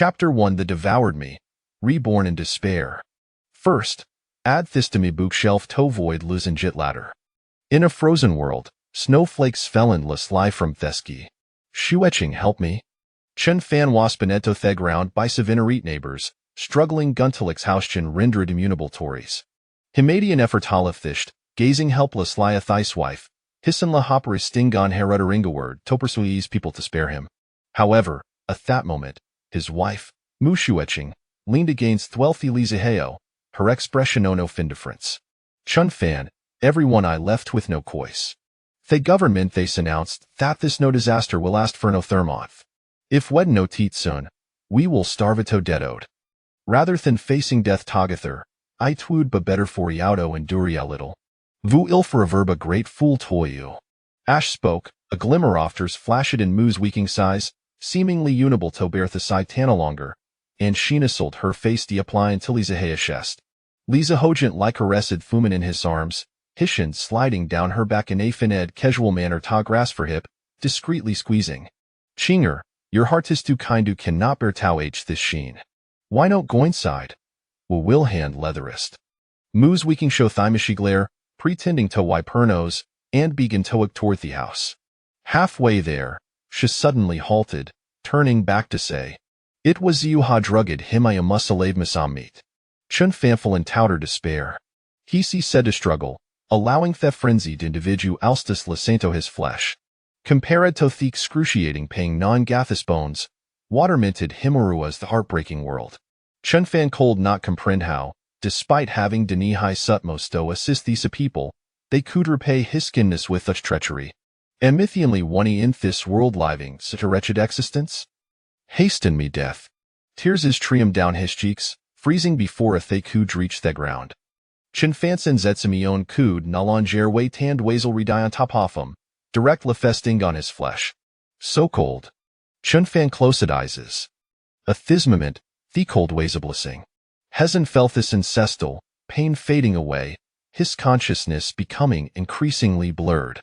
Chapter 1 The Devoured Me, Reborn in Despair. First, ad thistami bookshelf tovoid luzenjit ladder. In a frozen world, snowflakes fell endless lie from Theski. Shueching help me. Chen fan waspineto theground by savinarit neighbors, struggling guntulix hauschen rindred immutable tories. Himadian effortalifisht, gazing helpless lie a thrice wife, hisson la hopper stingon heruderinga topersuies people to spare him. However, at that moment, his wife, Mushueching, leaned against Thwelthi Lizaheo, her expression no indifference. Chun fan, everyone I left with no choice. The government they announced that this no disaster will last for no thermonth. If wed no teat soon, we will starve to deadode. Rather than facing death together, I twould but better for Iauto and Duria little. Vu ill for a verba great fool toyu. Ash spoke, a glimmer ofters flashed in Moo's weaking size, seemingly unable to bear the side tana longer, and Sheena sold her face de apply until Lizahea chest. Liza hogent like arrested fumin in his arms, Hishin sliding down her back in a fined casual manner ta grass for hip, discreetly squeezing. Chinger, your heart is too kind you cannot bear tau h this sheen. Why not go inside? Will hand leatherist. Moo's weaking show thymashi glare, pretending to wipe her nose, and begin to walk toward the house. Halfway there, she suddenly halted, turning back to say, "It was you ha drugged him I must alave meet." Chun fanful in touter despair. He said to struggle, allowing the frenzied individu alstus lasanto his flesh. Compared to the excruciating pain non-gathis bones, water minted Himurua's the heartbreaking world. Chun fan cold not comprehend how, despite having Deni Hai Sutmosto assist these people, they could repay his skinness with such treachery. Amithianly one in this world living such a wretched existence? Hasten me death. Tears is trium down his cheeks, freezing before a they could reach the ground. Chin fansen zetsimion could na longer wait hand wazel redie on top of him, direct la festing on his flesh. So cold. Chun fan closed eyes. A this moment, the cold ways a blissing. Hezen felt this ancestral, pain fading away, his consciousness becoming increasingly blurred.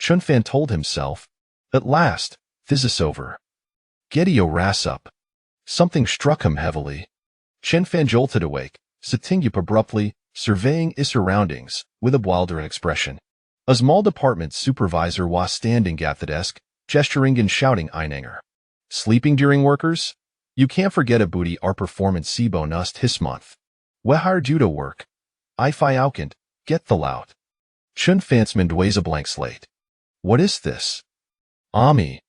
Chun fan told himself, at last, this is over. Get your ras up. Something struck him heavily. Chen fan jolted awake, sitting up abruptly, surveying his surroundings, with a bewildering expression. A small department supervisor was standing at the desk, gesturing and shouting Einanger. Sleeping during workers? You can't forget a booty our performance Sibo nust his month. Wehar judo work. I fi aukent, get the lout. Chun fansman dways a blank slate. What is this? Ami.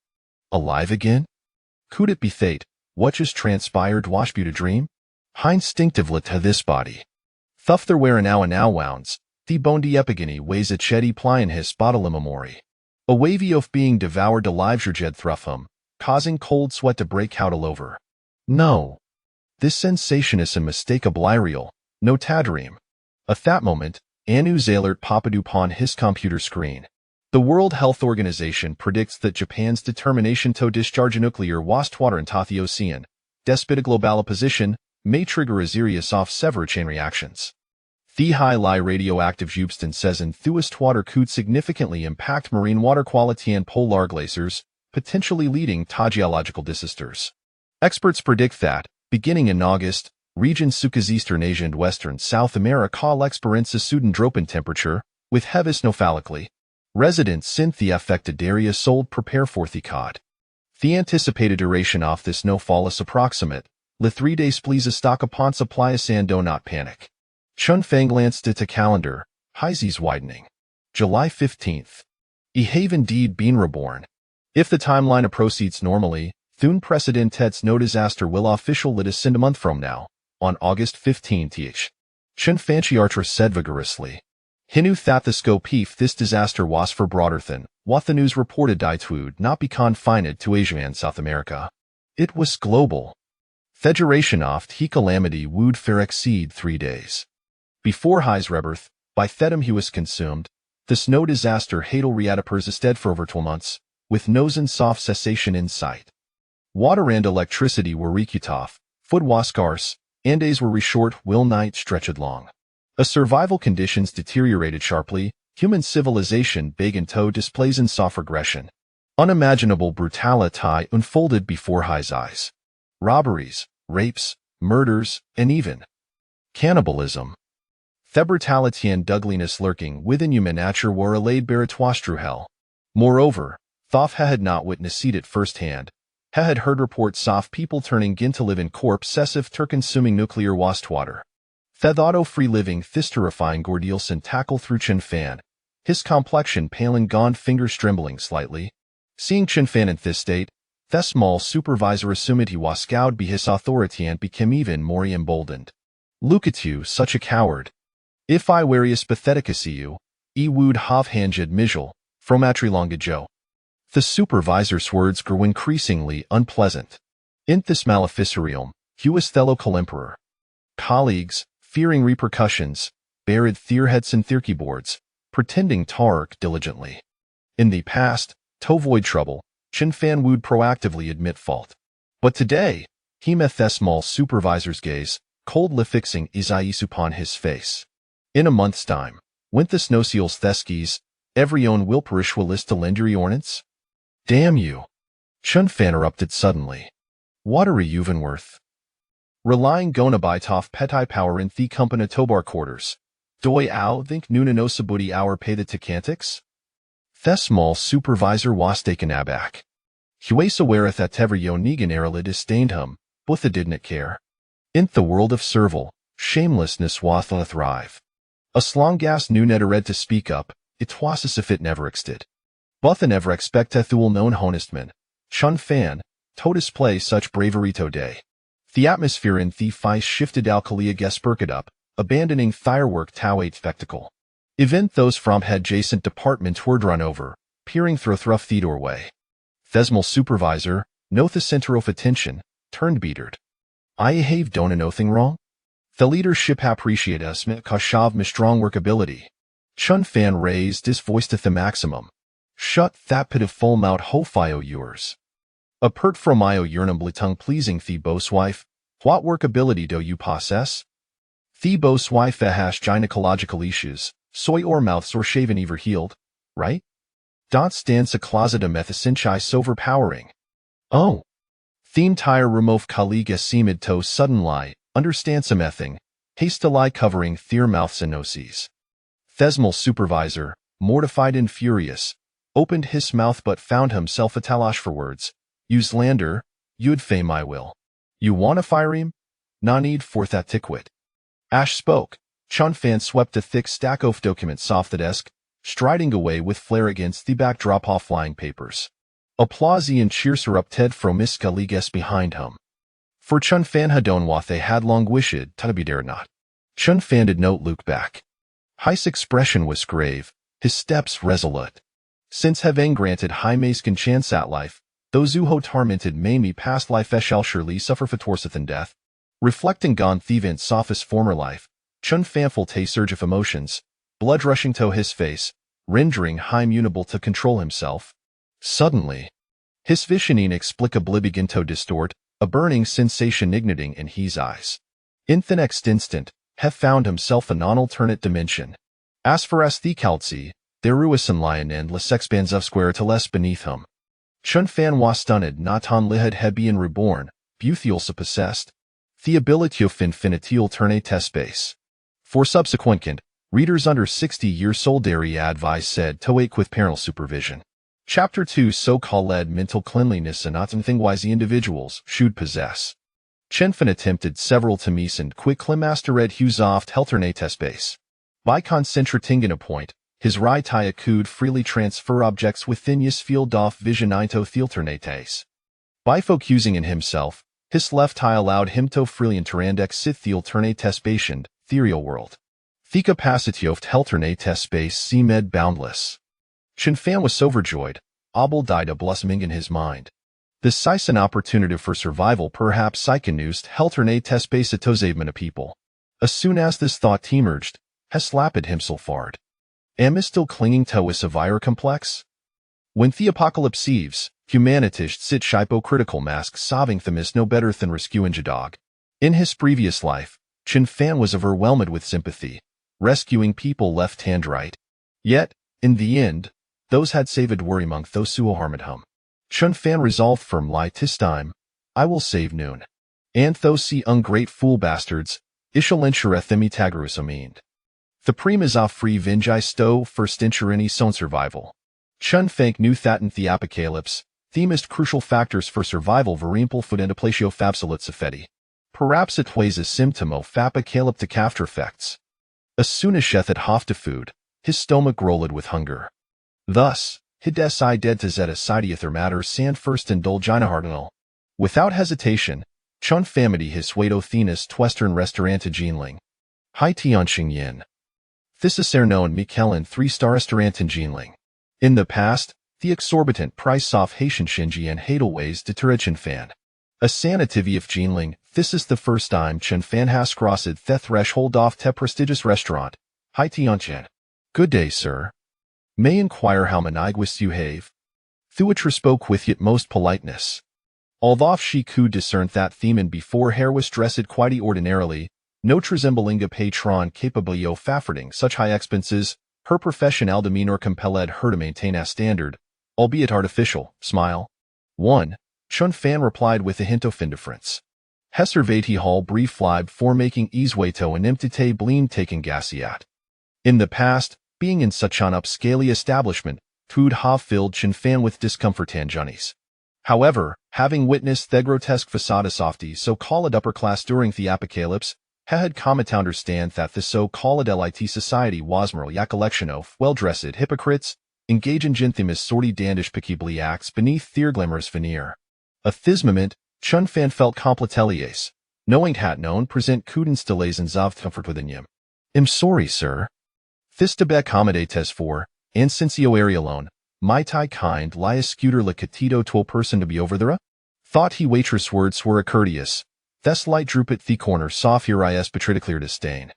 Alive again? Could it be fate, what just transpired washbute a dream? High instinctively to this body. Thuff there where an now wounds, the bonedy epigony weighs a chetty plien his bottalimamori. A wavy of being devoured alive jed thruffum, causing cold sweat to break out all over. No. This sensation is unmistakable real, no tadream. At that moment, Anu's alert popped upon his computer screen. The World Health Organization predicts that Japan's determination to discharge nuclear wastewater into the ocean, despite a global opposition, may trigger a series of severe chain reactions. The high radioactive substance says enthused water could significantly impact marine water quality and polar glaciers, potentially leading to geological disasters. Experts predict that, beginning in August, regions such as Eastern Asia and Western South America will experience a sudden drop in temperature, with heavy snowfallically. Residents synth the affected area sold prepare for the cod. The anticipated duration of this snowfall is approximate. Le 3 days please a stock upon supply of sand do not panic. Chun Fang glanced at the calendar, Heise's widening. July 15th. Have indeed been reborn. If the timeline proceeds normally, Thun precedent tets no disaster will official lit a month from now, on August 15th. Chun Fanchi Archer said vigorously. Hinu that the scope if this disaster was for broader than what the news reported would not be confined to Asia and South America. It was global. The duration of the calamity would fair exceed 3 days. Before his rebirth, by Thedum he was consumed, the snow disaster hatal readapers instead for over 12 months, with no soft cessation in sight. Water and electricity were recutov, food was scarce, and days were reshort will night stretched long. As survival conditions deteriorated sharply, human civilization began to displays in soft regression. Unimaginable brutality unfolded before his eyes. robberies, rapes, murders, and even cannibalism. The brutality and ugliness lurking within human nature were a laid bare through hell. Moreover, Thoth had not witnessed it firsthand. He had heard reports of people turning in to live in corpses if consuming nuclear wastewater. The thought of free living this terrifying Gordielson tackle through Chen Fan, his complexion pale and gaunt, fingers trembling slightly. Seeing Chen Fan in this state, the small supervisor assumed he was cowed by his authority and became even more emboldened. Look at you, such a coward. If I were as pathetic as you, would have handed Mijel, from Atrilongajo. The supervisor's words grew increasingly unpleasant. In this maleficarium, he was fellow emperor. Colleagues, fearing repercussions, buried their heads in their keyboards, pretending to work diligently. In the past, to avoid trouble, Chen Fan would proactively admit fault. But today, he met the small supervisor's gaze, coldly fixing his eyes upon his face. In a month's time, when the snow seals theskis, every own will perish will list to lend your ornaments? Damn you! Chen Fan erupted suddenly. What are you even worth? Relying gonna by tof petai power in the company tobar quarters. Doi ao think nuna no sabudi our pay the ticantics? The small supervisor was taken aback. Huesa wereth at ever yo negan erila disdained him, but the didn't care. In the world of serval, shamelessness was a thrive. As long as nu never read to speak up, it was as if it never existed. But the never expecteth will known honestman, Chen Fan, to display such bravery today. The atmosphere in the feist shifted alkalia gesperked up, abandoning firework towate spectacle. Event those from adjacent department were drawn over, peering through the doorway. Thesmal supervisor, no the center of attention, turned beatered. I have done nothing wrong? The leadership appreciate us kashav my strong workability. Chen Fan raised his voice to the maximum. Shut that pit of full mouth hofio yours. Apart from io yearnably tongue pleasing the bosswife, what workability do you possess? The bosswife has gynecological issues, soy or mouths or shaven either healed, right? Dot stands a closet of methacinchi overpowering. Oh. Theme tire remove colleague seemed to sudden lie, understand some ething, hastily covering their mouths and noses. Thesmal supervisor, mortified and furious, opened his mouth but found himself a talash for words. Use lander, you'd fame I will. You wanna fire him? Na need for that tiquit. Ash spoke. Chen Fan swept a thick stack of documents off the desk, striding away with flair against the backdrop of flying papers. Applause and cheers erupted from his colleagues behind him. For Chen Fan had done what they had long wished to be dare not. Chen Fan did not look back. His expression was grave, his steps resolute. Since having granted Jaime's chance at life, those who tormented Mamie past life shall surely suffer fatorseth in death. Reflecting on Thevant Sophis' former life, Chen Fan felt a surge of emotions, blood rushing to his face, rendering Jaime unable to control himself. Suddenly, his vision inexplicably began to distort, a burning sensation igniting in his eyes. In the next instant, he found himself in an alternate dimension. As for the there was an lion and les expands of square to less beneath him. Chen Fan was stunned not on lihad had been reborn, Buthielsa possessed. The ability of infinity alternate space. For subsequent readers under 60 years old dairy advice said to wake with parental supervision. Chapter 2 So-called mental cleanliness and not something wise the individuals should possess. Chen Fan attempted several to meet and quickly mastered Hughes oft alternate space. By concentrating a point, his right eye could freely transfer objects within his field of vision into the alternates. By focusing in himself, his left eye allowed him to freely interact with the alternate space and ethereal world. The capacity of alternate space seemed boundless. Chen Fan was overjoyed, able died a blossoming in his mind. This is an opportunity for survival, perhaps psychonussed alternate space to savement of people. As soon as this thought emerged, he slapped himself hard. Am I still clinging to a severe complex? When the apocalypse eves, humanitist sit hypocritical mask solving them is no better than rescuing a dog. In his previous life, Chen Fan was overwhelmed with sympathy, rescuing people left hand right. Yet, in the end, those had saved were among those who harmed him. Chen Fan resolved firmly this time, I will save noon. Anthosi ungrateful bastards, ishalinsharethemi tagrusamend. The primas off free vinjai sto first inchurini son survival. Chun fank new thatan the apocalypse, themist crucial factors for survival varimpal fudentiplatio fabsolitsafeti. Perhaps it weighs a symptomo fapocalyptic after effects. As soon as Sheth had to food, his stomach rolled with hunger. Thus, hides I dead to zeta sidiather matter sand first indulgina hardinal. Without hesitation, Chun famity his suedo thenis twestern restauranta Jinling. Hai tianxing yin. This is known Mikelin 3-star restaurant Jinling. In the past, the exorbitant price of Haitian Shinji and Hadelways deterred Chen Fan. A sanativy of Jinling, this is the first time Chen Fan has crossed the threshold of the prestigious restaurant. Hai tianchen. Good day, sir. May inquire how maniguist you have? Thuatra spoke with yet most politeness. Although she could discern that themen before hair was dressed quite ordinarily, notre resemblinga patron capable of affording such high expenses, her professional demeanor compelled her to maintain a standard, albeit artificial, smile. 1. Chun Fan replied with a hint of indifference. Hesservati hall brief libe for making easewaito and imtite bleem taking gassiat. In the past, being in such an upscale establishment, food have filled Chun Fan with discomfort and junnies. However, having witnessed the grotesque facade softy so-called upper class during the apocalypse, he had come to understand that the so-called elite society was merely a collection of well-dressed hypocrites, engaging in themis sorty dandish peculiar acts beneath their glamorous veneer. At this moment, Chun Fan felt completelies, knowing hat known present cudens delays and of comfort within him. I'm sorry, sir. This to be accommodates for, and since you are alone, might I kind lie a scooter la catito to a person to be over there? Thought he waitress words were a courteous. Thes light droop at the corner soft your is betrayed a clear disdain.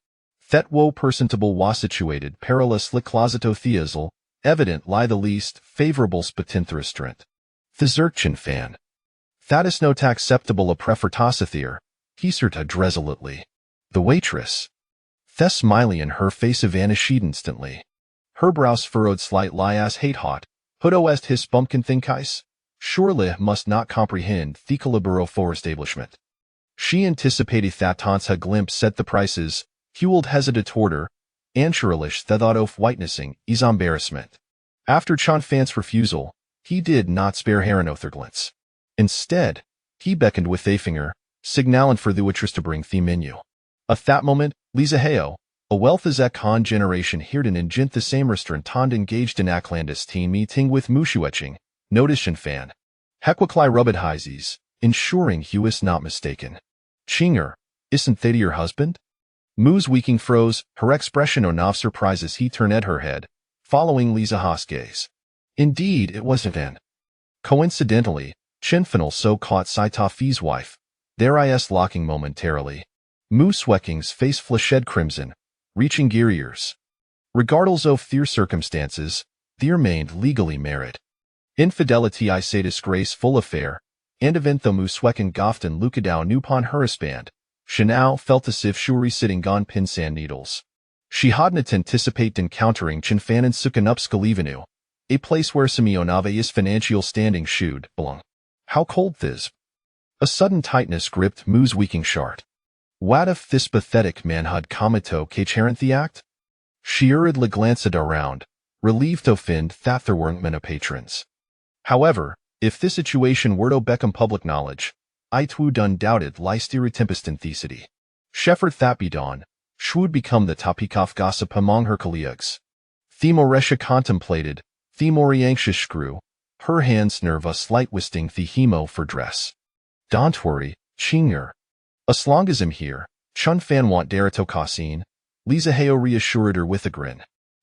That woe persentable was situated perilous li closeto theasl, evident lie the least favorable spatintherrestrant. The Zerkchen Fan. That is no acceptable a prefertosithere, he certa dresolutely. The waitress. Thes smiley in her face vanished instantly. Her brows furrowed slight lie as hate hot, hudo est his bumpkin thinkais? Surely must not comprehend the caliburo for establishment. She anticipated that taunts had glimpse set the prices, huelled hesitatorder, ansurelish the thought of whitenessing is embarrassment. After Chun Fan's refusal, he did not spare Heronotherglance. Instead, he beckoned with a finger, signaling for the waitress to bring the menu. At that moment, Lisa Heo, a wealth-as con generation Hirden in Jint the same restaurant engaged in a clandestine meeting with Mushuetching, noticed Chun Fan. Hequacli rubbedhizes, ensuring he was not mistaken. Chinger, isn't that your husband? Moose weaking froze, her expression of surprise as he turned her head, following Lisa Ha's gaze. Indeed, it wasn't an. Coincidentally, Chinfanel so caught Saitafi's wife, their eyes locking momentarily. Moose Wecking's face flashed crimson, reaching gear ears. Regardless of their circumstances, they remained legally married. Infidelity I say disgraceful affair, and event though Moose Wecken Gofton Lukadao Nupon Hurrisband, Shanao felt as if Shuri sitting on pin sand needles. She hadn't anticipated encountering Chun Fan in Sukanupskalivanu, a place where Simeonave is financial standing should belong. How cold this? A sudden tightness gripped Moo's weaking shart. What if this pathetic man had comito kacharent the act? She hurriedly glanced around, relieved to find that there weren't many patrons. However, if this situation were to become public knowledge, it would undoubted lie stereotypistan thesity. Shefford that be dawn, would become the topic of gossip among her colleagues. Themoresha contemplated, Themori anxious screw, her hands nerve a slight wisting the hemo for dress. Don't worry, Chinger. As long as I'm here, Chun Fan want Darito Kasin, Lisa Heo reassured her with a grin.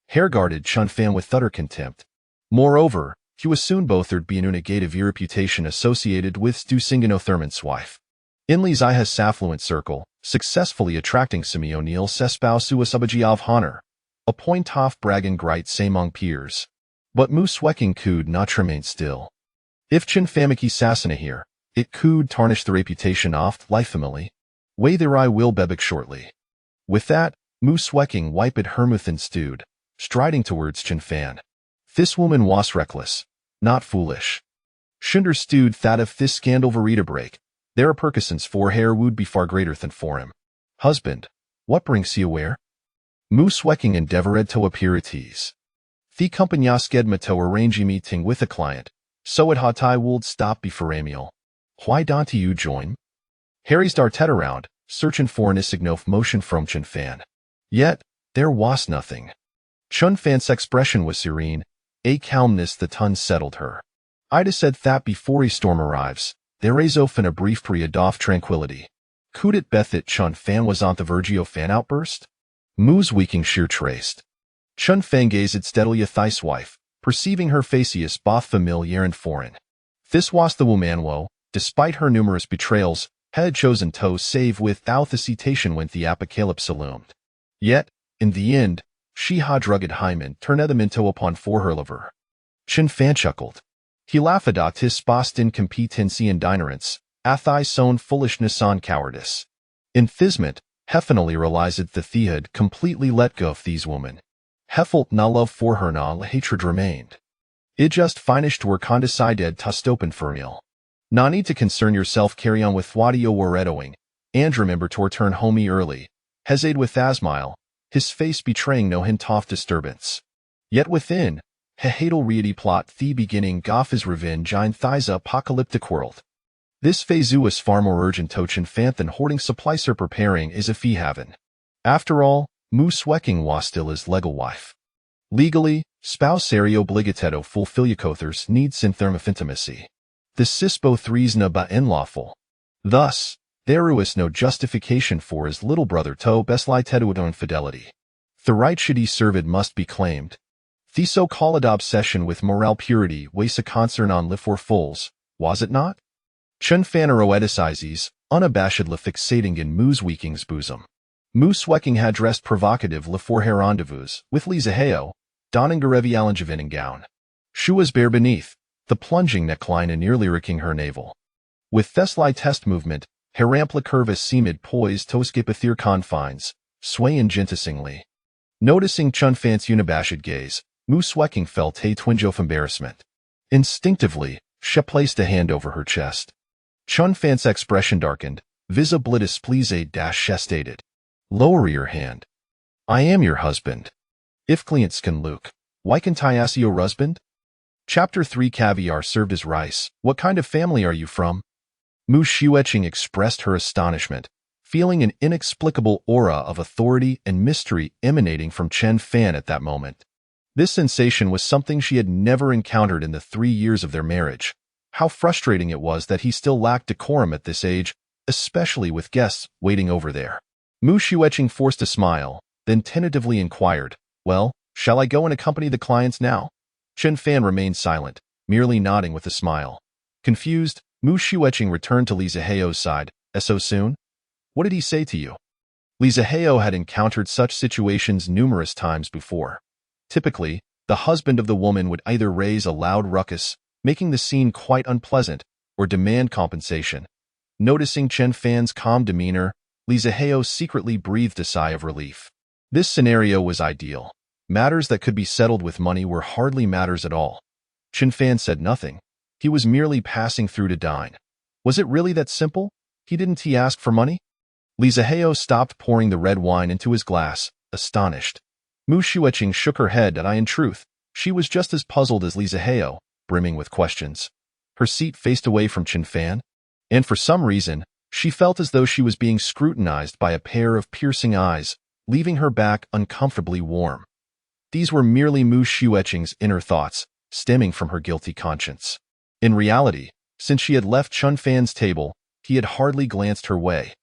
Hair guarded Chun Fan with utter contempt. Moreover, he was soon bothered being a negative reputation associated with Stu Singanotherman's wife. In Liza's affluent circle, successfully attracting Simi O'Neill Sespau Suasabaji of honor, a point off bragging great among peers. But Moose Wecking could not remain still. If Chin Famiki Sassana here, it could tarnish the reputation of life family. Way there I will bebek shortly. With that, Moose Wecking wiped Hermuth and stewed, striding towards Chin Fan. This woman was reckless, not foolish. She understood that if this scandal were to break, Their percussions for hair would be far greater than for him. Husband, what brings you where? Mu swecking endeavored to aperities. The compagnasked me to arrange a meeting with a client, so it hot I would stop before Amiel. Why don't you join? Harry started around, searching for an isignof motion from Chun Fan. Yet, there was nothing. Chun Fan's expression was serene, a calmness that unsettled her. Ida said that before a storm arrives, there is often a brief period of tranquility. Could it be that Chun Fan was on the verge of an outburst? Mu's weaking sheer traced. Chun Fan gazed steadily at his wife, perceiving her faces both familiar and foreign. This was the woman who, despite her numerous betrayals, had chosen to save without hesitation when the apocalypse loomed. Yet, in the end, she had rugged Hyman turned them into upon for her lover. Chun Fan chuckled. He laughed at his past incompetency and ignorance, at his own foolishness and cowardice. In Thismet, Heffinally realized that he had completely let go of these women. Heffelt na love for her na hatred remained. It just finished were condecided to stopen for meal. Na need to concern yourself carry on with what you were doing, and remember to return homey early. Hesade with Asmile, his face betraying no hint of disturbance. Yet within, Hehadal ready plot the beginning goff his revenge in thys apocalyptic world. This phase was far more urgent to Chun Fan than hoarding supplies or preparing is a fee haven. After all, Mu swecking was still his legal wife. Legally, spouse serio obligatorio fulfiliacothers need syntherm of intimacy. The cis both reasona ba unlawful. Thus, there is no justification for his little brother to beslie teduadon fidelity. The right should he served must be claimed. The so-called obsession with moral purity weighs a concern on live for fools, was it not? Chun Fan eroeticizes, unabashedly fixating in Mu's weaking's bosom. Mu swecking had dressed provocative for her rendezvous, with Lisa Heo, donning Garevi Alangevin gown. She was bare beneath, the plunging neckline and nearly ricking her navel. With Thesli test movement, her ampla curvus seemed poised to escape ethereal confines, swaying gentisingly. Noticing Chun Fan's unabashed gaze, Mu swecking felt a twinge of embarrassment. Instinctively, she placed a hand over her chest. Chun Fan's expression darkened, visibly displeased she stated. Lower your hand. I am your husband. If clients can look, why can't I ask your husband? Chapter 3 Caviar served as rice. What kind of family are you from? Mu Shueching expressed her astonishment, feeling an inexplicable aura of authority and mystery emanating from Chun Fan at that moment. This sensation was something she had never encountered in the 3 years of their marriage. How frustrating it was that he still lacked decorum at this age, especially with guests waiting over there. Mu Shueching forced a smile, then tentatively inquired, well, shall I go and accompany the clients now? Chun Fan remained silent, merely nodding with a smile. Confused, Mu Shueching returned to Lisa Heo's side. So soon? What did he say to you? Lisa Heo had encountered such situations numerous times before. Typically, the husband of the woman would either raise a loud ruckus, making the scene quite unpleasant, or demand compensation. Noticing Chun Fan's calm demeanor, Lisa Heo secretly breathed a sigh of relief. This scenario was ideal. Matters that could be settled with money were hardly matters at all. Chun Fan said nothing. He was merely passing through to dine. Was it really that simple? Didn't he ask for money? Lisa Heo stopped pouring the red wine into his glass, astonished. Mu Shueching shook her head and in truth, she was just as puzzled as Lisa Heo, brimming with questions. Her seat faced away from Chun Fan, and for some reason, she felt as though she was being scrutinized by a pair of piercing eyes, leaving her back uncomfortably warm. These were merely Mu Shueching's inner thoughts, stemming from her guilty conscience. In reality, since she had left Chun Fan's table, he had hardly glanced her way.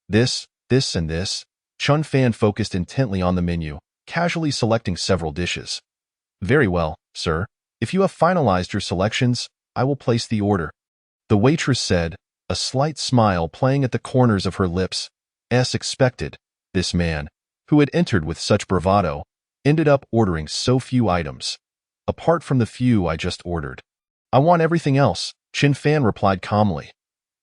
This, and this. Chun Fan focused intently on the menu, casually selecting several dishes. Very well, sir. If you have finalized your selections, I will place the order. The waitress said, a slight smile playing at the corners of her lips. As expected, this man, who had entered with such bravado, ended up ordering so few items. Apart from the few I just ordered. I want everything else, Chun Fan replied calmly.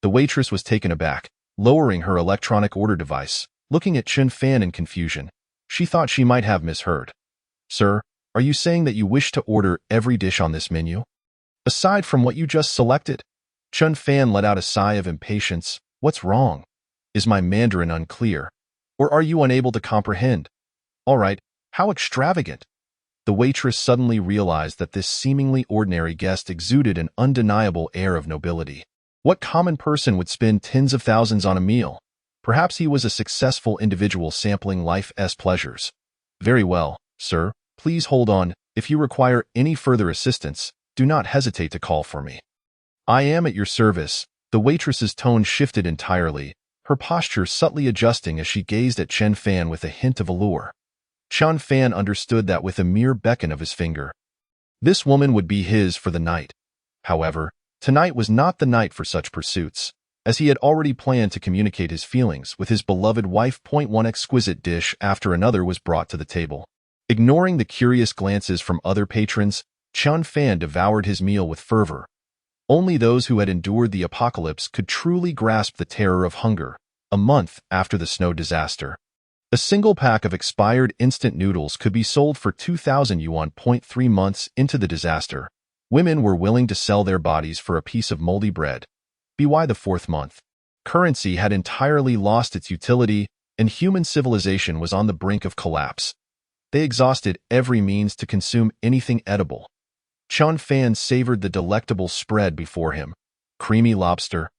The waitress was taken aback, lowering her electronic order device, looking at Chun Fan in confusion. She thought she might have misheard. Sir, are you saying that you wish to order every dish on this menu? Aside from what you just selected? Chun Fan let out a sigh of impatience, What's wrong? Is my Mandarin unclear? Or are you unable to comprehend? All right, how extravagant! The waitress suddenly realized that this seemingly ordinary guest exuded an undeniable air of nobility. What common person would spend tens of thousands on a meal? Perhaps he was a successful individual sampling life's pleasures. Very well, sir. Please hold on. If you require any further assistance, do not hesitate to call for me. I am at your service. The waitress's tone shifted entirely, her posture subtly adjusting as she gazed at Chen Fan with a hint of allure. Chen Fan understood that with a mere beckon of his finger, this woman would be his for the night. However, tonight was not the night for such pursuits, as he had already planned to communicate his feelings with his beloved wife. One exquisite dish after another was brought to the table. Ignoring the curious glances from other patrons, Chen Fan devoured his meal with fervor. Only those who had endured the apocalypse could truly grasp the terror of hunger. A month after the snow disaster, a single pack of expired instant noodles could be sold for 2,000 yuan. 3 months into the disaster, women were willing to sell their bodies for a piece of moldy bread. By the 4th month, currency had entirely lost its utility, and human civilization was on the brink of collapse. They exhausted every means to consume anything edible. Chen Fan savored the delectable spread before him. Creamy lobster,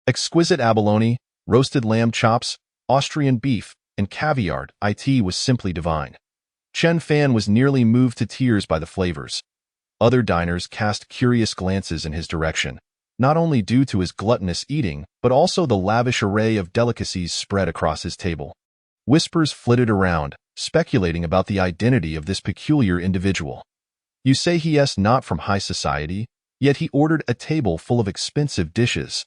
exquisite abalone, roasted lamb chops, Austrian beef, and caviar. It was simply divine. Chen Fan was nearly moved to tears by the flavors. Other diners cast curious glances in his direction, not only due to his gluttonous eating, but also the lavish array of delicacies spread across his table. Whispers flitted around, speculating about the identity of this peculiar individual. You say he is not from high society, yet he ordered a table full of expensive dishes.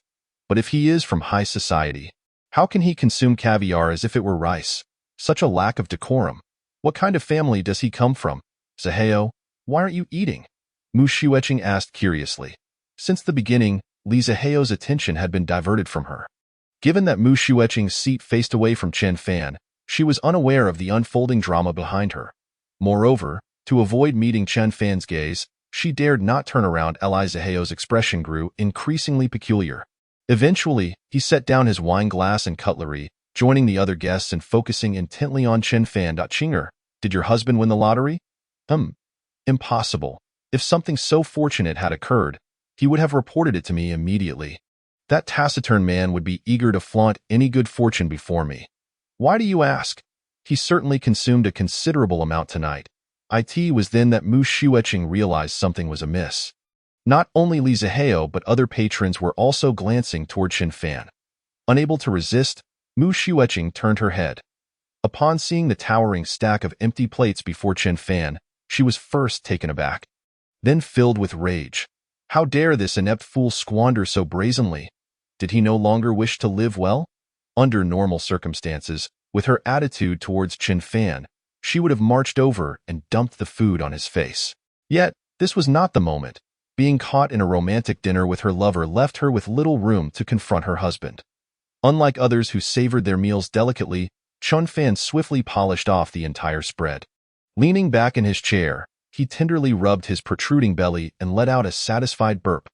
But if he is from high society, how can he consume caviar as if it were rice? Such a lack of decorum. What kind of family does he come from? Zaheo, why aren't you eating? Mu Shueqing asked curiously. Since the beginning, Li Zaheo's attention had been diverted from her. Given that Mu Shueqing's seat faced away from Chen Fan, she was unaware of the unfolding drama behind her. Moreover, to avoid meeting Chen Fan's gaze, she dared not turn around. Li Zaheo's expression grew increasingly peculiar. Eventually, he set down his wine glass and cutlery, joining the other guests and focusing intently on Chen Fan. Chinger, did your husband win the lottery? Impossible. If something so fortunate had occurred, he would have reported it to me immediately. That taciturn man would be eager to flaunt any good fortune before me. Why do you ask? He certainly consumed a considerable amount tonight. It was then that Mu Shueqing realized something was amiss. Not only Li Zaheo but other patrons were also glancing toward Chen Fan. Unable to resist, Mu Shueqing turned her head. Upon seeing the towering stack of empty plates before Chen Fan, she was first taken aback, then filled with rage. How dare this inept fool squander so brazenly? Did he no longer wish to live well? Under normal circumstances, with her attitude towards Chen Fan, she would have marched over and dumped the food on his face. Yet, this was not the moment. Being caught in a romantic dinner with her lover left her with little room to confront her husband. Unlike others who savored their meals delicately, Chen Fan swiftly polished off the entire spread. Leaning back in his chair, he tenderly rubbed his protruding belly and let out a satisfied burp.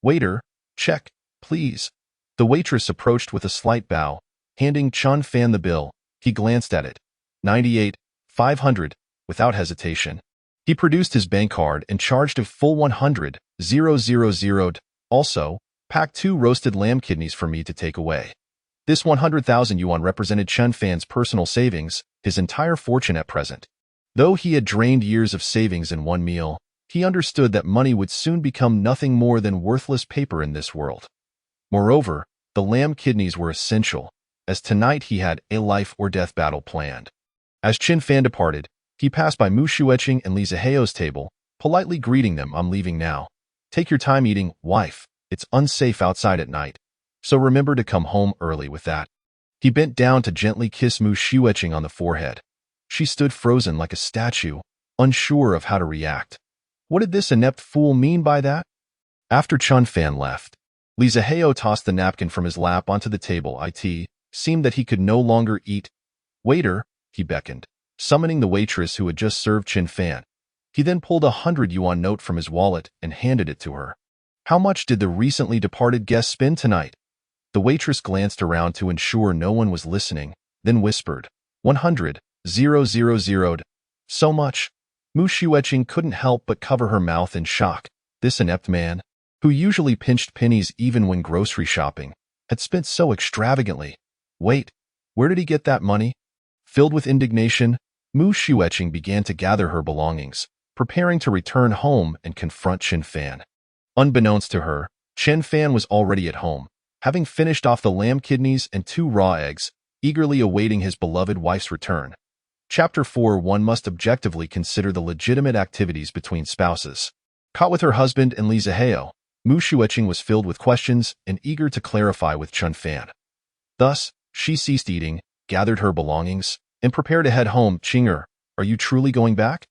Waiter, check, please. The waitress approached with a slight bow, handing Chen Fan the bill. He glanced at it. 98,500, without hesitation. He produced his bank card and charged a full 100,000. Also, pack 2 roasted lamb kidneys for me to take away. This 100,000 yuan represented Chen Fan's personal savings, his entire fortune at present. Though he had drained years of savings in one meal, he understood that money would soon become nothing more than worthless paper in this world. Moreover, the lamb kidneys were essential, as tonight he had a life-or-death battle planned. As Chen Fan departed, he passed by Mu Shueqing and Li Zaheo's table, politely greeting them. I'm leaving now. Take your time eating, wife. It's unsafe outside at night, so remember to come home early with that. He bent down to gently kiss Mu Shueqing on the forehead. She stood frozen like a statue, unsure of how to react. What did this inept fool mean by that? After Chen Fan left, Li Zaheo tossed the napkin from his lap onto the table. It seemed that he could no longer eat. Waiter, he beckoned, summoning the waitress who had just served Chen Fan. He then pulled a 100 yuan note from his wallet and handed it to her. How much did the recently departed guest spend tonight? The waitress glanced around to ensure no one was listening, then whispered, 100, 000. So much. Mu Xueqing couldn't help but cover her mouth in shock. This inept man, who usually pinched pennies even when grocery shopping, had spent so extravagantly. Wait, where did he get that money? Filled with indignation, Mu Xueqing began to gather her belongings, preparing to return home and confront Chen Fan. Unbeknownst to her, Chen Fan was already at home, having finished off the lamb kidneys and 2 raw eggs, eagerly awaiting his beloved wife's return. Chapter 4. One must objectively consider the legitimate activities between spouses. Caught with her husband and Li Zihao, Mu Xueqing was filled with questions and eager to clarify with Chen Fan. Thus, she ceased eating, gathered her belongings, and prepared to head home. Qinger, are you truly going back?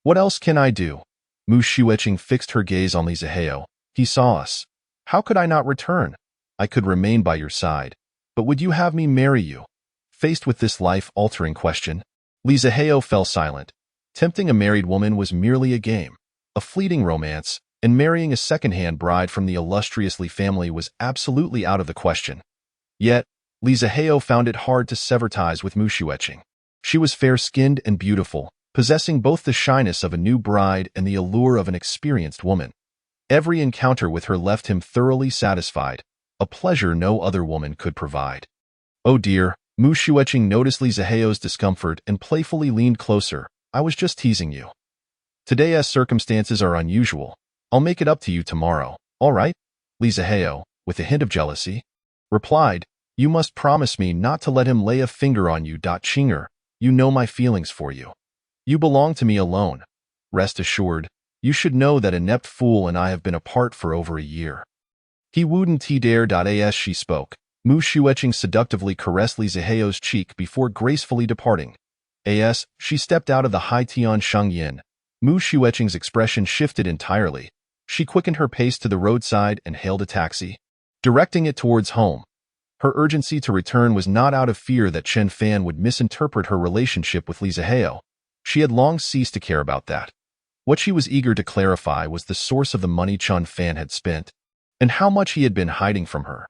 What else can I do? Mu Xueqing fixed her gaze on Li Zihao. He saw us. How could I not return? I could remain by your side. But would you have me marry you? Faced with this life-altering question, Li Zihao fell silent. Tempting a married woman was merely a game, a fleeting romance, and marrying a second-hand bride from the illustrious Li family was absolutely out of the question. Yet, Li Zihao found it hard to sever ties with Mu Xueqing. She was fair-skinned and beautiful, possessing both the shyness of a new bride and the allure of an experienced woman. Every encounter with her left him thoroughly satisfied, a pleasure no other woman could provide. Oh dear, Mu Xueqing noticed Li Zihao's discomfort and playfully leaned closer. I was just teasing you. Today's circumstances are unusual. I'll make it up to you tomorrow, all right? Li Zihao, with a hint of jealousy, replied, You must promise me not to let him lay a finger on you. Qinger, you know my feelings for you. You belong to me alone. Rest assured, you should know that inept fool and I have been apart for over a year. He wouldn't dare. As she spoke, Mu Xueqing seductively caressed Li Zihao's cheek before gracefully departing. As she stepped out of the Hai Tian Shengyin, Mu Xueqing's expression shifted entirely. She quickened her pace to the roadside and hailed a taxi, directing it towards home. Her urgency to return was not out of fear that Chen Fan would misinterpret her relationship with Li Zihao. She had long ceased to care about that. What she was eager to clarify was the source of the money Chen Fan had spent, and how much he had been hiding from her.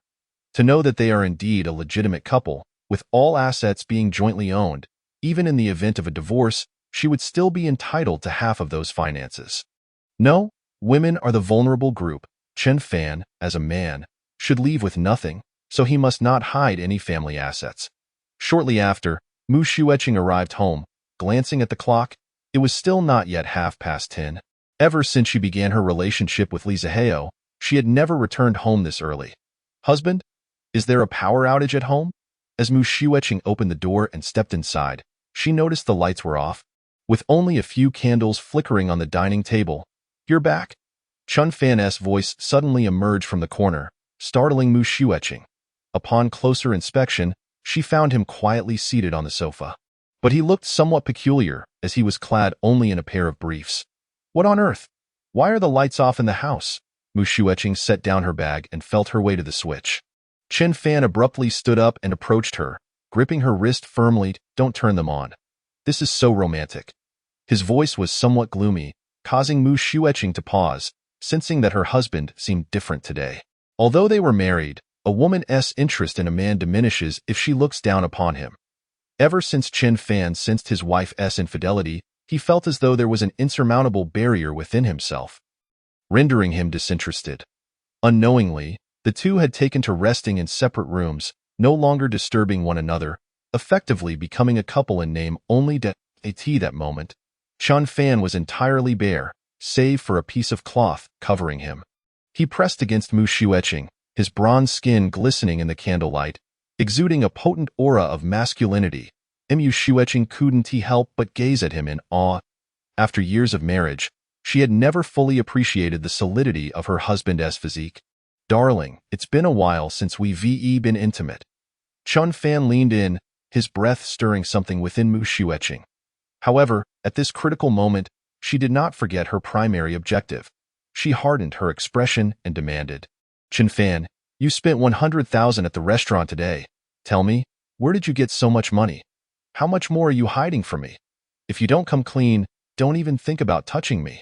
To know that they are indeed a legitimate couple, with all assets being jointly owned, even in the event of a divorce, she would still be entitled to half of those finances. No, women are the vulnerable group. Chen Fan, as a man, should leave with nothing, so he must not hide any family assets. Shortly after, Mu Xueqing arrived home. Glancing at the clock, it was still not yet 10:30. Ever since she began her relationship with Li Zihao, she had never returned home this early. Husband? Is there a power outage at home? As Mu Xueqing opened the door and stepped inside, she noticed the lights were off, with only a few candles flickering on the dining table. You're back? Chen Fan's voice suddenly emerged from the corner, startling Mu Xueqing. Upon closer inspection, she found him quietly seated on the sofa. But he looked somewhat peculiar, as he was clad only in a pair of briefs. What on earth? Why are the lights off in the house? Mu Xueqing set down her bag and felt her way to the switch. Chen Fan abruptly stood up and approached her, gripping her wrist firmly. Don't turn them on. This is so romantic. His voice was somewhat gloomy, causing Mu Xueqing to pause, sensing that her husband seemed different today. Although they were married, a woman's interest in a man diminishes if she looks down upon him. Ever since Chen Fan sensed his wife's infidelity, he felt as though there was an insurmountable barrier within himself, rendering him disinterested. Unknowingly, the two had taken to resting in separate rooms, no longer disturbing one another, effectively becoming a couple in name only. That moment, Chen Fan was entirely bare, save for a piece of cloth covering him. He pressed against Mu Xueqing, his bronze skin glistening in the candlelight, exuding a potent aura of masculinity. Mu Xueqing couldn't help but gaze at him in awe. After years of marriage, she had never fully appreciated the solidity of her husband's physique. Darling, it's been a while since we've been intimate. Chen Fan leaned in, his breath stirring something within Mu Xueqing. However, at this critical moment, she did not forget her primary objective. She hardened her expression and demanded, Chen Fan, you spent 100,000 at the restaurant today. Tell me, where did you get so much money? How much more are you hiding from me? If you don't come clean, don't even think about touching me.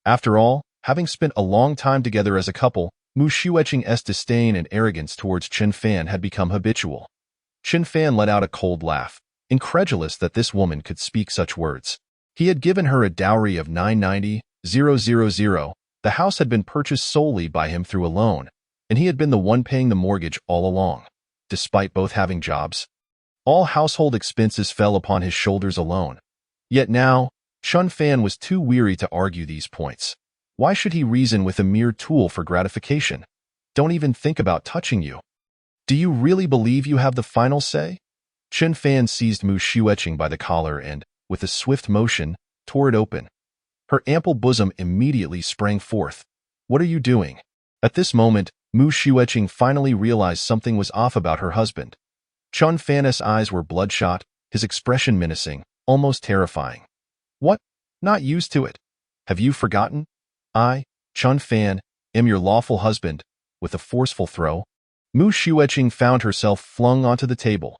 After all, having spent a long time together as a couple, Mu Xueqing's disdain and arrogance towards Chen Fan had become habitual. Chen Fan let out a cold laugh, incredulous that this woman could speak such words. He had given her a dowry of 990,000. The house had been purchased solely by him through a loan, and he had been the one paying the mortgage all along, despite both having jobs. All household expenses fell upon his shoulders alone. Yet now, Chen Fan was too weary to argue these points. Why should he reason with a mere tool for gratification? Don't even think about touching you. Do you really believe you have the final say? Chen Fan seized Mu Xueqing by the collar and, with a swift motion, tore it open. Her ample bosom immediately sprang forth. What are you doing? At this moment, Mu Xueqing finally realized something was off about her husband. Chen Fan's eyes were bloodshot, his expression menacing, almost terrifying. What? Not used to it. Have you forgotten? I, Chen Fan, am your lawful husband. With a forceful throw, Mu Xueqing found herself flung onto the table.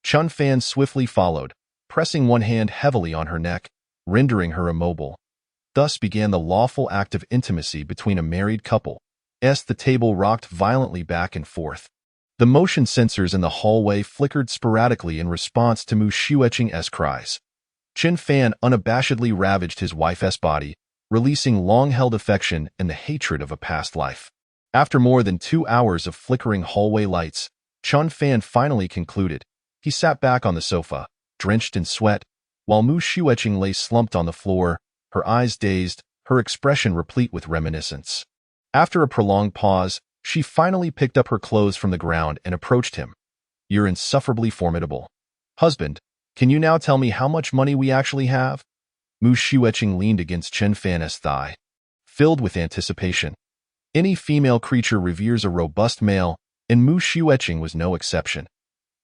Chen Fan swiftly followed, pressing one hand heavily on her neck, rendering her immobile. Thus began the lawful act of intimacy between a married couple. The table rocked violently back and forth. The motion sensors in the hallway flickered sporadically in response to Mu Xueqing's cries. Chen Fan unabashedly ravaged his wife's body, releasing long-held affection and the hatred of a past life. After more than 2 hours of flickering hallway lights, Chen Fan finally concluded. He sat back on the sofa, drenched in sweat, while Mu Xueqing lay slumped on the floor, her eyes dazed, her expression replete with reminiscence. After a prolonged pause, she finally picked up her clothes from the ground and approached him. You're insufferably formidable. Husband, can you now tell me how much money we actually have? Mu Xueqing leaned against Chen Fan's thigh, filled with anticipation. Any female creature reveres a robust male, and Mu Xueqing was no exception.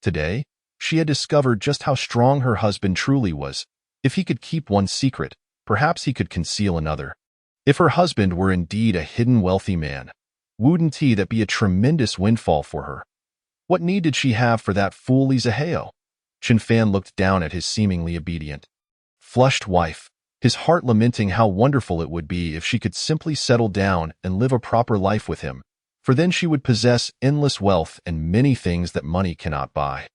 Today, she had discovered just how strong her husband truly was. If he could keep one secret, perhaps he could conceal another. If her husband were indeed a hidden wealthy man, wouldn't that be a tremendous windfall for her? What need did she have for that fool Li Zihao? Chen Fan looked down at his seemingly obedient, flushed wife, his heart lamenting how wonderful it would be if she could simply settle down and live a proper life with him, for then she would possess endless wealth and many things that money cannot buy.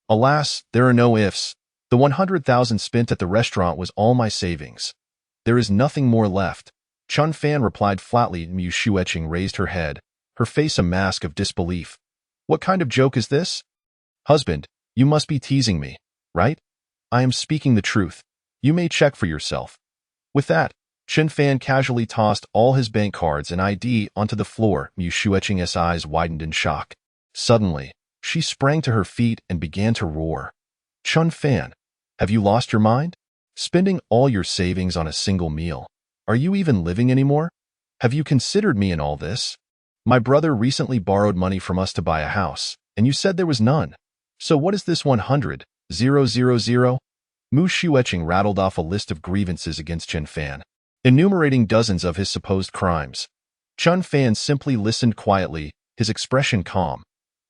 Alas, there are no ifs. The 100,000 spent at the restaurant was all my savings. There is nothing more left. Chen Fan replied flatly. Mu Xueqing raised her head, her face a mask of disbelief. What kind of joke is this? Husband, you must be teasing me, right? I am speaking the truth. You may check for yourself. With that, Chen Fan casually tossed all his bank cards and ID onto the floor. Mu Xueqing's eyes widened in shock. Suddenly, she sprang to her feet and began to roar. Chen Fan, have you lost your mind? Spending all your savings on a single meal. Are you even living anymore? Have you considered me in all this? My brother recently borrowed money from us to buy a house, and you said there was none. So what is this 100,000? Mu Xueqing rattled off a list of grievances against Chen Fan, enumerating dozens of his supposed crimes. Chen Fan simply listened quietly, his expression calm.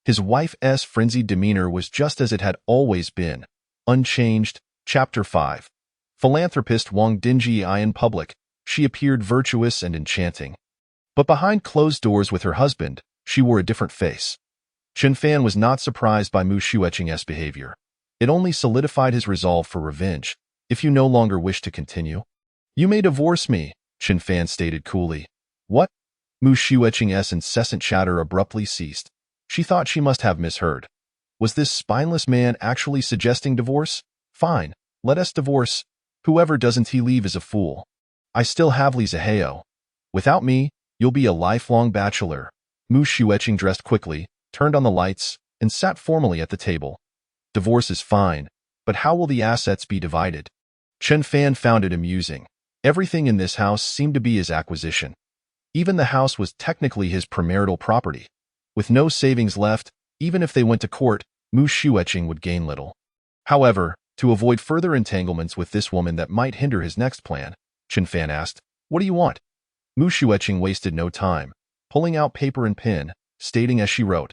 His wife's frenzied demeanor was just as it had always been, unchanged. Chapter 5. Philanthropist Wang Dinji in public, she appeared virtuous and enchanting. But behind closed doors with her husband, she wore a different face. Chen Fan was not surprised by Mu Xueqing's behavior. It only solidified his resolve for revenge. If you no longer wish to continue, you may divorce me, Chen Fan stated coolly. What? Mu Xueqing's incessant chatter abruptly ceased. She thought she must have misheard. Was this spineless man actually suggesting divorce? Fine, let us divorce. Whoever doesn't he leave is a fool. I still have Li Zihao. Without me, you'll be a lifelong bachelor. Mu Xueqing dressed quickly, turned on the lights, and sat formally at the table. Divorce is fine, but how will the assets be divided? Chen Fan found it amusing. Everything in this house seemed to be his acquisition. Even the house was technically his premarital property. With no savings left, even if they went to court, Mu Xueqing would gain little. However, to avoid further entanglements with this woman that might hinder his next plan, Chen Fan asked, "What do you want?" Mu Xueqing wasted no time, pulling out paper and pen, stating as she wrote,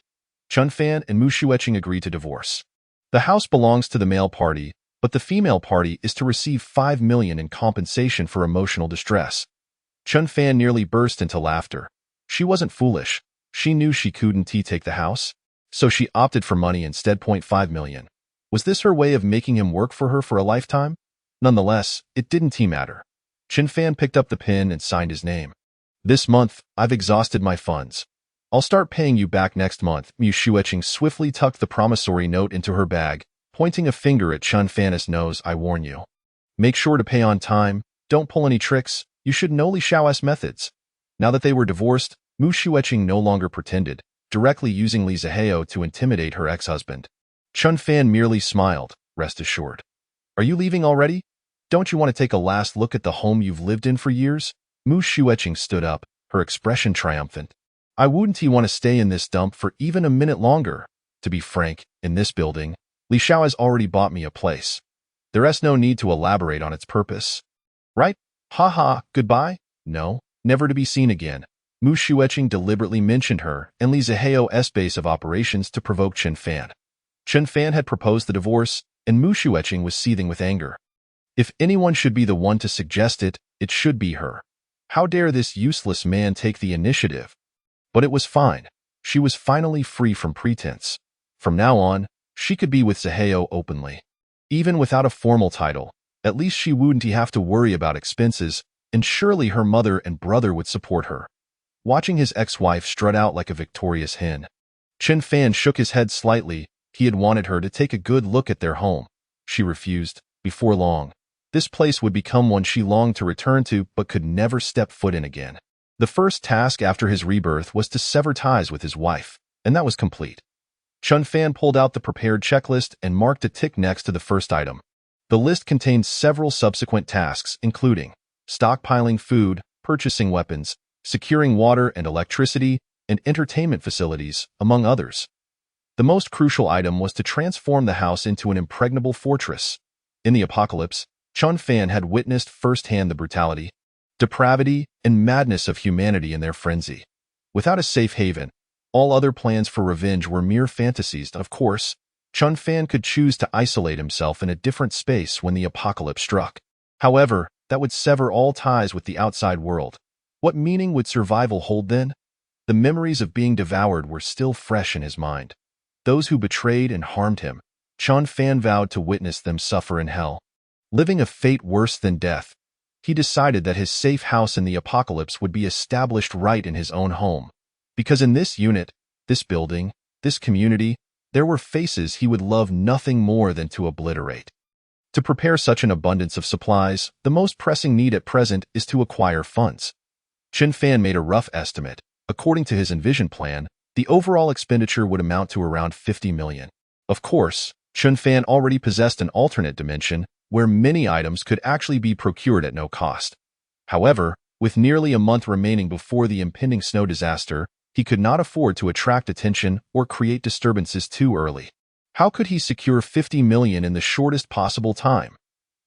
Chen Fan and Mu Xueqing agree to divorce. The house belongs to the male party, but the female party is to receive 5 million in compensation for emotional distress. Chen Fan nearly burst into laughter. She wasn't foolish. She knew she couldn't take the house, so she opted for money instead. $0.5 million. Was this her way of making him work for her for a lifetime? Nonetheless, it didn't matter. Chen Fan picked up the pen and signed his name. This month, I've exhausted my funds. I'll start paying you back next month. Mu Shuiqing swiftly tucked the promissory note into her bag, pointing a finger at Chen Fan's nose. I warn you. Make sure to pay on time. Don't pull any tricks. You should know Li Xiao's methods. Now that they were divorced, Mu Shuiqing no longer pretended, directly using Li Zihao to intimidate her ex-husband. Chen Fan merely smiled, rest assured. Are you leaving already? Don't you want to take a last look at the home you've lived in for years? Mu Shuiqing stood up, her expression triumphant. I wouldn't want to stay in this dump for even a minute longer. To be frank, in this building, Li Xiao has already bought me a place. There's no need to elaborate on its purpose. Right? Ha, goodbye? No, never to be seen again. Mu Shuiqing deliberately mentioned her and Li Zihao's base of operations to provoke Chen Fan. Chen Fan had proposed the divorce, and Mu Shuiqing was seething with anger. If anyone should be the one to suggest it, it should be her. How dare this useless man take the initiative? But it was fine. She was finally free from pretense. From now on, she could be with Zihao openly. Even without a formal title, at least she wouldn't have to worry about expenses, and surely her mother and brother would support her. Watching his ex-wife strut out like a victorious hen, Chen Fan shook his head slightly. He had wanted her to take a good look at their home. She refused. Before long, this place would become one she longed to return to but could never step foot in again. The first task after his rebirth was to sever ties with his wife, and that was complete. Chen Fan pulled out the prepared checklist and marked a tick next to the first item. The list contained several subsequent tasks, including stockpiling food, purchasing weapons, securing water and electricity, and entertainment facilities, among others. The most crucial item was to transform the house into an impregnable fortress. In the apocalypse, Chen Fan had witnessed firsthand the brutality, depravity, and madness of humanity in their frenzy. Without a safe haven, all other plans for revenge were mere fantasies. Of course, Chen Fan could choose to isolate himself in a different space when the apocalypse struck. However, that would sever all ties with the outside world. What meaning would survival hold then? The memories of being devoured were still fresh in his mind. Those who betrayed and harmed him, Chen Fan vowed to witness them suffer in hell. Living a fate worse than death, he decided that his safe house in the apocalypse would be established right in his own home. Because in this unit, this building, this community, there were faces he would love nothing more than to obliterate. To prepare such an abundance of supplies, the most pressing need at present is to acquire funds. Chen Fan made a rough estimate. According to his envisioned plan, the overall expenditure would amount to around 50 million. Of course, Chen Fan already possessed an alternate dimension where many items could actually be procured at no cost. However, with nearly a month remaining before the impending snow disaster, he could not afford to attract attention or create disturbances too early. How could he secure 50 million in the shortest possible time?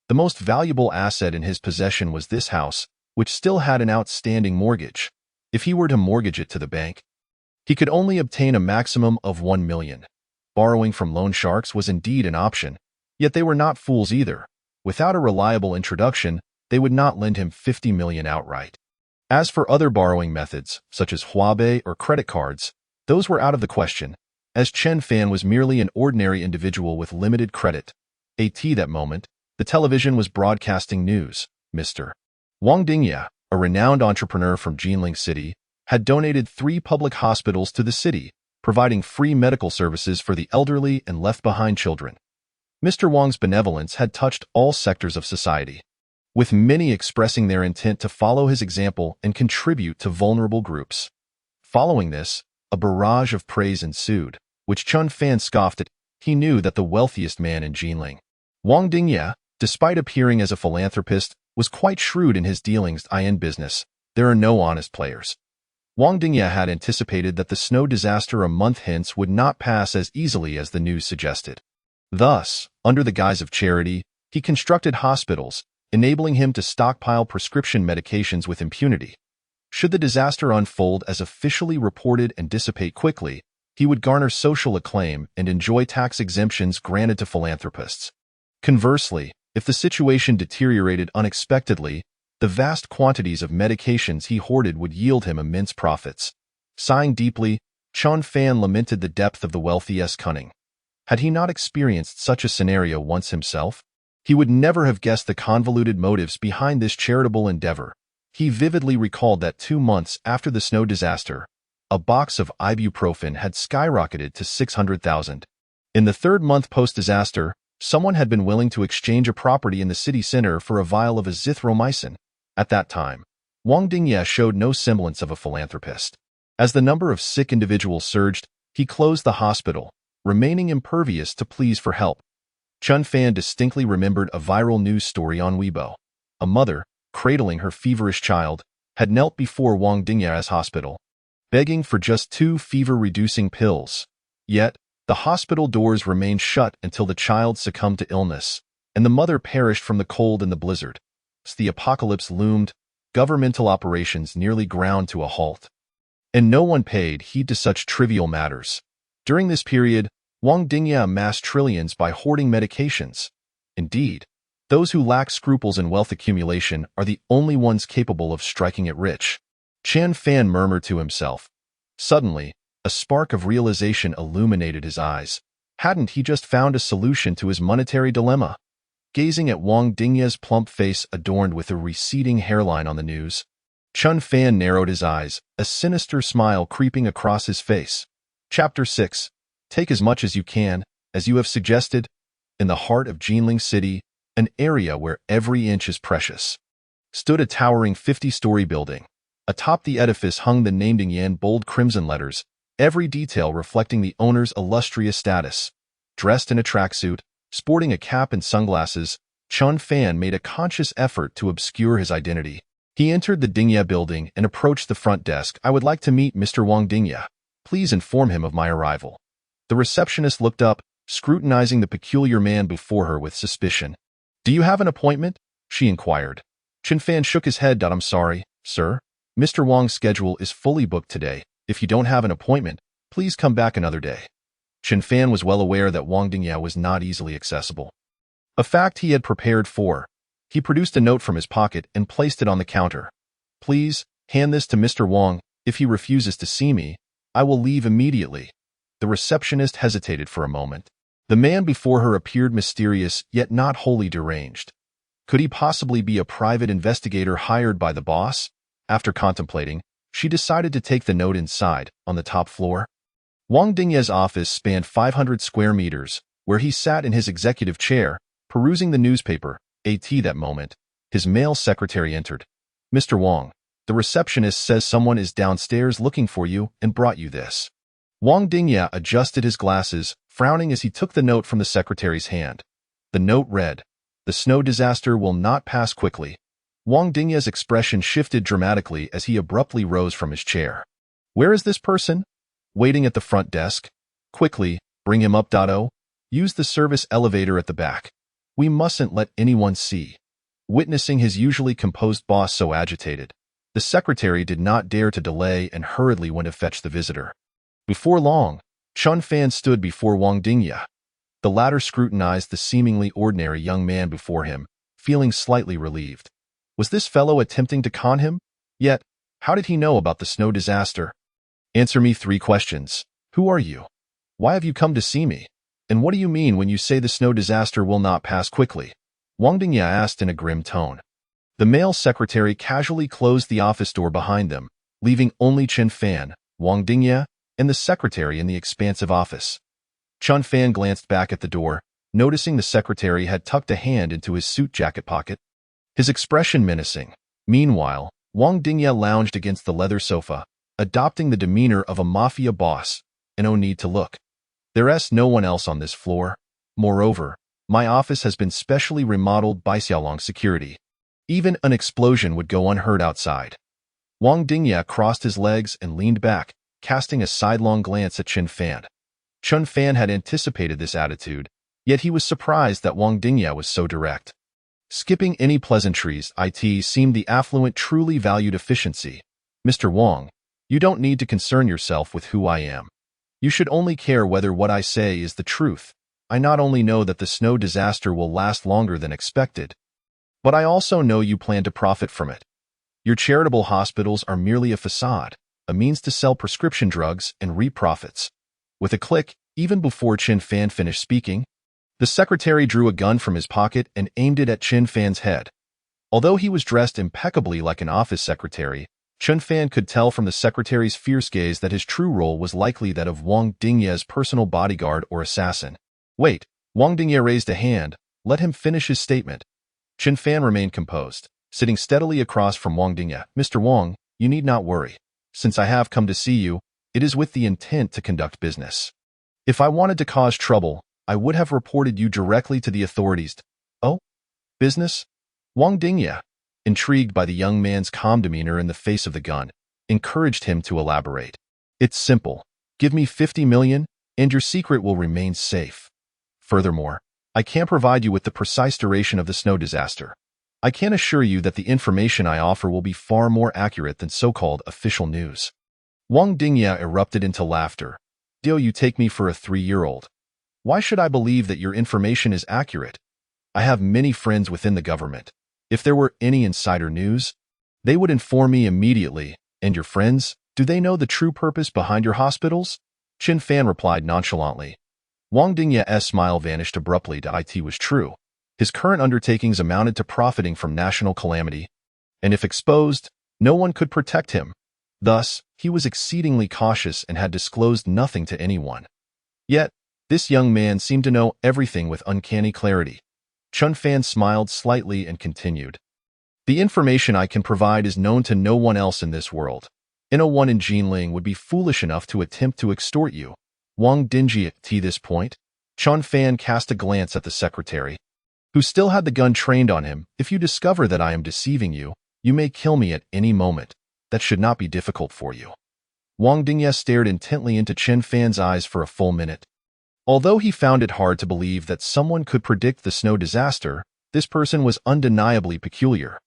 The most valuable asset in his possession was this house, which still had an outstanding mortgage. If he were to mortgage it to the bank, he could only obtain a maximum of 1 million. Borrowing from loan sharks was indeed an option, yet they were not fools either. Without a reliable introduction, they would not lend him 50 million outright. As for other borrowing methods, such as Huabei or credit cards, those were out of the question, as Chen Fan was merely an ordinary individual with limited credit. At that moment, the television was broadcasting news. Mr. Wang Dingya, a renowned entrepreneur from Jinling City, had donated 3 public hospitals to the city, providing free medical services for the elderly and left-behind children. Mr. Wang's benevolence had touched all sectors of society, with many expressing their intent to follow his example and contribute to vulnerable groups. Following this, a barrage of praise ensued, which Chen Fan scoffed at. He knew that the wealthiest man in Jinling, Wang Dingya, despite appearing as a philanthropist, was quite shrewd in his dealings in business. There are no honest players. Wang Dingya had anticipated that the snow disaster a month hence would not pass as easily as the news suggested. Thus, under the guise of charity, he constructed hospitals, enabling him to stockpile prescription medications with impunity. Should the disaster unfold as officially reported and dissipate quickly, he would garner social acclaim and enjoy tax exemptions granted to philanthropists. Conversely, if the situation deteriorated unexpectedly, The vast quantities of medications he hoarded would yield him immense profits. Sighing deeply, Chun Fan lamented the depth of the wealthy's cunning. Had he not experienced such a scenario once himself? He would never have guessed the convoluted motives behind this charitable endeavor. He vividly recalled that 2 months after the snow disaster, a box of ibuprofen had skyrocketed to 600,000. In the 3rd month post-disaster, someone had been willing to exchange a property in the city center for a vial of azithromycin. At that time, Wang Dingye showed no semblance of a philanthropist. As the number of sick individuals surged, he closed the hospital, remaining impervious to pleas for help. Chun Fan distinctly remembered a viral news story on Weibo. A mother, cradling her feverish child, had knelt before Wang Dingye's hospital, begging for just 2 fever-reducing pills. Yet, the hospital doors remained shut until the child succumbed to illness, and the mother perished from the cold and the blizzard. As the apocalypse loomed, governmental operations nearly ground to a halt. And no one paid heed to such trivial matters. During this period, Wang Dingye amassed trillions by hoarding medications. Indeed, those who lack scruples in wealth accumulation are the only ones capable of striking it rich. Chun Fan murmured to himself. Suddenly, a spark of realization illuminated his eyes. Hadn't he just found a solution to his monetary dilemma? Gazing at Wang Dingye's plump face adorned with a receding hairline on the news, Chun Fan narrowed his eyes, a sinister smile creeping across his face. Chapter 6. Take as much as you can, as you have suggested. In the heart of Jinling City, an area where every inch is precious, stood a towering 50-story building. Atop the edifice hung the name Dingye in bold crimson letters, every detail reflecting the owner's illustrious status. Dressed in a tracksuit, sporting a cap and sunglasses, Chun Fan made a conscious effort to obscure his identity. He entered the Dingye building and approached the front desk. I would like to meet Mr. Wang Dingye. Please inform him of my arrival. The receptionist looked up, scrutinizing the peculiar man before her with suspicion. Do you have an appointment? She inquired. Chun Fan shook his head. I'm sorry, sir. Mr. Wang's schedule is fully booked today. If you don't have an appointment, please come back another day. Chun Fan was well aware that Wang Dingye was not easily accessible, a fact he had prepared for. He produced a note from his pocket and placed it on the counter. Please, hand this to Mr. Wang. If he refuses to see me, I will leave immediately. The receptionist hesitated for a moment. The man before her appeared mysterious, yet not wholly deranged. Could he possibly be a private investigator hired by the boss? After contemplating, she decided to take the note inside, on the top floor. Wang Dingye's office spanned 500 square meters, where he sat in his executive chair, perusing the newspaper. At that moment, his male secretary entered. Mr. Wang, the receptionist says someone is downstairs looking for you and brought you this. Wang Dingye adjusted his glasses, frowning as he took the note from the secretary's hand. The note read, "The snow disaster will not pass quickly." Wang Dingye's expression shifted dramatically as he abruptly rose from his chair. Where is this person? Waiting at the front desk. Quickly, bring him up. Use the service elevator at the back. We mustn't let anyone see. Witnessing his usually composed boss so agitated, the secretary did not dare to delay and hurriedly went to fetch the visitor. Before long, Chun Fan stood before Wang Dingye. The latter scrutinized the seemingly ordinary young man before him, feeling slightly relieved. Was this fellow attempting to con him? Yet, how did he know about the snow disaster? Answer me 3 questions. Who are you? Why have you come to see me? And what do you mean when you say the snow disaster will not pass quickly? Wang Dingye asked in a grim tone. The male secretary casually closed the office door behind them, leaving only Chun Fan, Wang Dingye, and the secretary in the expansive office. Chun Fan glanced back at the door, noticing the secretary had tucked a hand into his suit jacket pocket, his expression menacing. Meanwhile, Wang Dingye lounged against the leather sofa, adopting the demeanor of a mafia boss, and no need to look. There's no one else on this floor. Moreover, my office has been specially remodeled by Xiaolong Security. Even an explosion would go unheard outside. Wang Dingye crossed his legs and leaned back, casting a sidelong glance at Chun Fan. Chun Fan had anticipated this attitude, yet he was surprised that Wang Dingye was so direct. Skipping any pleasantries, it seemed the affluent truly valued efficiency. Mr. Wang, you don't need to concern yourself with who I am. You should only care whether what I say is the truth. I not only know that the snow disaster will last longer than expected, But I also know you plan to profit from it. Your charitable hospitals are merely a facade, a means to sell prescription drugs and reap profits. With a click, even before Chen Fan finished speaking, the secretary drew a gun from his pocket and aimed it at Chen Fan's head. Although he was dressed impeccably like an office secretary, Chen Fan could tell from the secretary's fierce gaze that his true role was likely that of Wang Dingye's personal bodyguard or assassin. Wait, Wang Dingye raised a hand. Let him finish his statement. Chen Fan remained composed, sitting steadily across from Wang Dingye. Mr. Wang, you need not worry. Since I have come to see you, it is with the intent to conduct business. If I wanted to cause trouble, I would have reported you directly to the authorities. Oh? Business? Wang Dingye, intrigued by the young man's calm demeanor in the face of the gun, encouraged him to elaborate. It's simple. Give me 50 million, and your secret will remain safe. Furthermore, I can't provide you with the precise duration of the snow disaster. I can assure you that the information I offer will be far more accurate than so-called official news. Wang Dingye erupted into laughter. Do you take me for a 3-year-old? Why should I believe that your information is accurate? I have many friends within the government. If there were any insider news, they would inform me immediately. And your friends, do they know the true purpose behind your hospitals? Chen Fan replied nonchalantly. Wang Dingye's smile vanished abruptly. It was true. His current undertakings amounted to profiting from national calamity, and if exposed, no one could protect him. Thus, he was exceedingly cautious and had disclosed nothing to anyone. Yet, this young man seemed to know everything with uncanny clarity. Chen Fan smiled slightly and continued. The information I can provide is known to no one else in this world. No one in Jinling would be foolish enough to attempt to extort you. Wang Dingye, to this point, Chen Fan cast a glance at the secretary, who still had the gun trained on him. If you discover that I am deceiving you, you may kill me at any moment. That should not be difficult for you. Wang Dingye stared intently into Chen Fan's eyes for a full minute. Although he found it hard to believe that someone could predict the snow disaster, this person was undeniably peculiar.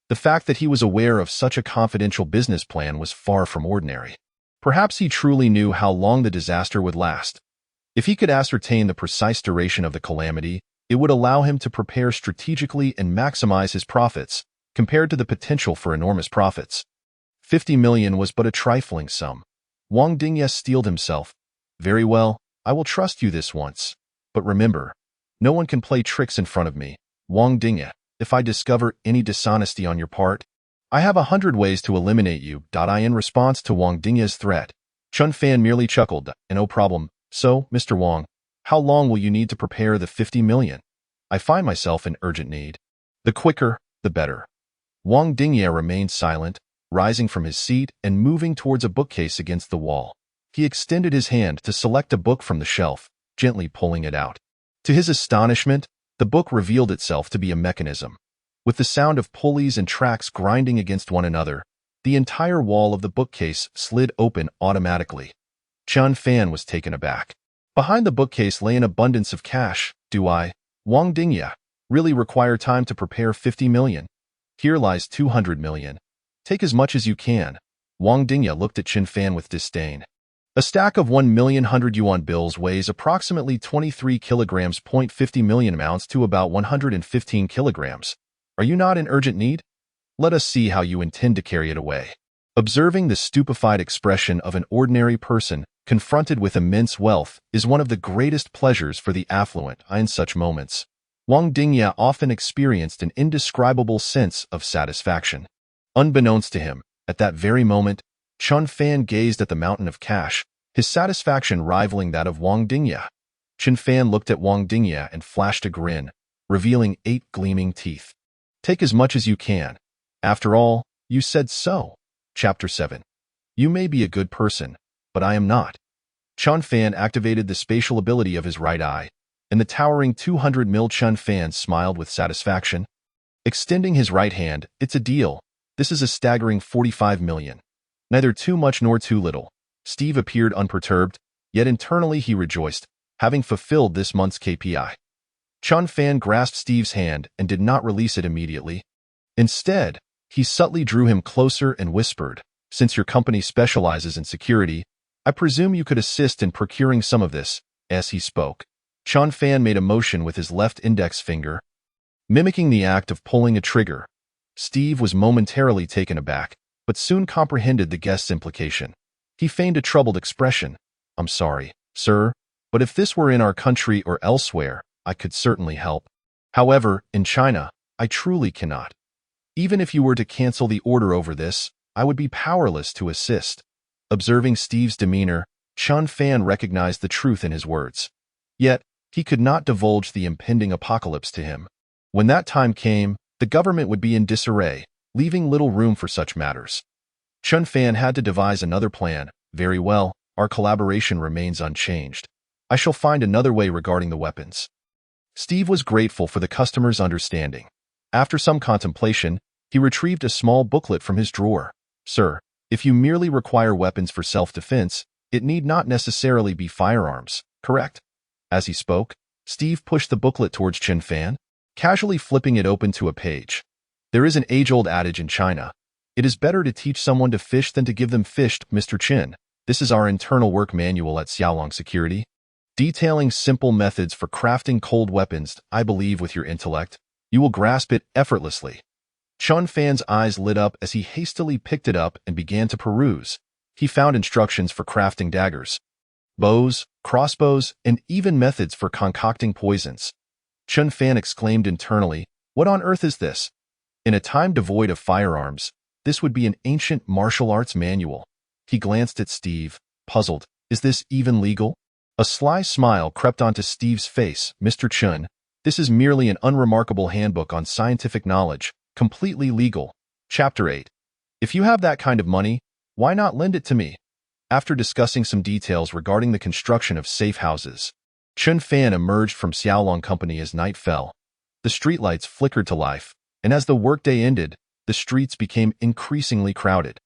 The fact that he was aware of such a confidential business plan was far from ordinary. Perhaps he truly knew how long the disaster would last. If he could ascertain the precise duration of the calamity, it would allow him to prepare strategically and maximize his profits, compared to the potential for enormous profits. 50 million was but a trifling sum. Wang Dingye steeled himself. Very well, I will trust you this once. But remember, no one can play tricks in front of me. Wang Dingye, if I discover any dishonesty on your part, I have 100 ways to eliminate you. In response to Wang Dingye's threat, Chen Fan merely chuckled. No problem. So, Mr. Wang, how long will you need to prepare the 50 million? I find myself in urgent need. The quicker, the better. Wang Dingye remained silent, rising from his seat and moving towards a bookcase against the wall. He extended his hand to select a book from the shelf, gently pulling it out. To his astonishment, the book revealed itself to be a mechanism. With the sound of pulleys and tracks grinding against one another, the entire wall of the bookcase slid open automatically. Chen Fan was taken aback. Behind the bookcase lay an abundance of cash. Do I, Wang Dingye, really require time to prepare 50 million? Here lies 200 million. Take as much as you can. Wang Dingye looked at Chen Fan with disdain. A stack of 1 million 100 yuan bills weighs approximately 23 kilograms. 50 million amounts to about 115 kilograms. Are you not in urgent need? Let us see how you intend to carry it away. Observing the stupefied expression of an ordinary person confronted with immense wealth is one of the greatest pleasures for the affluent. In such moments, Wang Dingye often experienced an indescribable sense of satisfaction. Unbeknownst to him, at that very moment, Chen Fan gazed at the mountain of cash, his satisfaction rivaling that of Wang Dingye. Chen Fan looked at Wang Dingye and flashed a grin, revealing 8 gleaming teeth. Take as much as you can. After all, you said so. Chapter 7. You may be a good person, but I am not. Chen Fan activated the spatial ability of his right eye, and the towering 200 mil Chen Fan smiled with satisfaction. Extending his right hand, it's a deal. This is a staggering 45 million. Neither too much nor too little. Steve appeared unperturbed, yet internally he rejoiced, having fulfilled this month's KPI. Chen Fan grasped Steve's hand and did not release it immediately. Instead, he subtly drew him closer and whispered, "Since your company specializes in security, I presume you could assist in procuring some of this." As he spoke, Chen Fan made a motion with his left index finger. mimicking the act of pulling a trigger. Steve was momentarily taken aback, but soon comprehended the guest's implication. He feigned a troubled expression. "I'm sorry, sir, but if this were in our country or elsewhere, I could certainly help. However, in China, I truly cannot. Even if you were to cancel the order over this, I would be powerless to assist." Observing Steve's demeanor, Chun Fan recognized the truth in his words. Yet, he could not divulge the impending apocalypse to him. When that time came, the government would be in disarray, leaving little room for such matters. Chun Fan had to devise another plan. "Very well, our collaboration remains unchanged. I shall find another way regarding the weapons." Steve was grateful for the customer's understanding. After some contemplation, he retrieved a small booklet from his drawer. "Sir, if you merely require weapons for self-defense, it need not necessarily be firearms, correct?" As he spoke, Steve pushed the booklet towards Chun Fan, casually flipping it open to a page. "There is an age-old adage in China. It is better to teach someone to fish than to give them fished, Mr. Chin. This is our internal work manual at Xiaolong Security, detailing simple methods for crafting cold weapons. I believe with your intellect, you will grasp it effortlessly." Chun Fan's eyes lit up as he hastily picked it up and began to peruse. He found instructions for crafting daggers, bows, crossbows, and even methods for concocting poisons. Chun Fan exclaimed internally, "What on earth is this?" In a time devoid of firearms, this would be an ancient martial arts manual. He glanced at Steve, puzzled. "Is this even legal?" A sly smile crept onto Steve's face. "Mr. Chun, this is merely an unremarkable handbook on scientific knowledge, completely legal." Chapter 8. If you have that kind of money, why not lend it to me? After discussing some details regarding the construction of safe houses, Chun Fan emerged from Xiaolong Company as night fell. The streetlights flickered to life, and as the workday ended, the streets became increasingly crowded.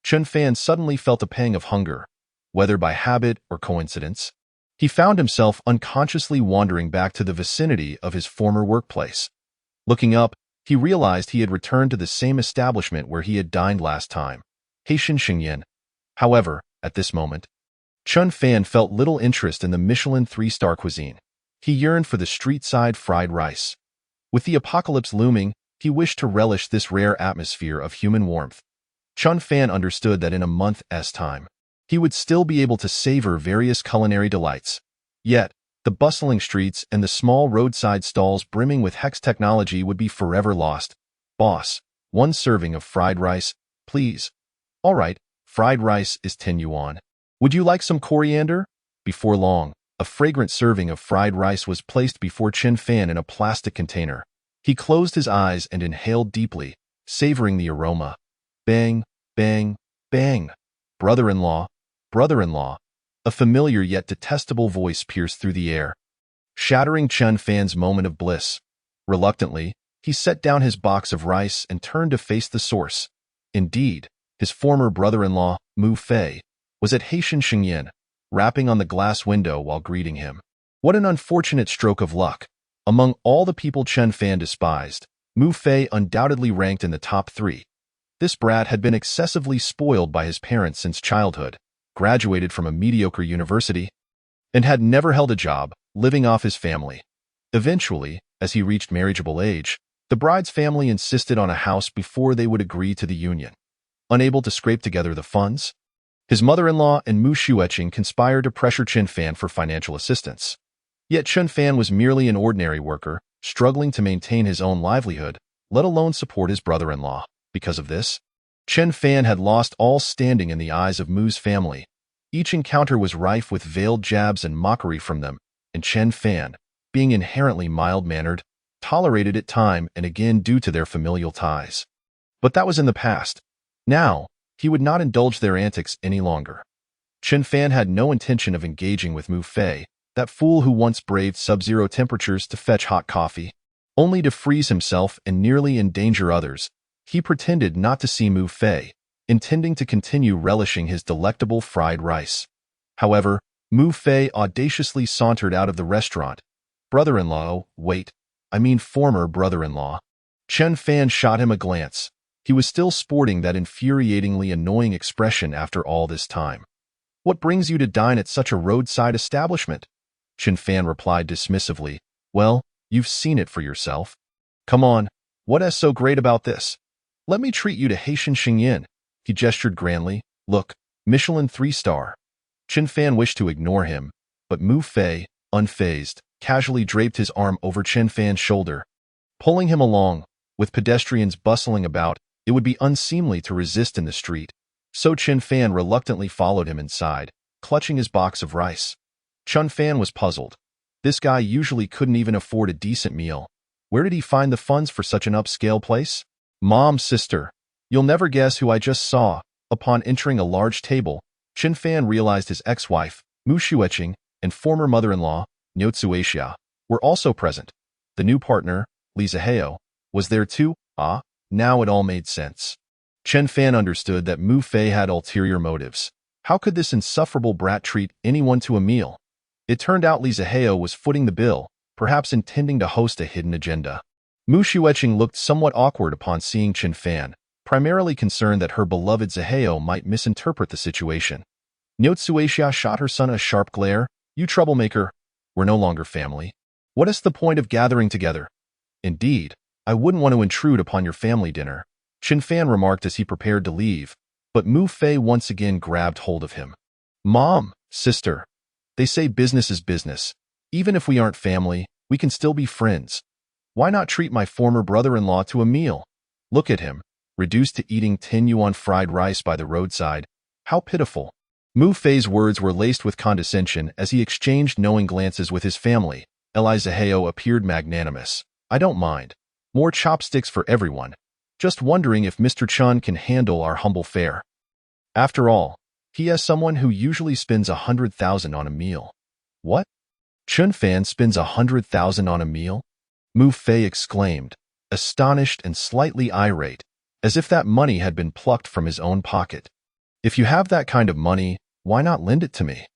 Chun Fan suddenly felt a pang of hunger, whether by habit or coincidence. He found himself unconsciously wandering back to the vicinity of his former workplace. Looking up, he realized he had returned to the same establishment where he had dined last time, Haitian Xingyan. However, at this moment, Chun Fan felt little interest in the Michelin 3-star cuisine. He yearned for the street-side fried rice. With the apocalypse looming, he wished to relish this rare atmosphere of human warmth. Chun Fan understood that in a month's time, he would still be able to savor various culinary delights. Yet, the bustling streets and the small roadside stalls brimming with hex technology would be forever lost. "Boss, 1 serving of fried rice, please." "All right, fried rice is 10 yuan. Would you like some coriander?" Before long, a fragrant serving of fried rice was placed before Chun Fan in a plastic container. He closed his eyes and inhaled deeply, savoring the aroma. Bang, bang, bang. "Brother-in-law, brother-in-law." A familiar yet detestable voice pierced through the air, shattering Chun Fan's moment of bliss. Reluctantly, he set down his box of rice and turned to face the source. Indeed, his former brother-in-law, Mu Fei, was at Haitian Xingyan, rapping on the glass window while greeting him. What an unfortunate stroke of luck. Among all the people Chun Fan despised, Mu Fei undoubtedly ranked in the top 3. This brat had been excessively spoiled by his parents since childhood, graduated from a mediocre university, and had never held a job, living off his family. Eventually, as he reached marriageable age, the bride's family insisted on a house before they would agree to the union. Unable to scrape together the funds, his mother-in-law and Mu Shueqing conspired to pressure Chun Fan for financial assistance. Yet Chun Fan was merely an ordinary worker, struggling to maintain his own livelihood, let alone support his brother-in-law. Because of this, Chun Fan had lost all standing in the eyes of Mu's family. Each encounter was rife with veiled jabs and mockery from them, and Chun Fan, being inherently mild-mannered, tolerated it time and again due to their familial ties. But that was in the past. Now, he would not indulge their antics any longer. Chun Fan had no intention of engaging with Mu Fei, that fool who once braved sub-zero temperatures to fetch hot coffee, only to freeze himself and nearly endanger others. He pretended not to see Mu Fei, intending to continue relishing his delectable fried rice. However, Mu Fei audaciously sauntered out of the restaurant. "Brother-in-law, wait, I mean former brother-in-law." Chun Fan shot him a glance. He was still sporting that infuriatingly annoying expression after all this time. "What brings you to dine at such a roadside establishment?" Chun Fan replied dismissively. "Well, you've seen it for yourself." Come on, what is so great about this? Let me treat you to Haitian Xingyin. He gestured grandly. Look, Michelin 3-star. Chen Fan wished to ignore him, but Mu Fei, unfazed, casually draped his arm over Chen Fan's shoulder, pulling him along. With pedestrians bustling about, it would be unseemly to resist in the street, so Chen Fan reluctantly followed him inside, clutching his box of rice. Chen Fan was puzzled. This guy usually couldn't even afford a decent meal. Where did he find the funds for such an upscale place? Mom, sister, you'll never guess who I just saw. Upon entering a large table, Chen Fan realized his ex-wife, Mu Xueqing, and former mother-in-law, Niu Zuixia, were also present. The new partner, Li Zihao, was there too. Now it all made sense. Chen Fan understood that Mu Fei had ulterior motives. How could this insufferable brat treat anyone to a meal? It turned out Li Zihao was footing the bill, perhaps intending to host a hidden agenda. Mu Xueqing looked somewhat awkward upon seeing Chen Fan, primarily concerned that her beloved Zihao might misinterpret the situation. Niu Zuixia shot her son a sharp glare. You troublemaker. We're no longer family. What is the point of gathering together? Indeed, I wouldn't want to intrude upon your family dinner, Chen Fan remarked as he prepared to leave, but Mu Fei once again grabbed hold of him. Mom, sister, they say business is business. Even if we aren't family, we can still be friends. Why not treat my former brother-in-law to a meal? Look at him, reduced to eating 10 yuan fried rice by the roadside. How pitiful. Mu Fei's words were laced with condescension as he exchanged knowing glances with his family. Li Zihao appeared magnanimous. I don't mind. More chopsticks for everyone. Just wondering if Mr. Chun can handle our humble fare. After all, he is someone who usually spends 100,000 on a meal. What? Chen Fan spends 100,000 on a meal? Mu Fei exclaimed, astonished and slightly irate, as if that money had been plucked from his own pocket. If you have that kind of money, why not lend it to me?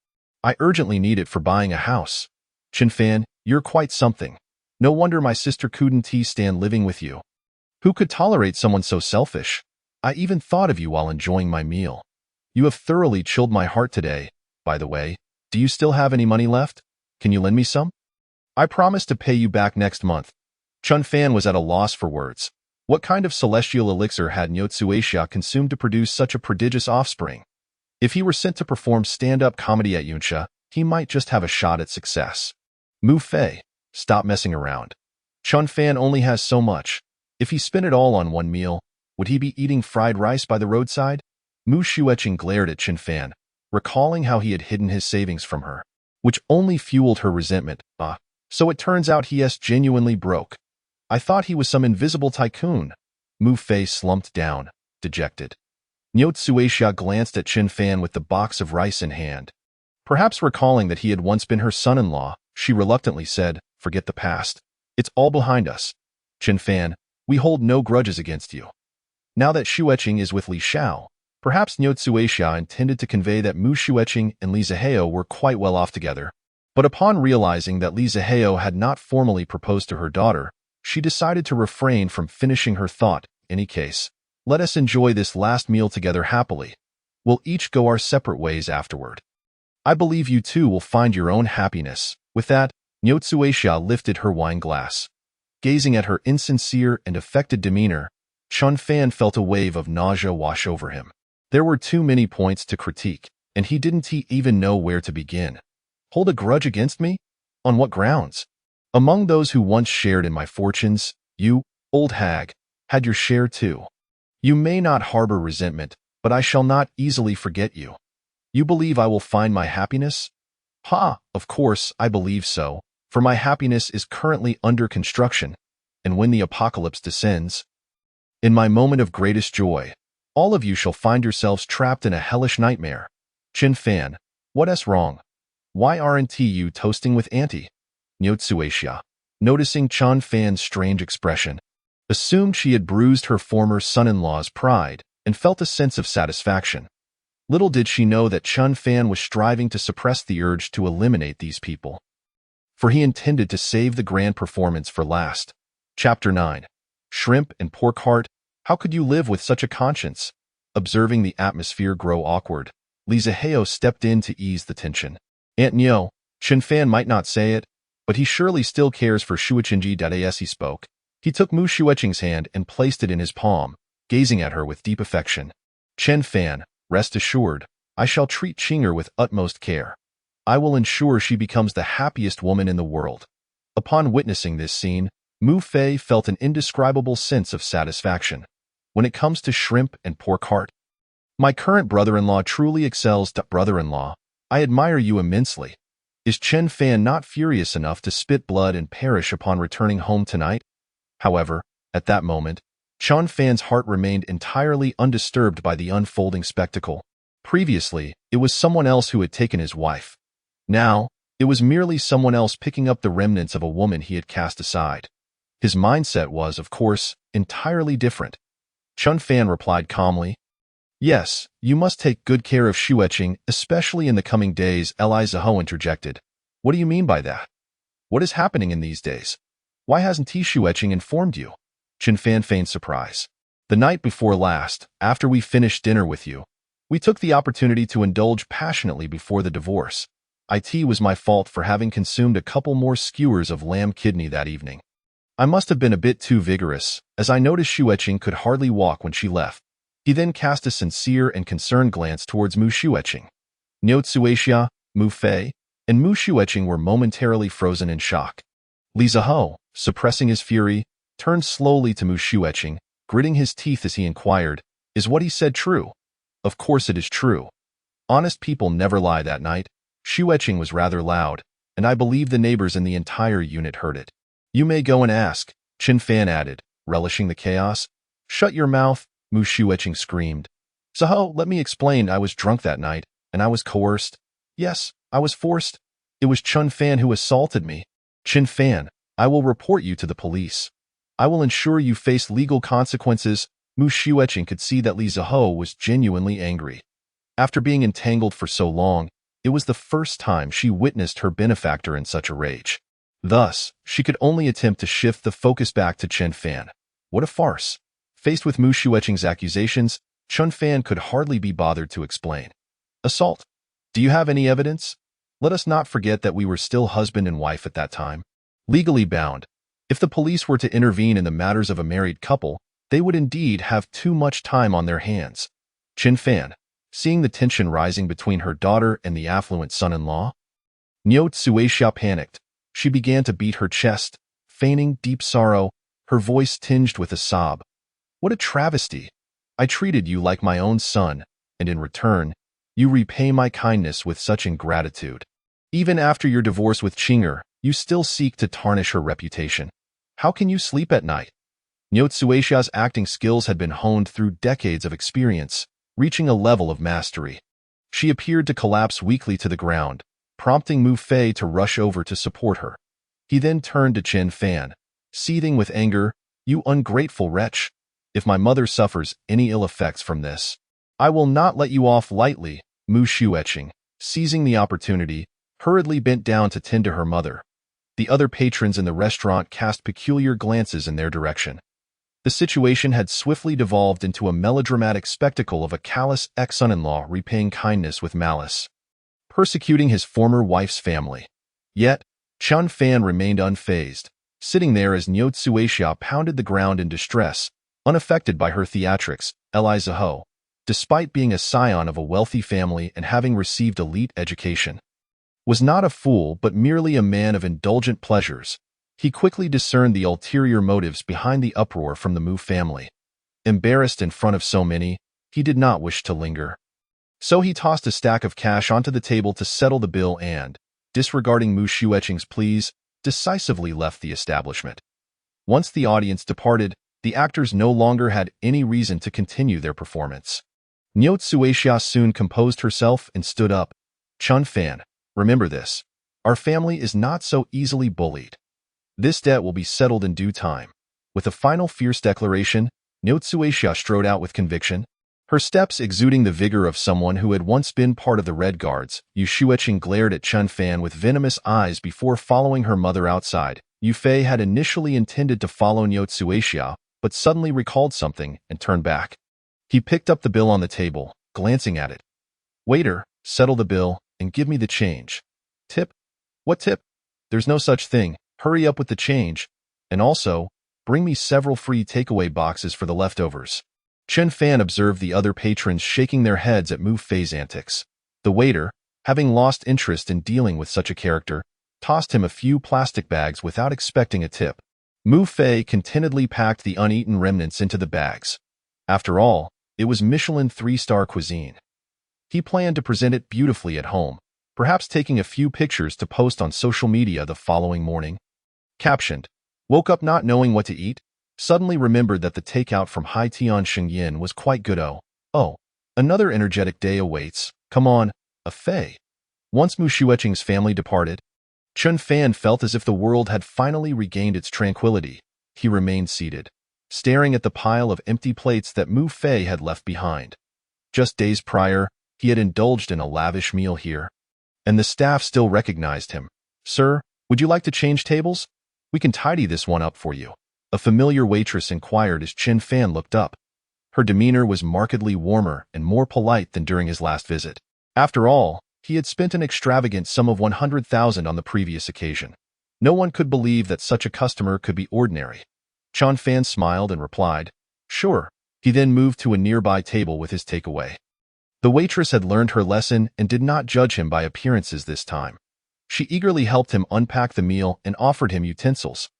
I urgently need it for buying a house. Chen Fan, you're quite something. No wonder my sister couldn't stand living with you. Who could tolerate someone so selfish? I even thought of you while enjoying my meal. You have thoroughly chilled my heart today. By the way, do you still have any money left? Can you lend me some? I promise to pay you back next month. Chen Fan was at a loss for words. What kind of celestial elixir had Niu Zuixia consumed to produce such a prodigious offspring? If he were sent to perform stand-up comedy at Yunsha, he might just have a shot at success. Mu Fei, stop messing around. Chen Fan only has so much. If he spent it all on one meal, would he be eating fried rice by the roadside? Mu Xueqing glared at Chen Fan, recalling how he had hidden his savings from her, which only fueled her resentment. So it turns out he is genuinely broke. I thought he was some invisible tycoon. Mu Fei slumped down, dejected. Niu Zuixia glanced at Chen Fan with the box of rice in hand. Perhaps recalling that he had once been her son-in-law, she reluctantly said, forget the past. It's all behind us. Chen Fan, we hold no grudges against you. Now that Xueqing is with Li Xiao, perhaps Niu Zuixia intended to convey that Mu Xueqing and Li Zihao were quite well off together. But upon realizing that Li Zihao had not formally proposed to her daughter, she decided to refrain from finishing her thought. In any case, let us enjoy this last meal together happily. We'll each go our separate ways afterward. I believe you too will find your own happiness. With that, Niu Zuixia lifted her wine glass. Gazing at her insincere and affected demeanor, Chen Fan felt a wave of nausea wash over him. There were too many points to critique, and he didn't even know where to begin. Hold a grudge against me? On what grounds? Among those who once shared in my fortunes, you, old hag, had your share too. You may not harbor resentment, but I shall not easily forget you. You believe I will find my happiness? Of course, I believe so, for my happiness is currently under construction, and when the apocalypse descends, in my moment of greatest joy, all of you shall find yourselves trapped in a hellish nightmare. Chen Fan, what is wrong? Why aren't you toasting with Auntie? Niu Zuixia, noticing Chen Fan's strange expression, assumed she had bruised her former son-in-law's pride and felt a sense of satisfaction. Little did she know that Chen Fan was striving to suppress the urge to eliminate these people, for he intended to save the grand performance for last. Chapter 9. Shrimp and pork heart, how could you live with such a conscience? Observing the atmosphere grow awkward, Li Zihao stepped in to ease the tension. Aunt Niu, Chen Fan might not say it, but he surely still cares for Xueqingji as he spoke. He took Mu Xueqing's hand and placed it in his palm, gazing at her with deep affection. Chen Fan, rest assured, I shall treat Qing'er with utmost care. I will ensure she becomes the happiest woman in the world. Upon witnessing this scene, Mu Fei felt an indescribable sense of satisfaction. When it comes to shrimp and pork heart, my current brother-in-law truly excels. Brother-in-law, I admire you immensely. Is Chen Fan not furious enough to spit blood and perish upon returning home tonight? However, at that moment, Chen Fan's heart remained entirely undisturbed by the unfolding spectacle. Previously, it was someone else who had taken his wife. Now, it was merely someone else picking up the remnants of a woman he had cast aside. His mindset was, of course, entirely different. Chen Fan replied calmly, Yes, you must take good care of Xueqing, especially in the coming days. Li Zihou interjected. What do you mean by that? What is happening in these days? Why hasn't Xueqing informed you? Chen Fan feigned surprise. The night before last, after we finished dinner with you, we took the opportunity to indulge passionately before the divorce. It was my fault for having consumed a couple more skewers of lamb kidney that evening. I must have been a bit too vigorous, as I noticed Xueqing could hardly walk when she left. He then cast a sincere and concerned glance towards Mu Xueqing. Niu Tsuixia, Mu Fei, and Mu Xueqing were momentarily frozen in shock. Li Zihou, suppressing his fury, turned slowly to Mu Xueqing, gritting his teeth as he inquired, Is what he said true? Of course it is true. Honest people never lie that night. Xueqing was rather loud, and I believe the neighbors in the entire unit heard it. You may go and ask, Chen Fan added, relishing the chaos. Shut your mouth, Mu Xueqing screamed. Zihou, let me explain. I was drunk that night, and I was coerced. Yes, I was forced. It was Chen Fan who assaulted me. Chen Fan, I will report you to the police. I will ensure you face legal consequences. Mu Xueqing could see that Li Zihou was genuinely angry. After being entangled for so long, it was the first time she witnessed her benefactor in such a rage. Thus, she could only attempt to shift the focus back to Chen Fan. What a farce. Faced with Mu Xueqing's accusations, Chen Fan could hardly be bothered to explain. Assault. Do you have any evidence? Let us not forget that we were still husband and wife at that time. Legally bound. If the police were to intervene in the matters of a married couple, they would indeed have too much time on their hands. Chen Fan, seeing the tension rising between her daughter and the affluent son-in-law, Niu Tsuixia panicked. She began to beat her chest, feigning deep sorrow, her voice tinged with a sob. What a travesty! I treated you like my own son, and in return, you repay my kindness with such ingratitude. Even after your divorce with Qing'er, you still seek to tarnish her reputation. How can you sleep at night? Niu Tsuixia's acting skills had been honed through decades of experience, reaching a level of mastery. She appeared to collapse weakly to the ground, prompting Mu Fei to rush over to support her. He then turned to Chen Fan, seething with anger. You ungrateful wretch! If my mother suffers any ill effects from this, I will not let you off lightly. Mu Xueqing, seizing the opportunity, hurriedly bent down to tend to her mother. The other patrons in the restaurant cast peculiar glances in their direction. The situation had swiftly devolved into a melodramatic spectacle of a callous ex-son-in-law repaying kindness with malice, persecuting his former wife's family. Yet, Chen Fan remained unfazed, sitting there as Niu Tsuixia pounded the ground in distress, unaffected by her theatrics. Li Zihou, despite being a scion of a wealthy family and having received elite education, was not a fool but merely a man of indulgent pleasures. He quickly discerned the ulterior motives behind the uproar from the Mu family. Embarrassed in front of so many, he did not wish to linger. So he tossed a stack of cash onto the table to settle the bill and, disregarding Mu Xueqing's pleas, decisively left the establishment. Once the audience departed, the actors no longer had any reason to continue their performance. Niu Tsuixia soon composed herself and stood up. Chen Fan, remember this. Our family is not so easily bullied. This debt will be settled in due time. With a final fierce declaration, Niu Tsuixia strode out with conviction, her steps exuding the vigor of someone who had once been part of the Red Guards. Yu Xueqing glared at Chen Fan with venomous eyes before following her mother outside. Yu Fei had initially intended to follow Niu Tsuixia, but suddenly recalled something and turned back. He picked up the bill on the table, glancing at it. Waiter, settle the bill and give me the change. Tip? What tip? There's no such thing. Hurry up with the change. And also, bring me several free takeaway boxes for the leftovers. Chen Fan observed the other patrons shaking their heads at Mu Fei's antics. The waiter, having lost interest in dealing with such a character, tossed him a few plastic bags without expecting a tip. Mu Fei contentedly packed the uneaten remnants into the bags. After all, it was Michelin 3-star cuisine. He planned to present it beautifully at home, perhaps taking a few pictures to post on social media the following morning. Captioned, "Woke up not knowing what to eat, suddenly remembered that the takeout from Haitian Shengyin was quite good. Oh, another energetic day awaits. Come on, a Fei." Once Mu Shuiqing's family departed, Chen Fan felt as if the world had finally regained its tranquility. He remained seated, staring at the pile of empty plates that Mu Fei had left behind. Just days prior, he had indulged in a lavish meal here, and the staff still recognized him. "Sir, would you like to change tables? We can tidy this one up for you," a familiar waitress inquired as Chen Fan looked up. Her demeanor was markedly warmer and more polite than during his last visit. After all, he had spent an extravagant sum of 100,000 on the previous occasion. No one could believe that such a customer could be ordinary. Chen Fan smiled and replied, "Sure." He then moved to a nearby table with his takeaway. The waitress had learned her lesson and did not judge him by appearances this time. She eagerly helped him unpack the meal and offered him utensils.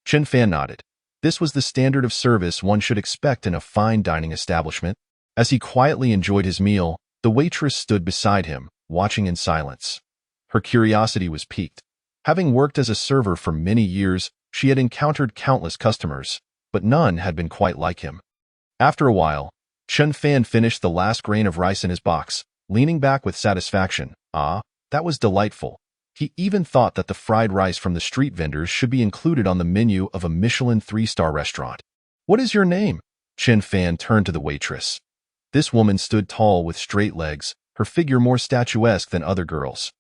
Chen Fan nodded. This was the standard of service one should expect in a fine dining establishment. As he quietly enjoyed his meal, the waitress stood beside him, watching in silence. Her curiosity was piqued. Having worked as a server for many years, she had encountered countless customers, but none had been quite like him. After a while, Chen Fan finished the last grain of rice in his box, leaning back with satisfaction. Ah, that was delightful. He even thought that the fried rice from the street vendors should be included on the menu of a Michelin 3-star restaurant. "What is your name?" Chen Fan turned to the waitress. This woman stood tall with straight legs, her figure more statuesque than other girls.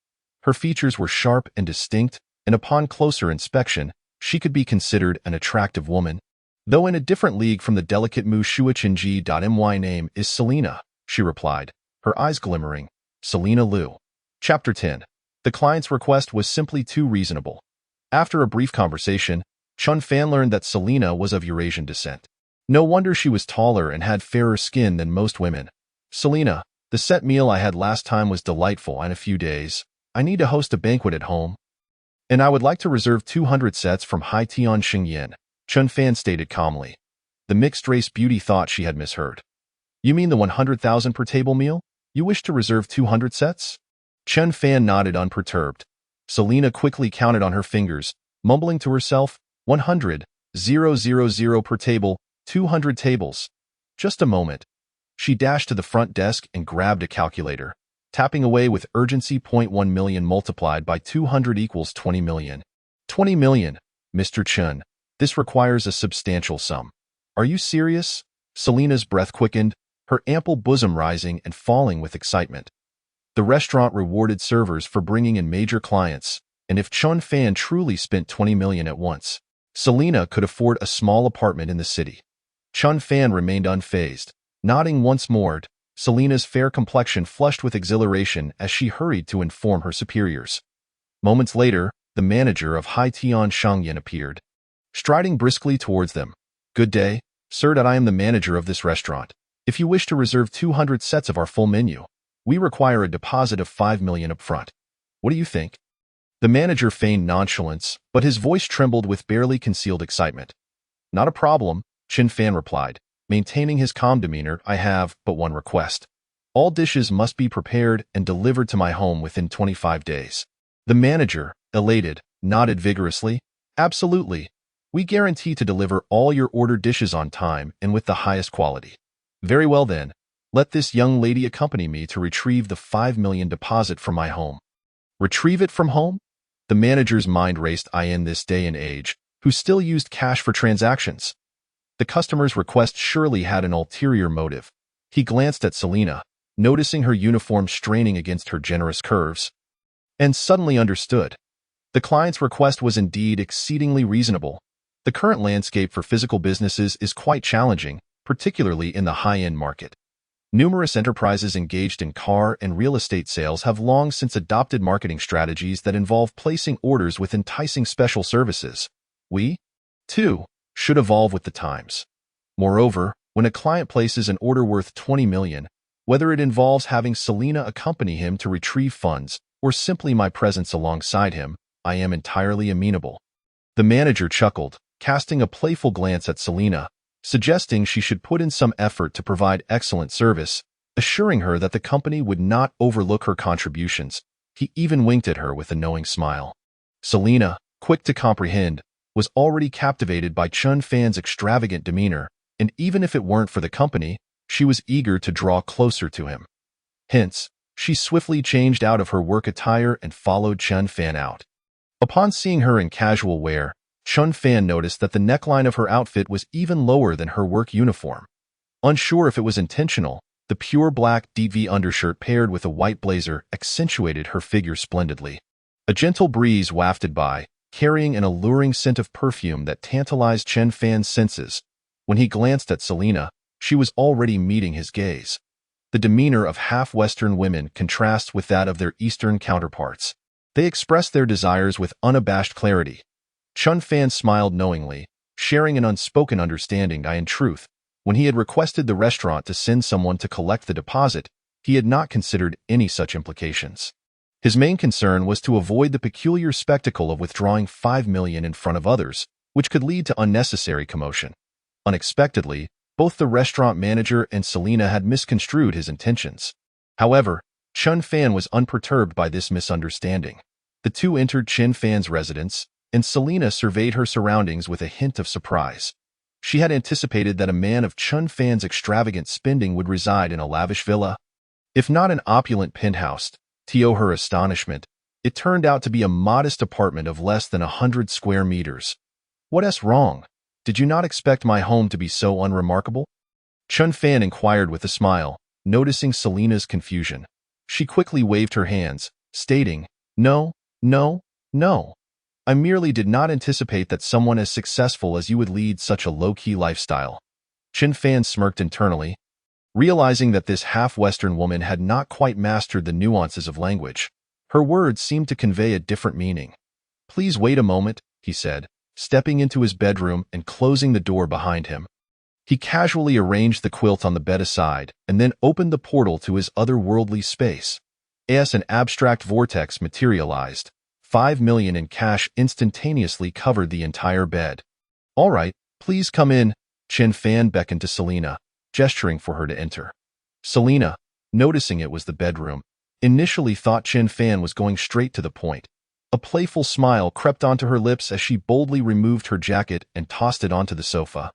Her features were sharp and distinct, and upon closer inspection, she could be considered an attractive woman. "Though in a different league from the delicate Mu Shuiqing. My name is Selina," she replied, her eyes glimmering. Selina Liu. Chapter 10. The client's request was simply too reasonable. After a brief conversation, Chen Fan learned that Selina was of Eurasian descent. No wonder she was taller and had fairer skin than most women. "Selina, the set meal I had last time was delightful, and in a few days, I need to host a banquet at home, and I would like to reserve 200 sets from Haitian Shengyin," Chen Fan stated calmly. The mixed-race beauty thought she had misheard. "You mean the 100,000 per table meal? You wish to reserve 200 sets?" Chen Fan nodded unperturbed. Selina quickly counted on her fingers, mumbling to herself, 100,000 per table, 200 tables. Just a moment. She dashed to the front desk and grabbed a calculator, tapping away with urgency. 1 million multiplied by 200 equals 20 million. 20 million, Mr. Chen. This requires a substantial sum. Are you serious? Selina's breath quickened, her ample bosom rising and falling with excitement. The restaurant rewarded servers for bringing in major clients, and if Chen Fan truly spent 20 million at once, Selina could afford a small apartment in the city. Chen Fan remained unfazed, nodding once more. Selina's fair complexion flushed with exhilaration as she hurried to inform her superiors. Moments later, the manager of Haitian Shengyin appeared, striding briskly towards them. "Good day, sir. I am the manager of this restaurant. If you wish to reserve 200 sets of our full menu, we require a deposit of 5 million up front. What do you think?" The manager feigned nonchalance, but his voice trembled with barely concealed excitement. "Not a problem," Chen Fan replied, maintaining his calm demeanor. "I have but one request. All dishes must be prepared and delivered to my home within 25 days. The manager, elated, nodded vigorously. "Absolutely. We guarantee to deliver all your ordered dishes on time and with the highest quality." "Very well then. Let this young lady accompany me to retrieve the 5 million deposit from my home." Retrieve it from home? The manager's mind raced. In this day and age, who still used cash for transactions? The customer's request surely had an ulterior motive. He glanced at Selina, noticing her uniform straining against her generous curves, and suddenly understood. The client's request was indeed exceedingly reasonable. The current landscape for physical businesses is quite challenging, particularly in the high-end market. Numerous enterprises engaged in car and real estate sales have long since adopted marketing strategies that involve placing orders with enticing special services. We, too, should evolve with the times. Moreover, when a client places an order worth 20 million, whether it involves having Selena accompany him to retrieve funds or simply my presence alongside him, I am entirely amenable. The manager chuckled, casting a playful glance at Selena, suggesting she should put in some effort to provide excellent service, assuring her that the company would not overlook her contributions. He even winked at her with a knowing smile. Selena, quick to comprehend, was already captivated by Chun Fan's extravagant demeanor, and even if it weren't for the company, she was eager to draw closer to him. Hence, she swiftly changed out of her work attire and followed Chun Fan out. Upon seeing her in casual wear, Chun Fan noticed that the neckline of her outfit was even lower than her work uniform. Unsure if it was intentional, the pure black DV undershirt paired with a white blazer accentuated her figure splendidly. A gentle breeze wafted by, carrying an alluring scent of perfume that tantalized Chun Fan's senses. When he glanced at Selena, she was already meeting his gaze. The demeanor of half-Western women contrasts with that of their Eastern counterparts. They express their desires with unabashed clarity. Chun Fan smiled knowingly, sharing an unspoken understanding that in truth, when he had requested the restaurant to send someone to collect the deposit, he had not considered any such implications. His main concern was to avoid the peculiar spectacle of withdrawing 5 million in front of others, which could lead to unnecessary commotion. Unexpectedly, both the restaurant manager and Selena had misconstrued his intentions. However, Chun Fan was unperturbed by this misunderstanding. The two entered Chun Fan's residence, and Selena surveyed her surroundings with a hint of surprise. She had anticipated that a man of Chun Fan's extravagant spending would reside in a lavish villa. If not an opulent penthouse, to her astonishment, it turned out to be a modest apartment of less than 100 square meters. What's wrong? Did you not expect my home to be so unremarkable? Chun Fan inquired with a smile, noticing Selena's confusion. She quickly waved her hands, stating, No, no, no. I merely did not anticipate that someone as successful as you would lead such a low-key lifestyle. Chun Fan smirked internally, realizing that this half-Western woman had not quite mastered the nuances of language. Her words seemed to convey a different meaning. Please wait a moment, he said, stepping into his bedroom and closing the door behind him. He casually arranged the quilt on the bed aside and then opened the portal to his otherworldly space. As an abstract vortex materialized, 5 million in cash instantaneously covered the entire bed. All right, please come in, Chun Fan beckoned to Selena, gesturing for her to enter. Selena, noticing it was the bedroom, initially thought Chun Fan was going straight to the point. A playful smile crept onto her lips as she boldly removed her jacket and tossed it onto the sofa.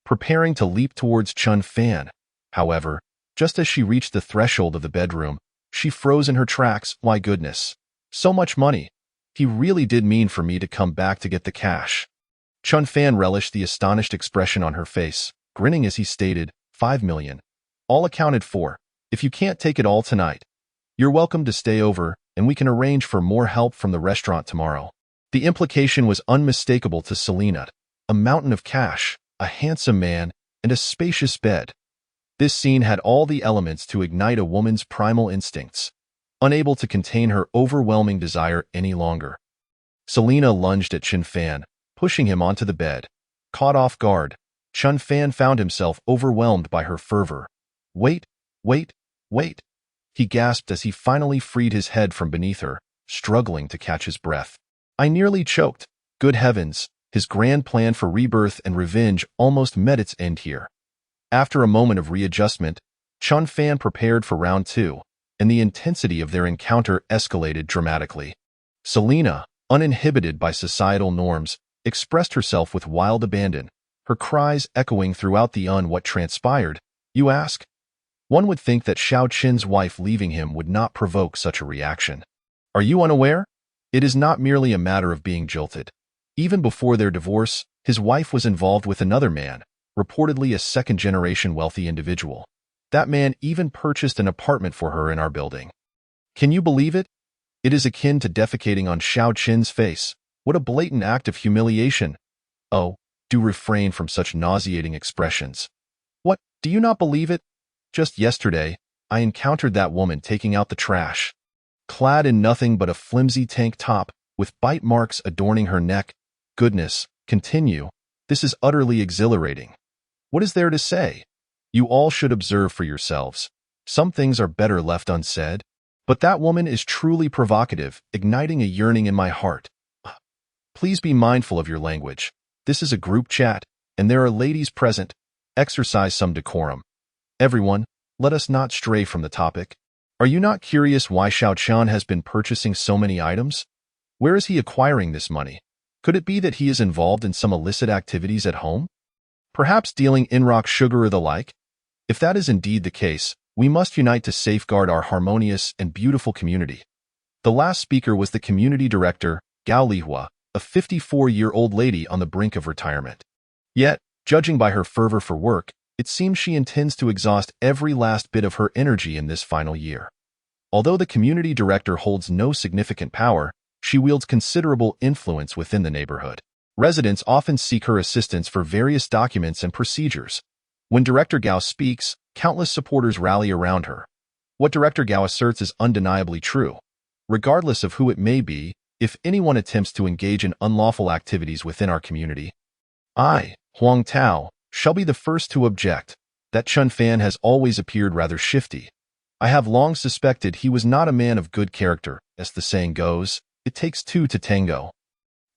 Preparing to leap towards Chun Fan. However, just as she reached the threshold of the bedroom, she froze in her tracks. Why goodness. So much money. He really did mean for me to come back to get the cash. Chun Fan relished the astonished expression on her face, grinning as he stated, 5 million. All accounted for. If you can't take it all tonight, you're welcome to stay over, and we can arrange for more help from the restaurant tomorrow. The implication was unmistakable to Selena. A mountain of cash, a handsome man, and a spacious bed. This scene had all the elements to ignite a woman's primal instincts, unable to contain her overwhelming desire any longer. Selena lunged at Chun Fan, pushing him onto the bed. Caught off guard, Chun Fan found himself overwhelmed by her fervor. Wait, wait, wait. He gasped as he finally freed his head from beneath her, struggling to catch his breath. I nearly choked. Good heavens, his grand plan for rebirth and revenge almost met its end here. After a moment of readjustment, Chun Fan prepared for round 2, and the intensity of their encounter escalated dramatically. Selena, uninhibited by societal norms, expressed herself with wild abandon, her cries echoing throughout the what transpired, you ask? One would think that Shao Qin's wife leaving him would not provoke such a reaction. Are you unaware? It is not merely a matter of being jilted. Even before their divorce, his wife was involved with another man, reportedly a second-generation wealthy individual. That man even purchased an apartment for her in our building. Can you believe it? It is akin to defecating on Shao Qin's face. What a blatant act of humiliation. Oh, do refrain from such nauseating expressions. What, do you not believe it? Just yesterday, I encountered that woman taking out the trash. Clad in nothing but a flimsy tank top, with bite marks adorning her neck. Goodness, continue. This is utterly exhilarating. What is there to say? You all should observe for yourselves. Some things are better left unsaid. But that woman is truly provocative, igniting a yearning in my heart. Please be mindful of your language. This is a group chat, and there are ladies present. Exercise some decorum. Everyone, let us not stray from the topic. Are you not curious why Xiao Qian has been purchasing so many items? Where is he acquiring this money? Could it be that he is involved in some illicit activities at home? Perhaps dealing in rock sugar or the like? If that is indeed the case, we must unite to safeguard our harmonious and beautiful community. The last speaker was the community director, Gao Lihua, a 54-year-old lady on the brink of retirement. Yet, judging by her fervor for work, it seems she intends to exhaust every last bit of her energy in this final year. Although the community director holds no significant power, she wields considerable influence within the neighborhood. Residents often seek her assistance for various documents and procedures. When Director Gao speaks, countless supporters rally around her. What Director Gao asserts is undeniably true. Regardless of who it may be, if anyone attempts to engage in unlawful activities within our community, I, Huang Tao, shall be the first to object. That Chun Fan has always appeared rather shifty. I have long suspected he was not a man of good character. As the saying goes, it takes two to tango.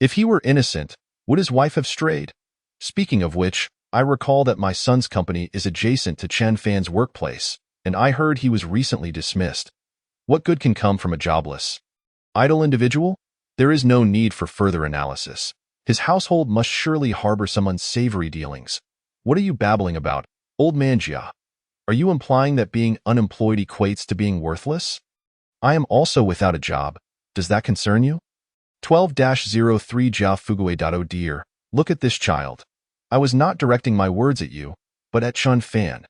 If he were innocent, would his wife have strayed? Speaking of which, I recall that my son's company is adjacent to Chen Fan's workplace, and I heard he was recently dismissed. What good can come from a jobless, idle individual? There is no need for further analysis. His household must surely harbor some unsavory dealings. What are you babbling about, old man Jia? Are you implying that being unemployed equates to being worthless? I am also without a job. Does that concern you? 12-03 Jia Fugue. Dear, look at this child. I was not directing my words at you, but at Chun Fan.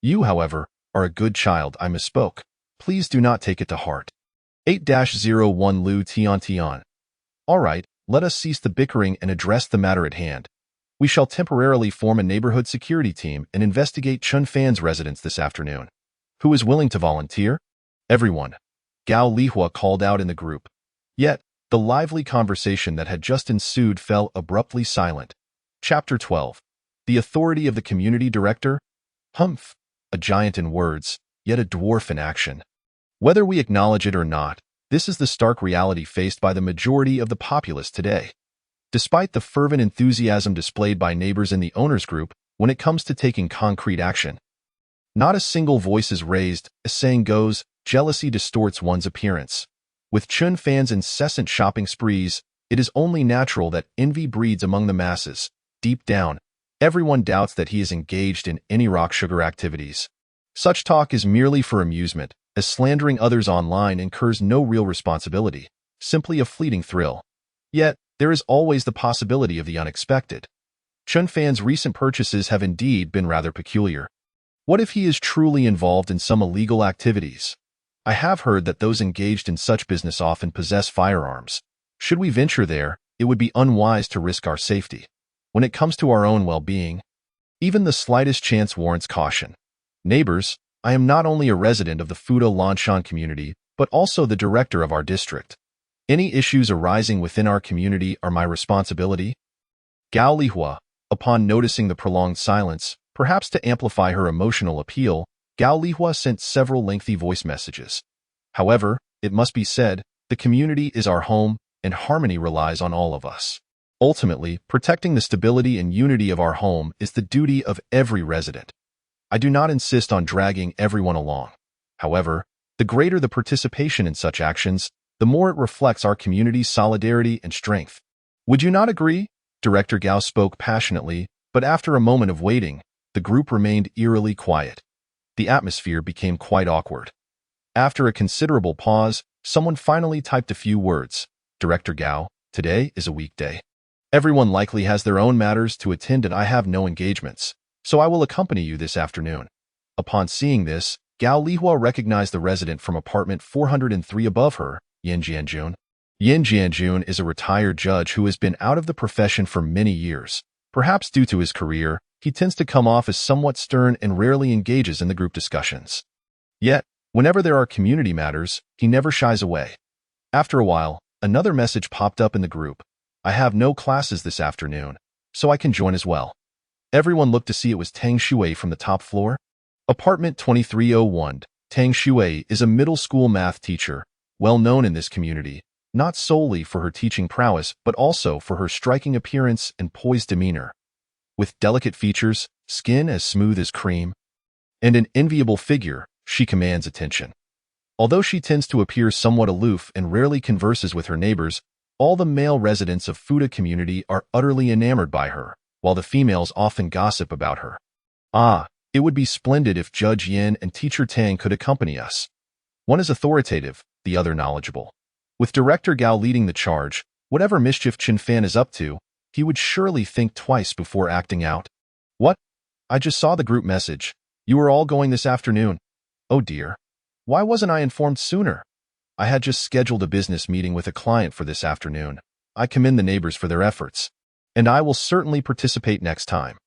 You, however, are a good child. I misspoke. Please do not take it to heart. 8-01 Lu Tian. All right, let us cease the bickering and address the matter at hand. We shall temporarily form a neighborhood security team and investigate Chun Fan's residence this afternoon. Who is willing to volunteer? Everyone. Gao Lihua called out in the group. Yet, the lively conversation that had just ensued fell abruptly silent. Chapter 12. The Authority of the Community Director? Humph. A giant in words, yet a dwarf in action. Whether we acknowledge it or not, this is the stark reality faced by the majority of the populace today. Despite the fervent enthusiasm displayed by neighbors in the owners group when it comes to taking concrete action, not a single voice is raised. As saying goes, jealousy distorts one's appearance. With Chun Fan's incessant shopping sprees, it is only natural that envy breeds among the masses. Deep down, everyone doubts that he is engaged in any rock sugar activities. Such talk is merely for amusement, as slandering others online incurs no real responsibility, simply a fleeting thrill. Yet, there is always the possibility of the unexpected. Chun Fan's recent purchases have indeed been rather peculiar. What if he is truly involved in some illegal activities? I have heard that those engaged in such business often possess firearms. Should we venture there, it would be unwise to risk our safety. When it comes to our own well-being, even the slightest chance warrants caution. Neighbors, I am not only a resident of the Fuda Lanshan community, but also the director of our district. Any issues arising within our community are my responsibility. Gao Lihua, upon noticing the prolonged silence, perhaps to amplify her emotional appeal, Gao Lihua sent several lengthy voice messages. However, it must be said, the community is our home, and harmony relies on all of us. Ultimately, protecting the stability and unity of our home is the duty of every resident. I do not insist on dragging everyone along. However, the greater the participation in such actions, the more it reflects our community's solidarity and strength. Would you not agree? Director Gao spoke passionately, but after a moment of waiting, the group remained eerily quiet. The atmosphere became quite awkward. After a considerable pause, someone finally typed a few words. Director Gao, today is a weekday. Everyone likely has their own matters to attend and I have no engagements, so I will accompany you this afternoon. Upon seeing this, Gao Lihua recognized the resident from apartment 403 above her, Yin Jianjun. Yin Jianjun is a retired judge who has been out of the profession for many years. Perhaps due to his career, he tends to come off as somewhat stern and rarely engages in the group discussions. Yet, whenever there are community matters, he never shies away. After a while, another message popped up in the group. I have no classes this afternoon, so I can join as well. Everyone looked to see it was Tang Shui from the top floor. Apartment 2301. Tang Shui is a middle school math teacher, well known in this community, not solely for her teaching prowess, but also for her striking appearance and poised demeanor. With delicate features, skin as smooth as cream, and an enviable figure, she commands attention. Although she tends to appear somewhat aloof and rarely converses with her neighbors, all the male residents of Fuda community are utterly enamored by her, while the females often gossip about her. Ah, it would be splendid if Judge Yin and Teacher Tang could accompany us. One is authoritative, the other knowledgeable. With Director Gao leading the charge, whatever mischief Chen Fan is up to, he would surely think twice before acting out. What? I just saw the group message. You are all going this afternoon. Oh dear. Why wasn't I informed sooner? I had just scheduled a business meeting with a client for this afternoon. I commend the neighbors for their efforts, and I will certainly participate next time.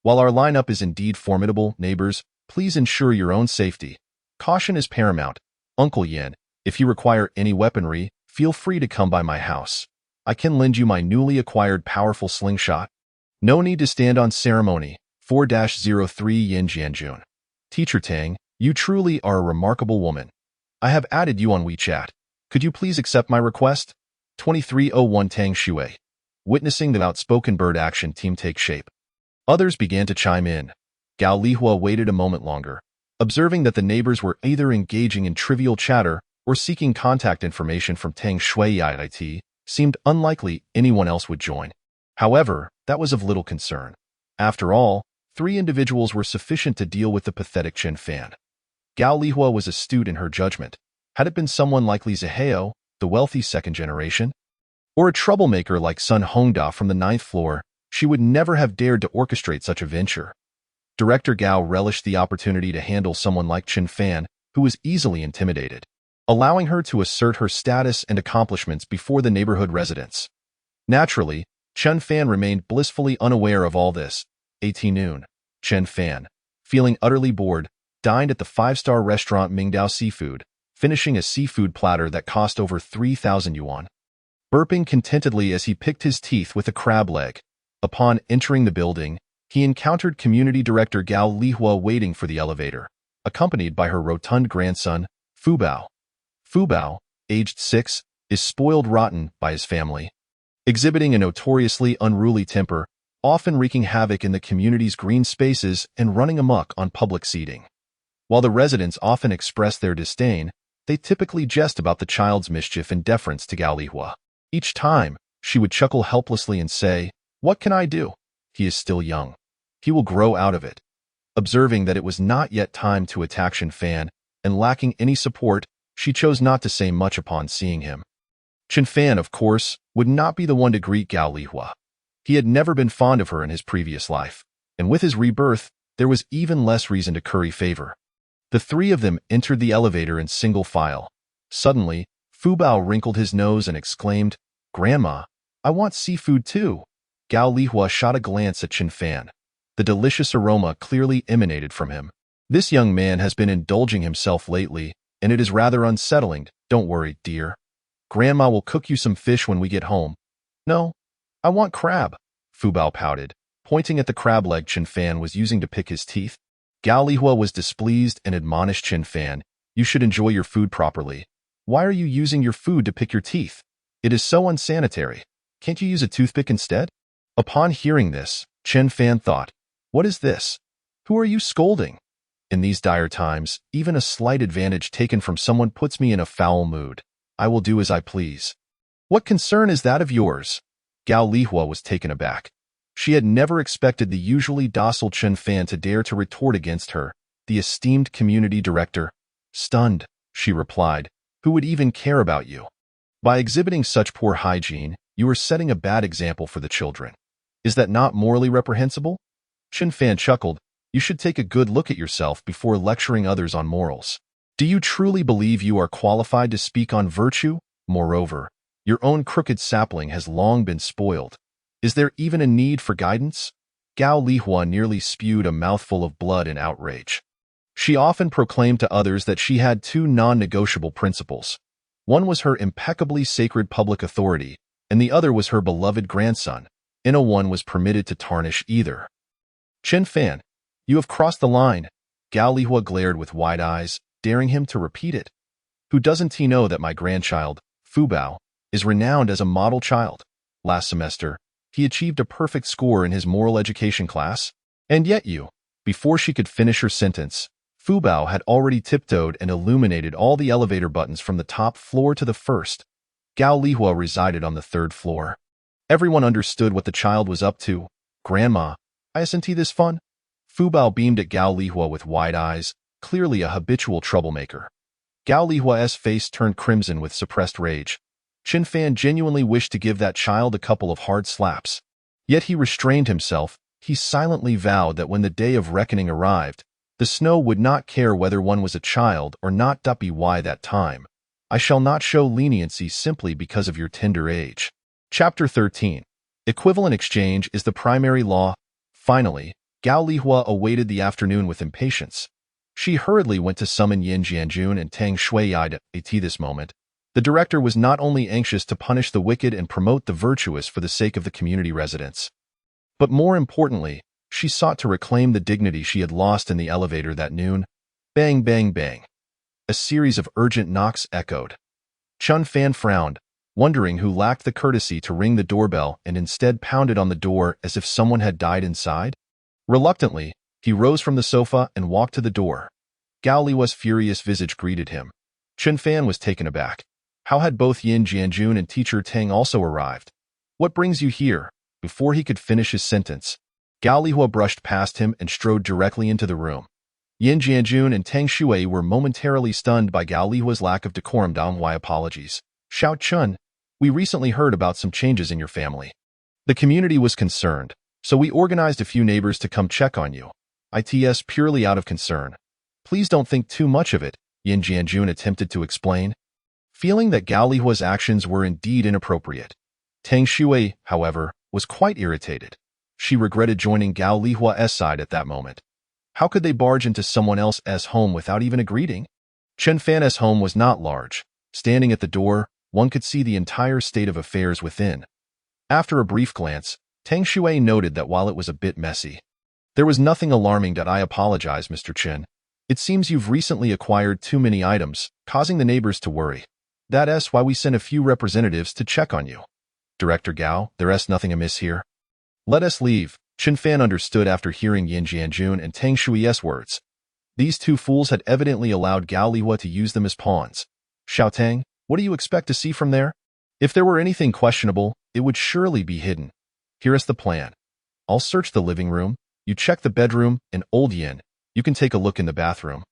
While our lineup is indeed formidable, neighbors, please ensure your own safety. Caution is paramount. Uncle Yin, if you require any weaponry, feel free to come by my house. I can lend you my newly acquired powerful slingshot. No need to stand on ceremony. 4-03 Yin Jianjun. Teacher Tang, you truly are a remarkable woman. I have added you on WeChat. Could you please accept my request? 2301 Tang Shui. Witnessing the outspoken bird action team take shape, others began to chime in. Gao Lihua waited a moment longer, observing that the neighbors were either engaging in trivial chatter or seeking contact information from Tang Shui. It seemed unlikely anyone else would join. However, that was of little concern. After all, 3 individuals were sufficient to deal with the pathetic Chen Fan. Gao Lihua was astute in her judgment. Had it been someone like Li Zihao, the wealthy second generation, or a troublemaker like Sun Hongda from the 9th floor, she would never have dared to orchestrate such a venture. Director Gao relished the opportunity to handle someone like Chen Fan, who was easily intimidated, allowing her to assert her status and accomplishments before the neighborhood residents. Naturally, Chen Fan remained blissfully unaware of all this. 18 noon. Chen Fan, feeling utterly bored, dined at the 5-star restaurant Mingdao Seafood, finishing a seafood platter that cost over 3,000 yuan. Burping contentedly as he picked his teeth with a crab leg. Upon entering the building, he encountered Community Director Gao Lihua waiting for the elevator, accompanied by her rotund grandson, Fu Bao. Fu Bao, aged 6, is spoiled rotten by his family, exhibiting a notoriously unruly temper, often wreaking havoc in the community's green spaces and running amok on public seating. While the residents often express their disdain, they typically jest about the child's mischief in deference to Gao Lihua. Each time, she would chuckle helplessly and say, "What can I do? He is still young. He will grow out of it." Observing that it was not yet time to attack Chen Fan, and lacking any support, she chose not to say much upon seeing him. Chen Fan, of course, would not be the one to greet Gao Lihua. He had never been fond of her in his previous life, and with his rebirth, there was even less reason to curry favor. The 3 of them entered the elevator in single file. Suddenly, Fu Bao wrinkled his nose and exclaimed, "Grandma, I want seafood too." Gao Lihua shot a glance at Chen Fan. The delicious aroma clearly emanated from him. This young man has been indulging himself lately, and it is rather unsettling. Don't worry, dear. Grandma will cook you some fish when we get home. No, I want crab, Fu Bao pouted, pointing at the crab leg Chen Fan was using to pick his teeth. Gao Lihua was displeased and admonished Chen Fan, "You should enjoy your food properly. Why are you using your food to pick your teeth? It is so unsanitary. Can't you use a toothpick instead?" Upon hearing this, Chen Fan thought, "What is this? Who are you scolding?" In these dire times, even a slight advantage taken from someone puts me in a foul mood. I will do as I please. What concern is that of yours? Gao Lihua was taken aback. She had never expected the usually docile Chen Fan to dare to retort against her, the esteemed community director. Stunned, she replied, "Who would even care about you? By exhibiting such poor hygiene, you are setting a bad example for the children. Is that not morally reprehensible?" Chen Fan chuckled. "You should take a good look at yourself before lecturing others on morals. Do you truly believe you are qualified to speak on virtue? Moreover, your own crooked sapling has long been spoiled. Is there even a need for guidance?" Gao Lihua nearly spewed a mouthful of blood in outrage. She often proclaimed to others that she had 2 non-negotiable principles. One was her impeccably sacred public authority, and the other was her beloved grandson. No one was permitted to tarnish either. Chen Fan, you have crossed the line. Gao Lihua glared with wide eyes, daring him to repeat it. Who doesn't he know that my grandchild, Fu Bao, is renowned as a model child? Last semester, he achieved a perfect score in his moral education class. And yet you, before she could finish her sentence, Fu Bao had already tiptoed and illuminated all the elevator buttons from the top floor to the first. Gao Lihua resided on the third floor. Everyone understood what the child was up to. Grandma, isn't he this fun? Fu Bao beamed at Gao Lihua with wide eyes, clearly a habitual troublemaker. Gao Lihua's face turned crimson with suppressed rage. Chen Fan genuinely wished to give that child a couple of hard slaps. Yet he restrained himself. He silently vowed that when the day of reckoning arrived, the snow would not care whether one was a child or not. By that time, I shall not show leniency simply because of your tender age. Chapter 13. Equivalent exchange is the primary law. Finally, Gao Lihua awaited the afternoon with impatience. She hurriedly went to summon Yin Jianjun and Tang Shuiyai at this moment. The director was not only anxious to punish the wicked and promote the virtuous for the sake of the community residents, but more importantly, she sought to reclaim the dignity she had lost in the elevator that noon. Bang, bang, bang. A series of urgent knocks echoed. Chen Fan frowned, wondering who lacked the courtesy to ring the doorbell and instead pounded on the door as if someone had died inside. Reluctantly, he rose from the sofa and walked to the door. Gao Lihua's furious visage greeted him. Chen Fan was taken aback. How had both Yin Jianjun and teacher Tang also arrived? What brings you here? Before he could finish his sentence, Gao Lihua brushed past him and strode directly into the room. Yin Jianjun and Tang Shuiyai were momentarily stunned by Gao Lihua's lack of decorum. Why apologies? Xiao Chun, we recently heard about some changes in your family. The community was concerned, so we organized a few neighbors to come check on you. It's purely out of concern. Please don't think too much of it, Yin Jianjun attempted to explain. Feeling that Gao Lihua's actions were indeed inappropriate, Tang Shuiyai, however, was quite irritated. She regretted joining Gao Lihua's side at that moment. How could they barge into someone else's home without even a greeting? Chen Fan's home was not large. Standing at the door, one could see the entire state of affairs within. After a brief glance, Tang Shuiyai noted that while it was a bit messy, there was nothing alarming. I apologize, Mr. Chen. It seems you've recently acquired too many items, causing the neighbors to worry. That's why we sent a few representatives to check on you. Director Gao, there's nothing amiss here. Let us leave. Chen Fan understood after hearing Yin Jianjun and Tang Shuiyai's words. These two fools had evidently allowed Gao Lihua to use them as pawns. Xiao Tang, what do you expect to see from there? If there were anything questionable, it would surely be hidden. Here is the plan. I'll search the living room, you check the bedroom, and old Yin, you can take a look in the bathroom.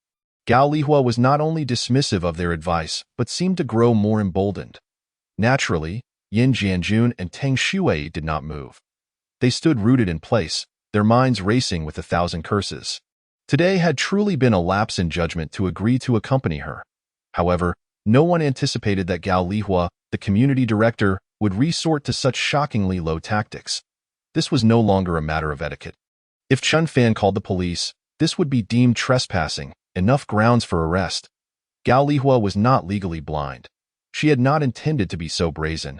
Gao Lihua was not only dismissive of their advice, but seemed to grow more emboldened. Naturally, Yin Jianjun and Tang Shuiyai did not move. They stood rooted in place, their minds racing with 1,000 curses. Today had truly been a lapse in judgment to agree to accompany her. However, no one anticipated that Gao Lihua, the community director, would resort to such shockingly low tactics. This was no longer a matter of etiquette. If Chen Fan called the police, this would be deemed trespassing, enough grounds for arrest. Gao Lihua was not legally blind. She had not intended to be so brazen.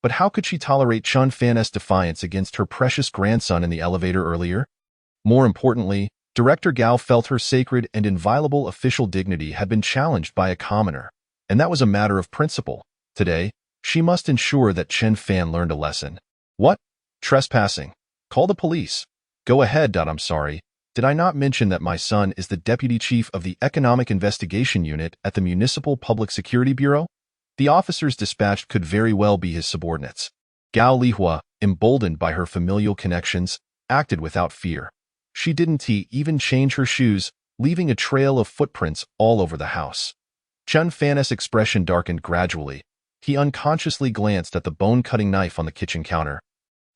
But how could she tolerate Chen Fan's defiance against her precious grandson in the elevator earlier? More importantly, Director Gao felt her sacred and inviolable official dignity had been challenged by a commoner, and that was a matter of principle. Today, she must ensure that Chen Fan learned a lesson. What? Trespassing. Call the police. Go ahead. I'm sorry. Did I not mention that my son is the Deputy Chief of the Economic Investigation Unit at the Municipal Public Security Bureau? The officers dispatched could very well be his subordinates. Gao Lihua, emboldened by her familial connections, acted without fear. She didn't even change her shoes, leaving a trail of footprints all over the house. Chen Fan's expression darkened gradually. He unconsciously glanced at the bone-cutting knife on the kitchen counter,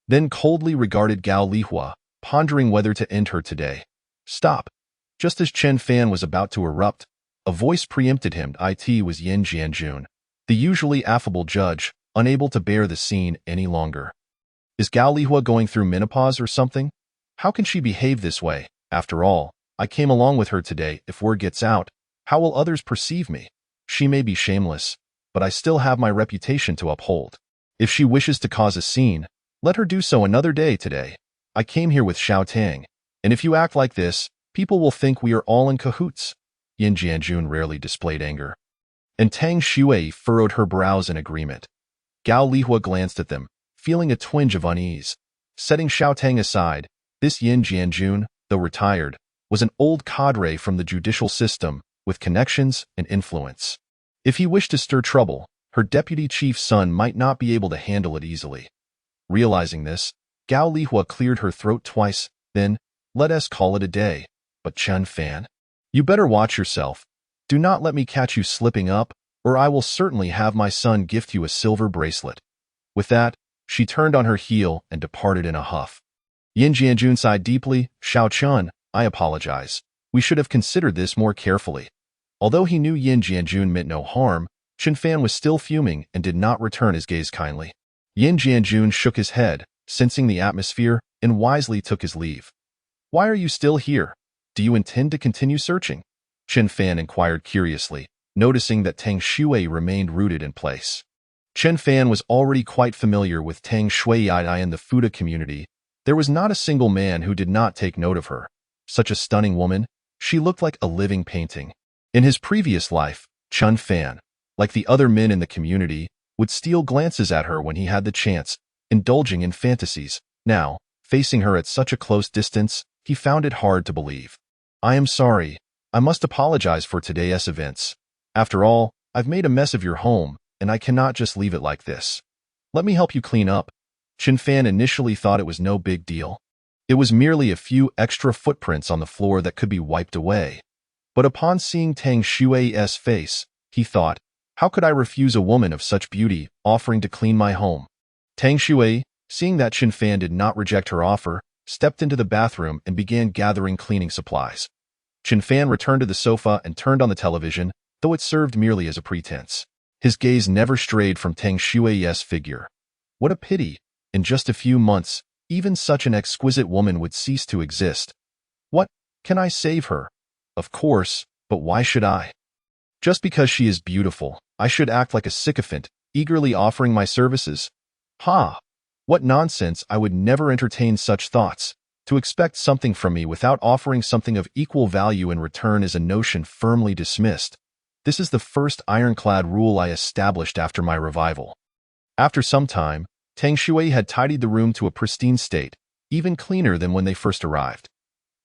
then coldly regarded Gao Lihua, pondering whether to end her today. Stop. Just as Chen Fan was about to erupt, a voice preempted him. It was Yin Jianjun, the usually affable judge, unable to bear the scene any longer. Is Gao Lihua going through menopause or something? How can she behave this way? After all, I came along with her today. If word gets out, how will others perceive me? She may be shameless, but I still have my reputation to uphold. If she wishes to cause a scene, Let her do so another day today. I came here with Xiao Tang, and if you act like this, people will think we are all in cahoots. Yin Jianjun rarely displayed anger. And Tang Shui furrowed her brows in agreement. Gao Lihua glanced at them, feeling a twinge of unease. Setting Xiao Tang aside, this Yin Jianjun, though retired, was an old cadre from the judicial system with connections and influence. If he wished to stir trouble, her deputy chief's son might not be able to handle it easily. Realizing this, Gao Lihua cleared her throat twice, then, let us call it a day. But Chen Fan, you better watch yourself. Do not let me catch you slipping up, or I will certainly have my son gift you a silver bracelet. With that, she turned on her heel and departed in a huff. Yin Jianjun sighed deeply. Xiao Chun, I apologize. We should have considered this more carefully. Although he knew Yin Jianjun meant no harm, Chen Fan was still fuming and did not return his gaze kindly. Yin Jianjun shook his head, sensing the atmosphere, and wisely took his leave. Why are you still here? Do you intend to continue searching? Chen Fan inquired curiously, noticing that Tang Shui remained rooted in place. Chen Fan was already quite familiar with Tang Shui in the Fuda community. There was not a single man who did not take note of her. Such a stunning woman, she looked like a living painting. In his previous life, Chen Fan, like the other men in the community, would steal glances at her when he had the chance, indulging in fantasies. Now, facing her at such a close distance, he found it hard to believe. I am sorry. I must apologize for today's events. After all, I've made a mess of your home, and I cannot just leave it like this. Let me help you clean up. Chen Fan initially thought it was no big deal. It was merely a few extra footprints on the floor that could be wiped away. But upon seeing Tang Shui's face, he thought, how could I refuse a woman of such beauty offering to clean my home? Tang Shui, seeing that Chen Fan did not reject her offer, stepped into the bathroom and began gathering cleaning supplies. Chen Fan returned to the sofa and turned on the television, though it served merely as a pretense. His gaze never strayed from Tang Shui's figure. What a pity! In just a few months, even such an exquisite woman would cease to exist. What? Can I save her? Of course, but why should I? Just because she is beautiful, I should act like a sycophant, eagerly offering my services? Ha! What nonsense! I would never entertain such thoughts. To expect something from me without offering something of equal value in return is a notion firmly dismissed. This is the first ironclad rule I established after my revival. After some time, Tang Shui had tidied the room to a pristine state, even cleaner than when they first arrived.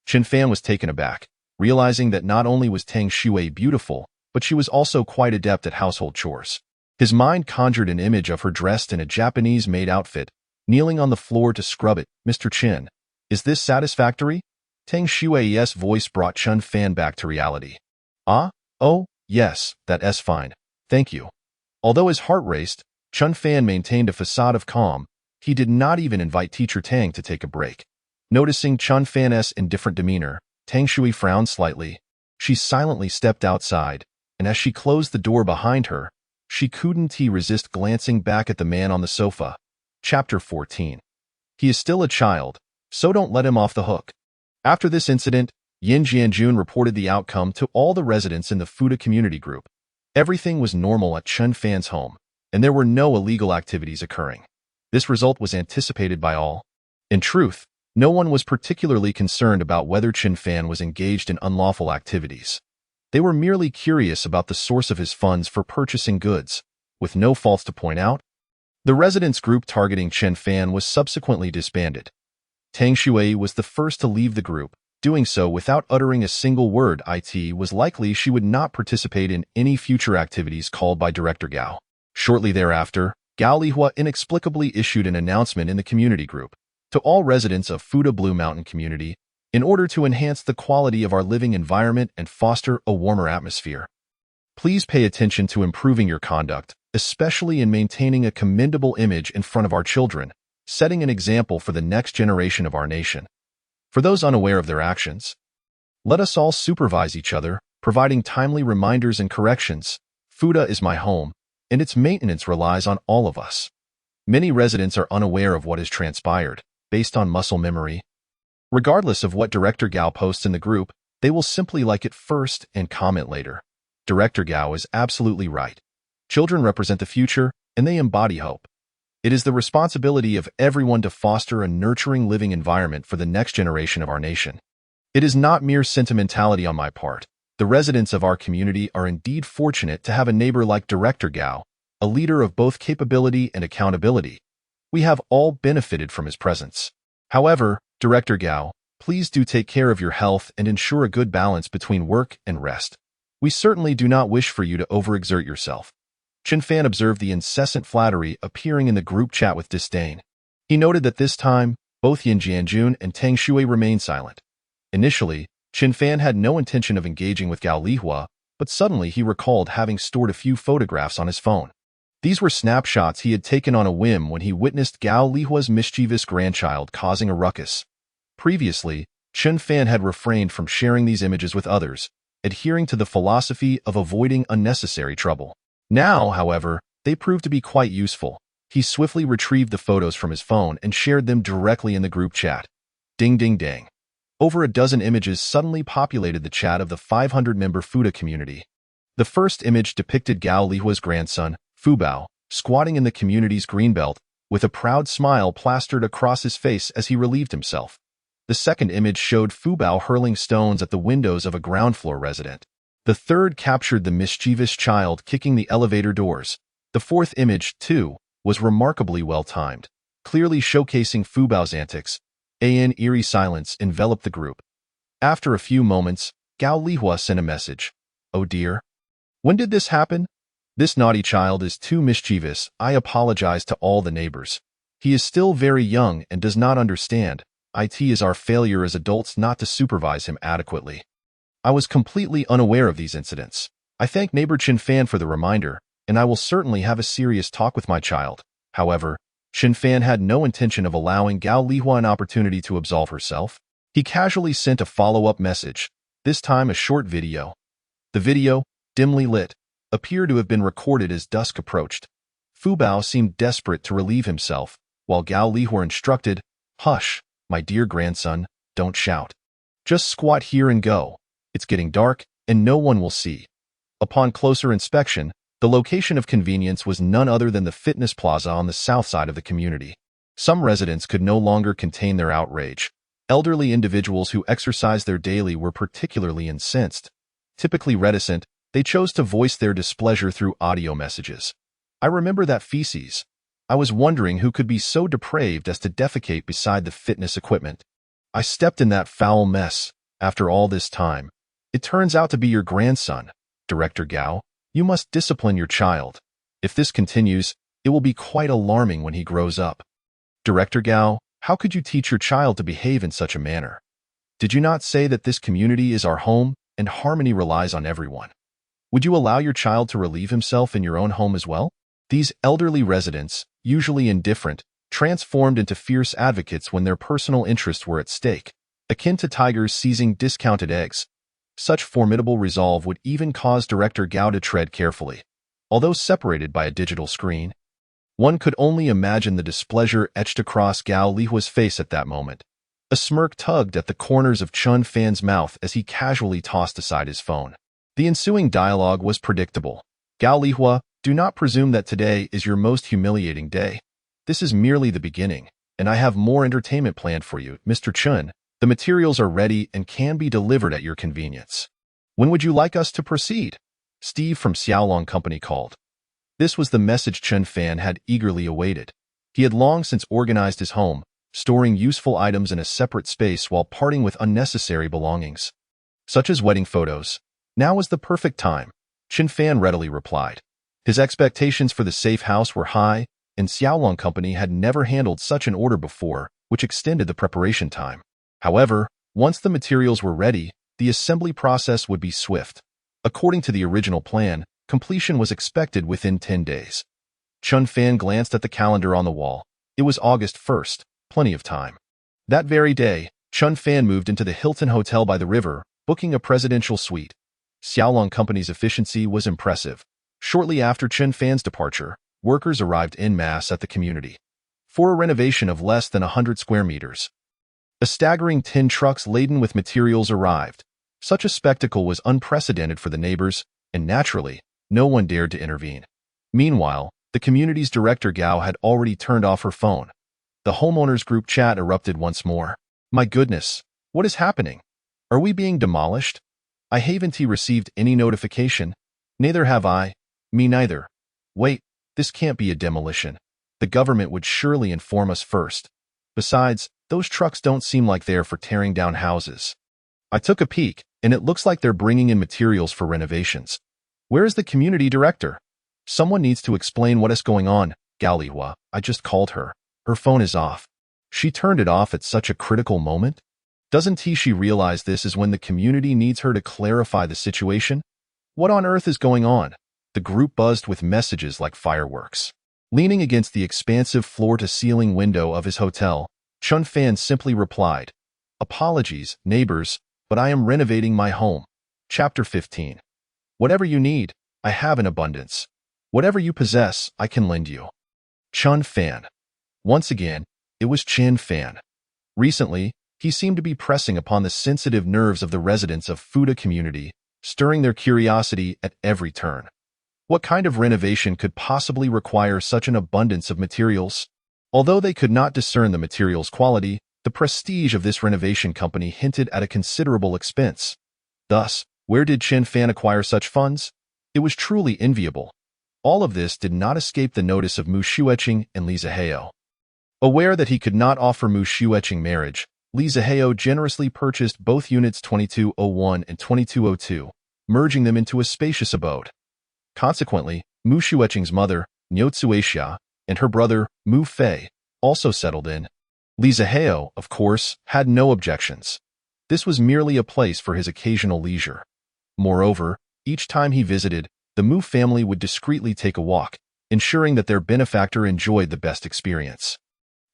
Chen Fan was taken aback, realizing that not only was Tang Shui beautiful, but she was also quite adept at household chores. His mind conjured an image of her dressed in a Japanese-made outfit, kneeling on the floor to scrub it. Mr. Chen, is this satisfactory? Tang Shui's voice brought Chen Fan back to reality. Ah? Oh, yes, that's fine. Thank you. Although his heart raced, Chen Fan maintained a facade of calm. He did not even invite Teacher Tang to take a break. Noticing Chen Fan's indifferent demeanor, Tang Shui frowned slightly. She silently stepped outside, and as she closed the door behind her, she couldn't resist glancing back at the man on the sofa. Chapter 14. He is still a child, so don't let him off the hook. After this incident, Yin Jianjun reported the outcome to all the residents in the Fuda community group. Everything was normal at Chen Fan's home, and there were no illegal activities occurring. This result was anticipated by all. In truth, no one was particularly concerned about whether Chen Fan was engaged in unlawful activities. They were merely curious about the source of his funds for purchasing goods, with no faults to point out. The residents group targeting Chen Fan was subsequently disbanded. Tang Shui was the first to leave the group, doing so without uttering a single word. It was likely she would not participate in any future activities called by Director Gao. Shortly thereafter, Gao Lihua inexplicably issued an announcement in the community group to all residents of Fuda Blue Mountain community in order to enhance the quality of our living environment and foster a warmer atmosphere. Please pay attention to improving your conduct, especially in maintaining a commendable image in front of our children, setting an example for the next generation of our nation. For those unaware of their actions, let us all supervise each other, providing timely reminders and corrections. Fuda is my home, and its maintenance relies on all of us. Many residents are unaware of what has transpired, based on muscle memory. Regardless of what Director Gao posts in the group, they will simply like it first and comment later. Director Gao is absolutely right. Children represent the future, and they embody hope. It is the responsibility of everyone to foster a nurturing living environment for the next generation of our nation. It is not mere sentimentality on my part. The residents of our community are indeed fortunate to have a neighbor like Director Gao, a leader of both capability and accountability. We have all benefited from his presence. However, Director Gao, please do take care of your health and ensure a good balance between work and rest. We certainly do not wish for you to overexert yourself. Chen Fan observed the incessant flattery appearing in the group chat with disdain. He noted that this time, both Yin Jianjun and Tang Shui remained silent. Initially, Chen Fan had no intention of engaging with Gao Lihua, but suddenly he recalled having stored a few photographs on his phone. These were snapshots he had taken on a whim when he witnessed Gao Lihua's mischievous grandchild causing a ruckus. Previously, Chen Fan had refrained from sharing these images with others, adhering to the philosophy of avoiding unnecessary trouble. Now, however, they proved to be quite useful. He swiftly retrieved the photos from his phone and shared them directly in the group chat. Ding ding dang. Over a dozen images suddenly populated the chat of the 500-member Fuda community. The first image depicted Gao Lihua's grandson, Fu Bao, squatting in the community's greenbelt, with a proud smile plastered across his face as he relieved himself. The second image showed Fu Bao hurling stones at the windows of a ground-floor resident. The third captured the mischievous child kicking the elevator doors. The fourth image, too, was remarkably well-timed, clearly showcasing Fu Bao's antics. An eerie silence enveloped the group. After a few moments, Gao Lihua sent a message. "Oh dear. When did this happen? This naughty child is too mischievous. I apologize to all the neighbors. He is still very young and does not understand. It is our failure as adults not to supervise him adequately. I was completely unaware of these incidents. I thank neighbor Chen Fan for the reminder, and I will certainly have a serious talk with my child." However, Chen Fan had no intention of allowing Gao Lihua an opportunity to absolve herself. He casually sent a follow-up message, this time a short video. The video, dimly lit, appeared to have been recorded as dusk approached. Fu Bao seemed desperate to relieve himself, while Gao Lihua instructed, "Hush, my dear grandson, don't shout. Just squat here and go. It's getting dark, and no one will see." Upon closer inspection, the location of convenience was none other than the fitness plaza on the south side of the community. Some residents could no longer contain their outrage. Elderly individuals who exercised there daily were particularly incensed. Typically reticent, they chose to voice their displeasure through audio messages. "I remember that feces. I was wondering who could be so depraved as to defecate beside the fitness equipment. I stepped in that foul mess. After all this time, it turns out to be your grandson. Director Gao, you must discipline your child. If this continues, it will be quite alarming when he grows up. Director Gao, how could you teach your child to behave in such a manner? Did you not say that this community is our home and harmony relies on everyone? Would you allow your child to relieve himself in your own home as well?" These elderly residents, usually indifferent, transformed into fierce advocates when their personal interests were at stake, akin to tigers seizing discounted eggs. Such formidable resolve would even cause Director Gao to tread carefully. Although separated by a digital screen, one could only imagine the displeasure etched across Gao Lihua's face at that moment. A smirk tugged at the corners of Chen Fan's mouth as he casually tossed aside his phone. The ensuing dialogue was predictable. "Gao Lihua, do not presume that today is your most humiliating day. This is merely the beginning, and I have more entertainment planned for you, Mr. Chen. The materials are ready and can be delivered at your convenience. When would you like us to proceed?" Steve from Xiaolong Company called. This was the message Chen Fan had eagerly awaited. He had long since organized his home, storing useful items in a separate space while parting with unnecessary belongings, such as wedding photos. Now was the perfect time, Chen Fan readily replied. His expectations for the safe house were high, and Xiaolong Company had never handled such an order before, which extended the preparation time. However, once the materials were ready, the assembly process would be swift. According to the original plan, completion was expected within 10 days. Chen Fan glanced at the calendar on the wall. It was August 1st, plenty of time. That very day, Chen Fan moved into the Hilton Hotel by the river, booking a presidential suite. Xiaolong Company's efficiency was impressive. Shortly after Chen Fan's departure, workers arrived en masse at the community. For a renovation of less than 100 square meters, a staggering 10 trucks laden with materials arrived. Such a spectacle was unprecedented for the neighbors, and naturally, no one dared to intervene. Meanwhile, the The community's director Gao had already turned off her phone. The homeowners group chat erupted once more. My goodness, what is happening? Are we being demolished? I haven't received any notification. Neither have I. Me neither. Wait, this can't be a demolition. The government would surely inform us first. Besides, those trucks don't seem like they're for tearing down houses. I took a peek, and it looks like they're bringing in materials for renovations. Where is the community director? Someone needs to explain what is going on. Gao Lihua, I just called her. Her phone is off. She turned it off at such a critical moment? Doesn't she realize this is when the community needs her to clarify the situation? What on earth is going on? The group buzzed with messages like fireworks. Leaning against the expansive floor-to-ceiling window of his hotel, Chun Fan simply replied, Apologies, neighbors, but I am renovating my home. Chapter 15. Whatever you need, I have in abundance. Whatever you possess, I can lend you. Chun Fan. Once again, it was Chun Fan. Recently, he seemed to be pressing upon the sensitive nerves of the residents of Fuda community, stirring their curiosity at every turn. What kind of renovation could possibly require such an abundance of materials? Although they could not discern the material's quality, the prestige of this renovation company hinted at a considerable expense. Thus, where did Chun Fan acquire such funds? It was truly enviable. All of this did not escape the notice of Mu Xueqing and Li Zihao. Aware that he could not offer Mu Xueqing marriage, Li Zihao generously purchased both units 2201 and 2202, merging them into a spacious abode. Consequently, Mu Xueqing's mother, Niu Tsuexia, and her brother, Mu Fei, also settled in. Li Zihao, of course, had no objections. This was merely a place for his occasional leisure. Moreover, each time he visited, the Mu family would discreetly take a walk, ensuring that their benefactor enjoyed the best experience.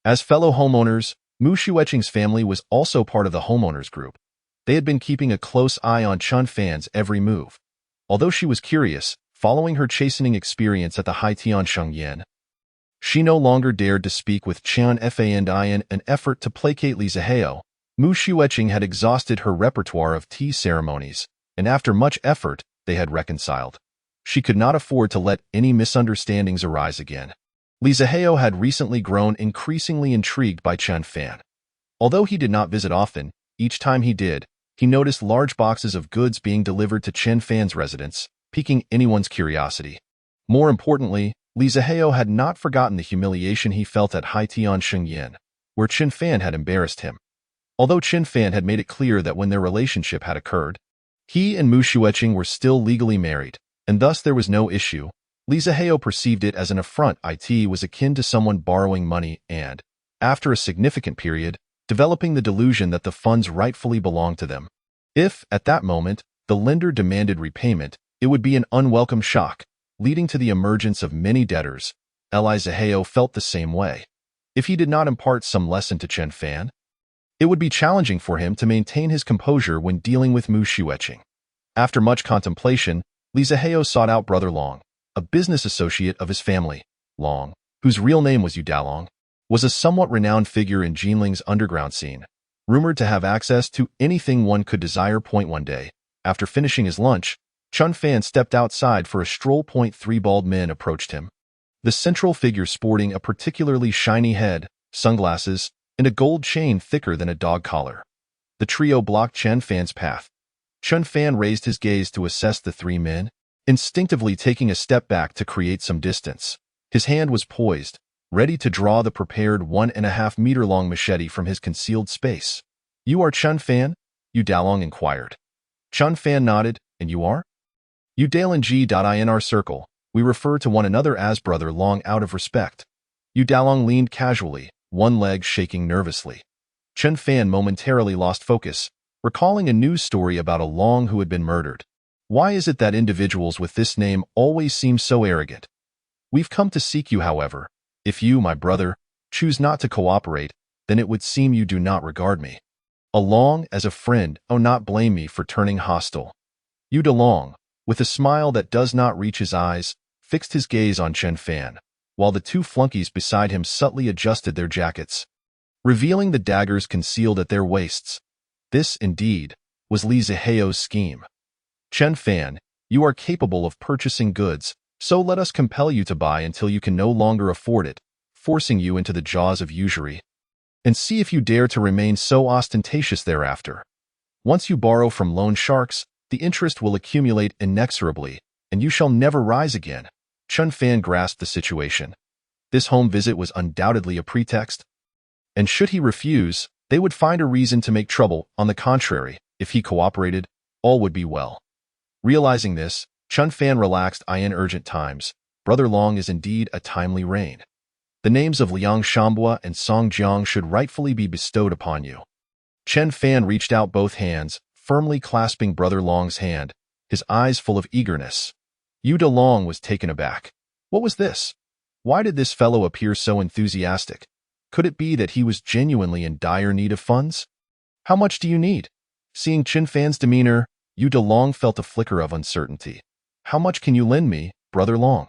As fellow homeowners, Mu Xueqing's family was also part of the homeowners group. They had been keeping a close eye on Chun Fan's every move. Although she was curious, following her chastening experience at the Haitian Shengyan, she no longer dared to speak with Chun Fan in an effort to placate Li Zihao. Mu Xueqing had exhausted her repertoire of tea ceremonies, and after much effort, they had reconciled. She could not afford to let any misunderstandings arise again. Li Zihao had recently grown increasingly intrigued by Chun Fan. Although he did not visit often, each time he did, he noticed large boxes of goods being delivered to Chun Fan's residence, piquing anyone's curiosity. More importantly, Li Zihao had not forgotten the humiliation he felt at Haitian Shengyan, where Chun Fan had embarrassed him. Although Chun Fan had made it clear that when their relationship had occurred, he and Mu Xueqing were still legally married, and thus there was no issue, Li Zihao perceived it as an affront. It was akin to someone borrowing money and, after a significant period, developing the delusion that the funds rightfully belonged to them. If, at that moment, the lender demanded repayment, it would be an unwelcome shock, leading to the emergence of many debtors. Li Zihao felt the same way. If he did not impart some lesson to Chun Fan, it would be challenging for him to maintain his composure when dealing with Mu Xueqing. After much contemplation, Li Zihao sought out Brother Long, a business associate of his family. Long, whose real name was Yu Dalong, was a somewhat renowned figure in Jinling's underground scene, rumored to have access to anything one could desire. One day, after finishing his lunch, Chun Fan stepped outside for a stroll. Three bald men approached him. The central figure sporting a particularly shiny head, sunglasses, and a gold chain thicker than a dog collar. The trio blocked Chun Fan's path. Chun Fan raised his gaze to assess the three men, instinctively taking a step back to create some distance. His hand was poised, ready to draw the prepared 1.5-meter-long machete from his concealed space. You are Chun Fan? Yu Dalong inquired. Chun Fan nodded. And you are? Yu Dalong. In our circle, we refer to one another as Brother Long out of respect. Yu Dalong leaned casually, one leg shaking nervously. Chun Fan momentarily lost focus, recalling a news story about a Long who had been murdered. Why is it that individuals with this name always seem so arrogant? We've come to seek you, however. If you, my brother, choose not to cooperate, then it would seem you do not regard me. Along as a friend, oh, not blame me for turning hostile. Yu Dalong, with a smile that does not reach his eyes, fixed his gaze on Chun Fan, while the two flunkies beside him subtly adjusted their jackets, revealing the daggers concealed at their waists. This, indeed, was Li Zihao's scheme. Chun Fan, you are capable of purchasing goods, So let us compel you to buy until you can no longer afford it, forcing you into the jaws of usury. And see if you dare to remain so ostentatious thereafter. Once you borrow from loan sharks, the interest will accumulate inexorably, and you shall never rise again. Chun Fan grasped the situation. This home visit was undoubtedly a pretext, and should he refuse, they would find a reason to make trouble. On the contrary, if he cooperated, all would be well. Realizing this, Chun Fan relaxed. In urgent times, Brother Long is indeed a timely reign. The names of Liang Shambua and Song Jiang should rightfully be bestowed upon you. Chen Fan reached out both hands, firmly clasping Brother Long's hand, his eyes full of eagerness. Yu De Long was taken aback. What was this? Why did this fellow appear so enthusiastic? Could it be that he was genuinely in dire need of funds? How much do you need? Seeing Chen Fan's demeanor, Yu De Long felt a flicker of uncertainty. How much can you lend me, Brother Long?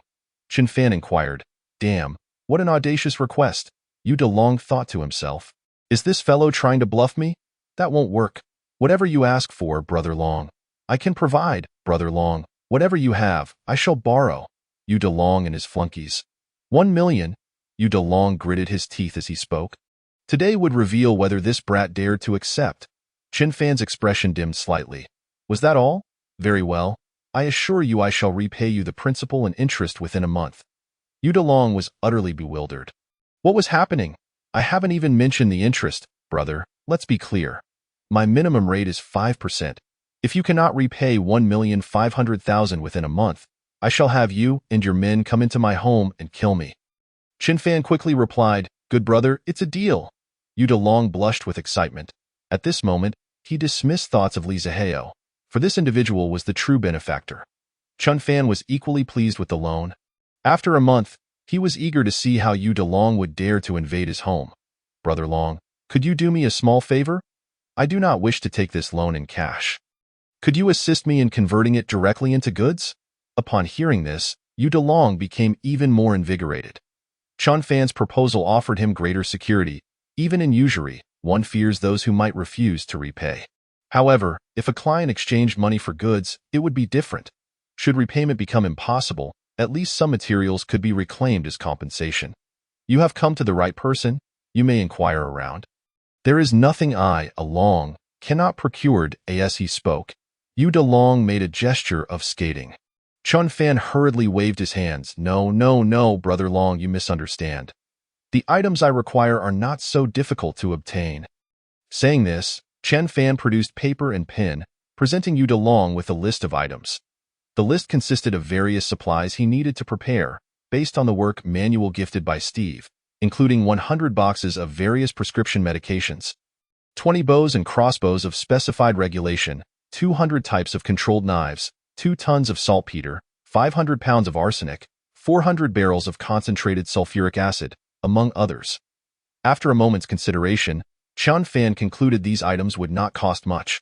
Chen Fan inquired. Damn, what an audacious request. Yu De Long thought to himself. Is this fellow trying to bluff me? That won't work. Whatever you ask for, Brother Long. I can provide, Brother Long. Whatever you have, I shall borrow. Yu De Long and his flunkies. 1 million. Yu De Long gritted his teeth as he spoke. Today would reveal whether this brat dared to accept. Chen Fan's expression dimmed slightly. Was that all? Very well. I assure you I shall repay you the principal and interest within a month. Yu De Long was utterly bewildered. What was happening? I haven't even mentioned the interest, brother. Let's be clear. My minimum rate is 5%. If you cannot repay 1,500,000 within a month, I shall have you and your men come into my home and kill me. Chen Fan quickly replied, Good brother, it's a deal. Yu De Long blushed with excitement. At this moment, he dismissed thoughts of Li Zihao, for this individual was the true benefactor. Chun Fan was equally pleased with the loan. After a month, he was eager to see how Yu De Long would dare to invade his home. Brother Long, could you do me a small favor? I do not wish to take this loan in cash. Could you assist me in converting it directly into goods? Upon hearing this, Yu De Long became even more invigorated. Chun Fan's proposal offered him greater security. Even in usury, one fears those who might refuse to repay. However, if a client exchanged money for goods, it would be different. Should repayment become impossible, at least some materials could be reclaimed as compensation. You have come to the right person. You may inquire around. There is nothing Long, cannot procured. As he spoke, Yu De Long made a gesture of skating. Chun Fan hurriedly waved his hands. No, Brother Long, you misunderstand. The items I require are not so difficult to obtain. Saying this, Chen Fan produced paper and pen, presenting Yu De Long with a list of items. The list consisted of various supplies he needed to prepare, based on the work manual gifted by Steve, including 100 boxes of various prescription medications, 20 bows and crossbows of specified regulation, 200 types of controlled knives, 2 tons of saltpeter, 500 pounds of arsenic, 400 barrels of concentrated sulfuric acid, among others. After a moment's consideration, Chun Fan concluded these items would not cost much.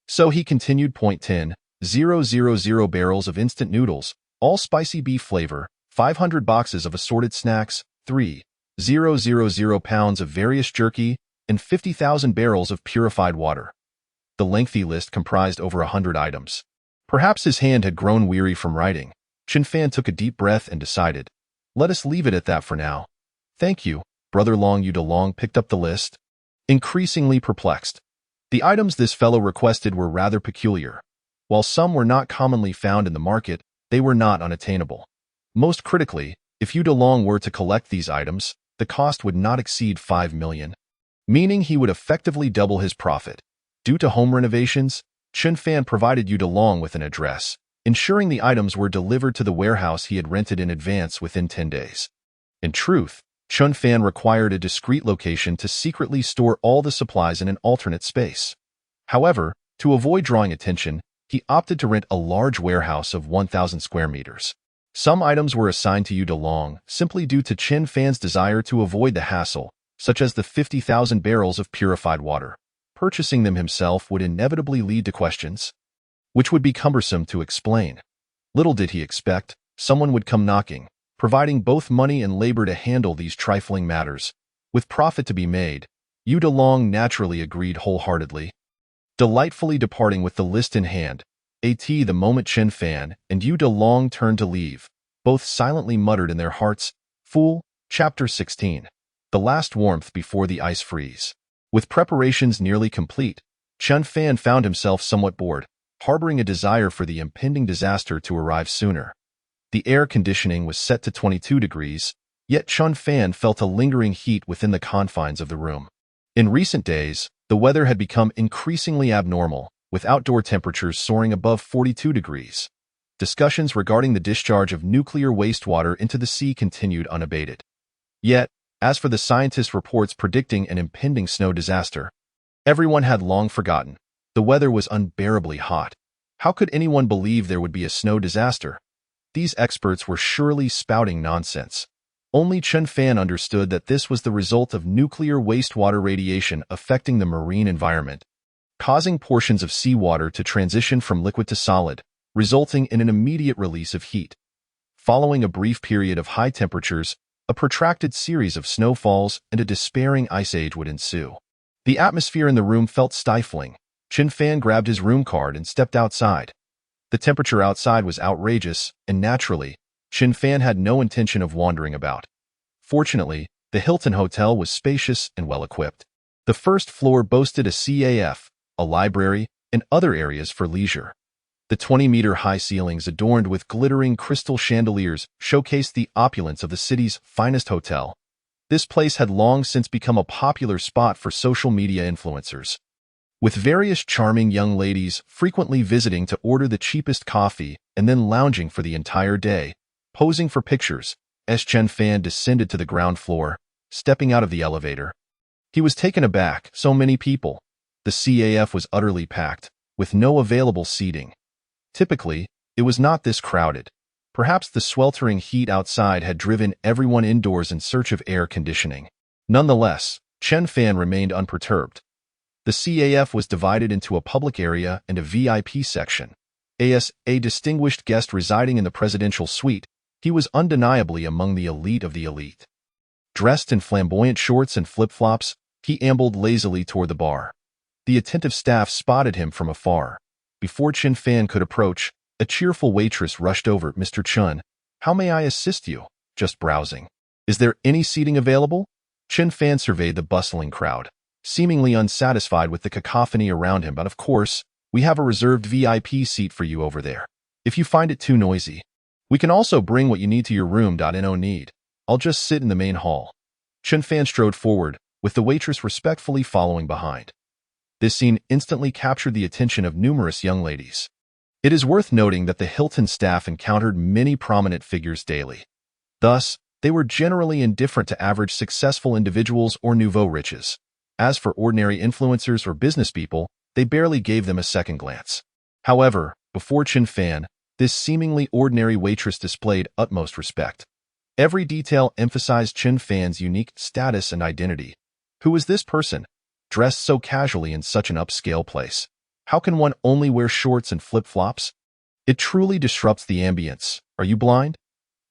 So he continued. 10. 000 barrels of instant noodles, all spicy beef flavor, 500 boxes of assorted snacks, 3,000 pounds of various jerky, and 50,000 barrels of purified water. The lengthy list comprised over 100 items. Perhaps his hand had grown weary from writing. Chen Fan took a deep breath and decided, let us leave it at that for now. Thank you, Brother Long. Yu De Long picked up the list, increasingly perplexed. The items this fellow requested were rather peculiar. While some were not commonly found in the market, they were not unattainable. Most critically, if Yu De Long were to collect these items, the cost would not exceed 5 million, meaning he would effectively double his profit. Due to home renovations, Chun Fan provided Yu De Long with an address, ensuring the items were delivered to the warehouse he had rented in advance within 10 days. In truth, Chun Fan required a discreet location to secretly store all the supplies in an alternate space. However, to avoid drawing attention, he opted to rent a large warehouse of 1,000 square meters. Some items were assigned to Yu De Long simply due to Chen Fan's desire to avoid the hassle, such as the 50,000 barrels of purified water. Purchasing them himself would inevitably lead to questions, which would be cumbersome to explain. Little did he expect, someone would come knocking, providing both money and labor to handle these trifling matters. With profit to be made, Yu De Long naturally agreed wholeheartedly. Delightfully departing with the list in hand, the moment Chen Fan and Yu De Long turned to leave, Both silently muttered in their hearts, "Fool." Chapter 16. The last warmth before the ice freeze. With preparations nearly complete, Chun Fan found himself somewhat bored, harboring a desire for the impending disaster to arrive sooner. The air conditioning was set to 22 degrees, yet Chun Fan felt a lingering heat within the confines of the room. In recent days, the weather had become increasingly abnormal, with outdoor temperatures soaring above 42 degrees. Discussions regarding the discharge of nuclear wastewater into the sea continued unabated. Yet, as for the scientists' reports predicting an impending snow disaster, everyone had long forgotten. The weather was unbearably hot. How could anyone believe there would be a snow disaster? These experts were surely spouting nonsense. Only Chun Fan understood that this was the result of nuclear wastewater radiation affecting the marine environment, causing portions of seawater to transition from liquid to solid, resulting in an immediate release of heat. Following a brief period of high temperatures, a protracted series of snowfalls and a despairing ice age would ensue. The atmosphere in the room felt stifling. Chun Fan grabbed his room card and stepped outside. The temperature outside was outrageous, and naturally, Chun Fan had no intention of wandering about. Fortunately, the Hilton Hotel was spacious and well-equipped. The first floor boasted a CAF, a library, and other areas for leisure. The 20-meter-high ceilings adorned with glittering crystal chandeliers showcased the opulence of the city's finest hotel. This place had long since become a popular spot for social media influencers, with various charming young ladies frequently visiting to order the cheapest coffee and then lounging for the entire day, posing for pictures. As Chun Fan descended to the ground floor, stepping out of the elevator, he was taken aback. So many people. The CAF was utterly packed, with no available seating. Typically, it was not this crowded. Perhaps the sweltering heat outside had driven everyone indoors in search of air conditioning. Nonetheless, Chun Fan remained unperturbed. The CAF was divided into a public area and a VIP section. As a distinguished guest residing in the presidential suite, he was undeniably among the elite of the elite. Dressed in flamboyant shorts and flip-flops, he ambled lazily toward the bar. The attentive staff spotted him from afar. Before Chun Fan could approach, a cheerful waitress rushed over. "Mr. Chun, how may I assist you?" "Just browsing. Is there any seating available?" Chun Fan surveyed the bustling crowd, seemingly unsatisfied with the cacophony around him. "But of course, we have a reserved VIP seat for you over there. If you find it too noisy, we can also bring what you need to your room. No need. I'll just sit in the main hall." Chun Fan strode forward, with the waitress respectfully following behind. This scene instantly captured the attention of numerous young ladies. It is worth noting that the Hilton staff encountered many prominent figures daily. Thus, they were generally indifferent to average successful individuals or nouveau riches. As for ordinary influencers or business people, they barely gave them a second glance. However, before Chun Fan, this seemingly ordinary waitress displayed utmost respect. Every detail emphasized Chun Fan's unique status and identity. Who was this person, dressed so casually in such an upscale place? How can one only wear shorts and flip-flops? It truly disrupts the ambience. Are you blind?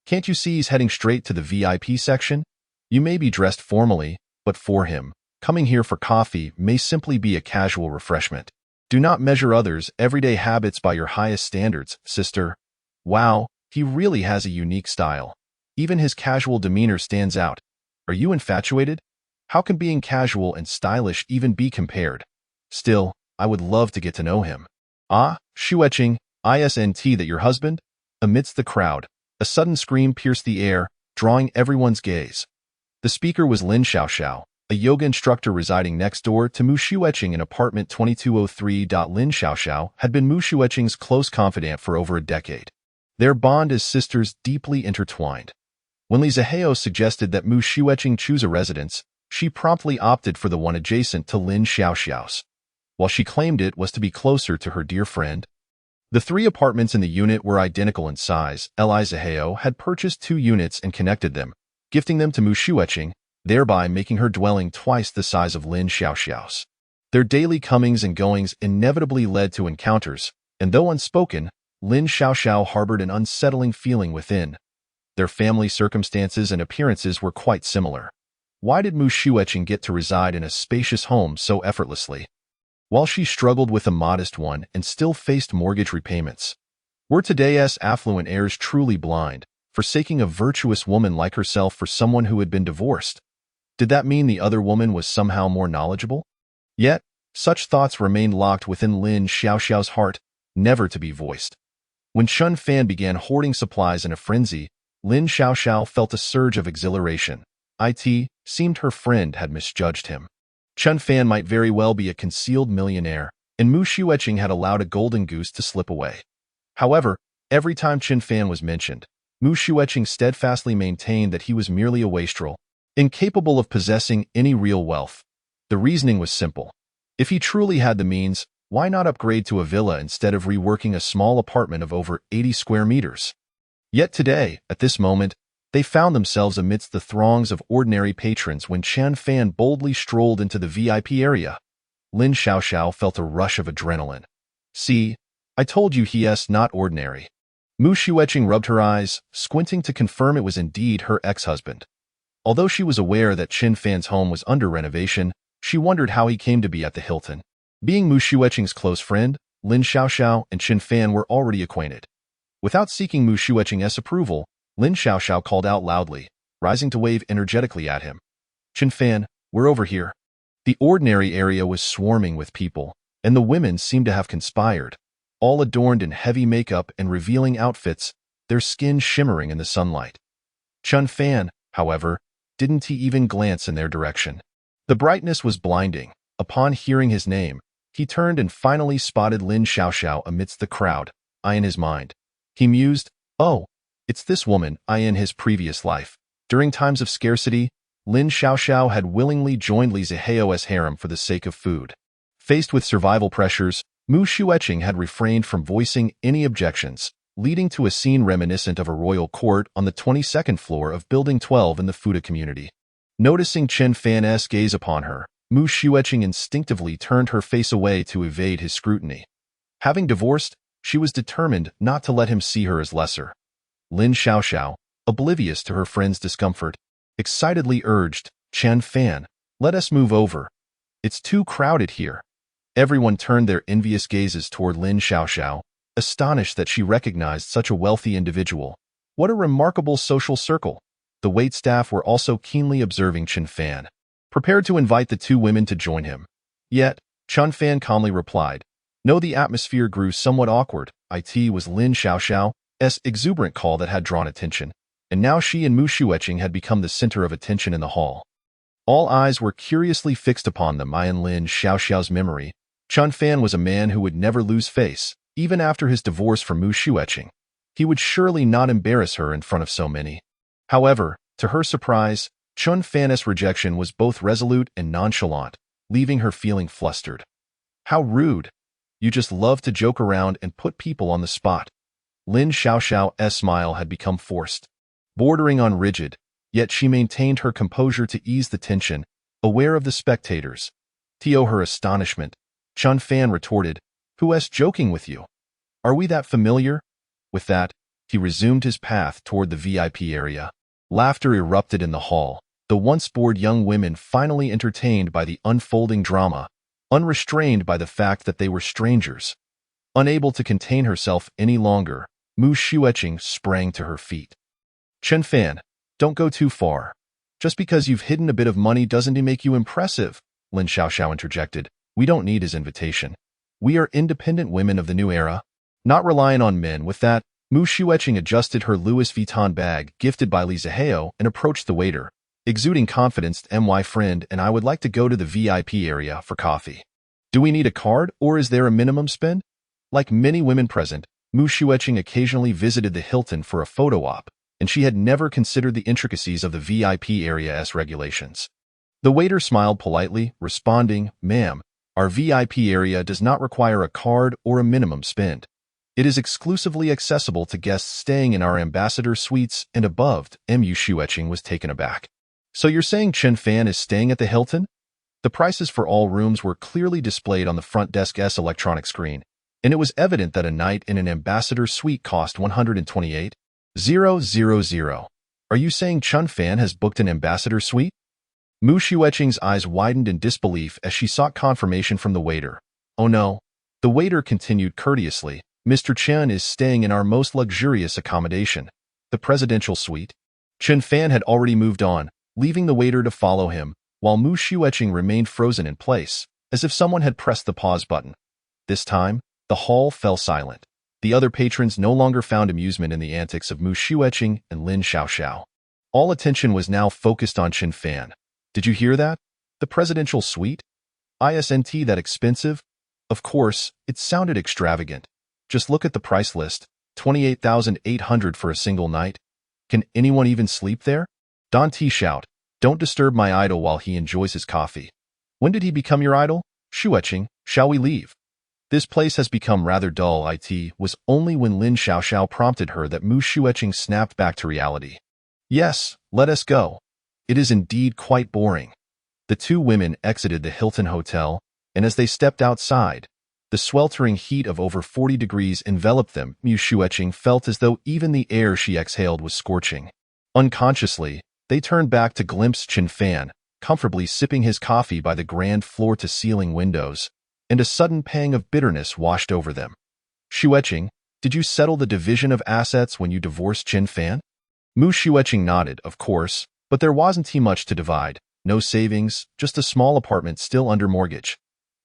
Can't you see he's heading straight to the VIP section? You may be dressed formally, but for him, coming here for coffee may simply be a casual refreshment. Do not measure others' everyday habits by your highest standards, sister. Wow, he really has a unique style. Even his casual demeanor stands out. Are you infatuated? How can being casual and stylish even be compared? Still, I would love to get to know him. Ah, Xueqing, isn't that your husband? Amidst the crowd, a sudden scream pierced the air, drawing everyone's gaze. The speaker was Lin Xiaoxiao, a yoga instructor residing next door to Mu Xueqing in apartment 2203. Lin Xiaoxiao had been Mu Xueqing's close confidant for over a decade. Their bond as sisters deeply intertwined. When Li Zihao suggested that Mu Xueqing choose a residence, she promptly opted for the one adjacent to Lin Xiaoxiao's, while she claimed it was to be closer to her dear friend. The 3 apartments in the unit were identical in size. Li Zihao had purchased 2 units and connected them, gifting them to Mu Xueqing, thereby making her dwelling twice the size of Lin Xiaoxiao's. Their daily comings and goings inevitably led to encounters, and though unspoken, Lin Xiaoxiao harbored an unsettling feeling within. Their family circumstances and appearances were quite similar. Why did Mu Xueqing get to reside in a spacious home so effortlessly, while she struggled with a modest one and still faced mortgage repayments? Were today's affluent heirs truly blind, forsaking a virtuous woman like herself for someone who had been divorced. Did that mean the other woman was somehow more knowledgeable? Yet, such thoughts remained locked within Lin Xiaoxiao's heart, never to be voiced. When Chun Fan began hoarding supplies in a frenzy, Lin Xiaoxiao felt a surge of exhilaration. It seemed her friend had misjudged him. Chun Fan might very well be a concealed millionaire, and Mu Xueqing had allowed a golden goose to slip away. However, every time Chun Fan was mentioned, Mu Xueqing steadfastly maintained that he was merely a wastrel, incapable of possessing any real wealth. The reasoning was simple. If he truly had the means, why not upgrade to a villa instead of reworking a small apartment of over 80 square meters? Yet today, at this moment, they found themselves amidst the throngs of ordinary patrons when Chun Fan boldly strolled into the VIP area. Lin Xiaoxiao felt a rush of adrenaline. See, I told you he is not ordinary. Mu Xueqing rubbed her eyes, squinting to confirm it was indeed her ex-husband. Although she was aware that Chun Fan's home was under renovation, she wondered how he came to be at the Hilton. Being Mu Xueqing's close friend, Lin Xiaoxiao and Chun Fan were already acquainted. Without seeking Mu Xueqing's approval, Lin Xiaoxiao called out loudly, rising to wave energetically at him. Chun Fan, we're over here. The ordinary area was swarming with people, and the women seemed to have conspired, all adorned in heavy makeup and revealing outfits, their skin shimmering in the sunlight. Chun Fan, however, didn't even glance in their direction. The brightness was blinding. Upon hearing his name, he turned and finally spotted Lin Xiaoxiao amidst the crowd, in his mind. He mused, oh, it's this woman, in his previous life. During times of scarcity, Lin Xiaoxiao had willingly joined Li Zihao's harem for the sake of food. Faced with survival pressures, Mu Xueqing had refrained from voicing any objections, leading to a scene reminiscent of a royal court on the 22nd floor of Building 12 in the Fuda community. Noticing Chun Fan's gaze upon her, Mu Xueqing instinctively turned her face away to evade his scrutiny. Having divorced, she was determined not to let him see her as lesser. Lin Xiaoxiao, oblivious to her friend's discomfort, excitedly urged, Chun Fan, let us move over. It's too crowded here. Everyone turned their envious gazes toward Lin Xiaoxiao, astonished that she recognized such a wealthy individual. What a remarkable social circle. The waitstaff were also keenly observing Chun Fan, prepared to invite the two women to join him. Yet, Chun Fan calmly replied, no, the atmosphere grew somewhat awkward. It was Lin Xiaoxiao's exuberant call that had drawn attention, and now she and Mu Xueqing had become the center of attention in the hall. All eyes were curiously fixed upon them. In Lin Xiaoxiao's memory, Chun Fan was a man who would never lose face, even after his divorce from Mu Xueqing. He would surely not embarrass her in front of so many. However, to her surprise, Chun Fan's rejection was both resolute and nonchalant, leaving her feeling flustered. How rude. You just love to joke around and put people on the spot. Lin Xiaoxiao's smile had become forced, bordering on rigid, yet she maintained her composure to ease the tension, aware of the spectators. To her astonishment, Chun Fan retorted, who's joking with you? Are we that familiar? With that, he resumed his path toward the VIP area. Laughter erupted in the hall, the once bored young women finally entertained by the unfolding drama, unrestrained by the fact that they were strangers. Unable to contain herself any longer, Mu Xueqing sprang to her feet. Chun Fan, don't go too far. Just because you've hidden a bit of money doesn't make you impressive, Lin Xiaoxiao interjected. We don't need his invitation. We are independent women of the new era, not relying on men. With that, Mu Xueqing adjusted her Louis Vuitton bag gifted by Li Zihao and approached the waiter, exuding confidence. My friend and I would like to go to the VIP area for coffee. Do we need a card or is there a minimum spend? Like many women present, Mu Xueqing occasionally visited the Hilton for a photo op, and she had never considered the intricacies of the VIP area's regulations. The waiter smiled politely, responding, ma'am, our VIP area does not require a card or a minimum spend. It is exclusively accessible to guests staying in our ambassador suites and above. Mu Xueqing was taken aback. So you're saying Chun Fan is staying at the Hilton? The prices for all rooms were clearly displayed on the front desk's electronic screen, and it was evident that a night in an ambassador suite cost 128,000. Are you saying Chun Fan has booked an ambassador suite? Mu Xueqing's eyes widened in disbelief as she sought confirmation from the waiter. Oh no. The waiter continued courteously, Mr. Chen is staying in our most luxurious accommodation. The presidential suite? Chen Fan had already moved on, leaving the waiter to follow him, while Mu Xueqing remained frozen in place, as if someone had pressed the pause button. This time, the hall fell silent. The other patrons no longer found amusement in the antics of Mu Xueqing and Lin Xiaoxiao. All attention was now focused on Chen Fan. Did you hear that? The presidential suite? Isn't that expensive? Of course, it sounded extravagant. Just look at the price list, 28,800 for a single night. Can anyone even sleep there? Don T shout, don't disturb my idol while he enjoys his coffee. When did he become your idol? Xueqing, shall we leave? This place has become rather dull. It was only when Lin Xiaoxiao prompted her that Mu Xueqing snapped back to reality. Yes, let us go. It is indeed quite boring. The two women exited the Hilton Hotel, and as they stepped outside, the sweltering heat of over 40 degrees enveloped them. Mu Xueqing felt as though even the air she exhaled was scorching. Unconsciously, they turned back to glimpse Chen Fan, comfortably sipping his coffee by the grand floor-to-ceiling windows, and a sudden pang of bitterness washed over them. Xueqing, did you settle the division of assets when you divorced Chen Fan? Mu Xueqing nodded, of course, but there wasn't much to divide. No savings, just a small apartment still under mortgage.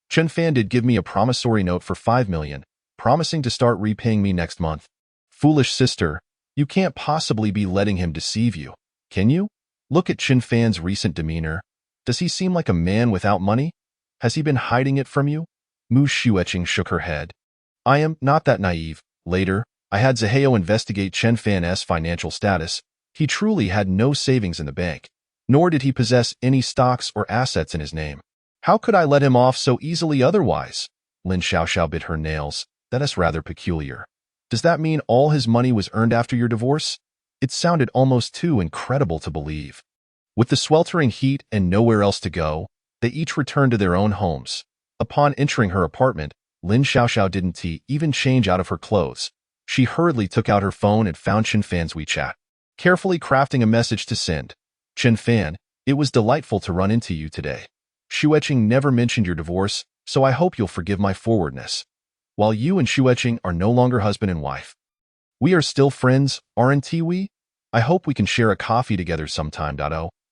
Chen Fan did give me a promissory note for 5 million, promising to start repaying me next month. Foolish sister, you can't possibly be letting him deceive you, can you? Look at Chen Fan's recent demeanor. Does he seem like a man without money? Has he been hiding it from you? Mu Xueqing shook her head. I am not that naive. Later, I had Zaheo investigate Chen Fan's financial status. He truly had no savings in the bank, nor did he possess any stocks or assets in his name. How could I let him off so easily otherwise? Lin Xiaoxiao bit her nails. That is rather peculiar. Does that mean all his money was earned after your divorce? It sounded almost too incredible to believe. With the sweltering heat and nowhere else to go, they each returned to their own homes. Upon entering her apartment, Lin Xiaoxiao didn't even change out of her clothes. She hurriedly took out her phone and found Chen Fan's WeChat, carefully crafting a message to send. Chen Fan, it was delightful to run into you today. Xueqing never mentioned your divorce, so I hope you'll forgive my forwardness. While you and Xueqing are no longer husband and wife, we are still friends, aren't we? I hope we can share a coffee together sometime.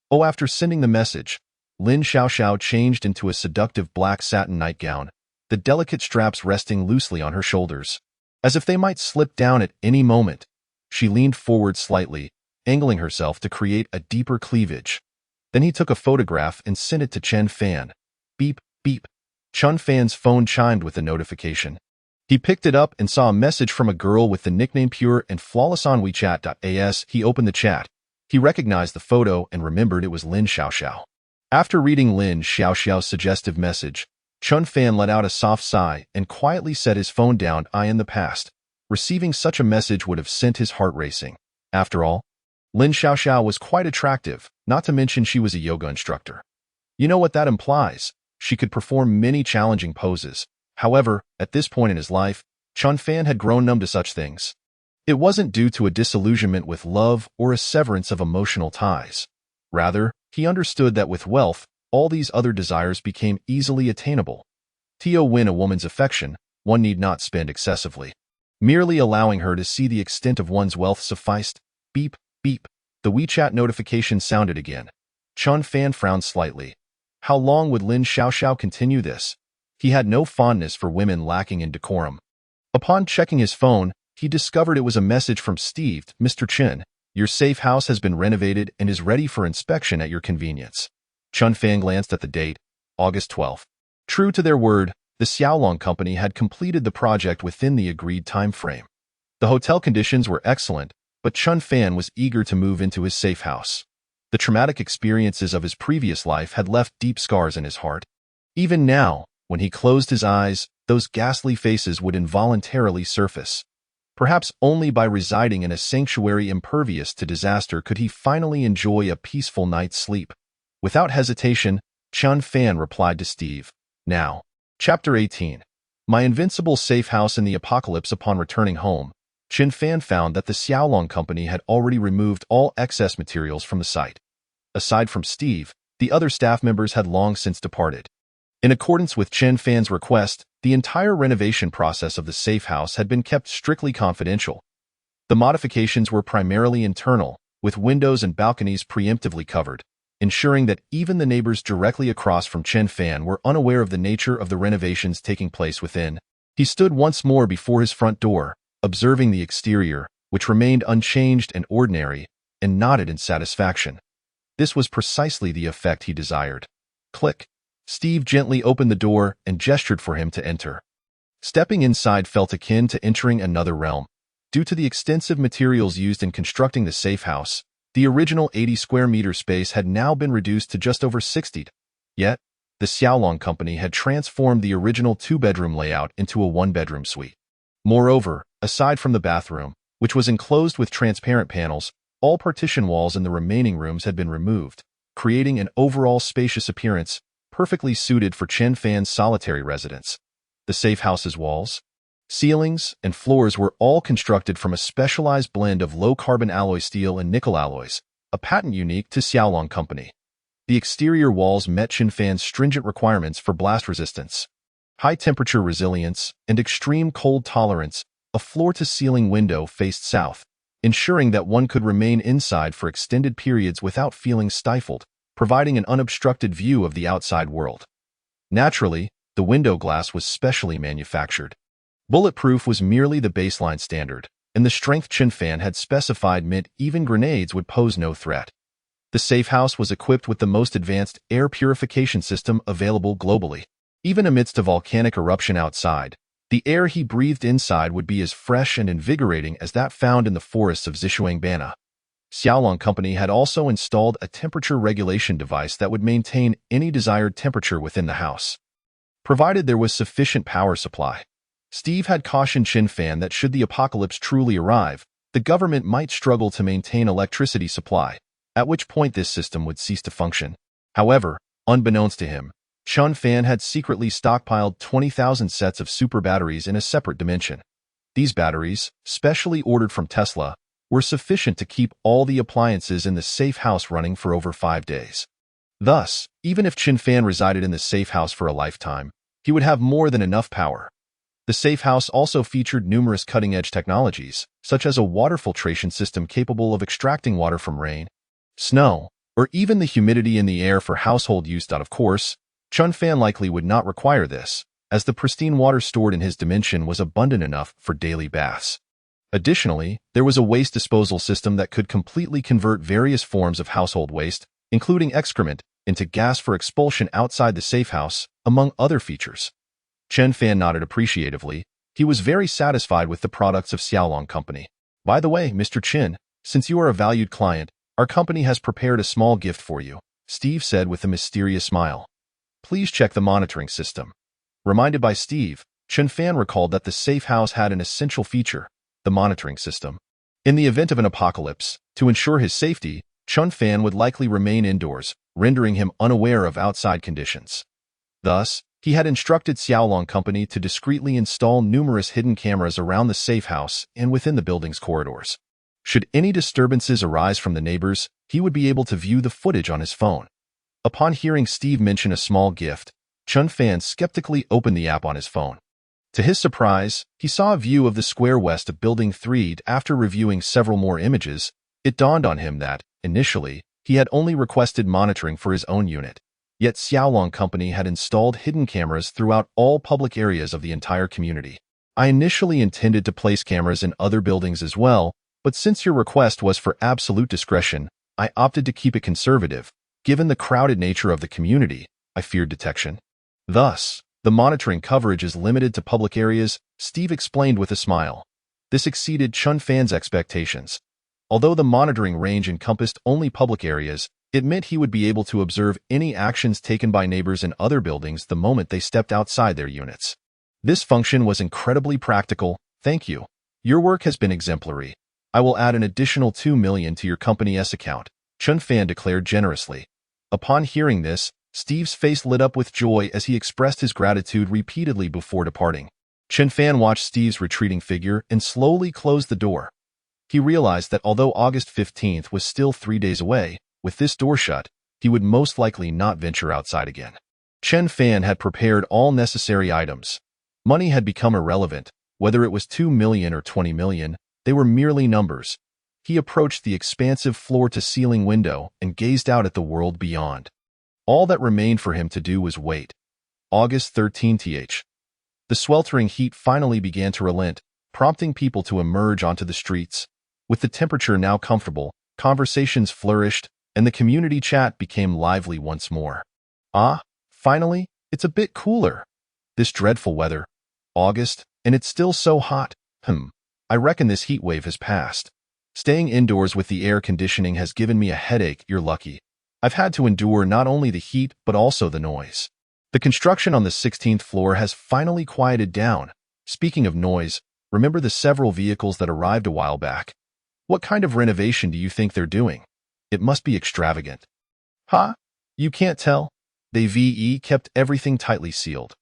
Oh, after sending the message, Lin Xiaoxiao changed into a seductive black satin nightgown, the delicate straps resting loosely on her shoulders, as if they might slip down at any moment. She leaned forward slightly, angling herself to create a deeper cleavage. Then he took a photograph and sent it to Chen Fan. Beep, beep. Chen Fan's phone chimed with a notification. He picked it up and saw a message from a girl with the nickname Pure and Flawless on WeChat.as. He opened the chat. He recognized the photo and remembered it was Lin Xiaoxiao. After reading Lin Xiaoxiao's suggestive message, Chen Fan let out a soft sigh and quietly set his phone down. In the past, receiving such a message would have sent his heart racing. After all, Lin Xiaoxiao was quite attractive, not to mention she was a yoga instructor. You know what that implies? She could perform many challenging poses. However, at this point in his life, Chen Fan had grown numb to such things. It wasn't due to a disillusionment with love or a severance of emotional ties. Rather, he understood that with wealth, all these other desires became easily attainable. To win a woman's affection, one need not spend excessively. Merely allowing her to see the extent of one's wealth sufficed. Beep, beep. The WeChat notification sounded again. Chen Fan frowned slightly. How long would Lin Xiaoxiao continue this? He had no fondness for women lacking in decorum. Upon checking his phone, he discovered it was a message from Steve. Mr. Chen, your safe house has been renovated and is ready for inspection at your convenience. Chen Fan glanced at the date, August 12th. True to their word, the Xiaolong Company had completed the project within the agreed time frame. The hotel conditions were excellent, but Chen Fan was eager to move into his safe house. The traumatic experiences of his previous life had left deep scars in his heart. Even now, when he closed his eyes, those ghastly faces would involuntarily surface. Perhaps only by residing in a sanctuary impervious to disaster could he finally enjoy a peaceful night's sleep. Without hesitation, Chen Fan replied to Steve. Now. Chapter 18. My invincible safe house in the apocalypse. Upon returning home, Chen Fan found that the Xiaolong Company had already removed all excess materials from the site. Aside from Steve, the other staff members had long since departed. In accordance with Chen Fan's request, the entire renovation process of the safe house had been kept strictly confidential. The modifications were primarily internal, with windows and balconies preemptively covered, ensuring that even the neighbors directly across from Chen Fan were unaware of the nature of the renovations taking place within. He stood once more before his front door, observing the exterior, which remained unchanged and ordinary, and nodded in satisfaction. This was precisely the effect he desired. Click. Steve gently opened the door and gestured for him to enter. Stepping inside felt akin to entering another realm. Due to the extensive materials used in constructing the safe house, the original 80 square meter space had now been reduced to just over 60. Yet, the Xiaolong Company had transformed the original two-bedroom layout into a one-bedroom suite. Moreover, aside from the bathroom, which was enclosed with transparent panels, all partition walls in the remaining rooms had been removed, creating an overall spacious appearance, perfectly suited for Chen Fan's solitary residence. The safe house's walls, ceilings, and floors were all constructed from a specialized blend of low-carbon alloy steel and nickel alloys, a patent unique to Xiaolong Company. The exterior walls met Chen Fan's stringent requirements for blast resistance, high-temperature resilience, and extreme cold tolerance. A floor-to-ceiling window faced south, ensuring that one could remain inside for extended periods without feeling stifled, providing an unobstructed view of the outside world. Naturally, the window glass was specially manufactured. Bulletproof was merely the baseline standard, and the strength Chen Fan had specified meant even grenades would pose no threat. The safe house was equipped with the most advanced air purification system available globally. Even amidst a volcanic eruption outside, the air he breathed inside would be as fresh and invigorating as that found in the forests of Zishuangbana. Xiaolong Company had also installed a temperature regulation device that would maintain any desired temperature within the house, provided there was sufficient power supply. Steve had cautioned Chen Fan that should the apocalypse truly arrive, the government might struggle to maintain electricity supply, at which point this system would cease to function. However, unbeknownst to him, Chen Fan had secretly stockpiled 20,000 sets of super batteries in a separate dimension. These batteries, specially ordered from Tesla, were sufficient to keep all the appliances in the safe house running for over 5 days. Thus, even if Chen Fan resided in the safe house for a lifetime, he would have more than enough power. The safe house also featured numerous cutting-edge technologies, such as a water filtration system capable of extracting water from rain, snow, or even the humidity in the air for household use. Of course, Chen Fan likely would not require this, as the pristine water stored in his dimension was abundant enough for daily baths. Additionally, there was a waste disposal system that could completely convert various forms of household waste, including excrement, into gas for expulsion outside the safe house, among other features. Chen Fan nodded appreciatively. He was very satisfied with the products of Xiaolong Company. By the way, Mr. Chen, since you are a valued client, our company has prepared a small gift for you, Steve said with a mysterious smile. Please check the monitoring system. Reminded by Steve, Chen Fan recalled that the safe house had an essential feature, the monitoring system. In the event of an apocalypse, to ensure his safety, Chen Fan would likely remain indoors, rendering him unaware of outside conditions. Thus, he had instructed Xiaolong Company to discreetly install numerous hidden cameras around the safe house and within the building's corridors. Should any disturbances arise from the neighbors, he would be able to view the footage on his phone. Upon hearing Steve mention a small gift, Chen Fan skeptically opened the app on his phone. To his surprise, he saw a view of the square west of Building 3. After reviewing several more images, it dawned on him that, initially, he had only requested monitoring for his own unit. Yet Xiaolong Company had installed hidden cameras throughout all public areas of the entire community. I initially intended to place cameras in other buildings as well, but since your request was for absolute discretion, I opted to keep it conservative. Given the crowded nature of the community, I feared detection. Thus, the monitoring coverage is limited to public areas, Steve explained with a smile. This exceeded Chen Fan's expectations. Although the monitoring range encompassed only public areas, it meant he would be able to observe any actions taken by neighbors in other buildings the moment they stepped outside their units. This function was incredibly practical. Thank you. Your work has been exemplary. I will add an additional 2 million to your company's account, Chen Fan declared generously. Upon hearing this, Steve's face lit up with joy as he expressed his gratitude repeatedly before departing. Chen Fan watched Steve's retreating figure and slowly closed the door. He realized that although August 15th was still 3 days away, with this door shut, he would most likely not venture outside again. Chen Fan had prepared all necessary items. Money had become irrelevant. Whether it was 2 million or 20 million, They were merely numbers. He approached the expansive floor-to-ceiling window and gazed out at the world beyond. All that remained for him to do was wait. August 13th. The sweltering heat finally began to relent, prompting people to emerge onto the streets. With the temperature now comfortable, conversations flourished, and the community chat became lively once more. Ah, finally, it's a bit cooler. This dreadful weather. August, and it's still so hot. I reckon this heat wave has passed. Staying indoors with the air conditioning has given me a headache, you're lucky. I've had to endure not only the heat but also the noise. The construction on the 16th floor has finally quieted down. Speaking of noise, remember the several vehicles that arrived a while back? What kind of renovation do you think they're doing? It must be extravagant. Huh? You can't tell? They kept everything tightly sealed.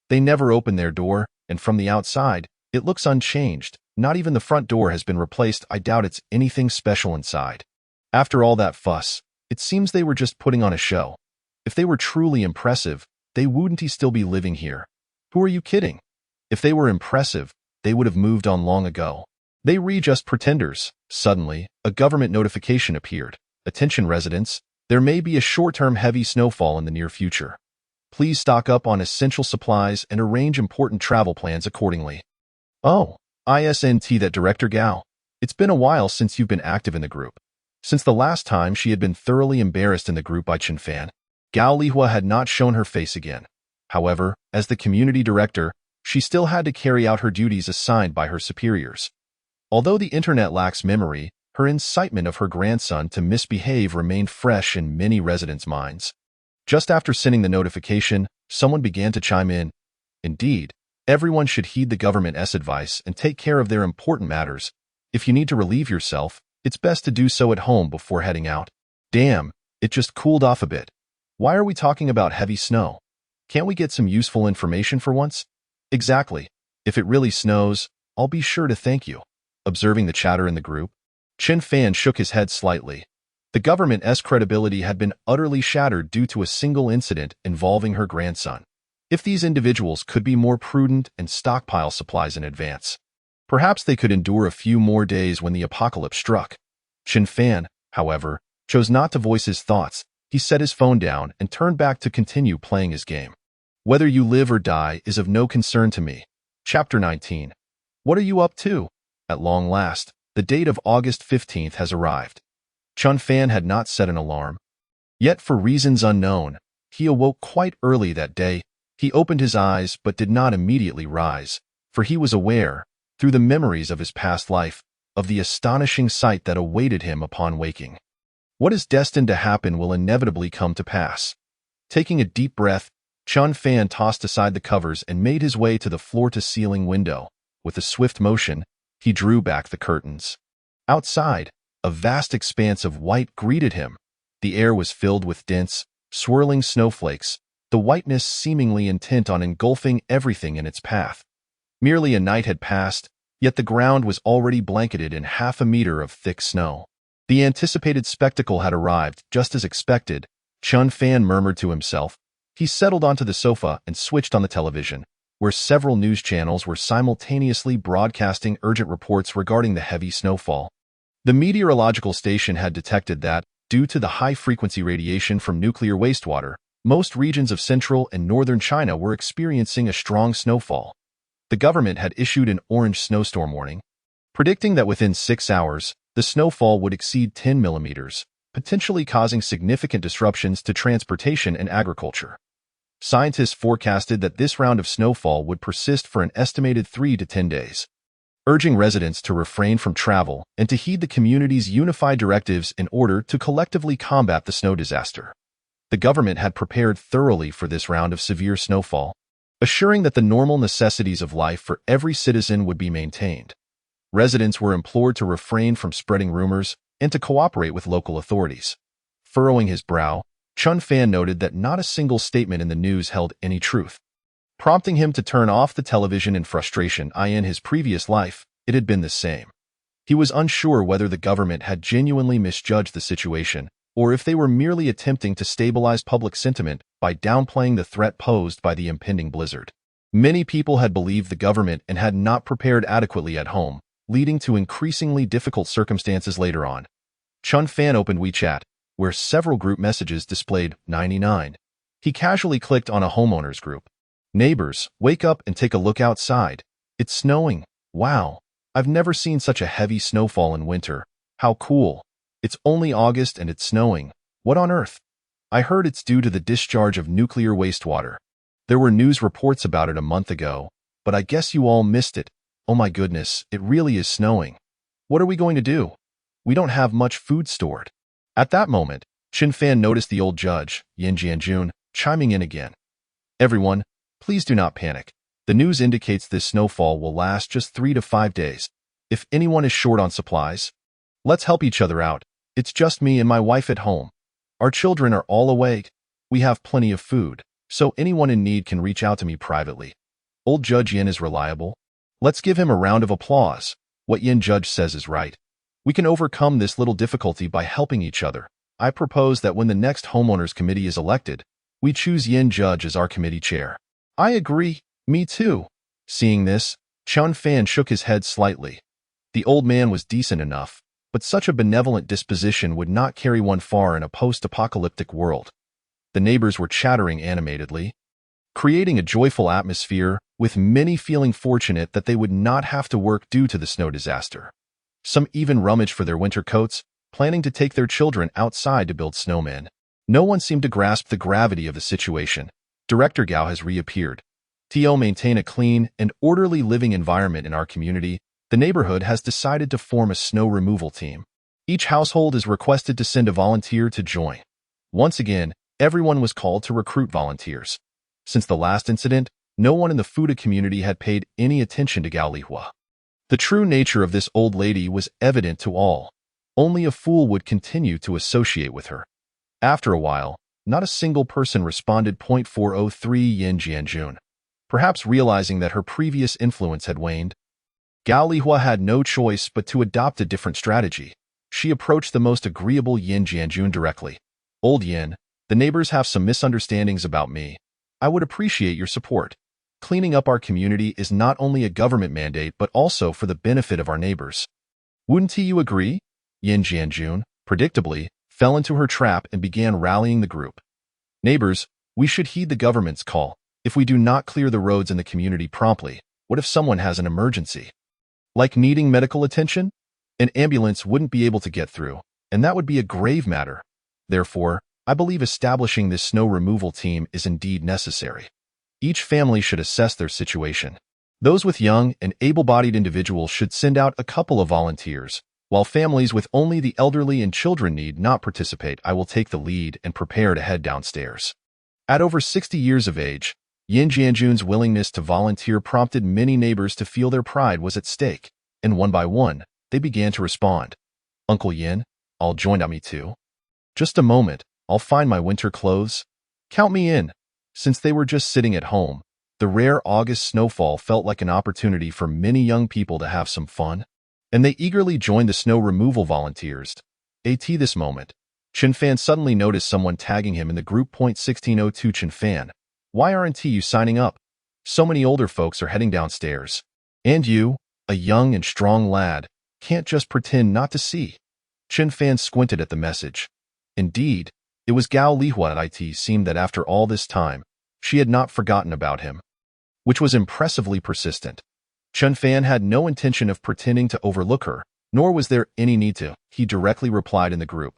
They never opened their door, and from the outside, it looks unchanged. Not even the front door has been replaced. I doubt it's anything special inside. After all that fuss, it seems they were just putting on a show. If they were truly impressive, they wouldn't still be living here. Who are you kidding? If they were impressive, they would have moved on long ago. They were just pretenders. Suddenly, a government notification appeared. Attention residents, there may be a short-term heavy snowfall in the near future. Please stock up on essential supplies and arrange important travel plans accordingly. Oh, isn't that Director Gao? It's been a while since you've been active in the group. Since the last time she had been thoroughly embarrassed in the group by Chen Fan, Gao Lihua had not shown her face again. However, as the community director, she still had to carry out her duties assigned by her superiors. Although the internet lacks memory, her incitement of her grandson to misbehave remained fresh in many residents' minds. Just after sending the notification, someone began to chime in. Indeed, everyone should heed the government's advice and take care of their important matters. If you need to relieve yourself, it's best to do so at home before heading out. Damn, it just cooled off a bit. Why are we talking about heavy snow? Can't we get some useful information for once? Exactly. If it really snows, I'll be sure to thank you. Observing the chatter in the group, Chen Fan shook his head slightly. The government's credibility had been utterly shattered due to a single incident involving her grandson. If these individuals could be more prudent and stockpile supplies in advance, perhaps they could endure a few more days when the apocalypse struck. Chen Fan, however, chose not to voice his thoughts. He set his phone down and turned back to continue playing his game. Whether you live or die is of no concern to me. Chapter 19. What are you up to? At long last, the date of August 15th has arrived. Chen Fan had not set an alarm. Yet for reasons unknown, he awoke quite early that day. He opened his eyes but did not immediately rise, for he was aware, through the memories of his past life, of the astonishing sight that awaited him upon waking. What is destined to happen will inevitably come to pass. Taking a deep breath, Chen Fan tossed aside the covers and made his way to the floor-to-ceiling window. With a swift motion, he drew back the curtains. Outside, a vast expanse of white greeted him. The air was filled with dense, swirling snowflakes, the whiteness seemingly intent on engulfing everything in its path. Merely a night had passed, yet the ground was already blanketed in half a meter of thick snow. The anticipated spectacle had arrived, just as expected. Chen Fan murmured to himself. He settled onto the sofa and switched on the television, where several news channels were simultaneously broadcasting urgent reports regarding the heavy snowfall. The meteorological station had detected that, due to the high-frequency radiation from nuclear wastewater, most regions of central and northern China were experiencing a strong snowfall. The government had issued an orange snowstorm warning, predicting that within 6 hours, the snowfall would exceed 10 millimeters, potentially causing significant disruptions to transportation and agriculture. Scientists forecasted that this round of snowfall would persist for an estimated 3 to 10 days, urging residents to refrain from travel and to heed the community's unified directives in order to collectively combat the snow disaster. The government had prepared thoroughly for this round of severe snowfall, assuring that the normal necessities of life for every citizen would be maintained. Residents were implored to refrain from spreading rumors and to cooperate with local authorities. Furrowing his brow, Chen Fan noted that not a single statement in the news held any truth, prompting him to turn off the television in frustration. In his previous life, it had been the same. He was unsure whether the government had genuinely misjudged the situation or if they were merely attempting to stabilize public sentiment by downplaying the threat posed by the impending blizzard. Many people had believed the government and had not prepared adequately at home, leading to increasingly difficult circumstances later on. Chun Fan opened WeChat, where several group messages displayed 99. He casually clicked on a homeowners group. Neighbors, wake up and take a look outside. It's snowing. Wow. I've never seen such a heavy snowfall in winter. How cool. It's only August and it's snowing. What on earth? I heard it's due to the discharge of nuclear wastewater. There were news reports about it a month ago, but I guess you all missed it. Oh my goodness, it really is snowing. What are we going to do? We don't have much food stored. At that moment, Chun Fan noticed the old judge, Yin Jianjun, chiming in again. Everyone, please do not panic. The news indicates this snowfall will last just 3 to 5 days. If anyone is short on supplies, let's help each other out. It's just me and my wife at home. Our children are all awake. We have plenty of food, so anyone in need can reach out to me privately. Old Judge Yin is reliable. Let's give him a round of applause. What Yin Judge says is right. We can overcome this little difficulty by helping each other. I propose that when the next homeowners committee is elected, we choose Yin Judge as our committee chair. I agree. Me too. Seeing this, Chun Fan shook his head slightly. The old man was decent enough, but such a benevolent disposition would not carry one far in a post-apocalyptic world. The neighbors were chattering animatedly, creating a joyful atmosphere, with many feeling fortunate that they would not have to work due to the snow disaster. Some even rummaged for their winter coats, planning to take their children outside to build snowmen. No one seemed to grasp the gravity of the situation. Director Gao has reappeared. To maintain a clean and orderly living environment in our community, the neighborhood has decided to form a snow removal team. Each household is requested to send a volunteer to join. Once again, everyone was called to recruit volunteers. Since the last incident, no one in the Fuda community had paid any attention to Gao Lihua. The true nature of this old lady was evident to all. Only a fool would continue to associate with her. After a while, not a single person responded. 403 Yin Jianjun. Perhaps realizing that her previous influence had waned, Gao Lihua had no choice but to adopt a different strategy. She approached the most agreeable Yin Jianjun directly. Old Yin, the neighbors have some misunderstandings about me. I would appreciate your support. Cleaning up our community is not only a government mandate but also for the benefit of our neighbors. Wouldn't you agree? Yin Jianjun, predictably, fell into her trap and began rallying the group. Neighbors, we should heed the government's call. If we do not clear the roads in the community promptly, what if someone has an emergency? Like needing medical attention? An ambulance wouldn't be able to get through, and that would be a grave matter. Therefore, I believe establishing this snow removal team is indeed necessary. Each family should assess their situation. Those with young and able-bodied individuals should send out a couple of volunteers, while families with only the elderly and children need not participate. I will take the lead and prepare to head downstairs. At over 60 years of age, Yin Jianjun's willingness to volunteer prompted many neighbors to feel their pride was at stake, and one by one, they began to respond. Uncle Yin, I'll join me too. Just a moment, I'll find my winter clothes. Count me in. Since they were just sitting at home, the rare August snowfall felt like an opportunity for many young people to have some fun, and they eagerly joined the snow removal volunteers. At this moment, Chun Fan suddenly noticed someone tagging him in the group. 1602 Chun Fan, why aren't you signing up? So many older folks are heading downstairs. And you, a young and strong lad, can't just pretend not to see. Chun Fan squinted at the message. Indeed, it was Gao Lihua. It seemed that after all this time, she had not forgotten about him, which was impressively persistent. Chun Fan had no intention of pretending to overlook her, nor was there any need to. He directly replied in the group.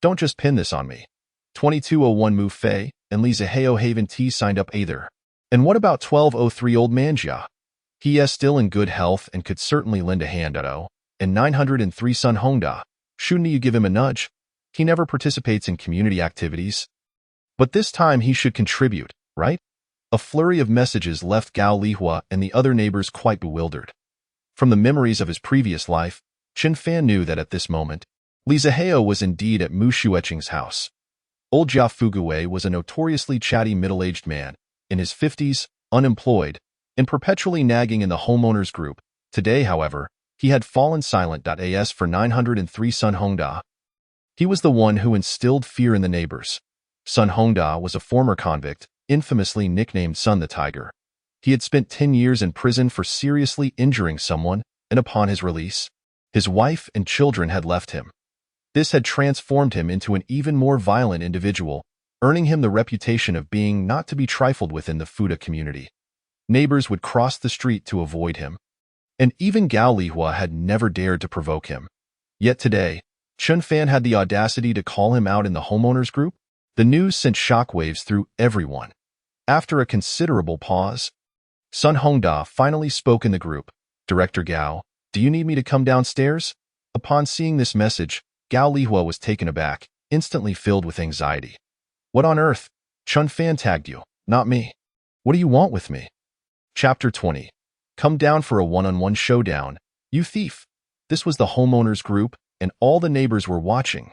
Don't just pin this on me. 2201 Mu Fei and Li Zihao Haven T signed up either. And what about 1203 Old Man Jia? He is still in good health and could certainly lend a hand. And 903 Sun Hongda. Shouldn't you give him a nudge? He never participates in community activities. But this time he should contribute, right? A flurry of messages left Gao Lihua and the other neighbors quite bewildered. From the memories of his previous life, Chun Fan knew that at this moment, Li Zihao was indeed at Mu Shueching's house. Old Jia Fugui was a notoriously chatty middle-aged man, in his 50s, unemployed, and perpetually nagging in the homeowners group. Today, however, he had fallen silent. As for 903 Sun Hongda, he was the one who instilled fear in the neighbors. Sun Hongda was a former convict, infamously nicknamed Sun the Tiger. He had spent 10 years in prison for seriously injuring someone, and upon his release, his wife and children had left him. This had transformed him into an even more violent individual, earning him the reputation of being not to be trifled with in the Fuda community. Neighbors would cross the street to avoid him, and even Gao Lihua had never dared to provoke him. Yet today, Chun Fan had the audacity to call him out in the homeowners group. The news sent shockwaves through everyone. After a considerable pause, Sun Hongda finally spoke in the group. "Director Gao, do you need me to come downstairs?" Upon seeing this message, Gao Lihua was taken aback, instantly filled with anxiety. "What on earth? Chun Fan tagged you, not me. What do you want with me?" Chapter 20. Come down for a one-on-one showdown, you thief. This was the homeowners group, and all the neighbors were watching.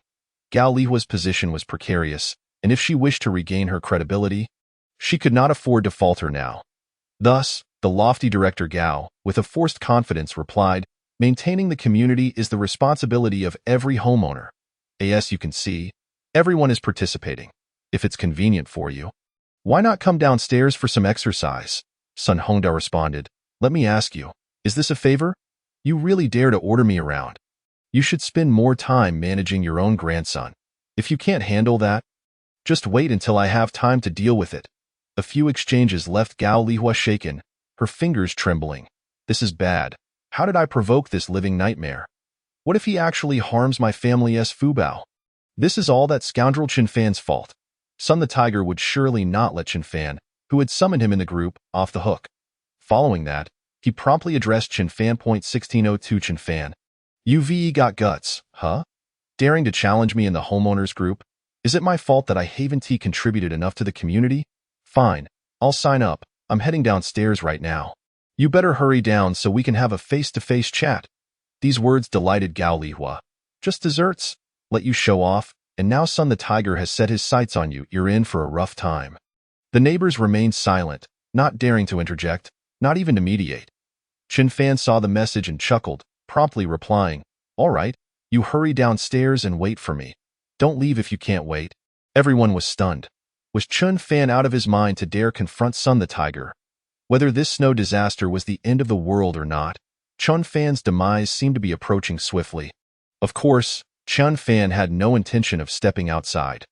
Gao Lihua's position was precarious, and if she wished to regain her credibility, she could not afford to falter now. Thus, the lofty Director Gao, with a forced confidence, replied, "Maintaining the community is the responsibility of every homeowner. As you can see, everyone is participating. If it's convenient for you, why not come downstairs for some exercise?" Sun Hongda responded, "Let me ask you, is this a favor? You really dare to order me around? You should spend more time managing your own grandson. If you can't handle that, just wait until I have time to deal with it." A few exchanges left Gao Lihua shaken, her fingers trembling. "This is bad. How did I provoke this living nightmare? What if he actually harms my family's Fubao? This is all that scoundrel Chun Fan's fault." Sun the Tiger would surely not let Chun Fan, who had summoned him in the group, off the hook. Following that, he promptly addressed Chun Fan. 1602 Chun Fan. "You've got guts, huh? Daring to challenge me in the homeowners group? Is it my fault that I haven't contributed enough to the community? Fine, I'll sign up. I'm heading downstairs right now. You better hurry down so we can have a face-to-face chat." These words delighted Gao Lihua. "Just desserts? Let you show off, and now Sun the Tiger has set his sights on you. You're in for a rough time." The neighbors remained silent, not daring to interject, not even to mediate. Chun Fan saw the message and chuckled, promptly replying, "All right, you hurry downstairs and wait for me. Don't leave if you can't wait." Everyone was stunned. Was Chun Fan out of his mind to dare confront Sun the Tiger? Whether this snow disaster was the end of the world or not, Chun Fan's demise seemed to be approaching swiftly. Of course, Chun Fan had no intention of stepping outside.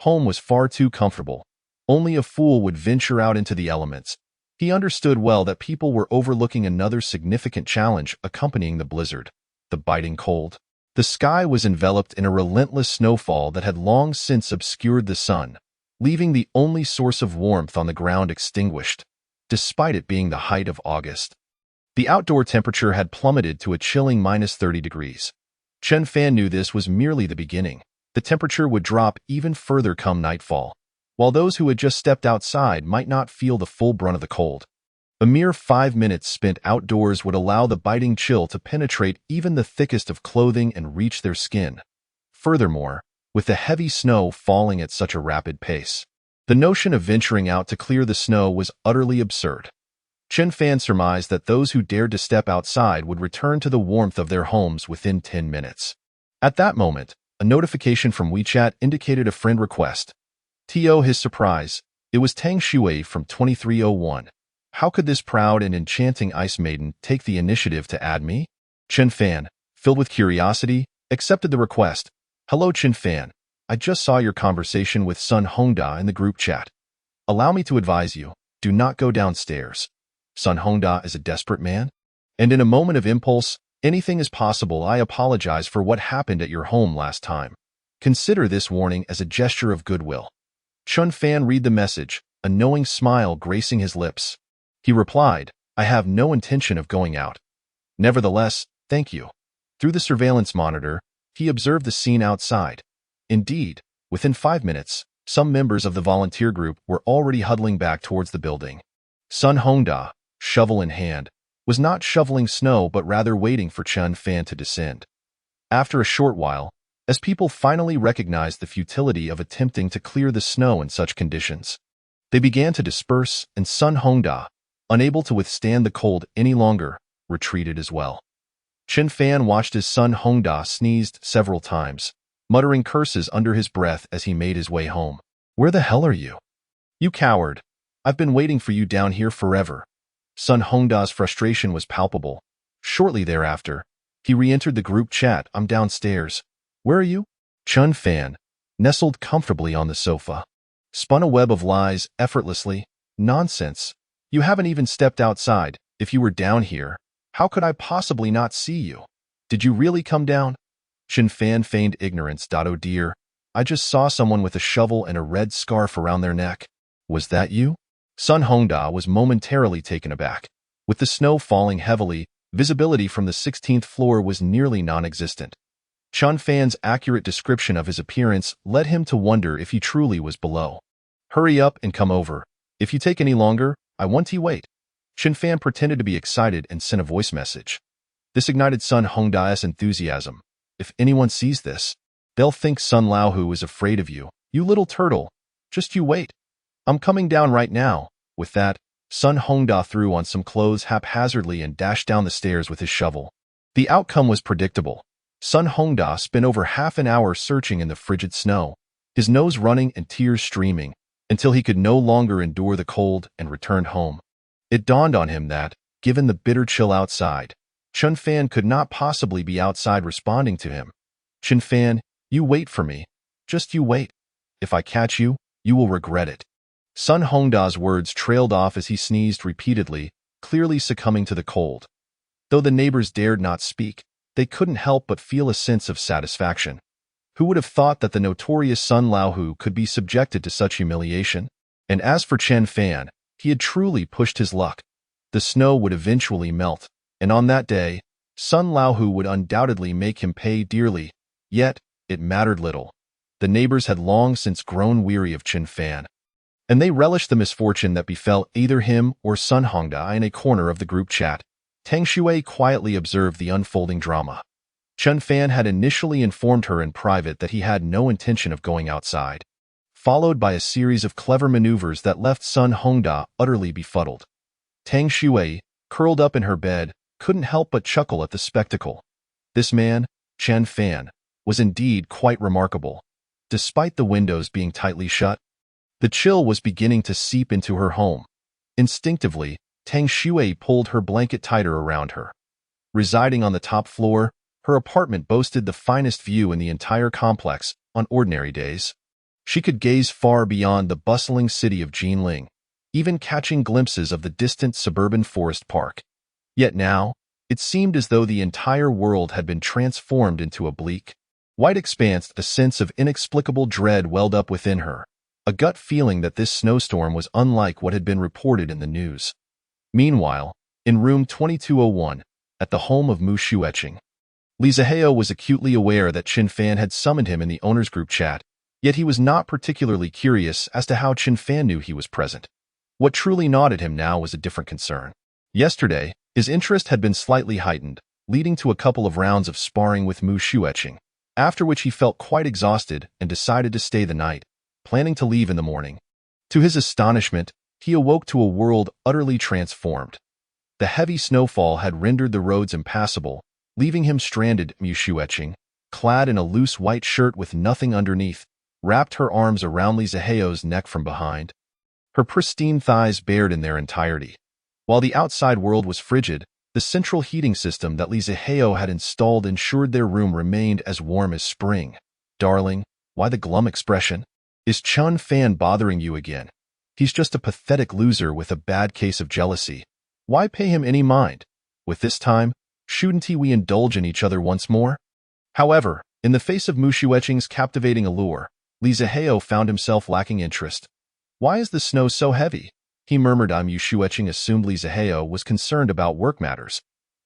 Home was far too comfortable. Only a fool would venture out into the elements. He understood well that people were overlooking another significant challenge accompanying the blizzard, the biting cold. The sky was enveloped in a relentless snowfall that had long since obscured the sun, leaving the only source of warmth on the ground extinguished, despite it being the height of August. The outdoor temperature had plummeted to a chilling -30 degrees. Chun Fan knew this was merely the beginning. The temperature would drop even further come nightfall, while those who had just stepped outside might not feel the full brunt of the cold. A mere 5 minutes spent outdoors would allow the biting chill to penetrate even the thickest of clothing and reach their skin. Furthermore, with the heavy snow falling at such a rapid pace, the notion of venturing out to clear the snow was utterly absurd. Chun Fan surmised that those who dared to step outside would return to the warmth of their homes within 10 minutes. At that moment, a notification from WeChat indicated a friend request. To his surprise, it was Tang Shui from 2301. How could this proud and enchanting ice maiden take the initiative to add me? Chun Fan, filled with curiosity, accepted the request. "Hello Chun Fan, I just saw your conversation with Sun Hongda in the group chat. Allow me to advise you, do not go downstairs. Sun Hongda is a desperate man, and in a moment of impulse, anything is possible. I apologize for what happened at your home last time. Consider this warning as a gesture of goodwill." Chun Fan read the message, a knowing smile gracing his lips. He replied, "I have no intention of going out. Nevertheless, thank you." Through the surveillance monitor, he observed the scene outside. Indeed, within 5 minutes, some members of the volunteer group were already huddling back towards the building. Sun Hongda, shovel in hand, was not shoveling snow but rather waiting for Chun Fan to descend. After a short while, as people finally recognized the futility of attempting to clear the snow in such conditions, they began to disperse, and Sun Hongda, unable to withstand the cold any longer, retreated as well. Chun Fan watched as Sun Hongda sneezed several times, muttering curses under his breath as he made his way home. "Where the hell are you? You coward! I've been waiting for you down here forever." Sun Hongda's frustration was palpable. Shortly thereafter, he re-entered the group chat. I'm downstairs. Where are you? Chun Fan, nestled comfortably on the sofa, spun a web of lies effortlessly. Nonsense. You haven't even stepped outside. If you were down here, how could I possibly not see you? Did you really come down? Chun Fan feigned ignorance. Oh dear, I just saw someone with a shovel and a red scarf around their neck. Was that you? Sun Hongda was momentarily taken aback. With the snow falling heavily, visibility from the 16th floor was nearly non-existent. Chun Fan's accurate description of his appearance led him to wonder if he truly was below. Hurry up and come over. If you take any longer, I want to wait. Chun Fan pretended to be excited and sent a voice message. This ignited Sun Hongda's enthusiasm. If anyone sees this, they'll think Sun Laohu is afraid of you. You little turtle. Just you wait. I'm coming down right now. With that, Sun Hongda threw on some clothes haphazardly and dashed down the stairs with his shovel. The outcome was predictable. Sun Hongda spent over half an hour searching in the frigid snow, his nose running and tears streaming, until he could no longer endure the cold and returned home. It dawned on him that, given the bitter chill outside, Chun Fan could not possibly be outside responding to him. Chun Fan, you wait for me. Just you wait. If I catch you, you will regret it. Sun Hongda's words trailed off as he sneezed repeatedly, clearly succumbing to the cold. Though the neighbors dared not speak, they couldn't help but feel a sense of satisfaction. Who would have thought that the notorious Sun Laohu could be subjected to such humiliation? And as for Chun Fan, he had truly pushed his luck. The snow would eventually melt, and on that day, Sun Laohu would undoubtedly make him pay dearly. Yet, it mattered little. The neighbors had long since grown weary of Chun Fan, and they relished the misfortune that befell either him or Sun Hongda. In a corner of the group chat, Tang Shui quietly observed the unfolding drama. Chun Fan had initially informed her in private that he had no intention of going outside, followed by a series of clever maneuvers that left Sun Hongda utterly befuddled. Tang Shui, curled up in her bed, couldn't help but chuckle at the spectacle. This man, Chun Fan, was indeed quite remarkable. Despite the windows being tightly shut, the chill was beginning to seep into her home. Instinctively, Tang Shui pulled her blanket tighter around her. Residing on the top floor, her apartment boasted the finest view in the entire complex on ordinary days. She could gaze far beyond the bustling city of Jinling, even catching glimpses of the distant suburban forest park. Yet now, it seemed as though the entire world had been transformed into a bleak, white expanse. A sense of inexplicable dread welled up within her, a gut feeling that this snowstorm was unlike what had been reported in the news. Meanwhile, in room 2201, at the home of Mu Xueqing, Li Zihao was acutely aware that Chun Fan had summoned him in the owner's group chat, yet he was not particularly curious as to how Chun Fan knew he was present. What truly gnawed at him now was a different concern. Yesterday, his interest had been slightly heightened, leading to a couple of rounds of sparring with Mu Xueqing, after which he felt quite exhausted and decided to stay the night, planning to leave in the morning. To his astonishment, he awoke to a world utterly transformed. The heavy snowfall had rendered the roads impassable, leaving him stranded. Mu Xueqing, clad in a loose white shirt with nothing underneath, wrapped her arms around Li Zihao's neck from behind. Her pristine thighs bared in their entirety. While the outside world was frigid, the central heating system that Li Zihao had installed ensured their room remained as warm as spring. Darling, why the glum expression? Is Chun Fan bothering you again? He's just a pathetic loser with a bad case of jealousy. Why pay him any mind? With this time, shouldn't we indulge in each other once more? However, in the face of Mu Xueqing's captivating allure, Li Zihao found himself lacking interest. Why is the snow so heavy? He murmured. Mu Xueqing assumed Li Zihao was concerned about work matters.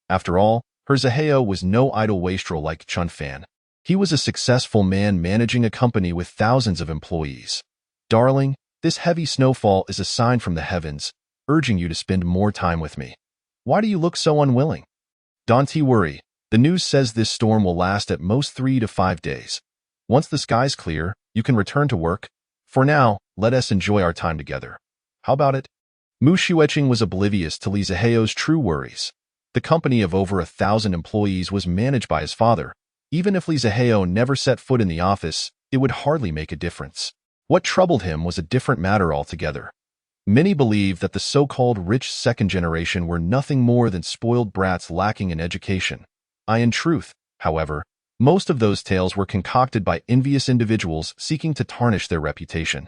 After all, her Zihao was no idle wastrel like Chun Fan. He was a successful man managing a company with thousands of employees. Darling, this heavy snowfall is a sign from the heavens, urging you to spend more time with me. Why do you look so unwilling? Don't worry, the news says this storm will last at most 3 to 5 days. Once the skies clear, you can return to work. For now, let us enjoy our time together. How about it? Mu Xueqing was oblivious to Li Zihao's true worries. The company of over 1,000 employees was managed by his father. Even if Li Zihao never set foot in the office, it would hardly make a difference. What troubled him was a different matter altogether. Many believe that the so-called rich second generation were nothing more than spoiled brats lacking in education. In truth, however, most of those tales were concocted by envious individuals seeking to tarnish their reputation.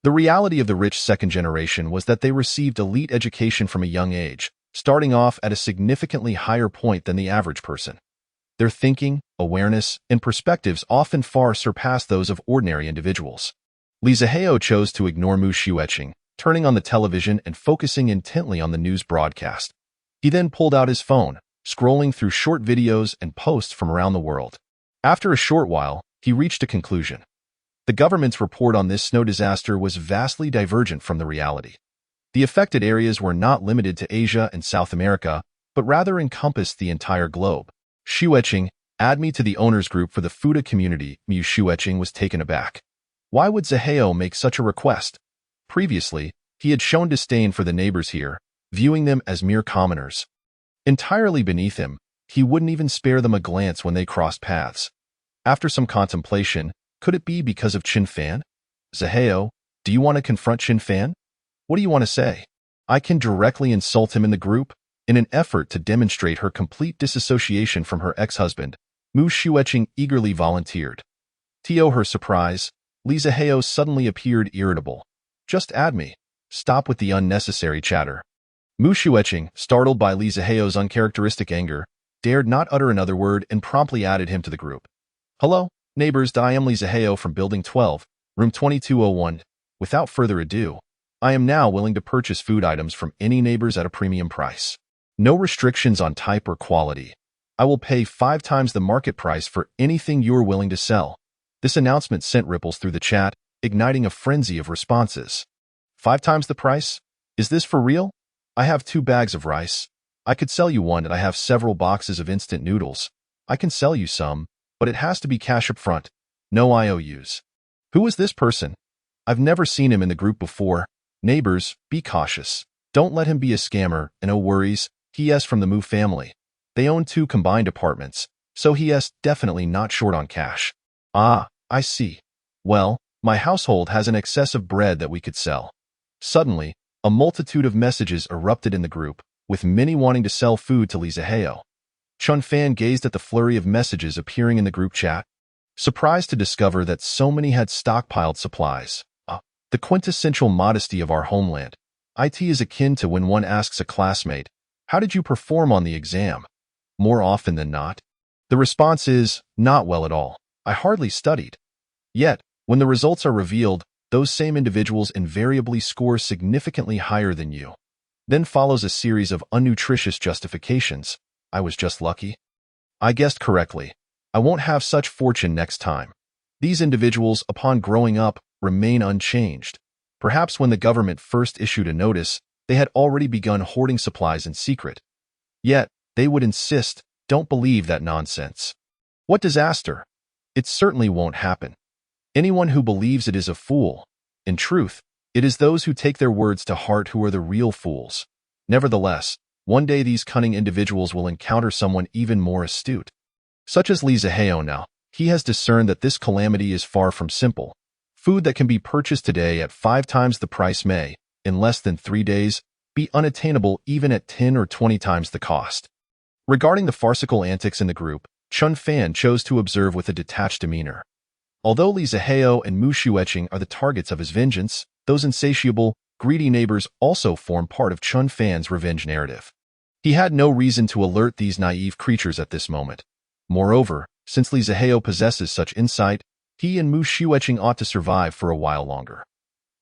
The reality of the rich second generation was that they received elite education from a young age, starting off at a significantly higher point than the average person. Their thinking, awareness, and perspectives often far surpassed those of ordinary individuals. Li Zihao chose to ignore Mu Xueqing, turning on the television and focusing intently on the news broadcast. He then pulled out his phone, scrolling through short videos and posts from around the world. After a short while, he reached a conclusion. The government's report on this snow disaster was vastly divergent from the reality. The affected areas were not limited to Asia and South America, but rather encompassed the entire globe. Xueqing, add me to the owners group for the Fuda community. Mu Xueqing was taken aback. Why would Zihao make such a request? Previously, he had shown disdain for the neighbors here, viewing them as mere commoners. Entirely beneath him, he wouldn't even spare them a glance when they crossed paths. After some contemplation, could it be because of Qin Fan? Zihao, do you want to confront Qin Fan? What do you want to say? I can directly insult him in the group. In an effort to demonstrate her complete disassociation from her ex-husband, Mu Xueqing eagerly volunteered. To her surprise, Li Zihao suddenly appeared irritable. Just add me. Stop with the unnecessary chatter. Mu Xueqing, startled by Li Zihao's uncharacteristic anger, dared not utter another word and promptly added him to the group. Hello, neighbors, I am Li Zihao from Building 12, Room 2201. Without further ado, I am now willing to purchase food items from any neighbors at a premium price. No restrictions on type or quality. I will pay 5 times the market price for anything you're willing to sell. This announcement sent ripples through the chat, igniting a frenzy of responses. 5 times the price? Is this for real? I have 2 bags of rice. I could sell you one, and I have several boxes of instant noodles. I can sell you some, but it has to be cash up front. No IOUs. Who is this person? I've never seen him in the group before. Neighbors, be cautious. Don't let him be a scammer, and no worries, he's from the Mu family. They own 2 combined apartments, so he's definitely not short on cash. Ah, I see. Well, my household has an excess of bread that we could sell. Suddenly, a multitude of messages erupted in the group, with many wanting to sell food to Li Zihao. Qin Fan gazed at the flurry of messages appearing in the group chat, surprised to discover that so many had stockpiled supplies. The quintessential modesty of our homeland. It is akin to when one asks a classmate, "How did you perform on the exam?" More often than not, the response is, "Not well at all. I hardly studied." Yet, when the results are revealed, those same individuals invariably score significantly higher than you. Then follows a series of unnutritious justifications. I was just lucky. I guessed correctly. I won't have such fortune next time. These individuals, upon growing up, remain unchanged. Perhaps when the government first issued a notice, they had already begun hoarding supplies in secret. Yet, they would insist, don't believe that nonsense. What disaster! It certainly won't happen. Anyone who believes it is a fool. In truth, it is those who take their words to heart who are the real fools. Nevertheless, one day these cunning individuals will encounter someone even more astute. Such as Li Zihao now, he has discerned that this calamity is far from simple. Food that can be purchased today at 5 times the price may, in less than 3 days, be unattainable even at 10 or 20 times the cost. Regarding the farcical antics in the group, Qin Fan chose to observe with a detached demeanor. Although Li Zihao and Mu Xueqing are the targets of his vengeance, those insatiable, greedy neighbors also form part of Qin Fan's revenge narrative. He had no reason to alert these naive creatures at this moment. Moreover, since Li Zihao possesses such insight, he and Mu Xueqing ought to survive for a while longer.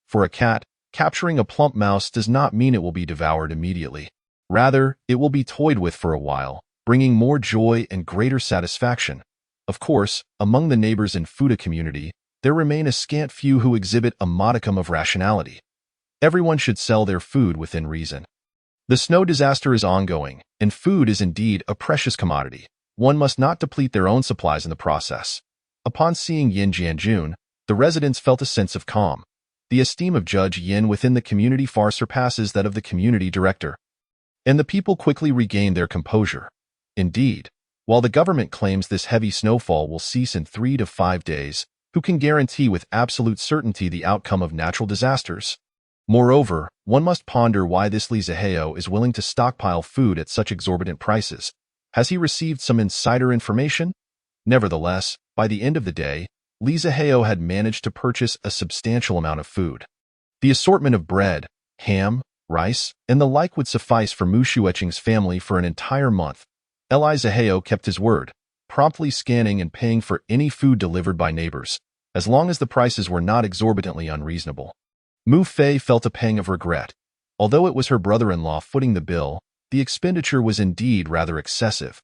For a cat, capturing a plump mouse does not mean it will be devoured immediately. Rather, it will be toyed with for a while, bringing more joy and greater satisfaction. Of course, among the neighbors in Fuda community, there remain a scant few who exhibit a modicum of rationality. Everyone should sell their food within reason. The snow disaster is ongoing, and food is indeed a precious commodity. One must not deplete their own supplies in the process. Upon seeing Yin Jianjun, the residents felt a sense of calm. The esteem of Judge Yin within the community far surpasses that of the community director. And the people quickly regained their composure. Indeed, while the government claims this heavy snowfall will cease in 3 to 5 days, who can guarantee with absolute certainty the outcome of natural disasters? Moreover, one must ponder why this Li Zihao is willing to stockpile food at such exorbitant prices. Has he received some insider information? Nevertheless, by the end of the day, Li Zihao had managed to purchase a substantial amount of food. The assortment of bread, ham, rice, and the like would suffice for Mu Xueqing's family for an entire month. Li Zihao kept his word, promptly scanning and paying for any food delivered by neighbors, as long as the prices were not exorbitantly unreasonable. Mu Fei felt a pang of regret. Although it was her brother-in-law footing the bill, the expenditure was indeed rather excessive.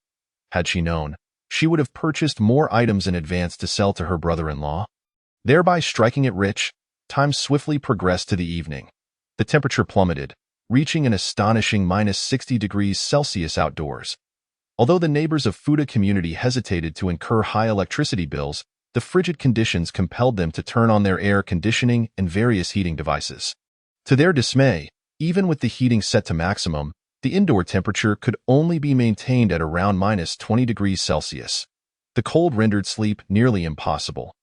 Had she known, she would have purchased more items in advance to sell to her brother-in-law. Thereby striking it rich, time swiftly progressed to the evening. The temperature plummeted, reaching an astonishing -60 degrees Celsius outdoors. Although the neighbors of Fuda community hesitated to incur high electricity bills, the frigid conditions compelled them to turn on their air conditioning and various heating devices. To their dismay, even with the heating set to maximum, the indoor temperature could only be maintained at around -20 degrees Celsius. The cold rendered sleep nearly impossible.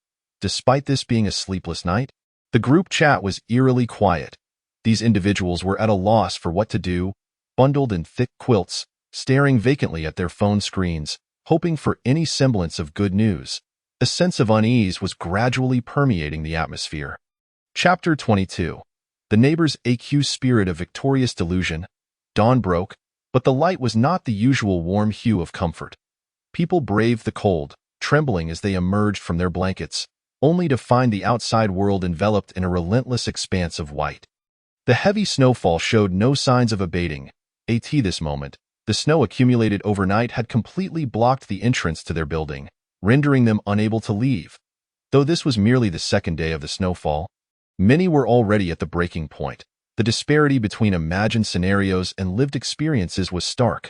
Despite this being a sleepless night, the group chat was eerily quiet. These individuals were at a loss for what to do, bundled in thick quilts, staring vacantly at their phone screens, hoping for any semblance of good news. A sense of unease was gradually permeating the atmosphere. Chapter 22. The neighbors' accused spirit of victorious delusion. Dawn broke, but the light was not the usual warm hue of comfort. People braved the cold, trembling as they emerged from their blankets, only to find the outside world enveloped in a relentless expanse of white. The heavy snowfall showed no signs of abating. At this moment, the snow accumulated overnight had completely blocked the entrance to their building, rendering them unable to leave. Though this was merely the second day of the snowfall, many were already at the breaking point. The disparity between imagined scenarios and lived experiences was stark.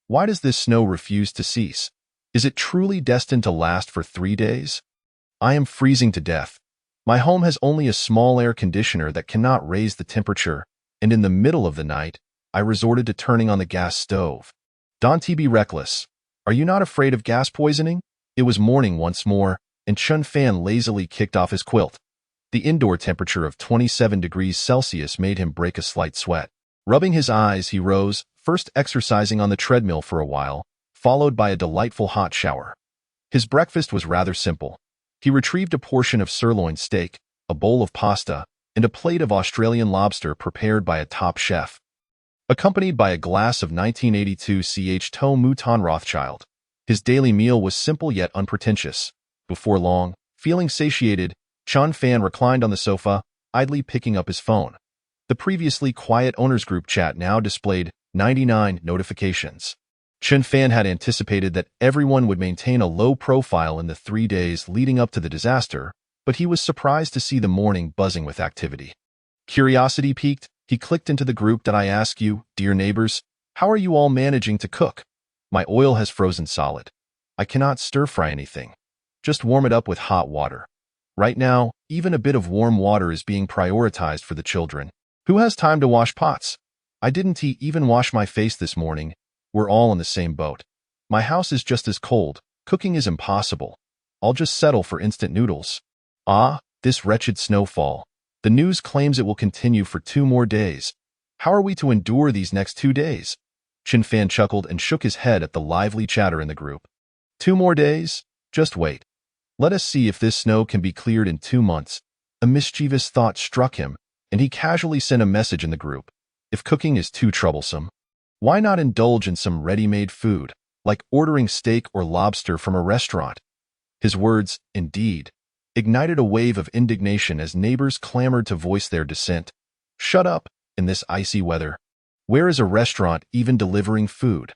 Why does this snow refuse to cease? Is it truly destined to last for 3 days? I am freezing to death. My home has only a small air conditioner that cannot raise the temperature, and in the middle of the night, I resorted to turning on the gas stove. Don't be reckless. Are you not afraid of gas poisoning? It was morning once more, and Chun Fan lazily kicked off his quilt. The indoor temperature of 27 degrees Celsius made him break a slight sweat. Rubbing his eyes, he rose, first exercising on the treadmill for a while, followed by a delightful hot shower. His breakfast was rather simple. He retrieved a portion of sirloin steak, a bowl of pasta, and a plate of Australian lobster prepared by a top chef, accompanied by a glass of 1982 Chateau Mouton Rothschild. His daily meal was simple yet unpretentious. Before long, feeling satiated, Chun Fan reclined on the sofa, idly picking up his phone. The previously quiet owners group chat now displayed 99 notifications. Chun Fan had anticipated that everyone would maintain a low profile in the 3 days leading up to the disaster, but he was surprised to see the morning buzzing with activity. Curiosity piqued, he clicked into the group. "Did I ask you, dear neighbors, how are you all managing to cook? My oil has frozen solid. I cannot stir-fry anything. Just warm it up with hot water. Right now, even a bit of warm water is being prioritized for the children. Who has time to wash pots? I didn't even wash my face this morning. We're all in the same boat. My house is just as cold. Cooking is impossible. I'll just settle for instant noodles." Ah, this wretched snowfall. The news claims it will continue for 2 more days. How are we to endure these next 2 days? Chun Fan chuckled and shook his head at the lively chatter in the group. 2 more days? Just wait. Let us see if this snow can be cleared in 2 months. A mischievous thought struck him, and he casually sent a message in the group. If cooking is too troublesome, why not indulge in some ready-made food, like ordering steak or lobster from a restaurant? His words, indeed, ignited a wave of indignation as neighbors clamored to voice their dissent. Shut up, in this icy weather. Where is a restaurant even delivering food?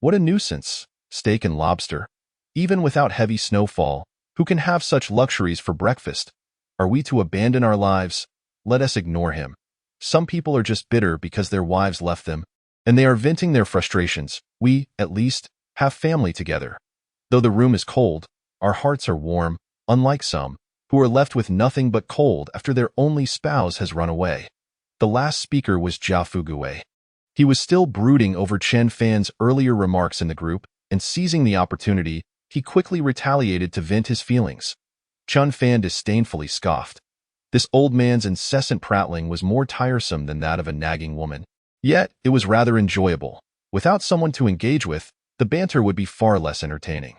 What a nuisance, steak and lobster. Even without heavy snowfall, who can have such luxuries for breakfast? Are we to abandon our lives? Let us ignore him. Some people are just bitter because their wives left them, and they are venting their frustrations. We, at least, have family together. Though the room is cold, our hearts are warm, unlike some, who are left with nothing but cold after their only spouse has run away. The last speaker was Jia Fugue. He was still brooding over Chun Fan's earlier remarks in the group, and seizing the opportunity, he quickly retaliated to vent his feelings. Chun Fan disdainfully scoffed. This old man's incessant prattling was more tiresome than that of a nagging woman. Yet, it was rather enjoyable. Without someone to engage with, the banter would be far less entertaining.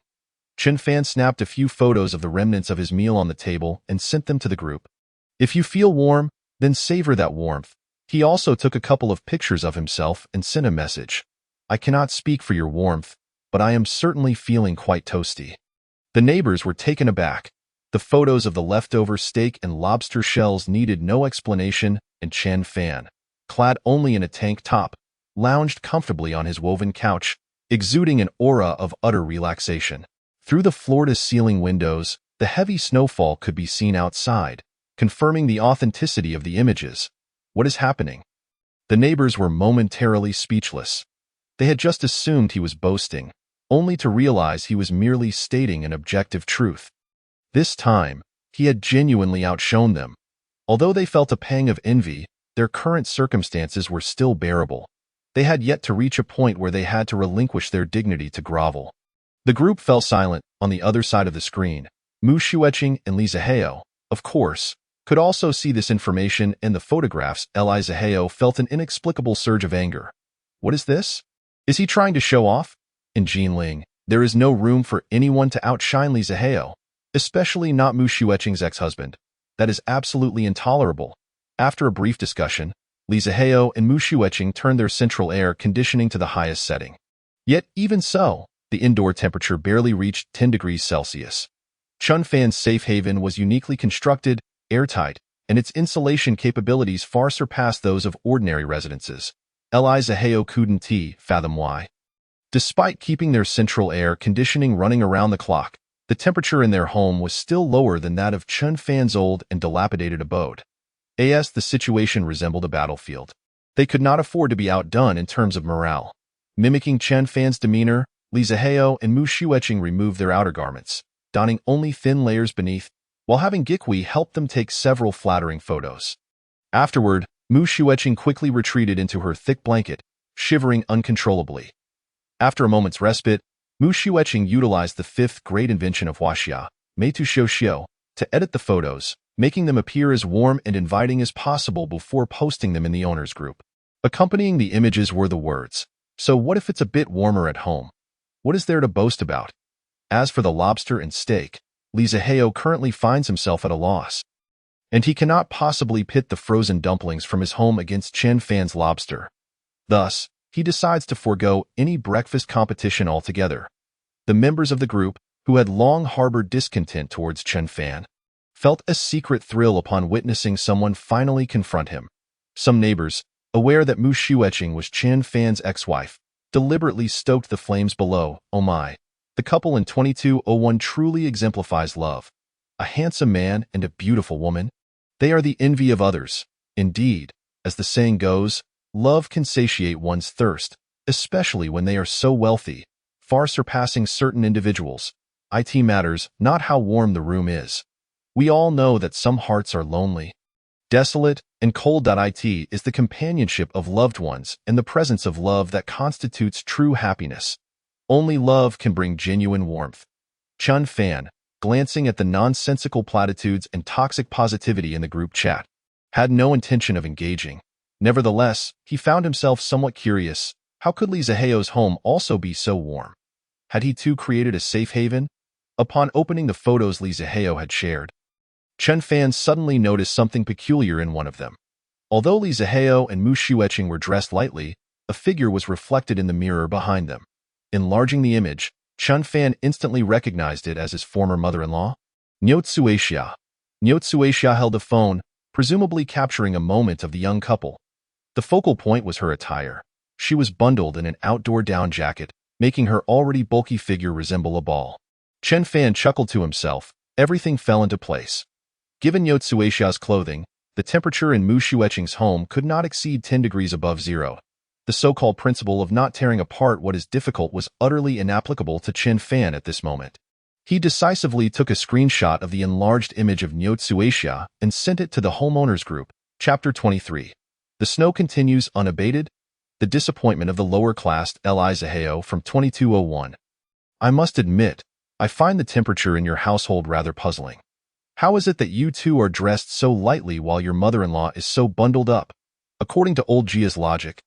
Chen Fan snapped a few photos of the remnants of his meal on the table and sent them to the group. If you feel warm, then savor that warmth. He also took a couple of pictures of himself and sent a message. I cannot speak for your warmth, but I am certainly feeling quite toasty. The neighbors were taken aback. The photos of the leftover steak and lobster shells needed no explanation, and Chen Fan, clad only in a tank top, lounged comfortably on his woven couch, exuding an aura of utter relaxation. Through the floor-to-ceiling windows, the heavy snowfall could be seen outside, confirming the authenticity of the images. What is happening? The neighbors were momentarily speechless. They had just assumed he was boasting, only to realize he was merely stating an objective truth. This time, he had genuinely outshone them. Although they felt a pang of envy, their current circumstances were still bearable. They had yet to reach a point where they had to relinquish their dignity to grovel. The group fell silent. On the other side of the screen, Mu Xueqing and Li Zihao, of course, could also see this information in the photographs. Li Zihao felt an inexplicable surge of anger. What is this? Is he trying to show off? In Jinling, there is no room for anyone to outshine Li Zihao, especially not Mu Xueqing's ex-husband. That is absolutely intolerable. After a brief discussion, Li Zihao and Mu Xueqing turned their central air conditioning to the highest setting. Yet, even so, the indoor temperature barely reached 10 degrees Celsius. Chen Fan's safe haven was uniquely constructed, airtight, and its insulation capabilities far surpassed those of ordinary residences. Li Zihao couldn't fathom why. Despite keeping their central air conditioning running around the clock, the temperature in their home was still lower than that of Chen Fan's old and dilapidated abode. The situation resembled a battlefield. They could not afford to be outdone in terms of morale. Mimicking Chen Fan's demeanor, Li Zihao and Mu Xueqing removed their outer garments, donning only thin layers beneath, while having Gikui help them take several flattering photos. Afterward, Mu Xueqing quickly retreated into her thick blanket, shivering uncontrollably. After a moment's respite, Mu Xueqing utilized the fifth great invention of Huaxia, Meitu Xiao, to edit the photos, making them appear as warm and inviting as possible before posting them in the owner's group. Accompanying the images were the words, "So what if it's a bit warmer at home? What is there to boast about?" As for the lobster and steak, Li Zihao currently finds himself at a loss, and he cannot possibly pit the frozen dumplings from his home against Chen Fan's lobster. Thus, he decides to forego any breakfast competition altogether. The members of the group, who had long harbored discontent towards Chen Fan, felt a secret thrill upon witnessing someone finally confront him. Some neighbors, aware that Mu Xueqing was Chen Fan's ex-wife, deliberately stoked the flames below. Oh my. The couple in 2201 truly exemplifies love. A handsome man and a beautiful woman. They are the envy of others. Indeed, as the saying goes, love can satiate one's thirst, especially when they are so wealthy, far surpassing certain individuals. It matters not how warm the room is. We all know that some hearts are lonely, desolate, and cold. It is the companionship of loved ones and the presence of love that constitutes true happiness. Only love can bring genuine warmth. Chen Fan, glancing at the nonsensical platitudes and toxic positivity in the group chat, had no intention of engaging. Nevertheless, he found himself somewhat curious. How could Li Zihao's home also be so warm? Had he too created a safe haven? Upon opening the photos Li Zihao had shared, Chen Fan suddenly noticed something peculiar in one of them. Although Li Zihao and Mu Xueqing were dressed lightly, a figure was reflected in the mirror behind them. Enlarging the image, Chen Fan instantly recognized it as his former mother-in-law, Niu Xuexia. Niu Xuexia held a phone, presumably capturing a moment of the young couple. The focal point was her attire. She was bundled in an outdoor down jacket, making her already bulky figure resemble a ball. Chen Fan chuckled to himself. Everything fell into place. Given Niu Xuexia's clothing, the temperature in Mu Xueqing's home could not exceed 10 degrees above zero. The so-called principle of not tearing apart what is difficult was utterly inapplicable to Chen Fan at this moment. He decisively took a screenshot of the enlarged image of Niu Xuexia and sent it to the homeowners group. Chapter 23. The snow continues unabated. The disappointment of the lower-classed Li Zihao from 2201. I must admit, I find the temperature in your household rather puzzling. How is it that you two are dressed so lightly while your mother-in-law is so bundled up? According to old Gia's logic,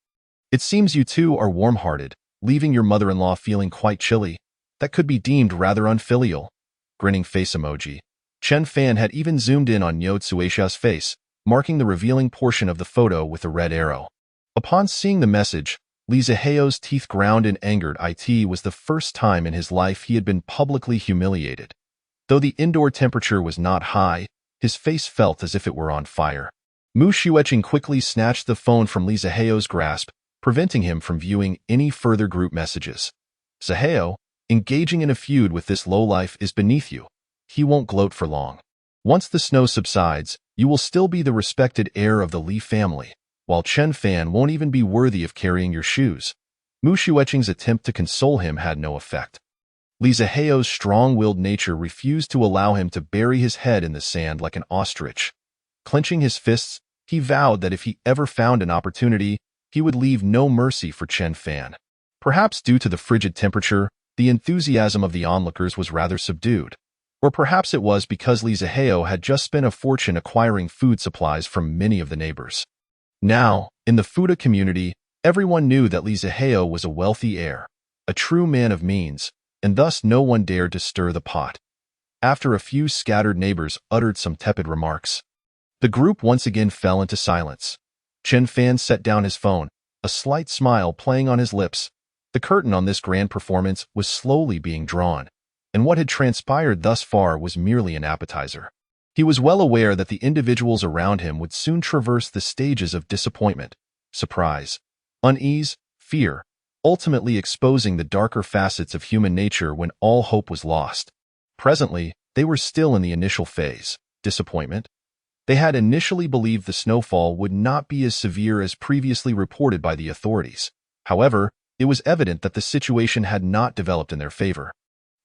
it seems you two are warm-hearted, leaving your mother-in-law feeling quite chilly. That could be deemed rather unfilial. Grinning face emoji. Chen Fan had even zoomed in on Niu Tsuexia's face, marking the revealing portion of the photo with a red arrow. Upon seeing the message, Li Ziheo's teeth ground in anger. It was the first time in his life he had been publicly humiliated. Though the indoor temperature was not high, his face felt as if it were on fire. Mu Xueqing quickly snatched the phone from Li Ziheo's grasp, preventing him from viewing any further group messages. Ziheo, engaging in a feud with this lowlife is beneath you. He won't gloat for long. Once the snow subsides, you will still be the respected heir of the Li family, while Chen Fan won't even be worthy of carrying your shoes. Mu Xueqing's attempt to console him had no effect. Li Ziheo's strong-willed nature refused to allow him to bury his head in the sand like an ostrich. Clenching his fists, he vowed that if he ever found an opportunity, he would leave no mercy for Chen Fan. Perhaps due to the frigid temperature, the enthusiasm of the onlookers was rather subdued. Or perhaps it was because Li Ziheo had just spent a fortune acquiring food supplies from many of the neighbors. Now, in the Fuda community, everyone knew that Li Ziheo was a wealthy heir, a true man of means, and thus no one dared to stir the pot. After a few scattered neighbors uttered some tepid remarks, the group once again fell into silence. Chen Fan set down his phone, a slight smile playing on his lips. The curtain on this grand performance was slowly being drawn, and what had transpired thus far was merely an appetizer. He was well aware that the individuals around him would soon traverse the stages of disappointment, surprise, unease, fear, ultimately exposing the darker facets of human nature when all hope was lost. Presently, they were still in the initial phase, disappointment. They had initially believed the snowfall would not be as severe as previously reported by the authorities. However, it was evident that the situation had not developed in their favor.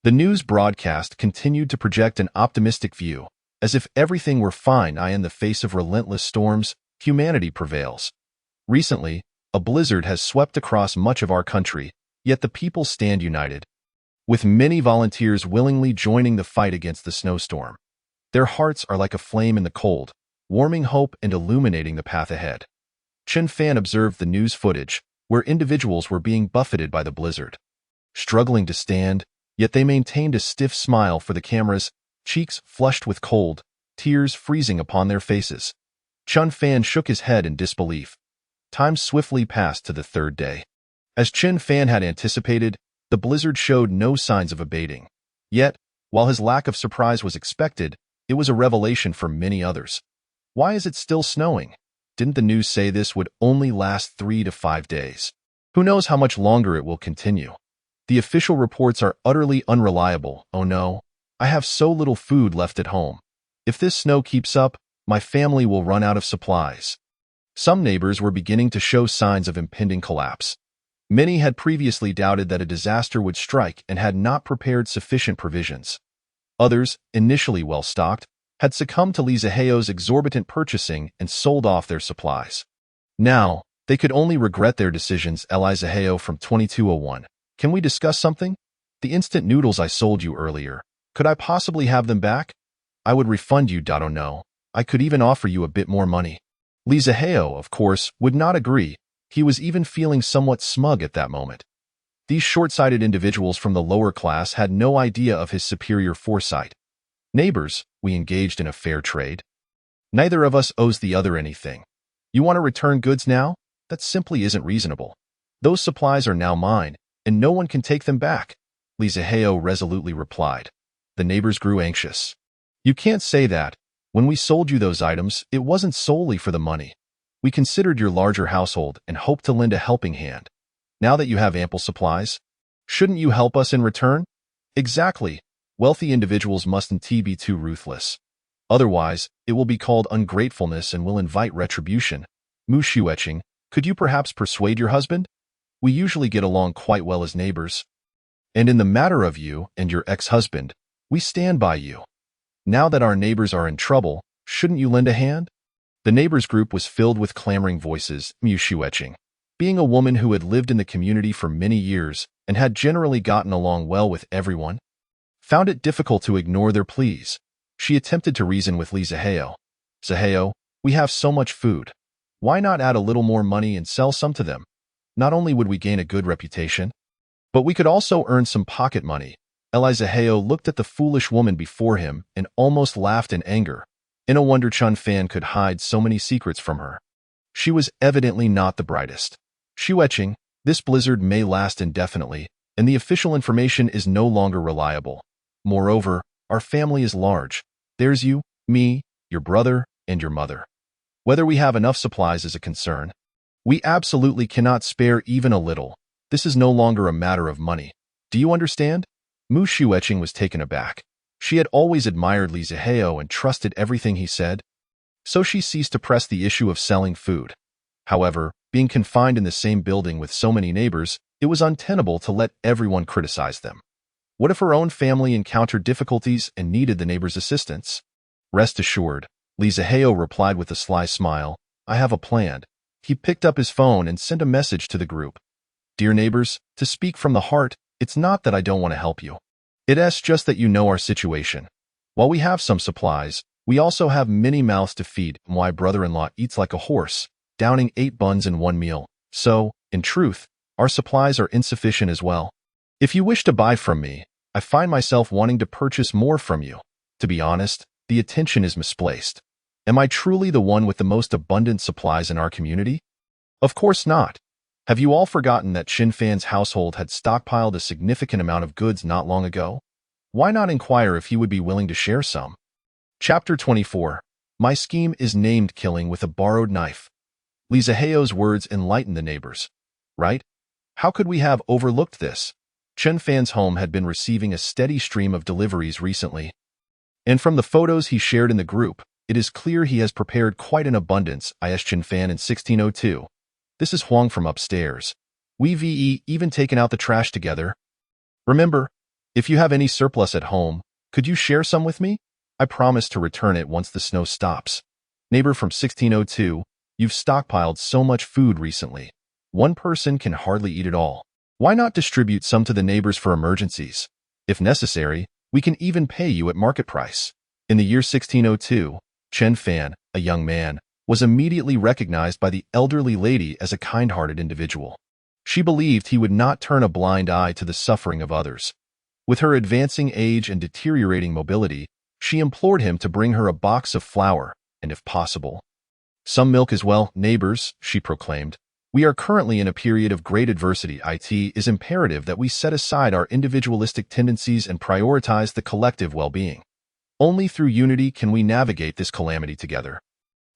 The news broadcast continued to project an optimistic view, as if everything were fine. In the face of relentless storms, humanity prevails. Recently, a blizzard has swept across much of our country, yet the people stand united, with many volunteers willingly joining the fight against the snowstorm. Their hearts are like a flame in the cold, warming hope and illuminating the path ahead. Chen Fan observed the news footage, where individuals were being buffeted by the blizzard. Struggling to stand, yet they maintained a stiff smile for the cameras, cheeks flushed with cold, tears freezing upon their faces. Chen Fan shook his head in disbelief. Time swiftly passed to the third day. As Chen Fan had anticipated, the blizzard showed no signs of abating. Yet, while his lack of surprise was expected, it was a revelation for many others. Why is it still snowing? Didn't the news say this would only last 3 to 5 days? Who knows how much longer it will continue? The official reports are utterly unreliable. Oh no, I have so little food left at home. If this snow keeps up, my family will run out of supplies. Some neighbors were beginning to show signs of impending collapse. Many had previously doubted that a disaster would strike and had not prepared sufficient provisions. Others, initially well-stocked, had succumbed to Li Ziheo's exorbitant purchasing and sold off their supplies. Now, they could only regret their decisions. Li Ziheo from 2201. Can we discuss something? The instant noodles I sold you earlier, could I possibly have them back? I would refund you. Oh no, I could even offer you a bit more money. Li Ziheo, of course, would not agree. He was even feeling somewhat smug at that moment. These short-sighted individuals from the lower class had no idea of his superior foresight. Neighbors, we engaged in a fair trade. Neither of us owes the other anything. You want to return goods now? That simply isn't reasonable. Those supplies are now mine, and no one can take them back, Li Ziheo resolutely replied. The neighbors grew anxious. You can't say that. When we sold you those items, it wasn't solely for the money. We considered your larger household and hoped to lend a helping hand. Now that you have ample supplies, shouldn't you help us in return? Exactly. Wealthy individuals mustn't be too ruthless. Otherwise, it will be called ungratefulness and will invite retribution. Mu Xueqing, could you perhaps persuade your husband? We usually get along quite well as neighbors. And in the matter of you and your ex-husband, we stand by you. Now that our neighbors are in trouble, shouldn't you lend a hand? The neighbors group was filled with clamoring voices. Mu Xueqing, being a woman who had lived in the community for many years and had generally gotten along well with everyone, found it difficult to ignore their pleas. She attempted to reason with Li Zaheo. Zaheo, we have so much food. Why not add a little more money and sell some to them? Not only would we gain a good reputation, but we could also earn some pocket money. Li Zaheo looked at the foolish woman before him and almost laughed in anger. No wonder Chen Fan could hide so many secrets from her. She was evidently not the brightest. Xueqing, this blizzard may last indefinitely, and the official information is no longer reliable. Moreover, our family is large. There's you, me, your brother, and your mother. Whether we have enough supplies is a concern. We absolutely cannot spare even a little. This is no longer a matter of money. Do you understand? Mu Xueqing was taken aback. She had always admired Li Zaheo and trusted everything he said, so she ceased to press the issue of selling food. However, being confined in the same building with so many neighbors, it was untenable to let everyone criticize them. What if her own family encountered difficulties and needed the neighbors' assistance? Rest assured, Li Zaheo replied with a sly smile, I have a plan. He picked up his phone and sent a message to the group. Dear neighbors, to speak from the heart, it's not that I don't want to help you. It's just that you know our situation. While we have some supplies, we also have many mouths to feed. My brother-in-law eats like a horse, downing 8 buns in one meal. So, in truth, our supplies are insufficient as well. If you wish to buy from me, I find myself wanting to purchase more from you. To be honest, the attention is misplaced. Am I truly the one with the most abundant supplies in our community? Of course not. Have you all forgotten that Chen Fan's household had stockpiled a significant amount of goods not long ago? Why not inquire if he would be willing to share some? Chapter 24. My scheme is named Killing with a Borrowed Knife. Li Zaheo's words enlightened the neighbors. Right? How could we have overlooked this? Chen Fan's home had been receiving a steady stream of deliveries recently. And from the photos he shared in the group, it is clear he has prepared quite an abundance. Chen Fan in 1602. This is Huang from upstairs. We've even taken out the trash together. Remember, if you have any surplus at home, could you share some with me? I promise to return it once the snow stops. Neighbor from 1602, you've stockpiled so much food recently. One person can hardly eat it all. Why not distribute some to the neighbors for emergencies? If necessary, we can even pay you at market price. In the year 1602, Chen Fan, a young man, was immediately recognized by the elderly lady as a kind-hearted individual. She believed he would not turn a blind eye to the suffering of others. With her advancing age and deteriorating mobility, she implored him to bring her a box of flour, and if possible, some milk as well. Neighbors, she proclaimed, we are currently in a period of great adversity. It is imperative that we set aside our individualistic tendencies and prioritize the collective well-being. Only through unity can we navigate this calamity together.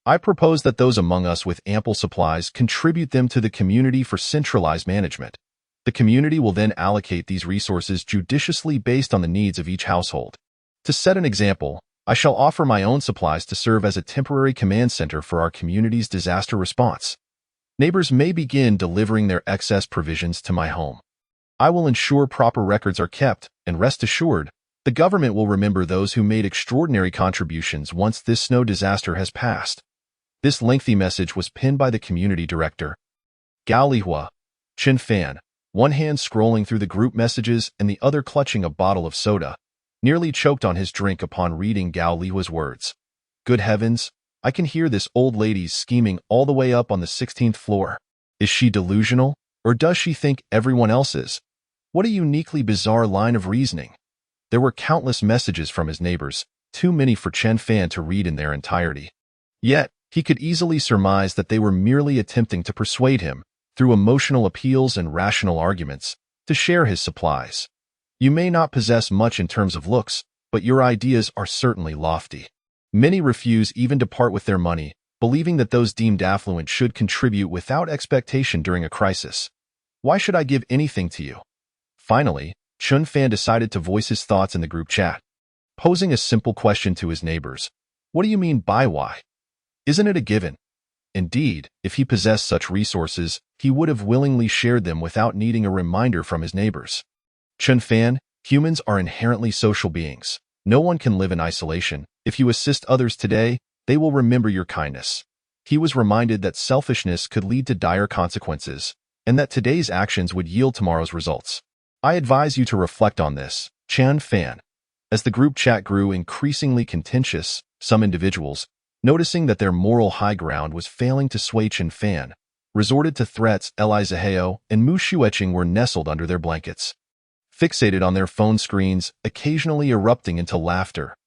I propose that those among us with ample supplies contribute them to the community for centralized management. The community will then allocate these resources judiciously based on the needs of each household. To set an example, I shall offer my own supplies to serve as a temporary command center for our community's disaster response. Neighbors may begin delivering their excess provisions to my home. I will ensure proper records are kept, and rest assured, the government will remember those who made extraordinary contributions once this snow disaster has passed. This lengthy message was penned by the community director, Gao Lihua. Chen Fan, one hand scrolling through the group messages and the other clutching a bottle of soda, nearly choked on his drink upon reading Gao Lihua's words. Good heavens, I can hear this old lady scheming all the way up on the 16th floor. Is she delusional, or does she think everyone else is? What a uniquely bizarre line of reasoning. There were countless messages from his neighbors, too many for Chen Fan to read in their entirety. Yet, he could easily surmise that they were merely attempting to persuade him, through emotional appeals and rational arguments, to share his supplies. You may not possess much in terms of looks, but your ideas are certainly lofty. Many refuse even to part with their money, believing that those deemed affluent should contribute without expectation during a crisis. Why should I give anything to you? Finally, Chen Fan decided to voice his thoughts in the group chat, posing a simple question to his neighbors. What do you mean by why? Isn't it a given? Indeed, if he possessed such resources, he would have willingly shared them without needing a reminder from his neighbors. Chen Fan, humans are inherently social beings. No one can live in isolation. If you assist others today, they will remember your kindness. He was reminded that selfishness could lead to dire consequences, and that today's actions would yield tomorrow's results. I advise you to reflect on this, Chen Fan. As the group chat grew increasingly contentious, some individuals, noticing that their moral high ground was failing to sway Chen Fan, resorted to threats. Li Zihao and Mu Shueqing were nestled under their blankets, fixated on their phone screens, occasionally erupting into laughter.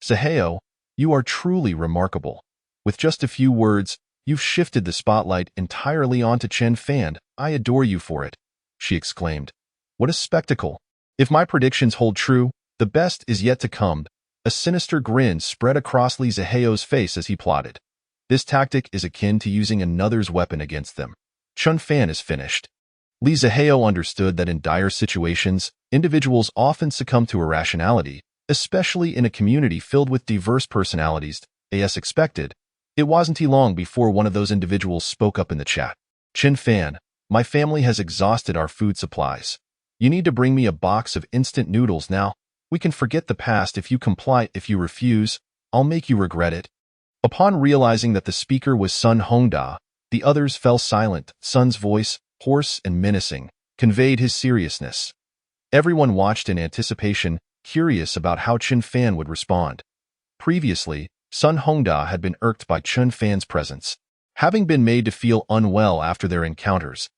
Zihao, you are truly remarkable. With just a few words, you've shifted the spotlight entirely onto Chen Fan. I adore you for it, she exclaimed. What a spectacle. If my predictions hold true, the best is yet to come. A sinister grin spread across Li Zihao's face as he plotted. This tactic is akin to using another's weapon against them. Chen Fan is finished. Li Zihao understood that in dire situations, individuals often succumb to irrationality, especially in a community filled with diverse personalities. As expected, it wasn't long before one of those individuals spoke up in the chat. Chen Fan, my family has exhausted our food supplies. You need to bring me a box of instant noodles now. We can forget the past if you comply. If you refuse, I'll make you regret it. Upon realizing that the speaker was Sun Hongda, the others fell silent. Sun's voice, hoarse and menacing, conveyed his seriousness. Everyone watched in anticipation, curious about how Chen Fan would respond. Previously, Sun Hongda had been irked by Chen Fan's presence. Having been made to feel unwell after their encounters,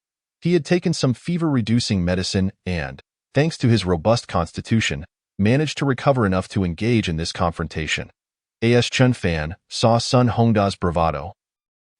he had taken some fever-reducing medicine and, thanks to his robust constitution, managed to recover enough to engage in this confrontation. As Chen Fan saw Sun Hongda's bravado,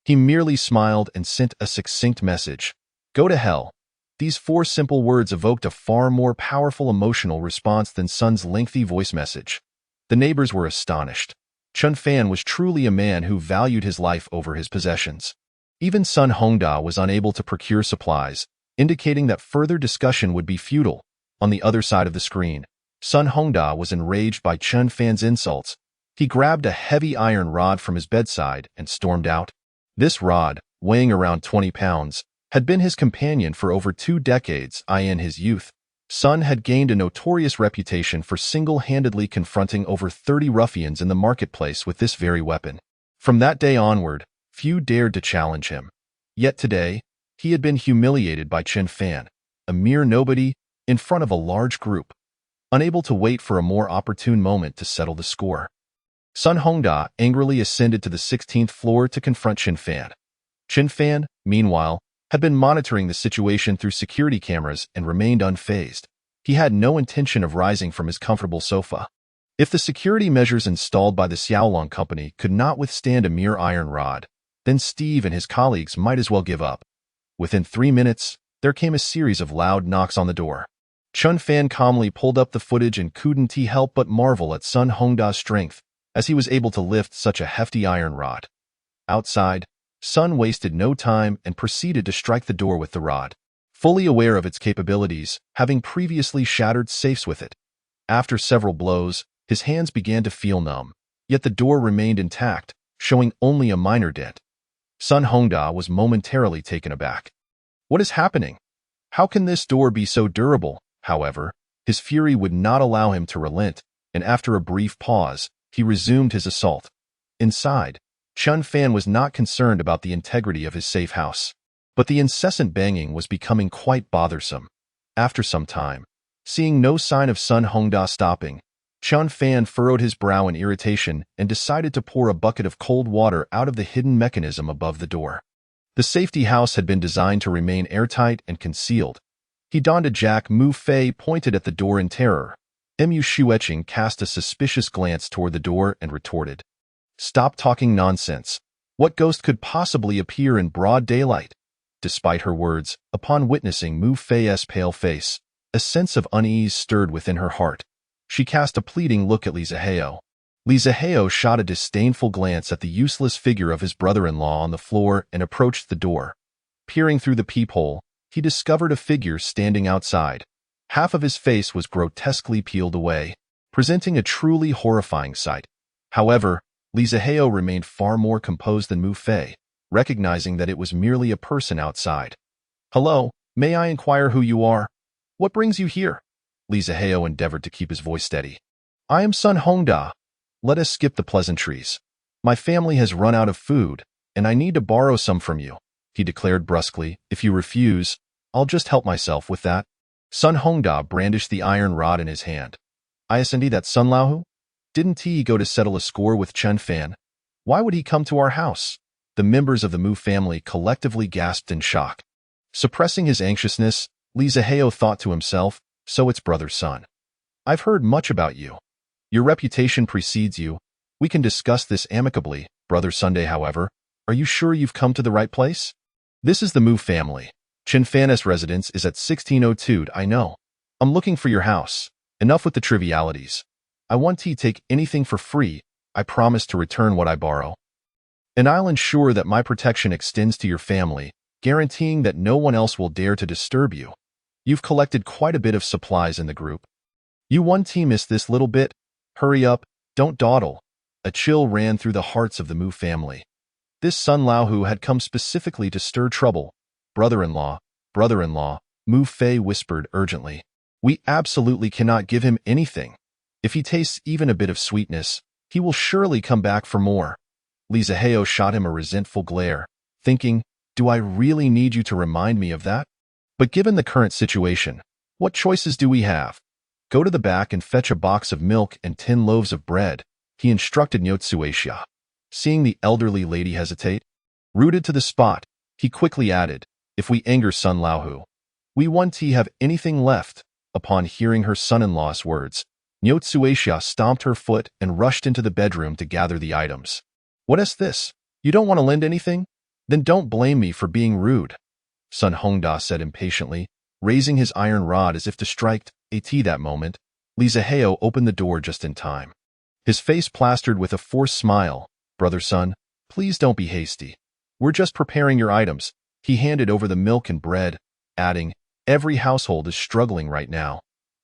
he merely smiled and sent a succinct message. Go to hell. These 4 simple words evoked a far more powerful emotional response than Sun's lengthy voice message. The neighbors were astonished. Chen Fan was truly a man who valued his life over his possessions. Even Sun Hongda was unable to procure supplies, indicating that further discussion would be futile. On the other side of the screen, Sun Hongda was enraged by Chen Fan's insults. He grabbed a heavy iron rod from his bedside and stormed out. This rod, weighing around 20 pounds, had been his companion for over 2 decades. In his youth, Sun had gained a notorious reputation for single-handedly confronting over 30 ruffians in the marketplace with this very weapon. From that day onward, few dared to challenge him. Yet today, he had been humiliated by Chen Fan, a mere nobody, in front of a large group, unable to wait for a more opportune moment to settle the score. Sun Hongda angrily ascended to the 16th floor to confront Chen Fan. Chen Fan, meanwhile, had been monitoring the situation through security cameras and remained unfazed. He had no intention of rising from his comfortable sofa. If the security measures installed by the Xiaolong Company could not withstand a mere iron rod, then Steve and his colleagues might as well give up. Within 3 minutes, there came a series of loud knocks on the door. Chen Fan calmly pulled up the footage and couldn't help but marvel at Sun Hongda's strength, as he was able to lift such a hefty iron rod. Outside, Sun wasted no time and proceeded to strike the door with the rod, fully aware of its capabilities, having previously shattered safes with it. After several blows, his hands began to feel numb, yet the door remained intact, showing only a minor dent. Sun Hongda was momentarily taken aback. What is happening? How can this door be so durable? However, his fury would not allow him to relent, and after a brief pause, he resumed his assault. Inside, Chen Fan was not concerned about the integrity of his safe house, but the incessant banging was becoming quite bothersome. After some time, seeing no sign of Sun Hongda stopping, Chen Fan furrowed his brow in irritation and decided to pour a bucket of cold water out of the hidden mechanism above the door. The safety house had been designed to remain airtight and concealed. He donned a jack. Mu Fei pointed at the door in terror. Mu Shueqing cast a suspicious glance toward the door and retorted, "Stop talking nonsense. What ghost could possibly appear in broad daylight?" Despite her words, upon witnessing Mu Fei's pale face, a sense of unease stirred within her heart. She cast a pleading look at Li Zihao. Li Zihao shot a disdainful glance at the useless figure of his brother-in-law on the floor and approached the door. Peering through the peephole, he discovered a figure standing outside. Half of his face was grotesquely peeled away, presenting a truly horrifying sight. However, Li Zihao remained far more composed than Mu Fei, recognizing that it was merely a person outside. "Hello, may I inquire who you are? What brings you here?" Li Zihao endeavored to keep his voice steady. "I am Sun Hongda. Let us skip the pleasantries. My family has run out of food, and I need to borrow some from you," he declared brusquely. "If you refuse, I'll just help myself with that." Sun Hongda brandished the iron rod in his hand. Isnd that Sun Laohu? Didn't he go to settle a score with Chen Fan? Why would he come to our house? The members of the Mu family collectively gasped in shock. Suppressing his anxiousness, Li Zihao thought to himself, so it's brother Sun. I've heard much about you. Your reputation precedes you. We can discuss this amicably, brother Sunday. However, are you sure you've come to the right place? This is the Mu family. Chen Fan's residence is at 1602. I know. I'm looking for your house. Enough with the trivialities. I want to take anything for free. I promise to return what I borrow. And I'll ensure that my protection extends to your family, guaranteeing that no one else will dare to disturb you. You've collected quite a bit of supplies in the group. You want to miss this little bit? Hurry up, don't dawdle. A chill ran through the hearts of the Mu family. This Sun Laohu had come specifically to stir trouble. Brother-in-law, Mu Fei whispered urgently. We absolutely cannot give him anything. If he tastes even a bit of sweetness, he will surely come back for more. Li Zihao shot him a resentful glare, thinking, do I really need you to remind me of that? But given the current situation, what choices do we have? Go to the back and fetch a box of milk and 10 loaves of bread, he instructed Nyotsueisha. Seeing the elderly lady hesitate, rooted to the spot, he quickly added, if we anger Sun Laohu, we won't have anything left. Upon hearing her son-in-law's words, Nyotsueisha stomped her foot and rushed into the bedroom to gather the items. What is this? You don't want to lend anything? Then don't blame me for being rude, Sun Hongda said impatiently, raising his iron rod as if to strike at that moment. Li Zihao opened the door just in time. His face plastered with a forced smile. Brother Sun, please don't be hasty. We're just preparing your items. He handed over the milk and bread, adding, every household is struggling right now.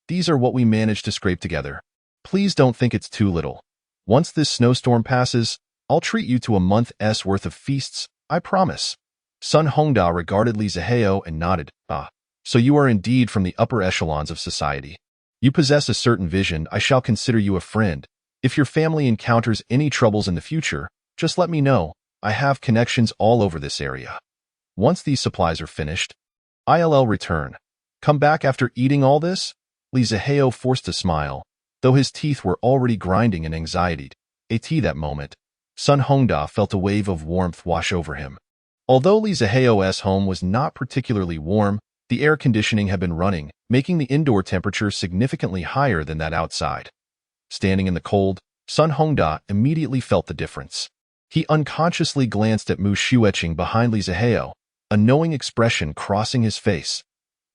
These are what we managed to scrape together. Please don't think it's too little. Once this snowstorm passes, I'll treat you to a month's worth of feasts, I promise. Sun Hongda regarded Li Zihao and nodded. Ah, so you are indeed from the upper echelons of society. You possess a certain vision. I shall consider you a friend. If your family encounters any troubles in the future, just let me know. I have connections all over this area. Once these supplies are finished, I'll return. Come back after eating all this? Li Zihao forced a smile, though his teeth were already grinding in anxiety. At that moment, Sun Hongda felt a wave of warmth wash over him. Although Li Zihao's home was not particularly warm, the air conditioning had been running, making the indoor temperature significantly higher than that outside. Standing in the cold, Sun Hongda immediately felt the difference. He unconsciously glanced at Mu Shueqing behind Li Zihao, a knowing expression crossing his face.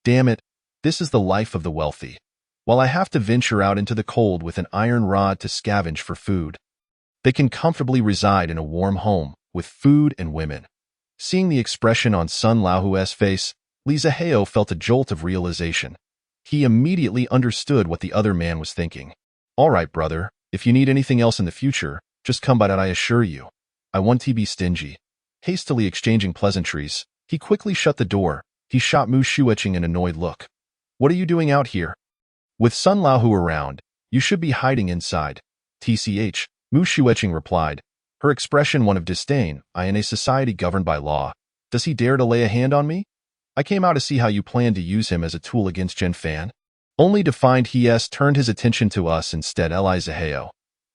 Damn it, this is the life of the wealthy. While I have to venture out into the cold with an iron rod to scavenge for food, they can comfortably reside in a warm home, with food and women. Seeing the expression on Sun Laohu's face, Li Zihao felt a jolt of realization. He immediately understood what the other man was thinking. All right, brother, if you need anything else in the future, just come by that, I assure you. I won't be stingy. Hastily exchanging pleasantries, he quickly shut the door. He shot Mu Shueqing an annoyed look. What are you doing out here? With Sun Laohu around, you should be hiding inside. TCH, Mu Shueqing replied, her expression one of disdain. I in a society governed by law. Does he dare to lay a hand on me? I came out to see how you plan to use him as a tool against Chen Fan, only to find he has turned his attention to us instead. Li Zihao.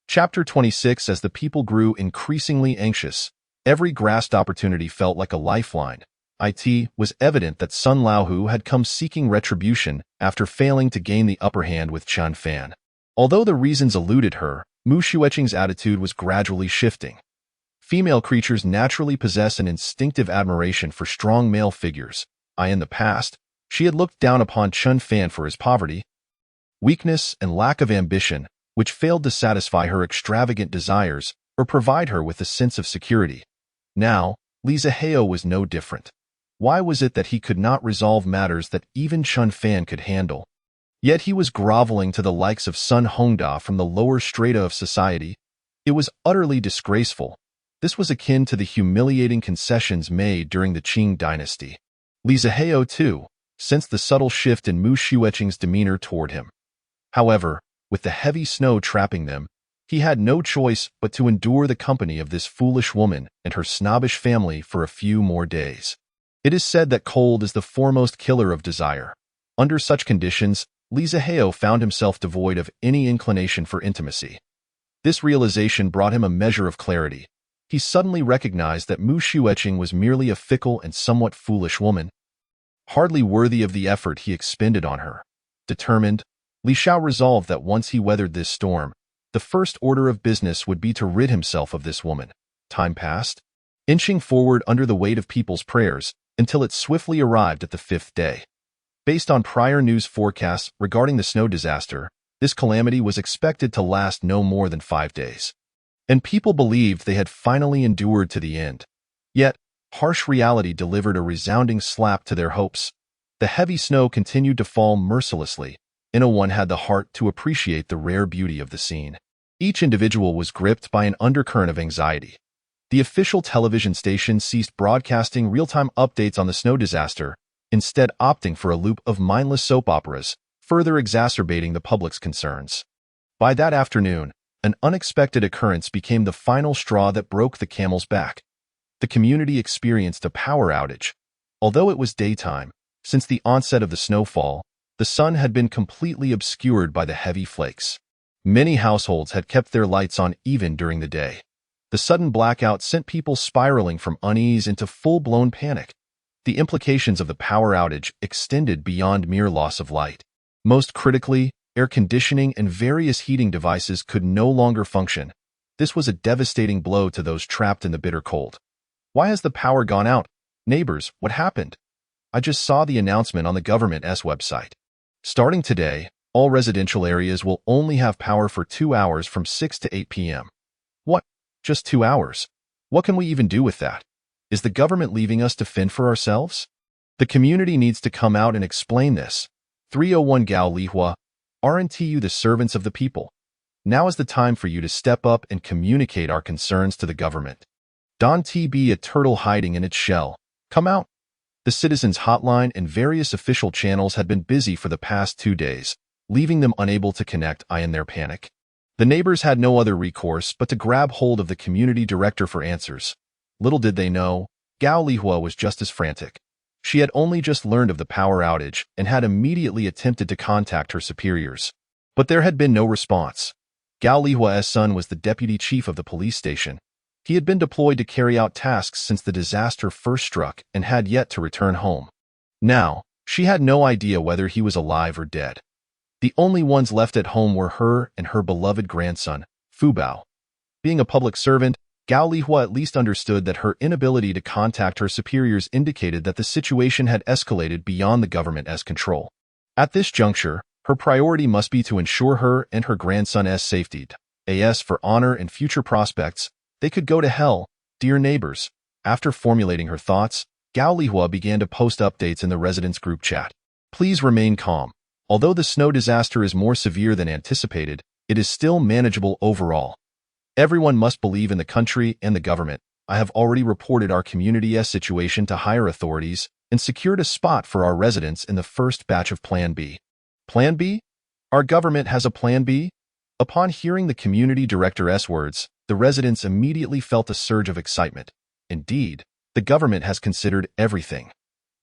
Chapter 26. As the people grew increasingly anxious, every grasped opportunity felt like a lifeline. It was evident that Sun Laohu had come seeking retribution after failing to gain the upper hand with Chen Fan. Although the reasons eluded her, Mu Shueqing's attitude was gradually shifting. Female creatures naturally possess an instinctive admiration for strong male figures. In the past, she had looked down upon Chen Fan for his poverty, weakness, and lack of ambition, which failed to satisfy her extravagant desires or provide her with a sense of security. Now, Li Zihao was no different. Why was it that he could not resolve matters that even Chen Fan could handle? Yet he was groveling to the likes of Sun Hongda from the lower strata of society. It was utterly disgraceful. This was akin to the humiliating concessions made during the Qing dynasty. Li Zihao, too, sensed the subtle shift in Mu Shueqing's demeanor toward him. However, with the heavy snow trapping them, he had no choice but to endure the company of this foolish woman and her snobbish family for a few more days. It is said that cold is the foremost killer of desire. Under such conditions, Li Zihao found himself devoid of any inclination for intimacy. This realization brought him a measure of clarity. He suddenly recognized that Mu Xueqing was merely a fickle and somewhat foolish woman, hardly worthy of the effort he expended on her. Determined, Li Xiao resolved that once he weathered this storm, the first order of business would be to rid himself of this woman. Time passed, inching forward under the weight of people's prayers, until it swiftly arrived at the 5th day. Based on prior news forecasts regarding the snow disaster, this calamity was expected to last no more than 5 days. And people believed they had finally endured to the end. Yet, harsh reality delivered a resounding slap to their hopes. The heavy snow continued to fall mercilessly, and no one had the heart to appreciate the rare beauty of the scene. Each individual was gripped by an undercurrent of anxiety. The official television station ceased broadcasting real-time updates on the snow disaster, instead opting for a loop of mindless soap operas, further exacerbating the public's concerns. By that afternoon, an unexpected occurrence became the final straw that broke the camel's back. The community experienced a power outage. Although it was daytime, since the onset of the snowfall, the sun had been completely obscured by the heavy flakes. Many households had kept their lights on even during the day. The sudden blackout sent people spiraling from unease into full-blown panic. The implications of the power outage extended beyond mere loss of light. Most critically, air conditioning and various heating devices could no longer function. This was a devastating blow to those trapped in the bitter cold. Why has the power gone out? Neighbors, what happened? I just saw the announcement on the government's website. Starting today, all residential areas will only have power for 2 hours from 6 to 8 p.m. What? Just 2 hours? What can we even do with that? Is the government leaving us to fend for ourselves? The community needs to come out and explain this. 301 Gao Lihua, aren't you the servants of the people? Now is the time for you to step up and communicate our concerns to the government. Don't be a turtle hiding in its shell. Come out. The citizens' hotline and various official channels had been busy for the past 2 days, leaving them unable to connect in their panic. The neighbors had no other recourse but to grab hold of the community director for answers. Little did they know, Gao Lihua was just as frantic. She had only just learned of the power outage and had immediately attempted to contact her superiors. But there had been no response. Gao Lihua's son was the deputy chief of the police station. He had been deployed to carry out tasks since the disaster first struck and had yet to return home. Now, she had no idea whether he was alive or dead. The only ones left at home were her and her beloved grandson, Fu Bao. Being a public servant, Gao Lihua at least understood that her inability to contact her superiors indicated that the situation had escalated beyond the government's control. At this juncture, her priority must be to ensure her and her grandson's safety. As for honor and future prospects, they could go to hell, dear neighbors. After formulating her thoughts, Gao Lihua began to post updates in the residents' group chat. Please remain calm. Although the snow disaster is more severe than anticipated, it is still manageable overall. Everyone must believe in the country and the government. I have already reported our community's situation to higher authorities and secured a spot for our residents in the first batch of Plan B. Plan B? Our government has a Plan B? Upon hearing the community director's words, the residents immediately felt a surge of excitement. Indeed, the government has considered everything.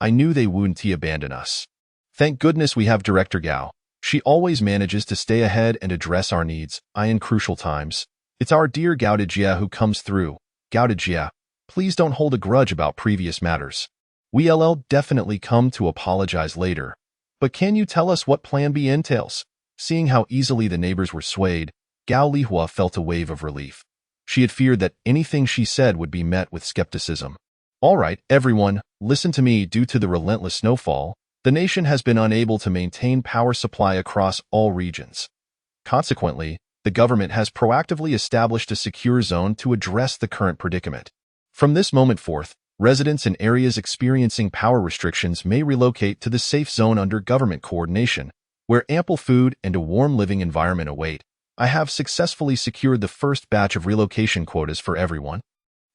I knew they wouldn't abandon us. Thank goodness we have Director Gao. She always manages to stay ahead and address our needs in crucial times. It's our dear Gao Dejia who comes through. Gao Dejia, please don't hold a grudge about previous matters. We'll definitely come to apologize later. But can you tell us what Plan B entails? Seeing how easily the neighbors were swayed, Gao Lihua felt a wave of relief. She had feared that anything she said would be met with skepticism. All right, everyone, listen to me. Due to the relentless snowfall, the nation has been unable to maintain power supply across all regions. Consequently, the government has proactively established a secure zone to address the current predicament. From this moment forth, residents in areas experiencing power restrictions may relocate to the safe zone under government coordination, where ample food and a warm living environment await. I have successfully secured the first batch of relocation quotas for everyone,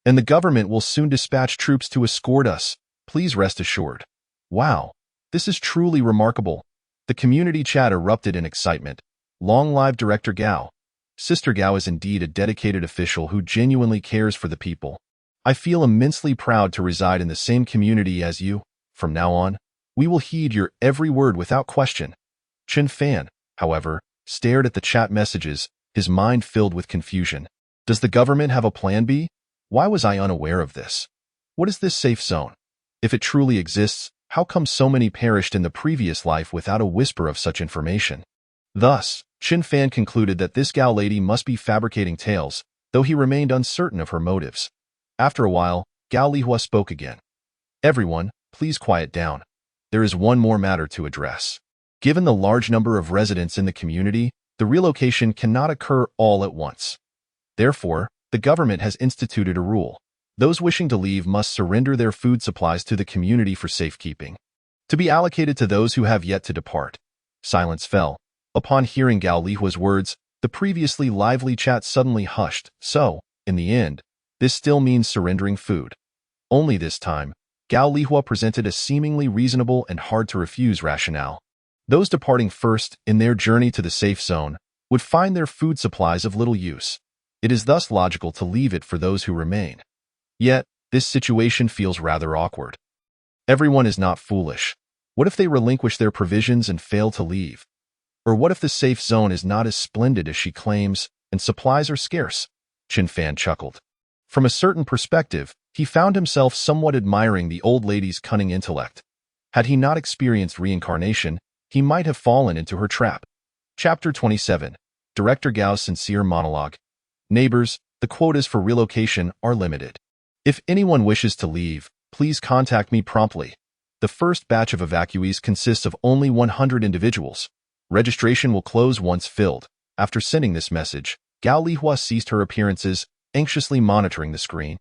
and the government will soon dispatch troops to escort us. Please rest assured. Wow, this is truly remarkable. The community chat erupted in excitement. Long live Director Gao. Sister Gao is indeed a dedicated official who genuinely cares for the people. I feel immensely proud to reside in the same community as you. From now on, we will heed your every word without question. Chen Fan, however, stared at the chat messages, his mind filled with confusion. Does the government have a plan B? Why was I unaware of this? What is this safe zone? If it truly exists, how come so many perished in the previous life without a whisper of such information? Thus, Chen Fan concluded that this Gao lady must be fabricating tales, though he remained uncertain of her motives. After a while, Gao Lihua spoke again. Everyone, please quiet down. There is one more matter to address. Given the large number of residents in the community, the relocation cannot occur all at once. Therefore, the government has instituted a rule. Those wishing to leave must surrender their food supplies to the community for safekeeping, to be allocated to those who have yet to depart. Silence fell. Upon hearing Gao Lihua's words, the previously lively chat suddenly hushed. So, in the end, this still means surrendering food. Only this time, Gao Lihua presented a seemingly reasonable and hard-to-refuse rationale. Those departing first in their journey to the safe zone would find their food supplies of little use. It is thus logical to leave it for those who remain. Yet, this situation feels rather awkward. Everyone is not foolish. What if they relinquish their provisions and fail to leave? Or what if the safe zone is not as splendid as she claims and supplies are scarce? Chen Fan chuckled. From a certain perspective, he found himself somewhat admiring the old lady's cunning intellect. Had he not experienced reincarnation, he might have fallen into her trap. Chapter 27. Director Gao's Sincere Monologue. Neighbors, the quotas for relocation are limited. If anyone wishes to leave, please contact me promptly. The first batch of evacuees consists of only 100 individuals. Registration will close once filled. After sending this message, Gao Lihua ceased her appearances, anxiously monitoring the screen.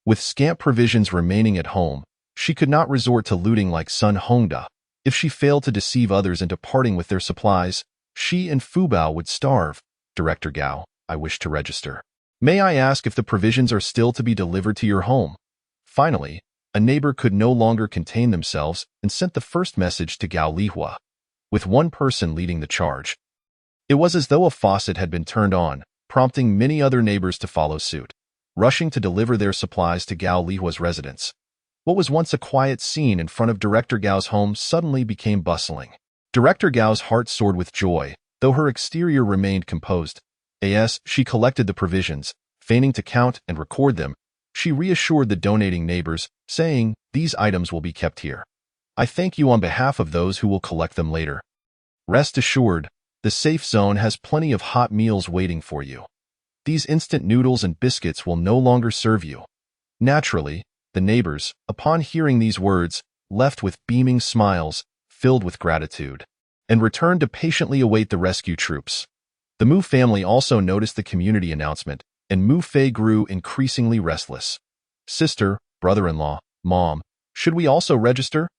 With scant provisions remaining at home, she could not resort to looting like Sun Hongda. If she failed to deceive others into parting with their supplies, she and Fu Bao would starve. Director Gao, I wish to register. May I ask if the provisions are still to be delivered to your home? Finally, a neighbor could no longer contain themselves and sent the first message to Gao Lihua, with one person leading the charge. It was as though a faucet had been turned on, prompting many other neighbors to follow suit, rushing to deliver their supplies to Gao Lihua's residence. What was once a quiet scene in front of Director Gao's home suddenly became bustling. Director Gao's heart soared with joy, though her exterior remained composed. As she collected the provisions, feigning to count and record them, she reassured the donating neighbors, saying, "These items will be kept here. I thank you on behalf of those who will collect them later. Rest assured, the safe zone has plenty of hot meals waiting for you. These instant noodles and biscuits will no longer serve you." Naturally, the neighbors, upon hearing these words, left with beaming smiles, filled with gratitude, and returned to patiently await the rescue troops. The Mu family also noticed the community announcement, and Mu Fei grew increasingly restless. "Sister, brother-in-law, mom, should we also register?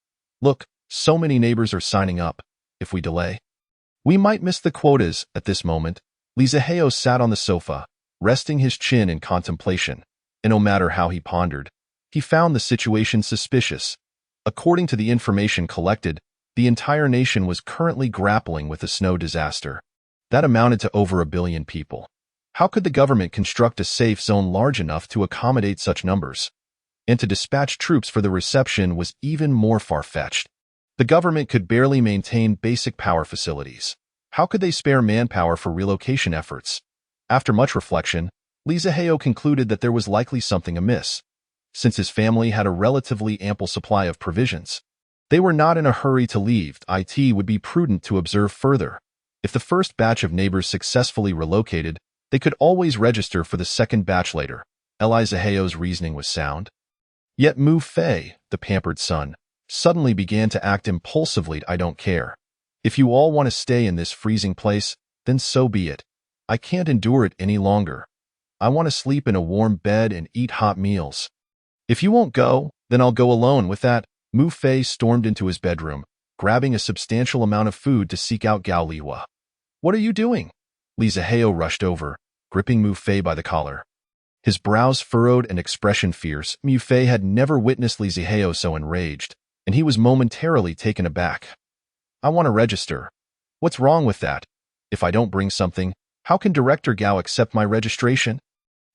Look, so many neighbors are signing up. If we delay, we might miss the quotas." At this moment, Li Zihao sat on the sofa, resting his chin in contemplation, and no matter how he pondered, he found the situation suspicious. According to the information collected, the entire nation was currently grappling with a snow disaster. That amounted to over 1 billion people. How could the government construct a safe zone large enough to accommodate such numbers? And to dispatch troops for the reception was even more far-fetched. The government could barely maintain basic power facilities. How could they spare manpower for relocation efforts? After much reflection, Li Zihao concluded that there was likely something amiss. Since his family had a relatively ample supply of provisions, they were not in a hurry to leave. It would be prudent to observe further. If the first batch of neighbors successfully relocated, they could always register for the second batch later. Li Zihao's reasoning was sound. Yet Mu Fei, the pampered son, suddenly began to act impulsively. "I don't care. If you all want to stay in this freezing place, then so be it. I can't endure it any longer. I want to sleep in a warm bed and eat hot meals. If you won't go, then I'll go alone." With that, Mu Fei stormed into his bedroom, grabbing a substantial amount of food to seek out Gao Lihua. "What are you doing?" Li Zihao rushed over, gripping Mu Fei by the collar. His brows furrowed and expression fierce. Mu Fei had never witnessed Li Zihao so enraged, and he was momentarily taken aback. "I want to register." "What's wrong with that? If I don't bring something, how can Director Gao accept my registration?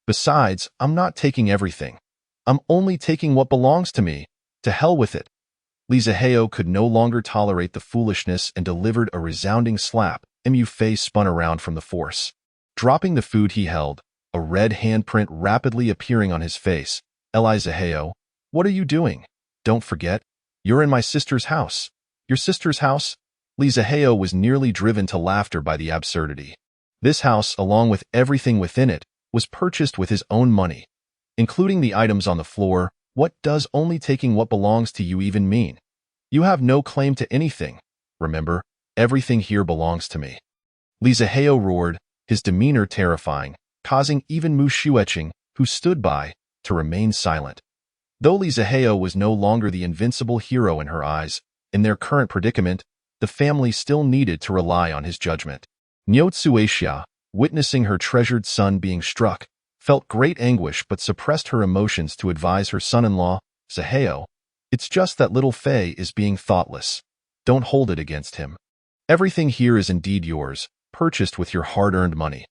Besides, I'm not taking everything. I'm only taking what belongs to me. To hell with it." Li Zihao could no longer tolerate the foolishness and delivered a resounding slap. Mu Fei spun around from the force. Dropping the food he held, a red handprint rapidly appearing on his face. Li Zihao, what are you doing? Don't forget, you're in my sister's house. Your sister's house? Li Zihao was nearly driven to laughter by the absurdity. This house, along with everything within it, was purchased with his own money. Including the items on the floor, what does only taking what belongs to you even mean? You have no claim to anything. Remember, everything here belongs to me. Li Zihao roared, his demeanor terrifying, causing even Mu Xueqing, who stood by, to remain silent. Though Li Zihao was no longer the invincible hero in her eyes, in their current predicament, the family still needed to rely on his judgment. Niu Xuexia, witnessing her treasured son being struck, felt great anguish but suppressed her emotions to advise her son-in-law, Zihao, it's just that little Fei is being thoughtless. Don't hold it against him. Everything here is indeed yours, purchased with your hard-earned money.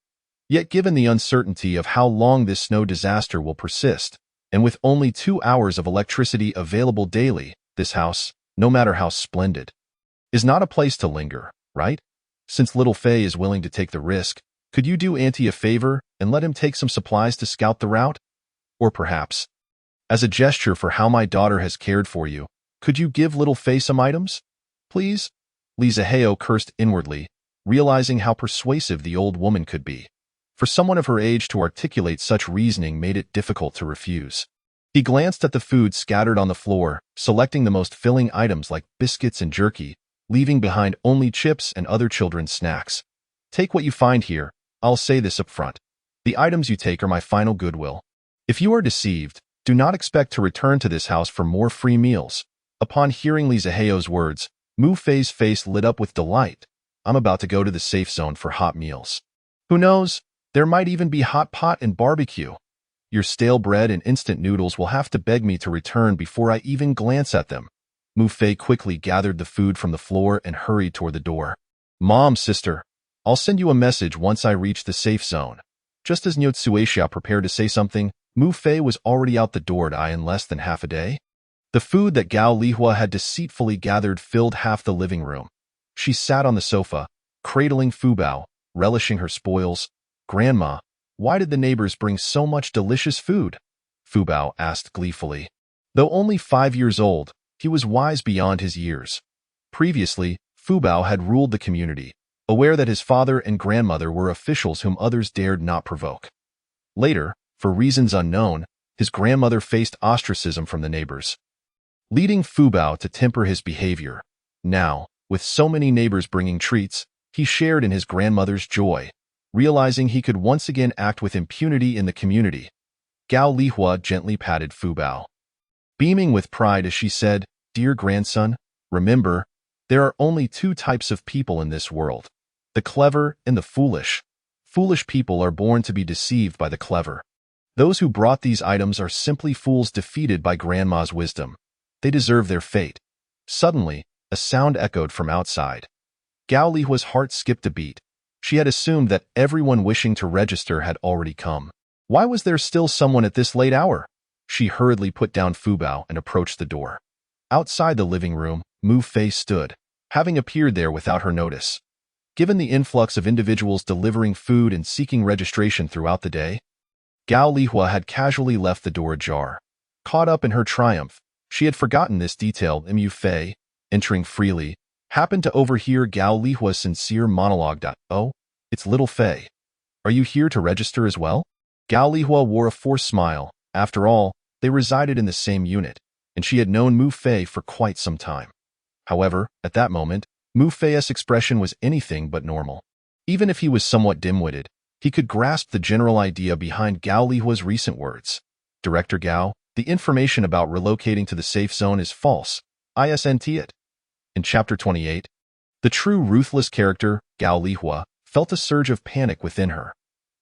Yet given the uncertainty of how long this snow disaster will persist, and with only 2 hours of electricity available daily, this house, no matter how splendid, is not a place to linger, right? Since little Fei is willing to take the risk, could you do Auntie a favor and let him take some supplies to scout the route? Or perhaps, as a gesture for how my daughter has cared for you, could you give little Fei some items? Please? Li Zihao cursed inwardly, realizing how persuasive the old woman could be. For someone of her age to articulate such reasoning made it difficult to refuse. He glanced at the food scattered on the floor, selecting the most filling items like biscuits and jerky, leaving behind only chips and other children's snacks. Take what you find here. I'll say this up front. The items you take are my final goodwill. If you are deceived, do not expect to return to this house for more free meals. Upon hearing Li Zihao's words, Mu Fei's face lit up with delight. I'm about to go to the safe zone for hot meals. Who knows? There might even be hot pot and barbecue. Your stale bread and instant noodles will have to beg me to return before I even glance at them. Mu Fei quickly gathered the food from the floor and hurried toward the door. Mom, sister, I'll send you a message once I reach the safe zone. Just as Niu Xuexia prepared to say something, Mu Fei was already out the door in less than half a day. The food that Gao Lihua had deceitfully gathered filled half the living room. She sat on the sofa, cradling Fubao, relishing her spoils. Grandma, why did the neighbors bring so much delicious food? Fubao asked gleefully. Though only 5 years old, he was wise beyond his years. Previously, Fubao had ruled the community, aware that his father and grandmother were officials whom others dared not provoke. Later, for reasons unknown, his grandmother faced ostracism from the neighbors, leading Fubao to temper his behavior. Now, with so many neighbors bringing treats, he shared in his grandmother's joy, realizing he could once again act with impunity in the community. Gao Lihua gently patted Fubao, beaming with pride as she said, Dear grandson, remember, there are only 2 types of people in this world, the clever and the foolish. Foolish people are born to be deceived by the clever. Those who brought these items are simply fools defeated by Grandma's wisdom. They deserve their fate. Suddenly, a sound echoed from outside. Gao Lihua's heart skipped a beat. She had assumed that everyone wishing to register had already come. Why was there still someone at this late hour? She hurriedly put down Fubao and approached the door. Outside the living room, Mu Fei stood, having appeared there without her notice. Given the influx of individuals delivering food and seeking registration throughout the day, Gao Lihua had casually left the door ajar. Caught up in her triumph, she had forgotten this detail. Mu Fei, entering freely, happened to overhear Gao Lihua's sincere monologue. Oh, it's little Fei. Are you here to register as well? Gao Lihua wore a forced smile. After all, they resided in the same unit, and she had known Mu Fei for quite some time. However, at that moment, Mu Fei's expression was anything but normal. Even if he was somewhat dim-witted, he could grasp the general idea behind Gao Lihua's recent words. Director Gao, the information about relocating to the safe zone is false. Isn't it? In Chapter 28, the true ruthless character, Gao Lihua, felt a surge of panic within her.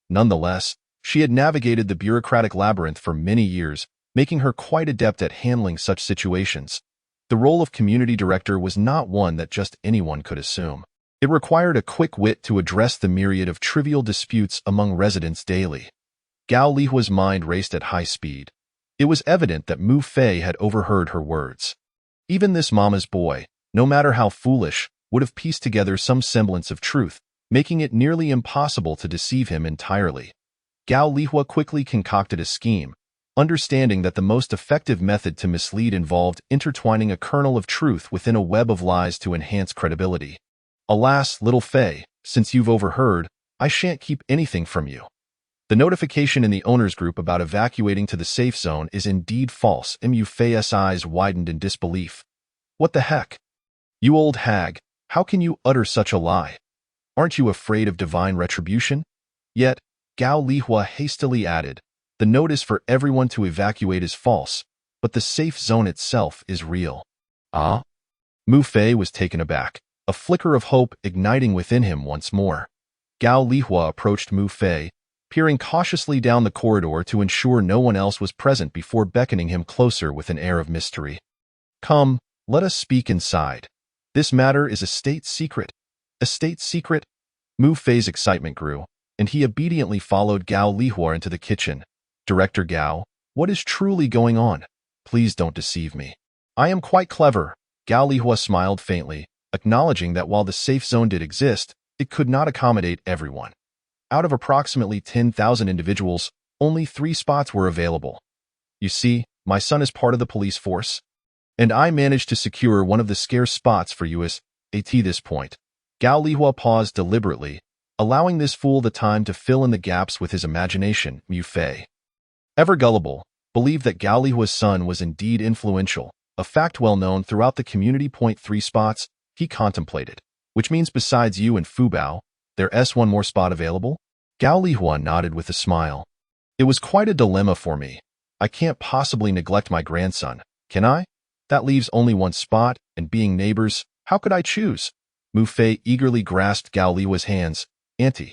Nonetheless, she had navigated the bureaucratic labyrinth for many years, making her quite adept at handling such situations. The role of community director was not one that just anyone could assume. It required a quick wit to address the myriad of trivial disputes among residents daily. Gao Lihua's mind raced at high speed. It was evident that Mu Fei had overheard her words. Even this mama's boy, no matter how foolish, would have pieced together some semblance of truth, making it nearly impossible to deceive him entirely. Gao Lihua quickly concocted a scheme, understanding that the most effective method to mislead involved intertwining a kernel of truth within a web of lies to enhance credibility. Alas, little Fei, since you've overheard, I shan't keep anything from you. The notification in the owner's group about evacuating to the safe zone is indeed false. Mu Fei's eyes widened in disbelief. What the heck? You old hag, how can you utter such a lie? Aren't you afraid of divine retribution? Yet, Gao Lihua hastily added, the notice for everyone to evacuate is false, but the safe zone itself is real. Ah? Mu Fei was taken aback, a flicker of hope igniting within him once more. Gao Lihua approached Mu Fei, peering cautiously down the corridor to ensure no one else was present before beckoning him closer with an air of mystery. Come, let us speak inside. This matter is a state secret. A state secret? Mu Fei's excitement grew, and he obediently followed Gao Lihua into the kitchen. Director Gao, what is truly going on? Please don't deceive me. I am quite clever. Gao Lihua smiled faintly, acknowledging that while the safe zone did exist, it could not accommodate everyone. Out of approximately 10,000 individuals, only 3 spots were available. You see, my son is part of the police force, and I managed to secure one of the scarce spots for you at this point. Gao Lihua paused deliberately, allowing this fool the time to fill in the gaps with his imagination. Mu Fei, ever gullible, believed that Gao Lihua's son was indeed influential, a fact well known throughout the community. 3 spots, he contemplated, which means besides you and Fu Bao, there's one more spot available? Gao Lihua nodded with a smile. It was quite a dilemma for me. I can't possibly neglect my grandson, can I? That leaves only 1 spot, and being neighbors, how could I choose? Mu Fei eagerly grasped Gao Lihua's hands. Auntie,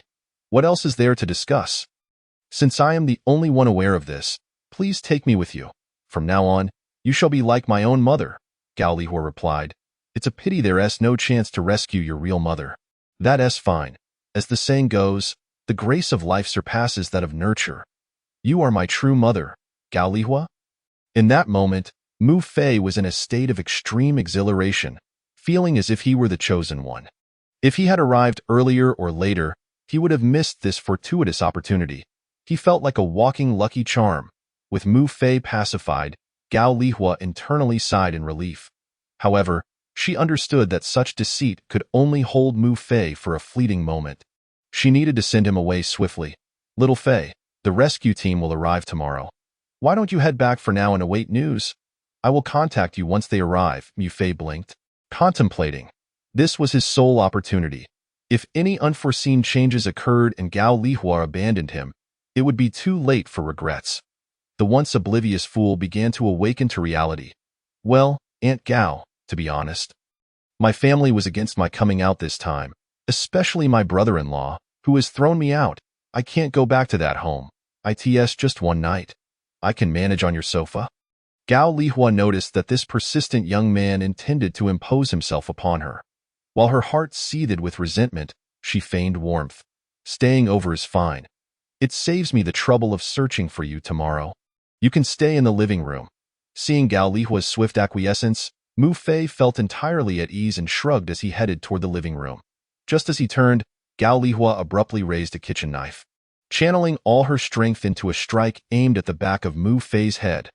what else is there to discuss? Since I am the only one aware of this, please take me with you. From now on, you shall be like my own mother, Gao Lihua replied. It's a pity there's no chance to rescue your real mother. That's fine. As the saying goes, the grace of life surpasses that of nurture. You are my true mother, Gao Lihua. In that moment, Mu Fei was in a state of extreme exhilaration, feeling as if he were the chosen one. If he had arrived earlier or later, he would have missed this fortuitous opportunity. He felt like a walking lucky charm. With Mu Fei pacified, Gao Lihua internally sighed in relief. However, she understood that such deceit could only hold Mu Fei for a fleeting moment. She needed to send him away swiftly. Little Fei, the rescue team will arrive tomorrow. Why don't you head back for now and await news? I will contact you once they arrive. Mu Fei blinked, contemplating. This was his sole opportunity. If any unforeseen changes occurred and Gao Lihua abandoned him, it would be too late for regrets. The once oblivious fool began to awaken to reality. Well, Aunt Gao, to be honest, my family was against my coming out this time, especially my brother-in-law, who has thrown me out. I can't go back to that home. It's just one night. I can manage on your sofa. Gao Lihua noticed that this persistent young man intended to impose himself upon her. While her heart seethed with resentment, she feigned warmth. Staying over is fine. It saves me the trouble of searching for you tomorrow. You can stay in the living room. Seeing Gao Lihua's swift acquiescence, Mu Fei felt entirely at ease and shrugged as he headed toward the living room. Just as he turned, Gao Lihua abruptly raised a kitchen knife, channeling all her strength into a strike aimed at the back of Mu Fei's head.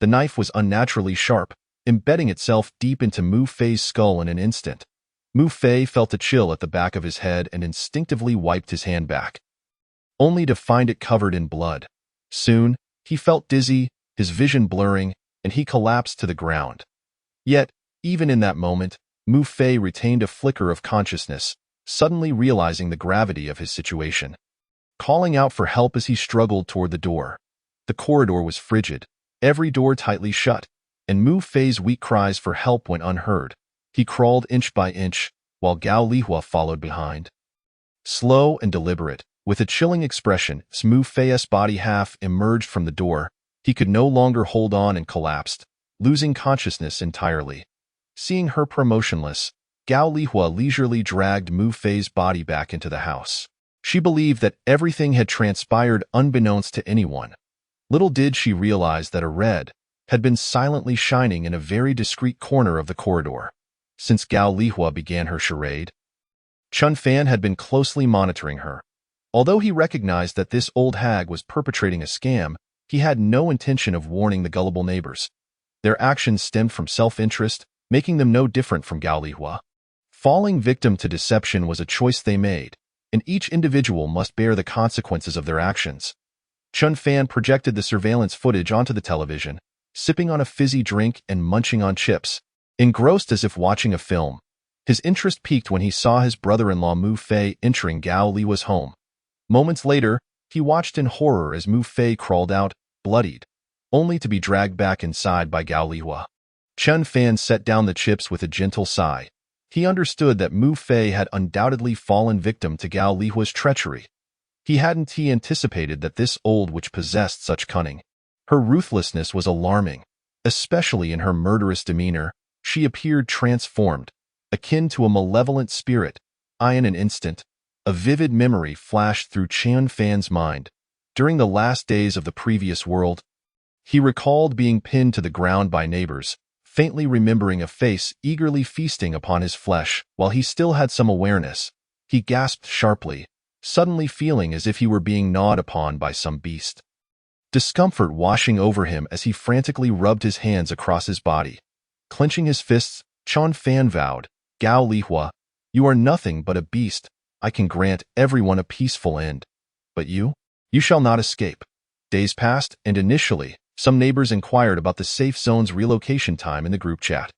The knife was unnaturally sharp, embedding itself deep into Mu Fei's skull in an instant. Mu Fei felt a chill at the back of his head and instinctively wiped his hand back, only to find it covered in blood. Soon, he felt dizzy, his vision blurring, and he collapsed to the ground. Yet, even in that moment, Mu Fei retained a flicker of consciousness, suddenly realizing the gravity of his situation. Calling out for help as he struggled toward the door. The corridor was frigid, every door tightly shut, and Mu Fei's weak cries for help went unheard. He crawled inch by inch, while Gao Lihua followed behind. Slow and deliberate, with a chilling expression, Mu Fei's body half emerged from the door. He could no longer hold on and collapsed, losing consciousness entirely. Seeing her motionless, Gao Lihua leisurely dragged Mu Fei's body back into the house. She believed that everything had transpired unbeknownst to anyone. Little did she realize that a red, had been silently shining in a very discreet corner of the corridor. Since Gao Lihua began her charade, Chun Fan had been closely monitoring her. Although he recognized that this old hag was perpetrating a scam, he had no intention of warning the gullible neighbors. Their actions stemmed from self-interest, making them no different from Gao Lihua. Falling victim to deception was a choice they made, and each individual must bear the consequences of their actions. Chun Fan projected the surveillance footage onto the television, sipping on a fizzy drink and munching on chips, engrossed as if watching a film. His interest peaked when he saw his brother-in-law Mu Fei entering Gao Lihua's home. Moments later, he watched in horror as Mu Fei crawled out, bloodied, only to be dragged back inside by Gao Lihua. Chun Fan set down the chips with a gentle sigh. He understood that Mu Fei had undoubtedly fallen victim to Gao Lihua's treachery. He hadn't anticipated that this old witch possessed such cunning. Her ruthlessness was alarming, especially in her murderous demeanor. She appeared transformed, akin to a malevolent spirit. In an instant, a vivid memory flashed through Chun Fan's mind. During the last days of the previous world, he recalled being pinned to the ground by neighbors, faintly remembering a face eagerly feasting upon his flesh. While he still had some awareness, he gasped sharply, suddenly feeling as if he were being gnawed upon by some beast. Discomfort washing over him as he frantically rubbed his hands across his body. Clenching his fists, Chun Fan vowed, "Gao Lihua, you are nothing but a beast. I can grant everyone a peaceful end. But you shall not escape." Days passed, and initially, some neighbors inquired about the safe zone's relocation time in the group chat.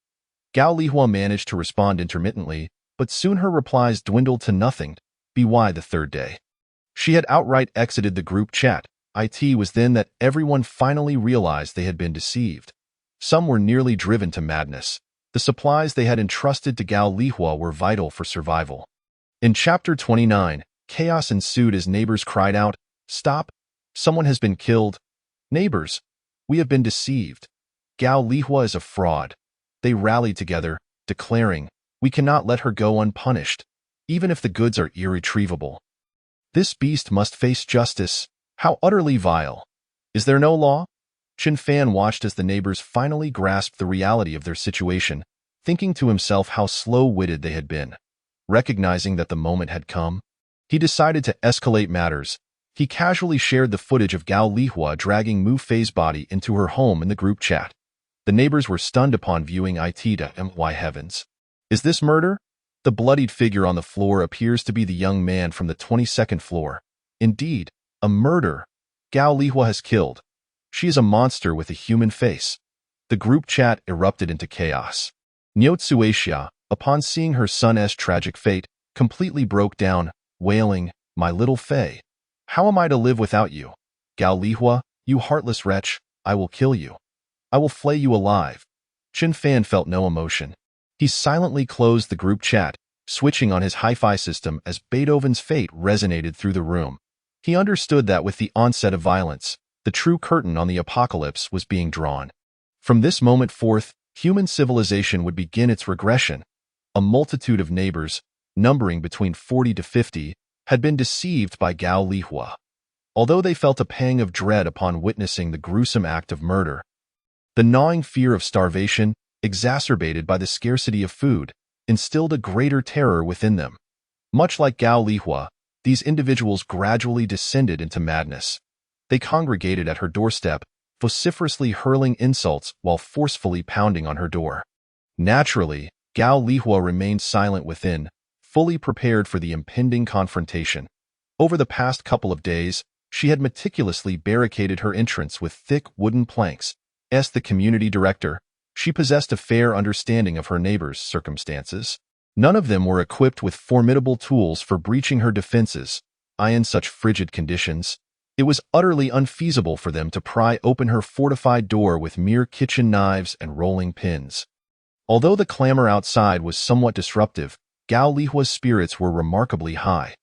Gao Lihua managed to respond intermittently, but soon her replies dwindled to nothing. By the third day, she had outright exited the group chat. It was then that everyone finally realized they had been deceived. Some were nearly driven to madness. The supplies they had entrusted to Gao Lihua were vital for survival. In Chapter 29, chaos ensued as neighbors cried out, "Stop! Someone has been killed! Neighbors, we have been deceived. Gao Lihua is a fraud." They rallied together, declaring, "We cannot let her go unpunished, even if the goods are irretrievable. This beast must face justice. How utterly vile! Is there no law?" Chun Fan watched as the neighbors finally grasped the reality of their situation, thinking to himself how slow-witted they had been. Recognizing that the moment had come, he decided to escalate matters. He casually shared the footage of Gao Lihua dragging Mu Fei's body into her home in the group chat. The neighbors were stunned upon viewing it. My heavens! Is this murder? The bloodied figure on the floor appears to be the young man from the 22nd floor. Indeed, a murder. Gao Lihua has killed. She is a monster with a human face. The group chat erupted into chaos. Niu Tsuexia, upon seeing her son's tragic fate, completely broke down, wailing, "My little Fei, how am I to live without you? Gao Lihua, you heartless wretch, I will kill you. I will flay you alive." Chun Fan felt no emotion. He silently closed the group chat, switching on his hi-fi system as Beethoven's Fate resonated through the room. He understood that with the onset of violence, the true curtain on the apocalypse was being drawn. From this moment forth, human civilization would begin its regression. A multitude of neighbors, numbering between 40 to 50, had been deceived by Gao Lihua. Although they felt a pang of dread upon witnessing the gruesome act of murder, the gnawing fear of starvation, exacerbated by the scarcity of food, instilled a greater terror within them. Much like Gao Lihua, these individuals gradually descended into madness. They congregated at her doorstep, vociferously hurling insults while forcefully pounding on her door. Naturally, Gao Lihua remained silent within, fully prepared for the impending confrontation. Over the past couple of days, she had meticulously barricaded her entrance with thick wooden planks. As the community director, she possessed a fair understanding of her neighbors' circumstances. None of them were equipped with formidable tools for breaching her defenses. In such frigid conditions, it was utterly unfeasible for them to pry open her fortified door with mere kitchen knives and rolling pins. Although the clamor outside was somewhat disruptive, Gao Lihua's spirits were remarkably high.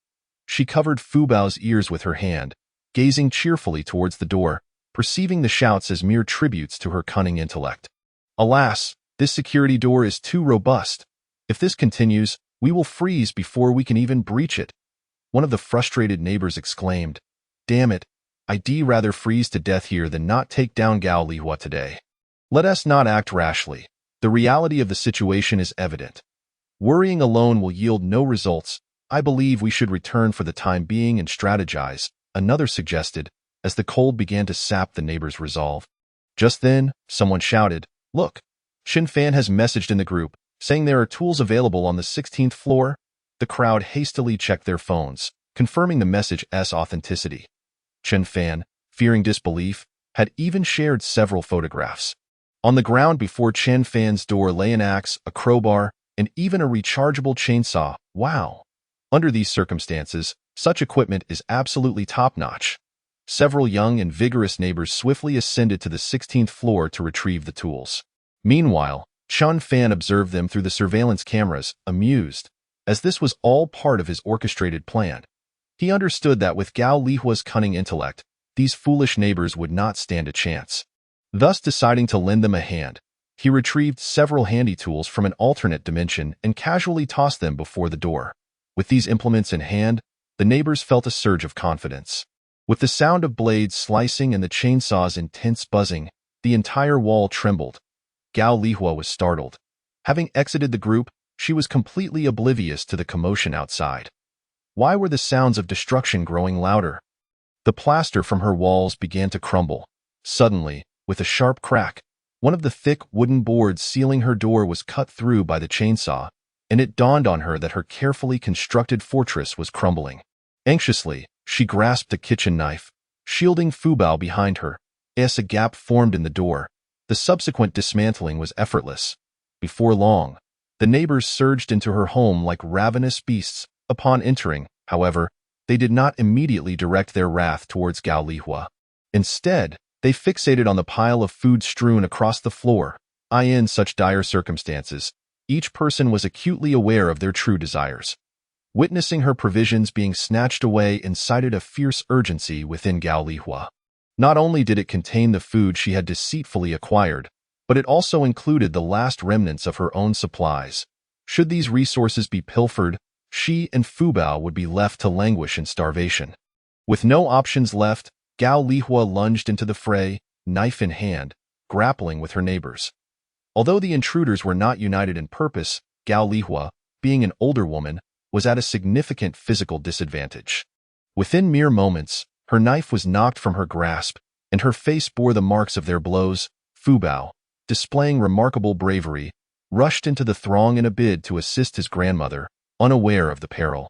She covered Fu Bao's ears with her hand, gazing cheerfully towards the door, perceiving the shouts as mere tributes to her cunning intellect. "Alas, this security door is too robust. If this continues, we will freeze before we can even breach it." One of the frustrated neighbors exclaimed, "Damn it, I'd rather freeze to death here than not take down Gao Lihua today." Let us not act rashly. The reality of the situation is evident. Worrying alone will yield no results. I believe we should return for the time being and strategize, another suggested, as the cold began to sap the neighbor's resolve. Just then, someone shouted, "Look! Chen Fan has messaged in the group, saying there are tools available on the 16th floor." The crowd hastily checked their phones, confirming the message's authenticity. Chen Fan, fearing disbelief, had even shared several photographs. On the ground before Chen Fan's door lay an axe, a crowbar, and even a rechargeable chainsaw. Wow! Under these circumstances, such equipment is absolutely top-notch. Several young and vigorous neighbors swiftly ascended to the 16th floor to retrieve the tools. Meanwhile, Chen Fan observed them through the surveillance cameras, amused, as this was all part of his orchestrated plan. He understood that with Gao Lihua's cunning intellect, these foolish neighbors would not stand a chance. Thus, deciding to lend them a hand, he retrieved several handy tools from an alternate dimension and casually tossed them before the door. With these implements in hand, the neighbors felt a surge of confidence. With the sound of blades slicing and the chainsaw's intense buzzing, the entire wall trembled. Gao Lihua was startled. Having exited the group, she was completely oblivious to the commotion outside. Why were the sounds of destruction growing louder? The plaster from her walls began to crumble. Suddenly, with a sharp crack, one of the thick wooden boards sealing her door was cut through by the chainsaw, and it dawned on her that her carefully constructed fortress was crumbling. Anxiously, she grasped a kitchen knife, shielding Fu Bao behind her. As a gap formed in the door, the subsequent dismantling was effortless. Before long, the neighbors surged into her home like ravenous beasts. Upon entering, however, they did not immediately direct their wrath towards Gao Lihua. Instead, they fixated on the pile of food strewn across the floor. In such dire circumstances, each person was acutely aware of their true desires. Witnessing her provisions being snatched away incited a fierce urgency within Gao Lihua. Not only did it contain the food she had deceitfully acquired, but it also included the last remnants of her own supplies. Should these resources be pilfered, she and Fu Bao would be left to languish in starvation. With no options left, Gao Lihua lunged into the fray, knife in hand, grappling with her neighbors. Although the intruders were not united in purpose, Gao Lihua, being an older woman, was at a significant physical disadvantage. Within mere moments, her knife was knocked from her grasp, and her face bore the marks of their blows. Fu Bao, displaying remarkable bravery, rushed into the throng in a bid to assist his grandmother, unaware of the peril.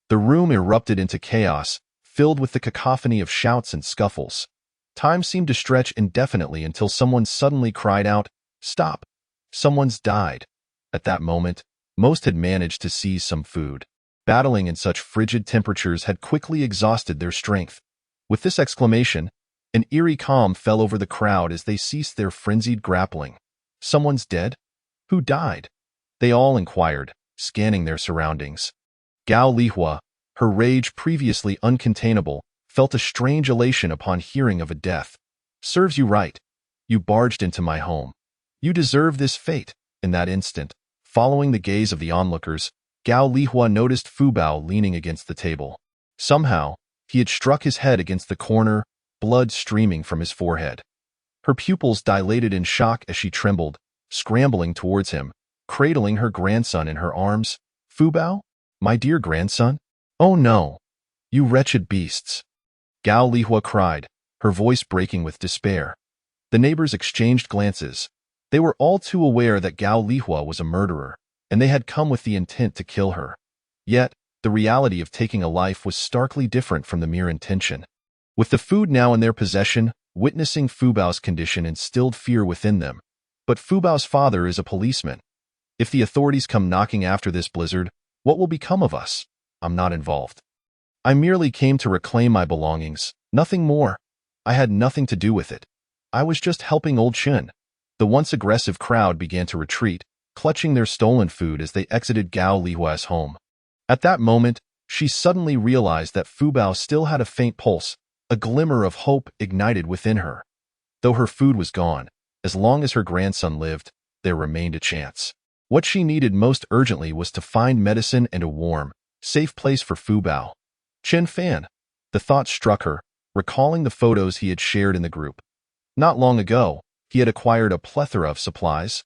The room erupted into chaos, filled with the cacophony of shouts and scuffles. Time seemed to stretch indefinitely until someone suddenly cried out, "Stop! Someone's died." At that moment, most had managed to seize some food. Battling in such frigid temperatures had quickly exhausted their strength. With this exclamation, an eerie calm fell over the crowd as they ceased their frenzied grappling. "Someone's dead? Who died?" they all inquired, scanning their surroundings. Gao Lihua, her rage previously uncontainable, felt a strange elation upon hearing of a death. "Serves you right. You barged into my home. You deserve this fate." In that instant, following the gaze of the onlookers, Gao Lihua noticed Fu Bao leaning against the table. Somehow, he had struck his head against the corner, blood streaming from his forehead. Her pupils dilated in shock as she trembled, scrambling towards him, cradling her grandson in her arms. "Fu Bao? My dear grandson? Oh no! You wretched beasts!" Gao Lihua cried, her voice breaking with despair. The neighbors exchanged glances. They were all too aware that Gao Lihua was a murderer, and they had come with the intent to kill her. Yet, the reality of taking a life was starkly different from the mere intention. With the food now in their possession, witnessing Fu Bao's condition instilled fear within them. But Fu Bao's father is a policeman. If the authorities come knocking after this blizzard, what will become of us? I'm not involved. I merely came to reclaim my belongings, nothing more. I had nothing to do with it. I was just helping old Chen. The once aggressive crowd began to retreat, clutching their stolen food as they exited Gao Lihua's home. At that moment, she suddenly realized that Fu Bao still had a faint pulse, a glimmer of hope ignited within her. Though her food was gone, as long as her grandson lived, there remained a chance. What she needed most urgently was to find medicine and a warm, safe place for Fu Bao. Chen Fan. The thought struck her, recalling the photos he had shared in the group. Not long ago, he had acquired a plethora of supplies,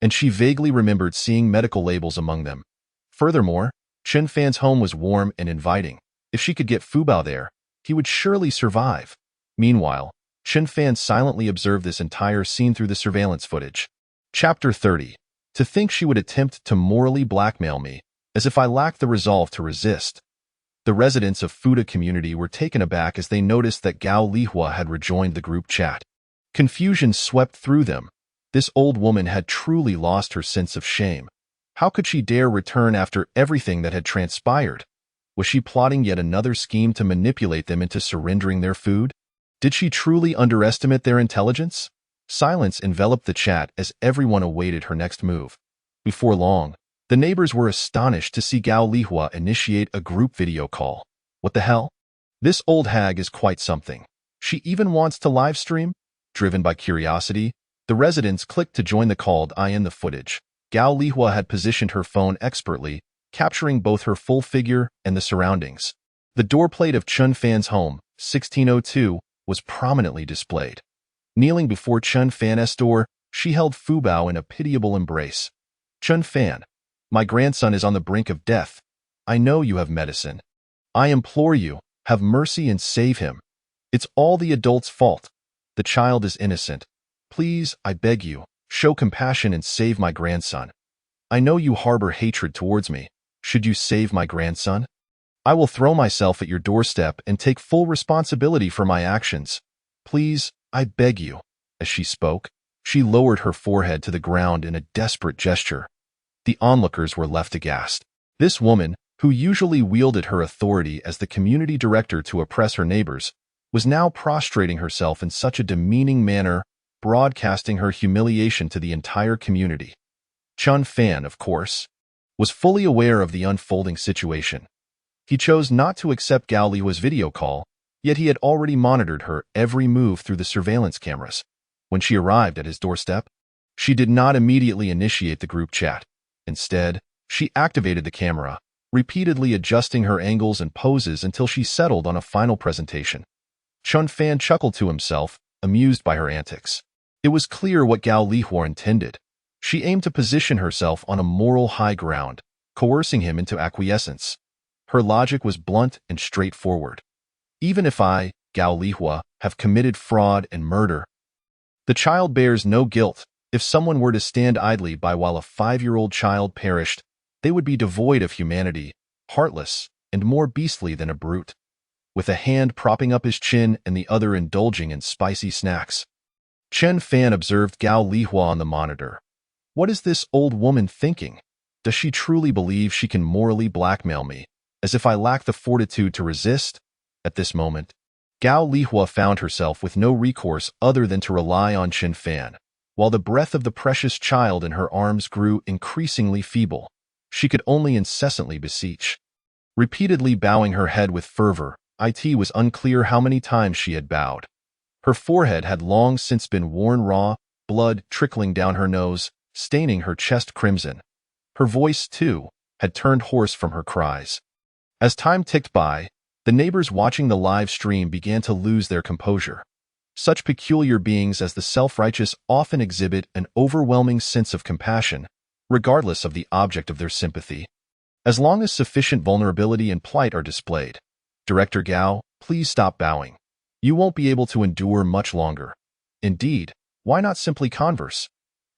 and she vaguely remembered seeing medical labels among them. Furthermore, Chen Fan's home was warm and inviting. If she could get Fu Bao there, he would surely survive. Meanwhile, Chen Fan silently observed this entire scene through the surveillance footage. Chapter 30. To think she would attempt to morally blackmail me, as if I lacked the resolve to resist. The residents of Fuda community were taken aback as they noticed that Gao Lihua had rejoined the group chat. Confusion swept through them. This old woman had truly lost her sense of shame. How could she dare return after everything that had transpired? Was she plotting yet another scheme to manipulate them into surrendering their food? Did she truly underestimate their intelligence? Silence enveloped the chat as everyone awaited her next move. Before long, the neighbors were astonished to see Gao Lihua initiate a group video call. What the hell? This old hag is quite something. She even wants to live stream? Driven by curiosity, the residents clicked to join the call to eye in the footage. Gao Lihua had positioned her phone expertly, capturing both her full figure and the surroundings. The doorplate of Chen Fan's home, 1602, was prominently displayed. Kneeling before Chen Fan's door, she held Fu Bao in a pitiable embrace. Chen Fan, my grandson is on the brink of death. I know you have medicine. I implore you, have mercy and save him. It's all the adult's fault. The child is innocent. Please, I beg you, show compassion and save my grandson. I know you harbor hatred towards me. Should you save my grandson? I will throw myself at your doorstep and take full responsibility for my actions. Please, I beg you. As she spoke, she lowered her forehead to the ground in a desperate gesture. The onlookers were left aghast. This woman, who usually wielded her authority as the community director to oppress her neighbors, was now prostrating herself in such a demeaning manner, broadcasting her humiliation to the entire community. Chen Fan, of course, was fully aware of the unfolding situation. He chose not to accept Gao Lihua's video call, yet he had already monitored her every move through the surveillance cameras. When she arrived at his doorstep, she did not immediately initiate the group chat. Instead, she activated the camera, repeatedly adjusting her angles and poses until she settled on a final presentation. Chen Fan chuckled to himself, amused by her antics. It was clear what Gao Lihua intended. She aimed to position herself on a moral high ground, coercing him into acquiescence. Her logic was blunt and straightforward. Even if I, Gao Lihua, have committed fraud and murder, the child bears no guilt. If someone were to stand idly by while a 5-year-old child perished, they would be devoid of humanity, heartless, and more beastly than a brute. With a hand propping up his chin and the other indulging in spicy snacks, Chen Fan observed Gao Lihua on the monitor. What is this old woman thinking? Does she truly believe she can morally blackmail me, as if I lack the fortitude to resist? At this moment, Gao Lihua found herself with no recourse other than to rely on Chen Fan. While the breath of the precious child in her arms grew increasingly feeble, she could only incessantly beseech. Repeatedly bowing her head with fervor, it was unclear how many times she had bowed. Her forehead had long since been worn raw, blood trickling down her nose, staining her chest crimson. Her voice, too, had turned hoarse from her cries. As time ticked by, the neighbors watching the live stream began to lose their composure. Such peculiar beings as the self-righteous often exhibit an overwhelming sense of compassion, regardless of the object of their sympathy. As long as sufficient vulnerability and plight are displayed. Director Gao, please stop bowing. You won't be able to endure much longer. Indeed, why not simply converse?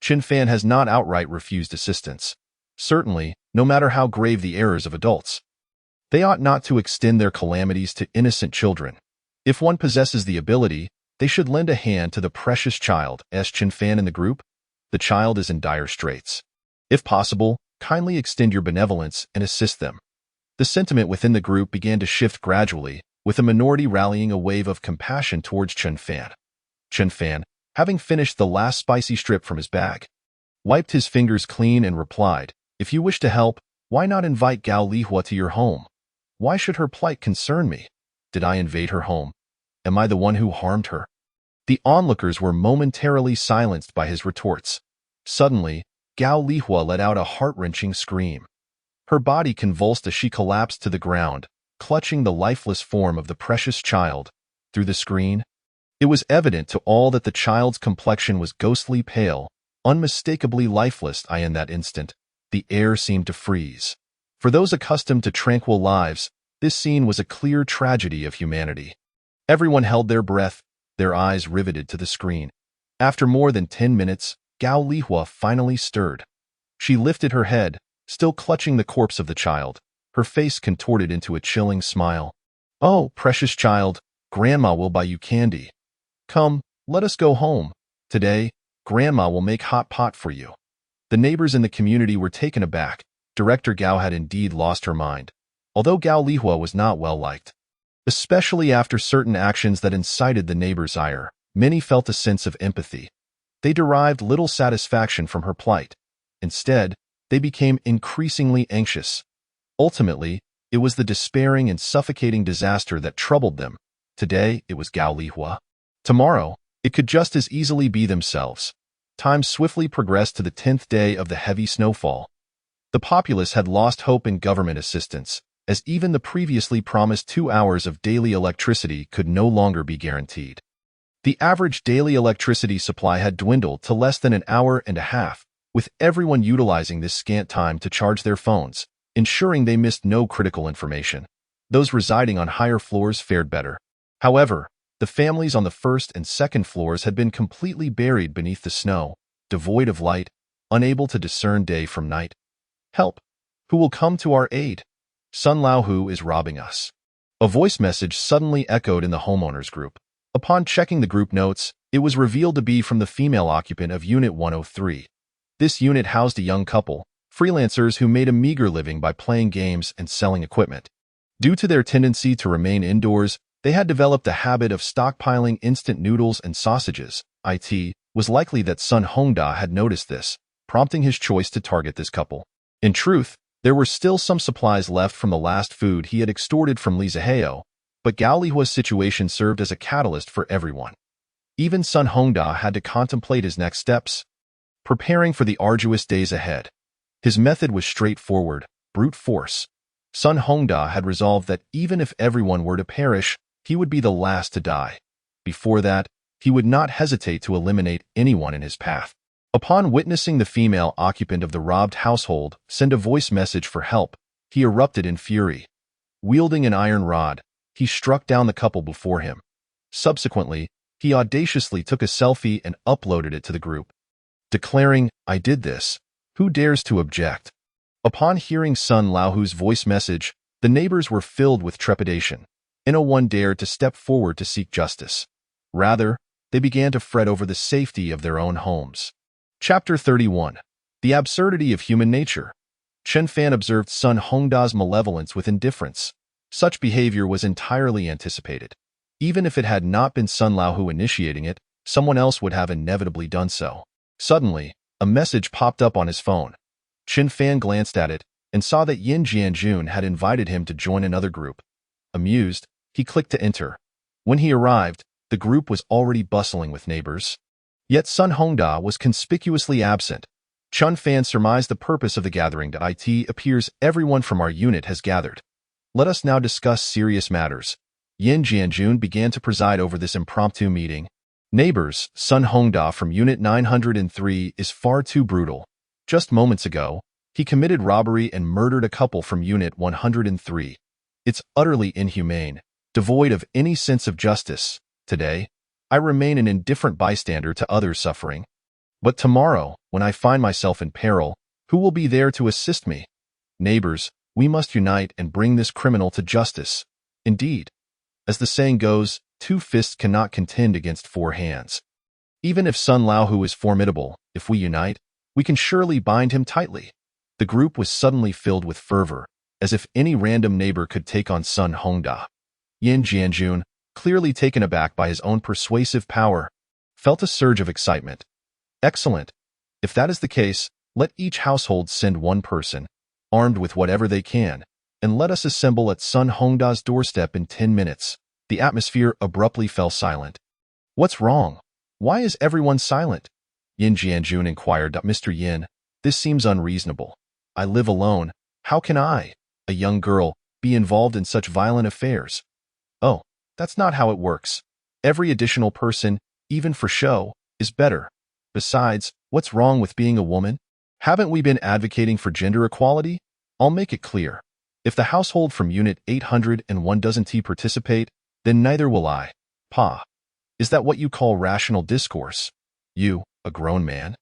Chen Fan has not outright refused assistance. Certainly, no matter how grave the errors of adults, they ought not to extend their calamities to innocent children. If one possesses the ability, they should lend a hand to the precious child, asked Chen Fan in the group. The child is in dire straits. If possible, kindly extend your benevolence and assist them. The sentiment within the group began to shift gradually, with a minority rallying a wave of compassion towards Chen Fan. Chen Fan, having finished the last spicy strip from his bag, wiped his fingers clean and replied, "If you wish to help, why not invite Gao Lihua to your home? Why should her plight concern me? Did I invade her home? Am I the one who harmed her?" The onlookers were momentarily silenced by his retorts. Suddenly, Gao Lihua let out a heart-wrenching scream. Her body convulsed as she collapsed to the ground, clutching the lifeless form of the precious child. Through the screen, It was evident to all that the child's complexion was ghostly pale, unmistakably lifeless. In that instant, the air seemed to freeze. For those accustomed to tranquil lives, this scene was a clear tragedy of humanity. Everyone held their breath, their eyes riveted to the screen. After more than 10 minutes, Gao Lihua finally stirred. She lifted her head, still clutching the corpse of the child, her face contorted into a chilling smile. "Oh, precious child, Grandma will buy you candy. Come, let us go home. Today, Grandma will make hot pot for you." The neighbors in the community were taken aback. Director Gao had indeed lost her mind, although Gao Lihua was not well liked. Especially after certain actions that incited the neighbors' ire, many felt a sense of empathy. They derived little satisfaction from her plight. Instead, they became increasingly anxious. Ultimately, it was the despairing and suffocating disaster that troubled them. Today, it was Gao Lihua. Tomorrow, it could just as easily be themselves. Time swiftly progressed to the 10th day of the heavy snowfall. The populace had lost hope in government assistance, as even the previously promised 2 hours of daily electricity could no longer be guaranteed. The average daily electricity supply had dwindled to less than an hour and a half, with everyone utilizing this scant time to charge their phones, ensuring they missed no critical information. Those residing on higher floors fared better. However, the families on the first and second floors had been completely buried beneath the snow, devoid of light, unable to discern day from night. "Help! Who will come to our aid? Sun Laohu is robbing us." A voice message suddenly echoed in the homeowners group. Upon checking the group notes, it was revealed to be from the female occupant of Unit 103. This unit housed a young couple, freelancers who made a meager living by playing games and selling equipment. Due to their tendency to remain indoors, they had developed a habit of stockpiling instant noodles and sausages. It was likely that Sun Hongda had noticed this, prompting his choice to target this couple. In truth, there were still some supplies left from the last food he had extorted from Li Zihao, but Gao Lihua's situation served as a catalyst for everyone. Even Sun Hongda had to contemplate his next steps, preparing for the arduous days ahead. His method was straightforward, brute force. Sun Hongda had resolved that even if everyone were to perish, he would be the last to die. Before that, he would not hesitate to eliminate anyone in his path. Upon witnessing the female occupant of the robbed household send a voice message for help, he erupted in fury. Wielding an iron rod, he struck down the couple before him. Subsequently, he audaciously took a selfie and uploaded it to the group, declaring, "I did this. Who dares to object?" Upon hearing Sun Laohu's voice message, the neighbors were filled with trepidation. No one dared to step forward to seek justice. Rather, they began to fret over the safety of their own homes. Chapter 31. The Absurdity of Human Nature. Chen Fan observed Sun Hongda's malevolence with indifference. Such behavior was entirely anticipated. Even if it had not been Sun Laohu initiating it, someone else would have inevitably done so. Suddenly, a message popped up on his phone. Chen Fan glanced at it and saw that Yin Jianjun had invited him to join another group. Amused, he clicked to enter. When he arrived, the group was already bustling with neighbors. Yet Sun Hongda was conspicuously absent. Chen Fan surmised the purpose of the gathering. It appears everyone from our unit has gathered. Let us now discuss serious matters. Yin Jianjun began to preside over this impromptu meeting. Neighbors, Sun Hongda from Unit 903 is far too brutal. Just moments ago, he committed robbery and murdered a couple from Unit 103. It's utterly inhumane, devoid of any sense of justice. Today, I remain an indifferent bystander to others suffering. But tomorrow, when I find myself in peril, who will be there to assist me? Neighbors, we must unite and bring this criminal to justice. Indeed, as the saying goes, 2 fists cannot contend against 4 hands. Even if Sun Laohu is formidable, if we unite, we can surely bind him tightly. The group was suddenly filled with fervor, as if any random neighbor could take on Sun Hongda. Yin Jianjun, clearly taken aback by his own persuasive power, felt a surge of excitement. Excellent. If that is the case, let each household send one person, armed with whatever they can, and let us assemble at Sun Hongda's doorstep in 10 minutes. The atmosphere abruptly fell silent. What's wrong? Why is everyone silent? Yin Jianjun inquired. Mr. Yin, this seems unreasonable. I live alone. How can I, a young girl, be involved in such violent affairs? Oh, that's not how it works. Every additional person, even for show, is better. Besides, what's wrong with being a woman? Haven't we been advocating for gender equality? I'll make it clear. If the household from Unit 801 doesn't participate, then neither will I. Pa. Is that what you call rational discourse? You, a grown man,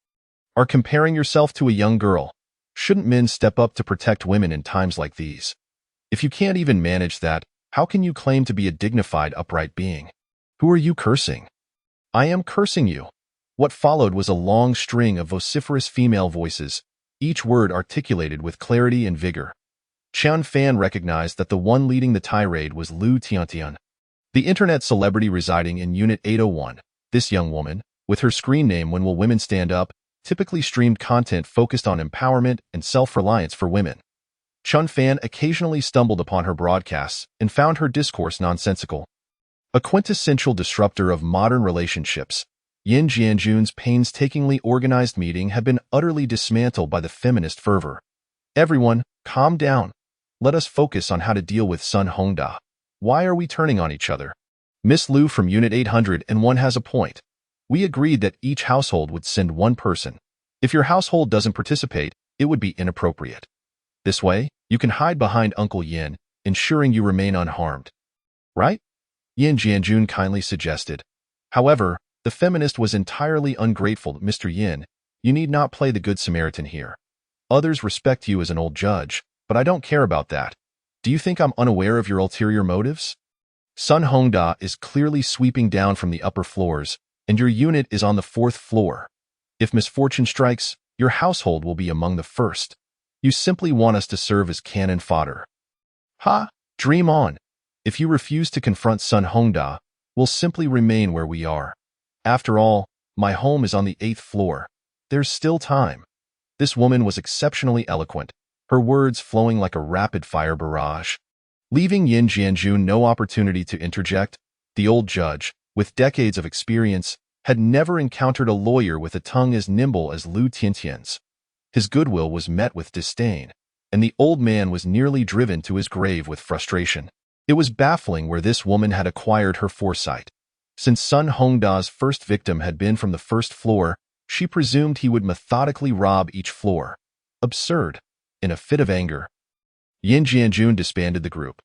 are comparing yourself to a young girl. Shouldn't men step up to protect women in times like these? If you can't even manage that, how can you claim to be a dignified, upright being? Who are you cursing? I am cursing you. What followed was a long string of vociferous female voices, each word articulated with clarity and vigor. Chen Fan recognized that the one leading the tirade was Lu Tiantian, the internet celebrity residing in Unit 801. This young woman, with her screen name When Will Women Stand Up, typically streamed content focused on empowerment and self-reliance for women. Chen Fan occasionally stumbled upon her broadcasts and found her discourse nonsensical. A quintessential disruptor of modern relationships, Yin Jianjun's painstakingly organized meeting had been utterly dismantled by the feminist fervor. Everyone, calm down. Let us focus on how to deal with Sun Hongda. Why are we turning on each other? Miss Lu from Unit 801 has a point. We agreed that each household would send one person. If your household doesn't participate, it would be inappropriate. This way, you can hide behind Uncle Yin, ensuring you remain unharmed. Right? Yin Jianjun kindly suggested. However, the feminist was entirely ungrateful. Mr. Yin, you need not play the Good Samaritan here. Others respect you as an old judge, but I don't care about that. Do you think I'm unaware of your ulterior motives? Sun Hongda is clearly sweeping down from the upper floors, and your unit is on the 4th floor. If misfortune strikes, your household will be among the first. You simply want us to serve as cannon fodder. Ha! Dream on. If you refuse to confront Sun Hongda, we'll simply remain where we are. After all, my home is on the 8th floor. There's still time. This woman was exceptionally eloquent, her words flowing like a rapid-fire barrage. Leaving Yin Jianjun no opportunity to interject, the old judge, with decades of experience, had never encountered a lawyer with a tongue as nimble as Lu Tiantian's. His goodwill was met with disdain, and the old man was nearly driven to his grave with frustration. It was baffling where this woman had acquired her foresight. Since Sun Hongda's first victim had been from the 1st floor, she presumed he would methodically rob each floor. Absurd. In a fit of anger, Yin Jianjun disbanded the group.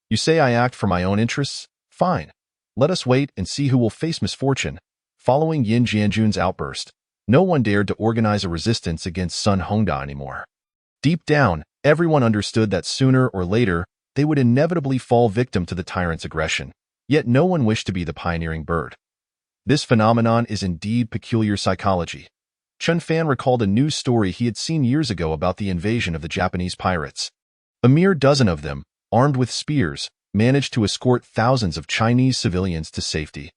You say I act for my own interests? Fine. Let us wait and see who will face misfortune. Following Yin Jianjun's outburst, no one dared to organize a resistance against Sun Hongda anymore. Deep down, everyone understood that sooner or later, they would inevitably fall victim to the tyrant's aggression, yet no one wished to be the pioneering bird. This phenomenon is indeed peculiar psychology. Chen Fan recalled a news story he had seen years ago about the invasion of the Japanese pirates. A mere dozen of them, armed with spears, managed to escort thousands of Chinese civilians to safety.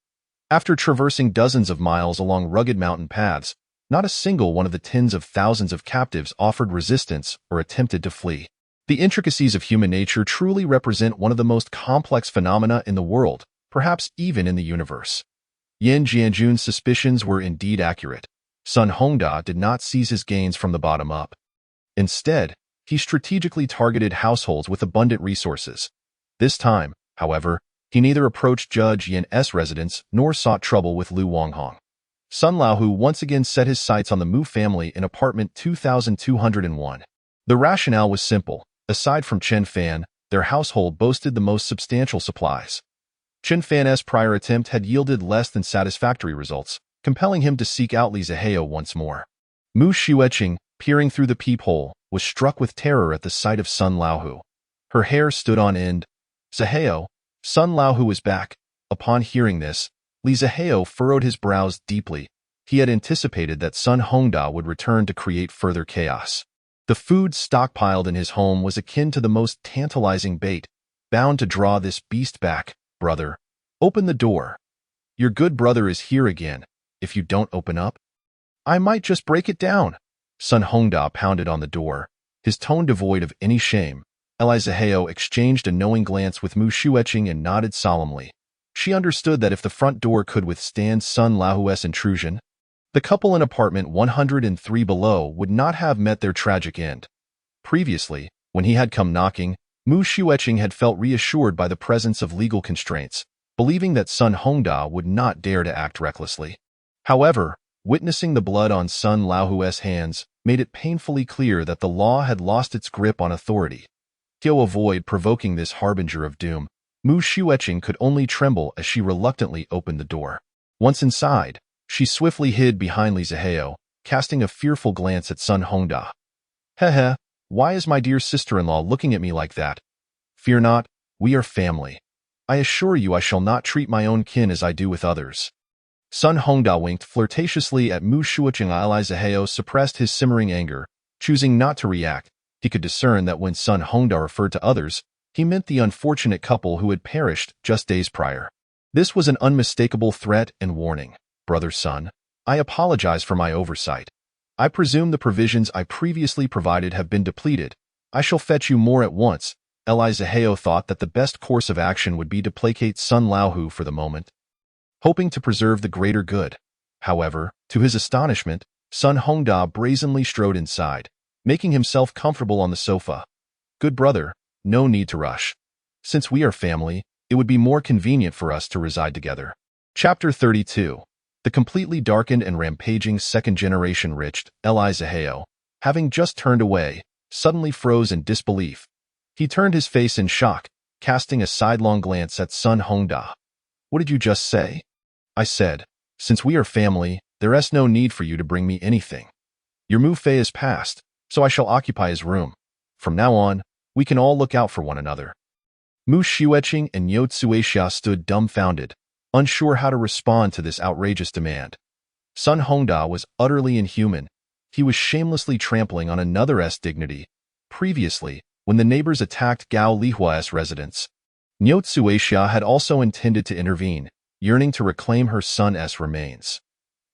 After traversing dozens of miles along rugged mountain paths, not a single one of the tens of thousands of captives offered resistance or attempted to flee. The intricacies of human nature truly represent one of the most complex phenomena in the world, perhaps even in the universe. Yin Jianjun's suspicions were indeed accurate. Sun Hongda did not seize his gains from the bottom up. Instead, he strategically targeted households with abundant resources. This time, however, he neither approached Judge Yin's residence nor sought trouble with Lu Wanghong. Sun Laohu once again set his sights on the Mu family in apartment 2201. The rationale was simple. Aside from Chen Fan, their household boasted the most substantial supplies. Chen Fan's prior attempt had yielded less than satisfactory results, compelling him to seek out Li Zihao once more. Mu Xueqing, peering through the peephole, was struck with terror at the sight of Sun Laohu. Her hair stood on end. Zihao, Sun Laohu is back. Upon hearing this, Li Zihao furrowed his brows deeply. He had anticipated that Sun Hongda would return to create further chaos. The food stockpiled in his home was akin to the most tantalizing bait, bound to draw this beast back. Brother, open the door. Your good brother is here again. If you don't open up, I might just break it down. Sun Hongda pounded on the door, his tone devoid of any shame. Li Zihao exchanged a knowing glance with Mu Xueqing and nodded solemnly. She understood that if the front door could withstand Sun Laohu's intrusion, the couple in apartment 103 below would not have met their tragic end. Previously, when he had come knocking, Mu Xueqing had felt reassured by the presence of legal constraints, believing that Sun Hongda would not dare to act recklessly. However, witnessing the blood on Sun Laohu's hands made it painfully clear that the law had lost its grip on authority. To avoid provoking this harbinger of doom, Mu Xueqing could only tremble as she reluctantly opened the door. Once inside, she swiftly hid behind Li Zihao, casting a fearful glance at Sun Hongda. Heh, why is my dear sister-in-law looking at me like that? Fear not, we are family. I assure you I shall not treat my own kin as I do with others. Sun Hongda winked flirtatiously at Mu Xueqing. Li Zihao suppressed his simmering anger, choosing not to react. He could discern that when Sun Hongda referred to others, he meant the unfortunate couple who had perished just days prior. This was an unmistakable threat and warning. Brother Sun, I apologize for my oversight. I presume the provisions I previously provided have been depleted. I shall fetch you more at once. Li Zihao thought that the best course of action would be to placate Sun Laohu for the moment, hoping to preserve the greater good. However, to his astonishment, Sun Hongda brazenly strode inside, making himself comfortable on the sofa. Good brother, no need to rush. Since we are family, it would be more convenient for us to reside together. Chapter 32. The completely darkened and rampaging second-generation Rich, Li Zihao, having just turned away, suddenly froze in disbelief. He turned his face in shock, casting a sidelong glance at Sun Hongda. What did you just say? I said, since we are family, there is no need for you to bring me anything. Your Mu Fei is past, so I shall occupy his room. From now on, we can all look out for one another. Mu Xueqing and Niu Tsuixia stood dumbfounded, unsure how to respond to this outrageous demand. Sun Hongda was utterly inhuman. He was shamelessly trampling on another's dignity. Previously, when the neighbors attacked Gao Lihua's residence, Niu Tsuixia had also intended to intervene, yearning to reclaim her son's remains.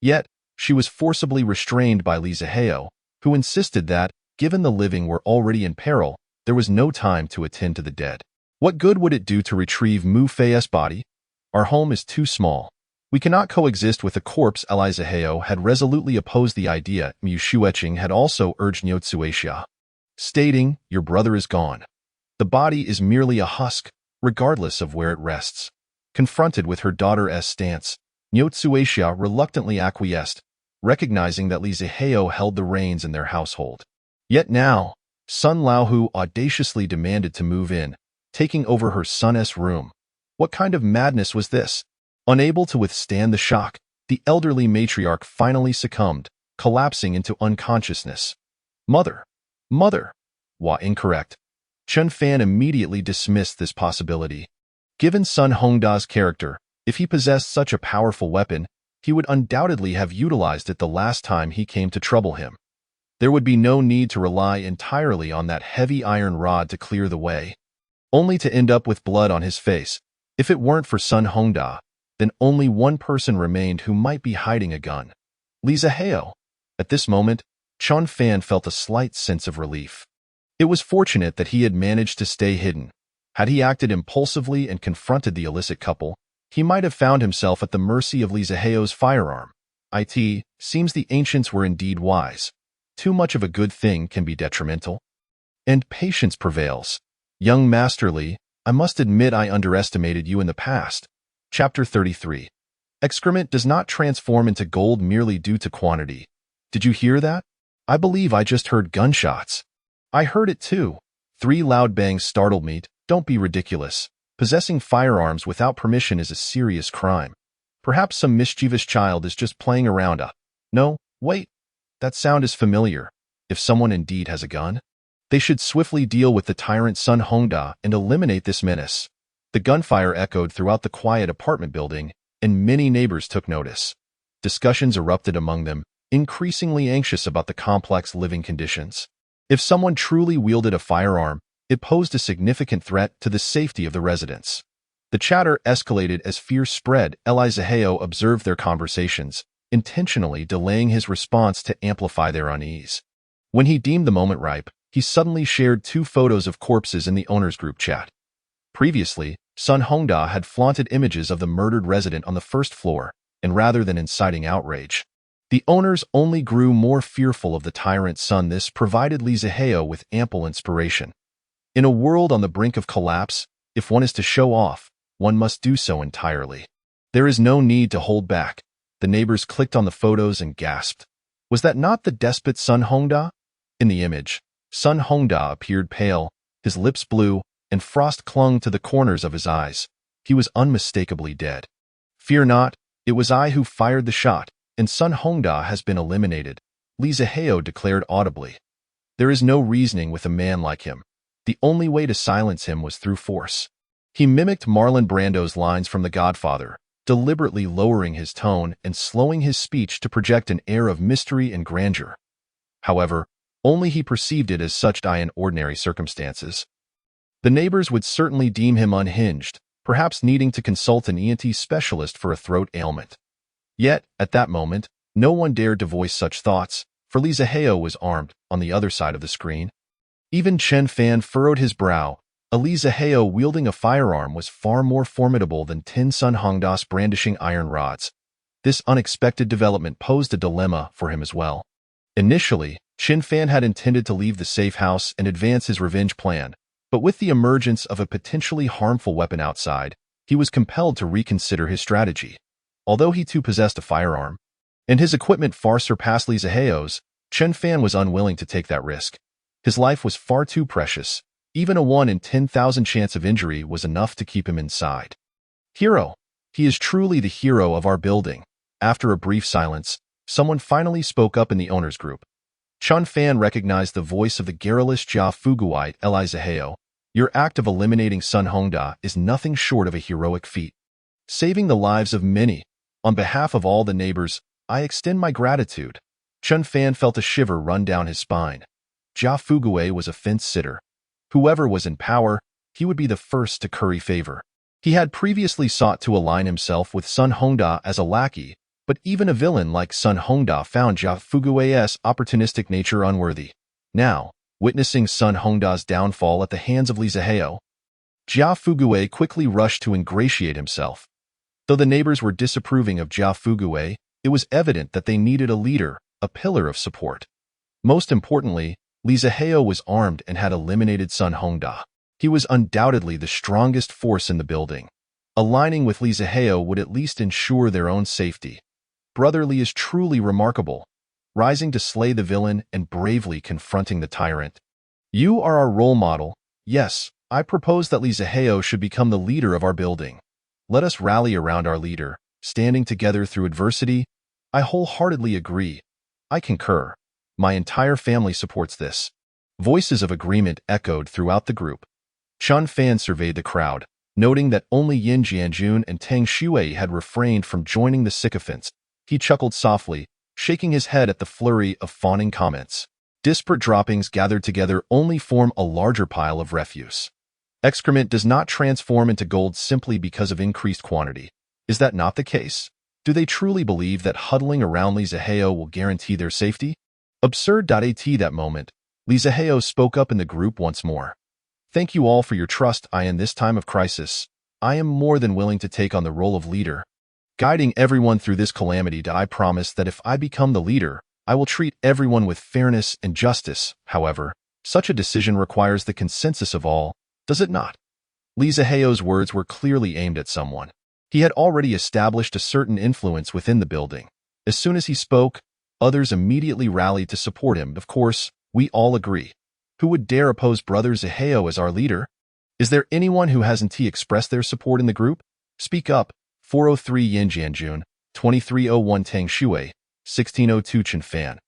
Yet, she was forcibly restrained by Li Zihao, who insisted that, given the living were already in peril, there was no time to attend to the dead. What good would it do to retrieve Mu Fei's body? Our home is too small. We cannot coexist with a corpse. Li Zihao had resolutely opposed the idea. Mu Xueqing had also urged Niu Tsuixia, stating, your brother is gone. The body is merely a husk, regardless of where it rests. Confronted with her daughter's stance, Niu Tsuixia reluctantly acquiesced, recognizing that Li Zihao held the reins in their household. Yet now, Sun Laohu audaciously demanded to move in, taking over her son's room. What kind of madness was this? Unable to withstand the shock, the elderly matriarch finally succumbed, collapsing into unconsciousness. Mother! Incorrect. Chen Fan immediately dismissed this possibility. Given Sun Hongda's character, if he possessed such a powerful weapon, he would undoubtedly have utilized it the last time he came to trouble him. There would be no need to rely entirely on that heavy iron rod to clear the way, only to end up with blood on his face. If it weren't for Sun Hongda, then only one person remained who might be hiding a gun. Li Zihao. At this moment, Chen Fan felt a slight sense of relief. It was fortunate that he had managed to stay hidden. Had he acted impulsively and confronted the illicit couple, he might have found himself at the mercy of Li Zihao's firearm. It seems the ancients were indeed wise. Too much of a good thing can be detrimental. And patience prevails. Young Master Li, I must admit I underestimated you in the past. Chapter 33. Excrement does not transform into gold merely due to quantity. Did you hear that? I believe I just heard gunshots. I heard it too. 3 loud bangs startled me. Don't be ridiculous. Possessing firearms without permission is a serious crime. Perhaps some mischievous child is just playing around. No, wait. That sound is familiar. If someone indeed has a gun, they should swiftly deal with the tyrant Sun Hongda and eliminate this menace. The gunfire echoed throughout the quiet apartment building, and many neighbors took notice. Discussions erupted among them, increasingly anxious about the complex living conditions. If someone truly wielded a firearm, it posed a significant threat to the safety of the residents. The chatter escalated as fear spread. Li Zihao observed their conversations, intentionally delaying his response to amplify their unease. When he deemed the moment ripe, he suddenly shared 2 photos of corpses in the owner's group chat. Previously, Sun Hongda had flaunted images of the murdered resident on the first floor, and rather than inciting outrage, the owners only grew more fearful of the tyrant Sun. This provided Li Zihao with ample inspiration. In a world on the brink of collapse, if one is to show off, one must do so entirely. There is no need to hold back. The neighbors clicked on the photos and gasped. Was that not the despot Sun Hongda? In the image, Sun Hongda appeared pale, his lips blue, and frost clung to the corners of his eyes. He was unmistakably dead. Fear not, it was I who fired the shot, and Sun Hongda has been eliminated, Lee Zaheo declared audibly. There is no reasoning with a man like him. The only way to silence him was through force. He mimicked Marlon Brando's lines from The Godfather, deliberately lowering his tone and slowing his speech to project an air of mystery and grandeur. However, only he perceived it as such in ordinary circumstances. The neighbors would certainly deem him unhinged, perhaps needing to consult an ENT specialist for a throat ailment. Yet, at that moment, no one dared to voice such thoughts, for Lee Zaheo was armed on the other side of the screen. Even Chen Fan furrowed his brow. Lee Zaheo wielding a firearm was far more formidable than Tin Sun Hongda's brandishing iron rods. This unexpected development posed a dilemma for him as well. Initially, Chen Fan had intended to leave the safe house and advance his revenge plan, but with the emergence of a potentially harmful weapon outside, he was compelled to reconsider his strategy. Although he too possessed a firearm, and his equipment far surpassed Lee Zaheo's, Chen Fan was unwilling to take that risk. His life was far too precious. Even a 1 in 10,000 chance of injury was enough to keep him inside. Hero. He is truly the hero of our building. After a brief silence, someone finally spoke up in the owners group. Chen Fan recognized the voice of the garrulous Jia Fuguite Lee Zaheo. Your act of eliminating Sun Hongda is nothing short of a heroic feat. Saving the lives of many. On behalf of all the neighbors, I extend my gratitude. Chen Fan felt a shiver run down his spine. Jia Fuguite was a fence-sitter. Whoever was in power, he would be the first to curry favor. He had previously sought to align himself with Sun Hongda as a lackey, but even a villain like Sun Hongda found Jia Fuguite's opportunistic nature unworthy. Now, witnessing Sun Hongda's downfall at the hands of Lee Zaheo, Jia Fuguite quickly rushed to ingratiate himself. Though the neighbors were disapproving of Jia Fuguite, it was evident that they needed a leader, a pillar of support. Most importantly, Lee Zaheo was armed and had eliminated Sun Hongda. He was undoubtedly the strongest force in the building. Aligning with Lee Zaheo would at least ensure their own safety. Brother Lee is truly remarkable, rising to slay the villain and bravely confronting the tyrant. You are our role model. Yes, I propose that Lee Zaheo should become the leader of our building. Let us rally around our leader, standing together through adversity. I wholeheartedly agree. I concur. My entire family supports this. Voices of agreement echoed throughout the group. Chen Fan surveyed the crowd, noting that only Yin Jianjun and Tang Shui had refrained from joining the sycophants. He chuckled softly, shaking his head at the flurry of fawning comments. Disparate droppings gathered together only form a larger pile of refuse. Excrement does not transform into gold simply because of increased quantity. Is that not the case? Do they truly believe that huddling around Lee Zaheo will guarantee their safety? Absurd.at that moment, Lee Zaheo spoke up in the group once more. Thank you all for your trust in this time of crisis. I am more than willing to take on the role of leader. Guiding everyone through this calamity, I promise that if I become the leader, I will treat everyone with fairness and justice. However, such a decision requires the consensus of all, does it not? Lee Zaheo's words were clearly aimed at someone. He had already established a certain influence within the building. As soon as he spoke, others immediately rallied to support him. Of course, we all agree. Who would dare oppose Brother Zaheo as our leader? Is there anyone who hasn't expressed their support in the group? Speak up. 403 Yin Jianjun, 2301 Tang Shui, 1602 Chen Fan.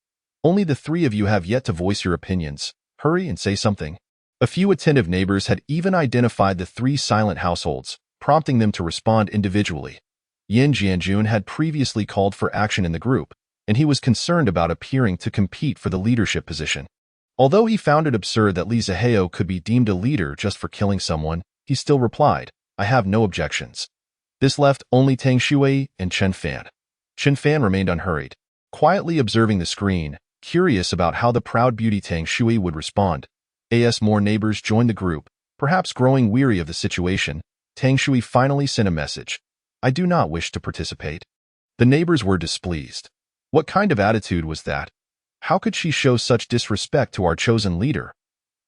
Only the three of you have yet to voice your opinions. Hurry and say something. A few attentive neighbors had even identified the three silent households, prompting them to respond individually. Yin Jianjun had previously called for action in the group, and he was concerned about appearing to compete for the leadership position. Although he found it absurd that Lee Zaheo could be deemed a leader just for killing someone, he still replied, I have no objections. This left only Tang Shui and Chen Fan. Chen Fan remained unhurried, quietly observing the screen, curious about how the proud beauty Tang Shui would respond. As more neighbors joined the group, perhaps growing weary of the situation, Tang Shui finally sent a message. I do not wish to participate. The neighbors were displeased. What kind of attitude was that? How could she show such disrespect to our chosen leader?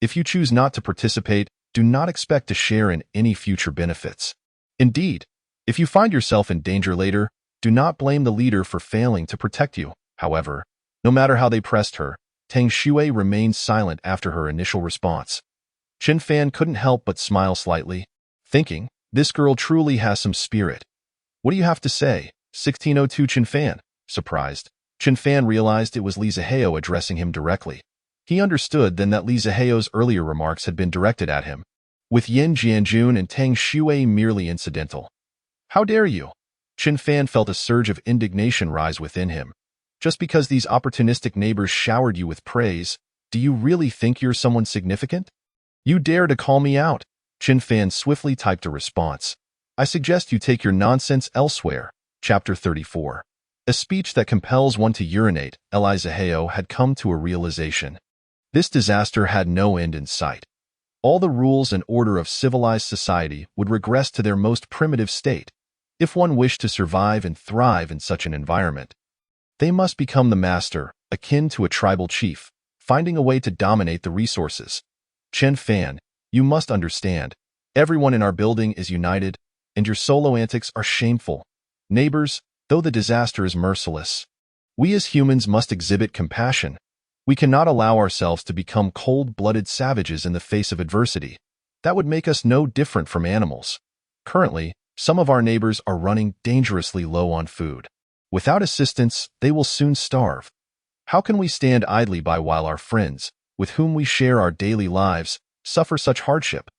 If you choose not to participate, do not expect to share in any future benefits. Indeed, if you find yourself in danger later, do not blame the leader for failing to protect you. However, no matter how they pressed her, Tang Shui remained silent after her initial response. Qin Fan couldn't help but smile slightly, thinking, this girl truly has some spirit. What do you have to say? 1602 Qin Fan, surprised. Qin Fan realized it was Li Zihao addressing him directly. He understood then that Li Zihao's earlier remarks had been directed at him, with Yin Jianjun and Tang Shui merely incidental. How dare you? Qin Fan felt a surge of indignation rise within him. Just because these opportunistic neighbors showered you with praise, do you really think you're someone significant? You dare to call me out? Qin Fan swiftly typed a response. I suggest you take your nonsense elsewhere. Chapter 34. A speech that compels one to urinate. Li Zihao had come to a realization. This disaster had no end in sight. All the rules and order of civilized society would regress to their most primitive state. If one wished to survive and thrive in such an environment, they must become the master, akin to a tribal chief, finding a way to dominate the resources. Qin Fan, you must understand, everyone in our building is united, and your solo antics are shameful. Neighbors, though the disaster is merciless, we as humans must exhibit compassion. We cannot allow ourselves to become cold-blooded savages in the face of adversity. That would make us no different from animals. Currently, some of our neighbors are running dangerously low on food. Without assistance, they will soon starve. How can we stand idly by while our friends, with whom we share our daily lives, suffer such hardship?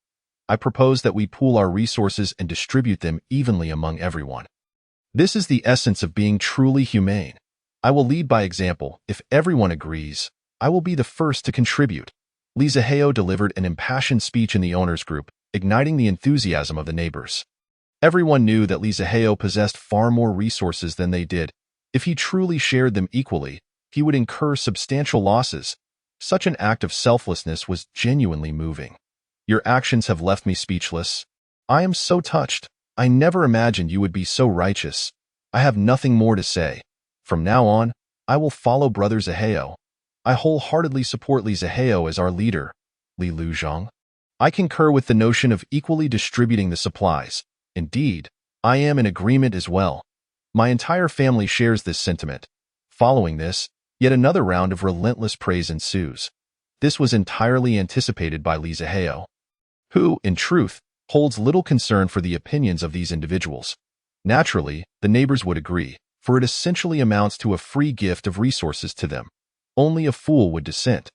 I propose that we pool our resources and distribute them evenly among everyone. This is the essence of being truly humane. I will lead by example. If everyone agrees, I will be the first to contribute. Li Zihao delivered an impassioned speech in the owners' group, igniting the enthusiasm of the neighbors. Everyone knew that Li Zihao possessed far more resources than they did. If he truly shared them equally, he would incur substantial losses. Such an act of selflessness was genuinely moving. Your actions have left me speechless. I am so touched. I never imagined you would be so righteous. I have nothing more to say. From now on, I will follow Brother Zihao. I wholeheartedly support Li Zihao as our leader. Li Luzhong. I concur with the notion of equally distributing the supplies. Indeed, I am in agreement as well. My entire family shares this sentiment. Following this, yet another round of relentless praise ensues. This was entirely anticipated by Li Zihao, who, in truth, holds little concern for the opinions of these individuals. Naturally, the neighbors would agree, for it essentially amounts to a free gift of resources to them. Only a fool would dissent.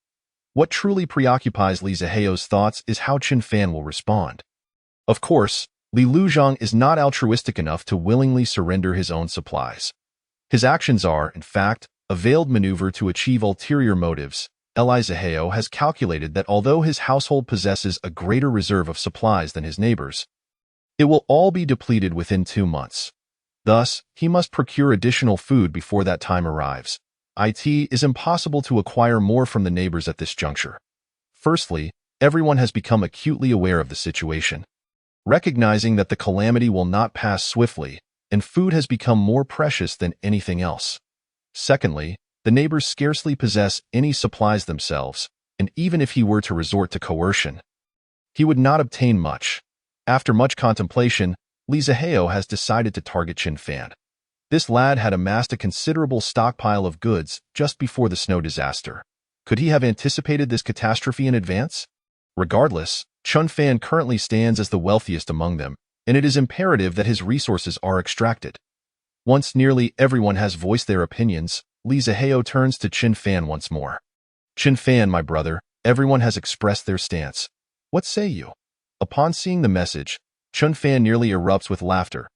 What truly preoccupies Li Zihao's thoughts is how Qin Fan will respond. Of course, Li Luzhong is not altruistic enough to willingly surrender his own supplies. His actions are, in fact, a veiled maneuver to achieve ulterior motives. Li Zihao has calculated that although his household possesses a greater reserve of supplies than his neighbors, it will all be depleted within 2 months. Thus, he must procure additional food before that time arrives. It is impossible to acquire more from the neighbors at this juncture. Firstly, everyone has become acutely aware of the situation, recognizing that the calamity will not pass swiftly, and food has become more precious than anything else. Secondly, the neighbors scarcely possess any supplies themselves, and even if he were to resort to coercion, he would not obtain much. After much contemplation, Li Zihao has decided to target Qin Fan. This lad had amassed a considerable stockpile of goods just before the snow disaster. Could he have anticipated this catastrophe in advance? Regardless, Qin Fan currently stands as the wealthiest among them, and it is imperative that his resources are extracted. Once nearly everyone has voiced their opinions, Li Zihao turns to Qin Fan once more. Qin Fan, my brother, everyone has expressed their stance. What say you? Upon seeing the message, Qin Fan nearly erupts with laughter.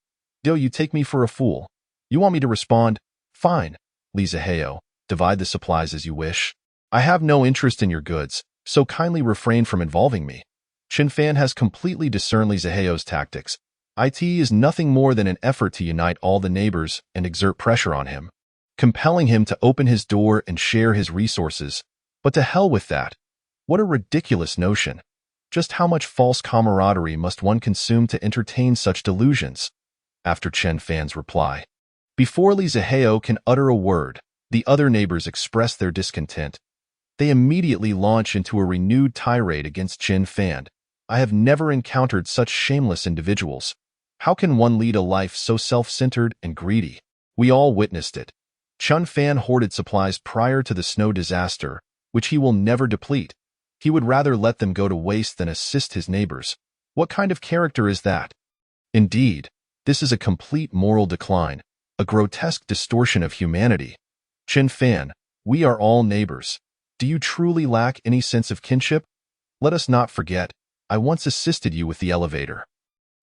Do you take me for a fool? You want me to respond? Fine, Li Zihao, divide the supplies as you wish. I have no interest in your goods, so kindly refrain from involving me. Qin Fan has completely discerned Li Zihao's tactics. It is nothing more than an effort to unite all the neighbors and exert pressure on him, compelling him to open his door and share his resources. But to hell with that. What a ridiculous notion. Just how much false camaraderie must one consume to entertain such delusions? After Qin Fan's reply, before Li Zihao can utter a word, the other neighbors express their discontent. They immediately launch into a renewed tirade against Qin Fan. I have never encountered such shameless individuals. How can one lead a life so self-centered and greedy? We all witnessed it. Chun Fan hoarded supplies prior to the snow disaster, which he will never deplete. He would rather let them go to waste than assist his neighbors. What kind of character is that? Indeed, this is a complete moral decline, a grotesque distortion of humanity. Chun Fan, we are all neighbors. Do you truly lack any sense of kinship? Let us not forget, I once assisted you with the elevator.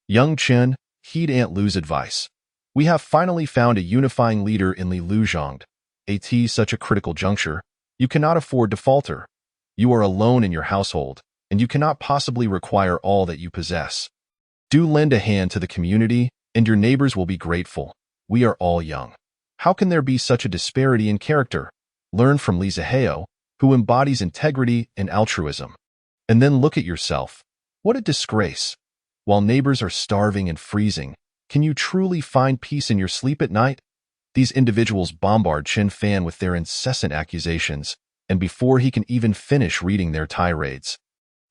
Young Chen, heed Aunt Lu's advice. We have finally found a unifying leader in Li Luzhong. At such a critical juncture, you cannot afford to falter. You are alone in your household, and you cannot possibly require all that you possess. Do lend a hand to the community, and your neighbors will be grateful. We are all young. How can there be such a disparity in character? Learn from Li Zihao, who embodies integrity and altruism. And then look at yourself. What a disgrace. While neighbors are starving and freezing, can you truly find peace in your sleep at night? These individuals bombard Chun Fan with their incessant accusations, and before he can even finish reading their tirades,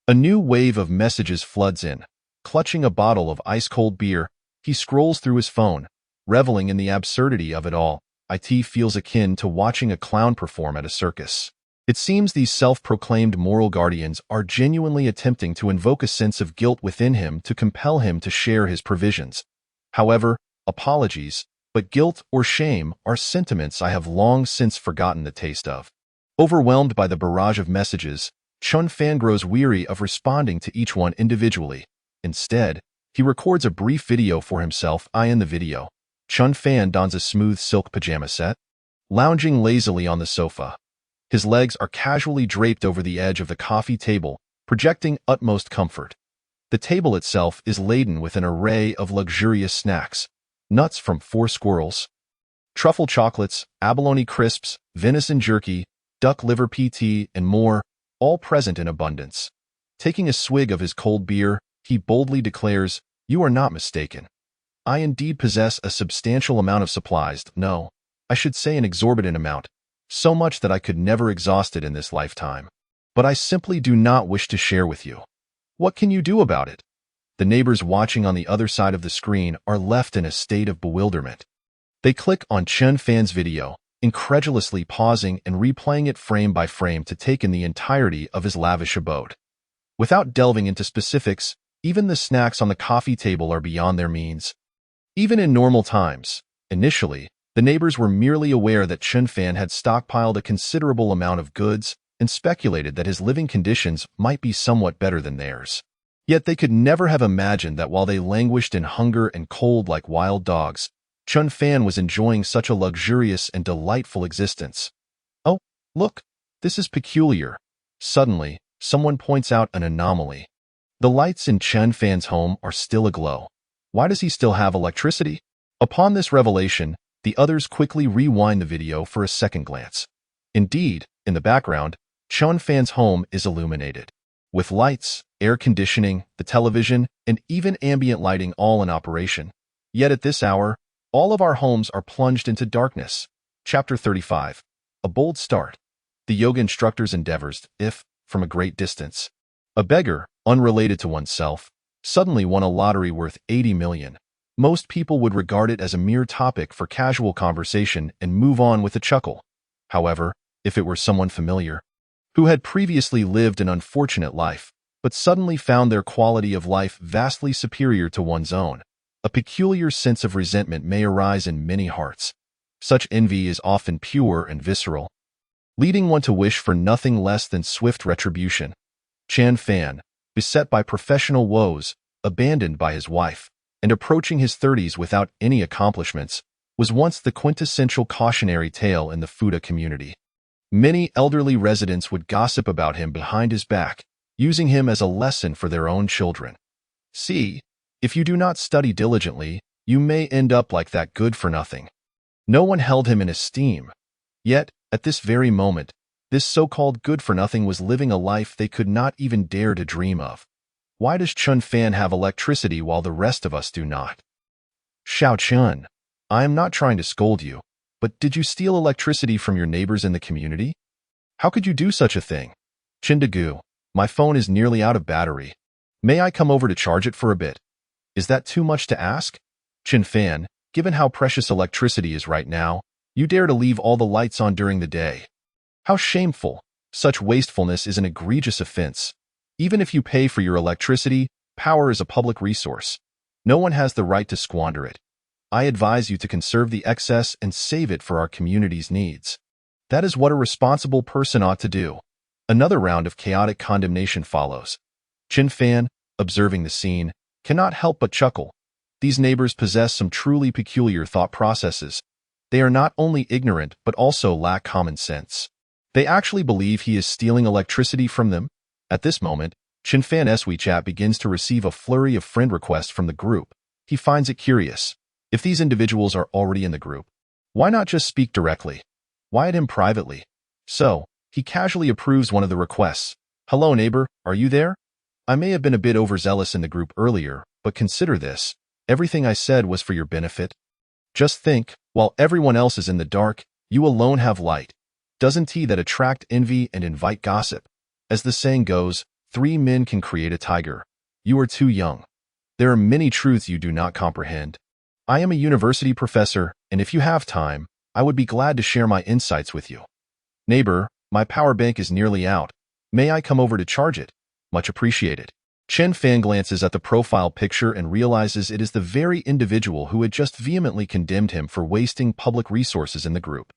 a new wave of messages floods in. Clutching a bottle of ice-cold beer, he scrolls through his phone, reveling in the absurdity of it all. It feels akin to watching a clown perform at a circus. It seems these self-proclaimed moral guardians are genuinely attempting to invoke a sense of guilt within him to compel him to share his provisions. However, apologies, but guilt or shame are sentiments I have long since forgotten the taste of. Overwhelmed by the barrage of messages, Chun Fan grows weary of responding to each one individually. Instead, he records a brief video for himself. In the video, Chun Fan dons a smooth silk pajama set, lounging lazily on the sofa. His legs are casually draped over the edge of the coffee table, projecting utmost comfort. The table itself is laden with an array of luxurious snacks, nuts from 4 squirrels, truffle chocolates, abalone crisps, venison jerky, duck liver PT, and more, all present in abundance. Taking a swig of his cold beer, he boldly declares, "You are not mistaken. I indeed possess a substantial amount of supplies. No, I should say an exorbitant amount. So much that I could never exhaust it in this lifetime. But I simply do not wish to share with you. What can you do about it?" The neighbors watching on the other side of the screen are left in a state of bewilderment. They click on Chun Fan's video, incredulously pausing and replaying it frame by frame to take in the entirety of his lavish abode. Without delving into specifics, even the snacks on the coffee table are beyond their means. Even in normal times, initially, the neighbors were merely aware that Chun Fan had stockpiled a considerable amount of goods and speculated that his living conditions might be somewhat better than theirs. Yet they could never have imagined that while they languished in hunger and cold like wild dogs, Chun Fan was enjoying such a luxurious and delightful existence. Oh, look, this is peculiar. Suddenly, someone points out an anomaly. The lights in Chun Fan's home are still aglow. Why does he still have electricity? Upon this revelation, the others quickly rewind the video for a second glance. Indeed, in the background, Chun Fan's home is illuminated, with lights, air conditioning, the television, and even ambient lighting all in operation. Yet at this hour, all of our homes are plunged into darkness. Chapter 35. A bold start. The yoga instructor's endeavors, if, from a great distance, a beggar, unrelated to oneself, suddenly won a lottery worth 80 million. Most people would regard it as a mere topic for casual conversation and move on with a chuckle. However, if it were someone familiar, who had previously lived an unfortunate life, but suddenly found their quality of life vastly superior to one's own, a peculiar sense of resentment may arise in many hearts. Such envy is often pure and visceral, leading one to wish for nothing less than swift retribution. Chun Fan, beset by professional woes, abandoned by his wife, and approaching his 30s without any accomplishments, was once the quintessential cautionary tale in the Fuda community. Many elderly residents would gossip about him behind his back, using him as a lesson for their own children. See, if you do not study diligently, you may end up like that good-for-nothing. No one held him in esteem. Yet, at this very moment, this so-called good-for-nothing was living a life they could not even dare to dream of. Why does Chun Fan have electricity while the rest of us do not? Xiao Chun, I am not trying to scold you, but did you steal electricity from your neighbors in the community? How could you do such a thing? Chindagu, my phone is nearly out of battery. May I come over to charge it for a bit? Is that too much to ask? Chen Fan, given how precious electricity is right now, you dare to leave all the lights on during the day. How shameful. Such wastefulness is an egregious offense. Even if you pay for your electricity, power is a public resource. No one has the right to squander it. I advise you to conserve the excess and save it for our community's needs. That is what a responsible person ought to do. Another round of chaotic condemnation follows. Chen Fan, observing the scene, cannot help but chuckle. These neighbors possess some truly peculiar thought processes. They are not only ignorant but also lack common sense. They actually believe he is stealing electricity from them. At this moment, Chen Fan's WeChat begins to receive a flurry of friend requests from the group. He finds it curious. If these individuals are already in the group, why not just speak directly? Why at him privately? So, he casually approves one of the requests. Hello neighbor, are you there? I may have been a bit overzealous in the group earlier, but consider this. Everything I said was for your benefit. Just think, while everyone else is in the dark, you alone have light. Doesn't he that attract envy and invite gossip? As the saying goes, 3 men can create a tiger. You are too young. There are many truths you do not comprehend. I am a university professor, and if you have time, I would be glad to share my insights with you. Neighbor, my power bank is nearly out. May I come over to charge it? Much appreciated. Chen Fan glances at the profile picture and realizes it is the very individual who had just vehemently condemned him for wasting public resources in the group.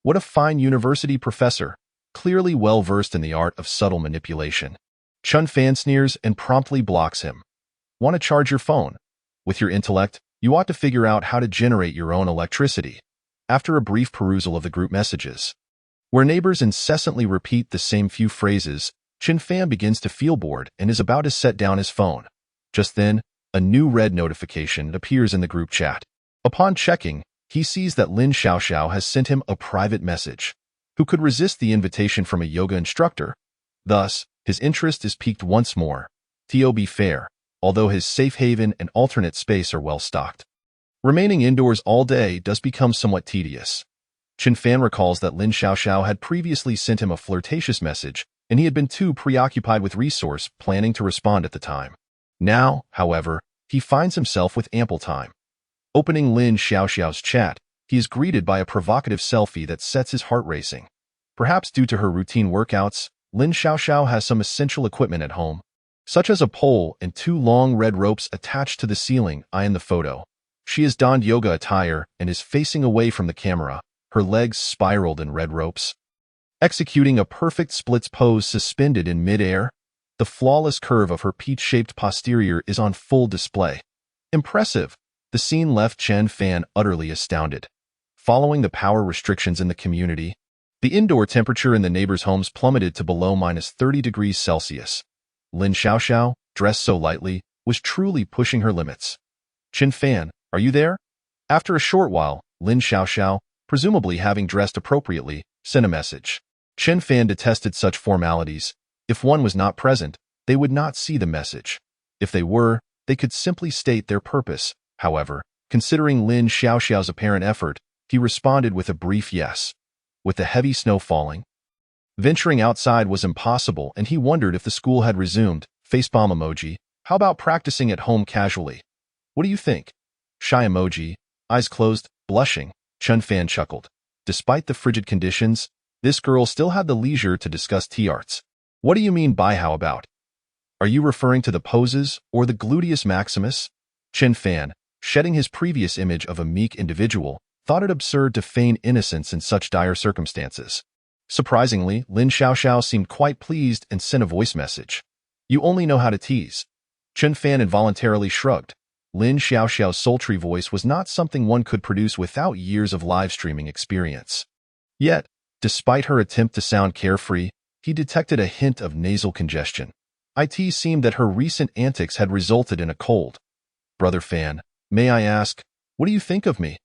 What a fine university professor, clearly well-versed in the art of subtle manipulation. Chen Fan sneers and promptly blocks him. Want to charge your phone? With your intellect, you ought to figure out how to generate your own electricity. After a brief perusal of the group messages, where neighbors incessantly repeat the same few phrases, Chen Fan begins to feel bored and is about to set down his phone. Just then, a new red notification appears in the group chat. Upon checking, he sees that Lin Xiaoxiao has sent him a private message. Who could resist the invitation from a yoga instructor? Thus, his interest is piqued once more. To be fair, although his safe haven and alternate space are well stocked, remaining indoors all day does become somewhat tedious. Chen Fan recalls that Lin Xiaoxiao had previously sent him a flirtatious message, and he had been too preoccupied with resource planning to respond at the time. Now, however, he finds himself with ample time. Opening Lin Xiaoxiao's chat, he is greeted by a provocative selfie that sets his heart racing. Perhaps due to her routine workouts, Lin Xiaoxiao has some essential equipment at home, such as a pole and 2 long red ropes attached to the ceiling. In the photo, she has donned yoga attire and is facing away from the camera, her legs spiraled in red ropes, executing a perfect splits pose suspended in mid-air. The flawless curve of her peach-shaped posterior is on full display. Impressive. The scene left Chen Fan utterly astounded. Following the power restrictions in the community, the indoor temperature in the neighbors' homes plummeted to below -30 degrees Celsius. Lin Xiaoxiao, dressed so lightly, was truly pushing her limits. Chen Fan, are you there? After a short while, Lin Xiaoxiao, presumably having dressed appropriately, sent a message. Chen Fan detested such formalities. If one was not present, they would not see the message. If they were, they could simply state their purpose. However, considering Lin Xiaoxiao's apparent effort, he responded with a brief yes. With the heavy snow falling, venturing outside was impossible, and he wondered if the school had resumed. Facepalm emoji. How about practicing at home casually? What do you think? Shy emoji. Eyes closed, blushing. Chen Fan chuckled. Despite the frigid conditions, this girl still had the leisure to discuss tea arts. What do you mean by how about? Are you referring to the poses or the gluteus maximus? Chen Fan, shedding his previous image of a meek individual, thought it absurd to feign innocence in such dire circumstances. Surprisingly, Lin Xiaoxiao seemed quite pleased and sent a voice message. You only know how to tease. Chen Fan involuntarily shrugged. Lin Xiaoxiao's sultry voice was not something one could produce without years of live streaming experience. Yet, despite her attempt to sound carefree, he detected a hint of nasal congestion. It seemed that her recent antics had resulted in a cold. Brother Fan, may I ask, what do you think of me?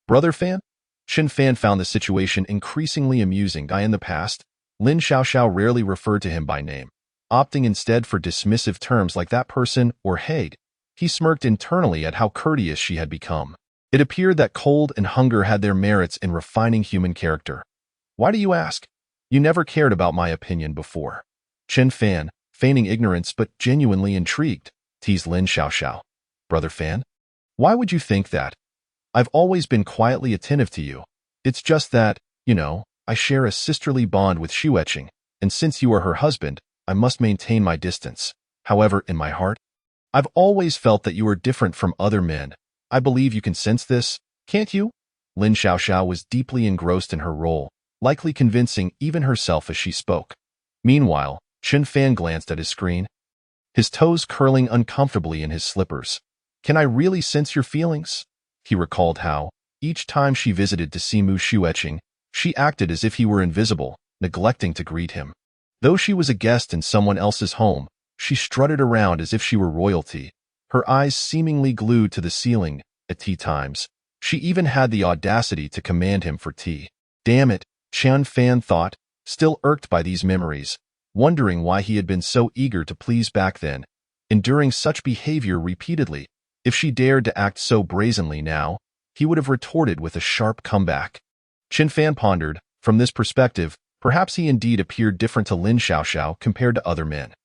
Brother Fan? Chen Fan found the situation increasingly amusing. In the past, Lin Xiaoxiao rarely referred to him by name, opting instead for dismissive terms like that person or hey. He smirked internally at how courteous she had become. It appeared that cold and hunger had their merits in refining human character. Why do you ask? You never cared about my opinion before. Chen Fan, feigning ignorance but genuinely intrigued, teased Lin Xiaoxiao. Brother Fan? Why would you think that? I've always been quietly attentive to you. It's just that, I share a sisterly bond with Shueqing, and since you are her husband, I must maintain my distance. However, in my heart, I've always felt that you are different from other men. I believe you can sense this, can't you? Lin Xiaoxiao was deeply engrossed in her role, likely convincing even herself as she spoke. Meanwhile, Chen Fan glanced at his screen, his toes curling uncomfortably in his slippers. Can I really sense your feelings? He recalled how, each time she visited to see Mu Shueqing, she acted as if he were invisible, neglecting to greet him. Though she was a guest in someone else's home, she strutted around as if she were royalty, her eyes seemingly glued to the ceiling at tea times. She even had the audacity to command him for tea. Damn it, Chen Fan thought, still irked by these memories, wondering why he had been so eager to please back then, enduring such behavior repeatedly. If she dared to act so brazenly now, he would have retorted with a sharp comeback. Chen Fan pondered, from this perspective, perhaps he indeed appeared different to Lin Xiaoxiao compared to other men.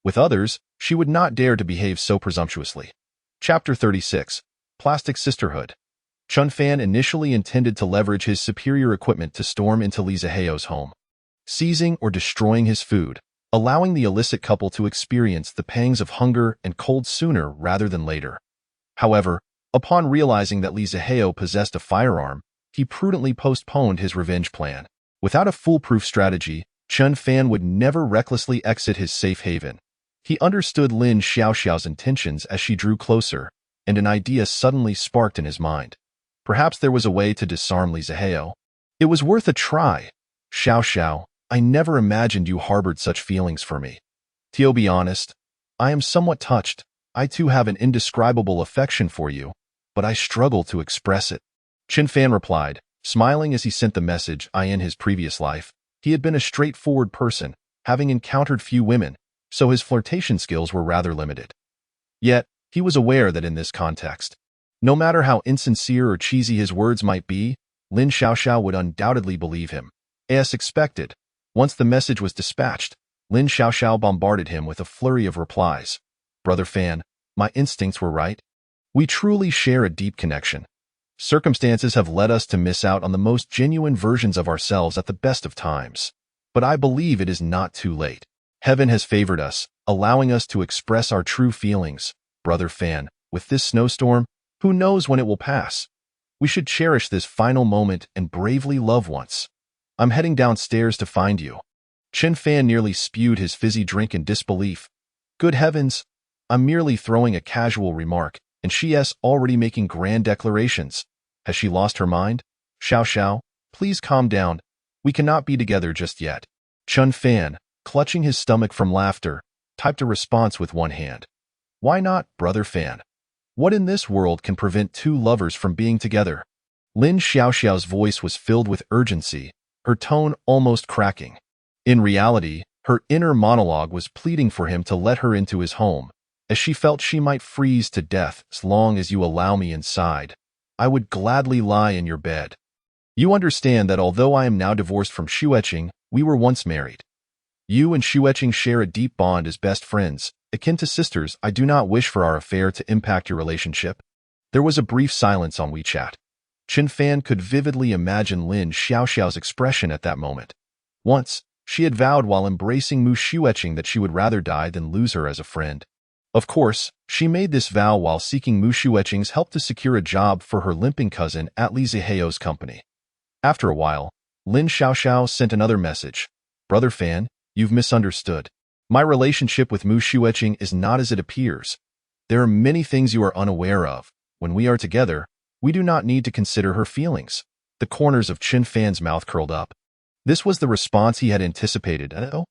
With others, she would not dare to behave so presumptuously. Chapter 36. Plastic Sisterhood. Chen Fan initially intended to leverage his superior equipment to storm into Li Ziheo's home, seizing or destroying his food, allowing the illicit couple to experience the pangs of hunger and cold sooner rather than later. However, upon realizing that Li Ziheo possessed a firearm, he prudently postponed his revenge plan. Without a foolproof strategy, Chen Fan would never recklessly exit his safe haven. He understood Lin Xiaoxiao's intentions as she drew closer, and an idea suddenly sparked in his mind. Perhaps there was a way to disarm Li Ziheo. It was worth a try. Xiaoxiao, I never imagined you harbored such feelings for me. To be honest, I am somewhat touched. I too have an indescribable affection for you, but I struggle to express it. Chen Fan replied, smiling as he sent the message. In his previous life, he had been a straightforward person, having encountered few women, so his flirtation skills were rather limited. Yet, he was aware that in this context, no matter how insincere or cheesy his words might be, Lin Xiaoxiao would undoubtedly believe him. As expected, once the message was dispatched, Lin Xiaoxiao bombarded him with a flurry of replies. Brother Fan, my instincts were right. We truly share a deep connection. Circumstances have led us to miss out on the most genuine versions of ourselves at the best of times. But I believe it is not too late. Heaven has favored us, allowing us to express our true feelings. Brother Fan, with this snowstorm, who knows when it will pass? We should cherish this final moment and bravely love once. I'm heading downstairs to find you. Chen Fan nearly spewed his fizzy drink in disbelief. Good heavens! I'm merely throwing a casual remark, and she's already making grand declarations. Has she lost her mind? Xiaoxiao, please calm down. We cannot be together just yet. Chen Fan, clutching his stomach from laughter, typed a response with one hand. Why not, Brother Fan? What in this world can prevent two lovers from being together? Lin Xiaoxiao's voice was filled with urgency, her tone almost cracking. In reality, her inner monologue was pleading for him to let her into his home, as she felt she might freeze to death. As long as you allow me inside, I would gladly lie in your bed. You understand that although I am now divorced from Shueqing, we were once married. You and Shueqing share a deep bond as best friends, akin to sisters. I do not wish for our affair to impact your relationship. There was a brief silence on WeChat. Chen Fan could vividly imagine Lin Xiaoxiao's expression at that moment. Once, she had vowed while embracing Mu Shueqing that she would rather die than lose her as a friend. Of course, she made this vow while seeking Mu Shueqing's help to secure a job for her limping cousin at Li Ziheo's company. After a while, Lin Xiaoxiao sent another message. Brother Fan, you've misunderstood. My relationship with Mu Shueqing is not as it appears. There are many things you are unaware of. When we are together, we do not need to consider her feelings. The corners of Chen Fan's mouth curled up. This was the response he had anticipated. Oh?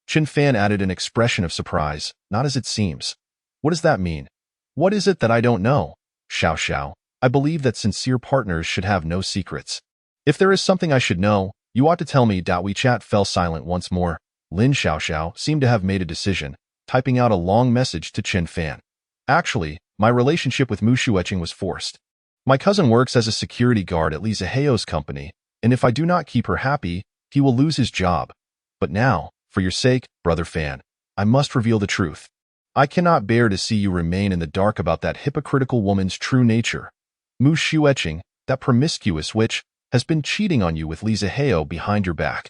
Chen Fan added an expression of surprise. Not as it seems. What does that mean? What is it that I don't know? Xiaoxiao, I believe that sincere partners should have no secrets. If there is something I should know, you ought to tell me. WeChat fell silent once more. Lin Xiaoxiao seemed to have made a decision, typing out a long message to Chen Fan. Actually, my relationship with Mu Shueqing was forced. My cousin works as a security guard at Li Ziheo's company, and if I do not keep her happy, he will lose his job. But now, for your sake, Brother Fan, I must reveal the truth. I cannot bear to see you remain in the dark about that hypocritical woman's true nature. Mu Xueqing, that promiscuous witch, has been cheating on you with Li Zihao behind your back.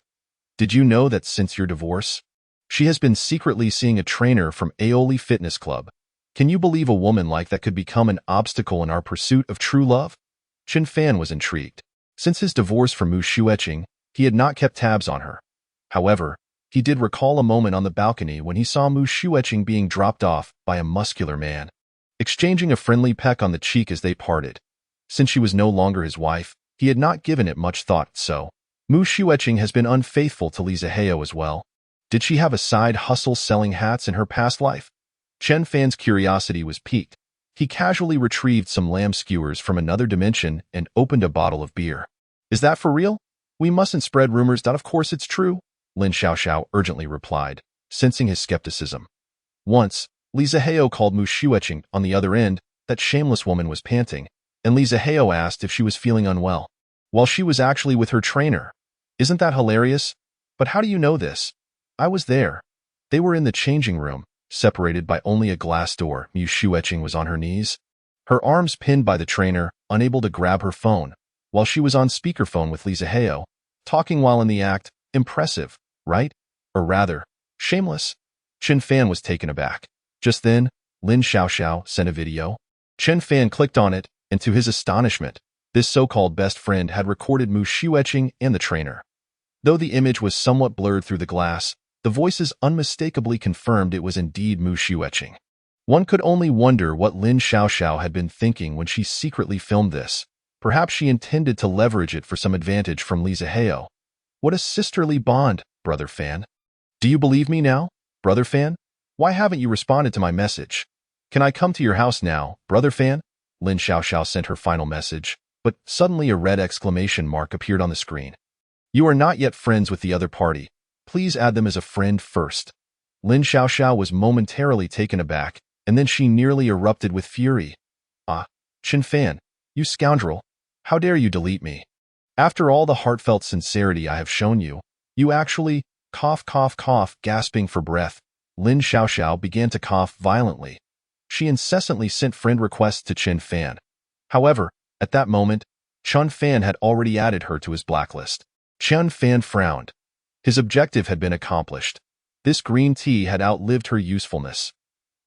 Did you know that since your divorce, she has been secretly seeing a trainer from Aoli Fitness Club? Can you believe a woman like that could become an obstacle in our pursuit of true love? Chen Fan was intrigued. Since his divorce from Mu Xueqing, he had not kept tabs on her. However, he did recall a moment on the balcony when he saw Mu Xueqing being dropped off by a muscular man, exchanging a friendly peck on the cheek as they parted. Since she was no longer his wife, he had not given it much thought, so Mu Xueqing has been unfaithful to Li Zihao as well. Did she have a side hustle selling hats in her past life? Chen Fan's curiosity was piqued. He casually retrieved some lamb skewers from another dimension and opened a bottle of beer. Is that for real? We mustn't spread rumors that of course it's true, Lin Xiaoxiao urgently replied, sensing his skepticism. Once, Li Zihao called Mu Xueqing on the other end. That shameless woman was panting, and Li Zihao asked if she was feeling unwell, while she was actually with her trainer. Isn't that hilarious? But how do you know this? I was there. They were in the changing room, separated by only a glass door. Mu Xueqing was on her knees, her arms pinned by the trainer, unable to grab her phone, while she was on speakerphone with Li Zihao, talking while in the act. Impressive, right? Or rather, shameless? Chen Fan was taken aback. Just then, Lin Xiaoxiao sent a video. Chen Fan clicked on it, and to his astonishment, this so-called best friend had recorded Mu Xueqing and the trainer. Though the image was somewhat blurred through the glass, the voices unmistakably confirmed it was indeed Mu Xueqing. One could only wonder what Lin Xiaoxiao had been thinking when she secretly filmed this. Perhaps she intended to leverage it for some advantage from Li Zihao. What a sisterly bond, Brother Fan. Do you believe me now, Brother Fan? Why haven't you responded to my message? Can I come to your house now, Brother Fan? Lin Xiaoxiao sent her final message, but suddenly a red exclamation mark appeared on the screen. You are not yet friends with the other party. Please add them as a friend first. Lin Xiaoxiao was momentarily taken aback, and then she nearly erupted with fury. Ah, Chen Fan, you scoundrel. How dare you delete me? After all the heartfelt sincerity I have shown you, you actually, cough, gasping for breath, Lin Xiaoxiao began to cough violently. She incessantly sent friend requests to Chen Fan. However, at that moment, Chen Fan had already added her to his blacklist. Chen Fan frowned. His objective had been accomplished. This green tea had outlived her usefulness.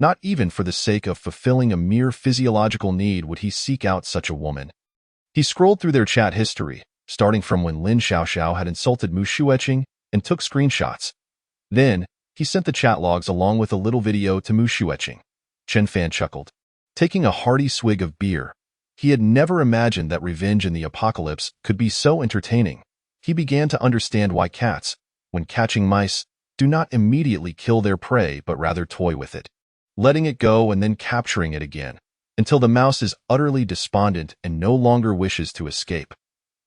Not even for the sake of fulfilling a mere physiological need would he seek out such a woman. He scrolled through their chat history, starting from when Lin Xiaoxiao had insulted Mu Xueqing, and took screenshots. Then, he sent the chat logs along with a little video to Mu Xueqing. Chen Fan chuckled. Taking a hearty swig of beer, he had never imagined that revenge in the apocalypse could be so entertaining. He began to understand why cats, when catching mice, do not immediately kill their prey but rather toy with it, letting it go and then capturing it again, until the mouse is utterly despondent and no longer wishes to escape.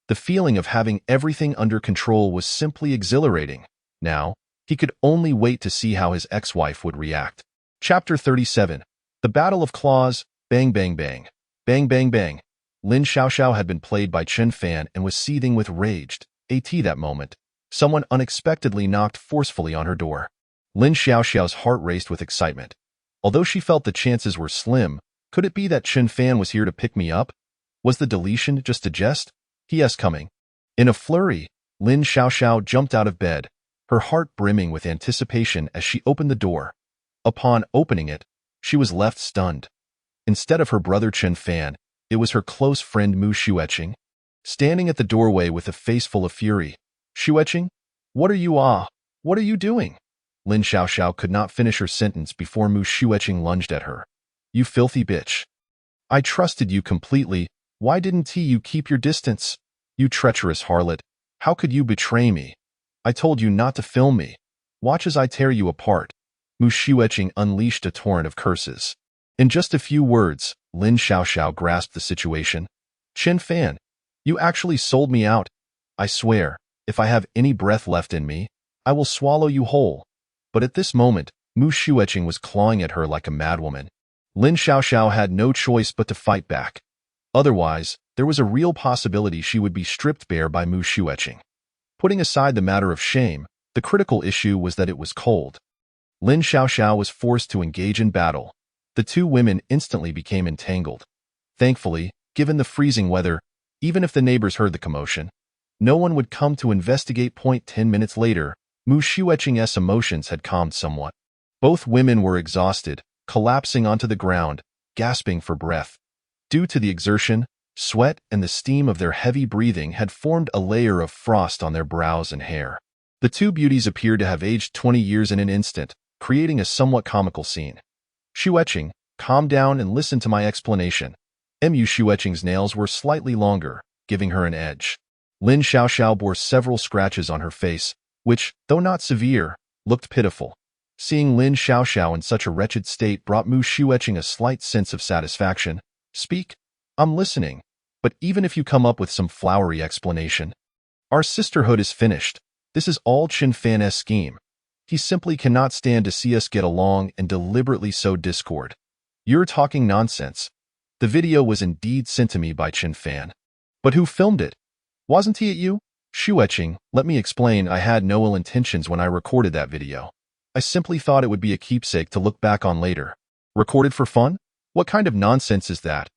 The feeling of having everything under control was simply exhilarating. Now, he could only wait to see how his ex-wife would react. Chapter 37. The Battle of Claws. Bang, bang, bang. Bang, bang, bang. Lin Xiaoxiao had been played by Chen Fan and was seething with rage. That moment, someone unexpectedly knocked forcefully on her door. Lin Xiaoxiao's heart raced with excitement. Although she felt the chances were slim, could it be that Chen Fan was here to pick me up? Was the deletion just a jest? P.S. coming. In a flurry, Lin Xiaoxiao jumped out of bed, her heart brimming with anticipation as she opened the door. Upon opening it, she was left stunned. Instead of her brother Chen Fan, it was her close friend Mu Xueqing, standing at the doorway with a face full of fury. Xueqing? What are you doing? Lin Xiaoxiao could not finish her sentence before Mu Xueqing lunged at her. You filthy bitch. I trusted you completely. Why didn't you keep your distance? You treacherous harlot. How could you betray me? I told you not to film me. Watch as I tear you apart. Mu Xueqing unleashed a torrent of curses. In just a few words, Lin Xiaoxiao grasped the situation. Chen Fan, you actually sold me out. I swear, if I have any breath left in me, I will swallow you whole. But at this moment, Mu Xueqing was clawing at her like a madwoman. Lin Xiaoxiao had no choice but to fight back. Otherwise, there was a real possibility she would be stripped bare by Mu Xueqing. Putting aside the matter of shame, the critical issue was that it was cold. Lin Xiaoxiao was forced to engage in battle. The two women instantly became entangled. Thankfully, given the freezing weather, even if the neighbors heard the commotion, no one would come to investigate. 10 minutes later, Mu Xueqing's emotions had calmed somewhat. Both women were exhausted, collapsing onto the ground, gasping for breath. Due to the exertion, sweat and the steam of their heavy breathing had formed a layer of frost on their brows and hair. The two beauties appeared to have aged 20 years in an instant, creating a somewhat comical scene. Xueqing, calm down and listen to my explanation. Mu Xueqing's nails were slightly longer, giving her an edge. Lin Xiaoxiao bore several scratches on her face, which, though not severe, looked pitiful. Seeing Lin Xiaoxiao in such a wretched state brought Mu Xueqing a slight sense of satisfaction. Speak. I'm listening. But even if you come up with some flowery explanation, our sisterhood is finished. This is all Chen Fan's scheme. He simply cannot stand to see us get along and deliberately sow discord. You're talking nonsense. The video was indeed sent to me by Chen Fan. But who filmed it? Wasn't he at you? Xueqing, let me explain. I had no ill intentions when I recorded that video. I simply thought it would be a keepsake to look back on later. Recorded for fun? What kind of nonsense is that?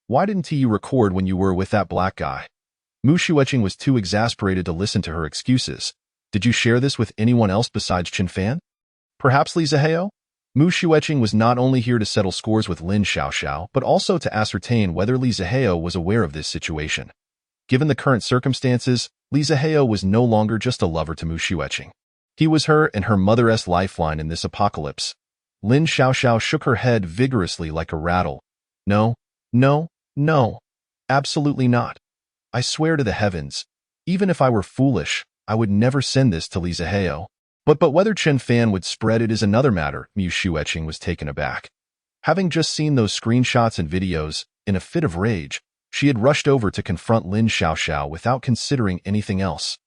Why didn't you record when you were with that black guy? Mu Xueqing was too exasperated to listen to her excuses. Did you share this with anyone else besides Chen Fan? Perhaps Li Zihao? Mu Xueqing was not only here to settle scores with Lin Xiaoxiao, but also to ascertain whether Li Zihao was aware of this situation. Given the current circumstances, Li Zihao was no longer just a lover to Mu Xueqing. He was her and her mother's lifeline in this apocalypse. Lin Xiaoxiao shook her head vigorously like a rattle. No, no, no. Absolutely not. I swear to the heavens, even if I were foolish, I would never send this to Li Zihao. But whether Chen Fan would spread it is another matter. Mu Xueqing was taken aback. Having just seen those screenshots and videos, in a fit of rage, she had rushed over to confront Lin Xiaoxiao without considering anything else.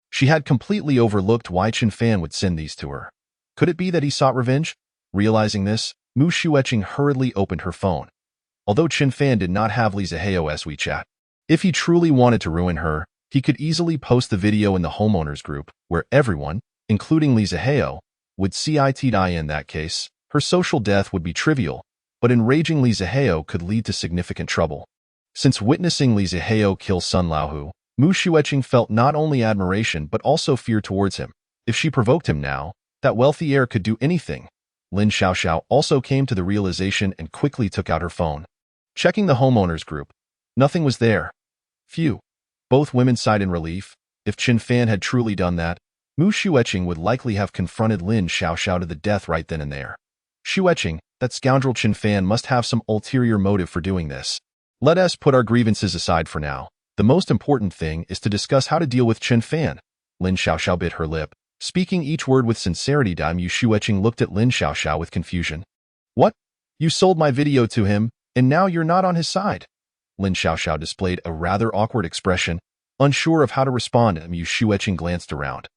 She had completely overlooked why Chen Fan would send these to her. Could it be that he sought revenge? Realizing this, Mu Xueqing hurriedly opened her phone. Although Chen Fan did not have Li Zihao's WeChat, if he truly wanted to ruin her, he could easily post the video in the homeowners group, where everyone, including Li Zihao, would see it. In that case, her social death would be trivial, but enraging Li Zihao could lead to significant trouble. Since witnessing Li Zihao kill Sun Laohu, Mu Xueqing felt not only admiration but also fear towards him. If she provoked him now, that wealthy heir could do anything. Lin Xiaoxiao also came to the realization and quickly took out her phone. Checking the homeowners group, nothing was there. Phew. Both women sighed in relief. If Chen Fan had truly done that, Mu Xueqing would likely have confronted Lin Xiaoxiao to the death right then and there. Xueqing, that scoundrel Chen Fan must have some ulterior motive for doing this. Let us put our grievances aside for now. The most important thing is to discuss how to deal with Chen Fan. Lin Xiaoxiao bit her lip, speaking each word with sincerity. Mu Xueqing looked at Lin Xiaoxiao with confusion. What? You sold my video to him, and now you're not on his side? Lin Xiaoxiao displayed a rather awkward expression, unsure of how to respond. Mu Xueqing glanced around.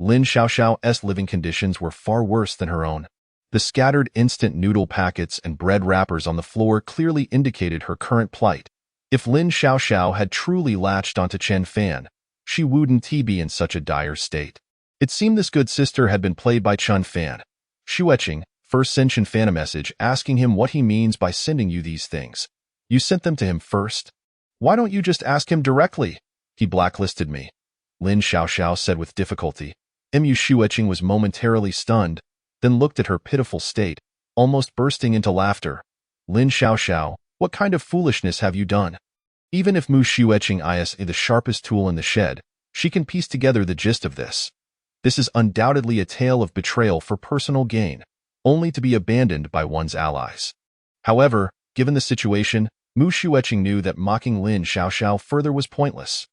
Lin Xiaoxiao's living conditions were far worse than her own. The scattered instant noodle packets and bread wrappers on the floor clearly indicated her current plight. If Lin Xiaoxiao had truly latched onto Chen Fan, she wouldn't be in such a dire state. It seemed this good sister had been played by Chen Fan. Xueqing, first send Chen Fan a message asking him what he means by sending you these things. You sent them to him first? Why don't you just ask him directly? He blacklisted me. Lin Xiaoxiao said with difficulty. Mu Xueqing was momentarily stunned, then looked at her pitiful state, almost bursting into laughter. Lin Xiaoxiao, what kind of foolishness have you done? Even if Mu Xueqing is the sharpest tool in the shed, she can piece together the gist of this. This is undoubtedly a tale of betrayal for personal gain, only to be abandoned by one's allies. However, given the situation, Mu Xueqing knew that mocking Lin Xiaoxiao further was pointless.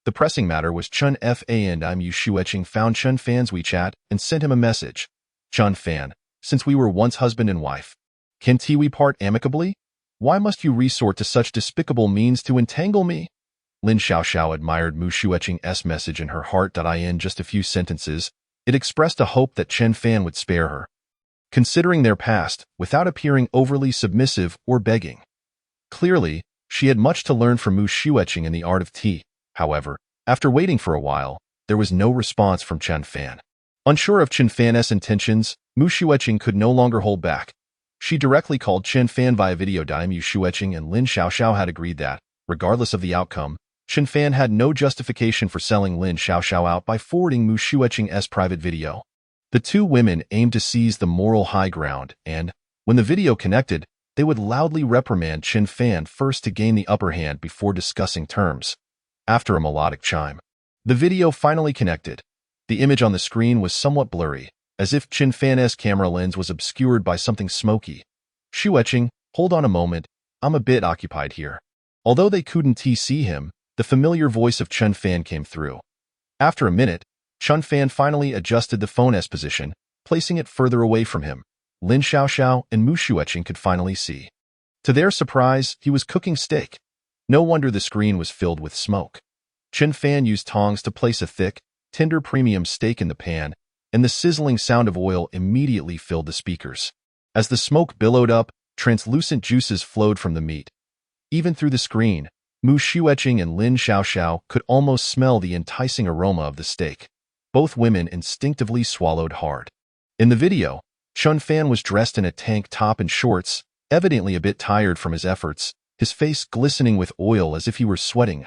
The pressing matter was Chen Fan. Mu Xueqing found Chen Fan's WeChat and sent him a message. Chen Fan, since we were once husband and wife, can't we part amicably? Why must you resort to such despicable means to entangle me? Lin Xiaoxiao admired Mu Xueqing's message in her heart. In just a few sentences, it expressed a hope that Chen Fan would spare her, considering their past, without appearing overly submissive or begging. Clearly, she had much to learn from Mu Xueqing in the art of tea. However, after waiting for a while, there was no response from Chen Fan. Unsure of Chen Fan's intentions, Mu Xueqing could no longer hold back. She directly called Chen Fan via video. Mu Xueqing and Lin Xiaoxiao had agreed that, regardless of the outcome, Chen Fan had no justification for selling Lin Xiaoxiao out by forwarding Mu Xueqing's private video. The two women aimed to seize the moral high ground, and, when the video connected, they would loudly reprimand Chen Fan first to gain the upper hand before discussing terms. After a melodic chime, the video finally connected. The image on the screen was somewhat blurry, as if Chen Fan's camera lens was obscured by something smoky. Xueqing, hold on a moment, I'm a bit occupied here. Although they couldn't see him, the familiar voice of Chen Fan came through. After a minute, Chen Fan finally adjusted the phone's position, placing it further away from him. Lin Xiaoxiao and Mu Xueqing could finally see. To their surprise, he was cooking steak. No wonder the screen was filled with smoke. Chen Fan used tongs to place a thick, tender premium steak in the pan, and the sizzling sound of oil immediately filled the speakers. As the smoke billowed up, translucent juices flowed from the meat. Even through the screen, Mu Xueqing and Lin Xiaoxiao could almost smell the enticing aroma of the steak. Both women instinctively swallowed hard. In the video, Chen Fan was dressed in a tank top and shorts, evidently a bit tired from his efforts, his face glistening with oil as if he were sweating.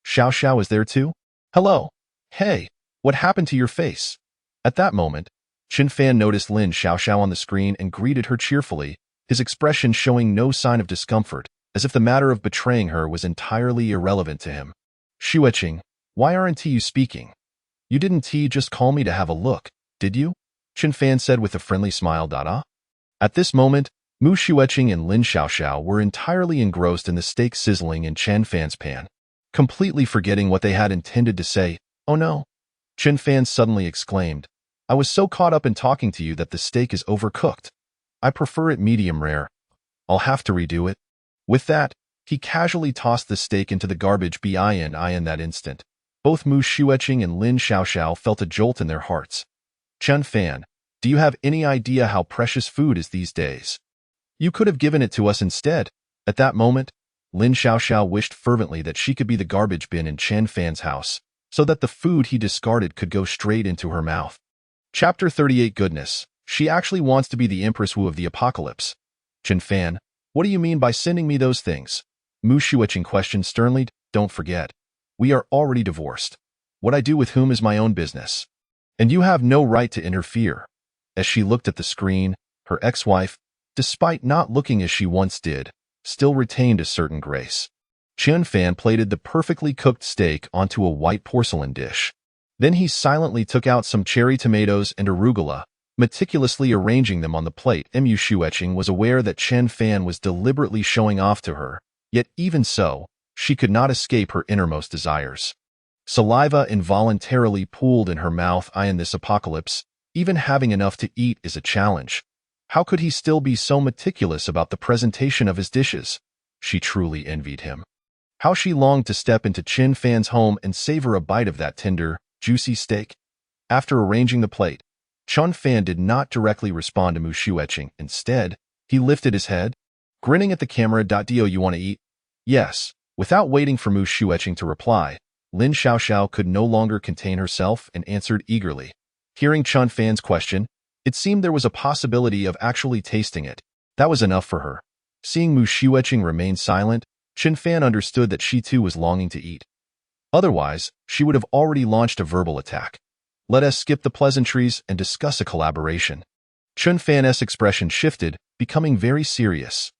Xiaoxiao is there too? Hello. Hey, what happened to your face? At that moment, Chen Fan noticed Lin Xiaoxiao on the screen and greeted her cheerfully, his expression showing no sign of discomfort, as if the matter of betraying her was entirely irrelevant to him. Xueqing, why aren't you speaking? You didn't just call me to have a look, did you? Chen Fan said with a friendly smile. At this moment, Mu Xueqing and Lin Xiaoxiao were entirely engrossed in the steak sizzling in Chen Fan's pan, completely forgetting what they had intended to say. Oh no! Chen Fan suddenly exclaimed, I was so caught up in talking to you that the steak is overcooked. I prefer it medium rare. I'll have to redo it. With that, he casually tossed the steak into the garbage bin. In that instant, both Mu Xueqing and Lin Xiaoxiao felt a jolt in their hearts. Chen Fan, do you have any idea how precious food is these days? You could have given it to us instead. At that moment, Lin Xiaoxiao wished fervently that she could be the garbage bin in Chen Fan's house, so that the food he discarded could go straight into her mouth. Chapter 38 Goodness, she actually wants to be the Empress Wu of the apocalypse. Chen Fan, what do you mean by sending me those things? Mu Xueqing questioned sternly. Don't forget, we are already divorced. What I do with whom is my own business. And you have no right to interfere. As she looked at the screen, her ex-wife, despite not looking as she once did, still retained a certain grace. Chen Fan plated the perfectly cooked steak onto a white porcelain dish. Then he silently took out some cherry tomatoes and arugula, meticulously arranging them on the plate. Mu Xueqing was aware that Chen Fan was deliberately showing off to her, yet even so, she could not escape her innermost desires. Saliva involuntarily pooled in her mouth. In this apocalypse, even having enough to eat is a challenge. How could he still be so meticulous about the presentation of his dishes? She truly envied him. How she longed to step into Chen Fan's home and savor a bite of that tender, juicy steak. After arranging the plate, Chen Fan did not directly respond to Mu Xueqing. Instead, he lifted his head, grinning at the camera. Do you want to eat? Yes. Without waiting for Mu Xueqing to reply, Lin Xiaoxiao could no longer contain herself and answered eagerly. Hearing Chen Fan's question, it seemed there was a possibility of actually tasting it. That was enough for her. Seeing Mu Xueqing remain silent, Chen Fan understood that she too was longing to eat. Otherwise, she would have already launched a verbal attack. Let us skip the pleasantries and discuss a collaboration. Chen Fan's expression shifted, becoming very serious.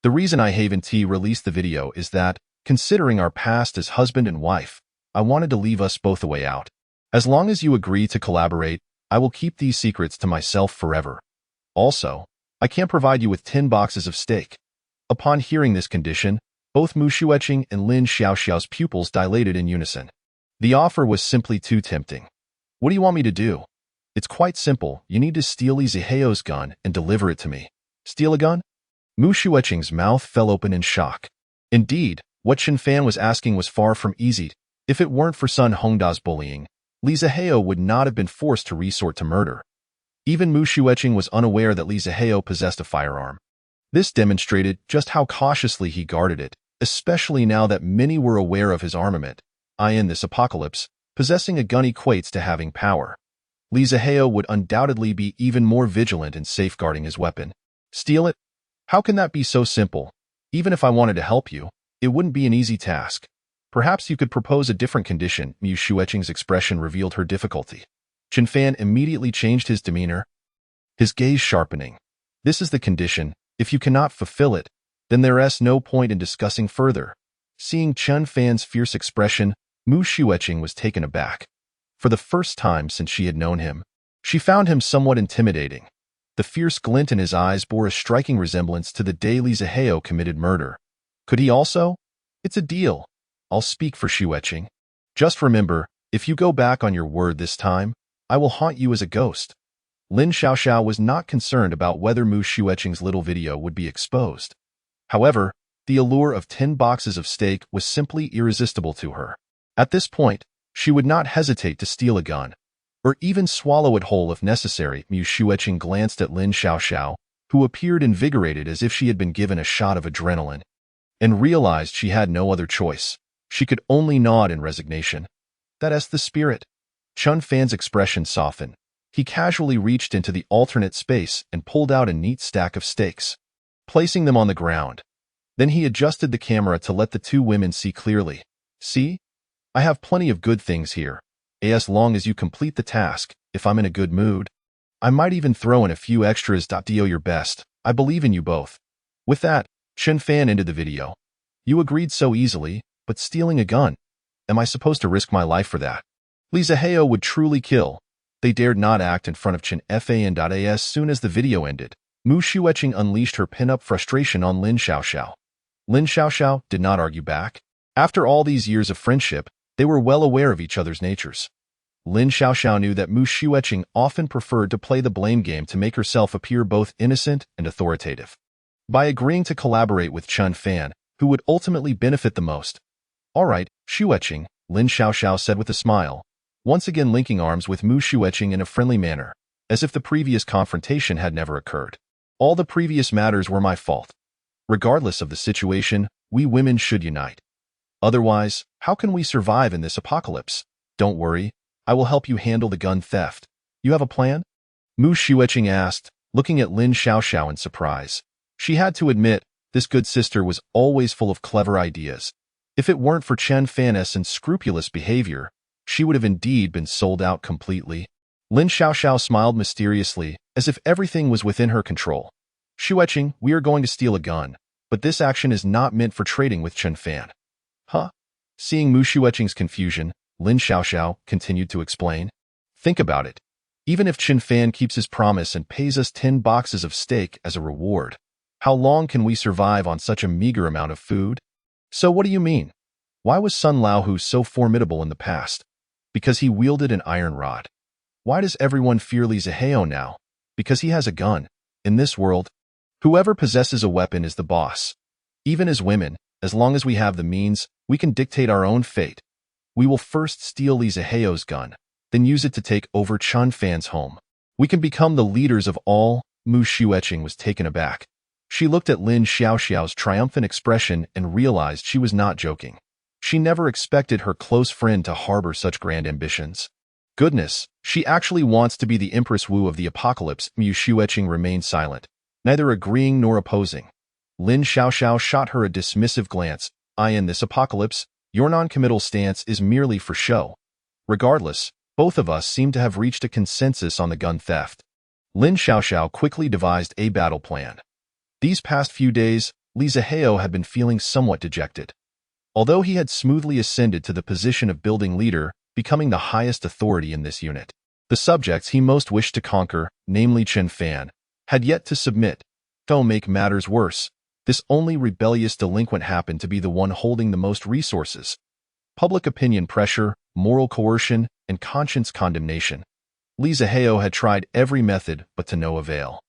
The reason I haven't released the video is that, considering our past as husband and wife, I wanted to leave us both a way out. As long as you agree to collaborate, I will keep these secrets to myself forever. Also, I can't provide you with 10 boxes of steak. Upon hearing this condition, both Mu Xueqing and Lin Xiaoxiao's pupils dilated in unison. The offer was simply too tempting. What do you want me to do? It's quite simple. You need to steal Li Ziheo's gun and deliver it to me. Steal a gun? Mu Xueqing's mouth fell open in shock. Indeed, what Chen Fan was asking was far from easy. If it weren't for Sun Hongda's bullying, Li Ziheo would not have been forced to resort to murder. Even Mu Xueqing was unaware that Li Ziheo possessed a firearm. This demonstrated just how cautiously he guarded it, especially now that many were aware of his armament. In this apocalypse, possessing a gun equates to having power. Li Zihao would undoubtedly be even more vigilant in safeguarding his weapon. Steal it? How can that be so simple? Even if I wanted to help you, it wouldn't be an easy task. Perhaps you could propose a different condition. Mu Xueqing's expression revealed her difficulty. Chen Fan immediately changed his demeanor, his gaze sharpening. This is the condition. If you cannot fulfill it, then there is no point in discussing further. Seeing Chen Fan's fierce expression, Mu Xueqing was taken aback. For the first time since she had known him, she found him somewhat intimidating. The fierce glint in his eyes bore a striking resemblance to the day Li Zihao committed murder. Could he also? It's a deal. I'll speak for Xueqing. Just remember, if you go back on your word this time, I will haunt you as a ghost. Lin Xiaoxiao was not concerned about whether Mu Xueqing's little video would be exposed. However, the allure of 10 boxes of steak was simply irresistible to her. At this point, she would not hesitate to steal a gun, or even swallow it whole if necessary. Mu Xueqing glanced at Lin Xiaoxiao, who appeared invigorated as if she had been given a shot of adrenaline, and realized she had no other choice. She could only nod in resignation. That's the spirit. Chen Fan's expression softened. He casually reached into the alternate space and pulled out a neat stack of steaks, placing them on the ground. Then he adjusted the camera to let the two women see clearly. See? I have plenty of good things here. As long as you complete the task, if I'm in a good mood, I might even throw in a few extras. Do your best. I believe in you both. With that, Chen Fan ended the video. You agreed so easily, but stealing a gun. Am I supposed to risk my life for that? Li Zihao would truly kill. They dared not act in front of Chen Fan. As soon as the video ended, Mu Xueqing unleashed her pin-up frustration on Lin Xiaoxiao. Lin Xiaoxiao did not argue back. After all these years of friendship, they were well aware of each other's natures. Lin Xiaoxiao knew that Mu Xueqing often preferred to play the blame game to make herself appear both innocent and authoritative. By agreeing to collaborate with Chen Fan, who would ultimately benefit the most. All right, Xueqing, Lin Xiaoxiao said with a smile, once again linking arms with Mu Xueqing in a friendly manner, as if the previous confrontation had never occurred. All the previous matters were my fault. Regardless of the situation, we women should unite. Otherwise, how can we survive in this apocalypse? Don't worry, I will help you handle the gun theft. You have a plan? Mu Xueqing asked, looking at Lin Xiaoxiao in surprise. She had to admit, this good sister was always full of clever ideas. If it weren't for Chen Fan's unscrupulous behavior, she would have indeed been sold out completely. Lin Xiaoxiao smiled mysteriously, as if everything was within her control. Xueqing, we are going to steal a gun, but this action is not meant for trading with Chen Fan. Huh? Seeing Mu Xueqing's confusion, Lin Xiaoxiao continued to explain. Think about it. Even if Chen Fan keeps his promise and pays us 10 boxes of steak as a reward, how long can we survive on such a meager amount of food? So what do you mean? Why was Sun Laohu so formidable in the past? Because he wielded an iron rod. Why does everyone fear Li Zihao now? Because he has a gun. In this world, whoever possesses a weapon is the boss. Even as women, as long as we have the means, we can dictate our own fate. We will first steal Li Zihao's gun, then use it to take over Chen Fan's home. We can become the leaders of all. Mu Xueqing was taken aback. She looked at Lin Xiaoxiao's triumphant expression and realized she was not joking. She never expected her close friend to harbor such grand ambitions. Goodness, she actually wants to be the Empress Wu of the apocalypse. Mu Xueqing remained silent, neither agreeing nor opposing. Lin Xiaoxiao shot her a dismissive glance. In this apocalypse, your non-committal stance is merely for show. Regardless, both of us seem to have reached a consensus on the gun theft. Lin Xiaoxiao quickly devised a battle plan. These past few days, Li Zihao had been feeling somewhat dejected. Although he had smoothly ascended to the position of building leader, becoming the highest authority in this unit, the subjects he most wished to conquer, namely Chen Fan, had yet to submit. To make matters worse, this only rebellious delinquent happened to be the one holding the most resources. Public opinion pressure, moral coercion, and conscience condemnation. Li Zihao had tried every method, but to no avail.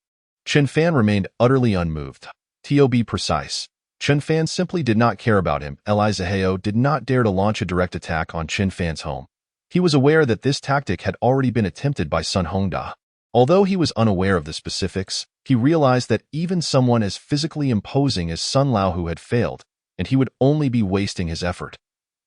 Chen Fan remained utterly unmoved. To be precise, Chen Fan simply did not care about him. Li Zihao did not dare to launch a direct attack on Chen Fan's home. He was aware that this tactic had already been attempted by Sun Hongda. Although he was unaware of the specifics, he realized that even someone as physically imposing as Sun Laohu had failed, and he would only be wasting his effort.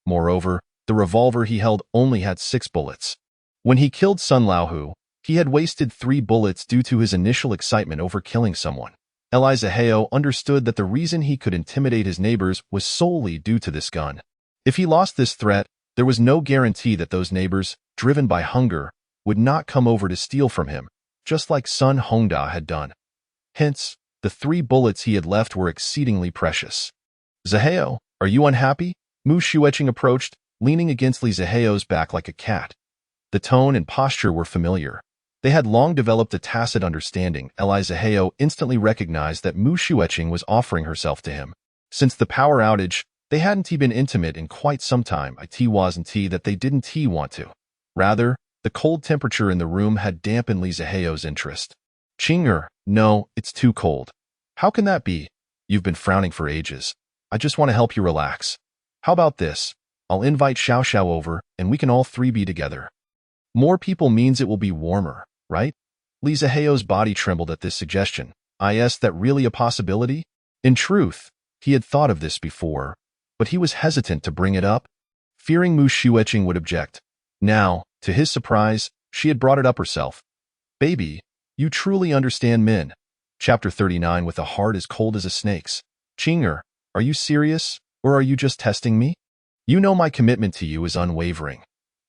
Moreover, the revolver he held only had 6 bullets. When he killed Sun Laohu, He had wasted 3 bullets due to his initial excitement over killing someone. Eliza Heo understood that the reason he could intimidate his neighbors was solely due to this gun. If he lost this threat, there was no guarantee that those neighbors, driven by hunger, would not come over to steal from him, just like Sun Hongda had done. Hence, the 3 bullets he had left were exceedingly precious. Zaheo, are you unhappy? Mu Xueqing approached, leaning against Li Zaheo's back like a cat. The tone and posture were familiar. They had long developed a tacit understanding. Eliza Heo instantly recognized that Mu Xueqing was offering herself to him. Since the power outage, they hadn't been intimate in quite some time. It wasn't that they didn't want to. Rather, the cold temperature in the room had dampened Li Zaheo's interest. Qing'er, no, it's too cold. How can that be? You've been frowning for ages. I just want to help you relax. How about this? I'll invite Xiao Xiao over, and we can all 3 be together. More people means it will be warmer, right? Li Zaheo's body trembled at this suggestion. Is that really a possibility? In truth, he had thought of this before, but he was hesitant to bring it up, fearing Mu Xueqing would object. Now, to his surprise, she had brought it up herself. Baby, you truly understand men. Chapter 39 with a heart as cold as a snake's. Qing'er, are you serious, or are you just testing me? You know my commitment to you is unwavering.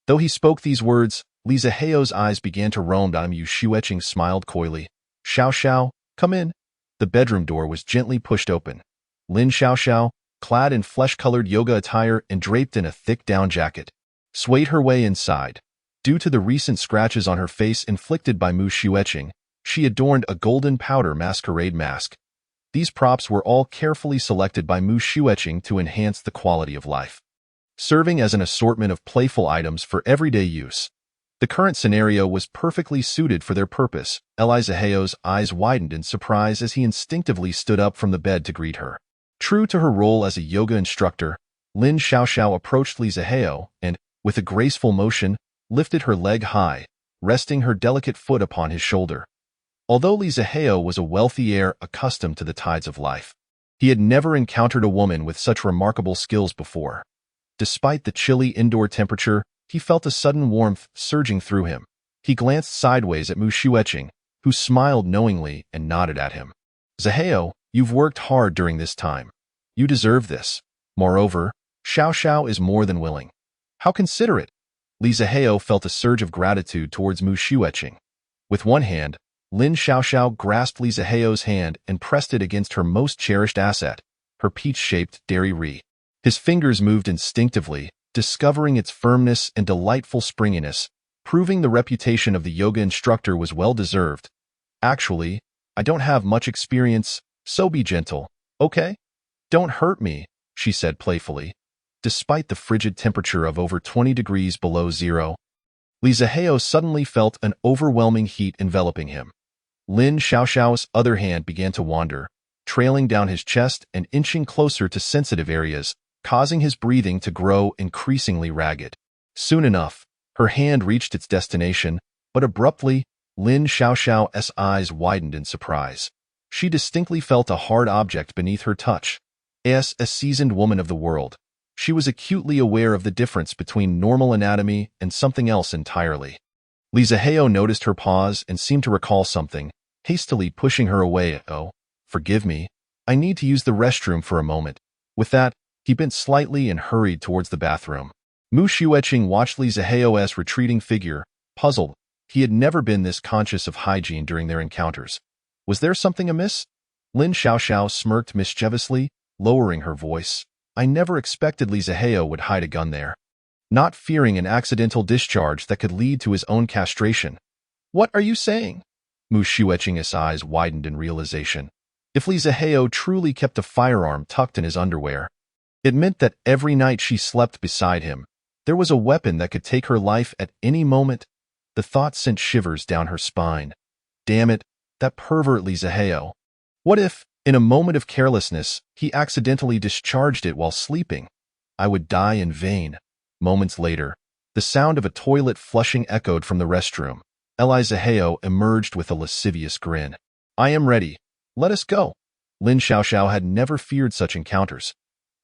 Though he spoke these words, Li Zaheo's eyes began to roam down. Mu Xueqing smiled coyly. Xiao Xiao, come in. The bedroom door was gently pushed open. Lin Xiao Xiao, clad in flesh-colored yoga attire and draped in a thick down jacket, swayed her way inside. Due to the recent scratches on her face inflicted by Mu Xueqing, she adorned a golden powder masquerade mask. These props were all carefully selected by Mu Xueqing to enhance the quality of life, serving as an assortment of playful items for everyday use. The current scenario was perfectly suited for their purpose. Eliza Heo's eyes widened in surprise as he instinctively stood up from the bed to greet her. True to her role as a yoga instructor, Lin Xiao Xiao approached Li Zaheo and, with a graceful motion, lifted her leg high, resting her delicate foot upon his shoulder. Although Li Zaheo was a wealthy heir accustomed to the tides of life, he had never encountered a woman with such remarkable skills before. Despite the chilly indoor temperature, he felt a sudden warmth surging through him. He glanced sideways at Mu Xueqing, who smiled knowingly and nodded at him. Zaheo, you've worked hard during this time. You deserve this. Moreover, Xiao Xiao is more than willing. How considerate! Li Zaheo felt a surge of gratitude towards Mu Xueqing. With one hand, Lin Xiao Xiao grasped Li Zaheo's hand and pressed it against her most cherished asset, her peach-shaped dairy ri. His fingers moved instinctively, discovering its firmness and delightful springiness, proving the reputation of the yoga instructor was well-deserved. Actually, I don't have much experience, so be gentle, okay? Don't hurt me, she said playfully. Despite the frigid temperature of over 20 degrees below zero, Li Zaheo suddenly felt an overwhelming heat enveloping him. Lin Xiaoxiao's other hand began to wander, trailing down his chest and inching closer to sensitive areas, causing his breathing to grow increasingly ragged. Soon enough, her hand reached its destination, but abruptly, Lin Xiaoxiao's eyes widened in surprise. She distinctly felt a hard object beneath her touch. As a seasoned woman of the world, she was acutely aware of the difference between normal anatomy and something else entirely. Li Zaheo noticed her pause and seemed to recall something, hastily pushing her away. Oh, forgive me. I need to use the restroom for a moment. With that, he bent slightly and hurried towards the bathroom. Mu Xueqing watched Li Zaheo's retreating figure, puzzled. He had never been this conscious of hygiene during their encounters. Was there something amiss? Lin Xiaoxiao smirked mischievously, lowering her voice. I never expected Li Zaheo would hide a gun there, not fearing an accidental discharge that could lead to his own castration. What are you saying? Mu Xueqing's eyes widened in realization. If Li Zaheo truly kept a firearm tucked in his underwear, it meant that every night she slept beside him, there was a weapon that could take her life at any moment. The thought sent shivers down her spine. Damn it, that pervert Li Zaheo. What if, in a moment of carelessness, he accidentally discharged it while sleeping? I would die in vain. Moments later, the sound of a toilet flushing echoed from the restroom. Li Zaheo emerged with a lascivious grin. I am ready. Let us go. Lin Xiaoxiao had never feared such encounters.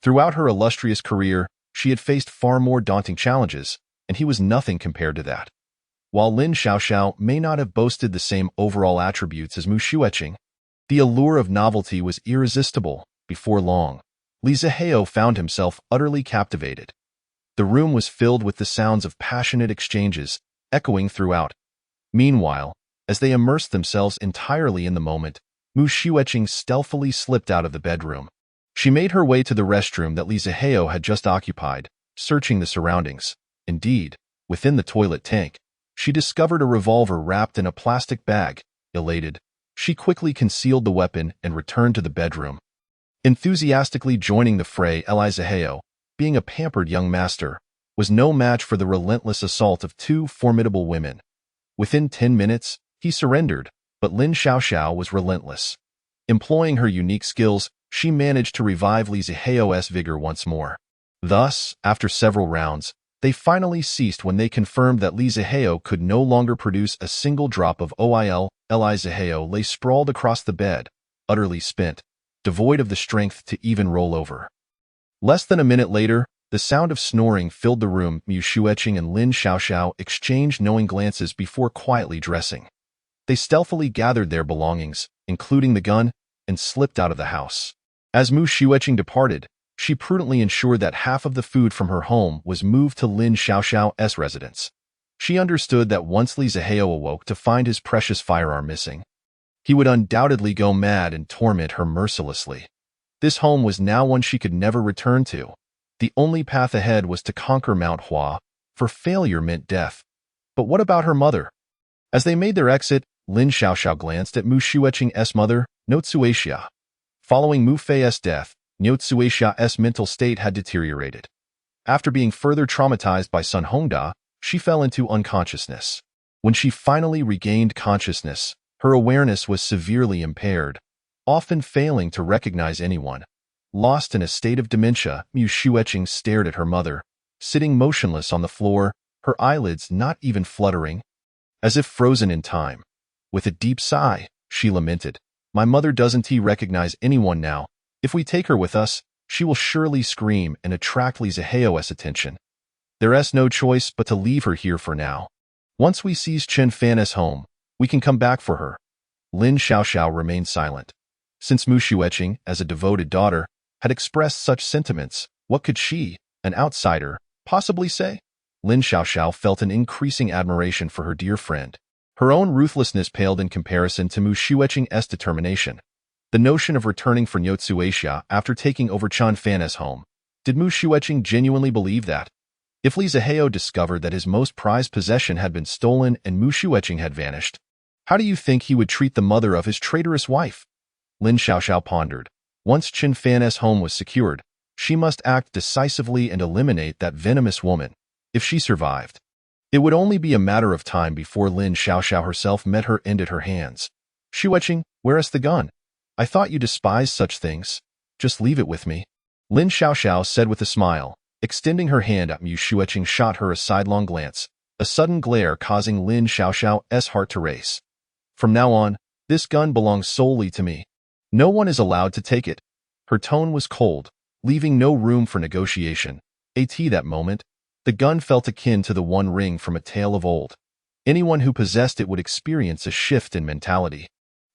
Throughout her illustrious career, she had faced far more daunting challenges, and he was nothing compared to that. While Lin Xiaoxiao may not have boasted the same overall attributes as Mu Xueqing, the allure of novelty was irresistible. Before long, Li Zihao found himself utterly captivated. The room was filled with the sounds of passionate exchanges, echoing throughout. Meanwhile, as they immersed themselves entirely in the moment, Mu Xueqing stealthily slipped out of the bedroom. She made her way to the restroom that Li Zihao had just occupied, searching the surroundings. Indeed, within the toilet tank, she discovered a revolver wrapped in a plastic bag. Elated, she quickly concealed the weapon and returned to the bedroom. Enthusiastically joining the fray, Li Zihao, being a pampered young master, was no match for the relentless assault of two formidable women. Within 10 minutes, he surrendered, but Lin Xiaoxiao was relentless. Employing her unique skills, she managed to revive Li Zihao's vigor once more. Thus, after several rounds, they finally ceased when they confirmed that Li Zihao could no longer produce a single drop of oil. Li Zihao lay sprawled across the bed, utterly spent, devoid of the strength to even roll over. Less than a minute later, the sound of snoring filled the room. Mu Xueqing and Lin Xiaoxiao exchanged knowing glances before quietly dressing. They stealthily gathered their belongings, including the gun, and slipped out of the house. As Mu Xueqing departed, she prudently ensured that half of the food from her home was moved to Lin Xiaoxiao's residence. She understood that once Li Zihao awoke to find his precious firearm missing, he would undoubtedly go mad and torment her mercilessly. This home was now one she could never return to. The only path ahead was to conquer Mount Hua, for failure meant death. But what about her mother? As they made their exit, Lin Xiaoxiao glanced at Mu Xueqing's mother, Notsuaxia. Following Mu Fei's death, Notsuaxia's mental state had deteriorated. After being further traumatized by Sun Hongda, she fell into unconsciousness. When she finally regained consciousness, her awareness was severely impaired, often failing to recognize anyone. Lost in a state of dementia, Mu Xueqing stared at her mother, sitting motionless on the floor, her eyelids not even fluttering, as if frozen in time. With a deep sigh, she lamented, "My mother doesn't recognize anyone now. If we take her with us, she will surely scream and attract Li Zihao's attention. There's no choice but to leave her here for now. Once we seize Chen Fan's home, we can come back for her." Lin Xiaoxiao remained silent. Since Mu Xueqing, as a devoted daughter, had expressed such sentiments, what could she, an outsider, possibly say? Lin Xiaoxiao felt an increasing admiration for her dear friend. Her own ruthlessness paled in comparison to Mu Xueqing's determination. The notion of returning for Notsuaxia after taking over Chen Fan's home. Did Mu Xueqing genuinely believe that? If Li Zihao discovered that his most prized possession had been stolen and Mu Xueqing had vanished, how do you think he would treat the mother of his traitorous wife? Lin Xiaoxiao pondered. Once Chen Fan's home was secured, she must act decisively and eliminate that venomous woman. If she survived, it would only be a matter of time before Lin Xiaoxiao herself met her end at her hands. "Xueqing, where is the gun? I thought you despised such things. Just leave it with me." Lin Xiaoxiao said with a smile, extending her hand at Mu Xueqing shot her a sidelong glance, a sudden glare causing Lin Xiaoxiao's heart to race. "From now on, this gun belongs solely to me. No one is allowed to take it." Her tone was cold, leaving no room for negotiation. At that moment, the gun felt akin to the One Ring from a tale of old. Anyone who possessed it would experience a shift in mentality.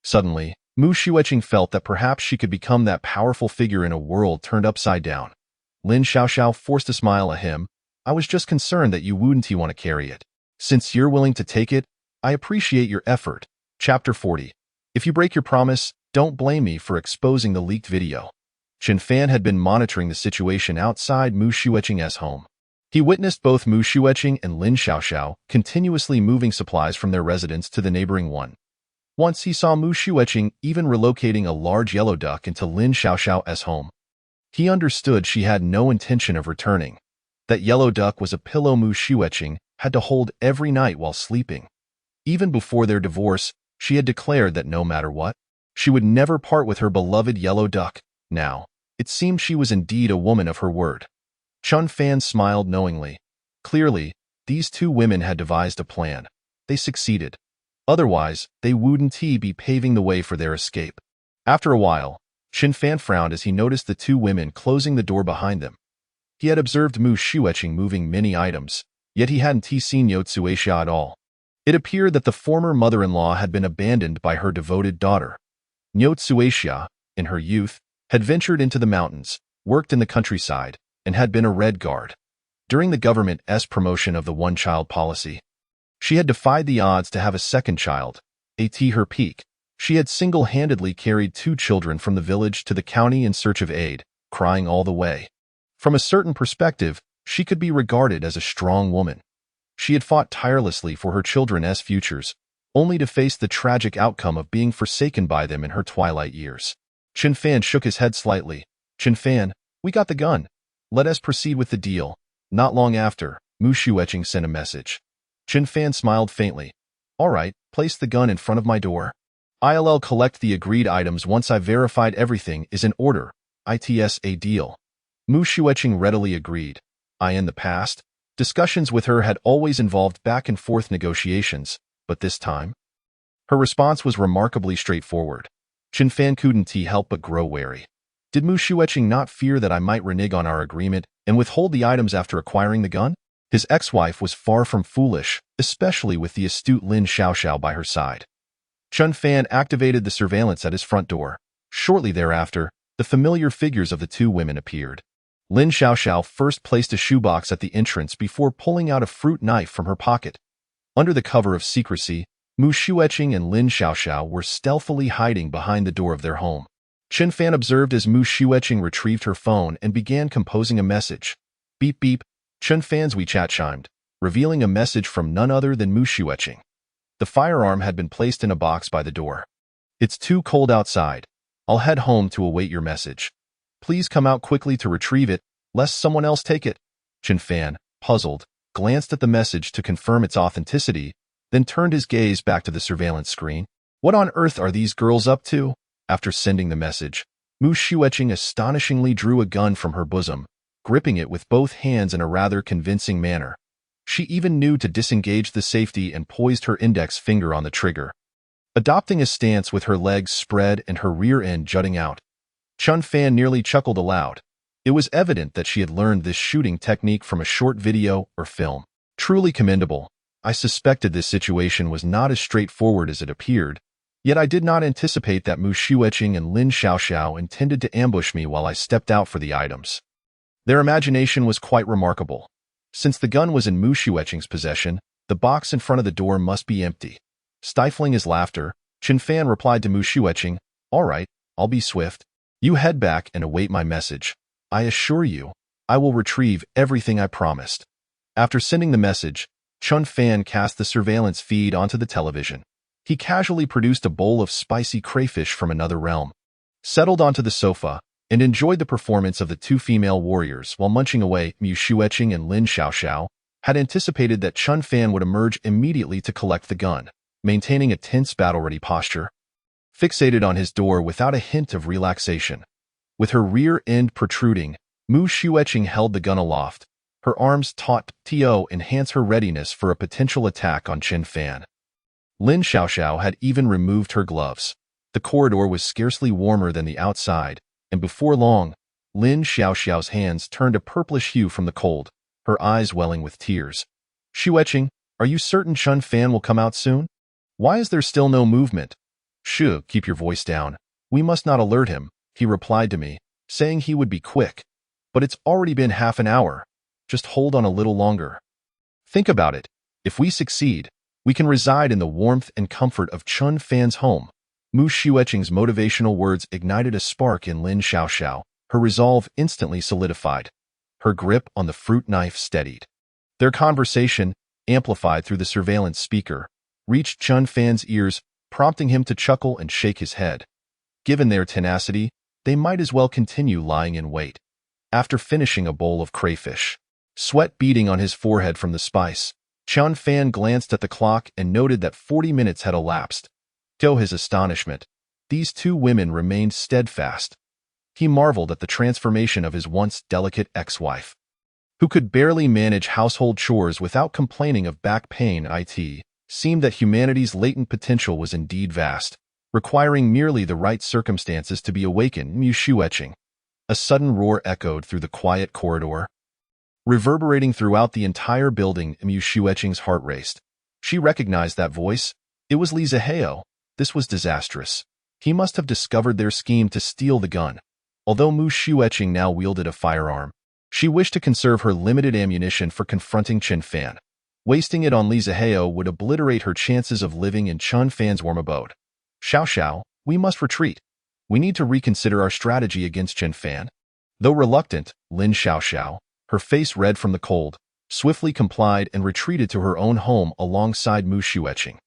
Suddenly, Mu Xueqing felt that perhaps she could become that powerful figure in a world turned upside down. Lin Xiaoxiao forced a smile at him. "I was just concerned that you wouldn't want to carry it. Since you're willing to take it, I appreciate your effort." Chapter 40. If you break your promise, don't blame me for exposing the leaked video. Chen Fan had been monitoring the situation outside Mu Xueqing's home. He witnessed both Mu Xueqing and Lin Xiaoxiao continuously moving supplies from their residence to the neighboring one. Once he saw Mu Xueqing even relocating a large yellow duck into Lin Xiaoxiao's home. He understood she had no intention of returning. That yellow duck was a pillow Mu Xueqing had to hold every night while sleeping. Even before their divorce, she had declared that no matter what, she would never part with her beloved yellow duck. Now, it seemed she was indeed a woman of her word. Chen Fan smiled knowingly. Clearly, these two women had devised a plan. They succeeded. Otherwise, they wouldn't be paving the way for their escape. After a while, Chen Fan frowned as he noticed the two women closing the door behind them. He had observed Mu Xueqing moving many items, yet he hadn't seen Notsuaxia at all. It appeared that the former mother-in-law had been abandoned by her devoted daughter. Nyo Tsueshia, in her youth, had ventured into the mountains, worked in the countryside, and had been a Red Guard. During the government's promotion of the one-child policy, she had defied the odds to have a second child. At her peak, she had single-handedly carried 2 children from the village to the county in search of aid, crying all the way. From a certain perspective, she could be regarded as a strong woman. She had fought tirelessly for her children's futures, only to face the tragic outcome of being forsaken by them in her twilight years. Chen Fan shook his head slightly. Chen Fan, we got the gun. Let us proceed with the deal. Not long after, Mu Shueching sent a message. Chen Fan smiled faintly. All right, place the gun in front of my door. I'll collect the agreed items once I've verified everything is in order. It's a deal. Mu Shueching readily agreed. In the past, discussions with her had always involved back-and-forth negotiations, but this time, her response was remarkably straightforward. Chen Fan couldn't help but grow wary. Did Mu Shueching not fear that I might renege on our agreement and withhold the items after acquiring the gun? His ex-wife was far from foolish, especially with the astute Lin Xiaoxiao by her side. Chen Fan activated the surveillance at his front door. Shortly thereafter, the familiar figures of the 2 women appeared. Lin Xiaoxiao first placed a shoebox at the entrance before pulling out a fruit knife from her pocket. Under the cover of secrecy, Mu Shueching and Lin Xiaoxiao were stealthily hiding behind the door of their home. Chen Fan observed as Mu Shueching retrieved her phone and began composing a message. Beep beep, Chen Fan's WeChat chimed, revealing a message from none other than Mu Shueching. The firearm had been placed in a box by the door. It's too cold outside. I'll head home to await your message. Please come out quickly to retrieve it, lest someone else take it. Chen Fan, puzzled, glanced at the message to confirm its authenticity, then turned his gaze back to the surveillance screen. What on earth are these girls up to? After sending the message, Mu Shueching astonishingly drew a gun from her bosom, gripping it with both hands in a rather convincing manner. She even knew to disengage the safety and poised her index finger on the trigger. Adopting a stance with her legs spread and her rear end jutting out, Chen Fan nearly chuckled aloud. It was evident that she had learned this shooting technique from a short video or film. Truly commendable. I suspected this situation was not as straightforward as it appeared, yet I did not anticipate that Mu Shueching and Lin Xiaoxiao intended to ambush me while I stepped out for the items. Their imagination was quite remarkable. Since the gun was in Mu Shueching's possession, the box in front of the door must be empty. Stifling his laughter, Chen Fan replied to Mu Shueching, All right, I'll be swift. You head back and await my message. I assure you, I will retrieve everything I promised. After sending the message, Chen Fan cast the surveillance feed onto the television. He casually produced a bowl of spicy crayfish from another realm, settled onto the sofa, and enjoyed the performance of the 2 female warriors while munching away. Mu Shueching and Lin Xiaoxiao had anticipated that Chen Fan would emerge immediately to collect the gun, maintaining a tense battle-ready posture, fixated on his door without a hint of relaxation. With her rear end protruding, Mu Shueching held the gun aloft. Her arms taut to enhance her readiness for a potential attack on Chen Fan. Lin Xiaoxiao had even removed her gloves. The corridor was scarcely warmer than the outside, and before long, Lin Xiaoxiao's hands turned a purplish hue from the cold, her eyes welling with tears. Shueching, are you certain Chen Fan will come out soon? Why is there still no movement? Shu, keep your voice down. We must not alert him, he replied to me, saying he would be quick. But it's already been half an hour. Just hold on a little longer. Think about it. If we succeed, we can reside in the warmth and comfort of Chen Fan's home. Mu Shueching's motivational words ignited a spark in Lin Xiaoxiao. Her resolve instantly solidified. Her grip on the fruit knife steadied. Their conversation, amplified through the surveillance speaker, reached Chen Fan's ears, prompting him to chuckle and shake his head. Given their tenacity, they might as well continue lying in wait. After finishing a bowl of crayfish, sweat beading on his forehead from the spice, Chen Fan glanced at the clock and noted that 40 minutes had elapsed. To his astonishment, these 2 women remained steadfast. He marveled at the transformation of his once delicate ex-wife, who could barely manage household chores without complaining of back pain. It seemed that humanity's latent potential was indeed vast, requiring merely the right circumstances to be awakened. Mu Shueching. A sudden roar echoed through the quiet corridor, reverberating throughout the entire building. Mu Shueching's heart raced. She recognized that voice. It was Li Zihao. This was disastrous. He must have discovered their scheme to steal the gun. Although Mu Xueqing now wielded a firearm, she wished to conserve her limited ammunition for confronting Chen Fan. Wasting it on Li Zihao would obliterate her chances of living in Chen Fan's warm abode. Xiao Xiao, we must retreat. We need to reconsider our strategy against Chen Fan. Though reluctant, Lin Xiaoxiao, her face red from the cold, swiftly complied and retreated to her own home alongside Mu Xueqing.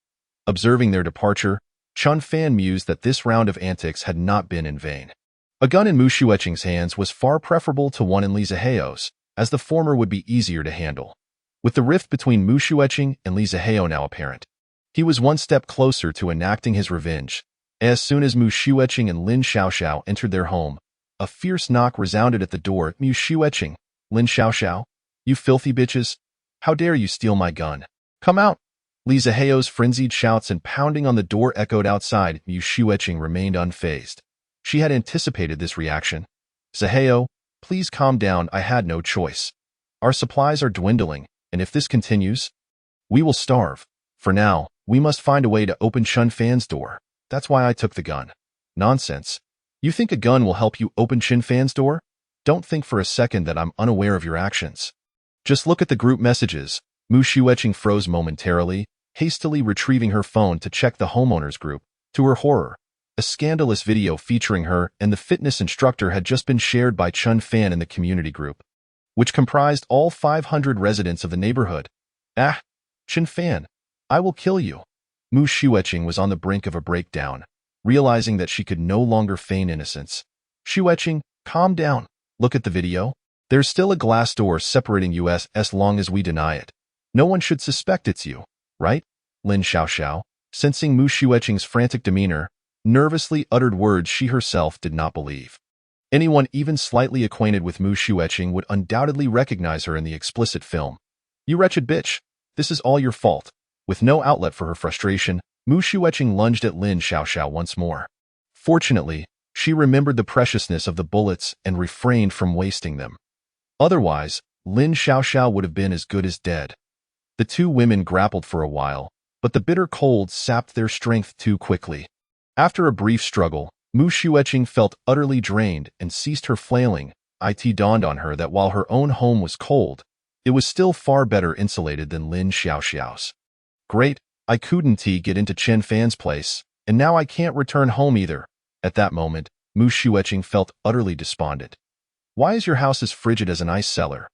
Observing their departure, Chen Fan mused that this round of antics had not been in vain. A gun in Mu Xueqing's hands was far preferable to one in Li Zihao's, as the former would be easier to handle. With the rift between Mu Xueqing and Li Zihao now apparent, he was one step closer to enacting his revenge. As soon as Mu Xueqing and Lin Xiaoxiao entered their home, a fierce knock resounded at the door. Mu Xueqing, Lin Xiaoxiao, you filthy bitches! How dare you steal my gun? Come out! Li Zihao's frenzied shouts and pounding on the door echoed outside. Mu Xueqing remained unfazed. She had anticipated this reaction. Zihao, please calm down. I had no choice. Our supplies are dwindling, and if this continues, we will starve. For now, we must find a way to open Chen Fan's door. That's why I took the gun. Nonsense. You think a gun will help you open Chen Fan's door? Don't think for a second that I'm unaware of your actions. Just look at the group messages. Mu Xueqing froze momentarily, hastily retrieving her phone to check the homeowners group. To her horror, a scandalous video featuring her and the fitness instructor had just been shared by Chen Fan in the community group, which comprised all 500 residents of the neighborhood. Ah, Chen Fan, I will kill you. Mu Xueqing was on the brink of a breakdown, realizing that she could no longer feign innocence. Xueqing, calm down. Look at the video. There's still a glass door separating us as long as we deny it. No one should suspect it's you, right? Lin Xiaoxiao, sensing Mu Xueqing's frantic demeanor, nervously uttered words she herself did not believe. Anyone even slightly acquainted with Mu Xueqing would undoubtedly recognize her in the explicit film. You wretched bitch! This is all your fault. With no outlet for her frustration, Mu Xueqing lunged at Lin Xiaoxiao once more. Fortunately, she remembered the preciousness of the bullets and refrained from wasting them. Otherwise, Lin Xiaoxiao would have been as good as dead. The two women grappled for a while, but the bitter cold sapped their strength too quickly. After a brief struggle, Mu Xueqing felt utterly drained and ceased her flailing. It dawned on her that while her own home was cold, it was still far better insulated than Lin Xiaoxiao's. Great, I couldn't get into Chen Fan's place, and now I can't return home either. At that moment, Mu Xueqing felt utterly despondent. Why is your house as frigid as an ice cellar?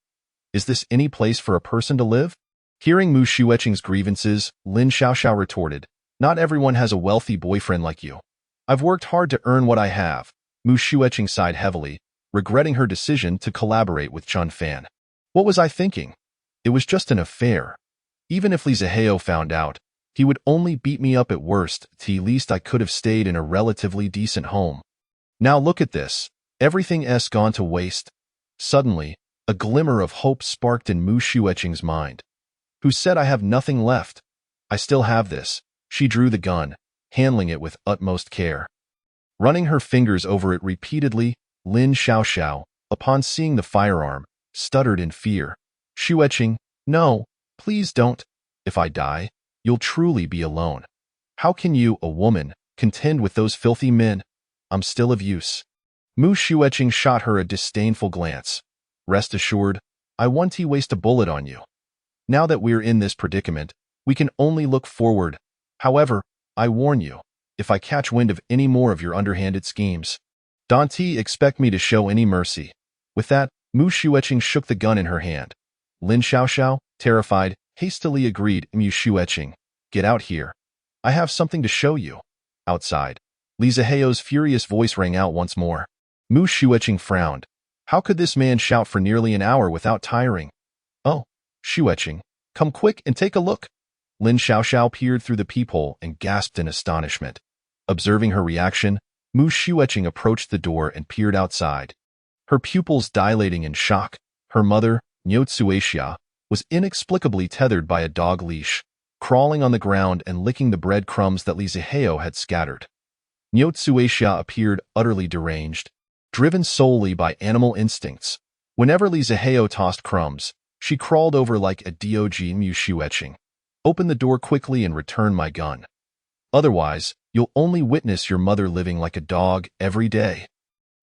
Is this any place for a person to live? Hearing Mu Xueqing's grievances, Lin Xiaoxiao retorted, not everyone has a wealthy boyfriend like you. I've worked hard to earn what I have. Mu Xueqing sighed heavily, regretting her decision to collaborate with Chen Fan. What was I thinking? It was just an affair. Even if Li Zihao found out, he would only beat me up at worst. At least I could have stayed in a relatively decent home. Now look at this. Everything's gone to waste. Suddenly, a glimmer of hope sparked in Mu Xueqing's mind. Who said I have nothing left? I still have this. She drew the gun, handling it with utmost care. Running her fingers over it repeatedly, Lin Xiaoxiao, upon seeing the firearm, stuttered in fear. Xueqing, no, please don't. If I die, you'll truly be alone. How can you, a woman, contend with those filthy men? I'm still of use. Mu Xueqing shot her a disdainful glance. Rest assured, I won't waste a bullet on you. Now that we're in this predicament, we can only look forward. However, I warn you, if I catch wind of any more of your underhanded schemes, don't expect me to show any mercy. With that, Mu Xueqing shook the gun in her hand. Lin Xiaoxiao, terrified, hastily agreed. Mu Xueqing, get out here. I have something to show you. Outside, Li Zihao's furious voice rang out once more. Mu Xueqing frowned. How could this man shout for nearly an hour without tiring? Oh, Xueqing, come quick and take a look. Lin Xiaoxiao peered through the peephole and gasped in astonishment. Observing her reaction, Mu Xueqing approached the door and peered outside. Her pupils dilating in shock, her mother, Niu Xuexia, was inexplicably tethered by a dog leash, crawling on the ground and licking the breadcrumbs that Li Zihao had scattered. Niu Xuexia appeared utterly deranged, driven solely by animal instincts. Whenever Li Zihao tossed crumbs, she crawled over like a dog. Mu Xueqing, Open the door quickly and return my gun. Otherwise, you'll only witness your mother living like a dog every day."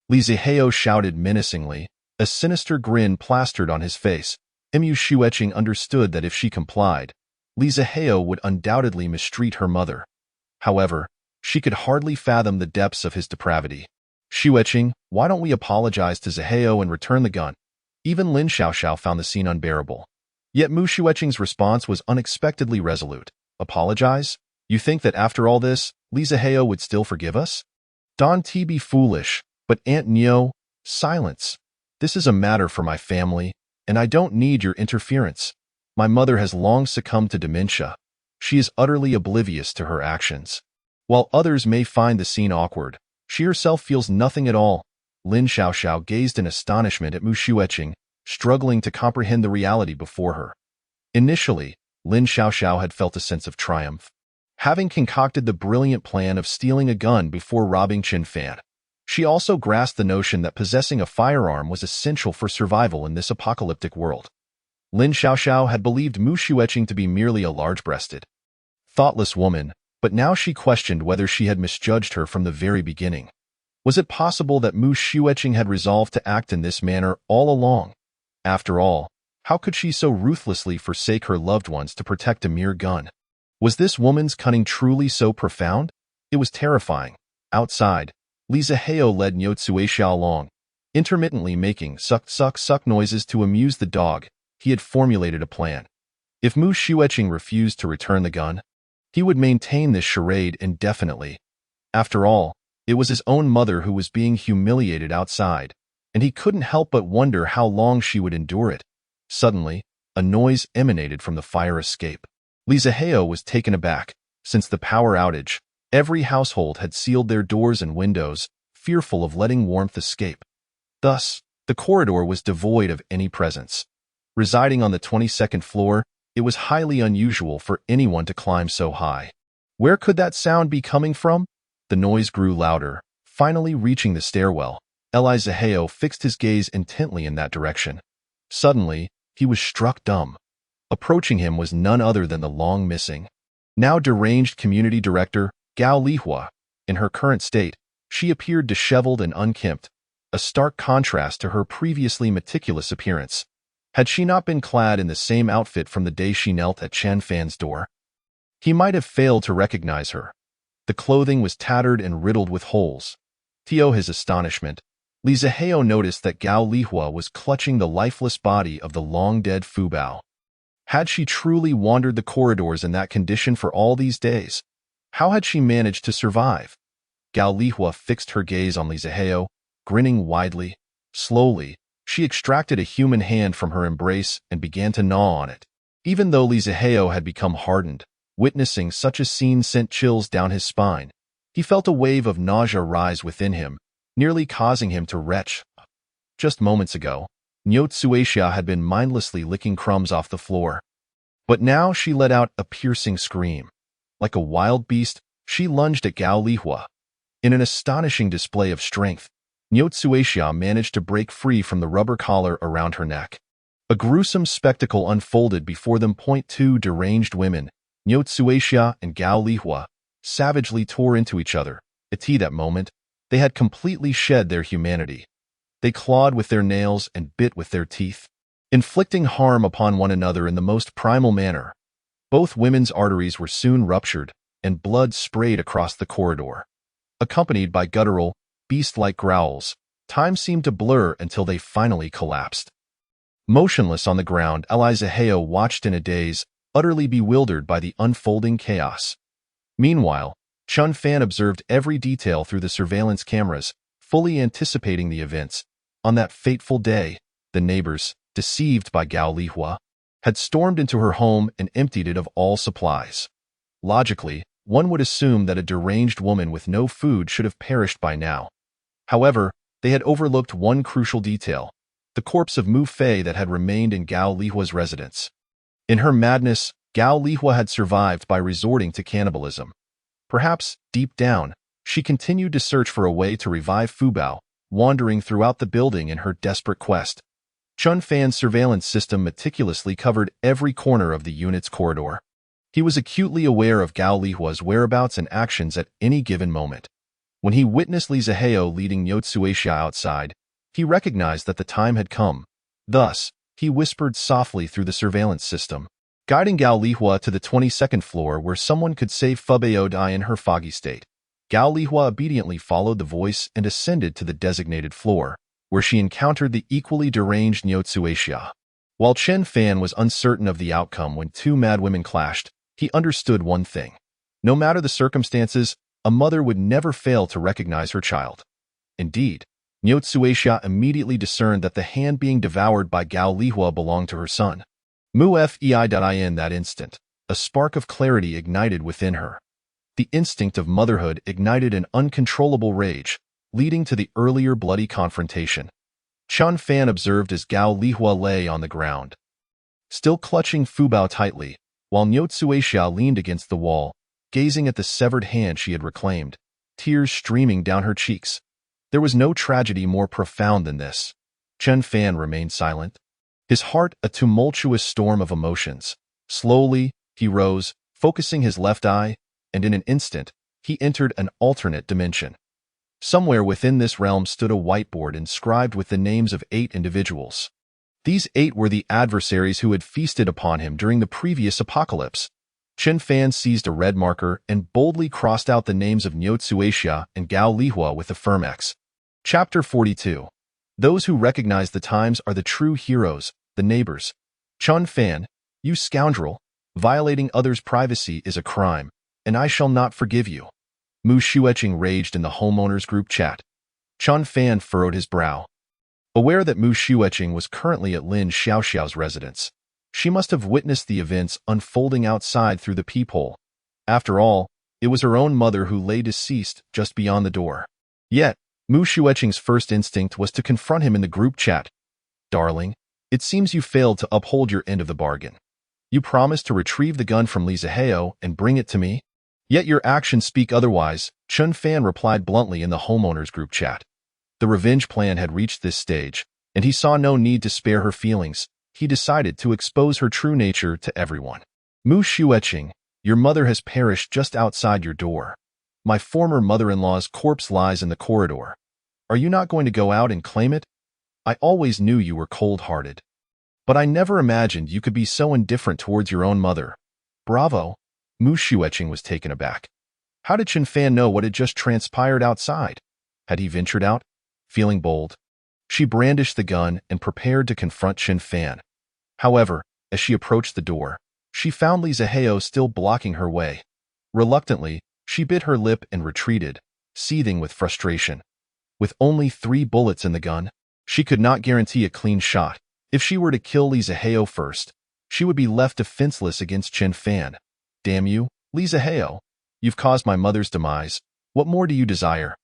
Li Zihao shouted menacingly, a sinister grin plastered on his face. Mu Shueqing understood that if she complied, Li Zihao would undoubtedly mistreat her mother. However, she could hardly fathom the depths of his depravity. "Shueqing, why don't we apologize to Zihao and return the gun?" Even Lin Xiaoxiao found the scene unbearable. Yet Mu Shueqing's response was unexpectedly resolute. "Apologize? You think that after all this, Li Zihao would still forgive us?" "Don't be foolish, but Aunt Nyo, silence. This is a matter for my family, and I don't need your interference. My mother has long succumbed to dementia. She is utterly oblivious to her actions. While others may find the scene awkward, she herself feels nothing at all." Lin Xiaoxiao gazed in astonishment at Mu Shueqing, struggling to comprehend the reality before her. Initially, Lin Xiaoxiao had felt a sense of triumph. Having concocted the brilliant plan of stealing a gun before robbing Qin Fan, she also grasped the notion that possessing a firearm was essential for survival in this apocalyptic world. Lin Xiaoxiao had believed Mu Shueqing to be merely a large-breasted, thoughtless woman, but now she questioned whether she had misjudged her from the very beginning. Was it possible that Mu Shueqing had resolved to act in this manner all along? After all, how could she so ruthlessly forsake her loved ones to protect a mere gun? Was this woman's cunning truly so profound? It was terrifying. Outside, Li Zihao led Niu Tsuixia along, intermittently making suck noises to amuse the dog. He had formulated a plan. If Mu Shueqing refused to return the gun, he would maintain this charade indefinitely. After all, it was his own mother who was being humiliated outside, and he couldn't help but wonder how long she would endure it. Suddenly, a noise emanated from the fire escape. Li Zihao was taken aback. Since the power outage, every household had sealed their doors and windows, fearful of letting warmth escape. Thus, the corridor was devoid of any presence. Residing on the 22nd floor, it was highly unusual for anyone to climb so high. Where could that sound be coming from? The noise grew louder, finally reaching the stairwell. Li Zihao fixed his gaze intently in that direction. Suddenly, he was struck dumb. Approaching him was none other than the long-missing, now deranged community director, Gao Lihua. In her current state, she appeared disheveled and unkempt, a stark contrast to her previously meticulous appearance. Had she not been clad in the same outfit from the day she knelt at Chen Fan's door, he might have failed to recognize her. The clothing was tattered and riddled with holes. To his astonishment, Li Zihao noticed that Gao Lihua was clutching the lifeless body of the long-dead Fu Bao. Had she truly wandered the corridors in that condition for all these days? How had she managed to survive? Gao Lihua fixed her gaze on Li Zihao, grinning widely. Slowly, she extracted a human hand from her embrace and began to gnaw on it. Even though Li Zihao had become hardened, witnessing such a scene sent chills down his spine. He felt a wave of nausea rise within him, nearly causing him to retch. Just moments ago, Niu Tsuixia had been mindlessly licking crumbs off the floor. But now she let out a piercing scream. Like a wild beast, she lunged at Gao Lihua. In an astonishing display of strength, Niu Tsuixia managed to break free from the rubber collar around her neck. A gruesome spectacle unfolded before them. Two deranged women, Niu Tsuixia and Gao Lihua, savagely tore into each other. At that moment, they had completely shed their humanity. They clawed with their nails and bit with their teeth, inflicting harm upon one another in the most primal manner. Both women's arteries were soon ruptured, and blood sprayed across the corridor. Accompanied by guttural, beast-like growls, time seemed to blur until they finally collapsed. Motionless on the ground, Li Zihao watched in a daze, utterly bewildered by the unfolding chaos. Meanwhile, Chen Fan observed every detail through the surveillance cameras, fully anticipating the events. On that fateful day, the neighbors, deceived by Gao Lihua, had stormed into her home and emptied it of all supplies. Logically, one would assume that a deranged woman with no food should have perished by now. However, they had overlooked one crucial detail: the corpse of Mu Fei that had remained in Gao Lihua's residence. In her madness, Gao Lihua had survived by resorting to cannibalism. Perhaps, deep down, she continued to search for a way to revive Fu Bao, wandering throughout the building in her desperate quest. Chen Fan's surveillance system meticulously covered every corner of the unit's corridor. He was acutely aware of Gao Lihua's whereabouts and actions at any given moment. When he witnessed Li Zihao leading Niu Tsuixia outside, he recognized that the time had come. Thus, he whispered softly through the surveillance system, guiding Gao Lihua to the 22nd floor where someone could save Fubao Dai in her foggy state. Gao Lihua obediently followed the voice and ascended to the designated floor, where she encountered the equally deranged Niu Tsuixia. While Chen Fan was uncertain of the outcome when two mad women clashed, he understood one thing. No matter the circumstances, a mother would never fail to recognize her child. Indeed, Niu Tsuixia immediately discerned that the hand being devoured by Gao Lihua belonged to her son. Mu Fei. In that instant, a spark of clarity ignited within her. The instinct of motherhood ignited an uncontrollable rage, leading to the earlier bloody confrontation. Chen Fan observed as Gao Lihua lay on the ground, still clutching Fubao tightly, while Niu Tsuixia leaned against the wall, gazing at the severed hand she had reclaimed, tears streaming down her cheeks. There was no tragedy more profound than this. Chen Fan remained silent, his heart a tumultuous storm of emotions. Slowly, he rose, focusing his left eye, and in an instant, he entered an alternate dimension. Somewhere within this realm stood a whiteboard inscribed with the names of 8 individuals. These 8 were the adversaries who had feasted upon him during the previous apocalypse. Chen Fan seized a red marker and boldly crossed out the names of Niu Tsuixia and Gao Lihua with a firm X. Chapter 42. Those who recognize the times are the true heroes, the neighbors. Chen Fan, you scoundrel, violating others' privacy is a crime, and I shall not forgive you. Mu Shueqing raged in the homeowners group chat. Chen Fan furrowed his brow. Aware that Mu Shueqing was currently at Lin Xiaoxiao's residence, she must have witnessed the events unfolding outside through the peephole. After all, it was her own mother who lay deceased just beyond the door. Yet, Mu Shueqing's first instinct was to confront him in the group chat. Darling, it seems you failed to uphold your end of the bargain. You promised to retrieve the gun from Li Zihao and bring it to me? Yet your actions speak otherwise, Chen Fan replied bluntly in the homeowners group chat. The revenge plan had reached this stage, and he saw no need to spare her feelings. He decided to expose her true nature to everyone. Mu Shueqing, your mother has perished just outside your door. My former mother-in-law's corpse lies in the corridor. Are you not going to go out and claim it? I always knew you were cold-hearted. But I never imagined you could be so indifferent towards your own mother. Bravo. Mu Shueqing was taken aback. How did Chen Fan know what had just transpired outside? Had he ventured out, feeling bold? She brandished the gun and prepared to confront Chen Fan. However, as she approached the door, she found Li Zihao still blocking her way. Reluctantly, she bit her lip and retreated, seething with frustration. With only 3 bullets in the gun, she could not guarantee a clean shot. If she were to kill Li Zihao first, she would be left defenseless against Chen Fan. Damn you, Li Zihao. You've caused my mother's demise. What more do you desire?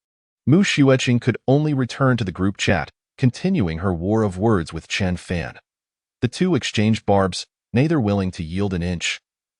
Mu Shueqing could only return to the group chat, continuing her war of words with Chen Fan. The two exchanged barbs, neither willing to yield an inch.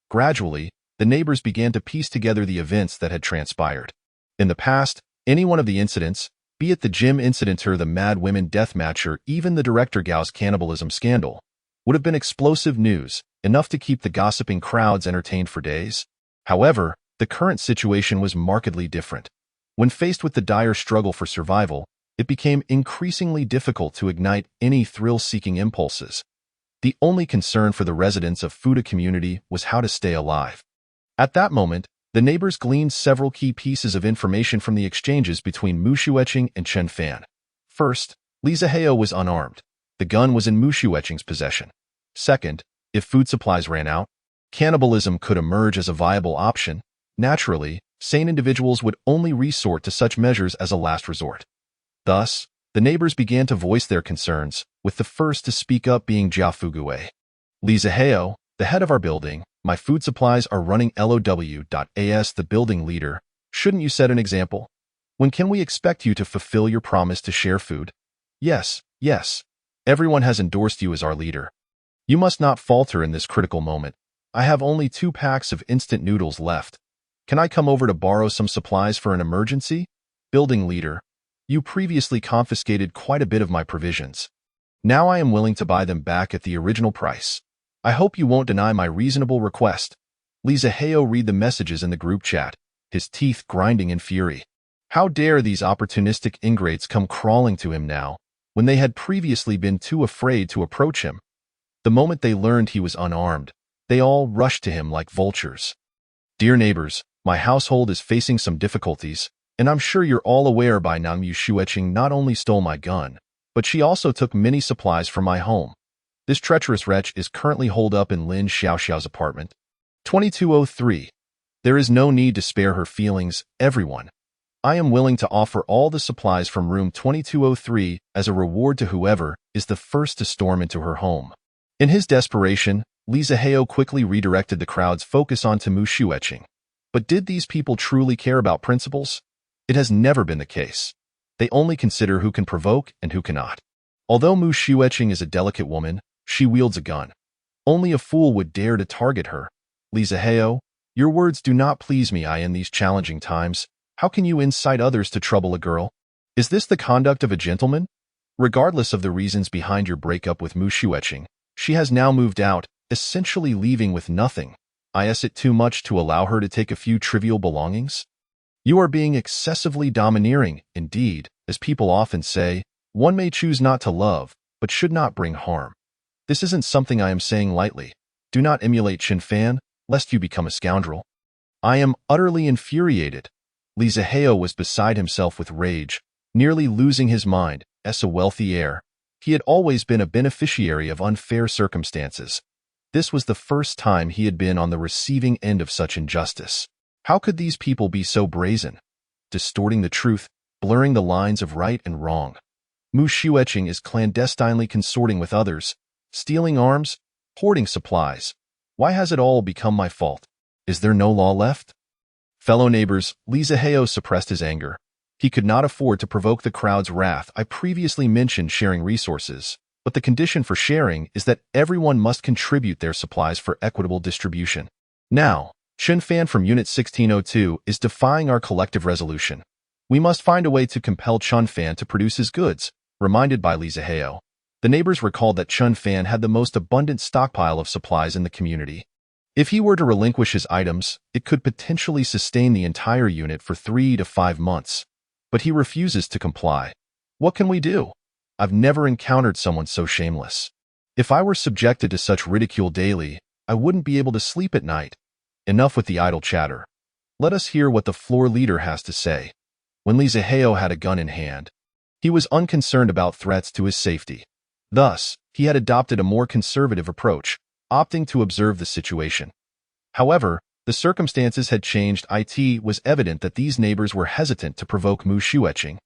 Gradually, the neighbors began to piece together the events that had transpired. In the past, any one of the incidents, be it the gym incident or the Mad Women deathmatch or even the director Gao's cannibalism scandal, would have been explosive news, enough to keep the gossiping crowds entertained for days. However, the current situation was markedly different. When faced with the dire struggle for survival, it became increasingly difficult to ignite any thrill-seeking impulses. The only concern for the residents of Fuda community was how to stay alive. At that moment, the neighbors gleaned several key pieces of information from the exchanges between Mu Shueqing and Chen Fan. First, Li Zihao was unarmed. The gun was in Mu Shueqing's possession. Second, if food supplies ran out, cannibalism could emerge as a viable option. Naturally, sane individuals would only resort to such measures as a last resort. Thus, the neighbors began to voice their concerns, with the first to speak up being Jia Fugue. Li Zihao, the head of our building, my food supplies are running LOW.as the building leader. Shouldn't you set an example? When can we expect you to fulfill your promise to share food? Yes. Everyone has endorsed you as our leader. You must not falter in this critical moment. I have only 2 packs of instant noodles left. Can I come over to borrow some supplies for an emergency? Building leader, you previously confiscated quite a bit of my provisions. Now I am willing to buy them back at the original price. I hope you won't deny my reasonable request. Li Zihao read the messages in the group chat, his teeth grinding in fury. How dare these opportunistic ingrates come crawling to him now, when they had previously been too afraid to approach him. The moment they learned he was unarmed, they all rushed to him like vultures. Dear neighbors, my household is facing some difficulties, and I'm sure you're all aware by now Mu Shueqing not only stole my gun, but she also took many supplies from my home. This treacherous wretch is currently holed up in Lin Xiaoxiao's apartment. 2203. There is no need to spare her feelings, everyone. I am willing to offer all the supplies from room 2203 as a reward to whoever is the first to storm into her home. In his desperation, Li Zihao quickly redirected the crowd's focus onto Mu Shueqing. But did these people truly care about principles? It has never been the case. They only consider who can provoke and who cannot. Although Mu Shueqing is a delicate woman, she wields a gun. Only a fool would dare to target her. Li Zihao, your words do not please me. In these challenging times, how can you incite others to trouble a girl? Is this the conduct of a gentleman? Regardless of the reasons behind your breakup with Mu Shueqing, she has now moved out, essentially leaving with nothing. Is it too much to allow her to take a few trivial belongings? You are being excessively domineering. Indeed, as people often say, one may choose not to love, but should not bring harm. This isn't something I am saying lightly. Do not emulate Chen Fan, lest you become a scoundrel. I am utterly infuriated. Li Zihao was beside himself with rage, nearly losing his mind. As a wealthy heir, he had always been a beneficiary of unfair circumstances. This was the first time he had been on the receiving end of such injustice. How could these people be so brazen? Distorting the truth, blurring the lines of right and wrong. Mu Shueqing is clandestinely consorting with others, stealing arms, hoarding supplies. Why has it all become my fault? Is there no law left? Fellow neighbors, Li Zihao suppressed his anger. He could not afford to provoke the crowd's wrath. I previously mentioned sharing resources, but the condition for sharing is that everyone must contribute their supplies for equitable distribution. Now, Chen Fan from Unit 1602 is defying our collective resolution. We must find a way to compel Chen Fan to produce his goods, reminded by Li Zihao. The neighbors recalled that Chen Fan had the most abundant stockpile of supplies in the community. If he were to relinquish his items, it could potentially sustain the entire unit for 3 to 5 months. But he refuses to comply. What can we do? I've never encountered someone so shameless. If I were subjected to such ridicule daily, I wouldn't be able to sleep at night. Enough with the idle chatter. Let us hear what the floor leader has to say. When Li Zihao had a gun in hand, he was unconcerned about threats to his safety. Thus, he had adopted a more conservative approach, opting to observe the situation. However, the circumstances had changed. It was evident that these neighbors were hesitant to provoke Mu Shueqing,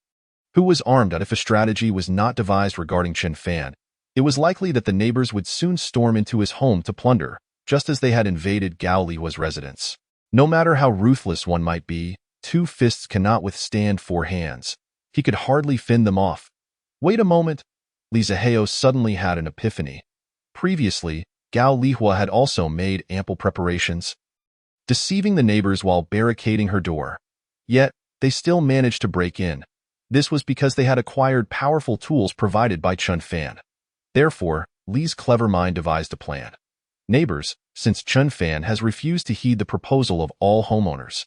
who was armed. If a strategy was not devised regarding Chen Fan, it was likely that the neighbors would soon storm into his home to plunder, just as they had invaded Gao Lihua's residence. No matter how ruthless one might be, 2 fists cannot withstand 4 hands. He could hardly fend them off. Wait a moment. Li Zihao suddenly had an epiphany. Previously, Gao Lihua had also made ample preparations, deceiving the neighbors while barricading her door. Yet, they still managed to break in. This was because they had acquired powerful tools provided by Chen Fan. Therefore, Li's clever mind devised a plan. Neighbors, since Chen Fan has refused to heed the proposal of all homeowners,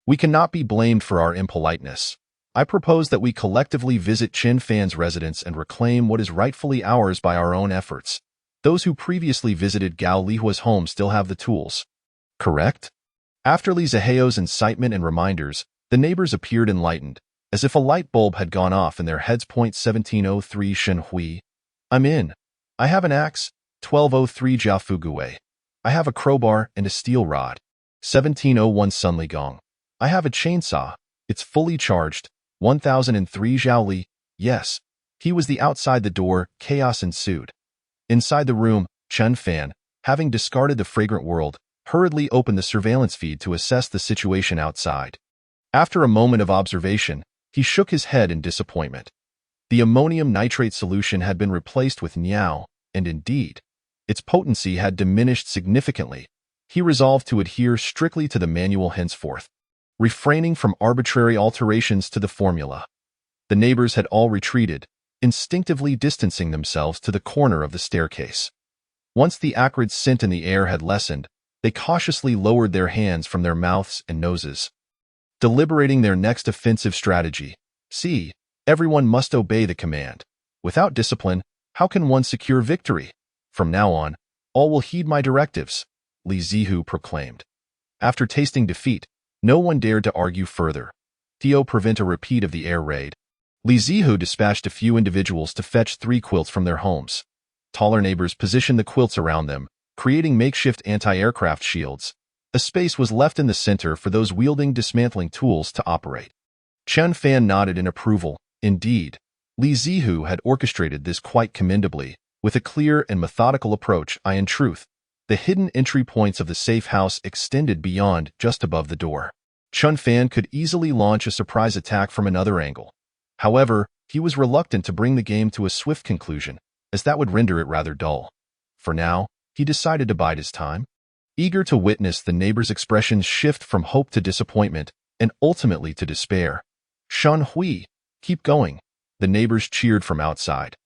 we cannot be blamed for our impoliteness. I propose that we collectively visit Chen Fan's residence and reclaim what is rightfully ours by our own efforts. Those who previously visited Gao Lihua's home still have the tools. Correct? After Li Zihao's incitement and reminders, the neighbors appeared enlightened, as if a light bulb had gone off in their heads. 1703 Shen Hui. I'm in. I have an axe. 1203 Jia Fugui. I have a crowbar and a steel rod. 1701 Sun Li Gong. I have a chainsaw. It's fully charged. 1003 Zhao Li. Yes. He was outside the door. Chaos ensued. Inside the room, Chen Fan, having discarded the fragrant world, hurriedly opened the surveillance feed to assess the situation outside. After a moment of observation, he shook his head in disappointment. The ammonium nitrate solution had been replaced with Niao, and indeed, its potency had diminished significantly. He resolved to adhere strictly to the manual henceforth, refraining from arbitrary alterations to the formula. The neighbors had all retreated, instinctively distancing themselves to the corner of the staircase. Once the acrid scent in the air had lessened, They cautiously lowered their hands from their mouths and noses, deliberating their next offensive strategy. See, everyone must obey the command. Without discipline, how can one secure victory? From now on, all will heed my directives, Li Zihu proclaimed. After tasting defeat, no one dared to argue further. To prevent a repeat of the air raid, Li Zihu dispatched a few individuals to fetch 3 quilts from their homes. Taller neighbors positioned the quilts around them, creating makeshift anti-aircraft shields. A space was left in the center for those wielding dismantling tools to operate. Chen Fan nodded in approval. Indeed, Li Zihu had orchestrated this quite commendably, with a clear and methodical approach. In truth, the hidden entry points of the safe house extended beyond just above the door. Chen Fan could easily launch a surprise attack from another angle. However, he was reluctant to bring the game to a swift conclusion, as that would render it rather dull. For now, he decided to bide his time, eager to witness the neighbors' expressions shift from hope to disappointment and ultimately to despair. Shen Hui, keep going, the neighbors cheered from outside.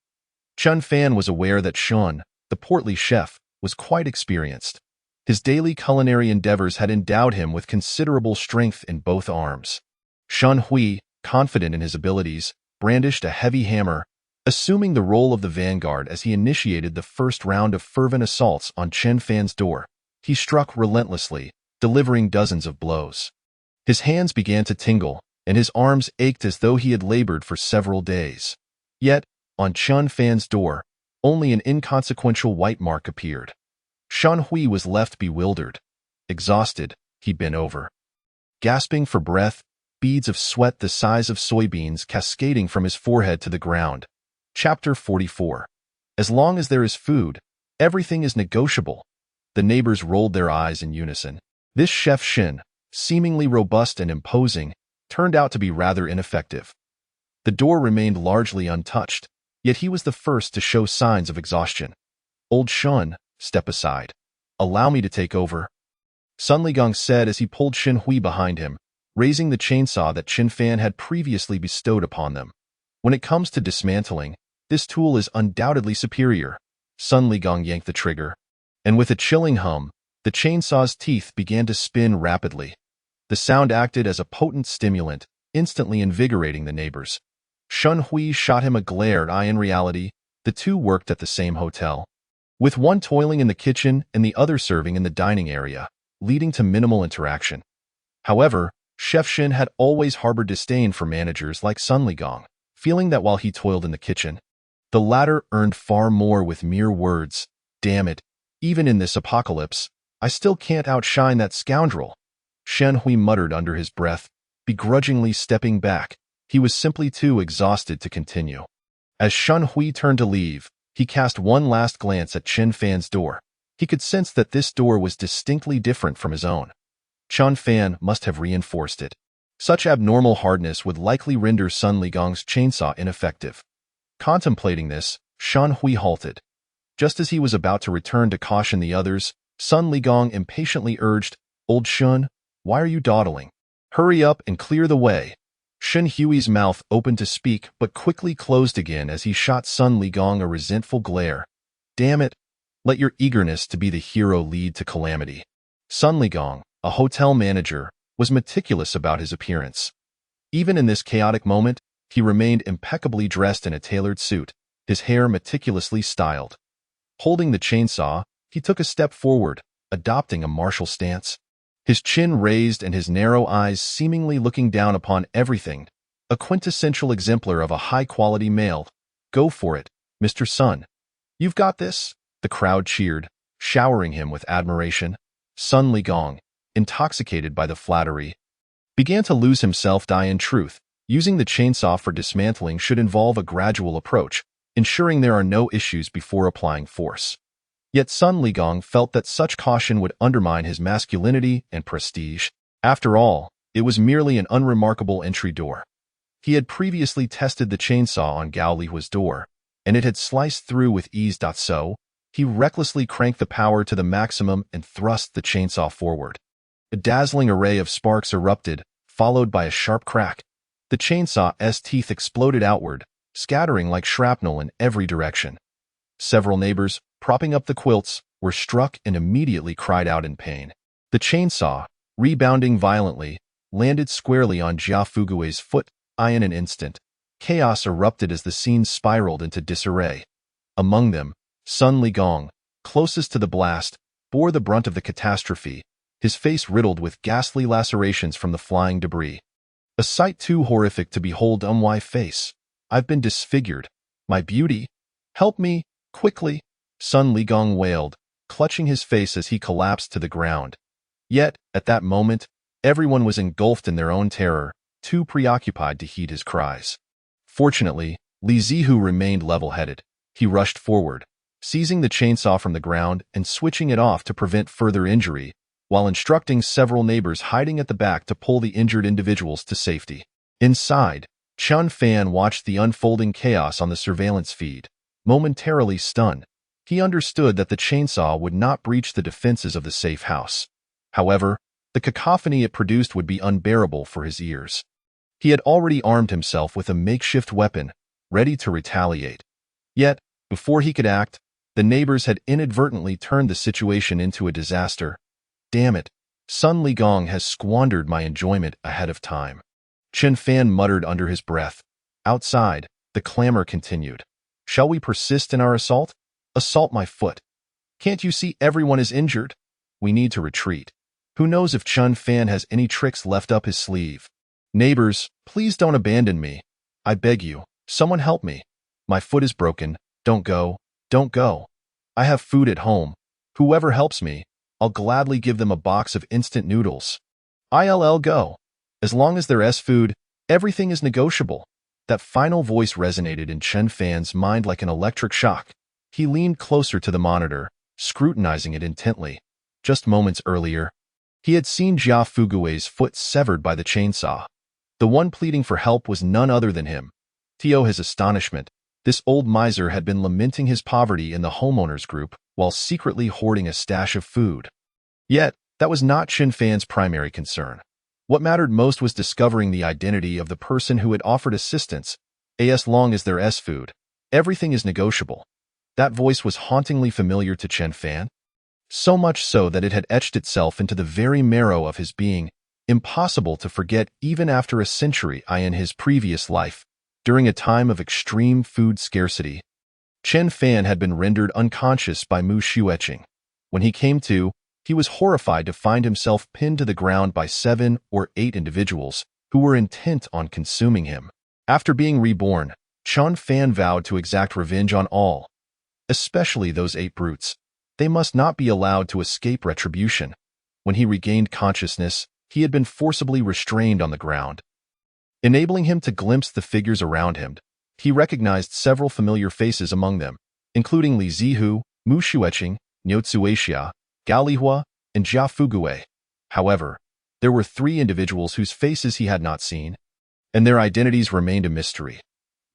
Chen Fan was aware that Shen, the portly chef, was quite experienced. His daily culinary endeavors had endowed him with considerable strength in both arms. Shen Hui, confident in his abilities, brandished a heavy hammer, assuming the role of the vanguard as he initiated the first round of fervent assaults on Chen Fan's door. He struck relentlessly, delivering dozens of blows. His hands began to tingle, and his arms ached as though he had labored for several days. Yet, on Chen Fan's door, only an inconsequential white mark appeared. Shen Hui was left bewildered. Exhausted, he bent over. Gasping for breath, beads of sweat the size of soybeans cascading from his forehead to the ground. Chapter 44. As long as there is food, everything is negotiable. The neighbors rolled their eyes in unison. This Chef Shin, seemingly robust and imposing, turned out to be rather ineffective. The door remained largely untouched, yet he was the first to show signs of exhaustion. Old Shun, step aside. Allow me to take over, Sun Ligong said as he pulled Shen Hui behind him, raising the chainsaw that Chen Fan had previously bestowed upon them. When it comes to dismantling, this tool is undoubtedly superior. Sun Ligong yanked the trigger, and with a chilling hum, the chainsaw's teeth began to spin rapidly. The sound acted as a potent stimulant, instantly invigorating the neighbors. Shen Hui shot him a glared eye. In reality, the two worked at the same hotel, with one toiling in the kitchen and the other serving in the dining area, leading to minimal interaction. However, Chef Shin had always harbored disdain for managers like Sun Ligong, feeling that while he toiled in the kitchen, the latter earned far more with mere words. Damn it, even in this apocalypse, I still can't outshine that scoundrel, Shen Hui muttered under his breath, begrudgingly stepping back. He was simply too exhausted to continue. As Shen Hui turned to leave, he cast one last glance at Chen Fan's door. He could sense that this door was distinctly different from his own. Chen Fan must have reinforced it. Such abnormal hardness would likely render Sun Ligong's chainsaw ineffective. Contemplating this, Shen Hui halted. Just as he was about to return to caution the others, Sun Ligong impatiently urged, "Old Shun, why are you dawdling? Hurry up and clear the way." Shen Hui's mouth opened to speak but quickly closed again as he shot Sun Ligong a resentful glare. Damn it, let your eagerness to be the hero lead to calamity. Sun Ligong, a hotel manager, was meticulous about his appearance. Even in this chaotic moment, he remained impeccably dressed in a tailored suit, his hair meticulously styled. Holding the chainsaw, he took a step forward, adopting a martial stance. His chin raised and his narrow eyes seemingly looking down upon everything, a quintessential exemplar of a high-quality male. Go for it, Mr. Sun. You've got this, the crowd cheered, showering him with admiration. Sun Ligong, intoxicated by the flattery, began to lose himself. In truth, using the chainsaw for dismantling should involve a gradual approach, ensuring there are no issues before applying force. Yet Sun Ligong felt that such caution would undermine his masculinity and prestige. After all, it was merely an unremarkable entry door. He had previously tested the chainsaw on Gao Lihua's door, and it had sliced through with ease. So, he recklessly cranked the power to the maximum and thrust the chainsaw forward. A dazzling array of sparks erupted, followed by a sharp crack. The chainsaw's teeth exploded outward, scattering like shrapnel in every direction. Several neighbors, propping up the quilts, were struck and immediately cried out in pain. The chainsaw, rebounding violently, landed squarely on Jia Fugue's foot. In an instant, chaos erupted as the scene spiraled into disarray. Among them, Sun Ligong, closest to the blast, bore the brunt of the catastrophe, his face riddled with ghastly lacerations from the flying debris. A sight too horrific to behold. My face. I've been disfigured. My beauty. Help me, quickly, Sun Ligong wailed, clutching his face as he collapsed to the ground. Yet, at that moment, everyone was engulfed in their own terror, too preoccupied to heed his cries. Fortunately, Li Zihu remained level-headed. He rushed forward, seizing the chainsaw from the ground and switching it off to prevent further injury, while instructing several neighbors hiding at the back to pull the injured individuals to safety. Inside, Chun Fan watched the unfolding chaos on the surveillance feed. Momentarily stunned, he understood that the chainsaw would not breach the defenses of the safe house. However, the cacophony it produced would be unbearable for his ears. He had already armed himself with a makeshift weapon, ready to retaliate. Yet, before he could act, the neighbors had inadvertently turned the situation into a disaster. Damn it, Sun Ligong has squandered my enjoyment ahead of time. Chun Fan muttered under his breath. Outside, the clamor continued. Shall we persist in our assault? Assault my foot. Can't you see everyone is injured? We need to retreat. Who knows if Chun Fan has any tricks left up his sleeve? Neighbors, please don't abandon me. I beg you, someone help me. My foot is broken. Don't go. Don't go. I have food at home. Whoever helps me, I'll gladly give them a box of instant noodles. ILL go. As long as there's food, everything is negotiable. That final voice resonated in Chun Fan's mind like an electric shock. He leaned closer to the monitor, scrutinizing it intently. Just moments earlier, he had seen Jia Fugue's foot severed by the chainsaw. The one pleading for help was none other than him. To his astonishment, this old miser had been lamenting his poverty in the homeowners group while secretly hoarding a stash of food. Yet, that was not Chun Fan's primary concern. What mattered most was discovering the identity of the person who had offered assistance. As long as there's food, everything is negotiable. That voice was hauntingly familiar to Chun Fan. So much so that it had etched itself into the very marrow of his being, impossible to forget even after a century in his previous life, during a time of extreme food scarcity. Chun Fan had been rendered unconscious by Mu Xueqing. When he came to, he was horrified to find himself pinned to the ground by 7 or 8 individuals who were intent on consuming him. After being reborn, Chun Fan vowed to exact revenge on all, especially those 8 brutes. They must not be allowed to escape retribution. When he regained consciousness, he had been forcibly restrained on the ground, enabling him to glimpse the figures around him. He recognized several familiar faces among them, including Li Zihu, Mu Xueqing, Niu Zuixia, Gao Lihua, and Jia Fugue. However, there were 3 individuals whose faces he had not seen, and their identities remained a mystery.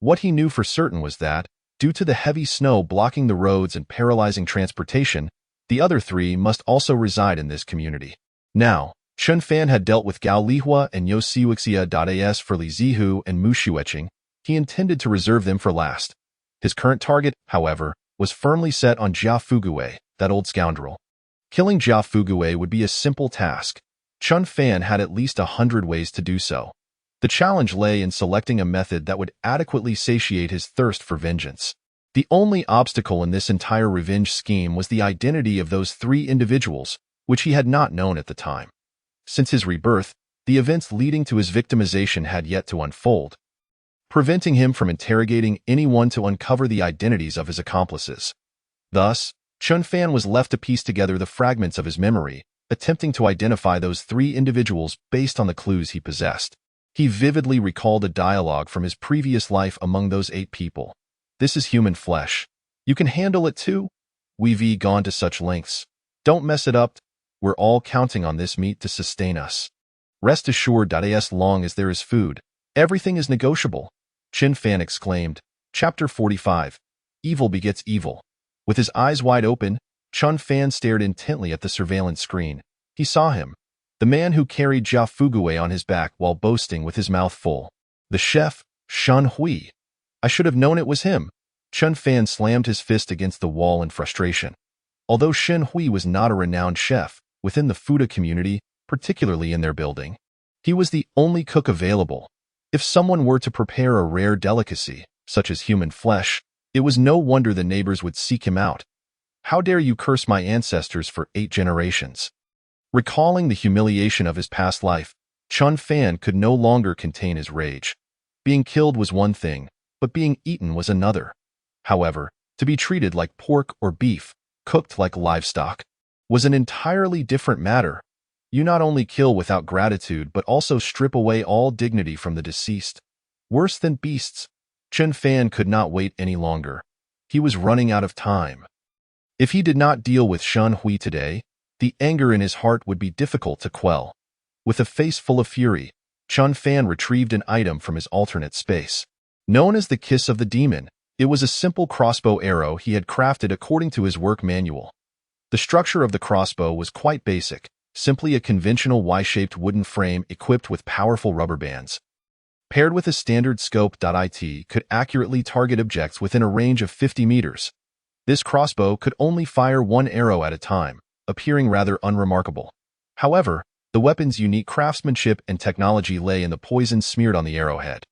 What he knew for certain was that, due to the heavy snow blocking the roads and paralyzing transportation, the other 3 must also reside in this community. Now, Chun Fan had dealt with Gao Lihua and Niu Zuixia. For Li Zihu and Mu Xueqing, he intended to reserve them for last. His current target, however, was firmly set on Jia Fugue, that old scoundrel. Killing Jia Fugue would be a simple task. Chun Fan had at least 100 ways to do so. The challenge lay in selecting a method that would adequately satiate his thirst for vengeance. The only obstacle in this entire revenge scheme was the identity of those 3 individuals, which he had not known at the time. Since his rebirth, the events leading to his victimization had yet to unfold, preventing him from interrogating anyone to uncover the identities of his accomplices. Thus, Chun Fan was left to piece together the fragments of his memory, attempting to identify those 3 individuals based on the clues he possessed. He vividly recalled a dialogue from his previous life among those 8 people. This is human flesh. You can handle it too? We've gone to such lengths. Don't mess it up. We're all counting on this meat to sustain us. Rest assured, as long as there is food, everything is negotiable. Chun Fan exclaimed. Chapter 45. Evil begets evil. With his eyes wide open, Chun Fan stared intently at the surveillance screen. He saw him, the man who carried Jia Fugue on his back while boasting with his mouth full. The chef, Shan Hui. I should have known it was him. Chun Fan slammed his fist against the wall in frustration. Although Shen Hui was not a renowned chef within the Fuda community, particularly in their building, he was the only cook available. If someone were to prepare a rare delicacy, such as human flesh, it was no wonder the neighbors would seek him out. "How dare you curse my ancestors for 8 generations?" Recalling the humiliation of his past life, Chun Fan could no longer contain his rage. Being killed was one thing, but being eaten was another. However, to be treated like pork or beef, cooked like livestock, was an entirely different matter. You not only kill without gratitude but also strip away all dignity from the deceased. Worse than beasts. Chun Fan could not wait any longer. He was running out of time. If he did not deal with Shen Hui today, the anger in his heart would be difficult to quell. With a face full of fury, Chun Fan retrieved an item from his alternate space. Known as the Kiss of the Demon, it was a simple crossbow arrow he had crafted according to his work manual. The structure of the crossbow was quite basic, simply a conventional Y-shaped wooden frame equipped with powerful rubber bands. Paired with a standard scope, it could accurately target objects within a range of 50 meters. This crossbow could only fire one arrow at a time, appearing rather unremarkable. However, the weapon's unique craftsmanship and technology lay in the poison smeared on the arrowhead.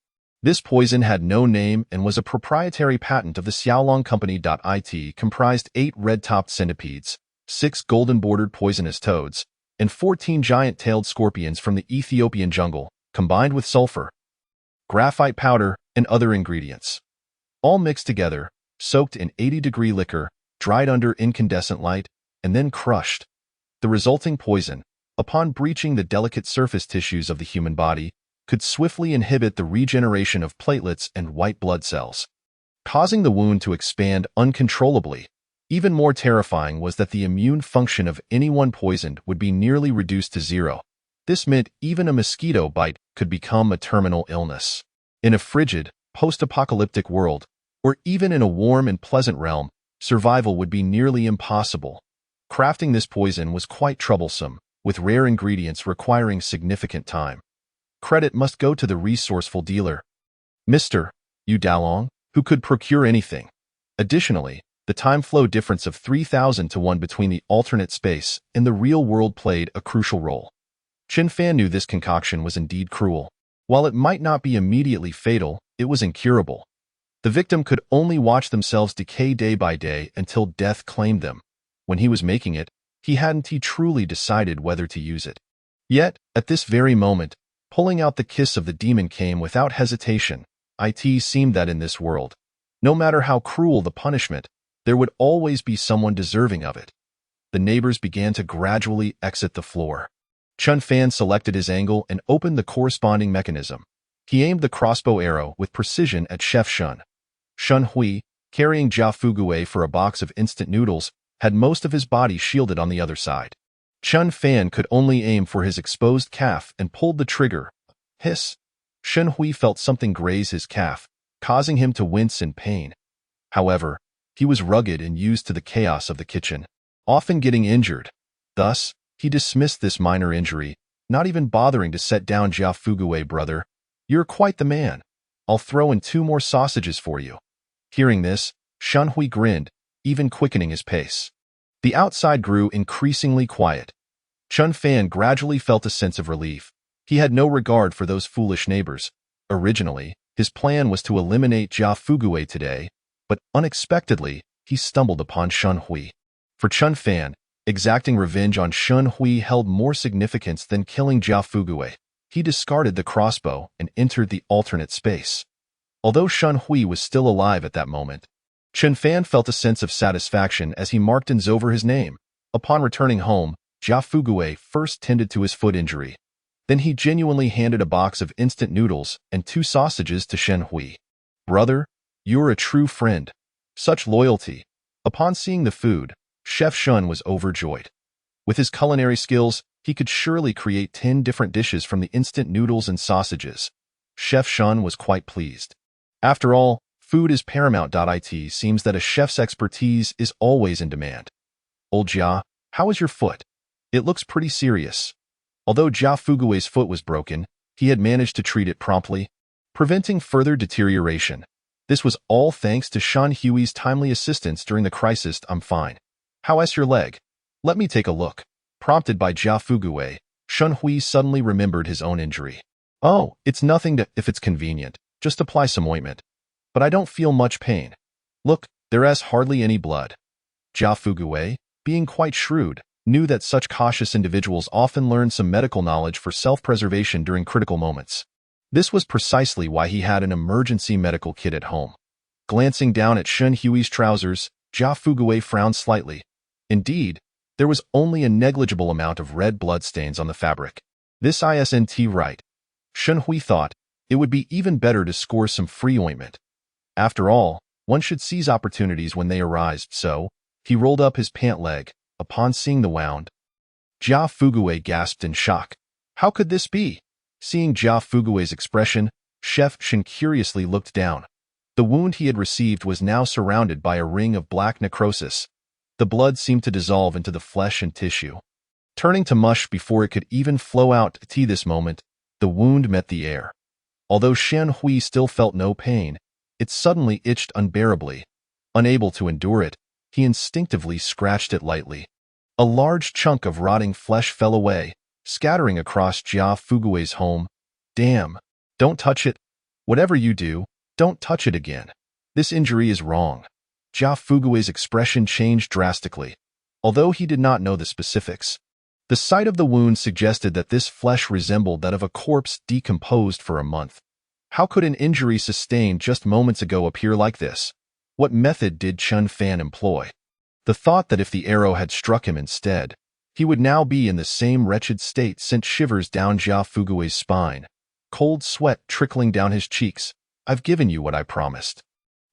This poison had no name and was a proprietary patent of the Xiaolong Company. It comprised 8 red-topped centipedes, 6 golden-bordered poisonous toads, and 14 giant-tailed scorpions from the Ethiopian jungle, combined with sulfur, graphite powder, and other ingredients. All mixed together, soaked in 80-degree liquor, dried under incandescent light, and then crushed. The resulting poison, upon breaching the delicate surface tissues of the human body, could swiftly inhibit the regeneration of platelets and white blood cells, causing the wound to expand uncontrollably. Even more terrifying was that the immune function of anyone poisoned would be nearly reduced to zero. This meant even a mosquito bite could become a terminal illness. In a frigid, post-apocalyptic world, or even in a warm and pleasant realm, survival would be nearly impossible. Crafting this poison was quite troublesome, with rare ingredients requiring significant time. Credit must go to the resourceful dealer, Mr. Yu Dalong, who could procure anything. Additionally, the time flow difference of 3,000 to 1 between the alternate space and the real world played a crucial role. Chun Fan knew this concoction was indeed cruel. While it might not be immediately fatal, it was incurable. The victim could only watch themselves decay day by day until death claimed them. When he was making it, he truly decided whether to use it. Yet, at this very moment, pulling out the kiss of the demon came without hesitation. It seemed that in this world, no matter how cruel the punishment, there would always be someone deserving of it. The neighbors began to gradually exit the floor. Chun Fan selected his angle and opened the corresponding mechanism. He aimed the crossbow arrow with precision at Chef Shen. Shen Hui, carrying Jia Fugui for a box of instant noodles, had most of his body shielded on the other side. Chun Fan could only aim for his exposed calf and pulled the trigger. Hiss! Shen Hui felt something graze his calf, causing him to wince in pain. However, he was rugged and used to the chaos of the kitchen, often getting injured. Thus, he dismissed this minor injury, not even bothering to set down Jia Fugui. "Brother, you're quite the man. I'll throw in 2 more sausages for you." Hearing this, Shen Hui grinned, even quickening his pace. The outside grew increasingly quiet. Chun Fan gradually felt a sense of relief. He had no regard for those foolish neighbors. Originally, his plan was to eliminate Jia Fugui today, but unexpectedly, he stumbled upon Shen Hui. For Chun Fan, exacting revenge on Shen Hui held more significance than killing Jia Fugui. He discarded the crossbow and entered the alternate space. Although Shen Hui was still alive at that moment, Chun Fan felt a sense of satisfaction as he marked over his name. Upon returning home, Jia Fugui first tended to his foot injury. Then he genuinely handed a box of instant noodles and 2 sausages to Shen Hui. "Brother, you're a true friend." Such loyalty. Upon seeing the food, Chef Shen was overjoyed. With his culinary skills, he could surely create 10 different dishes from the instant noodles and sausages. Chef Shen was quite pleased. After all, food is paramount. It seems that a chef's expertise is always in demand. "Old Jia, how is your foot? It looks pretty serious." Although Jia Fugui's foot was broken, he had managed to treat it promptly, preventing further deterioration. This was all thanks to Shen Hui's timely assistance during the crisis. "I'm fine. How's your leg? Let me take a look. Prompted by Jia Fugui, Shen Hui suddenly remembered his own injury. Oh, it's nothing if it's convenient. Just apply some ointment. But I don't feel much pain. Look, there's hardly any blood. Jia Fugui, being quite shrewd, knew that such cautious individuals often learn some medical knowledge for self-preservation during critical moments. This was precisely why he had an emergency medical kit at home. Glancing down at Shen Hui's trousers, Jia Fugui frowned slightly. Indeed, there was only a negligible amount of red bloodstains on the fabric. This isn't right. Shen Hui thought it would be even better to score some free ointment. After all, one should seize opportunities when they arise, so he rolled up his pant leg. Upon seeing the wound, Jia Fugui gasped in shock. How could this be? Seeing Jia Fugui's expression, Chef Shen curiously looked down. The wound he had received was now surrounded by a ring of black necrosis. The blood seemed to dissolve into the flesh and tissue, turning to mush before it could even flow out. At this moment, the wound met the air. Although Shen Hui still felt no pain, it suddenly itched unbearably. Unable to endure it, he instinctively scratched it lightly. A large chunk of rotting flesh fell away, scattering across Jia Fugui's home. Damn! Don't touch it. Whatever you do, don't touch it again. This injury is wrong. Jia Fugui's expression changed drastically. Although he did not know the specifics, the sight of the wound suggested that this flesh resembled that of a corpse decomposed for a month. How could an injury sustained just moments ago appear like this? What method did Chen Fan employ? The thought that if the arrow had struck him instead, he would now be in the same wretched state sent shivers down Jia Fugui's spine. Cold sweat trickling down his cheeks. I've given you what I promised.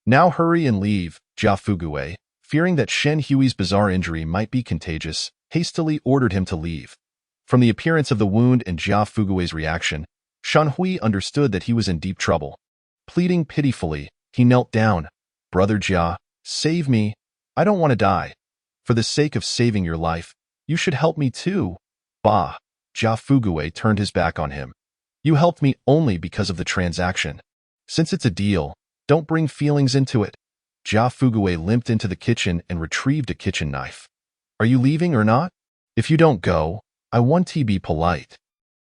Now hurry and leave. Jia Fugui, fearing that Shen Hui's bizarre injury might be contagious, hastily ordered him to leave. From the appearance of the wound and Jia Fugui's reaction, Shen Hui understood that he was in deep trouble. Pleading pitifully, he knelt down. Brother Jia, save me. I don't want to die. For the sake of saving your life, you should help me too. Bah! Jia Fugui turned his back on him. You helped me only because of the transaction. Since it's a deal, don't bring feelings into it. Jia Fugui limped into the kitchen and retrieved a kitchen knife. Are you leaving or not? If you don't go, I want to be polite.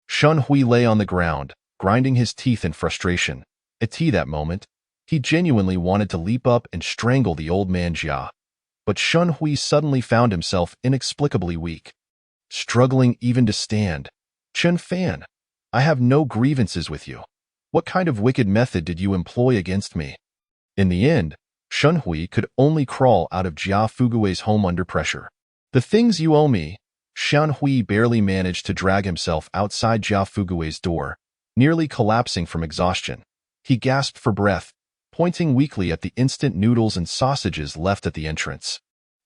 Shen Hui lay on the ground, grinding his teeth in frustration. At that moment, he genuinely wanted to leap up and strangle the old man Jia. But Shen Hui suddenly found himself inexplicably weak, struggling even to stand. Chen Fan, I have no grievances with you. What kind of wicked method did you employ against me? In the end, Shen Hui could only crawl out of Jia Fugui's home under pressure. The things you owe me. Shen Hui barely managed to drag himself outside Jia Fugui's door, nearly collapsing from exhaustion. He gasped for breath, pointing weakly at the instant noodles and sausages left at the entrance.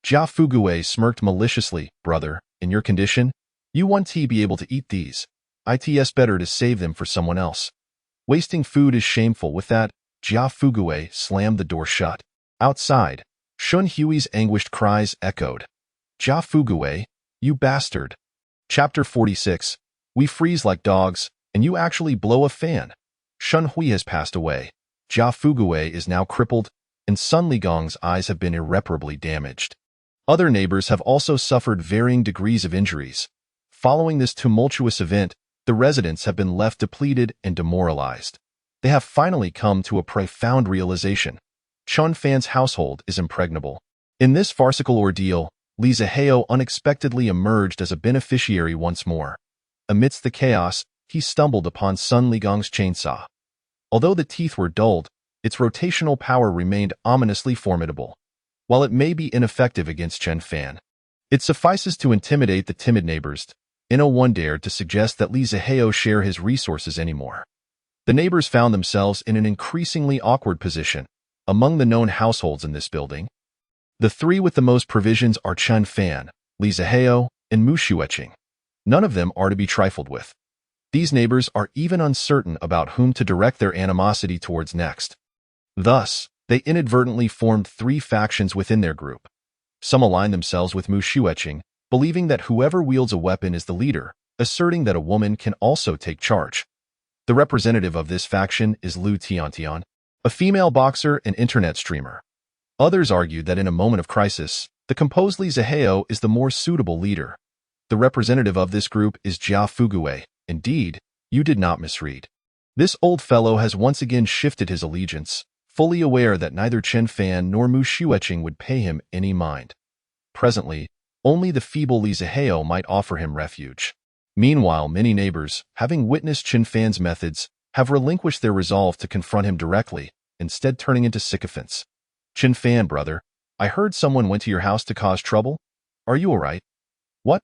Jia Fugui smirked maliciously. Brother, in your condition, you want to be able to eat these. It's better to save them for someone else. Wasting food is shameful. With that, Jia Fugui slammed the door shut. Outside, Shen Hui's anguished cries echoed. Jia Fugui, you bastard. Chapter 46. We freeze like dogs, and you actually blow a fan. Shen Hui has passed away. Jia Fugui is now crippled, and Sun Ligong's eyes have been irreparably damaged. Other neighbors have also suffered varying degrees of injuries. Following this tumultuous event, the residents have been left depleted and demoralized. They have finally come to a profound realization. Chen Fan's household is impregnable. In this farcical ordeal, Li Zihao unexpectedly emerged as a beneficiary once more. Amidst the chaos, he stumbled upon Sun Ligong's chainsaw. Although the teeth were dulled, its rotational power remained ominously formidable. While it may be ineffective against Chen Fan, it suffices to intimidate the timid neighbors. No one dared to suggest that Li Zihao share his resources anymore. The neighbors found themselves in an increasingly awkward position. Among the known households in this building, the three with the most provisions are Chen Fan, Li Zihao, and Mu Xueqing. None of them are to be trifled with. These neighbors are even uncertain about whom to direct their animosity towards next. Thus, they inadvertently formed three factions within their group. Some align themselves with Mu Xueqing, believing that whoever wields a weapon is the leader, asserting that a woman can also take charge. The representative of this faction is Lu Tiantian, a female boxer and internet streamer. Others argue that in a moment of crisis, The composed Li Zihao is the more suitable leader. The representative of this group is Jia Fugue. Indeed, you did not misread. This old fellow has once again shifted his allegiance, fully aware that neither Chen Fan nor Mu Xueqing would pay him any mind. Presently, only the feeble Li Zihao might offer him refuge. Meanwhile, many neighbors, having witnessed Chen Fan's methods, have relinquished their resolve to confront him directly, instead turning into sycophants. Chen Fan, brother, I heard someone went to your house to cause trouble. Are you all right? What?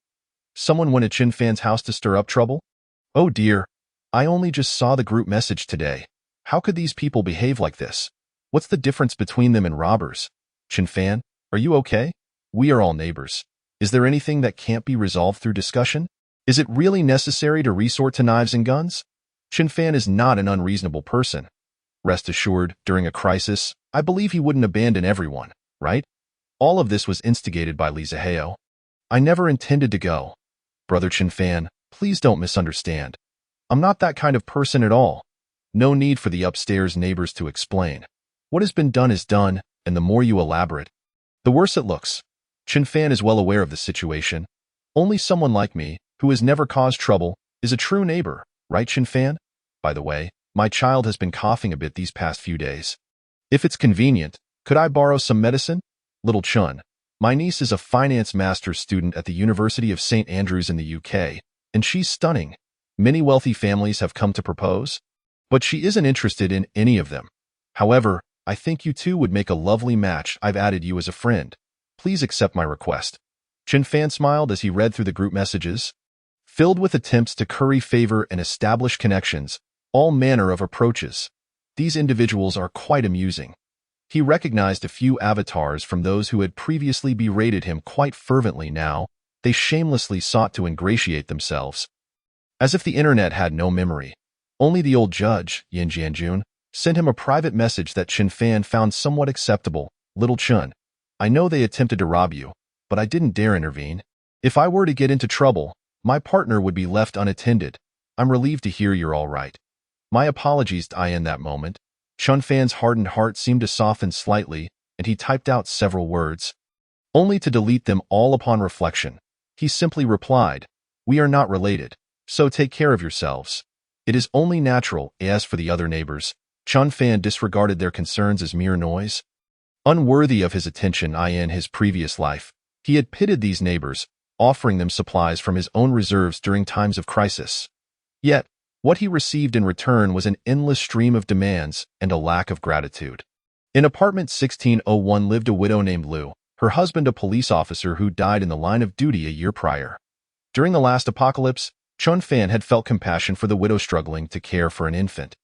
Someone went to Chen Fan's house to stir up trouble? Oh dear, I only just saw the group message today. How could these people behave like this? What's the difference between them and robbers? Chen Fan, are you okay? We are all neighbors. Is there anything that can't be resolved through discussion? Is it really necessary to resort to knives and guns? Chen Fan is not an unreasonable person. Rest assured, during a crisis, I believe he wouldn't abandon everyone, right? All of this was instigated by Li Zihao. I never intended to go. Brother Chen Fan, please don't misunderstand. I'm not that kind of person at all. No need for the upstairs neighbors to explain. What has been done is done, and the more you elaborate, the worse it looks. Chen Fan is well aware of the situation. Only someone like me, who has never caused trouble, is a true neighbor, right, Chen Fan? By the way, my child has been coughing a bit these past few days. If it's convenient, could I borrow some medicine? Little Chun, my niece is a finance master's student at the University of St. Andrews in the UK, and she's stunning. Many wealthy families have come to propose, but she isn't interested in any of them. However, I think you two would make a lovely match. I've added you as a friend. Please accept my request. Chen Fan smiled as he read through the group messages. Filled with attempts to curry favor and establish connections, all manner of approaches. These individuals are quite amusing. He recognized a few avatars from those who had previously berated him quite fervently. Now, they shamelessly sought to ingratiate themselves. As if the internet had no memory. Only the old judge, Yin Jianjun, sent him a private message that Chen Fan found somewhat acceptable. Little Chun, I know they attempted to rob you, but I didn't dare intervene. If I were to get into trouble, my partner would be left unattended. I'm relieved to hear you're all right. My apologies to I in that moment. Chen Fan's hardened heart seemed to soften slightly, and he typed out several words, only to delete them all upon reflection. He simply replied, we are not related, so take care of yourselves. It is only natural. As for the other neighbors, Chen Fan disregarded their concerns as mere noise. Unworthy of his attention in his previous life, he had pitied these neighbors, offering them supplies from his own reserves during times of crisis. Yet, what he received in return was an endless stream of demands and a lack of gratitude. In apartment 1601 lived a widow named Lu, her husband a police officer who died in the line of duty a year prior. During the last apocalypse, Chen Fan had felt compassion for the widow struggling to care for an infant.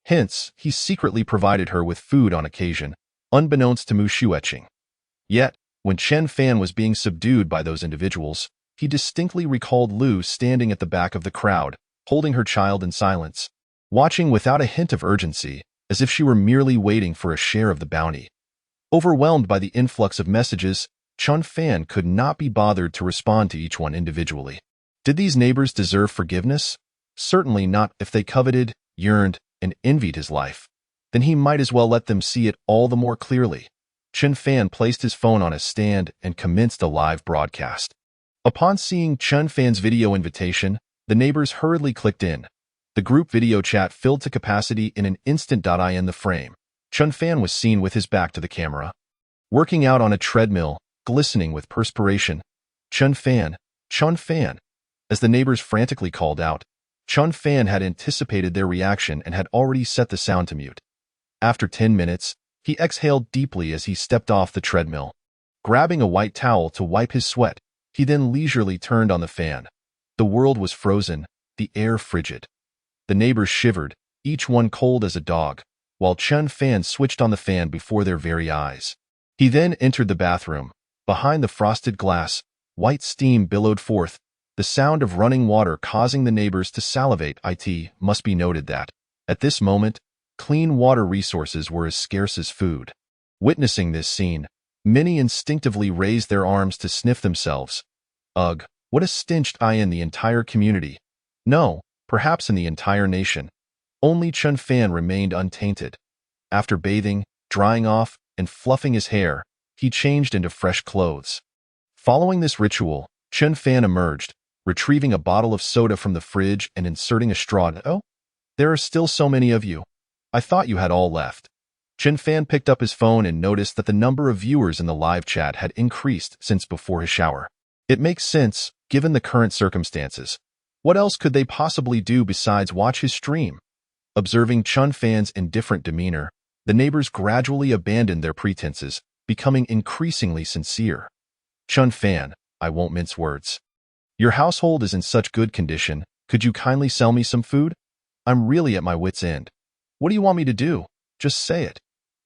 Hence, he secretly provided her with food on occasion, unbeknownst to Mu Xueqing. Yet, when Chen Fan was being subdued by those individuals, he distinctly recalled Lu standing at the back of the crowd, holding her child in silence, watching without a hint of urgency, as if she were merely waiting for a share of the bounty. Overwhelmed by the influx of messages, Chen Fan could not be bothered to respond to each one individually. Did these neighbors deserve forgiveness? Certainly not. If they coveted, yearned, and envied his life, then he might as well let them see it all the more clearly. Chen Fan placed his phone on a stand and commenced a live broadcast. Upon seeing Chen Fan's video invitation, the neighbors hurriedly clicked in. The group video chat filled to capacity in an instant. In the frame, Chen Fan was seen with his back to the camera, working out on a treadmill, glistening with perspiration. Chen Fan, Chen Fan. As the neighbors frantically called out, Chen Fan had anticipated their reaction and had already set the sound to mute. After 10 minutes, he exhaled deeply as he stepped off the treadmill. Grabbing a white towel to wipe his sweat, he then leisurely turned on the fan. The world was frozen, the air frigid. The neighbors shivered, each one cold as a dog, while Chen Fan switched on the fan before their very eyes. He then entered the bathroom. Behind the frosted glass, white steam billowed forth, the sound of running water causing the neighbors to salivate. It must be noted that, at this moment, clean water resources were as scarce as food. Witnessing this scene, many instinctively raised their arms to sniff themselves. Ugh, what a stench in the entire community. No, perhaps in the entire nation. Only Chen Fan remained untainted. After bathing, drying off, and fluffing his hair, he changed into fresh clothes. Following this ritual, Chen Fan emerged, retrieving a bottle of soda from the fridge and inserting a straw. "Oh, there are still so many of you. I thought you had all left." Chen Fan picked up his phone and noticed that the number of viewers in the live chat had increased since before his shower. It makes sense, given the current circumstances. What else could they possibly do besides watch his stream? Observing Chen Fan's indifferent demeanor, the neighbors gradually abandoned their pretenses, becoming increasingly sincere. "Chen Fan, I won't mince words. Your household is in such good condition, could you kindly sell me some food? I'm really at my wit's end. What do you want me to do? Just say it.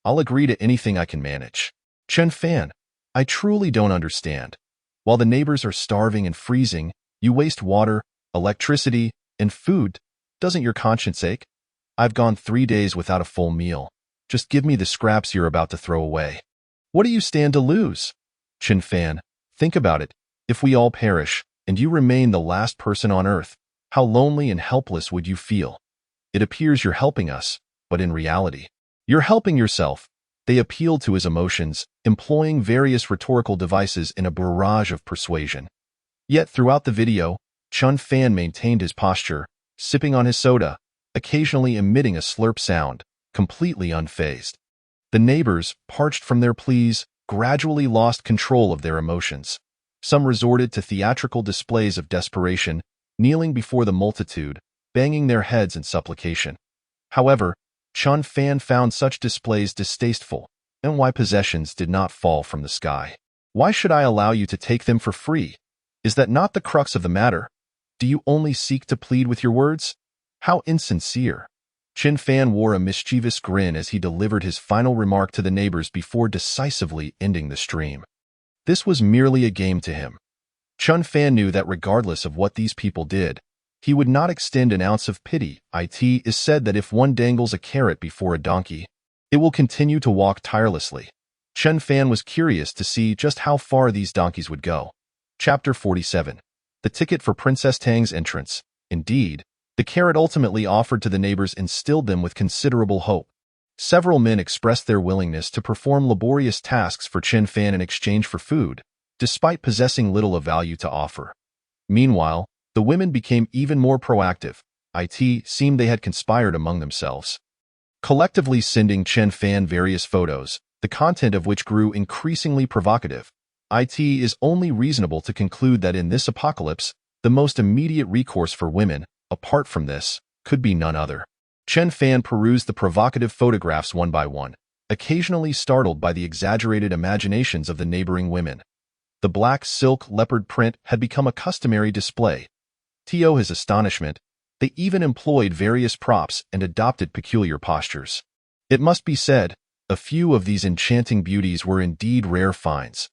I'll agree to anything I can manage." "Chen Fan, I truly don't understand. While the neighbors are starving and freezing, you waste water, electricity, and food. Doesn't your conscience ache? I've gone 3 days without a full meal. Just give me the scraps you're about to throw away. What do you stand to lose?" "Chen Fan, think about it. If we all perish, and you remain the last person on earth, how lonely and helpless would you feel? It appears you're helping us, but in reality, you're helping yourself." They appealed to his emotions, employing various rhetorical devices in a barrage of persuasion. Yet throughout the video, Chen Fan maintained his posture, sipping on his soda, occasionally emitting a slurp sound, completely unfazed. The neighbors, parched from their pleas, gradually lost control of their emotions. Some resorted to theatrical displays of desperation, kneeling before the multitude, banging their heads in supplication. However, Chen Fan found such displays distasteful, and why possessions did not fall from the sky. "Why should I allow you to take them for free? Is that not the crux of the matter? Do you only seek to plead with your words? How insincere." Chen Fan wore a mischievous grin as he delivered his final remark to the neighbors before decisively ending the stream. This was merely a game to him. Chen Fan knew that regardless of what these people did, he would not extend an ounce of pity. It is said that if one dangles a carrot before a donkey, it will continue to walk tirelessly. Chen Fan was curious to see just how far these donkeys would go. Chapter 47. The ticket for Princess Tang's entrance. Indeed, the carrot ultimately offered to the neighbors instilled them with considerable hope. Several men expressed their willingness to perform laborious tasks for Chen Fan in exchange for food, despite possessing little of value to offer. Meanwhile, the women became even more proactive. It seemed they had conspired among themselves, collectively sending Chen Fan various photos, the content of which grew increasingly provocative. It is only reasonable to conclude that in this apocalypse, the most immediate recourse for women, apart from this, could be none other. Chen Fan perused the provocative photographs one by one, occasionally startled by the exaggerated imaginations of the neighboring women. The black silk leopard print had become a customary display. To his astonishment, they even employed various props and adopted peculiar postures. It must be said, a few of these enchanting beauties were indeed rare finds.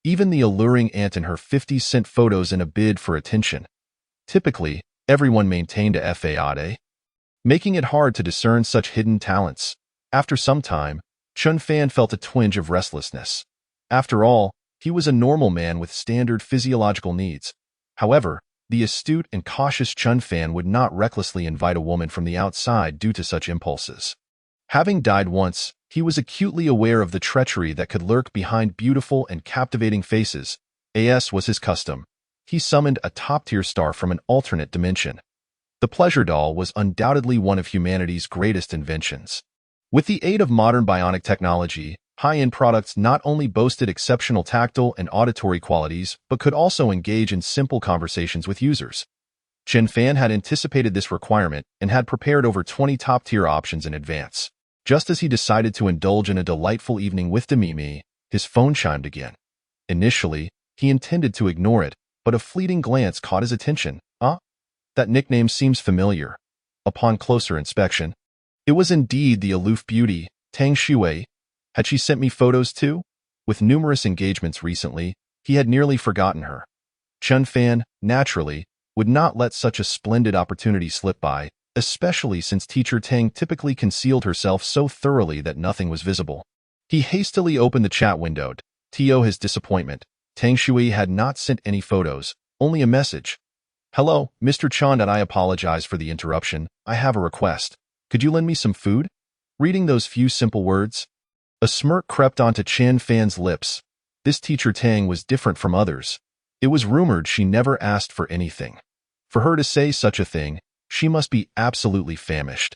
Even the alluring aunt in her 50-cent photos in a bid for attention. Typically, everyone maintained a faade, making it hard to discern such hidden talents. After some time, Chen Fan felt a twinge of restlessness. After all, he was a normal man with standard physiological needs. However, the astute and cautious Chen Fan would not recklessly invite a woman from the outside due to such impulses. Having died once, he was acutely aware of the treachery that could lurk behind beautiful and captivating faces. As was his custom, he summoned a top-tier star from an alternate dimension. The pleasure doll was undoubtedly one of humanity's greatest inventions. With the aid of modern bionic technology, high-end products not only boasted exceptional tactile and auditory qualities, but could also engage in simple conversations with users. Chen Fan had anticipated this requirement and had prepared over 20 top-tier options in advance. Just as he decided to indulge in a delightful evening with Demimi, his phone chimed again. Initially, he intended to ignore it, but a fleeting glance caught his attention. That nickname seems familiar. Upon closer inspection, it was indeed the aloof beauty, Tang Shui. Had she sent me photos too? With numerous engagements recently, he had nearly forgotten her. Chen Fan, naturally, would not let such a splendid opportunity slip by, especially since teacher Tang typically concealed herself so thoroughly that nothing was visible. He hastily opened the chat window. To his disappointment, Tang Shui had not sent any photos, only a message. "Hello, Mr. Chan, I apologize for the interruption. I have a request. Could you lend me some food?" Reading those few simple words, a smirk crept onto Chen Fan's lips. This teacher Tang was different from others. It was rumored she never asked for anything. For her to say such a thing, she must be absolutely famished.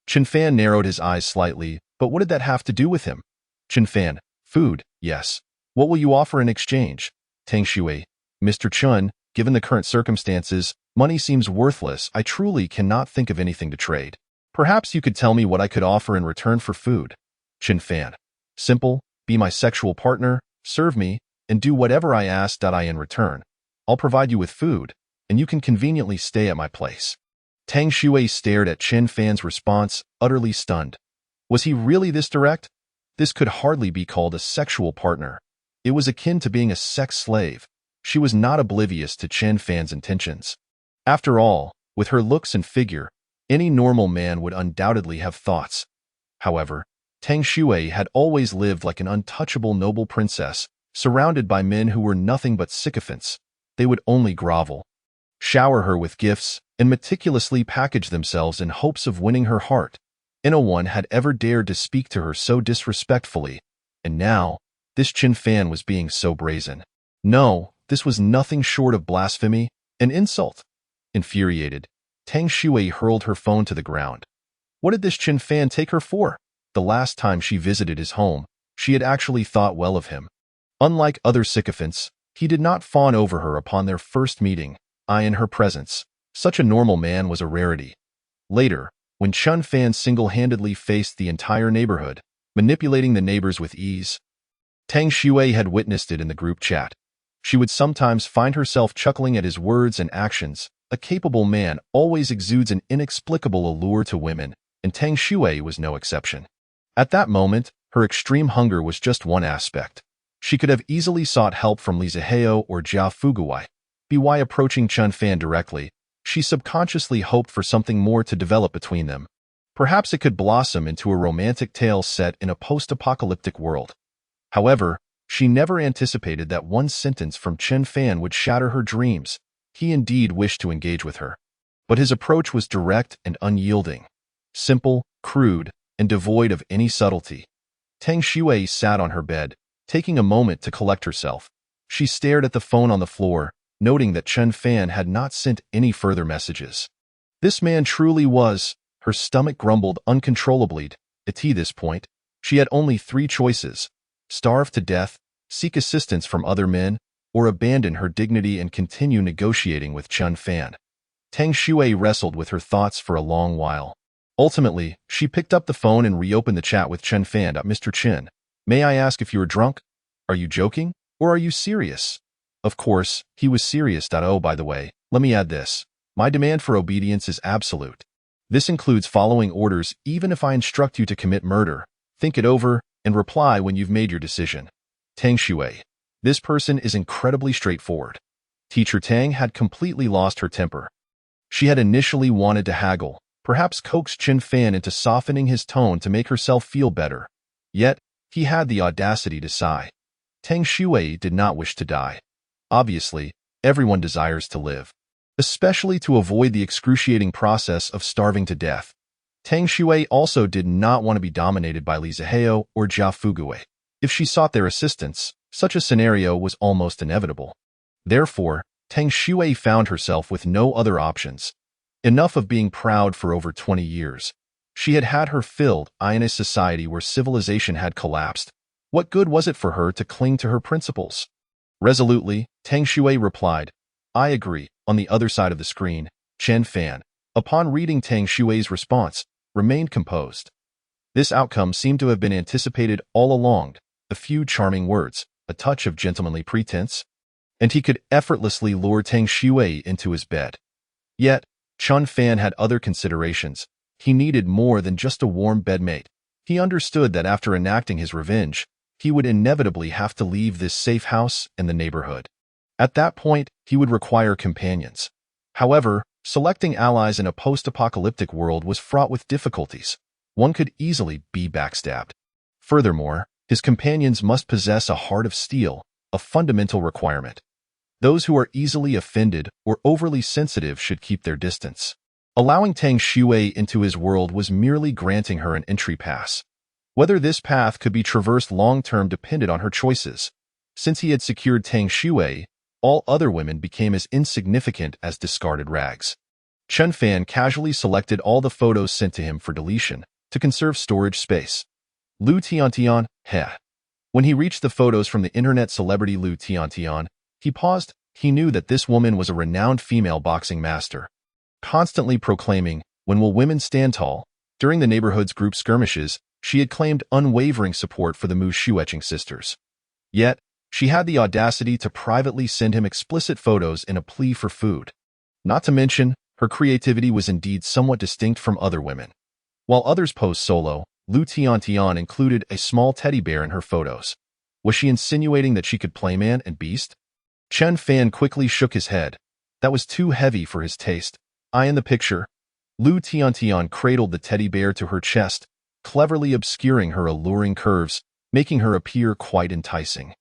Chen Fan narrowed his eyes slightly, but what did that have to do with him? Chen Fan, food, yes. What will you offer in exchange? Tang Shui, Mr. Chun, given the current circumstances, money seems worthless. I truly cannot think of anything to trade. Perhaps you could tell me what I could offer in return for food. Chen Fan, simple, be my sexual partner, serve me, and do whatever I ask. I in return. I'll provide you with food, and you can conveniently stay at my place. Tang Shui stared at Chen Fan's response, utterly stunned. Was he really this direct? This could hardly be called a sexual partner. It was akin to being a sex slave. She was not oblivious to Chen Fan's intentions. After all, with her looks and figure, any normal man would undoubtedly have thoughts. However, Tang Shui had always lived like an untouchable noble princess, surrounded by men who were nothing but sycophants. They would only grovel, shower her with gifts, and meticulously package themselves in hopes of winning her heart. No one had ever dared to speak to her so disrespectfully, and now, this Chen Fan was being so brazen. No, this was nothing short of blasphemy, an insult. Infuriated, Tang Shui hurled her phone to the ground. What did this Chen Fan take her for? The last time she visited his home, she had actually thought well of him. Unlike other sycophants, he did not fawn over her upon their first meeting, in her presence. Such a normal man was a rarity. Later, when Chen Fan single-handedly faced the entire neighborhood, manipulating the neighbors with ease, Tang Shui had witnessed it in the group chat. She would sometimes find herself chuckling at his words and actions. A capable man always exudes an inexplicable allure to women, and Tang Shui was no exception. At that moment, her extreme hunger was just one aspect. She could have easily sought help from Li Zihao or Jia Fuguwei. By approaching Chen Fan directly, she subconsciously hoped for something more to develop between them. Perhaps it could blossom into a romantic tale set in a post-apocalyptic world. However, she never anticipated that one sentence from Chen Fan would shatter her dreams. He indeed wished to engage with her, but his approach was direct and unyielding. Simple, crude, and devoid of any subtlety. Tang Shui sat on her bed, taking a moment to collect herself. She stared at the phone on the floor, noting that Chen Fan had not sent any further messages. This man truly was. Her stomach grumbled uncontrollably. At this point, she had only 3 choices: starve to death, seek assistance from other men, or abandon her dignity and continue negotiating with Chen Fan. Tang Shui wrestled with her thoughts for a long while. Ultimately, she picked up the phone and reopened the chat with Chen Fan. Mr. Chen, may I ask if you are drunk? Are you joking? Or are you serious? Of course, he was serious. Oh, by the way, let me add this. My demand for obedience is absolute. This includes following orders even if I instruct you to commit murder. Think it over and reply when you've made your decision. Tang Shui. This person is incredibly straightforward. Teacher Tang had completely lost her temper. She had initially wanted to haggle, perhaps coax Chen Fan into softening his tone to make herself feel better. Yet, he had the audacity to sigh. Tang Shui did not wish to die. Obviously, everyone desires to live, especially to avoid the excruciating process of starving to death. Tang Shui also did not want to be dominated by Li Zihao or Jia Fuguwei. If she sought their assistance, such a scenario was almost inevitable. Therefore, Tang Shui found herself with no other options. Enough of being proud for over 20 years. She had had her fill in a society where civilization had collapsed. What good was it for her to cling to her principles? Resolutely, Tang Shui replied, I agree. On the other side of the screen, Chen Fan, upon reading Tang Shui's response, remained composed. This outcome seemed to have been anticipated all along. A few charming words, a touch of gentlemanly pretense, and he could effortlessly lure Tang Shui into his bed. Yet, Chen Fan had other considerations. He needed more than just a warm bedmate. He understood that after enacting his revenge, he would inevitably have to leave this safe house and the neighborhood. At that point, he would require companions. However, selecting allies in a post-apocalyptic world was fraught with difficulties. One could easily be backstabbed. Furthermore, his companions must possess a heart of steel, a fundamental requirement. Those who are easily offended or overly sensitive should keep their distance. Allowing Tang Shui into his world was merely granting her an entry pass. Whether this path could be traversed long-term depended on her choices. Since he had secured Tang Shui, all other women became as insignificant as discarded rags. Chen Fan casually selected all the photos sent to him for deletion to conserve storage space. Lu Tiantian, heh. When he reached the photos from the internet celebrity Lu Tiantian, he paused. He knew that this woman was a renowned female boxing master, constantly proclaiming, "When will women stand tall?" During the neighborhood's group skirmishes, she had claimed unwavering support for the Mu Shueching sisters. Yet, she had the audacity to privately send him explicit photos in a plea for food. Not to mention, her creativity was indeed somewhat distinct from other women. While others posed solo, Lu Tiantian included a small teddy bear in her photos. Was she insinuating that she could play man and beast? Chen Fan quickly shook his head. That was too heavy for his taste. Eye in the picture. Lu Tiantian cradled the teddy bear to her chest, cleverly obscuring her alluring curves, making her appear quite enticing.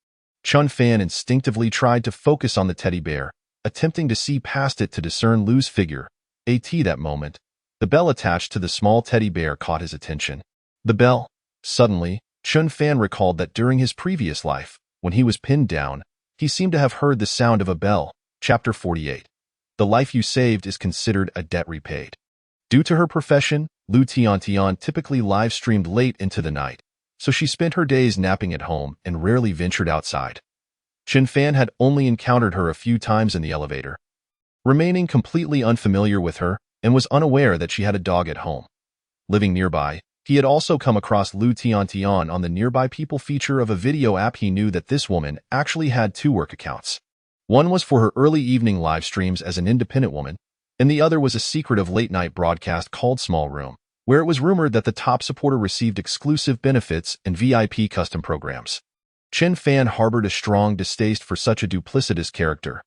Chen Fan instinctively tried to focus on the teddy bear, attempting to see past it to discern Lu's figure. That moment, the bell attached to the small teddy bear caught his attention. The bell. Suddenly, Chen Fan recalled that during his previous life, when he was pinned down, he seemed to have heard the sound of a bell. Chapter 48. The life you saved is considered a debt repaid. Due to her profession, Lu Tiantian typically live-streamed late into the night, so she spent her days napping at home and rarely ventured outside. Chen Fan had only encountered her a few times in the elevator, remaining completely unfamiliar with her and was unaware that she had a dog at home. Living nearby, he had also come across Lu Tiantian on the Nearby People feature of a video app. He knew that this woman actually had two work accounts. One was for her early evening live streams as an independent woman, and the other was a secretive late-night broadcast called Small Room, where it was rumored that the top supporter received exclusive benefits and VIP custom programs. Chen Fan harbored a strong distaste for such a duplicitous character.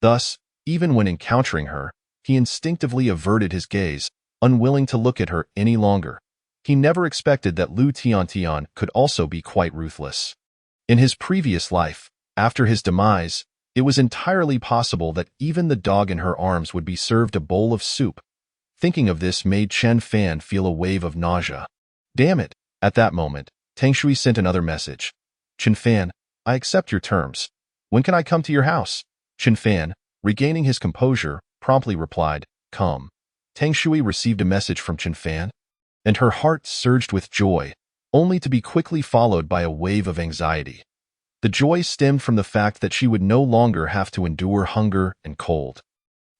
Thus, even when encountering her, he instinctively averted his gaze, unwilling to look at her any longer. He never expected that Lu Tiantian could also be quite ruthless. In his previous life, after his demise, it was entirely possible that even the dog in her arms would be served a bowl of soup. Thinking of this made Chen Fan feel a wave of nausea. Damn it! At that moment, Tang Shui sent another message. Chen Fan, I accept your terms. When can I come to your house? Chen Fan, regaining his composure, promptly replied, come. Tang Shui received a message from Chen Fan, and her heart surged with joy, only to be quickly followed by a wave of anxiety. The joy stemmed from the fact that she would no longer have to endure hunger and cold.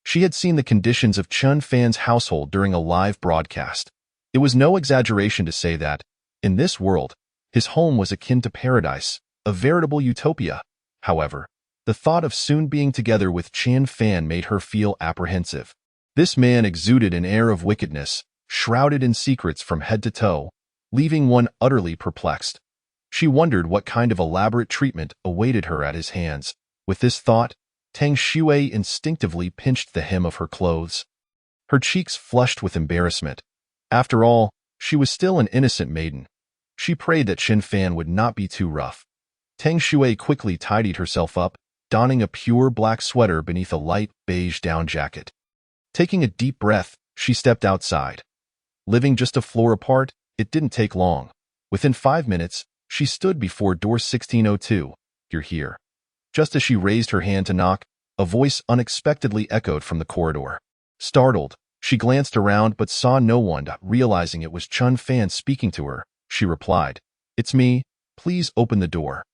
She had seen the conditions of Chen Fan's household during a live broadcast. It was no exaggeration to say that, in this world, his home was akin to paradise, a veritable utopia. However, the thought of soon being together with Chen Fan made her feel apprehensive. This man exuded an air of wickedness, shrouded in secrets from head to toe, leaving one utterly perplexed. She wondered what kind of elaborate treatment awaited her at his hands. With this thought, Tang Shui instinctively pinched the hem of her clothes. Her cheeks flushed with embarrassment. After all, she was still an innocent maiden. She prayed that Chen Fan would not be too rough. Tang Shui quickly tidied herself up, donning a pure black sweater beneath a light beige down jacket. Taking a deep breath, she stepped outside. Living just a floor apart, it didn't take long. Within 5 minutes, she stood before door 1602. You're here. Just as she raised her hand to knock, a voice unexpectedly echoed from the corridor. Startled, she glanced around but saw no one. Realizing it was Chen Fan speaking to her, she replied, "It's me, please open the door."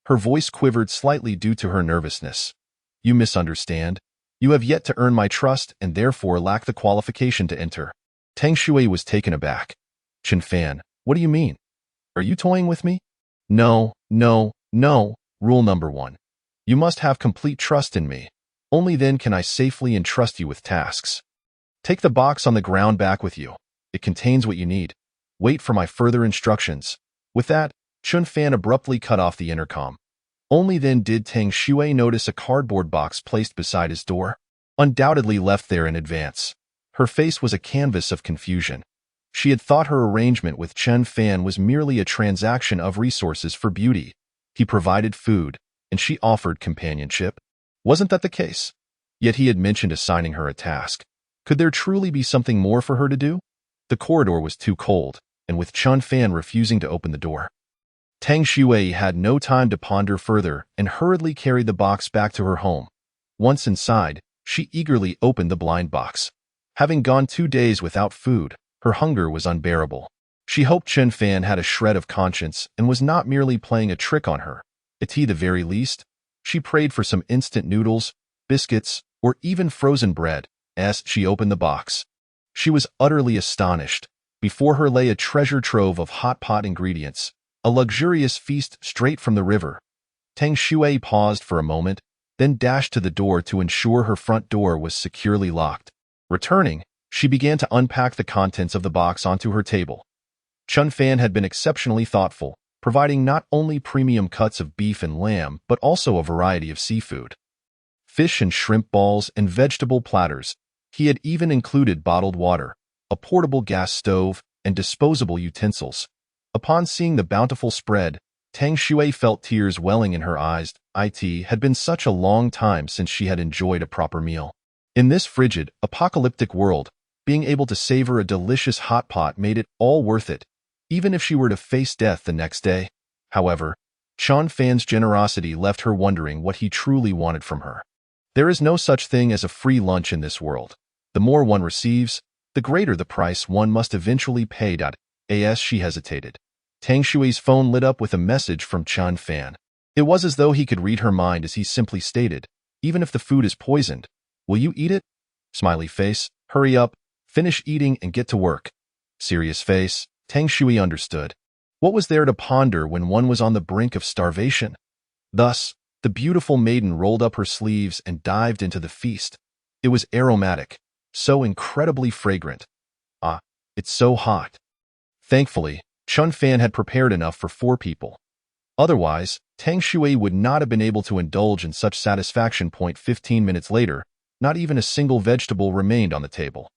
Her voice quivered slightly due to her nervousness. "You misunderstand. You have yet to earn my trust and therefore lack the qualification to enter." Tang Shui was taken aback. "Chen Fan, what do you mean? Are you toying with me?" No. Rule number 1. You must have complete trust in me. Only then can I safely entrust you with tasks. Take the box on the ground back with you. It contains what you need. Wait for my further instructions. With that, Chen Fan abruptly cut off the intercom. Only then did Tang Shui notice a cardboard box placed beside his door, undoubtedly left there in advance. Her face was a canvas of confusion. She had thought her arrangement with Chen Fan was merely a transaction of resources for beauty. He provided food, and she offered companionship. Wasn't that the case? Yet he had mentioned assigning her a task. Could there truly be something more for her to do? The corridor was too cold, and with Chen Fan refusing to open the door, Tang Shui had no time to ponder further and hurriedly carried the box back to her home. Once inside, she eagerly opened the blind box. Having gone 2 days without food, her hunger was unbearable. She hoped Chen Fan had a shred of conscience and was not merely playing a trick on her. At the very least, she prayed for some instant noodles, biscuits, or even frozen bread as she opened the box. She was utterly astonished. Before her lay a treasure trove of hot pot ingredients, a luxurious feast straight from the river. Tang Shui paused for a moment, then dashed to the door to ensure her front door was securely locked. Returning, she began to unpack the contents of the box onto her table. Chen Fan had been exceptionally thoughtful, providing not only premium cuts of beef and lamb, but also a variety of seafood. Fish and shrimp balls and vegetable platters. He had even included bottled water, a portable gas stove, and disposable utensils. Upon seeing the bountiful spread, Tang Shui felt tears welling in her eyes. It had been such a long time since she had enjoyed a proper meal. In this frigid, apocalyptic world, being able to savor a delicious hot pot made it all worth it, even if she were to face death the next day. However, Chen Fan's generosity left her wondering what he truly wanted from her. There is no such thing as a free lunch in this world. The more one receives, the greater the price one must eventually pay. As she hesitated, Tang Shui's phone lit up with a message from Chen Fan. It was as though he could read her mind as he simply stated, "Even if the food is poisoned, will you eat it?" Smiley face, "Hurry up, finish eating and get to work." Serious face, Tang Shui understood. What was there to ponder when one was on the brink of starvation? Thus, the beautiful maiden rolled up her sleeves and dived into the feast. It was aromatic, so incredibly fragrant. Ah, it's so hot. Thankfully, Chen Fan had prepared enough for 4 people. Otherwise, Tang Shui would not have been able to indulge in such satisfaction. 15 minutes later, not even a single vegetable remained on the table.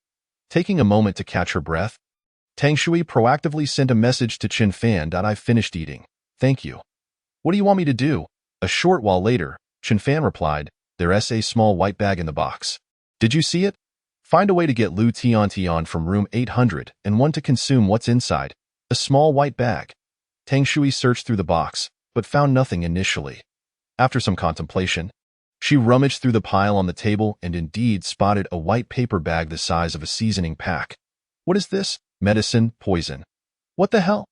Taking a moment to catch her breath, Tang Shui proactively sent a message to Chen Fan. "I've finished eating. Thank you. What do you want me to do?" A short while later, Chen Fan replied, "There's a small white bag in the box. Did you see it? Find a way to get Lu Tian from room 800 and want to consume what's inside. A small white bag." Tang Shui searched through the box, but found nothing initially. After some contemplation, she rummaged through the pile on the table and indeed spotted a white paper bag the size of a seasoning pack. "What is this? Medicine, poison. What the hell?"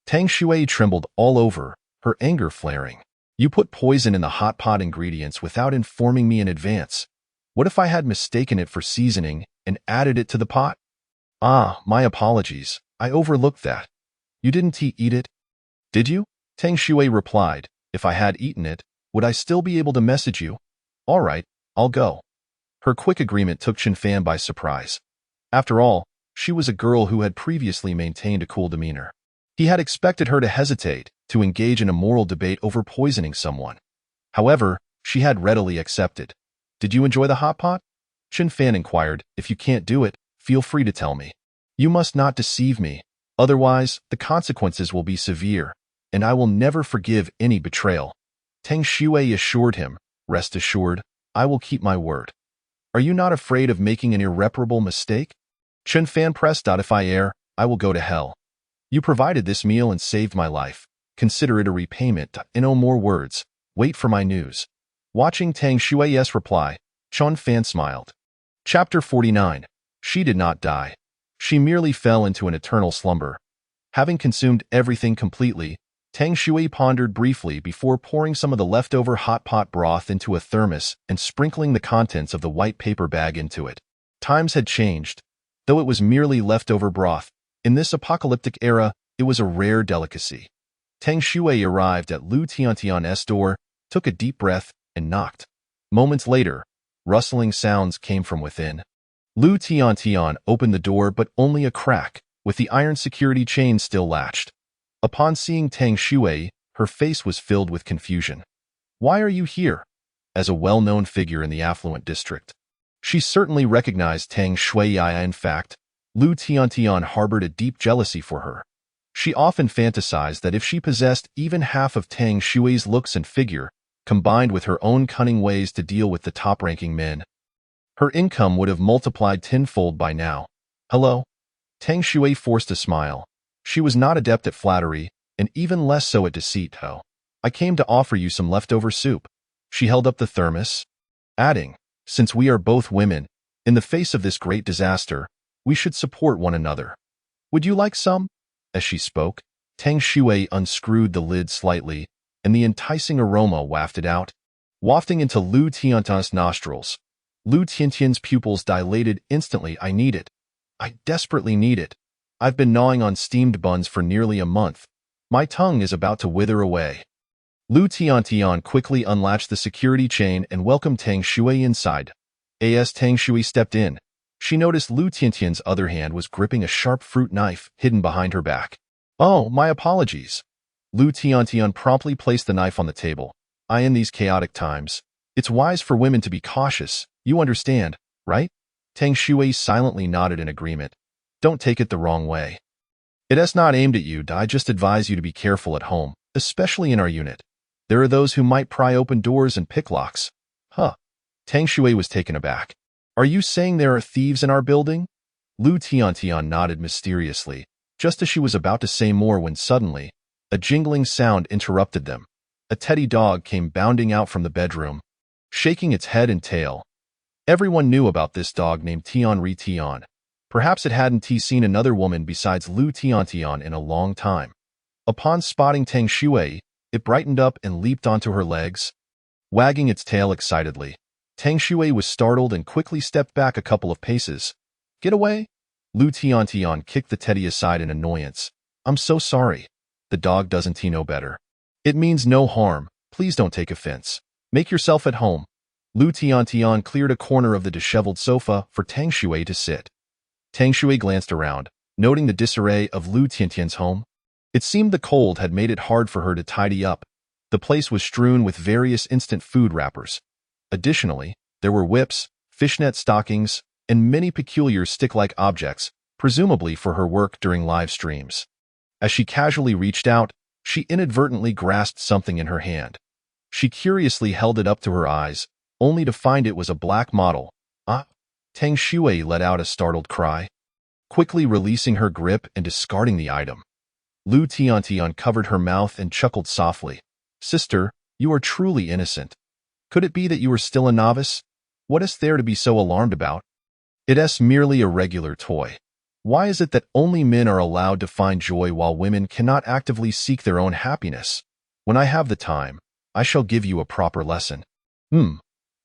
Tang Shui trembled all over, her anger flaring. "You put poison in the hot pot ingredients without informing me in advance. What if I had mistaken it for seasoning and added it to the pot?" "Ah, my apologies. I overlooked that. You didn't eat it, did you?" Tang Shui replied, "If I had eaten it, would I still be able to message you? All right, I'll go." Her quick agreement took Chen Fan by surprise. After all, she was a girl who had previously maintained a cool demeanor. He had expected her to hesitate, to engage in a moral debate over poisoning someone. However, she had readily accepted. "Did you enjoy the hot pot?" Chen Fan inquired. "If you can't do it, feel free to tell me. You must not deceive me. Otherwise, the consequences will be severe, and I will never forgive any betrayal." Tang Shui assured him, "Rest assured, I will keep my word. Are you not afraid of making an irreparable mistake?" Chen Fan pressed. "If I err, I will go to hell. You provided this meal and saved my life. Consider it a repayment. In no more words. Wait for my news." Watching Tang Shui's reply, Chen Fan smiled. Chapter 49. She did not die. She merely fell into an eternal slumber. Having consumed everything completely, Tang Shui pondered briefly before pouring some of the leftover hot pot broth into a thermos and sprinkling the contents of the white paper bag into it. Times had changed. Though it was merely leftover broth, in this apocalyptic era, it was a rare delicacy. Tang Shui arrived at Lu Tiantian's door, took a deep breath, and knocked. Moments later, rustling sounds came from within. Lu Tiantian opened the door, but only a crack, with the iron security chain still latched. Upon seeing Tang Shui, her face was filled with confusion. "Why are you here?" As a well-known figure in the affluent district, she certainly recognized Tang Shui. In fact, Lu Tiantian harbored a deep jealousy for her. She often fantasized that if she possessed even half of Tang Shui's looks and figure, combined with her own cunning ways to deal with the top-ranking men, her income would have multiplied tenfold by now. "Hello?" Tang Shui forced a smile. She was not adept at flattery, and even less so at deceit, though. I came to offer you some leftover soup. She held up the thermos, adding, since we are both women, in the face of this great disaster, we should support one another. Would you like some? As she spoke, Tang Shui unscrewed the lid slightly, and the enticing aroma wafted out, wafting into Lu Tiantian's nostrils. Lu Tiantian's pupils dilated instantly. I need it. I desperately need it. I've been gnawing on steamed buns for nearly a month. My tongue is about to wither away. Lu Tiantian quickly unlatched the security chain and welcomed Tang Shui inside. As Tang Shui stepped in, she noticed Lu Tiantian's other hand was gripping a sharp fruit knife hidden behind her back. Oh, my apologies. Lu Tiantian promptly placed the knife on the table. In these chaotic times, it's wise for women to be cautious. You understand, right? Tang Shui silently nodded in agreement. Don't take it the wrong way. It's not aimed at you. I just advise you to be careful at home, especially in our unit. There are those who might pry open doors and pick locks. Huh. Tang Shui was taken aback. Are you saying there are thieves in our building? Lu Tiantian nodded mysteriously, just as she was about to say more when suddenly, a jingling sound interrupted them. A teddy dog came bounding out from the bedroom, shaking its head and tail. Everyone knew about this dog named Tian Ri Tian. Perhaps it hadn't seen another woman besides Lu Tiantian in a long time. Upon spotting Tang Shui, it brightened up and leaped onto her legs, wagging its tail excitedly. Tang Shui was startled and quickly stepped back a couple of paces. Get away! Lu Tiantian kicked the teddy aside in annoyance. I'm so sorry. The dog doesn't know better. It means no harm. Please don't take offense. Make yourself at home. Lu Tiantian cleared a corner of the disheveled sofa for Tang Shui to sit. Tang Shui glanced around, noting the disarray of Lu Tiantian's home. It seemed the cold had made it hard for her to tidy up. The place was strewn with various instant food wrappers. Additionally, there were whips, fishnet stockings, and many peculiar stick-like objects, presumably for her work during live streams. As she casually reached out, she inadvertently grasped something in her hand. She curiously held it up to her eyes, only to find it was a black model. Ah! Tang Shui let out a startled cry, quickly releasing her grip and discarding the item. Lu Tiantian covered her mouth and chuckled softly. Sister, you are truly innocent. Could it be that you are still a novice? What is there to be so alarmed about? It's merely a regular toy. Why is it that only men are allowed to find joy while women cannot actively seek their own happiness? When I have the time, I shall give you a proper lesson.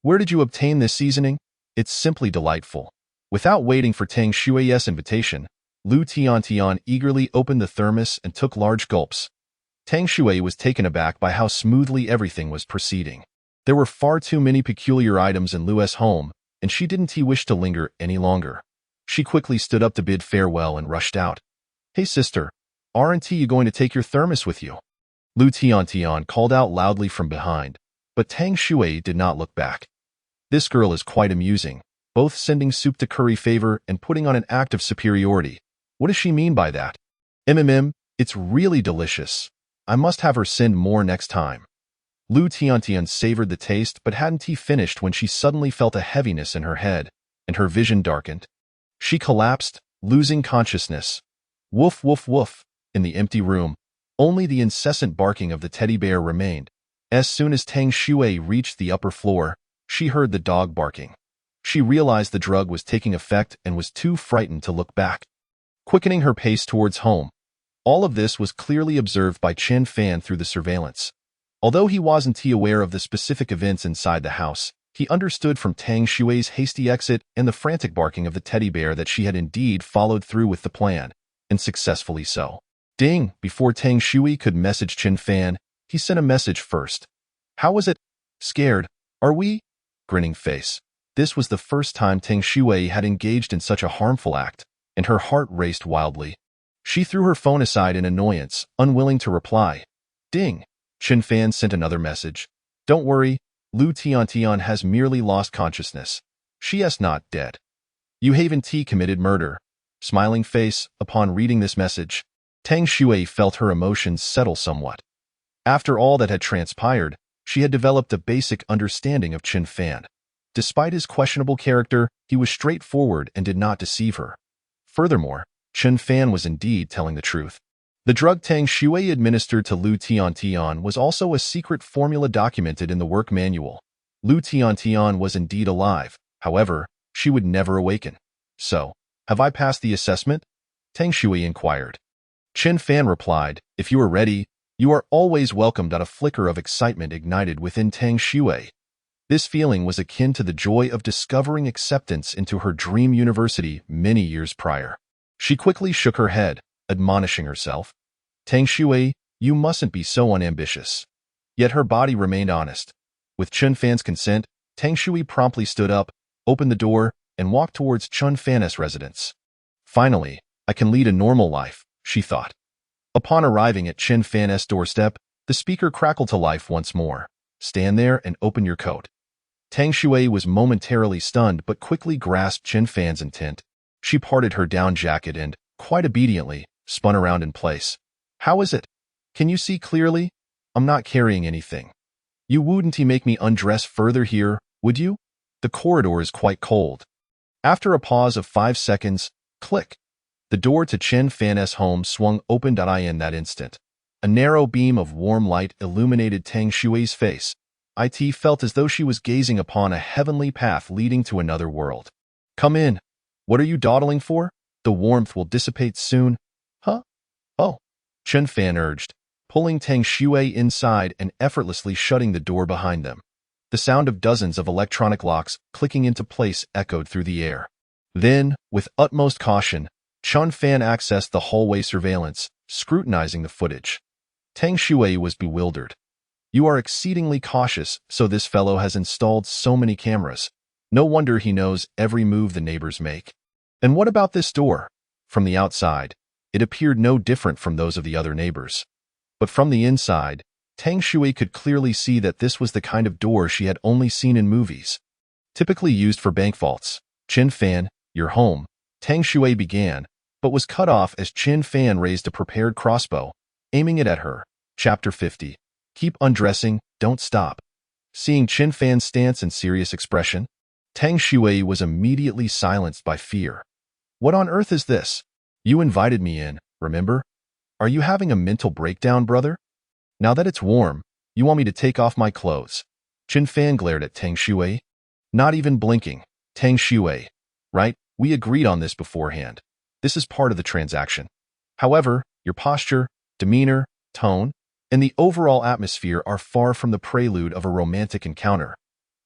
Where did you obtain this seasoning? It's simply delightful. Without waiting for Tang Shui's invitation, Lu Tiantian eagerly opened the thermos and took large gulps. Tang Shui was taken aback by how smoothly everything was proceeding. There were far too many peculiar items in Lu's home, and she didn't wish to linger any longer. She quickly stood up to bid farewell and rushed out. Hey sister, aren't you going to take your thermos with you? Lu Tiantian called out loudly from behind, but Tang Shui did not look back. This girl is quite amusing, both sending soup to curry favor and putting on an act of superiority. What does she mean by that? It's really delicious. I must have her send more next time. Lu Tiantian savored the taste but hadn't finished when she suddenly felt a heaviness in her head, and her vision darkened. She collapsed, losing consciousness. Woof woof woof. In the empty room, only the incessant barking of the teddy bear remained. As soon as Tang Shui reached the upper floor, she heard the dog barking. She realized the drug was taking effect and was too frightened to look back, quickening her pace towards home. All of this was clearly observed by Chen Fan through the surveillance. Although he wasn't aware of the specific events inside the house, he understood from Tang Shui's hasty exit and the frantic barking of the teddy bear that she had indeed followed through with the plan, and successfully so. Ding! Before Tang Shui could message Chen Fan, he sent a message first. How was it? Scared, are we? Grinning face. This was the first time Tang Shui had engaged in such a harmful act, and her heart raced wildly. She threw her phone aside in annoyance, unwilling to reply. Ding! Chen Fan sent another message. Don't worry, Lu Tiantian has merely lost consciousness. She is not dead. You haven't committed murder. Smiling face, upon reading this message, Tang Shui felt her emotions settle somewhat. After all that had transpired, she had developed a basic understanding of Chen Fan. Despite his questionable character, he was straightforward and did not deceive her. Furthermore, Chen Fan was indeed telling the truth. The drug Tang Shui administered to Lu Tiantian was also a secret formula documented in the work manual. Lu Tiantian was indeed alive. However, she would never awaken. So, have I passed the assessment? Tang Shui inquired. Chen Fan replied, if you are ready, you are always welcomed. A flicker of excitement ignited within Tang Shui. This feeling was akin to the joy of discovering acceptance into her dream university many years prior. She quickly shook her head, admonishing herself. Tang Shui, you mustn't be so unambitious. Yet her body remained honest. With Chen Fan's consent, Tang Shui promptly stood up, opened the door, and walked towards Chen Fan's residence. Finally, I can lead a normal life, she thought. Upon arriving at Chen Fan's doorstep, the speaker crackled to life once more. Stand there and open your coat. Tang Shui was momentarily stunned but quickly grasped Chen Fan's intent. She parted her down jacket and, quite obediently, spun around in place. How is it? Can you see clearly? I'm not carrying anything. You wouldn't make me undress further here, would you? The corridor is quite cold. After a pause of 5 seconds, click. The door to Chen Fan's home swung open. In that instant, a narrow beam of warm light illuminated Tang Shui's face. It felt as though she was gazing upon a heavenly path leading to another world. Come in. What are you dawdling for? The warmth will dissipate soon. Huh? Oh, Chen Fan urged, pulling Tang Shui inside and effortlessly shutting the door behind them. The sound of dozens of electronic locks clicking into place echoed through the air. Then, with utmost caution, Chen Fan accessed the hallway surveillance, scrutinizing the footage. Tang Shui was bewildered. You are exceedingly cautious, so this fellow has installed so many cameras. No wonder he knows every move the neighbors make. And what about this door? From the outside, it appeared no different from those of the other neighbors. But from the inside, Tang Shui could clearly see that this was the kind of door she had only seen in movies. Typically used for bank vaults. Chen Fan, your home, Tang Shui began, but was cut off as Chen Fan raised a prepared crossbow, aiming it at her. Chapter 50. Keep undressing, don't stop. Seeing Chen Fan's stance and serious expression, Tang Shui was immediately silenced by fear. What on earth is this? You invited me in, remember? Are you having a mental breakdown, brother? Now that it's warm, you want me to take off my clothes? Chen Fan glared at Tang Shui. Not even blinking. Tang Shui. Right? We agreed on this beforehand. This is part of the transaction. However, your posture, demeanor, tone, and the overall atmosphere are far from the prelude of a romantic encounter.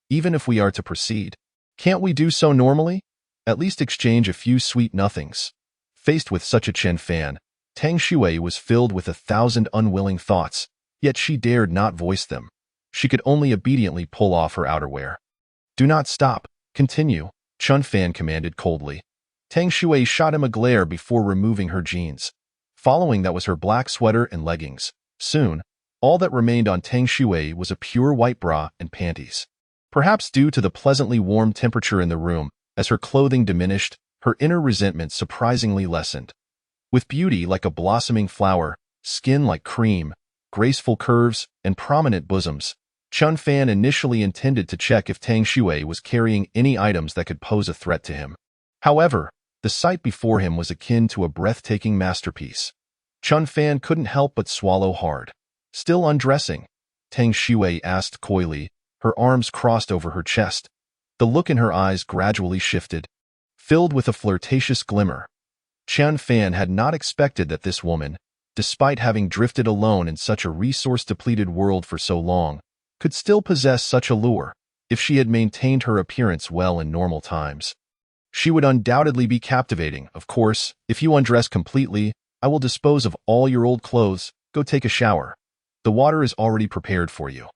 Even if we are to proceed, can't we do so normally? At least exchange a few sweet nothings. Faced with such a Chen Fan, Tang Shui was filled with 1,000 unwilling thoughts, yet she dared not voice them. She could only obediently pull off her outerwear. Do not stop. Continue, Chen Fan commanded coldly. Tang Shui shot him a glare before removing her jeans. Following that was her black sweater and leggings. Soon, all that remained on Tang Shui was a pure white bra and panties. Perhaps due to the pleasantly warm temperature in the room, as her clothing diminished, her inner resentment surprisingly lessened. With beauty like a blossoming flower, skin like cream, graceful curves, and prominent bosoms, Chen Fan initially intended to check if Tang Shui was carrying any items that could pose a threat to him. However, the sight before him was akin to a breathtaking masterpiece. Chen Fan couldn't help but swallow hard. Still undressing? Tang Shui asked coyly, her arms crossed over her chest. The look in her eyes gradually shifted, filled with a flirtatious glimmer. Chen Fan had not expected that this woman, despite having drifted alone in such a resource-depleted world for so long, could still possess such allure if she had maintained her appearance well in normal times. She would undoubtedly be captivating. Of course, if you undress completely, I will dispose of all your old clothes. Go take a shower. The water is already prepared for you.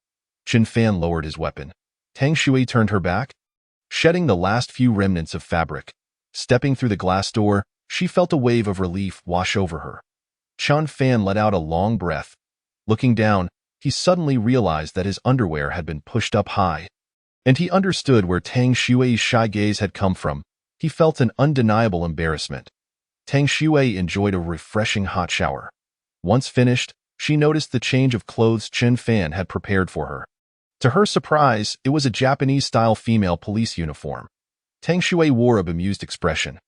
Chen Fan lowered his weapon. Tang Shui turned her back, shedding the last few remnants of fabric. Stepping through the glass door, she felt a wave of relief wash over her. Chen Fan let out a long breath. Looking down, he suddenly realized that his underwear had been pushed up high. And he understood where Tang Shui's shy gaze had come from. He felt an undeniable embarrassment. Tang Shui enjoyed a refreshing hot shower. Once finished, she noticed the change of clothes Chen Fan had prepared for her. To her surprise, it was a Japanese-style female police uniform. Tang Shui wore a bemused expression.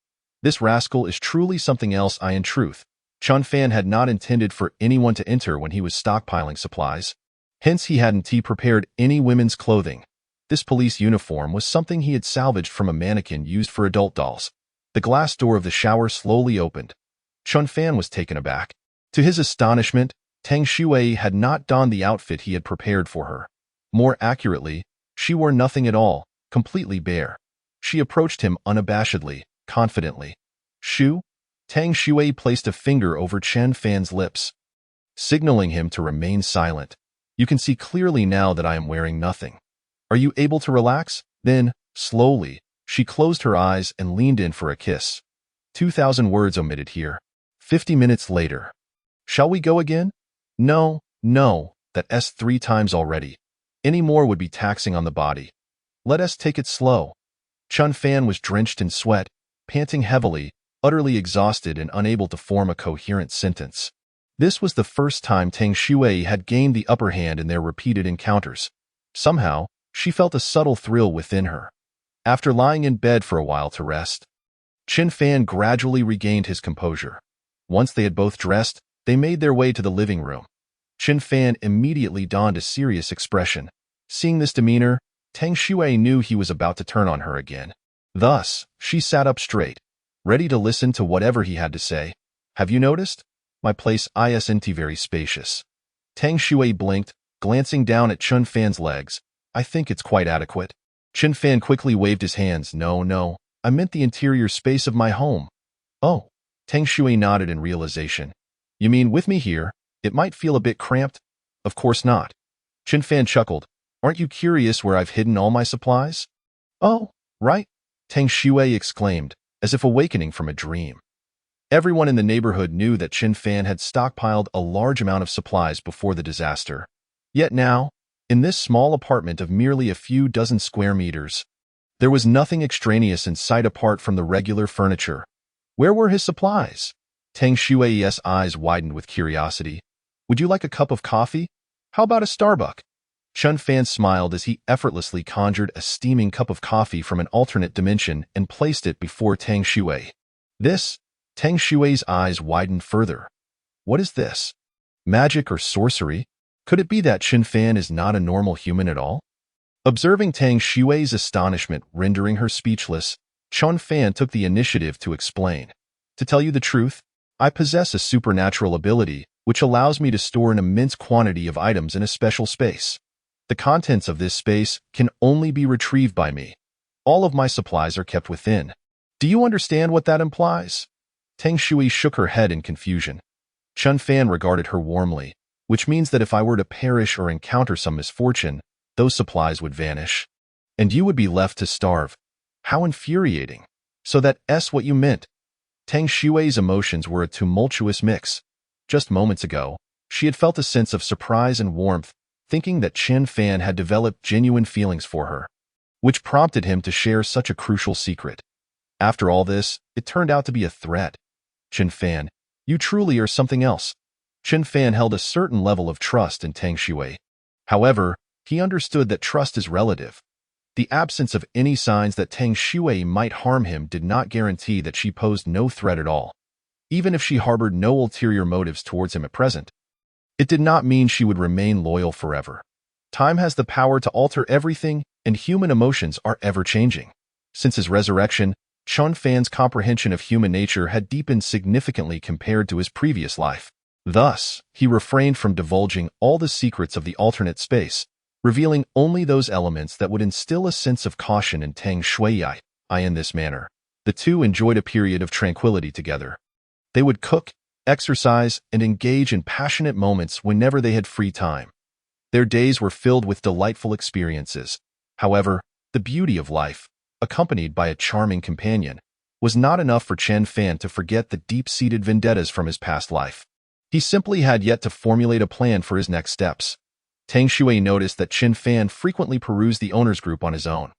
This rascal is truly something else, in truth. Chun Fan had not intended for anyone to enter when he was stockpiling supplies. Hence, he hadn't prepared any women's clothing. This police uniform was something he had salvaged from a mannequin used for adult dolls. The glass door of the shower slowly opened. Chun Fan was taken aback. To his astonishment, Tang Shui had not donned the outfit he had prepared for her. More accurately, she wore nothing at all, completely bare. She approached him unabashedly, confidently. "Shu?" Tang Shui placed a finger over Chun Fan's lips, signaling him to remain silent. "You can see clearly now that I am wearing nothing. Are you able to relax?" Then, slowly, she closed her eyes and leaned in for a kiss. 2,000 words omitted here. 50 minutes later. "Shall we go again?" No, that's 3 times already. Any more would be taxing on the body. Let us take it slow. Chun Fan was drenched in sweat, panting heavily, utterly exhausted and unable to form a coherent sentence. This was the first time Tang Shui had gained the upper hand in their repeated encounters. Somehow, she felt a subtle thrill within her. After lying in bed for a while to rest, Chun Fan gradually regained his composure. Once they had both dressed, they made their way to the living room. Chun Fan immediately donned a serious expression. Seeing this demeanor, Tang Shui knew he was about to turn on her again. Thus, she sat up straight, ready to listen to whatever he had to say. "Have you noticed? My place isn't very spacious." Tang Shui blinked, glancing down at Chun Fan's legs. "I think it's quite adequate." Chun Fan quickly waved his hands. No, I meant the interior space of my home." "Oh." Tang Shui nodded in realization. "You mean with me here, it might feel a bit cramped?" "Of course not." Chun Fan chuckled. "Aren't you curious where I've hidden all my supplies?" "Oh, right," Tang Shui exclaimed, as if awakening from a dream. Everyone in the neighborhood knew that Chun Fan had stockpiled a large amount of supplies before the disaster. Yet now, in this small apartment of merely a few dozen square meters, there was nothing extraneous in sight apart from the regular furniture. Where were his supplies? Tang Shui's eyes widened with curiosity. "Would you like a cup of coffee? How about a Starbucks?" Chun Fan smiled as he effortlessly conjured a steaming cup of coffee from an alternate dimension and placed it before Tang Shui. "This?" Tang Shui's eyes widened further. "What is this? Magic or sorcery? Could it be that Chun Fan is not a normal human at all?" Observing Tang Shui's astonishment rendering her speechless, Chun Fan took the initiative to explain. "To tell you the truth, I possess a supernatural ability which allows me to store an immense quantity of items in a special space. The contents of this space can only be retrieved by me. All of my supplies are kept within. Do you understand what that implies?" Tang Shui shook her head in confusion. Chun Fan regarded her warmly, "Which means that if I were to perish or encounter some misfortune, those supplies would vanish, and you would be left to starve. How infuriating. So that's what you meant." Tang Shui's emotions were a tumultuous mix. Just moments ago, she had felt a sense of surprise and warmth, thinking that Chun Fan had developed genuine feelings for her, which prompted him to share such a crucial secret. After all this, it turned out to be a threat. "Chun Fan, you truly are something else." Chun Fan held a certain level of trust in Tang Shui. However, he understood that trust is relative. The absence of any signs that Tang Shui might harm him did not guarantee that she posed no threat at all. Even if she harbored no ulterior motives towards him at present, it did not mean she would remain loyal forever. Time has the power to alter everything, and human emotions are ever-changing. Since his resurrection, Chun Fan's comprehension of human nature had deepened significantly compared to his previous life. Thus, he refrained from divulging all the secrets of the alternate space, revealing only those elements that would instill a sense of caution in Tang Shui. In this manner, the two enjoyed a period of tranquility together. They would cook, exercise, and engage in passionate moments whenever they had free time. Their days were filled with delightful experiences. However, the beauty of life, accompanied by a charming companion, was not enough for Chun Fan to forget the deep-seated vendettas from his past life. He simply had yet to formulate a plan for his next steps. Tang Shui noticed that Chun Fan frequently perused the owner's group on his own.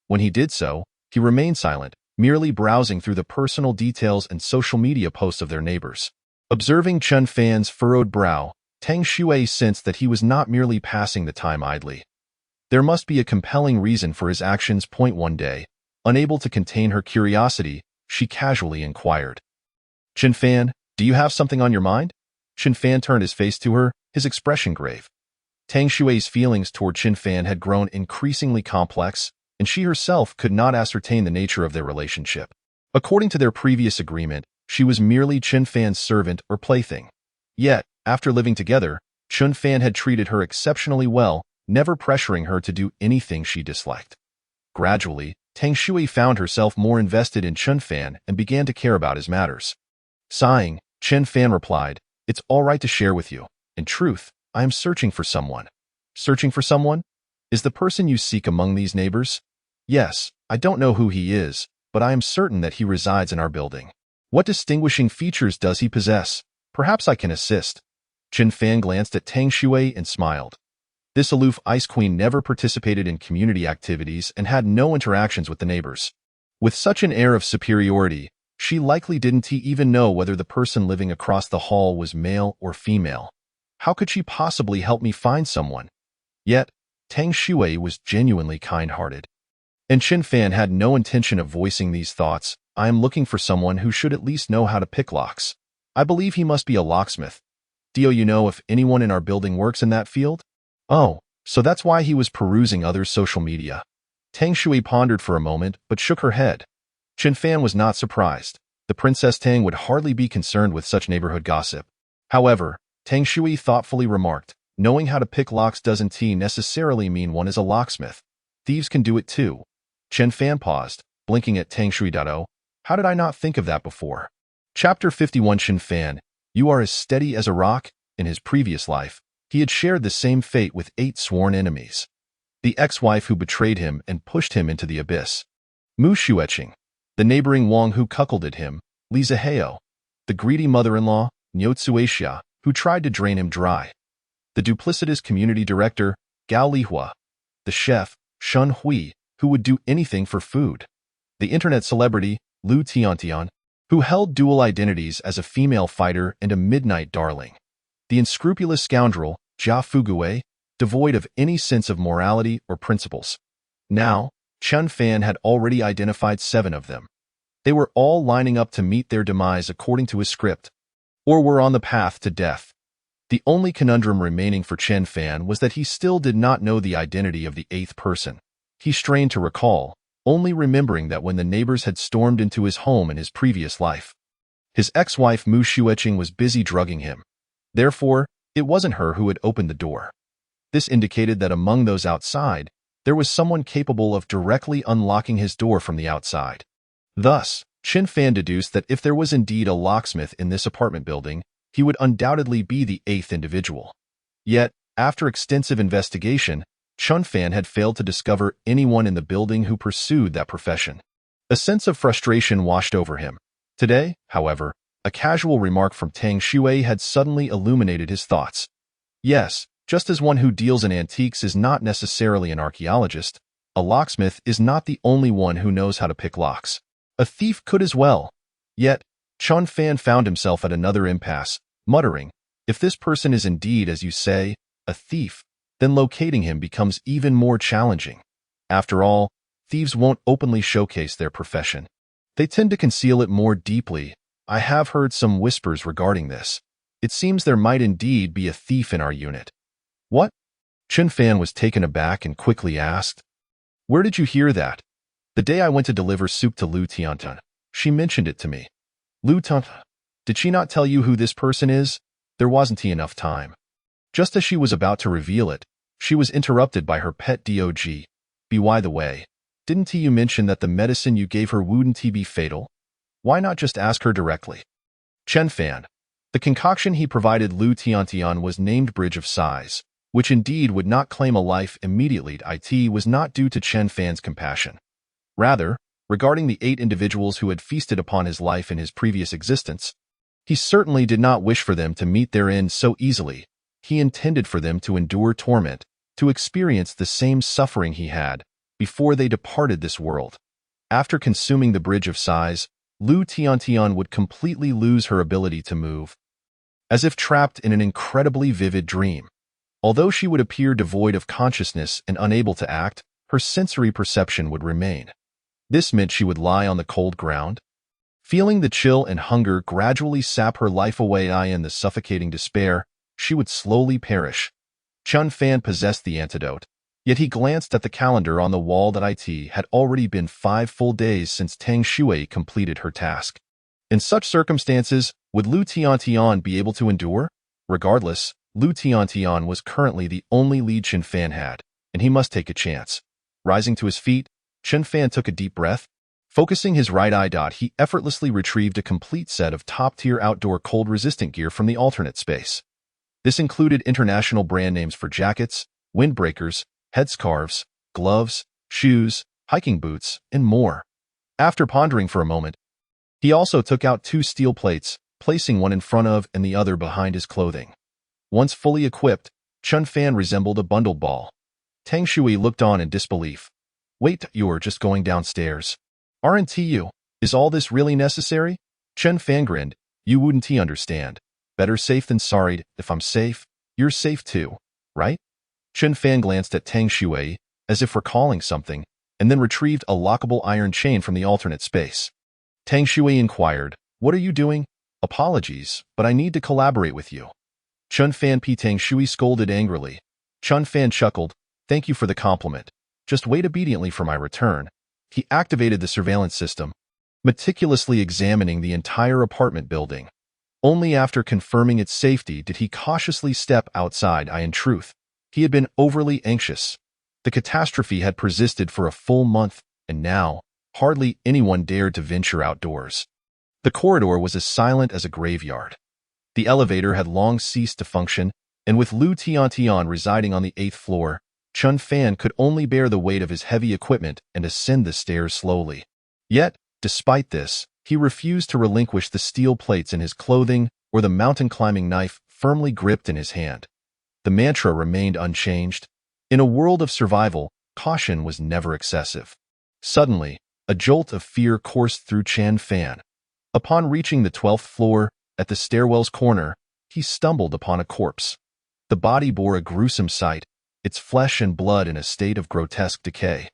When he did so, he remained silent, merely browsing through the personal details and social media posts of their neighbors. Observing Chun Fan's furrowed brow, Tang Shui sensed that he was not merely passing the time idly. There must be a compelling reason for his actions. One day, unable to contain her curiosity, she casually inquired, "Chun Fan, do Do you have something on your mind? Chen Fan turned his face to her, his expression grave. Tang Xue's feelings toward Chen Fan had grown increasingly complex, and she herself could not ascertain the nature of their relationship. According to their previous agreement, she was merely Chen Fan's servant or plaything. Yet, after living together, Chen Fan had treated her exceptionally well, never pressuring her to do anything she disliked. Gradually, Tang Xue found herself more invested in Chen Fan and began to care about his matters. Sighing, Chen Fan replied, "It's all right to share with you. In truth, I am searching for someone." Searching for someone? Is the person you seek among these neighbors? Yes, I don't know who he is, but I am certain that he resides in our building. What distinguishing features does he possess? Perhaps I can assist. Chen Fan glanced at Tang Xue and smiled. This aloof ice queen never participated in community activities and had no interactions with the neighbors. With such an air of superiority, she likely didn't even know whether the person living across the hall was male or female. How could she possibly help me find someone? Yet, Tang Xue was genuinely kind-hearted. And Chen Fan had no intention of voicing these thoughts. I am looking for someone who should at least know how to pick locks. I believe he must be a locksmith. Do you know if anyone in our building works in that field? Oh, so that's why he was perusing others' social media. Tang Xue pondered for a moment, but shook her head. Chen Fan was not surprised. The Princess Tang would hardly be concerned with such neighborhood gossip. However, Tang Xue thoughtfully remarked, knowing how to pick locks doesn't necessarily mean one is a locksmith. Thieves can do it too. Chen Fan paused, blinking at Tang Xue. How did I not think of that before? Chapter 51 Chen Fan, you are as steady as a rock. In his previous life, he had shared the same fate with 8 sworn enemies. The ex-wife who betrayed him and pushed him into the abyss. Mu Xueqing, the neighboring Wang who cuckolded him, Li Zihao, the greedy mother-in-law, Niu Tsuixia, who tried to drain him dry. The duplicitous community director, Gao Lihua. The chef, Shun Hui, who would do anything for food. The internet celebrity, Lu Tiantian, who held dual identities as a female fighter and a midnight darling. The unscrupulous scoundrel, Jia Fugue, devoid of any sense of morality or principles. Now, Chen Fan had already identified 7 of them. They were all lining up to meet their demise according to his script, or were on the path to death. The only conundrum remaining for Chen Fan was that he still did not know the identity of the 8th person. He strained to recall, only remembering that when the neighbors had stormed into his home in his previous life, his ex-wife Mu Xueqing was busy drugging him. Therefore, it wasn't her who had opened the door. This indicated that among those outside, there was someone capable of directly unlocking his door from the outside. Thus, Chen Fan deduced that if there was indeed a locksmith in this apartment building, he would undoubtedly be the 8th individual. Yet, after extensive investigation, Chen Fan had failed to discover anyone in the building who pursued that profession. A sense of frustration washed over him. Today, however, a casual remark from Tang Xue had suddenly illuminated his thoughts. Yes, just as one who deals in antiques is not necessarily an archaeologist, a locksmith is not the only one who knows how to pick locks. A thief could as well. Yet, Chen Fan found himself at another impasse, muttering, if this person is indeed, as you say, a thief, then locating him becomes even more challenging. After all, thieves won't openly showcase their profession. They tend to conceal it more deeply. I have heard some whispers regarding this. It seems there might indeed be a thief in our unit. What? Chen Fan was taken aback and quickly asked, where did you hear that? The day I went to deliver soup to Lu Tiantan. She mentioned it to me. Lu Tiantan, did she not tell you who this person is? There wasn't enough time. Just as she was about to reveal it, she was interrupted by her pet dog. By the way, didn't you mention that the medicine you gave her wouldn't be fatal? Why not just ask her directly? Chen Fan. The concoction he provided Lu Tiantian was named Bridge of Sighs, which indeed would not claim a life immediately. It was not due to Chen Fan's compassion. Rather, regarding the 8 individuals who had feasted upon his life in his previous existence, he certainly did not wish for them to meet their end so easily. He intended for them to endure torment, to experience the same suffering he had, before they departed this world. After consuming the Bridge of Sighs, Lu Tiantian would completely lose her ability to move, as if trapped in an incredibly vivid dream. Although she would appear devoid of consciousness and unable to act, her sensory perception would remain. This meant she would lie on the cold ground, Feeling the chill and hunger gradually sap her life away and the suffocating despair, she would slowly perish. Chun Fan possessed the antidote, yet he glanced at the calendar on the wall that it had already been 5 full days since Tang Shui completed her task. In such circumstances, would Lu Tiantian be able to endure? Regardless, Lu Tiantian was currently the only lead Chun Fan had, and he must take a chance. Rising to his feet, Chun Fan took a deep breath. Focusing his right eye, he effortlessly retrieved a complete set of top-tier outdoor cold-resistant gear from the alternate space. This included international brand names for jackets, windbreakers, headscarves, gloves, shoes, hiking boots, and more. After pondering for a moment, he also took out 2 steel plates, placing one in front of and the other behind his clothing. Once fully equipped, Chun Fan resembled a bundled ball. Tang Shui looked on in disbelief. Wait, you're just going downstairs. Aren't you? Is all this really necessary? Chun Fan grinned. You wouldn't understand. Better safe than sorry. If I'm safe, you're safe too, right? Chun Fan glanced at Tang Shui, as if recalling something, and then retrieved a lockable iron chain from the alternate space. Tang Shui inquired, What are you doing? Apologies, but I need to collaborate with you. Chun Fan Tang Shui scolded angrily. Chun Fan chuckled, Thank you for the compliment. Just wait obediently for my return. He activated the surveillance system, meticulously examining the entire apartment building. Only after confirming its safety did he cautiously step outside. In truth, he had been overly anxious. The catastrophe had persisted for a full month, and now, hardly anyone dared to venture outdoors. The corridor was as silent as a graveyard. The elevator had long ceased to function, and with Lu Tiantian residing on the 8th floor, Chun Fan could only bear the weight of his heavy equipment and ascend the stairs slowly. Yet, despite this, he refused to relinquish the steel plates in his clothing or the mountain-climbing knife firmly gripped in his hand. The mantra remained unchanged. In a world of survival, caution was never excessive. Suddenly, a jolt of fear coursed through Chun Fan. Upon reaching the 12th floor, at the stairwell's corner, he stumbled upon a corpse. The body bore a gruesome sight, its flesh and blood in a state of grotesque decay.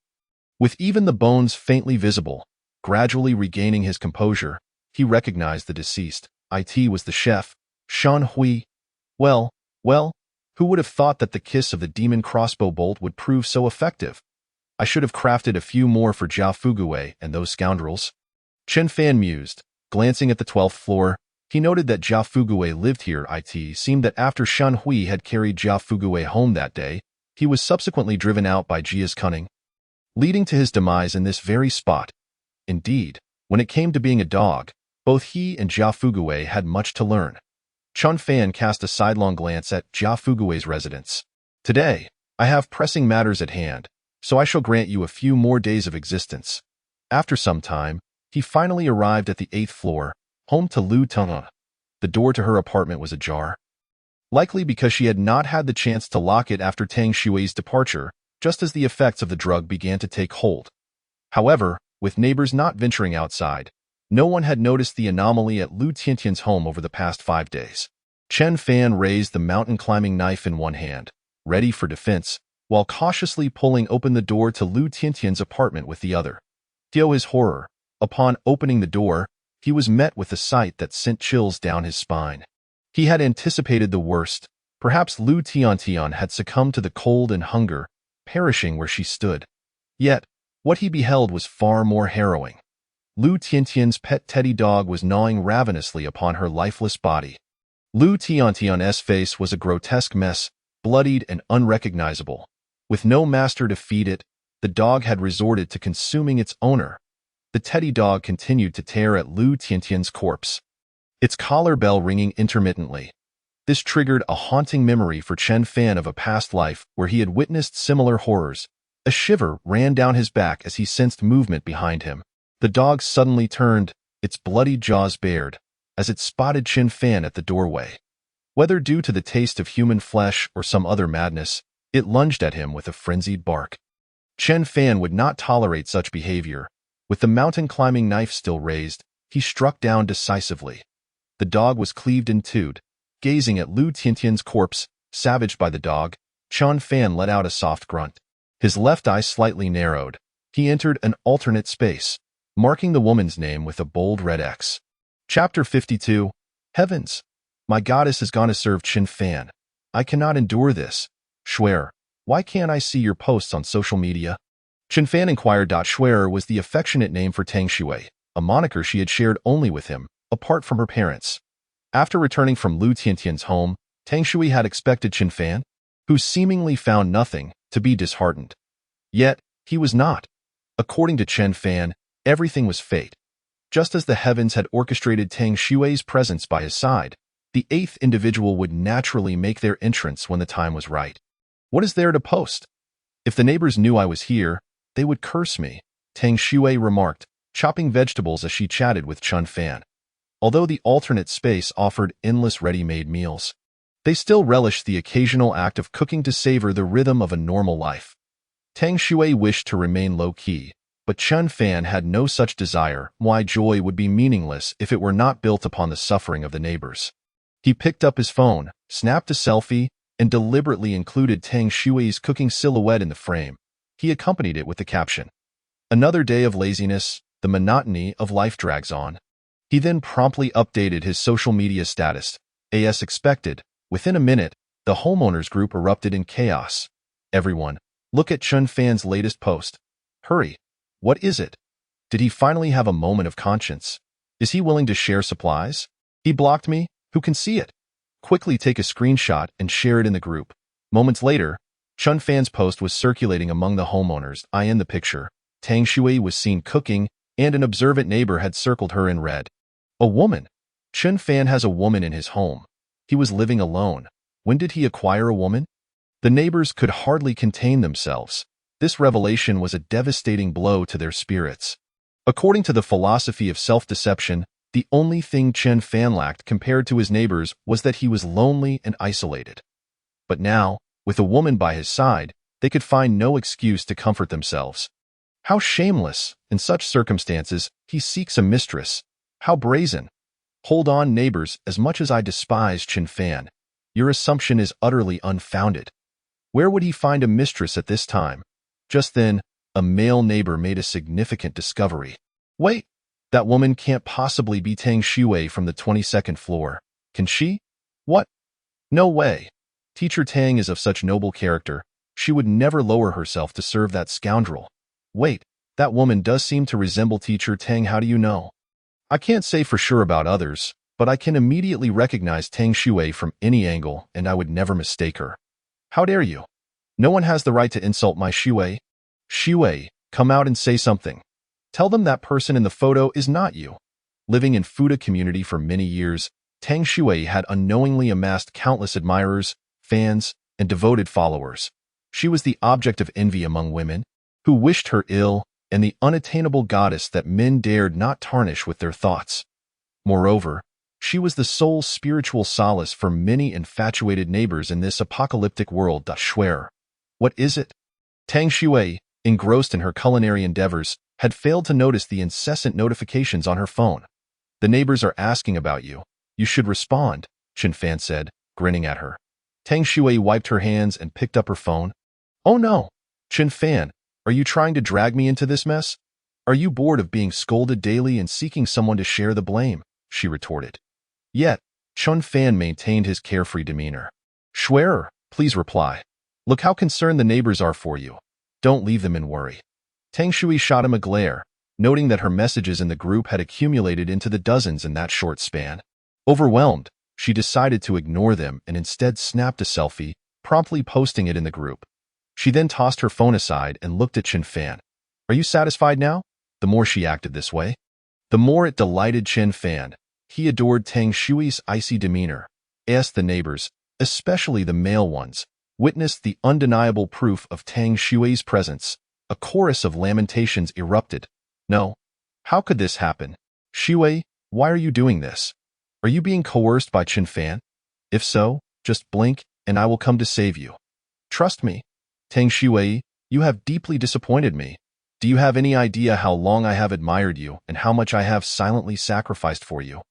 With even the bones faintly visible, gradually regaining his composure, he recognized the deceased. It was the chef, Shan Hui. Well, who would have thought that the kiss of the demon crossbow bolt would prove so effective? I should have crafted a few more for Jia Fugui and those scoundrels. Chun Fan mused. Glancing at the 12th floor, he noted that Jia Fugui lived here. It seemed that after Shan Hui had carried Jia Fugui home that day, he was subsequently driven out by Jia's cunning, leading to his demise in this very spot. Indeed, when it came to being a dog, both he and Jia Fugui had much to learn. Chun Fan cast a sidelong glance at Jia Fugui's residence. Today, I have pressing matters at hand, so I shall grant you a few more days of existence. After some time, he finally arrived at the 8th floor, home to Lu Tiantian. The door to her apartment was ajar, likely because she had not had the chance to lock it after Tang Shui's departure, just as the effects of the drug began to take hold. However, with neighbors not venturing outside, no one had noticed the anomaly at Lu Tiantian's home over the past 5 days. Chun Fan raised the mountain-climbing knife in one hand, ready for defense, while cautiously pulling open the door to Lu Tiantian's apartment with the other. To his horror, upon opening the door, he was met with a sight that sent chills down his spine. He had anticipated the worst. Perhaps Lu Tiantian had succumbed to the cold and hunger, perishing where she stood. Yet, what he beheld was far more harrowing. Lu Tiantian's pet teddy dog was gnawing ravenously upon her lifeless body. Lu Tiantian's face was a grotesque mess, bloodied and unrecognizable. With no master to feed it, the dog had resorted to consuming its owner. The teddy dog continued to tear at Lu Tiantian's corpse, its collar bell ringing intermittently. This triggered a haunting memory for Chun Fan of a past life where he had witnessed similar horrors. A shiver ran down his back as he sensed movement behind him. The dog suddenly turned, its bloody jaws bared, as it spotted Chun Fan at the doorway. Whether due to the taste of human flesh or some other madness, it lunged at him with a frenzied bark. Chun Fan would not tolerate such behavior. With the mountain-climbing knife still raised, he struck down decisively. The dog was cleaved in two. Gazing at Lu Tiantian's corpse, savaged by the dog, Chun Fan let out a soft grunt. His left eye slightly narrowed. He entered an alternate space. marking the woman's name with a bold red X. Chapter 52. Heavens! My goddess has gone to serve Chen Fan. I cannot endure this. Schwer, why can't I see your posts on social media? Chen Fan inquired. Schwer was the affectionate name for Tang Shui, a moniker she had shared only with him, apart from her parents. After returning from Lu Tiantian's home, Tang Shui had expected Chen Fan, who seemingly found nothing, to be disheartened. Yet, he was not. According to Chen Fan, everything was fate. Just as the heavens had orchestrated Tang Shui's presence by his side, the eighth individual would naturally make their entrance when the time was right. What is there to post? If the neighbors knew I was here, they would curse me, Tang Shui remarked, chopping vegetables as she chatted with Chen Fan. Although the alternate space offered endless ready-made meals, they still relished the occasional act of cooking to savor the rhythm of a normal life. Tang Shui wished to remain low-key, but Chen Fan had no such desire. Why joy would be meaningless if it were not built upon the suffering of the neighbors. He picked up his phone, snapped a selfie, and deliberately included Tang Shui's cooking silhouette in the frame. He accompanied it with the caption, "Another day of laziness, the monotony of life drags on." He then promptly updated his social media status. As expected, within a minute, the homeowners group erupted in chaos. "Everyone, look at Chen Fan's latest post. Hurry. What is it? Did he finally have a moment of conscience? Is he willing to share supplies? He blocked me? Who can see it? Quickly take a screenshot and share it in the group." Moments later, Chen Fan's post was circulating among the homeowners. In the picture, Tang Shui was seen cooking, and an observant neighbor had circled her in red. A woman. Chen Fan has a woman in his home. He was living alone. When did he acquire a woman? The neighbors could hardly contain themselves. This revelation was a devastating blow to their spirits. According to the philosophy of self-deception, the only thing Chen Fan lacked compared to his neighbors was that he was lonely and isolated. But now, with a woman by his side, they could find no excuse to comfort themselves. How shameless! In such circumstances, he seeks a mistress. How brazen! Hold on, neighbors, as much as I despise Chen Fan, your assumption is utterly unfounded. Where would he find a mistress at this time? Just then, a male neighbor made a significant discovery. Wait, that woman can't possibly be Tang Shui from the 22nd floor. Can she? What? No way. Teacher Tang is of such noble character, she would never lower herself to serve that scoundrel. Wait, that woman does seem to resemble Teacher Tang. How do you know? I can't say for sure about others, but I can immediately recognize Tang Shui from any angle, and I would never mistake her. How dare you? No one has the right to insult my Shui. Shui, come out and say something. Tell them that person in the photo is not you. Living in Fuda community for many years, Tang Shui had unknowingly amassed countless admirers, fans, and devoted followers. She was the object of envy among women, who wished her ill, and the unattainable goddess that men dared not tarnish with their thoughts. Moreover, she was the sole spiritual solace for many infatuated neighbors in this apocalyptic world. Schwer. What is it? Tang Shui, engrossed in her culinary endeavors, had failed to notice the incessant notifications on her phone. The neighbors are asking about you. You should respond, Chen Fan said, grinning at her. Tang Shui wiped her hands and picked up her phone. Oh no! Chen Fan, are you trying to drag me into this mess? Are you bored of being scolded daily and seeking someone to share the blame? She retorted. Yet, Chen Fan maintained his carefree demeanor. Schwerer, please reply. Look how concerned the neighbors are for you. Don't leave them in worry. Tang Shui shot him a glare, noting that her messages in the group had accumulated into the dozens in that short span. Overwhelmed, she decided to ignore them and instead snapped a selfie, promptly posting it in the group. She then tossed her phone aside and looked at Chen Fan. Are you satisfied now? The more she acted this way, the more it delighted Chen Fan. He adored Tang Shui's icy demeanor. As the neighbors, especially the male ones, witnessed the undeniable proof of Tang Shui's presence, a chorus of lamentations erupted. No. How could this happen? Shui, why are you doing this? Are you being coerced by Chen Fan? If so, just blink, and I will come to save you. Trust me. Tang Shui, you have deeply disappointed me. Do you have any idea how long I have admired you and how much I have silently sacrificed for you?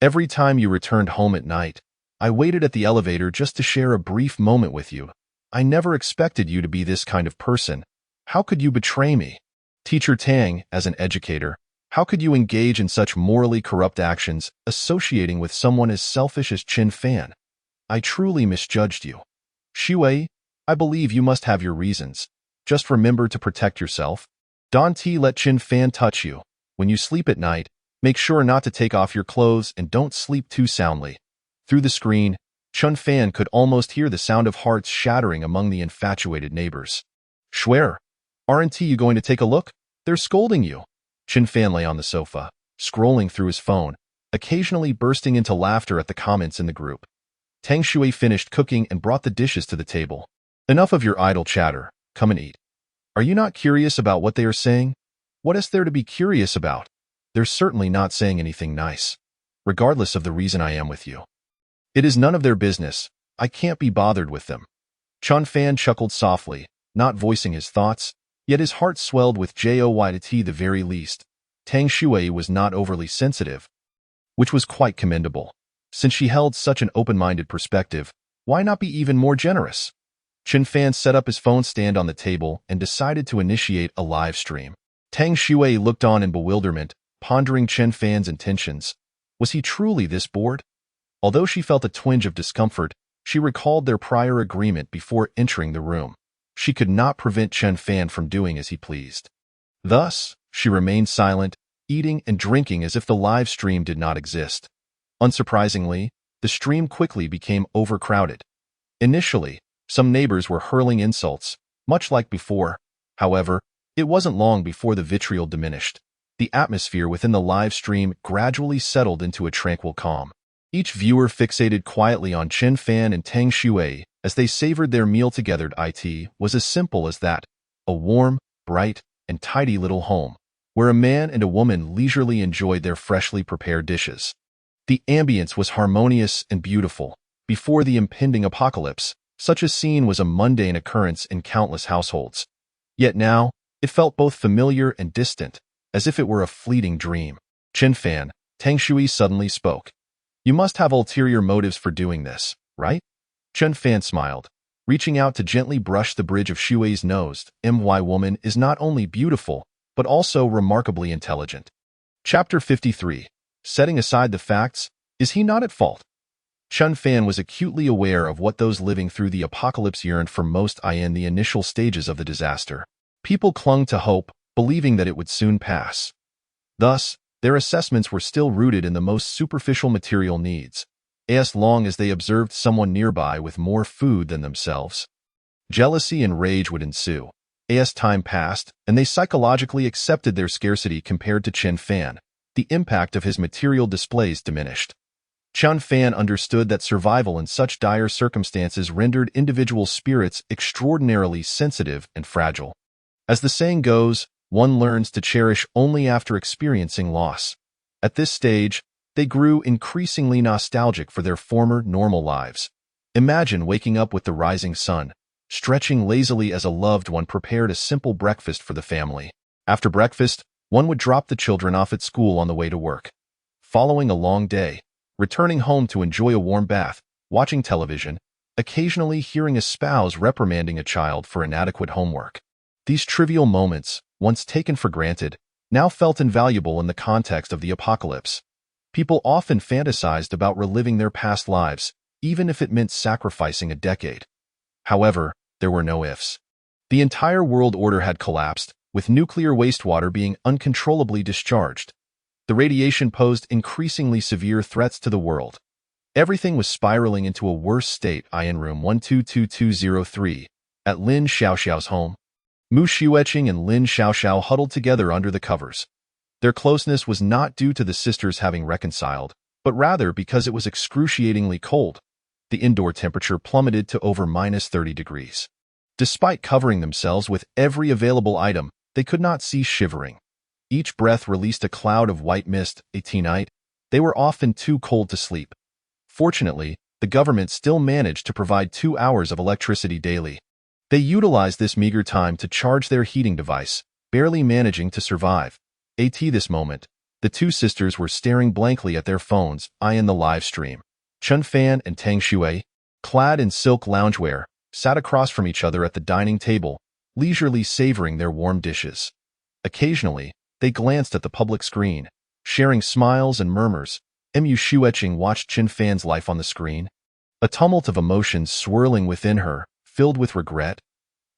Every time you returned home at night, I waited at the elevator just to share a brief moment with you. I never expected you to be this kind of person. How could you betray me? Teacher Tang, as an educator, How could you engage in such morally corrupt actions, associating with someone as selfish as Qin Fan? I truly misjudged you. Xue, I believe you must have your reasons. Just remember to protect yourself. Don't let Qin Fan touch you. When you sleep at night, make sure not to take off your clothes and don't sleep too soundly. Through the screen, Qin Fan could almost hear the sound of hearts shattering among the infatuated neighbors. Schwer, aren't you going to take a look? They're scolding you. Qin Fan lay on the sofa, scrolling through his phone, occasionally bursting into laughter at the comments in the group. Tang Xue finished cooking and brought the dishes to the table. Enough of your idle chatter. Come and eat. Are you not curious about what they are saying? What is there to be curious about? They're certainly not saying anything nice, regardless of the reason I am with you. It is none of their business. I can't be bothered with them. Qin Fan chuckled softly, not voicing his thoughts, yet his heart swelled with joy to the very least. Tang Xue was not overly sensitive, which was quite commendable. Since she held such an open-minded perspective, why not be even more generous? Qin Fan set up his phone stand on the table and decided to initiate a live stream. Tang Xue looked on in bewilderment, pondering Qin Fan's intentions. Was he truly this bored? Although she felt a twinge of discomfort, she recalled their prior agreement before entering the room. She could not prevent Qin Fan from doing as he pleased. Thus, she remained silent, eating and drinking as if the live stream did not exist. Unsurprisingly, the stream quickly became overcrowded. Initially, some neighbors were hurling insults, much like before. However, it wasn't long before the vitriol diminished. The atmosphere within the live stream gradually settled into a tranquil calm. Each viewer fixated quietly on Qin Fan and Tang Xue as they savored their meal together. It was as simple as that, a warm, bright, and tidy little home, where a man and a woman leisurely enjoyed their freshly prepared dishes. The ambience was harmonious and beautiful. Before the impending apocalypse, such a scene was a mundane occurrence in countless households. Yet now, it felt both familiar and distant, as if it were a fleeting dream. Qin Fan, Tang Xue suddenly spoke. You must have ulterior motives for doing this, right? Qin Fan smiled, reaching out to gently brush the bridge of Xue's nose. My woman is not only beautiful, but also remarkably intelligent. Chapter 53. Setting aside the facts, is he not at fault? Qin Fan was acutely aware of what those living through the apocalypse yearned for most in the initial stages of the disaster. People clung to hope, believing that it would soon pass. Thus, their assessments were still rooted in the most superficial material needs, as long as they observed someone nearby with more food than themselves. Jealousy and rage would ensue. As time passed, and they psychologically accepted their scarcity compared to Qin Fan, the impact of his material displays diminished. Qin Fan understood that survival in such dire circumstances rendered individual spirits extraordinarily sensitive and fragile. As the saying goes, one learns to cherish only after experiencing loss. At this stage, they grew increasingly nostalgic for their former normal lives. Imagine waking up with the rising sun, stretching lazily as a loved one prepared a simple breakfast for the family. After breakfast, one would drop the children off at school on the way to work. Following a long day, returning home to enjoy a warm bath, watching television, occasionally hearing a spouse reprimanding a child for inadequate homework. These trivial moments, once taken for granted, now felt invaluable in the context of the apocalypse. People often fantasized about reliving their past lives, even if it meant sacrificing a decade. However, there were no ifs. The entire world order had collapsed, with nuclear wastewater being uncontrollably discharged. The radiation posed increasingly severe threats to the world. Everything was spiraling into a worse state. In room 122203, at Lin Xiaoxiao's home, Mu Xueqing and Lin Xiaoxiao huddled together under the covers. Their closeness was not due to the sisters having reconciled, but rather because it was excruciatingly cold. The indoor temperature plummeted to over -30 degrees. Despite covering themselves with every available item, they could not cease shivering. Each breath released a cloud of white mist. Night, they were often too cold to sleep. Fortunately, the government still managed to provide 2 hours of electricity daily. They utilized this meager time to charge their heating device, barely managing to survive. At this moment, the two sisters were staring blankly at their phones, in the live stream. Qin Fan and Tang Xue, clad in silk loungewear, sat across from each other at the dining table, leisurely savoring their warm dishes. Occasionally, They glanced at the public screen, sharing smiles and murmurs. Mu Shueqing watched Qin Fan's life on the screen, a tumult of emotions swirling within her, filled with regret.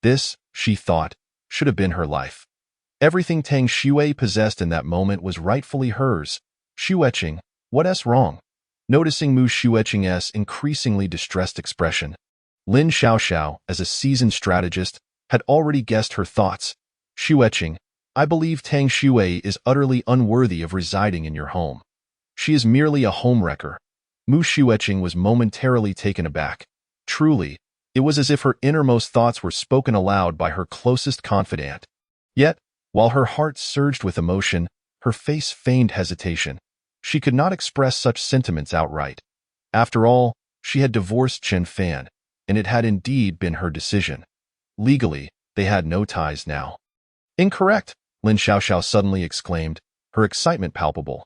This, she thought, should have been her life. Everything Tang Xue possessed in that moment was rightfully hers. Shueqing, what's wrong? Noticing Mu Shueqing's increasingly distressed expression, Lin Xiaoxiao, as a seasoned strategist, had already guessed her thoughts. Shueqing, I believe Tang Xue is utterly unworthy of residing in your home. She is merely a homewrecker. Mu Shueqing was momentarily taken aback. Truly, it was as if her innermost thoughts were spoken aloud by her closest confidant. Yet, while her heart surged with emotion, her face feigned hesitation. She could not express such sentiments outright. After all, she had divorced Qin Fan, and it had indeed been her decision. Legally, they had no ties now. Incorrect, Lin Xiaoxiao suddenly exclaimed, her excitement palpable.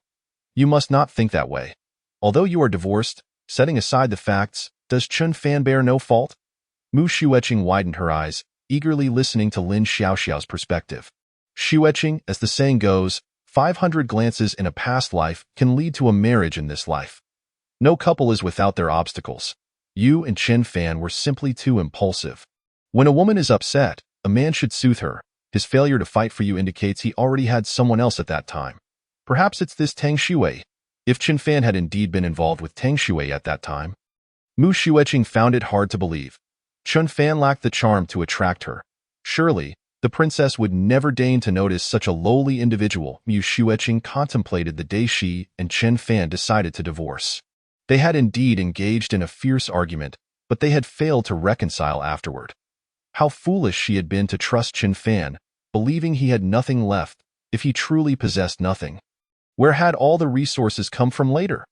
You must not think that way. Although you are divorced, setting aside the facts, does Qin Fan bear no fault? Mu Shueqing widened her eyes, eagerly listening to Lin Xiaoxiao's perspective. Shueqing, as the saying goes, 500 glances in a past life can lead to a marriage in this life. No couple is without their obstacles. You and Qin Fan were simply too impulsive. When a woman is upset, a man should soothe her. His failure to fight for you indicates he already had someone else at that time. Perhaps it's this Tang Xue. If Qin Fan had indeed been involved with Tang Xue at that time. Mu Shueqing found it hard to believe. Qin Fan lacked the charm to attract her. Surely, the princess would never deign to notice such a lowly individual. Mu Shueqing contemplated the day she and Qin Fan decided to divorce. They had indeed engaged in a fierce argument, but they had failed to reconcile afterward. How foolish she had been to trust Qin Fan, believing he had nothing left, if he truly possessed nothing. Where had all the resources come from later?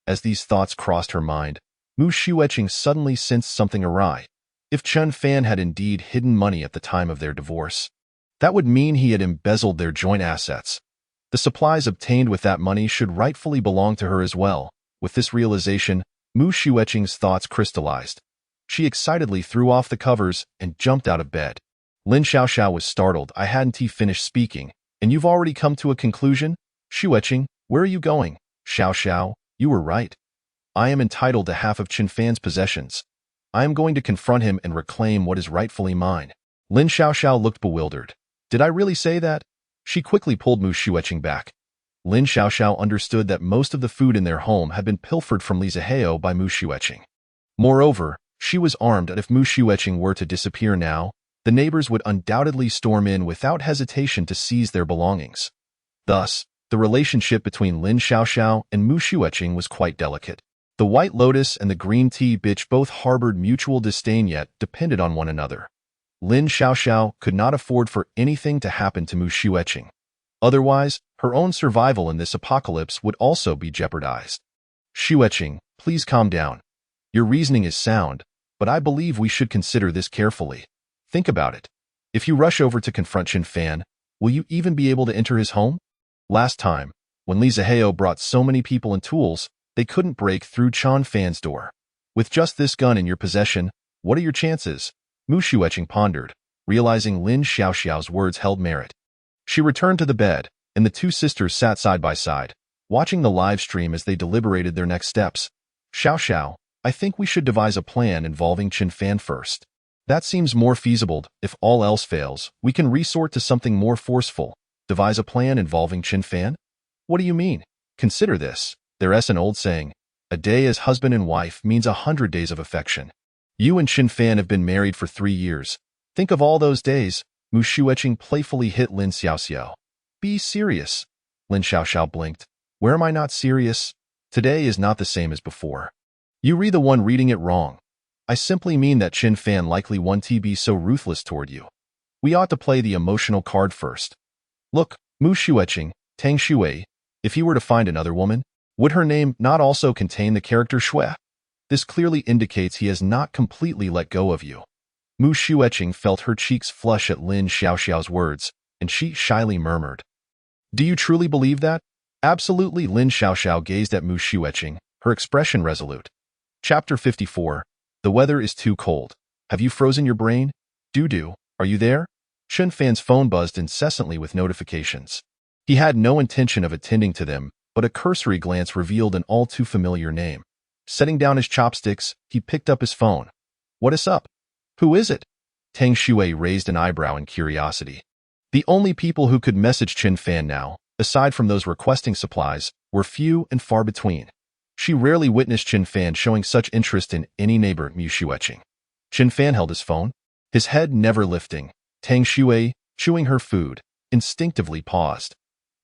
As these thoughts crossed her mind, Mu Shueqing suddenly sensed something awry. If Qin Fan had indeed hidden money at the time of their divorce, that would mean he had embezzled their joint assets. The supplies obtained with that money should rightfully belong to her as well. With this realization, Mu Shueqing's thoughts crystallized. She excitedly threw off the covers and jumped out of bed. Lin Xiaoxiao was startled. I hadn't finished speaking, and you've already come to a conclusion? Shueqing, where are you going? Xiaoxiao, you were right. I am entitled to half of Qin Fan's possessions. I am going to confront him and reclaim what is rightfully mine. Lin Xiaoxiao looked bewildered. Did I really say that? She quickly pulled Mu Shueqing back. Lin Xiaoxiao understood that most of the food in their home had been pilfered from Li Zihao by Mu Shueqing. Moreover, she was armed, and if Mu Shueqing were to disappear now, the neighbors would undoubtedly storm in without hesitation to seize their belongings. Thus, the relationship between Lin Xiaoxiao and Mu Shueqing was quite delicate. The White Lotus and the Green Tea Bitch both harbored mutual disdain yet depended on one another. Lin Xiaoxiao could not afford for anything to happen to Mu Shueqing. Otherwise, her own survival in this apocalypse would also be jeopardized. Shueqing, please calm down. Your reasoning is sound, but I believe we should consider this carefully. Think about it. If you rush over to confront Qin Fan, will you even be able to enter his home? Last time, when Li Zihao brought so many people and tools, they couldn't break through Qin Fan's door. With just this gun in your possession, what are your chances? Mu Shueqing pondered, realizing Lin Xiaoxiao's words held merit. She returned to the bed, and the two sisters sat side by side, watching the live stream as they deliberated their next steps. Xiaoxiao, I think we should devise a plan involving Qin Fan first. That seems more feasible. If all else fails, we can resort to something more forceful. Devise a plan involving Qin Fan? What do you mean? Consider this. There's an old saying, a day as husband and wife means 100 days of affection. You and Qin Fan have been married for 3 years. Think of all those days. Mu Shueqing playfully hit Lin Xiaoxiao. Be serious. Lin Xiaoxiao blinked. Where am I not serious? Today is not the same as before. You read the one reading it wrong. I simply mean that Qin Fan likely won't be so ruthless toward you. We ought to play the emotional card first. Look, Mu Shueqing, Tang Xue, if he were to find another woman, would her name not also contain the character Xue? This clearly indicates he has not completely let go of you. Mu Shueqing felt her cheeks flush at Lin Xiaoxiao's words, and she shyly murmured. Do you truly believe that? Absolutely. Lin Xiaoxiao gazed at Mu Shueqing, her expression resolute. Chapter 54. The weather is too cold. Have you frozen your brain? Dudu, are you there? Qin Fan's phone buzzed incessantly with notifications. He had no intention of attending to them, but a cursory glance revealed an all-too-familiar name. Setting down his chopsticks, he picked up his phone. "What is up? Who is it?" Tang Shui raised an eyebrow in curiosity. The only people who could message Chen Fan now, aside from those requesting supplies, were few and far between. She rarely witnessed Chen Fan showing such interest in any neighbor Mu Xueqing. Chen Fan held his phone, his head never lifting. Tang Shui, chewing her food, instinctively paused.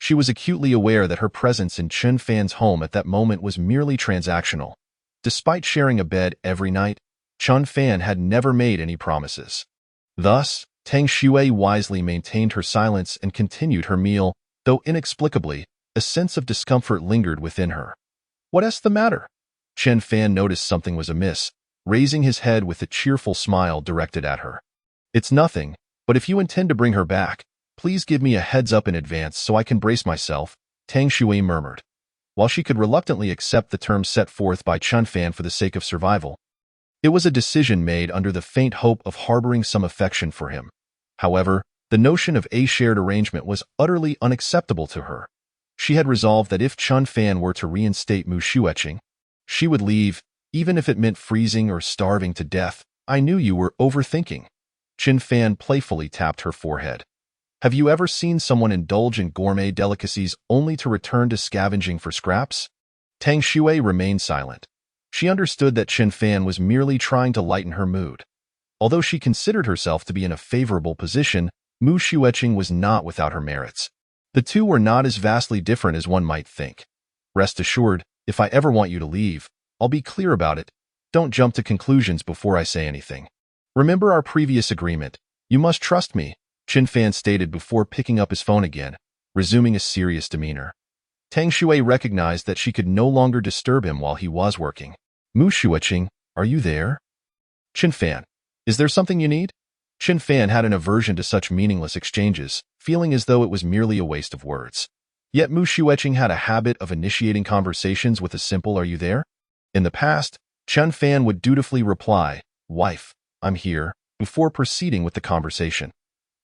She was acutely aware that her presence in Chen Fan's home at that moment was merely transactional. Despite sharing a bed every night, Chen Fan had never made any promises. Thus, Tang Shui wisely maintained her silence and continued her meal, though inexplicably, a sense of discomfort lingered within her. "What's the matter?" Chen Fan noticed something was amiss, raising his head with a cheerful smile directed at her. "It's nothing, but if you intend to bring her back, please give me a heads up in advance so I can brace myself," Tang Shui murmured. While she could reluctantly accept the terms set forth by Chen Fan for the sake of survival, it was a decision made under the faint hope of harboring some affection for him. However, the notion of a shared arrangement was utterly unacceptable to her. She had resolved that if Chen Fan were to reinstate Mu Xueqing, she would leave, even if it meant freezing or starving to death. "I knew you were overthinking." Chen Fan playfully tapped her forehead. "Have you ever seen someone indulge in gourmet delicacies only to return to scavenging for scraps?" Tang Shui remained silent. She understood that Chen Fan was merely trying to lighten her mood. Although she considered herself to be in a favorable position, Mu Xueqing was not without her merits. The two were not as vastly different as one might think. "Rest assured, if I ever want you to leave, I'll be clear about it. Don't jump to conclusions before I say anything. Remember our previous agreement. You must trust me," Chen Fan stated before picking up his phone again, resuming a serious demeanor. Tang Shui recognized that she could no longer disturb him while he was working. "Mu Xueqing, are you there?" "Chen Fan, is there something you need?" Chen Fan had an aversion to such meaningless exchanges, feeling as though it was merely a waste of words. Yet Mu Xueqing had a habit of initiating conversations with a simple "Are you there?" In the past, Chen Fan would dutifully reply, "Wife, I'm here," before proceeding with the conversation.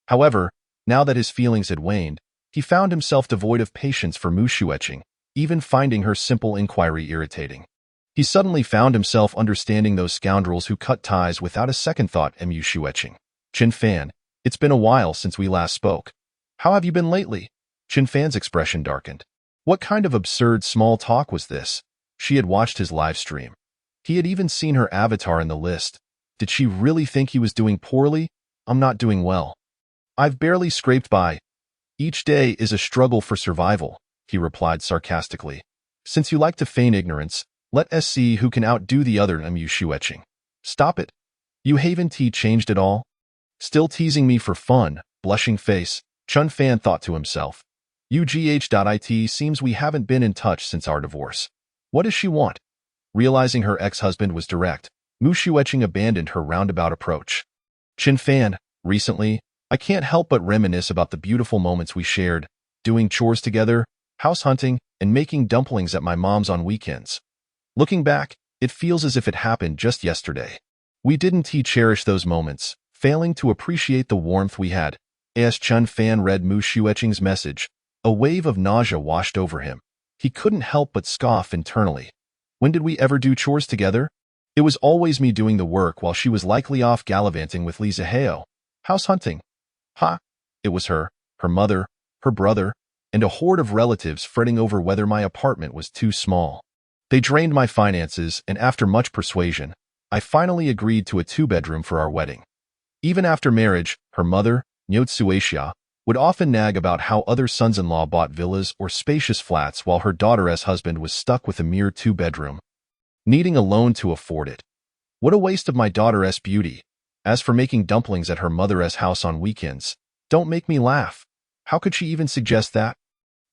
However, now that his feelings had waned, he found himself devoid of patience for Mu Xueqing, even finding her simple inquiry irritating. He suddenly found himself understanding those scoundrels who cut ties without a second thought. Mu Xueqing. "Chen Fan, it's been a while since we last spoke. How have you been lately?" Chen Fan's expression darkened. What kind of absurd small talk was this? She had watched his live stream. He had even seen her avatar in the list. Did she really think he was doing poorly? "I'm not doing well. I've barely scraped by. Each day is a struggle for survival," he replied sarcastically. "Since you like to feign ignorance, let us see who can outdo the other." Mu Xueqing. "Stop it. You haven't changed at all? Still teasing me for fun?" Blushing face, Chen Fan thought to himself. "UGH.IT seems we haven't been in touch since our divorce. What does she want?" Realizing her ex-husband was direct, Mu Xueqing abandoned her roundabout approach. "Chen Fan, recently, I can't help but reminisce about the beautiful moments we shared, doing chores together, house hunting, and making dumplings at my mom's on weekends. Looking back, it feels as if it happened just yesterday. We didn't cherish those moments, failing to appreciate the warmth we had." As Chen Fan read Mu Xueqing's message, a wave of nausea washed over him. He couldn't help but scoff internally. When did we ever do chores together? It was always me doing the work while she was likely off gallivanting with Li Zihao. House hunting. Ha! It was her mother, her brother, and a horde of relatives fretting over whether my apartment was too small. They drained my finances, and after much persuasion, I finally agreed to a 2-bedroom for our wedding. Even after marriage, her mother, Niu Xuexia, would often nag about how other sons-in-law bought villas or spacious flats while her daughter's husband was stuck with a mere 2-bedroom, needing a loan to afford it. What a waste of my daughter's beauty. As for making dumplings at her mother's house on weekends, don't make me laugh. How could she even suggest that?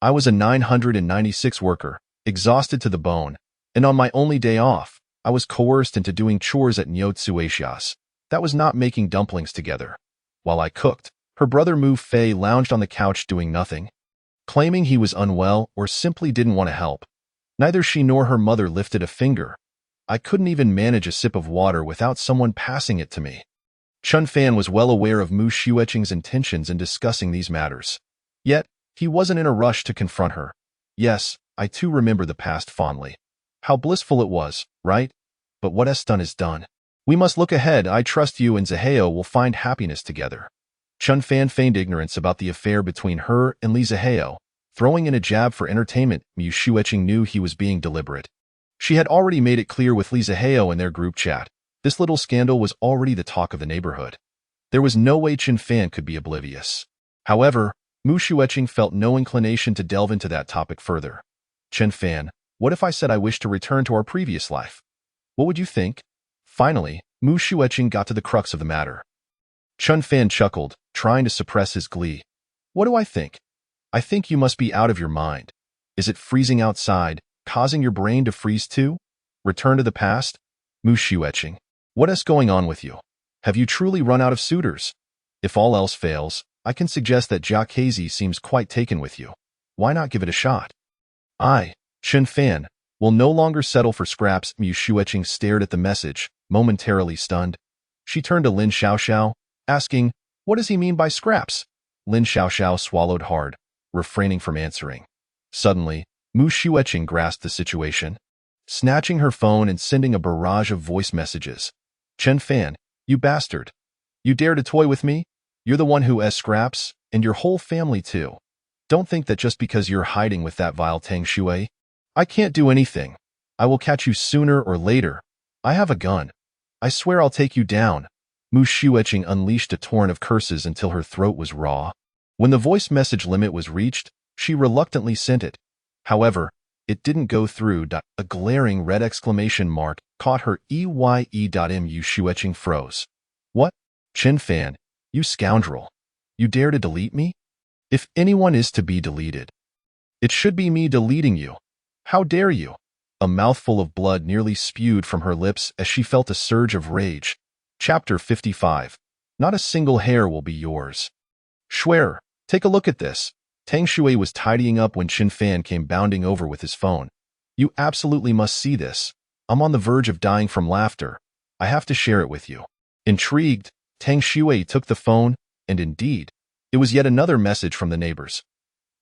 I was a 996 worker, exhausted to the bone, and on my only day off, I was coerced into doing chores at Niu Xuexia's. That was not making dumplings together. While I cooked, her brother Mu Fei lounged on the couch doing nothing, claiming he was unwell or simply didn't want to help. Neither she nor her mother lifted a finger. I couldn't even manage a sip of water without someone passing it to me. Chen Fan was well aware of Mu Xueqing's intentions in discussing these matters. Yet, He wasn't in a rush to confront her. Yes, I too remember the past fondly. How blissful it was, right? But what has done is done. We must look ahead. I trust you and Zaheo will find happiness together. Chun Fan feigned ignorance about the affair between her and Lee Zaheo. Throwing in a jab for entertainment, Mu Shueqing knew he was being deliberate. She had already made it clear with Lee Zaheo in their group chat. This little scandal was already the talk of the neighborhood. There was no way Chun Fan could be oblivious. However, Mu Shueqing felt no inclination to delve into that topic further. Chun Fan, what if I said I wished to return to our previous life? What would you think? Finally, Mu Shueqing got to the crux of the matter. Chun Fan chuckled, trying to suppress his glee. What do I think? I think you must be out of your mind. Is it freezing outside, causing your brain to freeze too? Return to the past? Mu Shueqing, what is going on with you? Have you truly run out of suitors? If all else fails, I can suggest that Jia Kezi seems quite taken with you. Why not give it a shot? I, Chun Fan, will no longer settle for scraps. Mu Shueqing stared at the message, momentarily stunned. She turned to Lin Xiaoxiao, asking, what does he mean by scraps? Lin Xiaoxiao swallowed hard, refraining from answering. Suddenly, Mu Shueqing grasped the situation, snatching her phone and sending a barrage of voice messages. Chun Fan, you bastard. You dare to toy with me? You're the one who has scraps, and your whole family too. Don't think that just because you're hiding with that vile Tang Shui. I can't do anything. I will catch you sooner or later. I have a gun. I swear I'll take you down. Mu Shueqing unleashed a torrent of curses until her throat was raw. When the voice message limit was reached, she reluctantly sent it. However, it didn't go through. A glaring red exclamation mark caught her eye. Mu Shueqing froze. What? Chun Fan, you scoundrel. You dare to delete me? If anyone is to be deleted, it should be me deleting you. How dare you? A mouthful of blood nearly spewed from her lips as she felt a surge of rage. Chapter 55. Not a single hair will be yours. Schwerer, take a look at this. Tang Shui was tidying up when Chun Fan came bounding over with his phone. You absolutely must see this. I'm on the verge of dying from laughter. I have to share it with you. Intrigued, Tang Shui took the phone, and indeed, it was yet another message from the neighbors.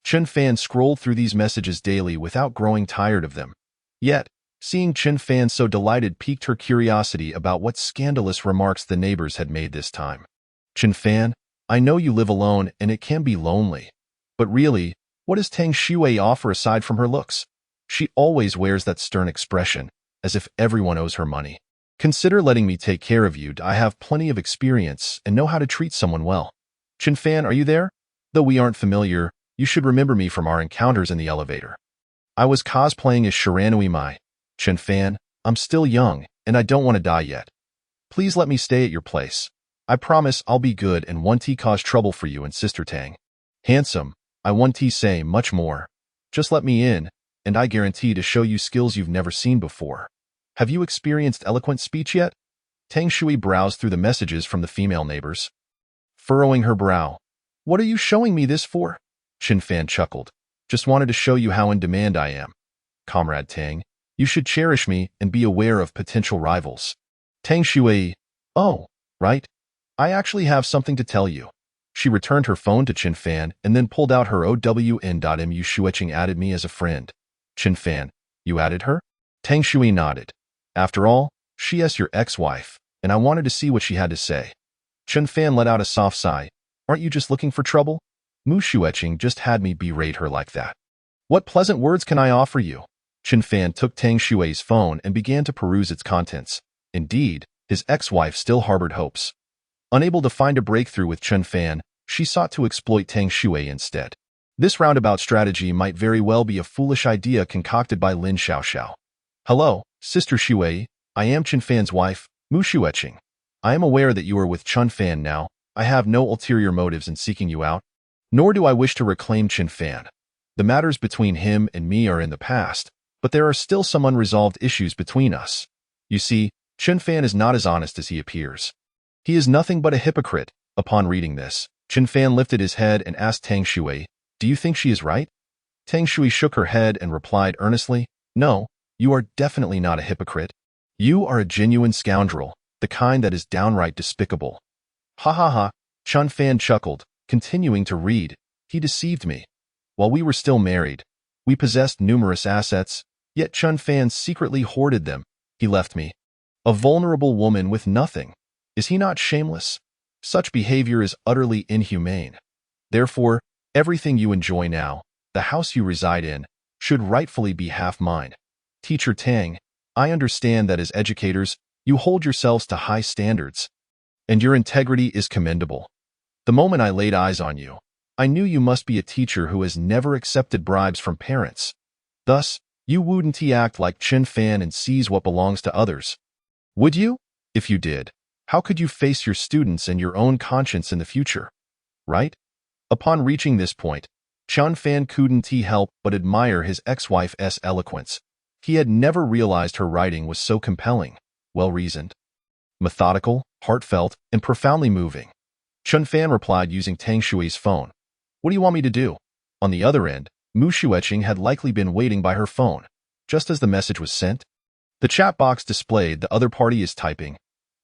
Chun Fan scrolled through these messages daily without growing tired of them. Yet, seeing Chun Fan so delighted piqued her curiosity about what scandalous remarks the neighbors had made this time. Chun Fan, I know you live alone and it can be lonely. But really, what does Tang Shui offer aside from her looks? She always wears that stern expression, as if everyone owes her money. Consider letting me take care of you. I have plenty of experience and know how to treat someone well. Chun Fan, are you there? Though we aren't familiar, you should remember me from our encounters in the elevator. I was cosplaying as Shiranui Mai. Chun Fan, I'm still young, and I don't want to die yet. Please let me stay at your place. I promise I'll be good and won't cause trouble for you and Sister Tang. Handsome, I won't say much more. Just let me in, and I guarantee to show you skills you've never seen before. Have you experienced eloquent speech yet? Tang Shui browsed through the messages from the female neighbors, furrowing her brow. What are you showing me this for? Chun Fan chuckled. Just wanted to show you how in demand I am. Comrade Tang, you should cherish me and be aware of potential rivals. Tang Shui, oh, right. I actually have something to tell you. She returned her phone to Chun Fan and then pulled out her OWN. Mu Shueqing added me as a friend. Chun Fan, you added her? Tang Shui nodded. After all, she is your ex-wife, and I wanted to see what she had to say. Chun Fan let out a soft sigh. Aren't you just looking for trouble? Mu Shueqing just had me berate her like that. What pleasant words can I offer you? Chun Fan took Tang Shui's phone and began to peruse its contents. Indeed, his ex-wife still harbored hopes. Unable to find a breakthrough with Chun Fan, she sought to exploit Tang Shui instead. This roundabout strategy might very well be a foolish idea concocted by Lin Xiaoxiao. Hello, Sister Shui, I am Chun Fan's wife, Mu Shueqing. I am aware that you are with Chun Fan now. I have no ulterior motives in seeking you out, nor do I wish to reclaim Chun Fan. The matters between him and me are in the past, but there are still some unresolved issues between us. You see, Chun Fan is not as honest as he appears. He is nothing but a hypocrite. Upon reading this, Chun Fan lifted his head and asked Tang Shui, do you think she is right? Tang Shui shook her head and replied earnestly, no, you are definitely not a hypocrite. You are a genuine scoundrel, the kind that is downright despicable. Ha ha ha, Chun Fan chuckled, continuing to read. He deceived me. While we were still married, we possessed numerous assets, yet Chun Fan secretly hoarded them. He left me, a vulnerable woman with nothing. Is he not shameless? Such behavior is utterly inhumane. Therefore, everything you enjoy now, the house you reside in, should rightfully be half mine. Teacher Tang, I understand that as educators, you hold yourselves to high standards, and your integrity is commendable. The moment I laid eyes on you, I knew you must be a teacher who has never accepted bribes from parents. Thus, you wouldn't act like Chun Fan and seize what belongs to others. Would you? If you did, how could you face your students and your own conscience in the future? Right? Upon reaching this point, Chun Fan couldn't help but admire his ex-wife's eloquence. He had never realized her writing was so compelling, well-reasoned, methodical, heartfelt, and profoundly moving. Chun Fan replied using Tang Shui's phone. What do you want me to do? On the other end, Mu Xueqing had likely been waiting by her phone. Just as the message was sent, the chat box displayed the other party is typing.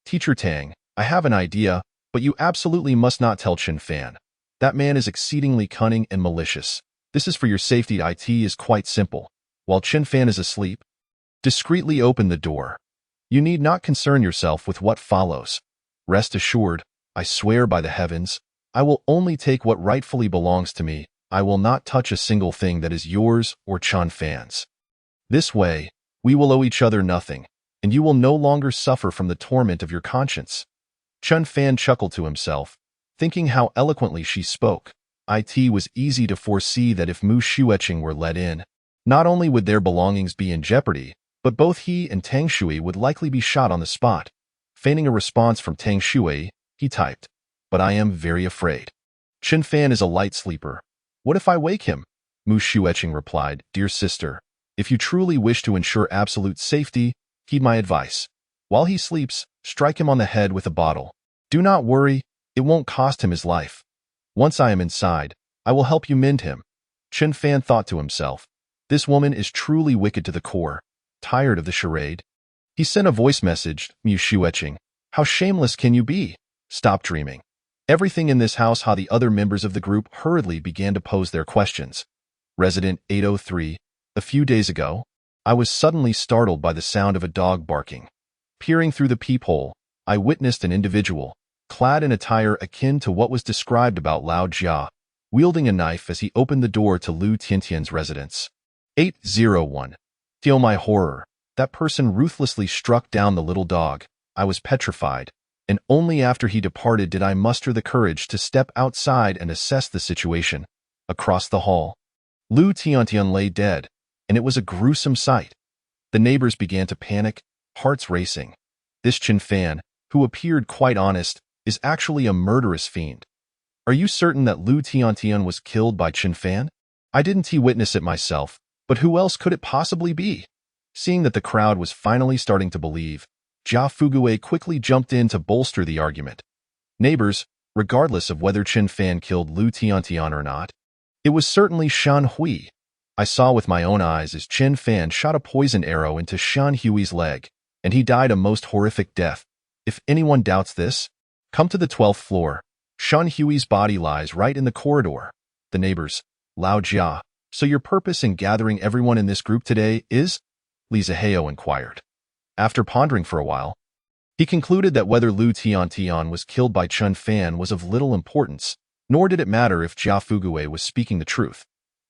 Teacher Tang, I have an idea, but you absolutely must not tell Chun Fan. That man is exceedingly cunning and malicious. This is for your safety. It is quite simple. While Chun Fan is asleep, discreetly open the door. You need not concern yourself with what follows. Rest assured, I swear by the heavens, I will only take what rightfully belongs to me. I will not touch a single thing that is yours or Chun Fan's. This way, we will owe each other nothing, and you will no longer suffer from the torment of your conscience. Chun Fan chuckled to himself, thinking how eloquently she spoke. It was easy to foresee that if Mu Xueqing were let in, not only would their belongings be in jeopardy, but both he and Tang Shui would likely be shot on the spot. Feigning a response from Tang Shui, he typed, but I am very afraid. Chun Fan is a light sleeper. What if I wake him? Mu Xueqing replied, Dear sister, if you truly wish to ensure absolute safety, heed my advice. While he sleeps, strike him on the head with a bottle. Do not worry, it won't cost him his life. Once I am inside, I will help you mend him. Chun Fan thought to himself, this woman is truly wicked to the core. Tired of the charade, he sent a voice message, Mu Xueqing. How shameless can you be? Stop dreaming. Everything in this house. How the other members of the group hurriedly began to pose their questions. Resident 803, a few days ago, I was suddenly startled by the sound of a dog barking. Peering through the peephole, I witnessed an individual, clad in attire akin to what was described about Lao Jia, wielding a knife as he opened the door to Lu Tiantian's residence. 801. Feel my horror. That person ruthlessly struck down the little dog. I was petrified, and only after he departed did I muster the courage to step outside and assess the situation. Across the hall, Lu Tiantian lay dead, and it was a gruesome sight. The neighbors began to panic, hearts racing. This Chun Fan, who appeared quite honest, is actually a murderous fiend. Are you certain that Lu Tiantian was killed by Chun Fan? I didn't witness it myself, but who else could it possibly be? Seeing that the crowd was finally starting to believe, Jia Fugue quickly jumped in to bolster the argument. Neighbors, regardless of whether Chun Fan killed Lu Tiantian or not, it was certainly Shan Hui. I saw with my own eyes as Chun Fan shot a poison arrow into Shan Hui's leg, and he died a most horrific death. If anyone doubts this, come to the 12th floor. Shan Hui's body lies right in the corridor. The neighbors, Lao Jia. So your purpose in gathering everyone in this group today is? Li Zihao inquired. After pondering for a while, he concluded that whether Lu Tiantian was killed by Chun Fan was of little importance, nor did it matter if Jia Fugue was speaking the truth.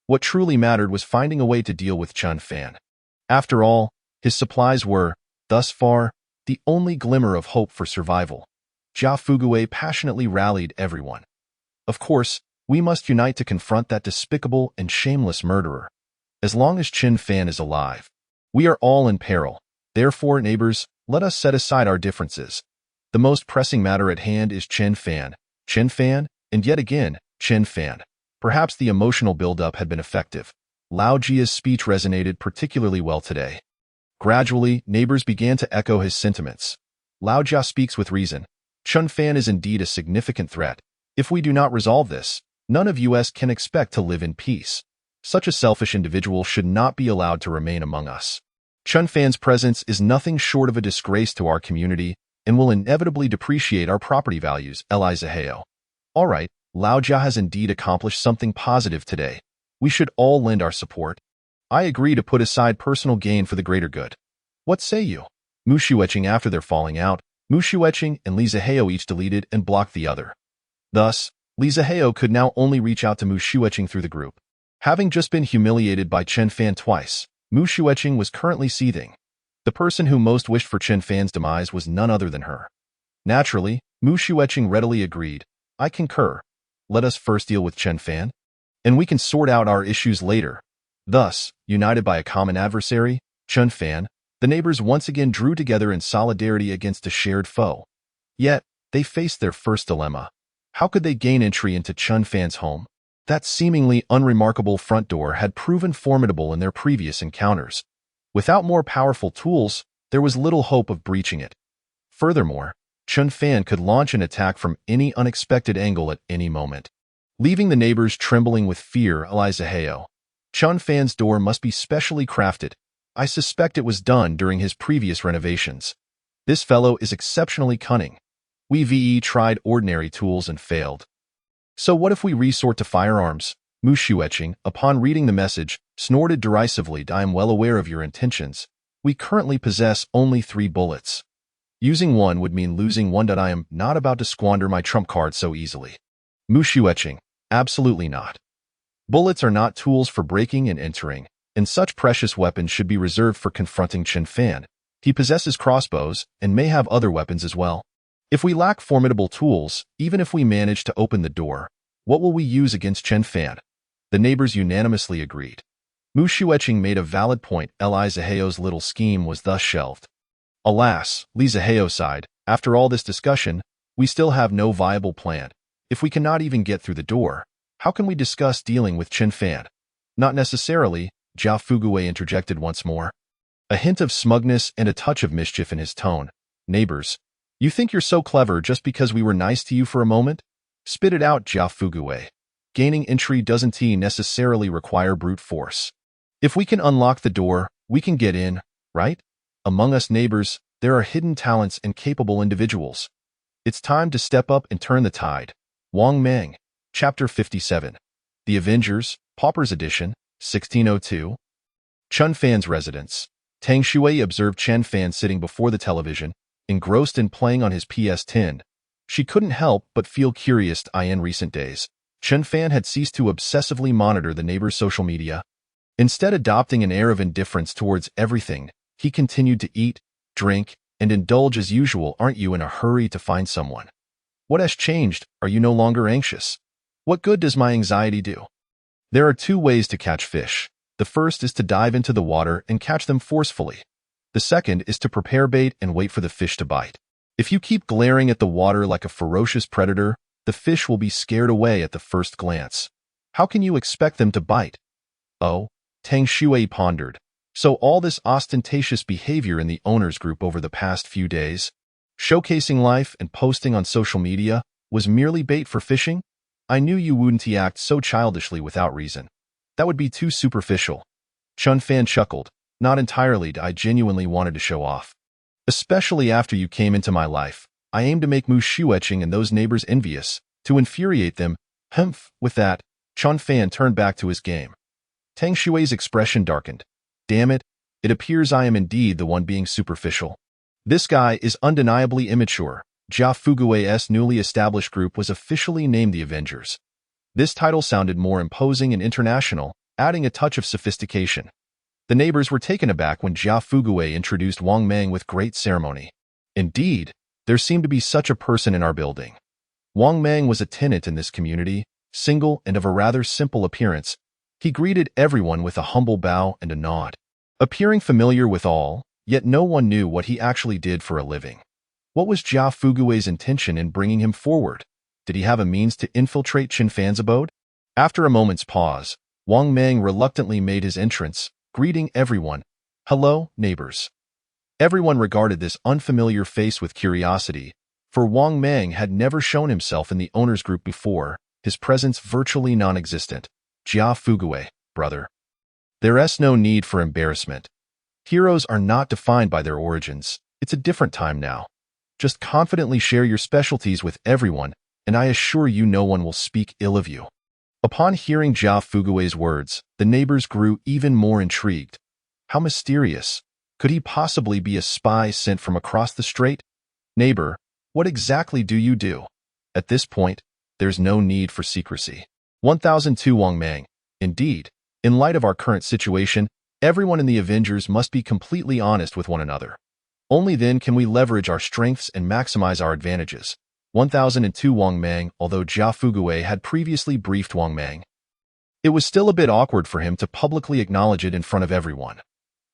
What truly mattered was finding a way to deal with Chun Fan. After all, his supplies were, thus far, the only glimmer of hope for survival. Jia Fugue passionately rallied everyone. Of course, we must unite to confront that despicable and shameless murderer. As long as Chun Fan is alive, we are all in peril. Therefore, neighbors, let us set aside our differences. The most pressing matter at hand is Chun Fan. Chun Fan, and yet again, Chun Fan. Perhaps the emotional buildup had been effective. Lao Jia's speech resonated particularly well today. Gradually, neighbors began to echo his sentiments. Lao Jia speaks with reason. Chun Fan is indeed a significant threat. If we do not resolve this, none of us can expect to live in peace. Such a selfish individual should not be allowed to remain among us. Chun Fan's presence is nothing short of a disgrace to our community and will inevitably depreciate our property values, Li Zihao. All right, Lao Jia has indeed accomplished something positive today. We should all lend our support. I agree to put aside personal gain for the greater good. What say you? Mu Xueqing. After their falling out, Mu Xueqing and Li Zihao each deleted and blocked the other. Thus, Li Zihao could now only reach out to Mu Xueqing through the group. Having just been humiliated by Chen Fan twice, Mu Xueqing was currently seething. The person who most wished for Chen Fan's demise was none other than her. Naturally, Mu Xueqing readily agreed. I concur. Let us first deal with Chen Fan, and we can sort out our issues later. Thus, united by a common adversary, Chen Fan, the neighbors once again drew together in solidarity against a shared foe. Yet, they faced their first dilemma. How could they gain entry into Chen Fan's home? That seemingly unremarkable front door had proven formidable in their previous encounters. Without more powerful tools, there was little hope of breaching it. Furthermore, Chen Fan could launch an attack from any unexpected angle at any moment. Leaving the neighbors trembling with fear, Li Zihao. Chen Fan's door must be specially crafted. I suspect it was done during his previous renovations. This fellow is exceptionally cunning. We tried ordinary tools and failed. So what if we resort to firearms? Mu Xueqing, upon reading the message, snorted derisively. I am well aware of your intentions. We currently possess only 3 bullets. Using one would mean losing one. I am not about to squander my trump card so easily. Mu Xueqing, absolutely not. Bullets are not tools for breaking and entering, and such precious weapons should be reserved for confronting Chen Fan. He possesses crossbows and may have other weapons as well. If we lack formidable tools, even if we manage to open the door, what will we use against Chen Fan? The neighbors unanimously agreed. Mu Xueqing made a valid point. Li Zihao's little scheme was thus shelved. Alas, Li Zihao sighed, after all this discussion, we still have no viable plan. If we cannot even get through the door, how can we discuss dealing with Chen Fan? Not necessarily, Jia Fugui interjected once more. A hint of smugness and a touch of mischief in his tone. Neighbors, you think you're so clever just because we were nice to you for a moment? Spit it out, Jia Fugui. Gaining entry doesn't necessarily require brute force. If we can unlock the door, we can get in, right? Among us neighbors, there are hidden talents and capable individuals. It's time to step up and turn the tide. Wang Mang, Chapter 57. The Avengers, Paupers Edition, 1602. Chen Fan's residence. Tang Shui observed Chen Fan sitting before the television, engrossed in playing on his PS10. She couldn't help but feel curious. In recent days, Chen Fan had ceased to obsessively monitor the neighbor's social media. Instead, adopting an air of indifference towards everything, he continued to eat, drink, and indulge as usual. Aren't you in a hurry to find someone? What has changed? Are you no longer anxious? What good does my anxiety do? There are 2 ways to catch fish. The first is to dive into the water and catch them forcefully. The second is to prepare bait and wait for the fish to bite. If you keep glaring at the water like a ferocious predator, the fish will be scared away at the first glance. How can you expect them to bite? Oh, Tang Shui pondered. So all this ostentatious behavior in the owners group over the past few days, showcasing life and posting on social media, was merely bait for fishing? I knew you wouldn't act so childishly without reason. That would be too superficial. Chen Fan chuckled. Not entirely. I genuinely wanted to show off. Especially after you came into my life, I aim to make Mu Xueqing and those neighbors envious, to infuriate them. Humph. With that, Chen Fan turned back to his game. Tang Shui's expression darkened. Damn it, it appears I am indeed the one being superficial. This guy is undeniably immature. Jia Fugui's newly established group was officially named the Avengers. This title sounded more imposing and international, adding a touch of sophistication. The neighbors were taken aback when Jia Fugui introduced Wang Mang with great ceremony. Indeed, there seemed to be such a person in our building. Wang Mang was a tenant in this community, single and of a rather simple appearance. He greeted everyone with a humble bow and a nod. Appearing familiar with all, yet no one knew what he actually did for a living. What was Jia Fugui's intention in bringing him forward? Did he have a means to infiltrate Chen Fan's abode? After a moment's pause, Wang Mang reluctantly made his entrance, greeting everyone. Hello, neighbors. Everyone regarded this unfamiliar face with curiosity, for Wang Mang had never shown himself in the owners group before, his presence virtually non-existent. Jia Fugui, brother. There's no need for embarrassment. Heroes are not defined by their origins. It's a different time now. Just confidently share your specialties with everyone, and I assure you no one will speak ill of you. Upon hearing Jia Fugue's words, the neighbors grew even more intrigued. How mysterious. Could he possibly be a spy sent from across the strait? Neighbor, what exactly do you do? At this point, there's no need for secrecy. 1002 Wang Mang. Indeed, in light of our current situation, everyone in the Avengers must be completely honest with one another. Only then can we leverage our strengths and maximize our advantages. 1002 Wang Mang. Although Jia Fugue had previously briefed Wang Mang, it was still a bit awkward for him to publicly acknowledge it in front of everyone.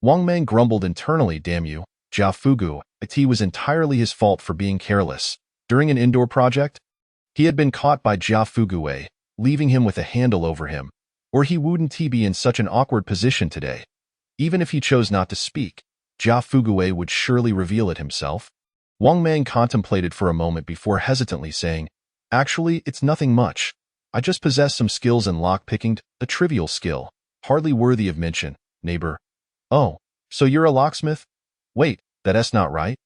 Wang Mang grumbled internally, damn you, Jia Fugue, it was entirely his fault for being careless. During an indoor project, he had been caught by Jia Fugue, leaving him with a handle over him, or he wouldn't be in such an awkward position today. Even if he chose not to speak, Jia Fugue would surely reveal it himself. Wang Mang contemplated for a moment before hesitantly saying, actually, it's nothing much. I just possess some skills in lock-picking, a trivial skill, hardly worthy of mention, neighbor. Oh, so you're a locksmith? Wait, that's not right.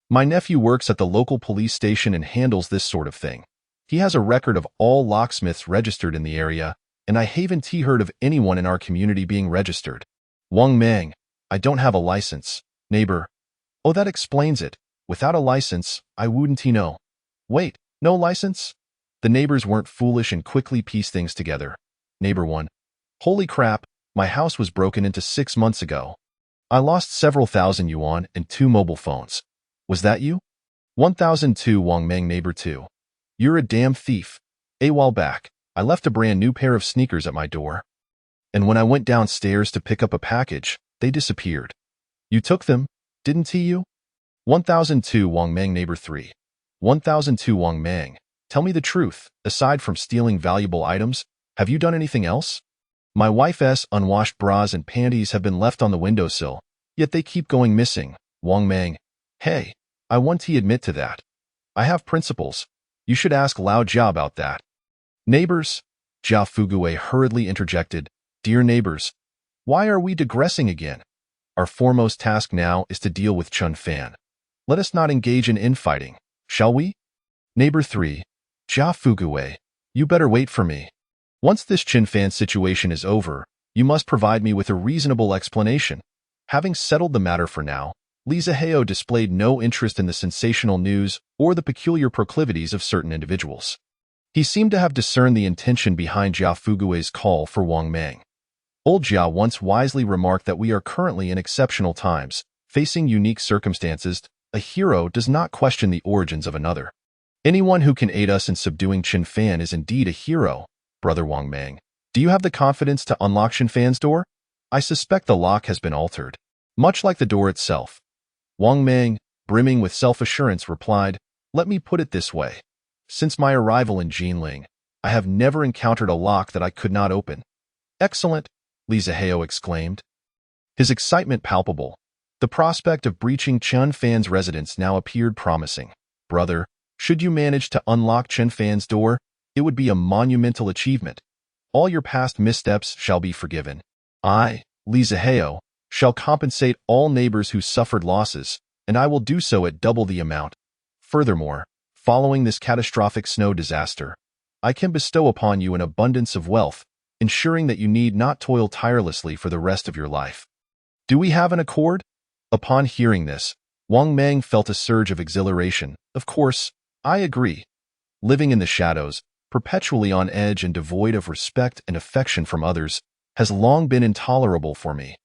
My nephew works at the local police station and handles this sort of thing. He has a record of all locksmiths registered in the area, and I haven't heard of anyone in our community being registered. Wang Mang, I don't have a license, neighbor. Oh, that explains it. Without a license, I wouldn't know. Wait, no license? The neighbors weren't foolish and quickly pieced things together. Neighbor 1. Holy crap, my house was broken into 6 months ago. I lost several thousand yuan and 2 mobile phones. Was that you? 1002 Wang Mang. Neighbor 2. You're a damn thief. A while back, I left a brand new pair of sneakers at my door. And when I went downstairs to pick up a package, they disappeared. You took them, didn't you? 1002 Wang Mang. Neighbor 3. 1002 Wang Mang. Tell me the truth, aside from stealing valuable items, have you done anything else? My wife's unwashed bras and panties have been left on the windowsill, yet they keep going missing. Wang Mang. Hey, I want to admit to that. I have principles. You should ask Lao Jia about that. Neighbors, Jia Fugue hurriedly interjected. Dear neighbors, why are we digressing again? Our foremost task now is to deal with Chun Fan. Let us not engage in infighting, shall we? Neighbor 3. Jia Fugue, you better wait for me. Once this Chun Fan situation is over, you must provide me with a reasonable explanation. Having settled the matter for now, Li Zihao displayed no interest in the sensational news or the peculiar proclivities of certain individuals. He seemed to have discerned the intention behind Jia Fugue's call for Wang Mang. Old Jia once wisely remarked that we are currently in exceptional times, facing unique circumstances. A hero does not question the origins of another. Anyone who can aid us in subduing Chun Fan is indeed a hero, Brother Wang Mang. Do you have the confidence to unlock Chun Fan's door? I suspect the lock has been altered, much like the door itself. Wang Mang, brimming with self-assurance, replied, let me put it this way. Since my arrival in Jinling, I have never encountered a lock that I could not open. Excellent, Li Zihao exclaimed, his excitement palpable. The prospect of breaching Chun Fan's residence now appeared promising. Brother, should you manage to unlock Chun Fan's door, it would be a monumental achievement. All your past missteps shall be forgiven. I, Li Zihao, shall compensate all neighbors who suffered losses, and I will do so at double the amount. Furthermore, following this catastrophic snow disaster, I can bestow upon you an abundance of wealth, ensuring that you need not toil tirelessly for the rest of your life. Do we have an accord? Upon hearing this, Wang Mang felt a surge of exhilaration. Of course, I agree. Living in the shadows, perpetually on edge and devoid of respect and affection from others, has long been intolerable for me.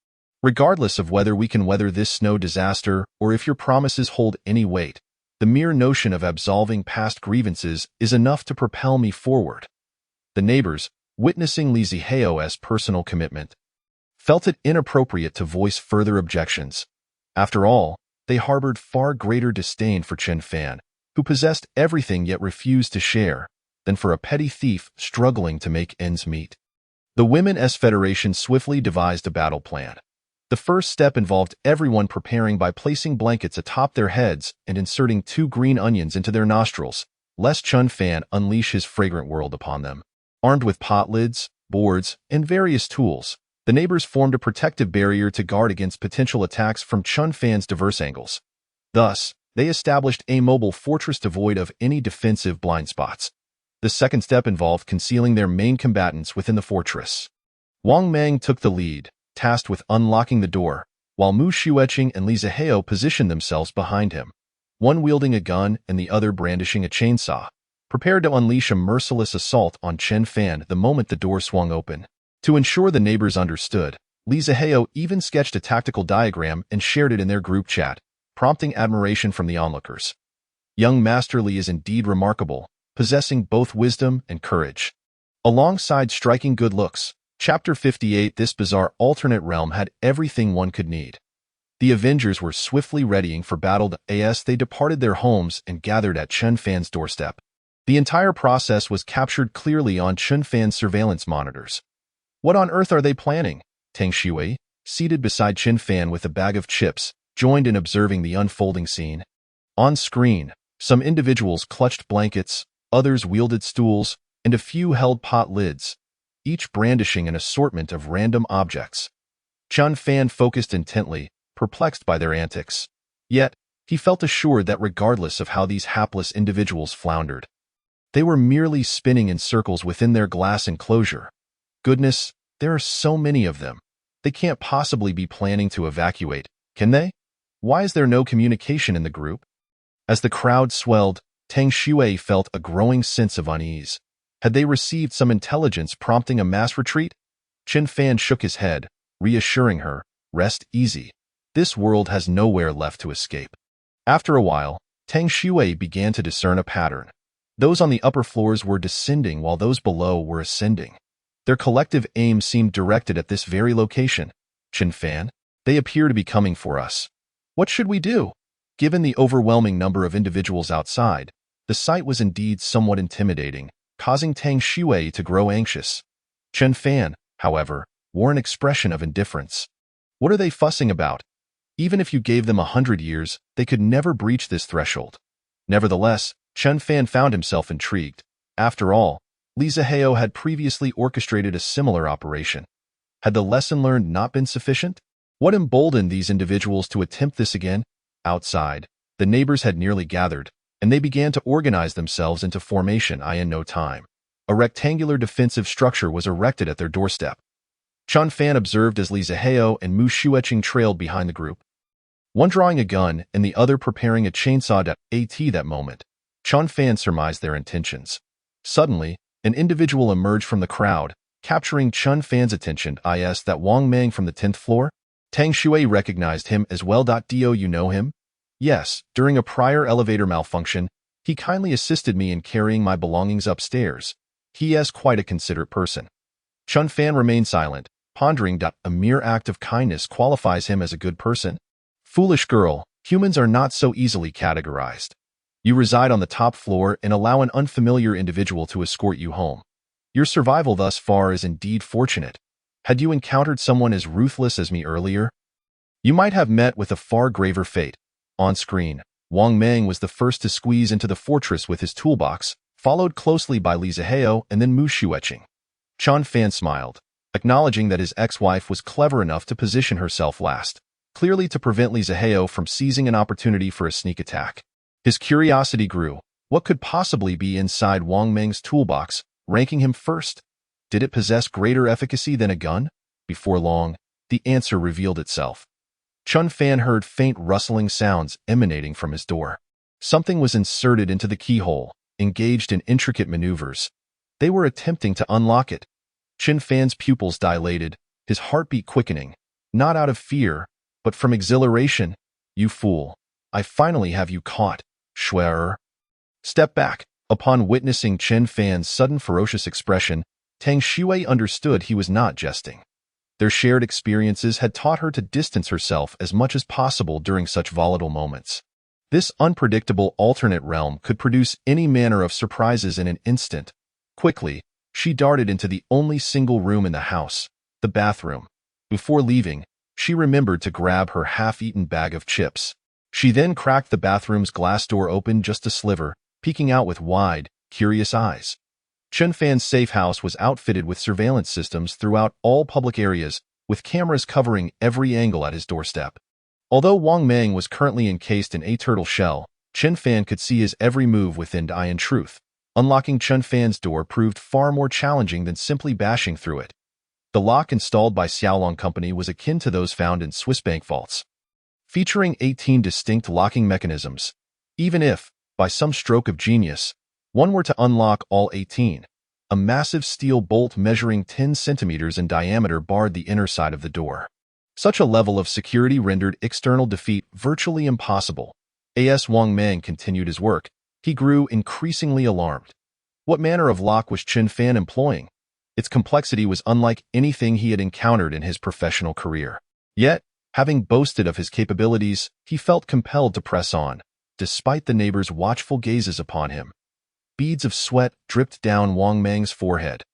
Regardless of whether we can weather this snow disaster or if your promises hold any weight, the mere notion of absolving past grievances is enough to propel me forward. The neighbors, witnessing Li Zihao's personal commitment, felt it inappropriate to voice further objections. After all, they harbored far greater disdain for Chun Fan, who possessed everything yet refused to share, than for a petty thief struggling to make ends meet. The Women's Federation swiftly devised a battle plan. The first step involved everyone preparing by placing blankets atop their heads and inserting 2 green onions into their nostrils, lest Chun Fan unleash his fragrant world upon them. Armed with pot lids, boards, and various tools, the neighbors formed a protective barrier to guard against potential attacks from Chun Fan's diverse angles. Thus, they established a mobile fortress devoid of any defensive blind spots. The second step involved concealing their main combatants within the fortress. Wang Mang took the lead, tasked with unlocking the door, while Mu Xueqing and Li Zihao positioned themselves behind him, one wielding a gun and the other brandishing a chainsaw, prepared to unleash a merciless assault on Chen Fan the moment the door swung open. To ensure the neighbors understood, Li Zihao even sketched a tactical diagram and shared it in their group chat, prompting admiration from the onlookers. Young Master Li is indeed remarkable, possessing both wisdom and courage. Alongside striking good looks, Chapter 58, this bizarre alternate realm had everything one could need. The Avengers were swiftly readying for battle as they departed their homes and gathered at Chen Fan's doorstep. The entire process was captured clearly on Chen Fan's surveillance monitors. What on earth are they planning? Tang Shui, seated beside Chen Fan with a bag of chips, joined in observing the unfolding scene. On screen, some individuals clutched blankets, others wielded stools, and a few held pot lids, each brandishing an assortment of random objects. Chen Fan focused intently, perplexed by their antics. Yet, he felt assured that regardless of how these hapless individuals floundered, they were merely spinning in circles within their glass enclosure. Goodness, there are so many of them. They can't possibly be planning to evacuate, can they? Why is there no communication in the group? As the crowd swelled, Tang Shui felt a growing sense of unease. Had they received some intelligence prompting a mass retreat? Chen Fan shook his head, reassuring her, rest easy. This world has nowhere left to escape. After a while, Tang Shui began to discern a pattern. Those on the upper floors were descending while those below were ascending. Their collective aim seemed directed at this very location. Chen Fan, they appear to be coming for us. What should we do? Given the overwhelming number of individuals outside, the sight was indeed somewhat intimidating, causing Tang Shui to grow anxious. Chen Fan, however, wore an expression of indifference. What are they fussing about? Even if you gave them 100 years, they could never breach this threshold. Nevertheless, Chen Fan found himself intrigued. After all, Li Zihao had previously orchestrated a similar operation. Had the lesson learned not been sufficient? What emboldened these individuals to attempt this again? Outside, the neighbors had nearly gathered, and they began to organize themselves into formation in no time. A rectangular defensive structure was erected at their doorstep. Chen Fan observed as Li Zihao and Mu Xueqing trailed behind the group, one drawing a gun and the other preparing a chainsaw at that moment. Chen Fan surmised their intentions. Suddenly, an individual emerged from the crowd, capturing Chen Fan's attention. Is that Wang Mang from the 10th floor? Tang Shui recognized him as well. Do you know him? Yes, during a prior elevator malfunction, he kindly assisted me in carrying my belongings upstairs. He is quite a considerate person. Chen Fan remained silent, pondering. A mere act of kindness qualifies him as a good person? Foolish girl, humans are not so easily categorized. You reside on the top floor and allow an unfamiliar individual to escort you home. Your survival thus far is indeed fortunate. Had you encountered someone as ruthless as me earlier, you might have met with a far graver fate. On screen, Wang Mang was the first to squeeze into the fortress with his toolbox, followed closely by Li Zihao and then Mu Xueqing. Chen Fan smiled, acknowledging that his ex-wife was clever enough to position herself last, clearly to prevent Li Zihao from seizing an opportunity for a sneak attack. His curiosity grew. What could possibly be inside Wang Mang's toolbox, ranking him first? Did it possess greater efficacy than a gun? Before long, the answer revealed itself. Chen Fan heard faint rustling sounds emanating from his door. Something was inserted into the keyhole, engaged in intricate maneuvers. They were attempting to unlock it. Chen Fan's pupils dilated, his heartbeat quickening, not out of fear, but from exhilaration. You fool. I finally have you caught, Schwer. Step back. Upon witnessing Chen Fan's sudden ferocious expression, Tang Shui understood he was not jesting. Their shared experiences had taught her to distance herself as much as possible during such volatile moments. This unpredictable alternate realm could produce any manner of surprises in an instant. Quickly, she darted into the only single room in the house, the bathroom. Before leaving, she remembered to grab her half-eaten bag of chips. She then cracked the bathroom's glass door open just a sliver, peeking out with wide, curious eyes. Chen Fan's safe house was outfitted with surveillance systems throughout all public areas, with cameras covering every angle at his doorstep. Although Wang Mang was currently encased in a turtle shell, Chen Fan could see his every move within. In truth, Unlocking Chun Fan's door proved far more challenging than simply bashing through it. The lock installed by Xiaolong Company was akin to those found in Swiss bank vaults, featuring 18 distinct locking mechanisms. Even if, by some stroke of genius, one were to unlock all 18, a massive steel bolt measuring 10 centimeters in diameter barred the inner side of the door. Such a level of security rendered external defeat virtually impossible. As Wang Mang continued his work, he grew increasingly alarmed. What manner of lock was Chun Fan employing? Its complexity was unlike anything he had encountered in his professional career. Yet, having boasted of his capabilities, he felt compelled to press on, despite the neighbors' watchful gazes upon him. Beads of sweat dripped down Wang Mang's forehead.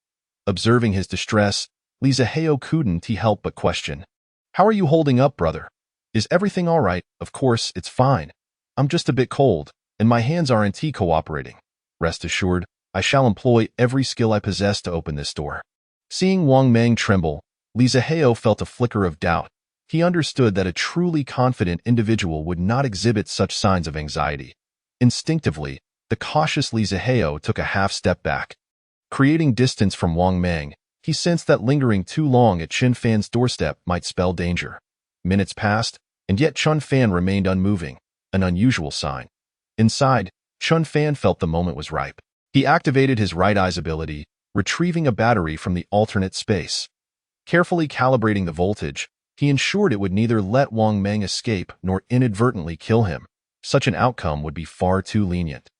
Observing his distress, Li Zihao couldn't help but question. "How are you holding up, brother? Is everything all right?" "Of course, it's fine. I'm just a bit cold, and my hands aren't cooperating. Rest assured, I shall employ every skill I possess to open this door." Seeing Wang Mang tremble, Li Zihao felt a flicker of doubt. He understood that a truly confident individual would not exhibit such signs of anxiety. Instinctively, the cautious Li Zihao took a half step back. Creating distance from Wang Mang, he sensed that lingering too long at Chun Fan's doorstep might spell danger. Minutes passed, and yet Chun Fan remained unmoving, an unusual sign. Inside, Chun Fan felt the moment was ripe. He activated his right eye's ability, retrieving a battery from the alternate space. Carefully calibrating the voltage, he ensured it would neither let Wang Mang escape nor inadvertently kill him. Such an outcome would be far too lenient.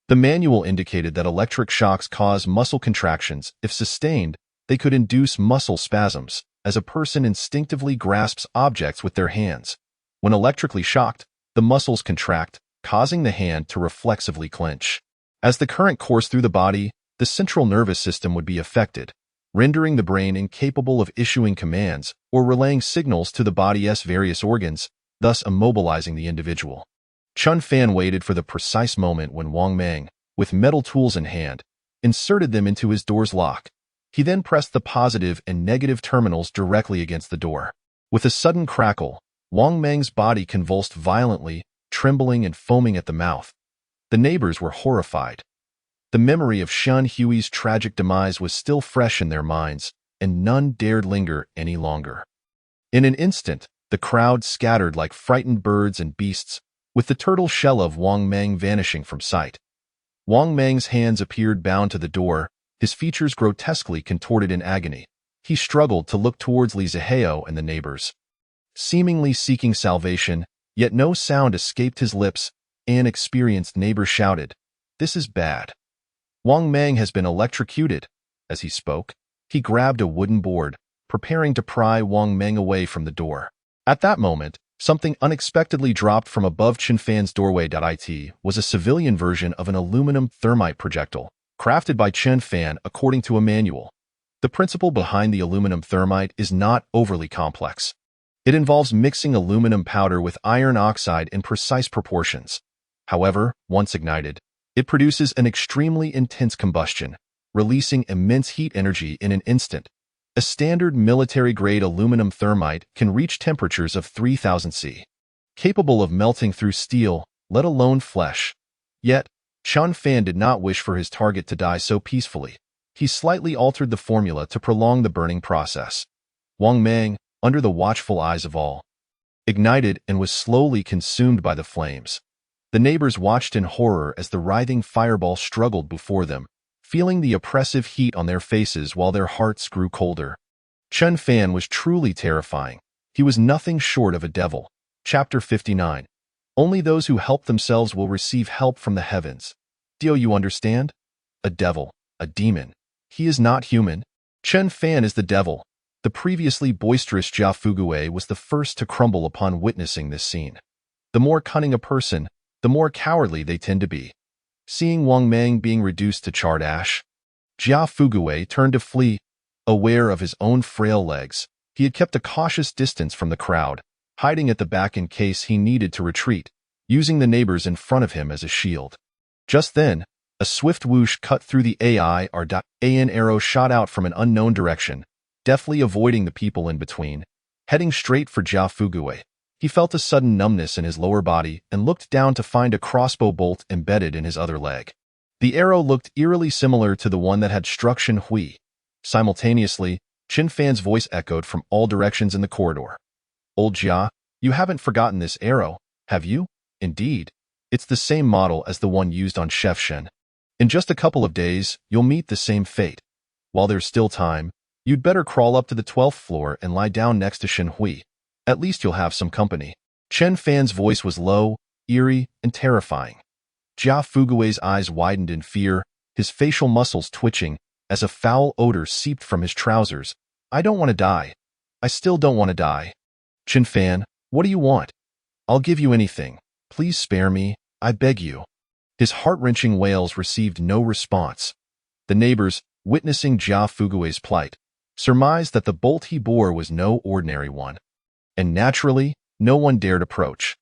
The manual indicated that electric shocks cause muscle contractions. If sustained, they could induce muscle spasms, as a person instinctively grasps objects with their hands. When electrically shocked, the muscles contract, causing the hand to reflexively clench. As the current coursed through the body, the central nervous system would be affected, rendering the brain incapable of issuing commands or relaying signals to the body's various organs, thus immobilizing the individual. Chun Fan waited for the precise moment when Wang Mang, with metal tools in hand, inserted them into his door's lock. He then pressed the positive and negative terminals directly against the door. With a sudden crackle, Wang Mang's body convulsed violently, trembling and foaming at the mouth. The neighbors were horrified. The memory of Shen Hui's tragic demise was still fresh in their minds, and none dared linger any longer. In an instant, the crowd scattered like frightened birds and beasts, with the turtle shell of Wang Mang vanishing from sight. Wang Mang's hands appeared bound to the door, his features grotesquely contorted in agony. He struggled to look towards Li Zihao and the neighbors, seemingly seeking salvation, yet no sound escaped his lips. An experienced neighbor shouted, "This is bad. Wang Mang has been electrocuted." As he spoke, he grabbed a wooden board, preparing to pry Wang Mang away from the door. At that moment, something unexpectedly dropped from above Chun Fan's doorway. It was a civilian version of an aluminum thermite projectile, crafted by Chun Fan according to a manual. The principle behind the aluminum thermite is not overly complex. It involves mixing aluminum powder with iron oxide in precise proportions. However, once ignited, it produces an extremely intense combustion, releasing immense heat energy in an instant. A standard military-grade aluminum thermite can reach temperatures of 3000 C, capable of melting through steel, let alone flesh. Yet, Chun Fan did not wish for his target to die so peacefully. He slightly altered the formula to prolong the burning process. Wang Mang, under the watchful eyes of all, ignited and was slowly consumed by the flames. The neighbors watched in horror as the writhing fireball struggled before them, feeling the oppressive heat on their faces while their hearts grew colder. Chun Fan was truly terrifying. He was nothing short of a devil. Chapter 59. Only those who help themselves will receive help from the heavens. Do you understand? A devil, a demon. He is not human. Chun Fan is the devil. The previously boisterous Jia Fugui was the first to crumble upon witnessing this scene. The more cunning a person, the more cowardly they tend to be. Seeing Wang Mang being reduced to charred ash, Jia Fugui turned to flee. Aware of his own frail legs, he had kept a cautious distance from the crowd, hiding at the back in case he needed to retreat, using the neighbors in front of him as a shield. Just then, a swift whoosh cut through the An arrow shot out from an unknown direction, deftly avoiding the people in between, heading straight for Jia Fugui. He felt a sudden numbness in his lower body and looked down to find a crossbow bolt embedded in his other leg. The arrow looked eerily similar to the one that had struck Shen Hui. Simultaneously, Qin Fan's voice echoed from all directions in the corridor. Old Jia, you haven't forgotten this arrow, have you? Indeed. It's the same model as the one used on Chef Shen. In just a couple of days, you'll meet the same fate. While there's still time, you'd better crawl up to the 12th floor and lie down next to Shen Hui. At least you'll have some company. Chen Fan's voice was low, eerie, and terrifying. Jia Fugui's eyes widened in fear, his facial muscles twitching, as a foul odor seeped from his trousers. I don't want to die. I still don't want to die. Qin Fan, what do you want? I'll give you anything. Please spare me, I beg you. His heart-wrenching wails received no response. The neighbors, witnessing Jia Fugui's plight, surmised that the bolt he bore was no ordinary one. And naturally, no one dared approach.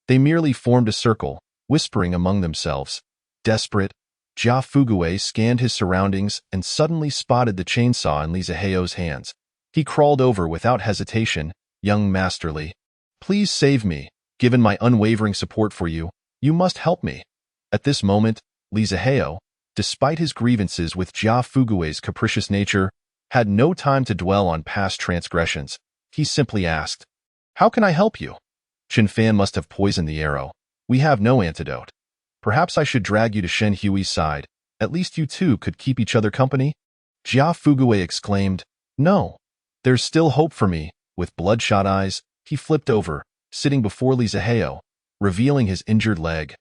They merely formed a circle, whispering among themselves. Desperate, Jia Fugui scanned his surroundings and suddenly spotted the chainsaw in Li Ziheo's hands. He crawled over without hesitation. Young Masterly, please save me. Given my unwavering support for you, you must help me. At this moment, Li Ziheo, despite his grievances with Jia Fugui's capricious nature, had no time to dwell on past transgressions. He simply asked, how can I help you? Qin Fan must have poisoned the arrow. We have no antidote. Perhaps I should drag you to Shen Hui's side. At least you two could keep each other company? Jia Fugui exclaimed, no. There's still hope for me. With bloodshot eyes, he flipped over, sitting before Li Ziheo, revealing his injured leg.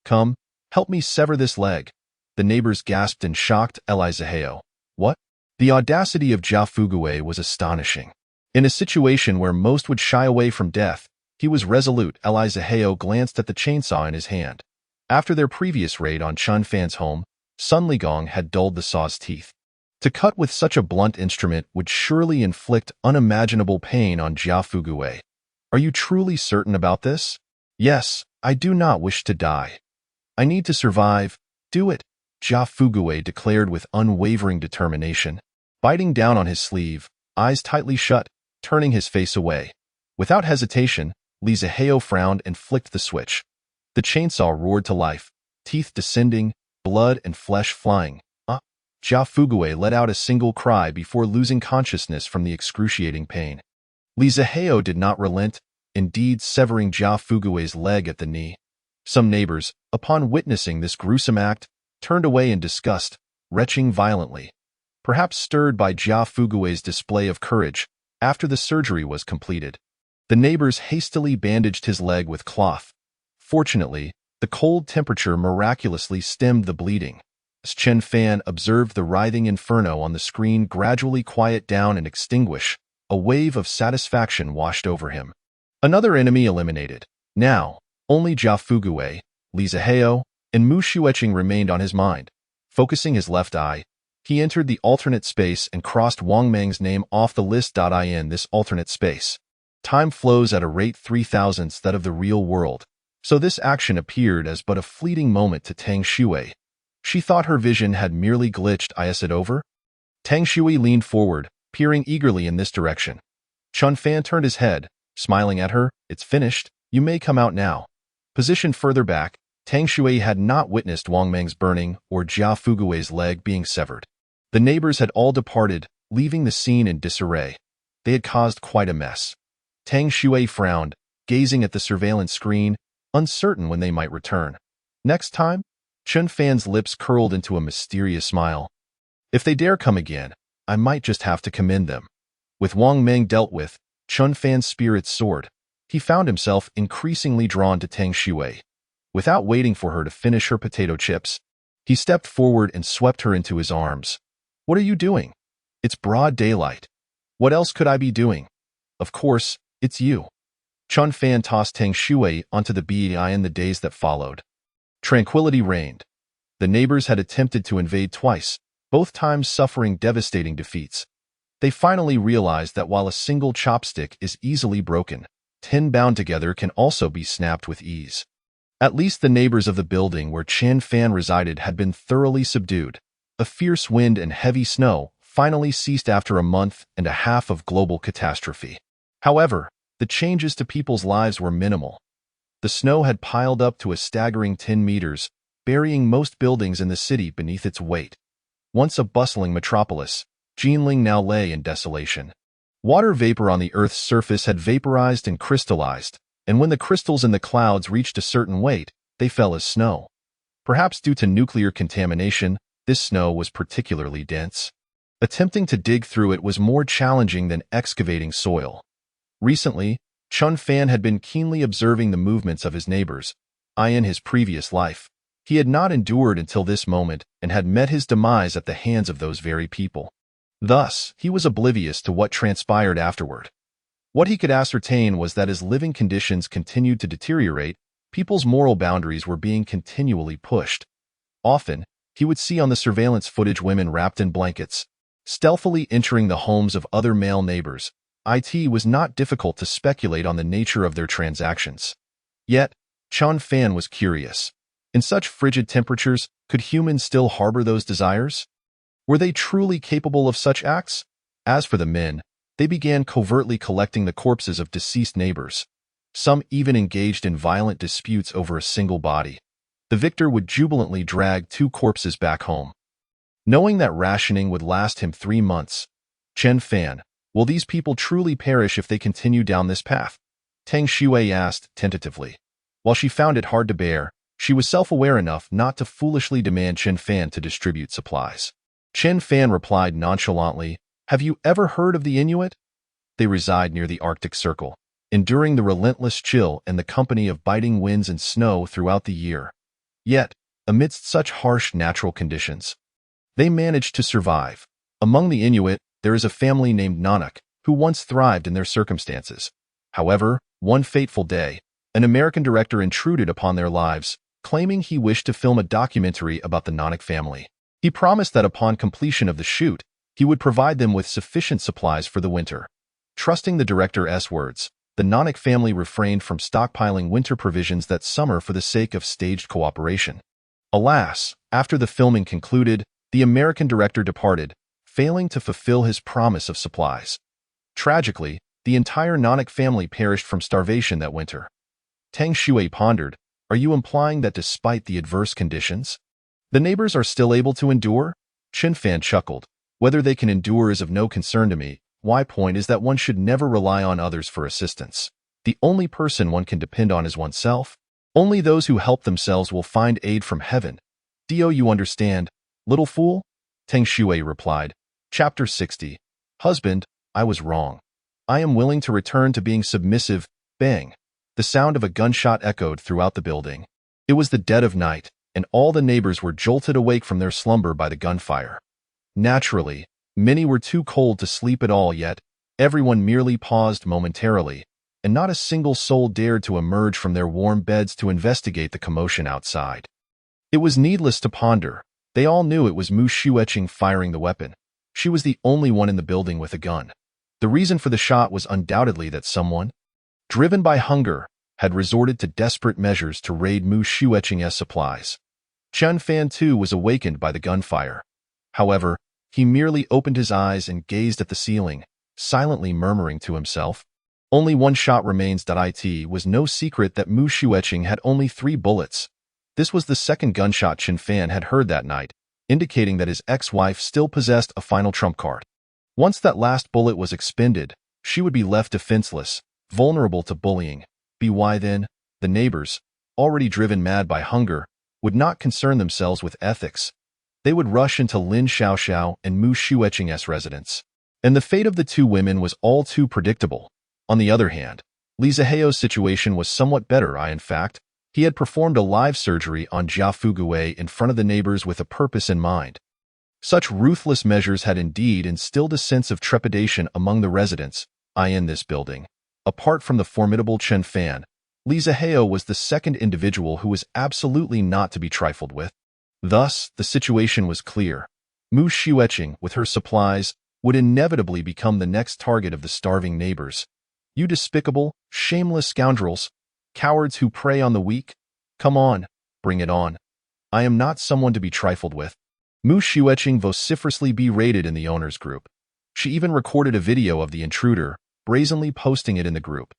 Come, help me sever this leg. The neighbors gasped in shocked. Li Ziheo. What? The audacity of Jia Fugui was astonishing. In a situation where most would shy away from death, he was resolute. Li Ziheo glanced at the chainsaw in his hand. After their previous raid on Qin Fan's home, Sun Ligong had dulled the saw's teeth. To cut with such a blunt instrument would surely inflict unimaginable pain on Jia Fugui. Are you truly certain about this? Yes, I do not wish to die. I need to survive. Do it, Jia Fugui declared with unwavering determination. Biting down on his sleeve, eyes tightly shut, turning his face away. Without hesitation, Li Ziheo frowned and flicked the switch. The chainsaw roared to life, teeth descending, blood and flesh flying. Jia Fugui let out a single cry before losing consciousness from the excruciating pain. Li Ziheo did not relent, indeed severing Jia Fugui's leg at the knee. Some neighbors, upon witnessing this gruesome act, turned away in disgust, retching violently. Perhaps stirred by Jia Fugui's display of courage, after the surgery was completed, the neighbors hastily bandaged his leg with cloth. Fortunately, the cold temperature miraculously stemmed the bleeding. As Qin Fan observed the writhing inferno on the screen gradually quiet down and extinguish, a wave of satisfaction washed over him. Another enemy eliminated. Now, only Jia Fugui, Li Ziheo, and Mu Xueqing remained on his mind. Focusing his left eye, he entered the alternate space and crossed Wang Meng's name off the list. In this alternate space, time flows at a rate 3,000th that of the real world, so this action appeared as but a fleeting moment to Tang Shui. She thought her vision had merely glitched. Is it over? Tang Shui leaned forward, peering eagerly in this direction. Qin Fan turned his head, smiling at her. It's finished. You may come out now. Positioned further back, Tang Shui had not witnessed Wang Meng's burning or Jia Fugui's leg being severed. The neighbors had all departed, leaving the scene in disarray. They had caused quite a mess. Tang Shui frowned, gazing at the surveillance screen, uncertain when they might return. Next time? Qin Fan's lips curled into a mysterious smile. If they dare come again, I might just have to commend them. With Wang Meng dealt with, Qin Fan's spirits soared. He found himself increasingly drawn to Tang Shui. Without waiting for her to finish her potato chips, he stepped forward and swept her into his arms. What are you doing? It's broad daylight. What else could I be doing? Of course, it's you. Qin Fan tossed Tang Shui onto the BEI in the days that followed. Tranquility reigned. The neighbors had attempted to invade twice, both times suffering devastating defeats. They finally realized that while a single chopstick is easily broken, 10 bound together can also be snapped with ease. At least the neighbors of the building where Qin Fan resided had been thoroughly subdued. A fierce wind and heavy snow finally ceased after a month and a half of global catastrophe. However, the changes to people's lives were minimal. The snow had piled up to a staggering 10 meters, burying most buildings in the city beneath its weight. Once a bustling metropolis, Jinling now lay in desolation. Water vapor on the Earth's surface had vaporized and crystallized, and when the crystals in the clouds reached a certain weight, they fell as snow. Perhaps due to nuclear contamination, this snow was particularly dense. Attempting to dig through it was more challenging than excavating soil. Recently, Chun Fan had been keenly observing the movements of his neighbors. In his previous life, he had not endured until this moment and had met his demise at the hands of those very people. Thus, he was oblivious to what transpired afterward. What he could ascertain was that as living conditions continued to deteriorate, people's moral boundaries were being continually pushed. Often, he would see on the surveillance footage women wrapped in blankets, stealthily entering the homes of other male neighbors. It was not difficult to speculate on the nature of their transactions. Yet, Chun Fan was curious. In such frigid temperatures, could humans still harbor those desires? Were they truly capable of such acts? As for the men, they began covertly collecting the corpses of deceased neighbors. Some even engaged in violent disputes over a single body. The victor would jubilantly drag 2 corpses back home. Knowing that rationing would last him 3 months, Chen Fan, will these people truly perish if they continue down this path? Tang Shui asked tentatively. While she found it hard to bear, she was self-aware enough not to foolishly demand Chen Fan to distribute supplies. Chen Fan replied nonchalantly, "Have you ever heard of the Inuit? They reside near the Arctic Circle, enduring the relentless chill and the company of biting winds and snow throughout the year. Yet, amidst such harsh natural conditions, they manage to survive. Among the Inuit, there is a family named Nanak, who once thrived in their circumstances. However, one fateful day, an American director intruded upon their lives, claiming he wished to film a documentary about the Nanak family. He promised that upon completion of the shoot, he would provide them with sufficient supplies for the winter. Trusting the director's words, the Nanak family refrained from stockpiling winter provisions that summer for the sake of staged cooperation. Alas, after the filming concluded, the American director departed, failing to fulfill his promise of supplies. Tragically, the entire Nanak family perished from starvation that winter. Tang Shui pondered, "Are you implying that despite the adverse conditions, the neighbors are still able to endure?" Chen Fan chuckled. "Whether they can endure is of no concern to me. My point is that one should never rely on others for assistance. The only person one can depend on is oneself. Only those who help themselves will find aid from heaven. Do you understand, little fool?" Tang Shui replied. Chapter 60. Husband, I was wrong. I am willing to return to being submissive. Bang. The sound of a gunshot echoed throughout the building. It was the dead of night, and all the neighbors were jolted awake from their slumber by the gunfire. Naturally, many were too cold to sleep at all, yet everyone merely paused momentarily, and not a single soul dared to emerge from their warm beds to investigate the commotion outside. It was needless to ponder. They all knew it was Mu Xueqing firing the weapon. She was the only one in the building with a gun. The reason for the shot was undoubtedly that someone, driven by hunger, had resorted to desperate measures to raid Mu Xueqing's supplies. Chen Fan too was awakened by the gunfire. However, he merely opened his eyes and gazed at the ceiling, silently murmuring to himself, "Only one shot remains." It was no secret that Mu Xueqing had only 3 bullets. This was the second gunshot Chen Fan had heard that night, indicating that his ex-wife still possessed a final trump card. Once that last bullet was expended, she would be left defenseless, vulnerable to bullying. Why then, the neighbors, already driven mad by hunger, would not concern themselves with ethics. They would rush into Lin Xiaoxiao and Mu Xueqing's residence. And the fate of the 2 women was all too predictable. On the other hand, Li Ziheo's situation was somewhat better. In fact, he had performed a live surgery on Jia Fugui in front of the neighbors with a purpose in mind. Such ruthless measures had indeed instilled a sense of trepidation among the residents in this building. Apart from the formidable Chen Fan, Li Ziheo was the second individual who was absolutely not to be trifled with. Thus, the situation was clear. Mu Xueqing, with her supplies, would inevitably become the next target of the starving neighbors. You despicable, shameless scoundrels, cowards who prey on the weak. Come on, bring it on. I am not someone to be trifled with. Mu Xueqing vociferously berated in the owners group. She even recorded a video of the intruder, brazenly posting it in the group.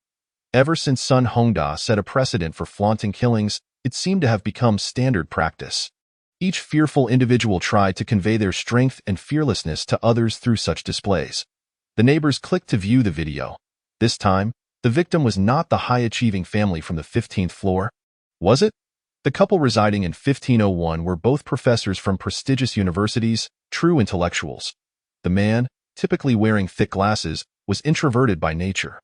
Ever since Sun Hongda set a precedent for flaunting killings, It seemed to have become standard practice. Each fearful individual tried to convey their strength and fearlessness to others through such displays. The neighbors clicked to view the video. This time, the victim was not the high-achieving family from the 15th floor. Was it? The couple residing in 1501 were both professors from prestigious universities, true intellectuals. The man, typically wearing thick glasses, was introverted by nature.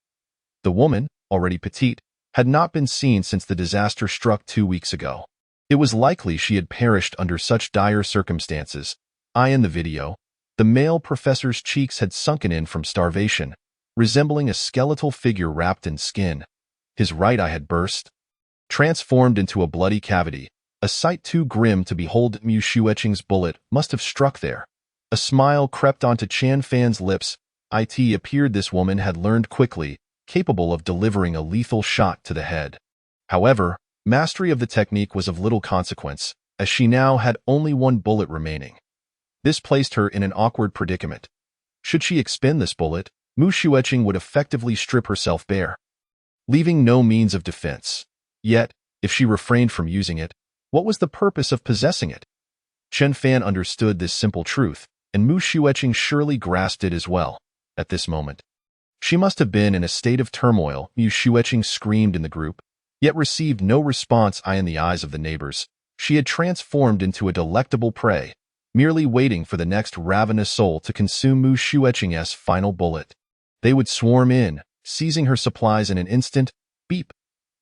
The woman, already petite, had not been seen since the disaster struck 2 weeks ago. It was likely she had perished under such dire circumstances. In the video, the male professor's cheeks had sunken in from starvation, resembling a skeletal figure wrapped in skin. His right eye had burst, transformed into a bloody cavity, a sight too grim to behold. Mu Xueqing's bullet must have struck there. A smile crept onto Chen Fan's lips. It appeared this woman had learned quickly, capable of delivering a lethal shot to the head. However, mastery of the technique was of little consequence, as she now had only one bullet remaining. This placed her in an awkward predicament. Should she expend this bullet, Mu Xueqing would effectively strip herself bare, leaving no means of defense. Yet, if she refrained from using it, what was the purpose of possessing it? Chen Fan understood this simple truth, and Mu Xueqing surely grasped it as well. At this moment, she must have been in a state of turmoil. Mu Xueqing screamed in the group, yet received no response. In the eyes of the neighbors, she had transformed into a delectable prey, merely waiting for the next ravenous soul to consume Mu Xueqing's final bullet. They would swarm in, seizing her supplies in an instant. Beep!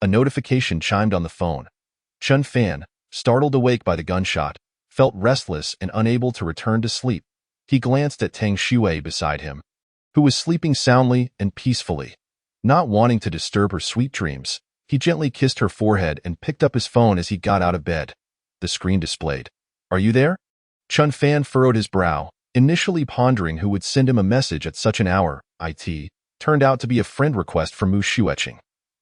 A notification chimed on the phone. Chen Fan, startled awake by the gunshot, felt restless and unable to return to sleep. He glanced at Tang Xue beside him, who was sleeping soundly and peacefully. Not wanting to disturb her sweet dreams, he gently kissed her forehead and picked up his phone as he got out of bed. The screen displayed, "Are you there?" Chen Fan furrowed his brow, initially pondering who would send him a message at such an hour. It turned out to be a friend request from Mu Xueqing.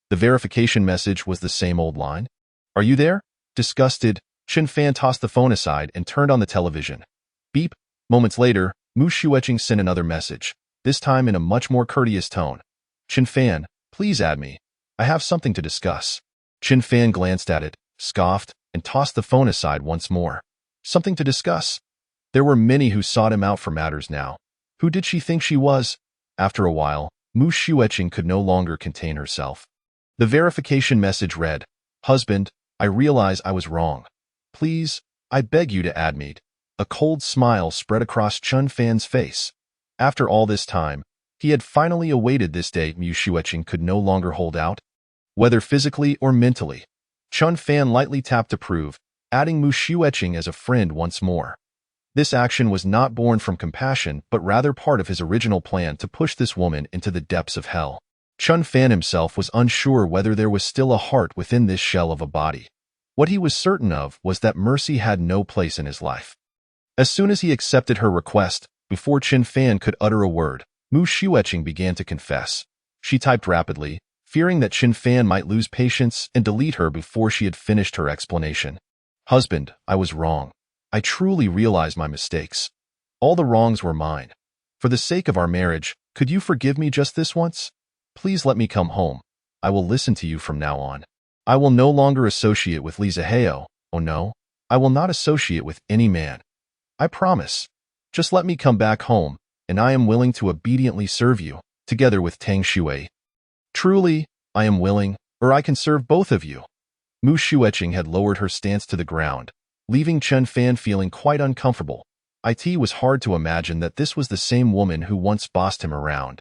The verification message was the same old line. "Are you there?" Disgusted, Chen Fan tossed the phone aside and turned on the television. Beep. Moments later, Mu Xueqing sent another message, this time in a much more courteous tone. "Chen Fan, please add me. I have something to discuss." Chen Fan glanced at it, scoffed, and tossed the phone aside once more. Something to discuss? There were many who sought him out for matters now. Who did she think she was? After a while, Mu Xueqing could no longer contain herself. The verification message read, "Husband, I realize I was wrong. Please, I beg you to add me." A cold smile spread across Chen Fan's face. After all this time, he had finally awaited this day. Mu Xueqing could no longer hold out, whether physically or mentally. Chen Fan lightly tapped approve, adding Mu Xueqing as a friend once more. This action was not born from compassion, but rather part of his original plan to push this woman into the depths of hell. Chen Fan himself was unsure whether there was still a heart within this shell of a body. What he was certain of was that mercy had no place in his life. As soon as he accepted her request, before Chen Fan could utter a word, Mu Xueqing began to confess. She typed rapidly, fearing that Chen Fan might lose patience and delete her before she had finished her explanation. "Husband, I was wrong. I truly realize my mistakes. All the wrongs were mine. For the sake of our marriage, could you forgive me just this once? Please let me come home. I will listen to you from now on. I will no longer associate with Li Zihao. Oh no, I will not associate with any man. I promise. Just let me come back home, and I am willing to obediently serve you, together with Tang Xue. Truly, I am willing, or I can serve both of you." Mu Xueqing had lowered her stance to the ground, leaving Chen Fan feeling quite uncomfortable. It was hard to imagine that this was the same woman who once bossed him around.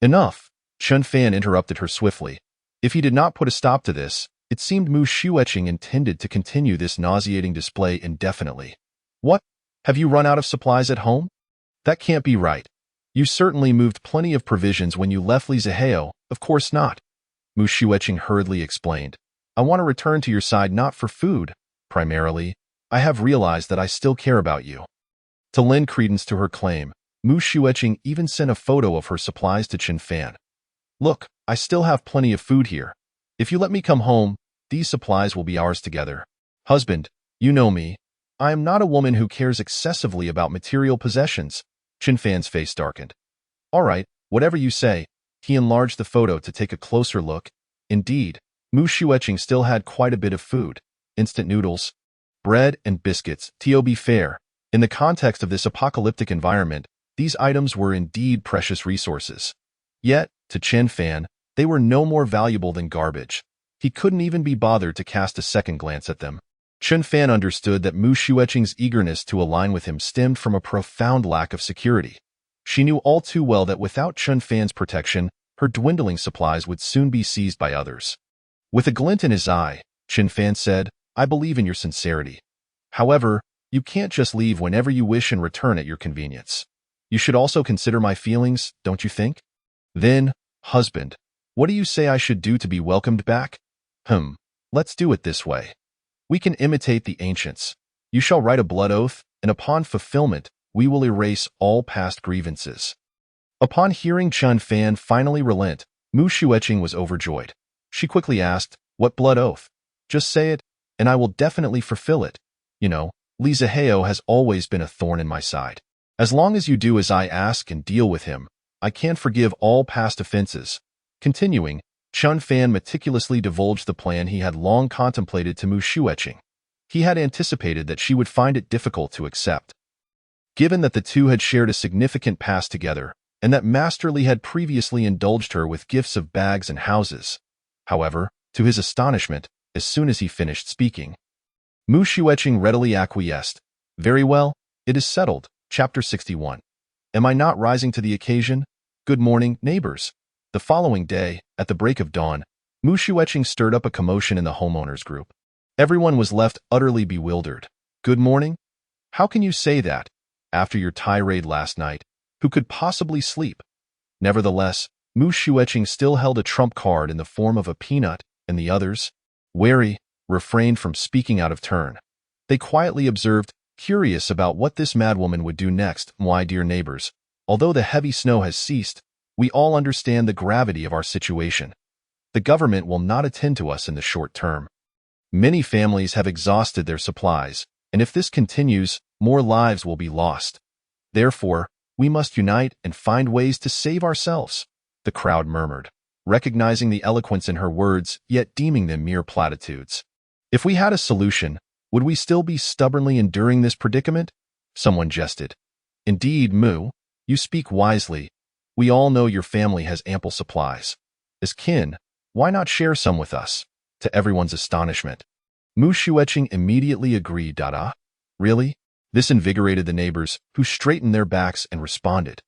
"Enough," Chen Fan interrupted her swiftly. If he did not put a stop to this, it seemed Mu Xueqing intended to continue this nauseating display indefinitely. "What? Have you run out of supplies at home? That can't be right. You certainly moved plenty of provisions when you left Li Zihao." "Of course not," Mu Xueqing hurriedly explained. "I want to return to your side not for food. Primarily, I have realized that I still care about you." To lend credence to her claim, Mu Xueqing even sent a photo of her supplies to Chen Fan. "Look, I still have plenty of food here. If you let me come home, these supplies will be ours together. Husband, you know me. I am not a woman who cares excessively about material possessions." Chen Fan's face darkened. "All right, whatever you say." He enlarged the photo to take a closer look. Indeed, Mu Xueqing still had quite a bit of food. instant noodles, bread, and biscuits. To be fair, in the context of this apocalyptic environment, these items were indeed precious resources. Yet, to Chen Fan, they were no more valuable than garbage. He couldn't even be bothered to cast a second glance at them. Chen Fan understood that Mu Xueqing's eagerness to align with him stemmed from a profound lack of security. She knew all too well that without Chen Fan's protection, her dwindling supplies would soon be seized by others. With a glint in his eye, Chen Fan said, "I believe in your sincerity. However, you can't just leave whenever you wish and return at your convenience. You should also consider my feelings, don't you think? Then, husband, what do you say I should do to be welcomed back? Let's do it this way. We can imitate the ancients. You shall write a blood oath, and upon fulfillment, we will erase all past grievances." Upon hearing Chen Fan finally relent, Mu Xueqing was overjoyed. She quickly asked, "What blood oath? Just say it, and I will definitely fulfill it. You know, Li Zihao has always been a thorn in my side. As long as you do as I ask and deal with him, I can forgive all past offenses." Continuing, Chen Fan meticulously divulged the plan he had long contemplated to Mu Xueqing. He had anticipated that she would find it difficult to accept. Given that the two had shared a significant past together, and that Master Li had previously indulged her with gifts of bags and houses. However, to his astonishment, as soon as he finished speaking, Mu Xueqing readily acquiesced. "Very well, it is settled." Chapter 61. Am I not rising to the occasion? Good morning, neighbors. The following day, at the break of dawn, Mu Xueqing stirred up a commotion in the homeowners group. Everyone was left utterly bewildered. "Good morning? How can you say that? After your tirade last night, who could possibly sleep?" Nevertheless, Mu Xueqing still held a trump card in the form of a peanut, and the others, wary, refrained from speaking out of turn. They quietly observed, curious about what this madwoman would do next. "My dear neighbors, although the heavy snow has ceased, we all understand the gravity of our situation. The government will not attend to us in the short term. Many families have exhausted their supplies, and if this continues, more lives will be lost. Therefore, we must unite and find ways to save ourselves," the crowd murmured, recognizing the eloquence in her words, yet deeming them mere platitudes. "If we had a solution, would we still be stubbornly enduring this predicament?" Someone jested. "Indeed, Mu, you speak wisely. We all know your family has ample supplies. As kin, why not share some with us?" To everyone's astonishment, Mu Xueqing immediately agreed. Really? This invigorated the neighbors, who straightened their backs and responded.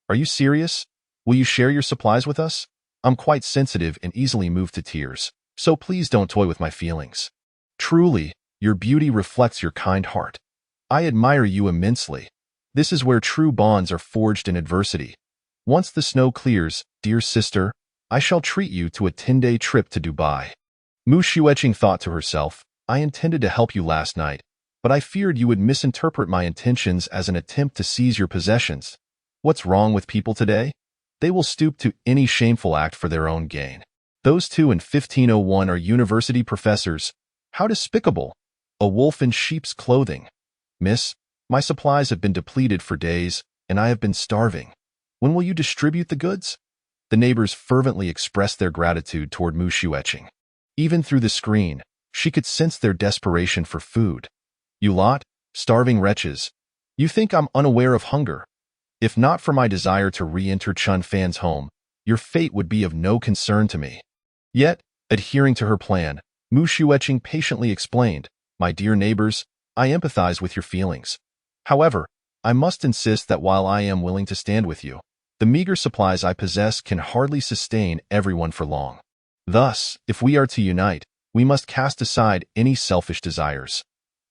"Are you serious? Will you share your supplies with us? I'm quite sensitive and easily moved to tears, so please don't toy with my feelings. Truly, your beauty reflects your kind heart. I admire you immensely. This is where true bonds are forged in adversity. Once the snow clears, dear sister, I shall treat you to a 10-day trip to Dubai." Mu Xueqing thought to herself, "I intended to help you last night, but I feared you would misinterpret my intentions as an attempt to seize your possessions. What's wrong with people today? They will stoop to any shameful act for their own gain. Those two in 1501 are university professors. How despicable! A wolf in sheep's clothing. Miss, my supplies have been depleted for days, and I have been starving. When will you distribute the goods?" The neighbors fervently expressed their gratitude toward Mu Xueqing. Even through the screen, she could sense their desperation for food. "You lot, starving wretches. You think I'm unaware of hunger. If not for my desire to re-enter Chen Fan's home, your fate would be of no concern to me." Yet, adhering to her plan, Mu Xueqing patiently explained, "My dear neighbors, I empathize with your feelings. However, I must insist that while I am willing to stand with you, the meager supplies I possess can hardly sustain everyone for long. Thus, if we are to unite, we must cast aside any selfish desires.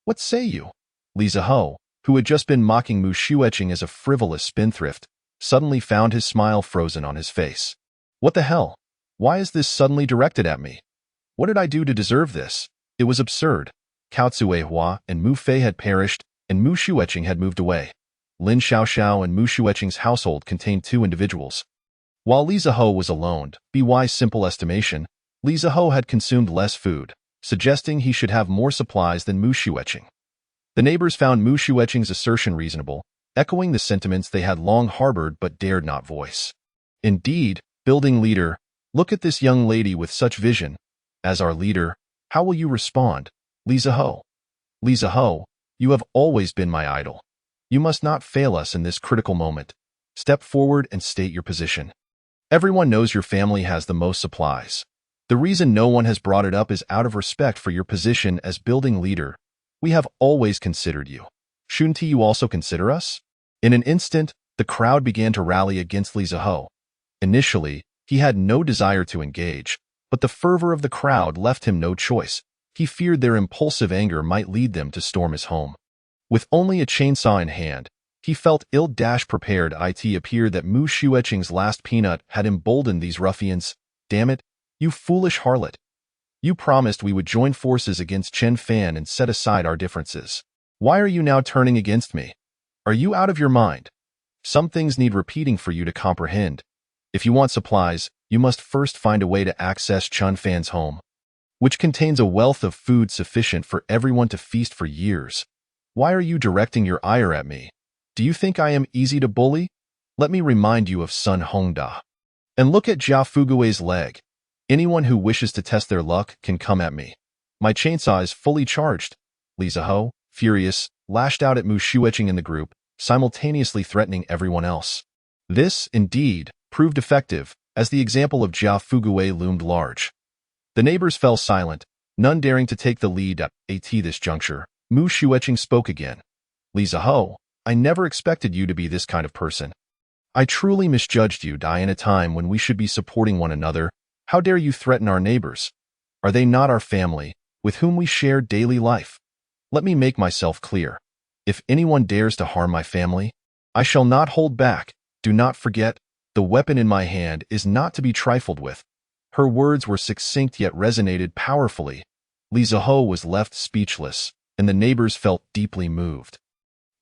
What say you?" Li Zihao, who had just been mocking Mu Xueqing as a frivolous spendthrift, suddenly found his smile frozen on his face. "What the hell? Why is this suddenly directed at me? What did I do to deserve this?" It was absurd. Cao Cuehua and Mu Fei had perished, and Mu Xueqing had moved away. Lin Xiaoxiao and Mu Xueqing's household contained 2 individuals. While Li Zihao was alone, by simple estimation, Li Zihao had consumed less food, suggesting he should have more supplies than Mu Xueqing. The neighbors found Mu Xueqing's assertion reasonable, echoing the sentiments they had long harbored but dared not voice. "Indeed, building leader, look at this young lady with such vision. As our leader, how will you respond? Li Ziho. Li Ziho, you have always been my idol. You must not fail us in this critical moment. Step forward and state your position. Everyone knows your family has the most supplies. The reason no one has brought it up is out of respect for your position as building leader. We have always considered you. Shouldn't you also consider us? In an instant, the crowd began to rally against Li Ziho. Initially, he had no desire to engage, but the fervor of the crowd left him no choice. He feared their impulsive anger might lead them to storm his home. With only a chainsaw in hand, he felt ill-prepared. It appeared that Mu Xueqing's last peanut had emboldened these ruffians. Damn it, you foolish harlot. You promised we would join forces against Chen Fan and set aside our differences. Why are you now turning against me? Are you out of your mind? Some things need repeating for you to comprehend. If you want supplies, you must first find a way to access Chen Fan's home, which contains a wealth of food sufficient for everyone to feast for years. Why are you directing your ire at me? Do you think I am easy to bully? Let me remind you of Sun Hongda. And look at Jia Fugui's leg. Anyone who wishes to test their luck can come at me. My chainsaw is fully charged. Li Ziho, furious, lashed out at Mu Xueqing in the group, simultaneously threatening everyone else. This, indeed, proved effective, as the example of Jia Fugui loomed large. The neighbors fell silent, none daring to take the lead at this juncture. Mu Xueqing spoke again. Li Ziho, I never expected you to be this kind of person. I truly misjudged you, in a time when we should be supporting one another. How dare you threaten our neighbors? Are they not our family, with whom we share daily life? Let me make myself clear. If anyone dares to harm my family, I shall not hold back. Do not forget, the weapon in my hand is not to be trifled with. Her words were succinct yet resonated powerfully. Li Ziho was left speechless, and the neighbors felt deeply moved.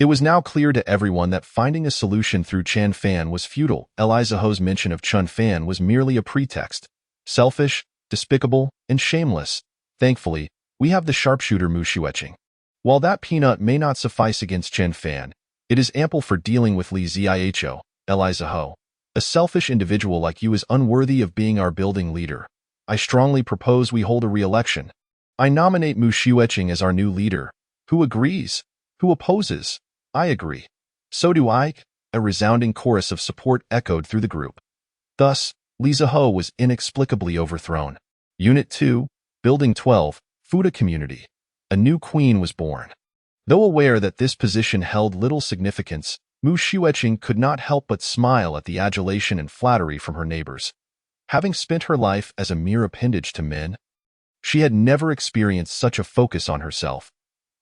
It was now clear to everyone that finding a solution through Chen Fan was futile. Li Ziho's mention of Chen Fan was merely a pretext. Selfish, despicable, and shameless. Thankfully, we have the sharpshooter Mu Xueqing. While that peanut may not suffice against Chen Fan, it is ample for dealing with Li Ziho. Li Ziho, a selfish individual like you is unworthy of being our building leader. I strongly propose we hold a re-election. I nominate Mu Xueqing as our new leader. Who agrees? Who opposes? I agree. So do I. A resounding chorus of support echoed through the group. Thus, Li Ziho was inexplicably overthrown. Unit 2, Building 12, Fuda Community. A new queen was born. Though aware that this position held little significance, Mu Xueqing could not help but smile at the adulation and flattery from her neighbors. Having spent her life as a mere appendage to men, she had never experienced such a focus on herself.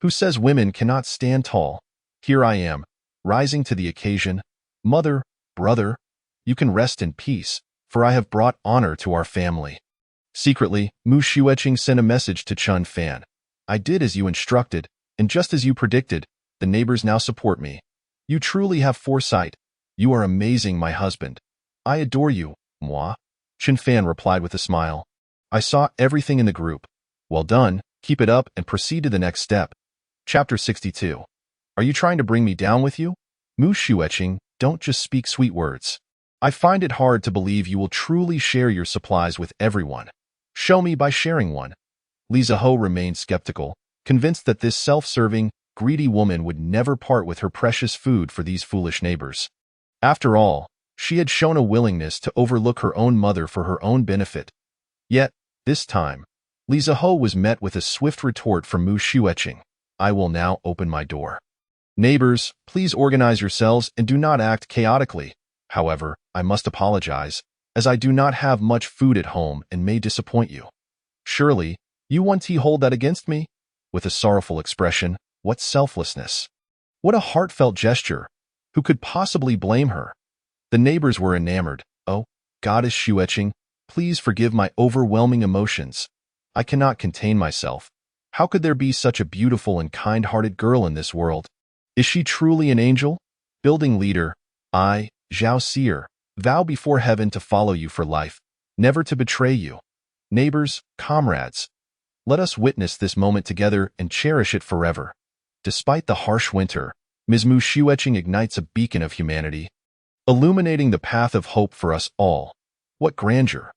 Who says women cannot stand tall? Here I am, rising to the occasion. Mother, brother, you can rest in peace, for I have brought honor to our family. Secretly, Mu Xueqing sent a message to Chen Fan. I did as you instructed, and just as you predicted, the neighbors now support me. You truly have foresight. You are amazing, my husband. I adore you, moi. Chen Fan replied with a smile. I saw everything in the group. Well done, keep it up and proceed to the next step. Chapter 62. Are you trying to bring me down with you? Mu Xueqing, don't just speak sweet words. I find it hard to believe you will truly share your supplies with everyone. Show me by sharing one. Li Ziho remained skeptical, convinced that this self-serving, greedy woman would never part with her precious food for these foolish neighbors. After all, she had shown a willingness to overlook her own mother for her own benefit. Yet, this time, Li Ziho was met with a swift retort from Mu Xueqing. I will now open my door. Neighbors, please organize yourselves and do not act chaotically. However, I must apologize, as I do not have much food at home and may disappoint you. Surely, you want to hold that against me? With a sorrowful expression, what selflessness! What a heartfelt gesture! Who could possibly blame her? The neighbors were enamored. Oh, Goddess Xueqing, please forgive my overwhelming emotions. I cannot contain myself. How could there be such a beautiful and kind-hearted girl in this world? Is she truly an angel? Building leader, I, Zhao Seer, vow before heaven to follow you for life, never to betray you. Neighbors, comrades, let us witness this moment together and cherish it forever. Despite the harsh winter, Ms. Mu Xueqing ignites a beacon of humanity, illuminating the path of hope for us all. What grandeur!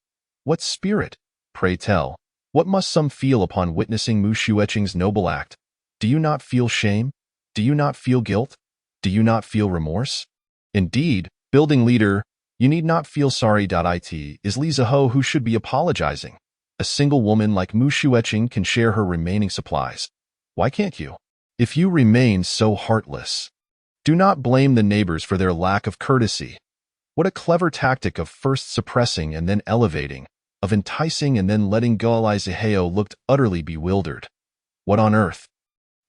What spirit! Pray tell, What must some feel upon witnessing Mu Xueqing's noble act? Do you not feel shame? Do you not feel guilt? Do you not feel remorse? Indeed, building leader, you need not feel sorry. It is Li Zihe who should be apologizing. A single woman like Mu Xueqing can share her remaining supplies. Why can't you? If you remain so heartless, do not blame the neighbors for their lack of courtesy. What a clever tactic of first suppressing and then elevating, of enticing and then letting go. Li Zihe looked utterly bewildered. What on earth?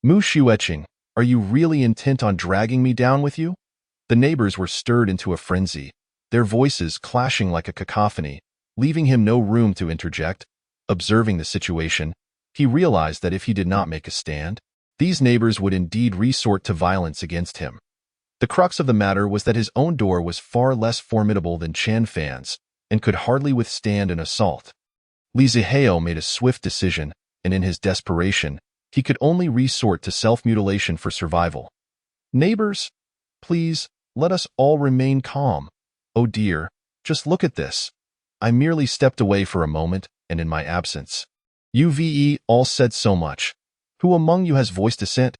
Mu Xueqing, are you really intent on dragging me down with you? The neighbors were stirred into a frenzy, their voices clashing like a cacophony, leaving him no room to interject. Observing the situation, he realized that if he did not make a stand, these neighbors would indeed resort to violence against him. The crux of the matter was that his own door was far less formidable than Chan Fan's and could hardly withstand an assault. Li Zihe made a swift decision, and in his desperation, he could only resort to self-mutilation for survival. Neighbors, please, let us all remain calm. Oh dear, just look at this. I merely stepped away for a moment, and in my absence, you all said so much. Who among you has voiced dissent?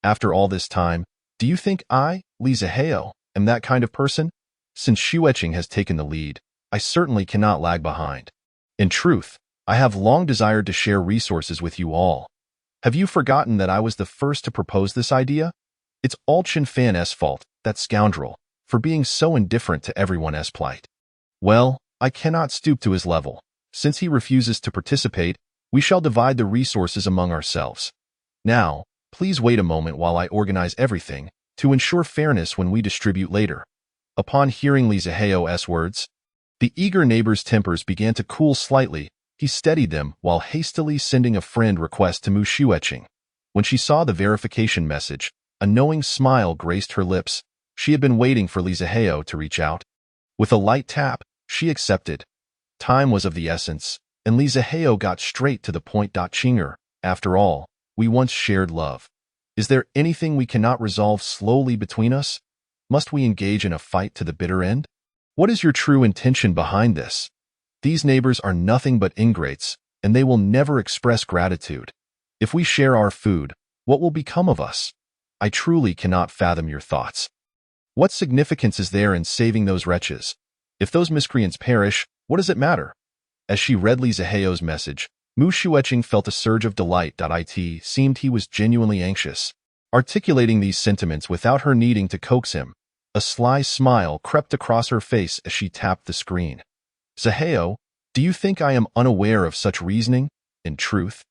After all this time, do you think I, Li Zihe, am that kind of person? Since Xueqing has taken the lead, I certainly cannot lag behind. In truth, I have long desired to share resources with you all. Have you forgotten that I was the first to propose this idea? It's all Chan Fan's fault, that scoundrel, for being so indifferent to everyone's plight. Well, I cannot stoop to his level. Since he refuses to participate, we shall divide the resources among ourselves. Now, please wait a moment while I organize everything to ensure fairness when we distribute later. Upon hearing Li Zihe's words, the eager neighbor's tempers began to cool slightly. He steadied them while hastily sending a friend request to Mu Xueqing. When she saw the verification message, a knowing smile graced her lips. She had been waiting for Li Zihe to reach out. With a light tap, she accepted. Time was of the essence, and Li Zihe got straight to the point. Qing'er, after all, we once shared love. Is there anything we cannot resolve slowly between us? Must we engage in a fight to the bitter end? What is your true intention behind this? These neighbors are nothing but ingrates, and they will never express gratitude. If we share our food, what will become of us? I truly cannot fathom your thoughts. What significance is there in saving those wretches? If those miscreants perish, what does it matter? As she read Li Zihe's message, Mu Xueqing felt a surge of delight. It seemed he was genuinely anxious. Articulating these sentiments without her needing to coax him, a sly smile crept across her face as she tapped the screen. Zihe, do you think I am unaware of such reasoning? In truth,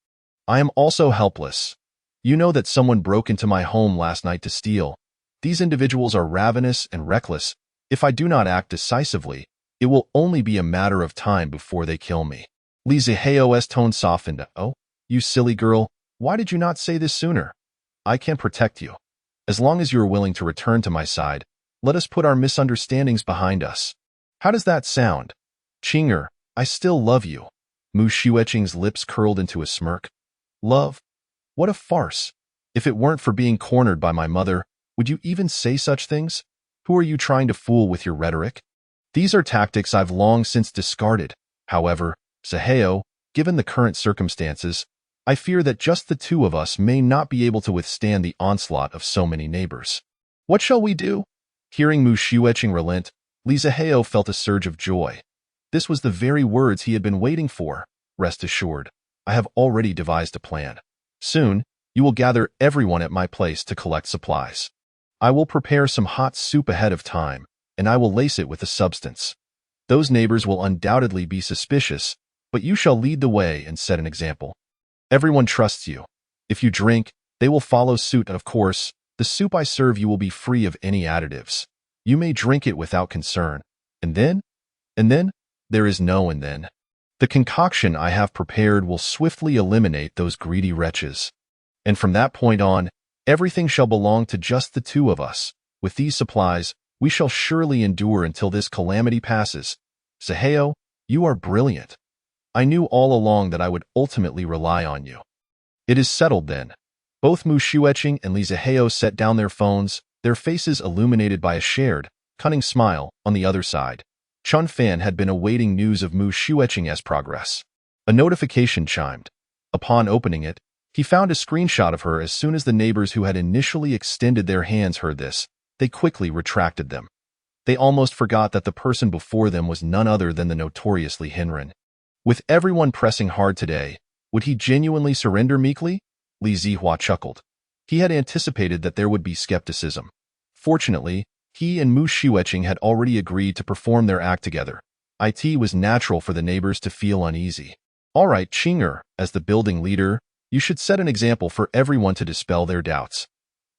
I am also helpless. You know that someone broke into my home last night to steal. These individuals are ravenous and reckless. If I do not act decisively, it will only be a matter of time before they kill me. Li Zihe's tone softened. Oh, you silly girl, why did you not say this sooner? I can protect you. As long as you are willing to return to my side, let us put our misunderstandings behind us. How does that sound? Qing'er, I still love you. Mu Xueqing's lips curled into a smirk. Love? What a farce. If it weren't for being cornered by my mother, would you even say such things? Who are you trying to fool with your rhetoric? These are tactics I've long since discarded. However, Zihe, given the current circumstances, I fear that just the two of us may not be able to withstand the onslaught of so many neighbors. What shall we do? Hearing Mu Xueqing relent, Li Zihe felt a surge of joy. This was the very words he had been waiting for. Rest assured, I have already devised a plan. Soon, you will gather everyone at my place to collect supplies. I will prepare some hot soup ahead of time, and I will lace it with a substance. Those neighbors will undoubtedly be suspicious, but you shall lead the way and set an example. Everyone trusts you. If you drink, they will follow suit, and of course, the soup I serve you will be free of any additives. You may drink it without concern. And then? There is no and then. The concoction I have prepared will swiftly eliminate those greedy wretches. And from that point on, everything shall belong to just the two of us. With these supplies, we shall surely endure until this calamity passes. Zihe, you are brilliant. I knew all along that I would ultimately rely on you. It is settled then. Both Mu Xueqing and Li Zihe set down their phones, their faces illuminated by a shared, cunning smile. On the other side, Chan Fan had been awaiting news of Mu Xueqing's progress. A notification chimed. Upon opening it, he found a screenshot of her. As soon as the neighbors who had initially extended their hands heard this, they quickly retracted them. They almost forgot that the person before them was none other than the notoriously Hinren. With everyone pressing hard today, would he genuinely surrender meekly? Li Zihua chuckled. He had anticipated that there would be skepticism. Fortunately, he and Mu Xueqing had already agreed to perform their act together. It was natural for the neighbors to feel uneasy. All right, Qing'er, as the building leader, you should set an example for everyone to dispel their doubts.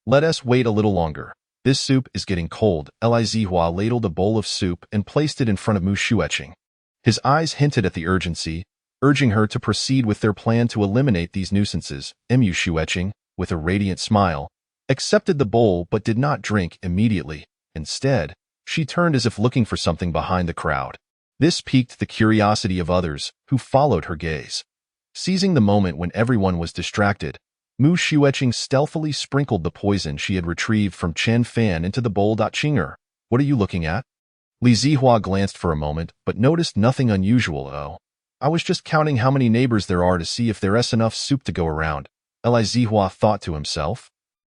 Let us wait a little longer. This soup is getting cold. Li Zihua ladled a bowl of soup and placed it in front of Mu Xueqing. His eyes hinted at the urgency, urging her to proceed with their plan to eliminate these nuisances. Mu Xueqing, with a radiant smile, accepted the bowl but did not drink immediately. Instead, she turned as if looking for something behind the crowd. This piqued the curiosity of others, who followed her gaze. Seizing the moment when everyone was distracted, Mu Xueqing stealthily sprinkled the poison she had retrieved from Chen Fan into the bowl. Qing'er, what are you looking at? Li Zihua glanced for a moment, but noticed nothing unusual. Oh, I was just counting how many neighbors there are to see if there's enough soup to go around, Li Zihua thought to himself.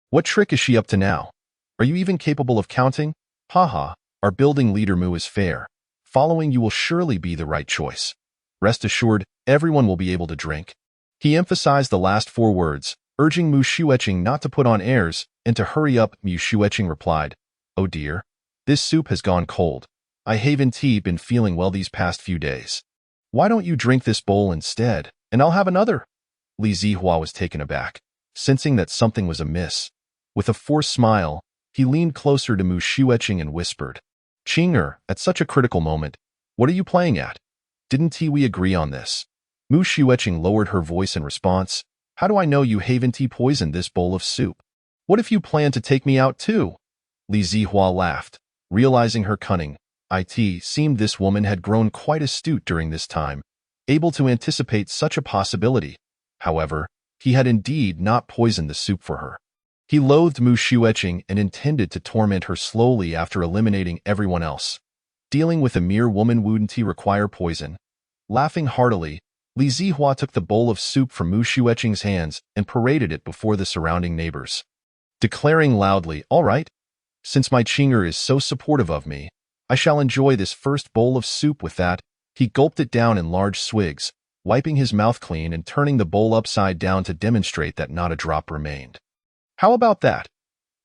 What trick is she up to now? Are you even capable of counting? Haha, our building leader Mu is fair. Following you will surely be the right choice. Rest assured, everyone will be able to drink. He emphasized the last 4 words, urging Mu Xueqing not to put on airs and to hurry up. Mu Xueqing replied, Oh dear, this soup has gone cold. I haven't been feeling well these past few days. Why don't you drink this bowl instead, and I'll have another? Li Zihua was taken aback, sensing that something was amiss. With a forced smile, he leaned closer to Mu Xueqing and whispered, Qing'er, at such a critical moment, what are you playing at? Didn't we agree on this? Mu Xueqing lowered her voice in response. How do I know you haven't poisoned this bowl of soup? What if you plan to take me out too? Li Zihua laughed, realizing her cunning. It seemed this woman had grown quite astute during this time, able to anticipate such a possibility. However, he had indeed not poisoned the soup for her. He loathed Mu Xueqing and intended to torment her slowly after eliminating everyone else. Dealing with a mere woman wouldn't require poison. Laughing heartily, Li Zihua took the bowl of soup from Mu Xueqing's hands and paraded it before the surrounding neighbors. Declaring loudly, All right, since my Qing'er is so supportive of me, I shall enjoy this first bowl of soup. With that, he gulped it down in large swigs, wiping his mouth clean and turning the bowl upside down to demonstrate that not a drop remained. How about that?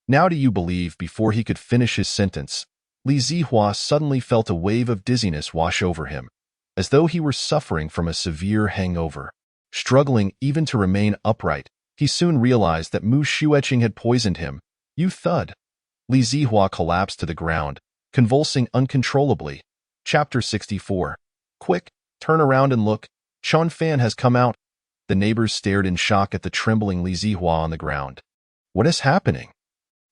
Now do you believe? Before he could finish his sentence, Li Zihua suddenly felt a wave of dizziness wash over him, as though he were suffering from a severe hangover. Struggling even to remain upright, he soon realized that Mu Xueqing had poisoned him. You thud. Li Zihua collapsed to the ground, convulsing uncontrollably. Chapter 64. Quick, turn around and look. Chen Fan has come out. The neighbors stared in shock at the trembling Li Zihua on the ground. What is happening?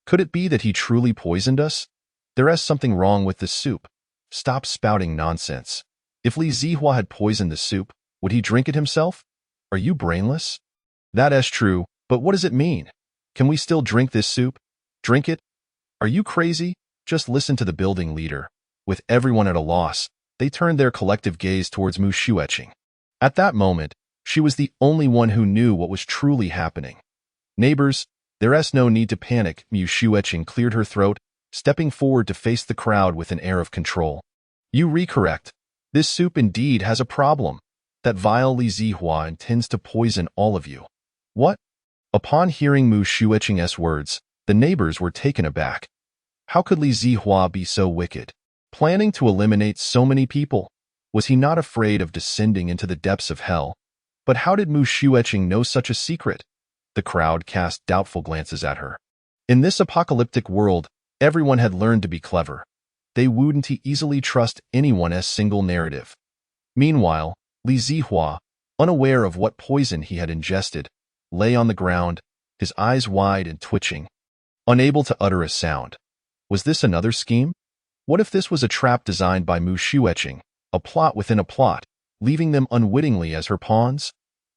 Could it be that he truly poisoned us? There is something wrong with this soup. Stop spouting nonsense. If Li Zihua had poisoned the soup, would he drink it himself? Are you brainless? That is true, but what does it mean? Can we still drink this soup? Drink it? Are you crazy? Just listen to the building leader. With everyone at a loss, they turned their collective gaze towards Mu Xueqing. At that moment, she was the only one who knew what was truly happening. Neighbors, there is no need to panic. Mu Xueqing cleared her throat, stepping forward to face the crowd with an air of control. You recorrect. This soup indeed has a problem. That vile Li Zihua intends to poison all of you. What? Upon hearing Mu Xueqing's words, the neighbors were taken aback. How could Li Zihua be so wicked? Planning to eliminate so many people? Was he not afraid of descending into the depths of hell? But how did Mu Xueqing know such a secret? The crowd cast doubtful glances at her. In this apocalyptic world, everyone had learned to be clever. They wouldn't easily trust anyone's single narrative. Meanwhile, Li Zihua, unaware of what poison he had ingested, lay on the ground, his eyes wide and twitching, unable to utter a sound. Was this another scheme? What if this was a trap designed by Mu Xueqing, a plot within a plot, leaving them unwittingly as her pawns?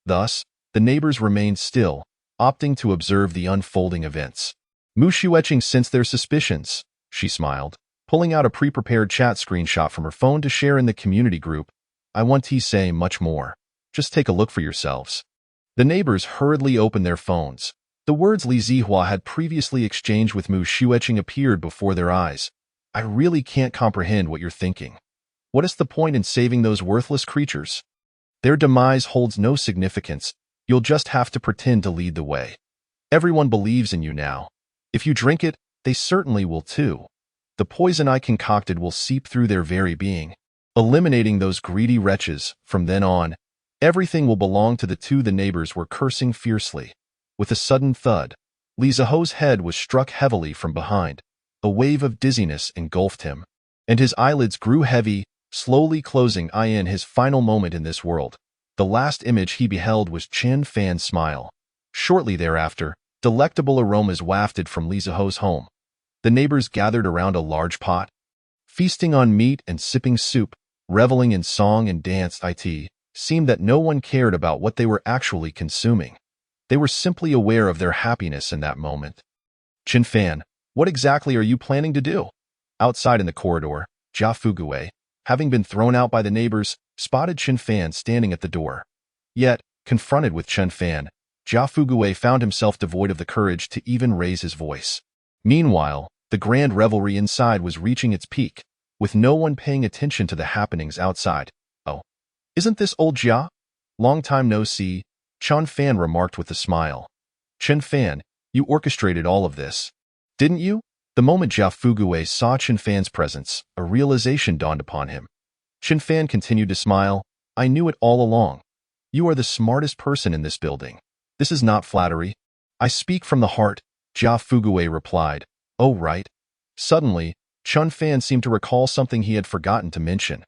Thus, the neighbors remained still, opting to observe the unfolding events. Mu Xueqing sensed their suspicions. She smiled, pulling out a pre-prepared chat screenshot from her phone to share in the community group. I want to say much more. Just take a look for yourselves. The neighbors hurriedly opened their phones. The words Li Zihua had previously exchanged with Mu Xueqing appeared before their eyes. I really can't comprehend what you're thinking. What is the point in saving those worthless creatures? Their demise holds no significance. You'll just have to pretend to lead the way. Everyone believes in you now. If you drink it, they certainly will too. The poison I concocted will seep through their very being, eliminating those greedy wretches. From then on, everything will belong to the two. The neighbors were cursing fiercely. With a sudden thud, Li Ziho's head was struck heavily from behind. A wave of dizziness engulfed him, and his eyelids grew heavy, slowly closing in his final moment in this world. The last image he beheld was Chen Fan's smile. Shortly thereafter, delectable aromas wafted from Li Ziho's home. The neighbors gathered around a large pot, feasting on meat and sipping soup, reveling in song and dance. It seemed that no one cared about what they were actually consuming. They were simply aware of their happiness in that moment. Chen Fan, what exactly are you planning to do? Outside in the corridor, Jia Fugui, having been thrown out by the neighbors, spotted Chen Fan standing at the door. Yet, confronted with Chen Fan, Jia Fugui found himself devoid of the courage to even raise his voice. Meanwhile, the grand revelry inside was reaching its peak, with no one paying attention to the happenings outside. Oh, isn't this old Jia? Long time no see, Chen Fan remarked with a smile. Chen Fan, you orchestrated all of this, didn't you? The moment Jia Fugui saw Chen Fan's presence, a realization dawned upon him. Chen Fan continued to smile. I knew it all along. You are the smartest person in this building. This is not flattery. I speak from the heart, Jia Fugui replied. Oh, right. Suddenly, Chen Fan seemed to recall something he had forgotten to mention.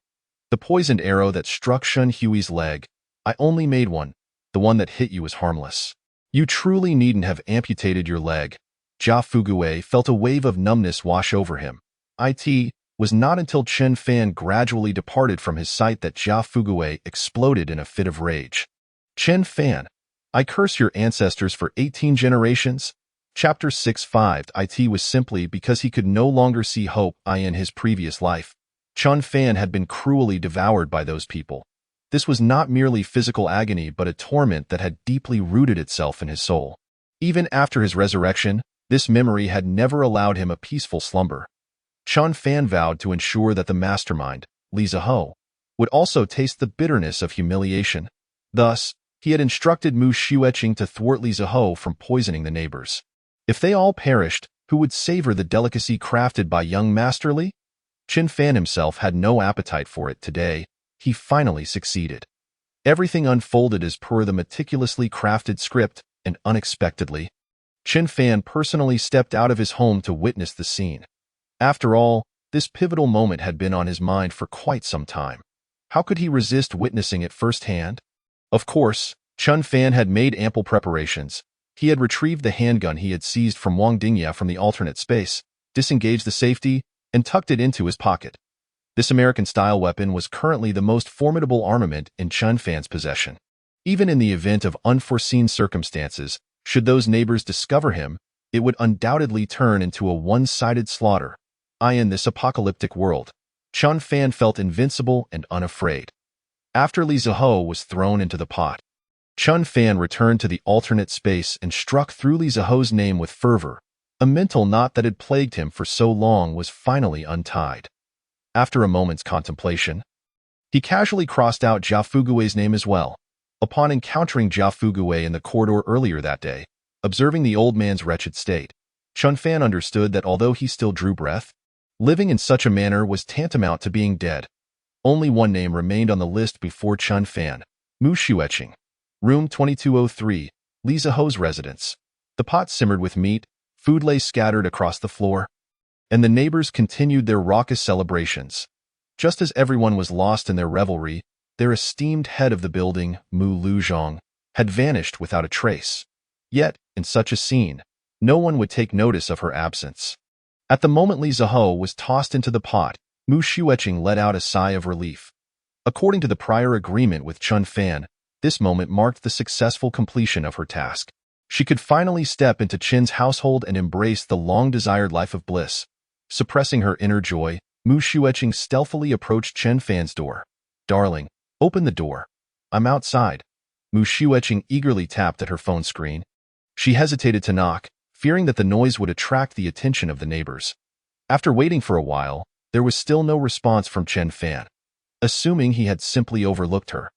The poisoned arrow that struck Shen Hui's leg. I only made one. The one that hit you was harmless. You truly needn't have amputated your leg. Jia Fugui felt a wave of numbness wash over him. It was not until Chen Fan gradually departed from his sight that Jia Fugui exploded in a fit of rage. Chen Fan, I curse your ancestors for 18 generations. Chapter 6-5 It was simply because he could no longer see hope in his previous life. Chen Fan had been cruelly devoured by those people. This was not merely physical agony but a torment that had deeply rooted itself in his soul. Even after his resurrection, this memory had never allowed him a peaceful slumber. Chen Fan vowed to ensure that the mastermind, Li Ziho, would also taste the bitterness of humiliation. Thus, he had instructed Mu Xueqing to thwart Li Ziho from poisoning the neighbors. If they all perished, who would savor the delicacy crafted by young Master Li? Chen Fan himself had no appetite for it today. He finally succeeded. Everything unfolded as per the meticulously crafted script, and unexpectedly, Chen Fan personally stepped out of his home to witness the scene. After all, this pivotal moment had been on his mind for quite some time. How could he resist witnessing it firsthand? Of course, Chen Fan had made ample preparations. He had retrieved the handgun he had seized from Wang Dingya from the alternate space, disengaged the safety, and tucked it into his pocket. This American-style weapon was currently the most formidable armament in Chen Fan's possession. Even in the event of unforeseen circumstances, should those neighbors discover him, it would undoubtedly turn into a one-sided slaughter. In this apocalyptic world, Chen Fan felt invincible and unafraid. After Li Ziho was thrown into the pot, Chen Fan returned to the alternate space and struck through Li Ziho's name with fervor. A mental knot that had plagued him for so long was finally untied. After a moment's contemplation, he casually crossed out Jia Fugui's name as well. Upon encountering Jia Fugui in the corridor earlier that day, observing the old man's wretched state, Chen Fan understood that although he still drew breath, living in such a manner was tantamount to being dead. Only one name remained on the list before Chen Fan, Mu Xueqing. Room 2203, Li Ziho's residence. The pot simmered with meat, food lay scattered across the floor, and the neighbors continued their raucous celebrations. Just as everyone was lost in their revelry, their esteemed head of the building, Mu Luzhong, had vanished without a trace. Yet, in such a scene, no one would take notice of her absence. At the moment Li Ziho was tossed into the pot, Mu Xueqing let out a sigh of relief. According to the prior agreement with Chen Fan, this moment marked the successful completion of her task. She could finally step into Chen's household and embrace the long-desired life of bliss. Suppressing her inner joy, Mu Xueqing stealthily approached Chen Fan's door. Darling, open the door. I'm outside. Mu Shueqing eagerly tapped at her phone screen. She hesitated to knock, fearing that the noise would attract the attention of the neighbors. After waiting for a while, there was still no response from Chen Fan. Assuming he had simply overlooked her,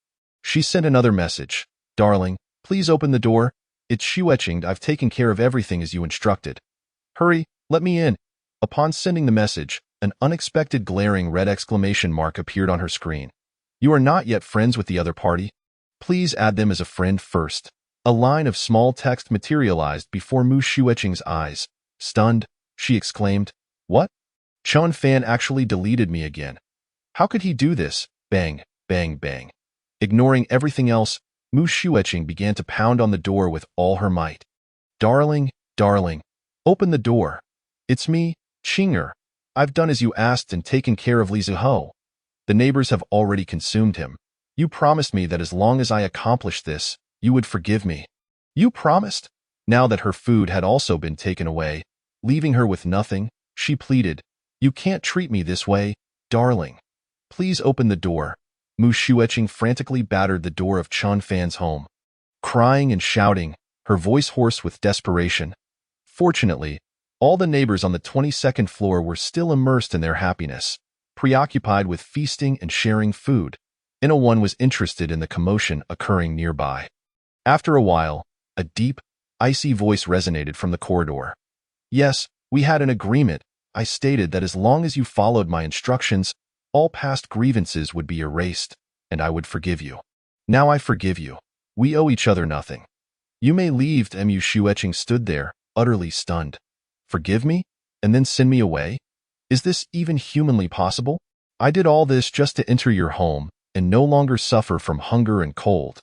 she sent another message. Darling, please open the door. It's Shueqing. I've taken care of everything as you instructed. Hurry, let me in. Upon sending the message, an unexpected glaring red exclamation mark appeared on her screen. You are not yet friends with the other party. Please add them as a friend first. A line of small text materialized before Mu Shueqing's eyes. Stunned, she exclaimed, What? Chen Fan actually deleted me again. How could he do this? Bang, bang, bang. Ignoring everything else, Mu Shueqing began to pound on the door with all her might. Darling, darling, open the door. It's me, Qinger. I've done as you asked and taken care of Li Ziho. The neighbors have already consumed him. You promised me that as long as I accomplished this, you would forgive me. You promised? Now that her food had also been taken away, leaving her with nothing, she pleaded, You can't treat me this way, darling. Please open the door. Mu Shueqing frantically battered the door of Chen Fan's home, crying and shouting, her voice hoarse with desperation. Fortunately, all the neighbors on the 22nd floor were still immersed in their happiness, preoccupied with feasting and sharing food. No one was interested in the commotion occurring nearby. After a while, a deep, icy voice resonated from the corridor. Yes, we had an agreement. I stated that as long as you followed my instructions, all past grievances would be erased, and I would forgive you. Now I forgive you. We owe each other nothing. You may leave. Mu Shueqing stood there, utterly stunned. Forgive me? And then send me away? Is this even humanly possible? I did all this just to enter your home and no longer suffer from hunger and cold.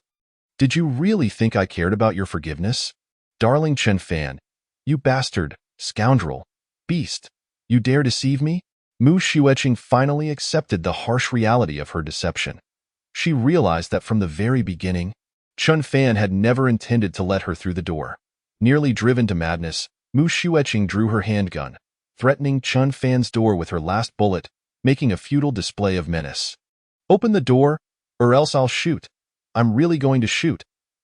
Did you really think I cared about your forgiveness? Darling Chen Fan, you bastard, scoundrel, beast, you dare deceive me? Mu Shueqing finally accepted the harsh reality of her deception. She realized that from the very beginning, Chen Fan had never intended to let her through the door. Nearly driven to madness, Mu Shueqing drew her handgun, threatening Chen Fan's door with her last bullet, making a futile display of menace. Open the door, or else I'll shoot. I'm really going to shoot.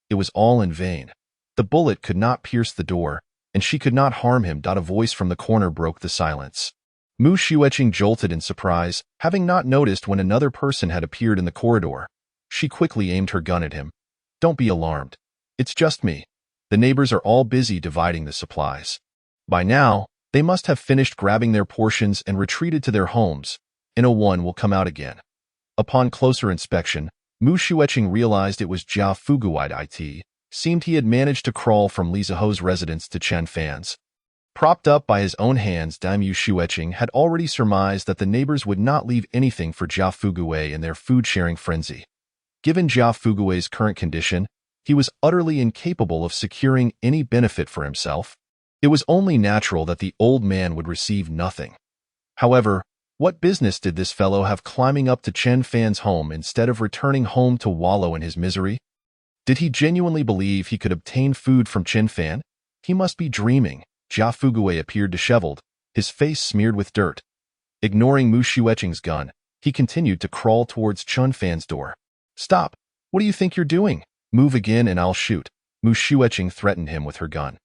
It was all in vain. The bullet could not pierce the door, and she could not harm him. A voice from the corner broke the silence. Mu Shueqing jolted in surprise, having not noticed when another person had appeared in the corridor. She quickly aimed her gun at him. Don't be alarmed. It's just me. The neighbors are all busy dividing the supplies. By now, they must have finished grabbing their portions and retreated to their homes. One will come out again. Upon closer inspection, Mu Shueqing realized it was Jia Fuguide. It seemed he had managed to crawl from Li Ziho's residence to Chen Fan's. Propped up by his own hands, Mu Shueqing had already surmised that the neighbors would not leave anything for Jia Fuguide in their food-sharing frenzy. Given Jia Fugui's current condition, he was utterly incapable of securing any benefit for himself. It was only natural that the old man would receive nothing. However, what business did this fellow have climbing up to Chen Fan's home instead of returning home to wallow in his misery? Did he genuinely believe he could obtain food from Chen Fan? He must be dreaming. Jia Fuguide appeared disheveled, his face smeared with dirt. Ignoring Mu Shueqing's gun, he continued to crawl towards Chen Fan's door. Stop! What do you think you're doing? Move again and I'll shoot. Mu Shueqing threatened him with her gun.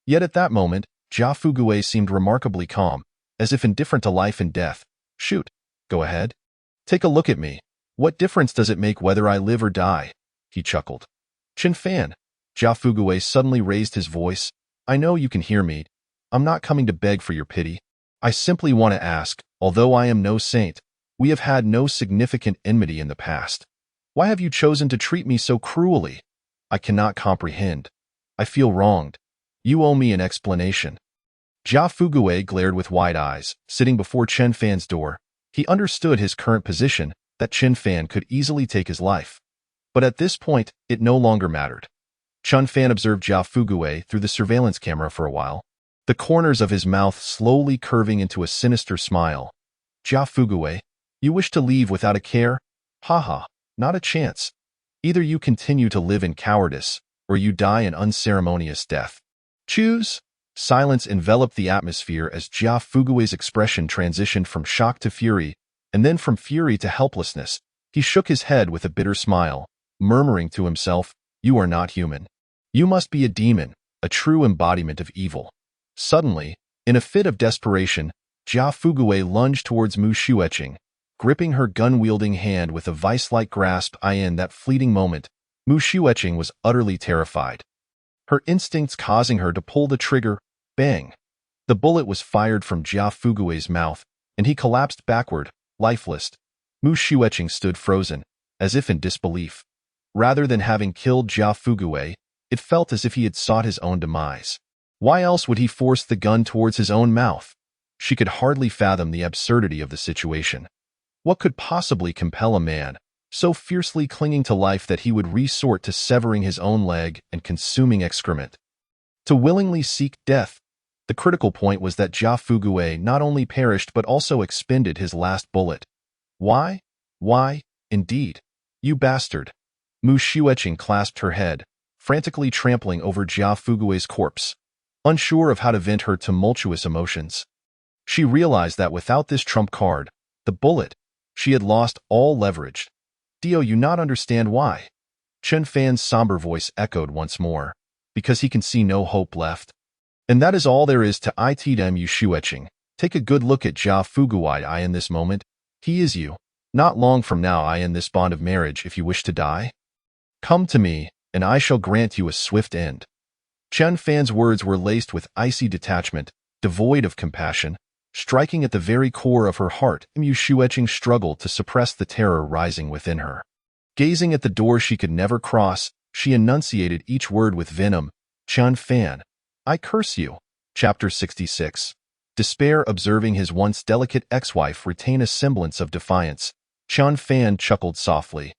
Yet at that moment, Jia Fuguide seemed remarkably calm, as if indifferent to life and death. Shoot. Go ahead. Take a look at me. What difference does it make whether I live or die? He chuckled. Chen Fan. Jia Fuguide suddenly raised his voice. I know you can hear me. I'm not coming to beg for your pity. I simply want to ask, although I am no saint, we have had no significant enmity in the past. Why have you chosen to treat me so cruelly? I cannot comprehend. I feel wronged. You owe me an explanation. Jia Fuguide glared with wide eyes, sitting before Chen Fan's door. He understood his current position, that Chen Fan could easily take his life. But at this point, it no longer mattered. Chen Fan observed Jia Fuguide through the surveillance camera for a while, the corners of his mouth slowly curving into a sinister smile. Jia Fuguide, you wish to leave without a care? Haha, not a chance. Either you continue to live in cowardice, or you die an unceremonious death. Choose. Silence enveloped the atmosphere as Jia Fuguide's expression transitioned from shock to fury, and then from fury to helplessness. He shook his head with a bitter smile. murmuring to himself, "You are not human. You must be a demon, a true embodiment of evil." Suddenly, in a fit of desperation, Jia Fugui lunged towards Mu Xueqing, gripping her gun-wielding hand with a vice-like grasp. In that fleeting moment, Mu Xueqing was utterly terrified, her instincts causing her to pull the trigger. Bang! The bullet was fired from Jia Fugui's mouth, and he collapsed backward, lifeless. Mu Xueqing stood frozen, as if in disbelief. Rather than having killed Jia Fugui, it felt as if he had sought his own demise. Why else would he force the gun towards his own mouth? She could hardly fathom the absurdity of the situation. What could possibly compel a man, so fiercely clinging to life that he would resort to severing his own leg and consuming excrement, to willingly seek death? The critical point was that Jia Fugui not only perished but also expended his last bullet. Why? Why, indeed? You bastard! Mu Xueqing clasped her head, frantically trampling over Jia Fugui's corpse, unsure of how to vent her tumultuous emotions. She realized that without this trump card, the bullet, she had lost all leverage. "Do you not understand why?" Chen Fan's somber voice echoed once more. "Because he can see no hope left. And that is all there is to it. Mu Xueqing, take a good look at Jia Fugui. In this moment, he is you. Not long from now, in this bond of marriage, if you wish to die, come to me, and I shall grant you a swift end." Chen Fan's words were laced with icy detachment, devoid of compassion, striking at the very core of her heart. Mu Xueqing struggled to suppress the terror rising within her. Gazing at the door she could never cross, she enunciated each word with venom. "Chen Fan, I curse you." Chapter 66. Despair. Observing his once delicate ex-wife retain a semblance of defiance, Chen Fan chuckled softly.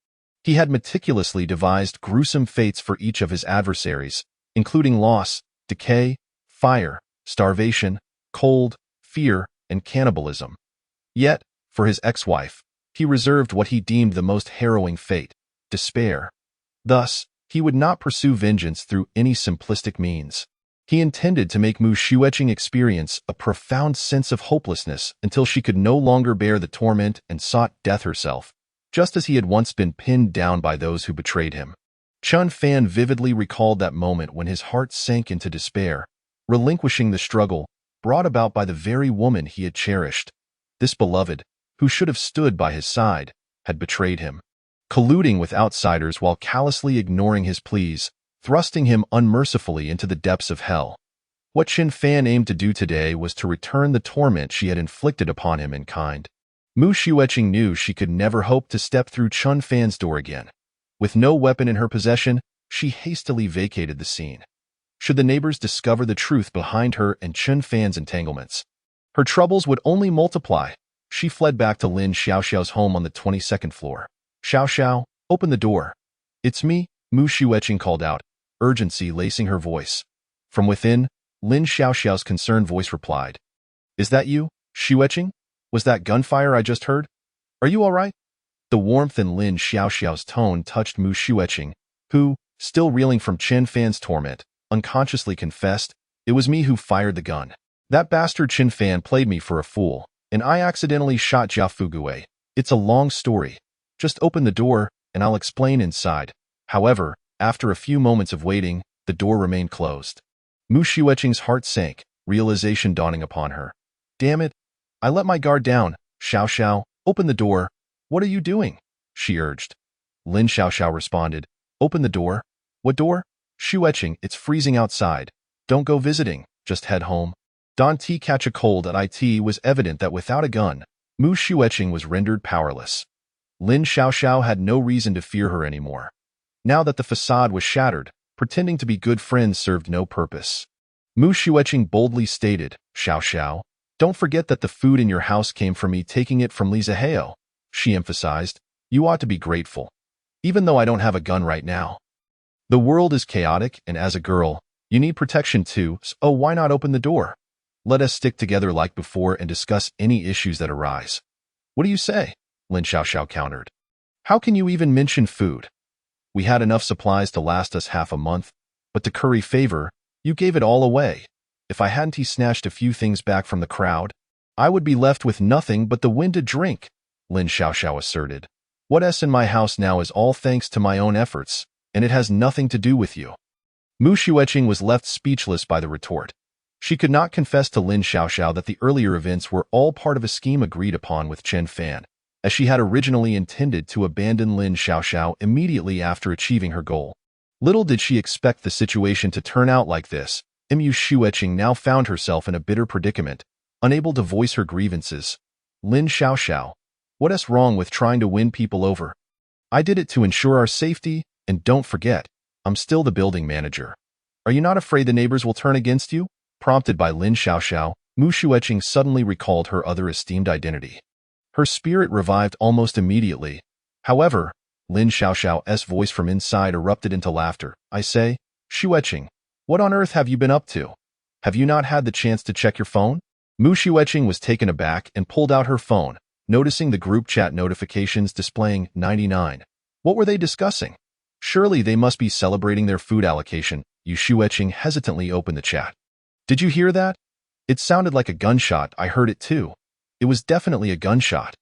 He had meticulously devised gruesome fates for each of his adversaries, including loss, decay, fire, starvation, cold, fear, and cannibalism. Yet, for his ex-wife, he reserved what he deemed the most harrowing fate, despair. Thus, he would not pursue vengeance through any simplistic means. He intended to make Mu Xueqing experience a profound sense of hopelessness until she could no longer bear the torment and sought death herself, just as he had once been pinned down by those who betrayed him. Chen Fan vividly recalled that moment when his heart sank into despair, relinquishing the struggle brought about by the very woman he had cherished. This beloved, who should have stood by his side, had betrayed him, colluding with outsiders while callously ignoring his pleas, thrusting him unmercifully into the depths of hell. What Chen Fan aimed to do today was to return the torment she had inflicted upon him in kind. Mu Xueqing knew she could never hope to step through Chen Fan's door again. With no weapon in her possession, she hastily vacated the scene. Should the neighbors discover the truth behind her and Chen Fan's entanglements, her troubles would only multiply. She fled back to Lin Xiaoxiao's home on the 22nd floor. "Xiao Xiao, open the door." "It's me," Mu Xueqing called out, urgency lacing her voice. From within, Lin Xiaoxiao's concerned voice replied. "Is that you, Xueqing? Was that gunfire I just heard? Are you all right?" The warmth in Lin Xiaoxiao's tone touched Mu Xueqing, who, still reeling from Chen Fan's torment, unconsciously confessed, "It was me who fired the gun. That bastard Chen Fan played me for a fool, and I accidentally shot Jia Fugui. It's a long story. Just open the door, and I'll explain inside." However, after a few moments of waiting, the door remained closed. Mu Xueqing's heart sank, realization dawning upon her. "Damn it! I let my guard down. Xiao Xiao, open the door." "What are you doing?" she urged. Lin Xiaoxiao responded, "Open the door." "What door?" "Xueqing, it's freezing outside. Don't go visiting, just head home." Don T catch a cold at it was evident that without a gun, Mu Xueqing was rendered powerless. Lin Xiaoxiao had no reason to fear her anymore. Now that the facade was shattered, pretending to be good friends served no purpose. Mu Xueqing boldly stated, "Xiao Xiao, don't forget that the food in your house came from me taking it from Li Zihao." She emphasized, "You ought to be grateful, even though I don't have a gun right now. The world is chaotic, and as a girl, you need protection too, so why not open the door? Let us stick together like before and discuss any issues that arise." "What do you say?" Lin Xiaoxiao countered. "How can you even mention food? We had enough supplies to last us half a month, but to curry favor, you gave it all away. If I hadn't snatched a few things back from the crowd, I would be left with nothing but the wind to drink," Lin Xiaoxiao asserted. What's in my house now is all thanks to my own efforts, and it has nothing to do with you. Mu Xueqing was left speechless by the retort. She could not confess to Lin Xiaoxiao that the earlier events were all part of a scheme agreed upon with Chen Fan, as she had originally intended to abandon Lin Xiaoxiao immediately after achieving her goal. Little did she expect the situation to turn out like this. Mu Xueqing now found herself in a bitter predicament, unable to voice her grievances. Lin Xiaoxiao, what's wrong with trying to win people over? I did it to ensure our safety, and don't forget, I'm still the building manager. Are you not afraid the neighbors will turn against you? Prompted by Lin Xiaoxiao, Mu Xueqing suddenly recalled her other esteemed identity. Her spirit revived almost immediately. However, Lin Xiaoxiao's voice from inside erupted into laughter. I say, Xueqing, what on earth have you been up to? Have you not had the chance to check your phone? Mu Xueqing was taken aback and pulled out her phone, noticing the group chat notifications displaying 99. What were they discussing? Surely they must be celebrating their food allocation. Yu Xueqing hesitantly opened the chat. Did you hear that? It sounded like a gunshot. I heard it too. It was definitely a gunshot.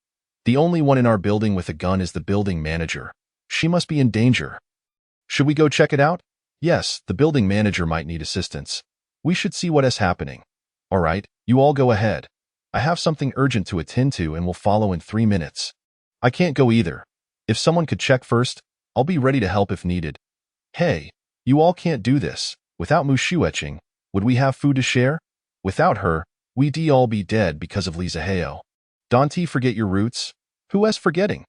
The only one in our building with a gun is the building manager. She must be in danger. Should we go check it out? Yes, the building manager might need assistance. We should see what is happening. All right, you all go ahead. I have something urgent to attend to and will follow in 3 minutes. I can't go either. If someone could check first, I'll be ready to help if needed. Hey, you all can't do this. Without Mu Xueqing, would we have food to share? Without her, we'd all be dead because of Li Zihao. Don't forget your roots? Who's forgetting?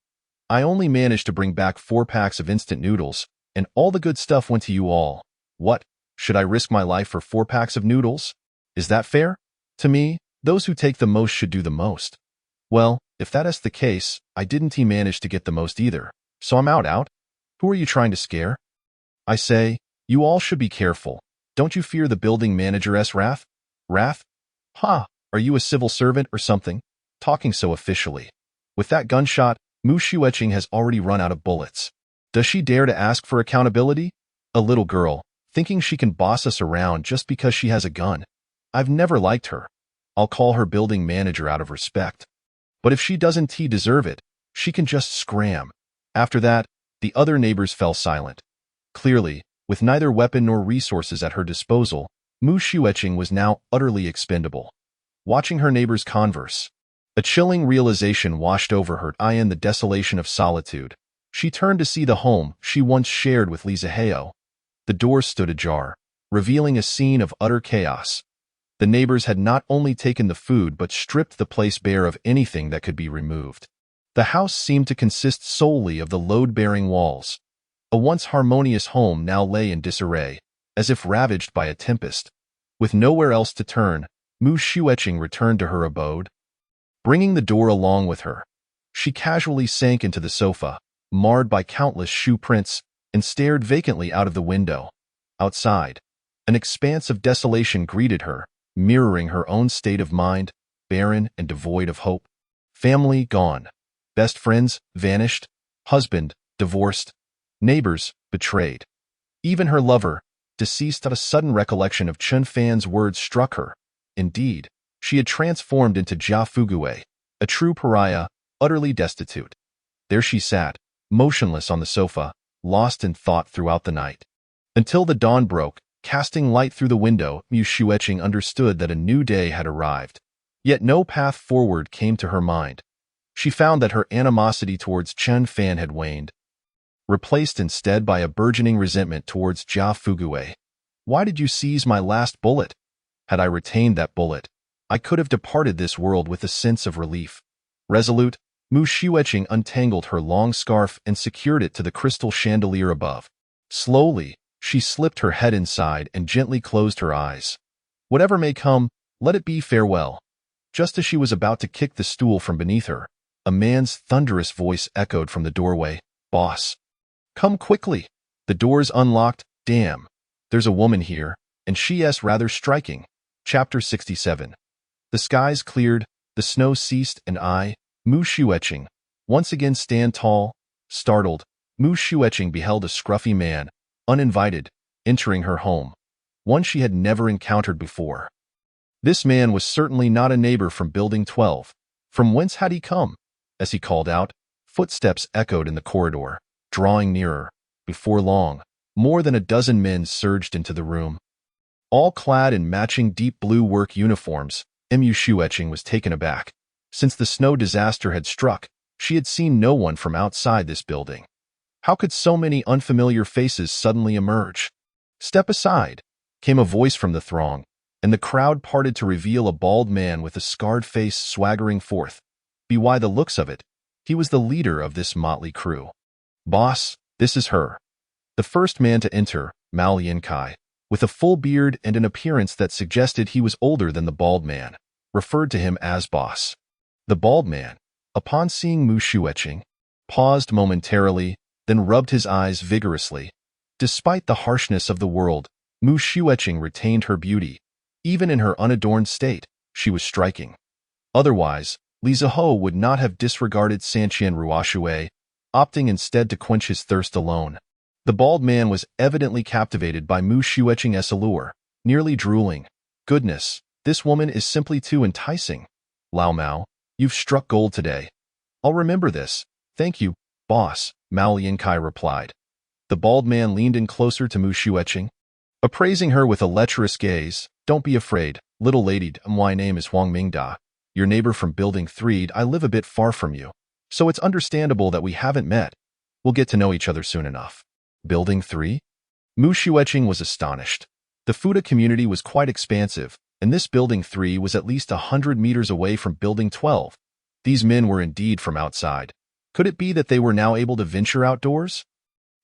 I only managed to bring back 4 packs of instant noodles, and all the good stuff went to you all. What? Should I risk my life for 4 packs of noodles? Is that fair? To me, those who take the most should do the most. Well, if that is the case, I didn't manage to get the most either, so I'm out. Who are you trying to scare? I say, you all should be careful. Don't you fear the building manager's wrath? Wrath? Ha! Are you a civil servant or something? Talking so officially. With that gunshot, Mu Xueqing has already run out of bullets. Does she dare to ask for accountability? A little girl, thinking she can boss us around just because she has a gun. I've never liked her. I'll call her building manager out of respect. But if she doesn't deserve it, she can just scram. After that, the other neighbors fell silent. Clearly, with neither weapon nor resources at her disposal, Mu Xueqing was now utterly expendable. Watching her neighbors converse, a chilling realization washed over her. In the desolation of solitude, she turned to see the home she once shared with Li Zihao. The door stood ajar, revealing a scene of utter chaos. The neighbors had not only taken the food but stripped the place bare of anything that could be removed. The house seemed to consist solely of the load-bearing walls. A once harmonious home now lay in disarray, as if ravaged by a tempest. With nowhere else to turn, Mu Xueqing returned to her abode. Bringing the door along with her, she casually sank into the sofa, marred by countless shoe prints, and stared vacantly out of the window. Outside, an expanse of desolation greeted her, mirroring her own state of mind, barren and devoid of hope. Family gone. Best friends vanished. Husband divorced. Neighbors betrayed. Even her lover, deceased. At a sudden recollection of Chen Fan's words struck her. Indeed, she had transformed into Jia Fugui, a true pariah, utterly destitute. There she sat, motionless on the sofa, lost in thought throughout the night. Until the dawn broke, casting light through the window, Mu Xueqing understood that a new day had arrived. Yet no path forward came to her mind. She found that her animosity towards Chen Fan had waned, replaced instead by a burgeoning resentment towards Jia Fugui. Why did you seize my last bullet? Had I retained that bullet, I could have departed this world with a sense of relief. Resolute, Mu Xueqing untangled her long scarf and secured it to the crystal chandelier above. Slowly, she slipped her head inside and gently closed her eyes. Whatever may come, let it be farewell. Just as she was about to kick the stool from beneath her, a man's thunderous voice echoed from the doorway. Boss. Come quickly. The door's unlocked. Damn. There's a woman here, and she's rather striking. Chapter 67. The skies cleared, the snow ceased, and I, Mu Xueqing, once again stand tall. Startled, Mu Xueqing beheld a scruffy man, uninvited, entering her home, one she had never encountered before. This man was certainly not a neighbor from Building 12. From whence had he come? As he called out, Footsteps echoed in the corridor, drawing nearer. Before long, more than a dozen men surged into the room. All clad in matching deep blue work uniforms, Mu Shueching was taken aback. Since the snow disaster had struck, she had seen no one from outside this building. How could so many unfamiliar faces suddenly emerge? "Step aside," came a voice from the throng, and the crowd parted to reveal a bald man with a scarred face swaggering forth. By the looks of it, he was the leader of this motley crew. "Boss, this is her." The first man to enter, Mao Yankai, with a full beard and an appearance that suggested he was older than the bald man, referred to him as boss. The bald man, upon seeing Mu Shueching, paused momentarily, then rubbed his eyes vigorously. Despite the harshness of the world, Mu Shueching retained her beauty. Even in her unadorned state, she was striking. Otherwise, Li Ziho would not have disregarded Sanqian Ruoshui, opting instead to quench his thirst alone. The bald man was evidently captivated by Mu Shueching's allure, nearly drooling. "Goodness, this woman is simply too enticing. Lao Mao, you've struck gold today." "I'll remember this. Thank you, boss," Mao Yankai replied. The bald man leaned in closer to Mu Shueching, appraising her with a lecherous gaze. "Don't be afraid, little lady. My name is Huang Mingda, your neighbor from Building 3. I live a bit far from you, so it's understandable that we haven't met. We'll get to know each other soon enough." Building 3? Mu Shueching was astonished. The Fuda community was quite expansive, and this Building 3 was at least 100 meters away from Building 12. These men were indeed from outside. Could it be that they were now able to venture outdoors?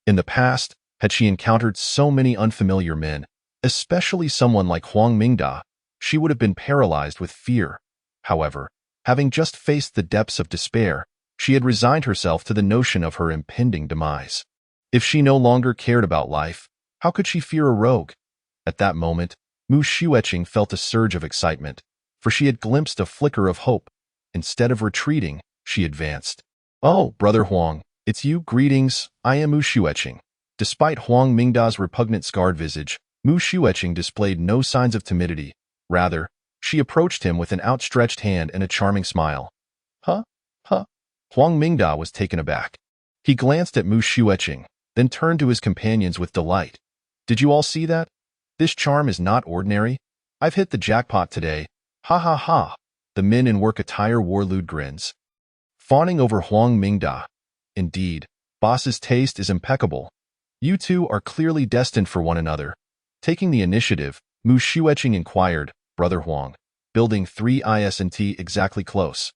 In the past, had she encountered so many unfamiliar men, especially someone like Huang Mingda, she would have been paralyzed with fear. However, having just faced the depths of despair, she had resigned herself to the notion of her impending demise. If she no longer cared about life, how could she fear a rogue? At that moment, Mu Shueching felt a surge of excitement, for she had glimpsed a flicker of hope. Instead of retreating, she advanced. "Oh, Brother Huang, it's you. Greetings, I am Mu Shueching." Despite Huang Mingda's repugnant scarred visage, Mu Shueching displayed no signs of timidity. Rather, she approached him with an outstretched hand and a charming smile. Huh? Huang Mingda was taken aback. He glanced at Mu Shueching, then turned to his companions with delight. "Did you all see that? This charm is not ordinary. I've hit the jackpot today. Ha ha ha." The men in work attire wore lewd grins, fawning over Huang Mingda. "Indeed, boss's taste is impeccable. You two are clearly destined for one another." Taking the initiative, Mu Shueching inquired, "Brother Huang, Building 3 isn't exactly close.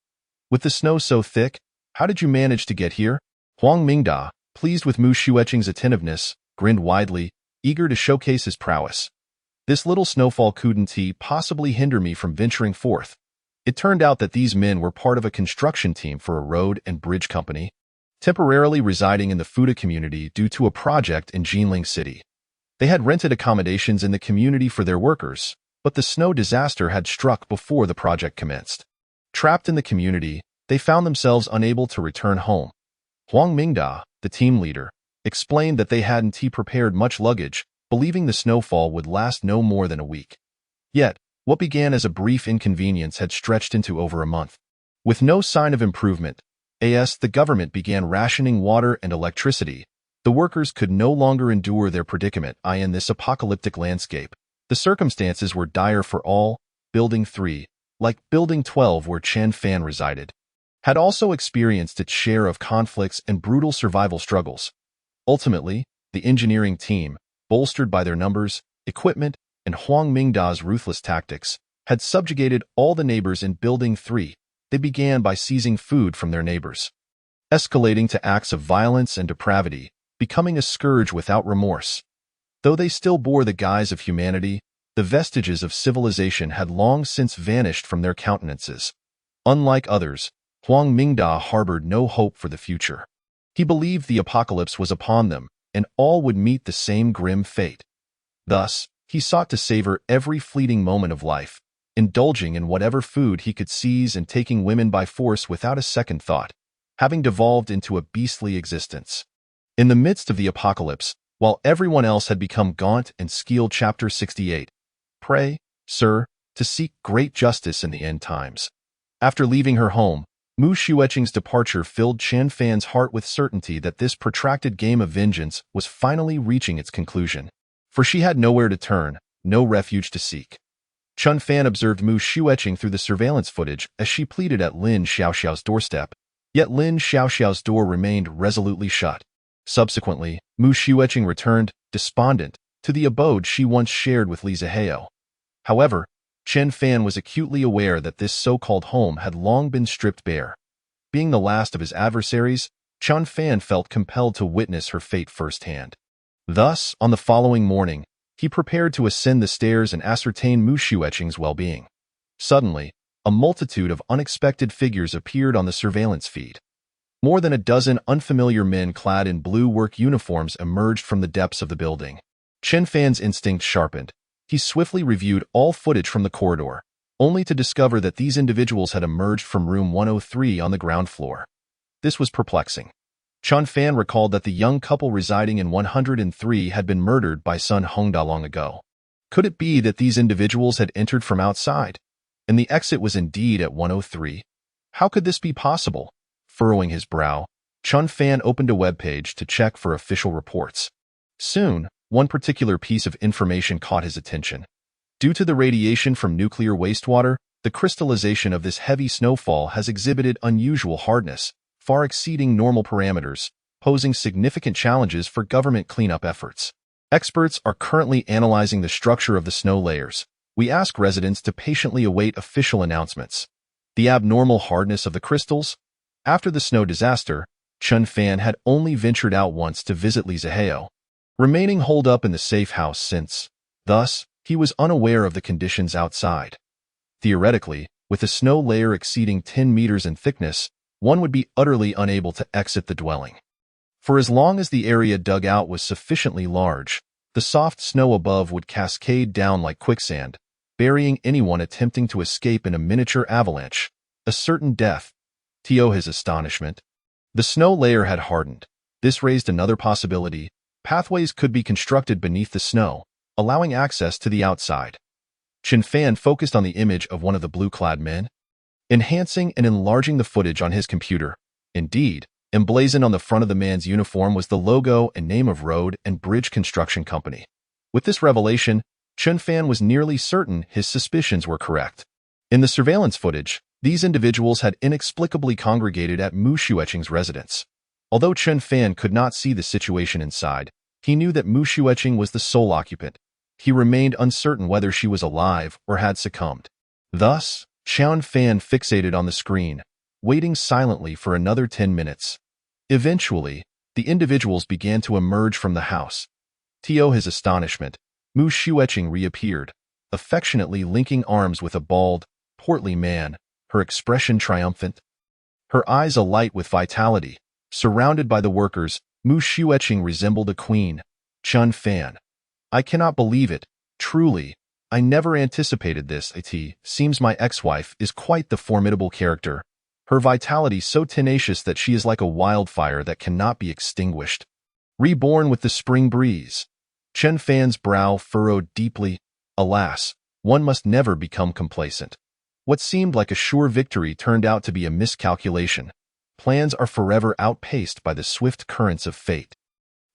With the snow so thick, how did you manage to get here?" Huang Mingda, pleased with Mu Shueching's attentiveness, grinned widely, eager to showcase his prowess. "This little snowfall couldn't possibly hinder me from venturing forth." It turned out that these men were part of a construction team for a road and bridge company, temporarily residing in the Fuda community due to a project in Jinling City. They had rented accommodations in the community for their workers, but the snow disaster had struck before the project commenced. Trapped in the community, they found themselves unable to return home. Huang Mingda, the team leader, explained that they hadn't prepared much luggage, believing the snowfall would last no more than a week. Yet, what began as a brief inconvenience had stretched into over a month. With no sign of improvement, the government began rationing water and electricity. The workers could no longer endure their predicament in this apocalyptic landscape. The circumstances were dire for all. Building 3, like Building 12 where Chen Fan resided, had also experienced its share of conflicts and brutal survival struggles. Ultimately, the engineering team, bolstered by their numbers, equipment, and Huang Mingda's ruthless tactics, had subjugated all the neighbors in Building 3. They began by seizing food from their neighbors, escalating to acts of violence and depravity, becoming a scourge without remorse. Though they still bore the guise of humanity, the vestiges of civilization had long since vanished from their countenances. Unlike others, Huang Mingda harbored no hope for the future. He believed the apocalypse was upon them, and all would meet the same grim fate. Thus, he sought to savor every fleeting moment of life, indulging in whatever food he could seize and taking women by force without a second thought, having devolved into a beastly existence. In the midst of the apocalypse, while everyone else had become gaunt and skilled. Chapter 68. Pray, sir, to seek great justice in the end times. After leaving her home, Mu Xueqing's departure filled Chen Fan's heart with certainty that this protracted game of vengeance was finally reaching its conclusion. For she had nowhere to turn, no refuge to seek. Chen Fan observed Mu Xueqing through the surveillance footage as she pleaded at Lin Xiaoxiao's doorstep, yet Lin Xiaoxiao's door remained resolutely shut. Subsequently, Mu Xueqing returned, despondent, to the abode she once shared with Li Zihao. However, Chen Fan was acutely aware that this so-called home had long been stripped bare. Being the last of his adversaries, Chen Fan felt compelled to witness her fate firsthand. Thus, on the following morning, he prepared to ascend the stairs and ascertain Mu Xueqing's well-being. Suddenly, a multitude of unexpected figures appeared on the surveillance feed. More than a dozen unfamiliar men clad in blue work uniforms emerged from the depths of the building. Chen Fan's instinct sharpened. He swiftly reviewed all footage from the corridor, only to discover that these individuals had emerged from room 103 on the ground floor. This was perplexing. Chen Fan recalled that the young couple residing in 103 had been murdered by Sun Hongda long ago. Could it be that these individuals had entered from outside, and the exit was indeed at 103? How could this be possible? Furrowing his brow, Chen Fan opened a webpage to check for official reports. Soon, one particular piece of information caught his attention. Due to the radiation from nuclear wastewater, the crystallization of this heavy snowfall has exhibited unusual hardness, far exceeding normal parameters, posing significant challenges for government cleanup efforts. Experts are currently analyzing the structure of the snow layers. We ask residents to patiently await official announcements. The abnormal hardness of the crystals? After the snow disaster, Chen Fan had only ventured out once to visit Li Zihao, remaining holed up in the safe house since. Thus, he was unaware of the conditions outside. Theoretically, with a snow layer exceeding 10 meters in thickness, one would be utterly unable to exit the dwelling. For as long as the area dug out was sufficiently large, the soft snow above would cascade down like quicksand, burying anyone attempting to escape in a miniature avalanche, a certain death. To his astonishment, the snow layer had hardened. This raised another possibility. Pathways could be constructed beneath the snow, allowing access to the outside. Chen Fan focused on the image of one of the blue-clad men, enhancing and enlarging the footage on his computer. Indeed, emblazoned on the front of the man's uniform was the logo and name of Road and Bridge Construction Company. With this revelation, Chen Fan was nearly certain his suspicions were correct. In the surveillance footage, these individuals had inexplicably congregated at Mu Xueqing's residence. Although Chen Fan could not see the situation inside, he knew that Mu Xueqing was the sole occupant. He remained uncertain whether she was alive or had succumbed. Thus, Chen Fan fixated on the screen, waiting silently for another 10 minutes. Eventually, the individuals began to emerge from the house. To his astonishment, Mu Xueqing reappeared, affectionately linking arms with a bald, portly man, her expression triumphant. Her eyes alight with vitality. Surrounded by the workers, Mu Xueqing resembled a queen. Chen Fan. I cannot believe it. Truly, I never anticipated this. It seems my ex-wife is quite the formidable character. Her vitality so tenacious that she is like a wildfire that cannot be extinguished. Reborn with the spring breeze. Chen Fan's brow furrowed deeply. Alas, one must never become complacent. What seemed like a sure victory turned out to be a miscalculation. Plans are forever outpaced by the swift currents of fate.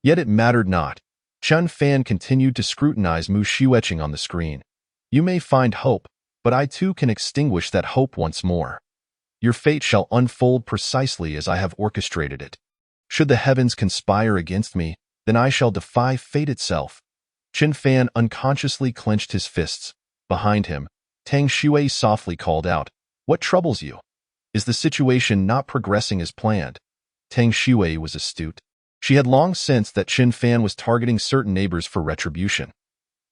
Yet it mattered not. Chen Fan continued to scrutinize Mu Xueqing on the screen. You may find hope, but I too can extinguish that hope once more. Your fate shall unfold precisely as I have orchestrated it. Should the heavens conspire against me, then I shall defy fate itself. Chen Fan unconsciously clenched his fists. Behind him, Tang Xue softly called out, "What troubles you? Is the situation not progressing as planned?" Tang Xue was astute. She had long sensed that Chen Fan was targeting certain neighbors for retribution.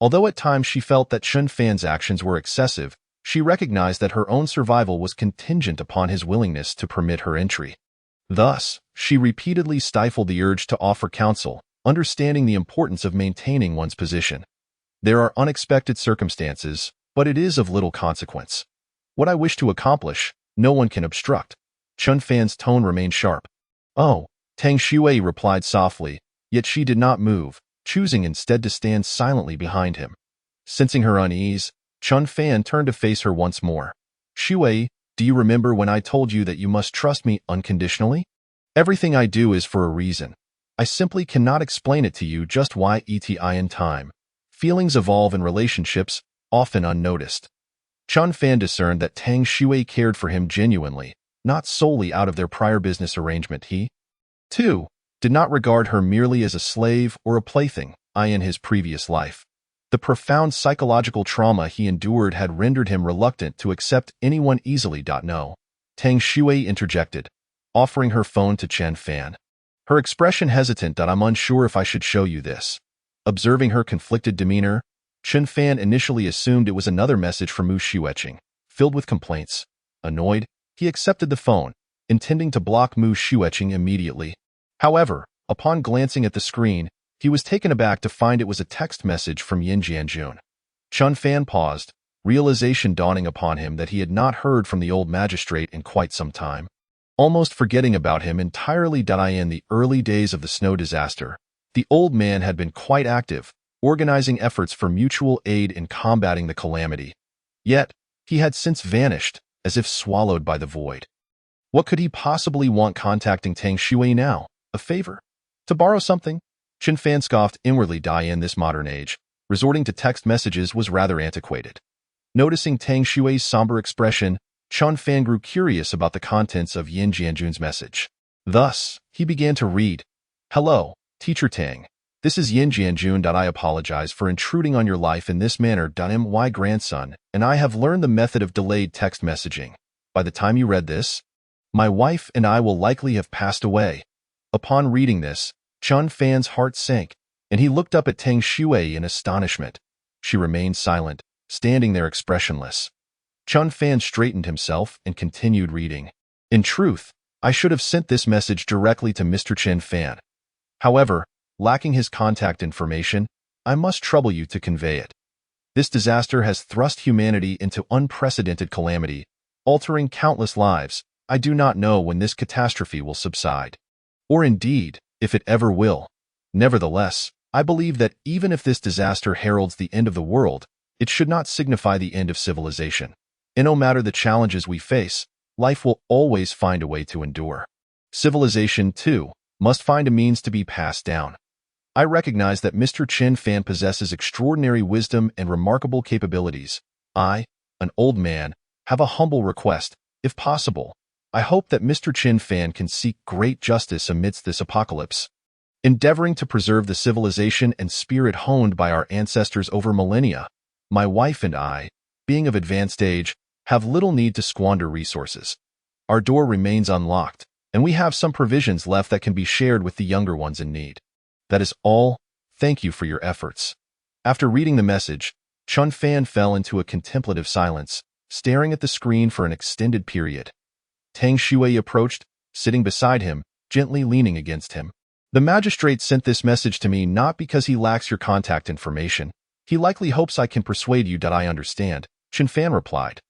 Although at times she felt that Chen Fan's actions were excessive, she recognized that her own survival was contingent upon his willingness to permit her entry. Thus, she repeatedly stifled the urge to offer counsel, understanding the importance of maintaining one's position. There are unexpected circumstances, but it is of little consequence. What I wish to accomplish, no one can obstruct. Chen Fan's tone remained sharp. Oh, Tang Xue replied softly, yet she did not move, choosing instead to stand silently behind him. Sensing her unease, Chen Fan turned to face her once more. Xue, Do you remember when I told you that you must trust me unconditionally? Everything I do is for a reason. I simply cannot explain it to you just why in time. Feelings evolve in relationships, often unnoticed. Chun Fan discerned that Tang Shui cared for him genuinely, not solely out of their prior business arrangement. He, too, did not regard her merely as a slave or a plaything, in his previous life. The profound psychological trauma he endured had rendered him reluctant to accept anyone easily. No. Tang Shui interjected, offering her phone to Chen Fan. Her expression hesitant. I'm unsure if I should show you this. Observing her conflicted demeanor, Chen Fan initially assumed it was another message from Mu Shueqing. Filled with complaints, annoyed, he accepted the phone, intending to block Mu Shueqing immediately. However, upon glancing at the screen, he was taken aback to find it was a text message from Yin Jianjun. Chun Fan paused, realization dawning upon him that he had not heard from the old magistrate in quite some time. Almost forgetting about him entirely. In the early days of the snow disaster, the old man had been quite active, organizing efforts for mutual aid in combating the calamity. Yet, he had since vanished, as if swallowed by the void. What could he possibly want contacting Tang Shui now? A favor? To borrow something? Chen Fan scoffed inwardly. In this modern age, resorting to text messages was rather antiquated. Noticing Tang Shui's somber expression, Chun Fan grew curious about the contents of Yin Jianjun's message. Thus, he began to read. Hello, Teacher Tang. This is Yin Jianjun. I apologize for intruding on your life in this manner. My grandson and I have learned the method of delayed text messaging. By the time you read this, my wife and I will likely have passed away. Upon reading this, Chun Fan's heart sank, and he looked up at Tang Shui in astonishment. She remained silent, standing there expressionless. Chun Fan straightened himself and continued reading. In truth, I should have sent this message directly to Mr. Chen Fan. However, lacking his contact information, I must trouble you to convey it. This disaster has thrust humanity into unprecedented calamity, altering countless lives. I do not know when this catastrophe will subside, or indeed, if it ever will. Nevertheless, I believe that even if this disaster heralds the end of the world, it should not signify the end of civilization. And no matter the challenges we face, life will always find a way to endure. Civilization, too, must find a means to be passed down. I recognize that Mr. Chen Fan possesses extraordinary wisdom and remarkable capabilities. I, an old man, have a humble request. If possible, I hope that Mr. Chen Fan can seek great justice amidst this apocalypse. Endeavoring to preserve the civilization and spirit honed by our ancestors over millennia, my wife and I, being of advanced age, have little need to squander resources. Our door remains unlocked, and we have some provisions left that can be shared with the younger ones in need. That is all. Thank you for your efforts. After reading the message, Chun Fan fell into a contemplative silence, staring at the screen for an extended period. Tang Shui approached, sitting beside him, gently leaning against him. The magistrate sent this message to me not because he lacks your contact information. He likely hopes I can persuade you. I understand, Chen Fan replied.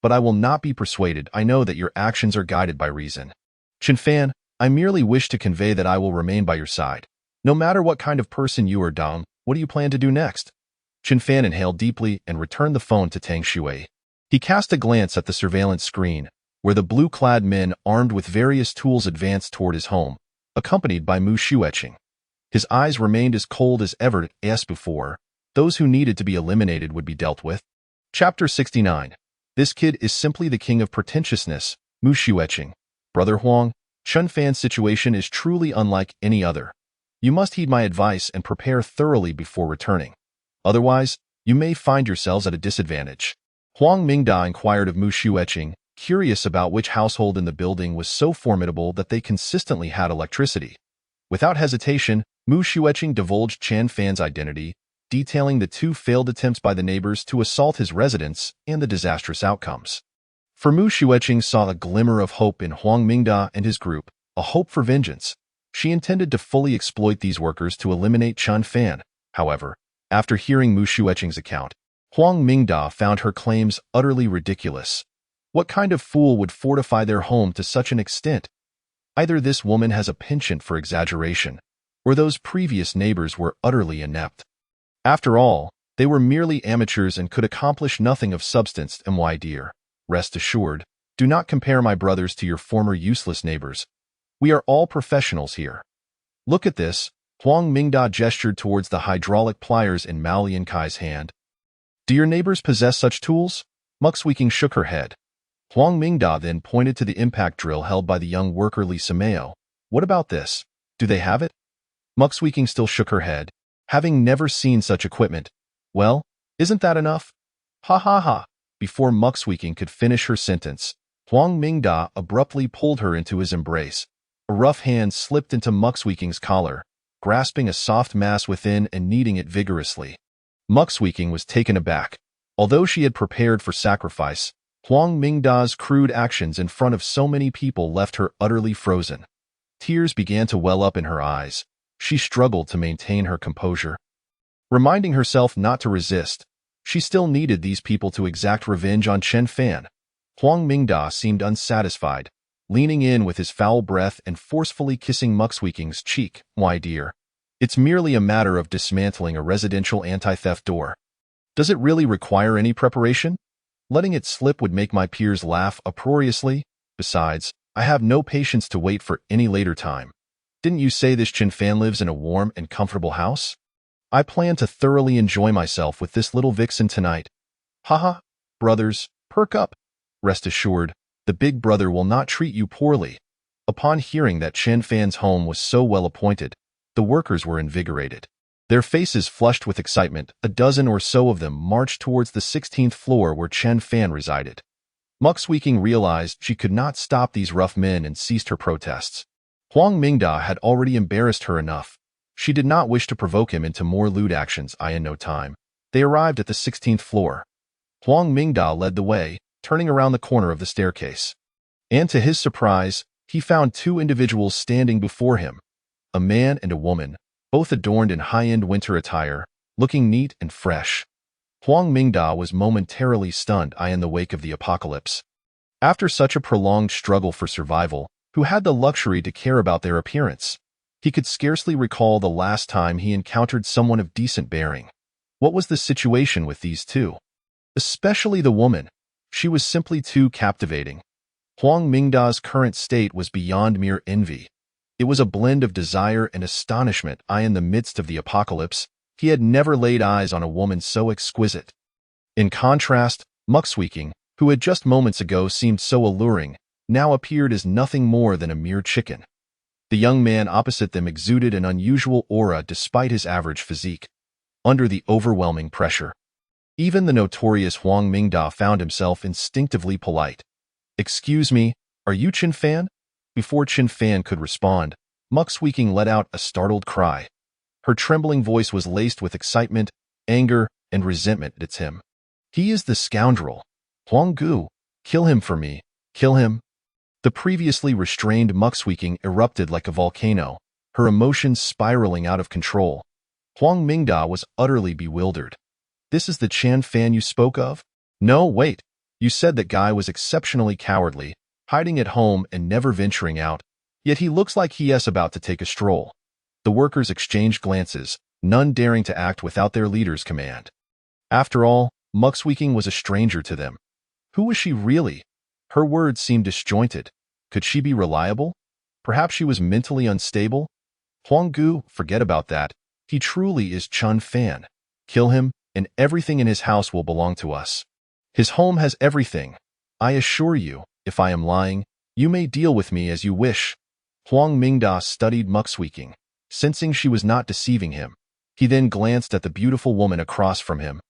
But I will not be persuaded. I know that your actions are guided by reason. Chen Fan, I merely wish to convey that I will remain by your side. No matter what kind of person you are. What do you plan to do next? Chen Fan inhaled deeply and returned the phone to Tang Shui. He cast a glance at the surveillance screen, where the blue-clad men armed with various tools advanced toward his home, accompanied by Mu Shueqing. His eyes remained as cold as ever as before. Those who needed to be eliminated would be dealt with. Chapter 69. This kid is simply the king of pretentiousness, Mu Shueqing. Brother Huang, Chun Fan's situation is truly unlike any other. You must heed my advice and prepare thoroughly before returning. Otherwise, you may find yourselves at a disadvantage. Huang Mingda inquired of Mu Shueqing, curious about which household in the building was so formidable that they consistently had electricity. Without hesitation, Mu Shueqing divulged Chan Fan's identity, detailing the 2 failed attempts by the neighbors to assault his residence and the disastrous outcomes. For Mu Shueqing saw a glimmer of hope in Huang Mingda and his group, a hope for vengeance. She intended to fully exploit these workers to eliminate Chun Fan. However, after hearing Mu Shueqing's account, Huang Mingda found her claims utterly ridiculous. What kind of fool would fortify their home to such an extent? Either this woman has a penchant for exaggeration, or those previous neighbors were utterly inept. After all, they were merely amateurs and could accomplish nothing of substance. My dear, rest assured, Do not compare my brothers to your former useless neighbors. We are all professionals here. Look at this. Huang Mingda gestured towards the hydraulic pliers in Mao Liankai's hand. Do your neighbors possess such tools? Mux Weeking shook her head. Huang Mingda then pointed to the impact drill held by the young worker Li Simeo. What about this? Do they have it? Mux Weeking still shook her head, having never seen such equipment. Well, isn't that enough? Ha ha ha. Before Mux Weeking could finish her sentence, Huang Mingda abruptly pulled her into his embrace. A rough hand slipped into Mux Weeking's collar, grasping a soft mass within and kneading it vigorously. Mux Weeking was taken aback. Although she had prepared for sacrifice, Huang Mingda's crude actions in front of so many people left her utterly frozen. Tears began to well up in her eyes. She struggled to maintain her composure. Reminding herself not to resist, she still needed these people to exact revenge on Chen Fan. Huang Mingda seemed unsatisfied, leaning in with his foul breath and forcefully kissing Mux Weeking's cheek. My dear, it's merely a matter of dismantling a residential anti-theft door. Does it really require any preparation? Letting it slip would make my peers laugh uproariously. Besides, I have no patience to wait for any later time. Didn't you say this Chen Fan lives in a warm and comfortable house? I plan to thoroughly enjoy myself with this little vixen tonight. Haha, brothers, perk up. Rest assured, the big brother will not treat you poorly. Upon hearing that Chen Fan's home was so well appointed, the workers were invigorated. Their faces flushed with excitement, a dozen or so of them marched towards the 16th floor where Chen Fan resided. Mux Weeking realized she could not stop these rough men and ceased her protests. Huang Mingda had already embarrassed her enough. She did not wish to provoke him into more lewd actions. In no time, they arrived at the 16th floor. Huang Mingda led the way, turning around the corner of the staircase. And to his surprise, he found two individuals standing before him, a man and a woman, both adorned in high-end winter attire, looking neat and fresh. Huang Mingda was momentarily stunned in the wake of the apocalypse. After such a prolonged struggle for survival, who had the luxury to care about their appearance? He could scarcely recall the last time he encountered someone of decent bearing. What was the situation with these two? Especially the woman. She was simply too captivating. Huang Mingda's current state was beyond mere envy. It was a blend of desire and astonishment. In the midst of the apocalypse, he had never laid eyes on a woman so exquisite. In contrast, Mux Weeking, who had just moments ago seemed so alluring, now appeared as nothing more than a mere chicken. The young man opposite them exuded an unusual aura despite his average physique. Under the overwhelming pressure, even the notorious Huang Mingda found himself instinctively polite. Excuse me, are you Chen Fan? Before Chen Fan could respond, Mux Weeking let out a startled cry. Her trembling voice was laced with excitement, anger, and resentment. It's him. He is the scoundrel. Huang Gu, kill him for me, kill him. The previously restrained Mux Weeking erupted like a volcano, her emotions spiraling out of control. Huang Mingda was utterly bewildered. This is the Chen Fan you spoke of? No, wait. You said that guy was exceptionally cowardly, hiding at home and never venturing out, yet he looks like he is about to take a stroll. The workers exchanged glances, none daring to act without their leader's command. After all, Mux Weeking was a stranger to them. Who was she really? Her words seemed disjointed. Could she be reliable? Perhaps she was mentally unstable? Huang Gu, forget about that. He truly is Chen Fan. Kill him, and everything in his house will belong to us. His home has everything. I assure you, if I am lying, you may deal with me as you wish. Huang Mingda studied Mux Weeking, sensing she was not deceiving him. He then glanced at the beautiful woman across from him,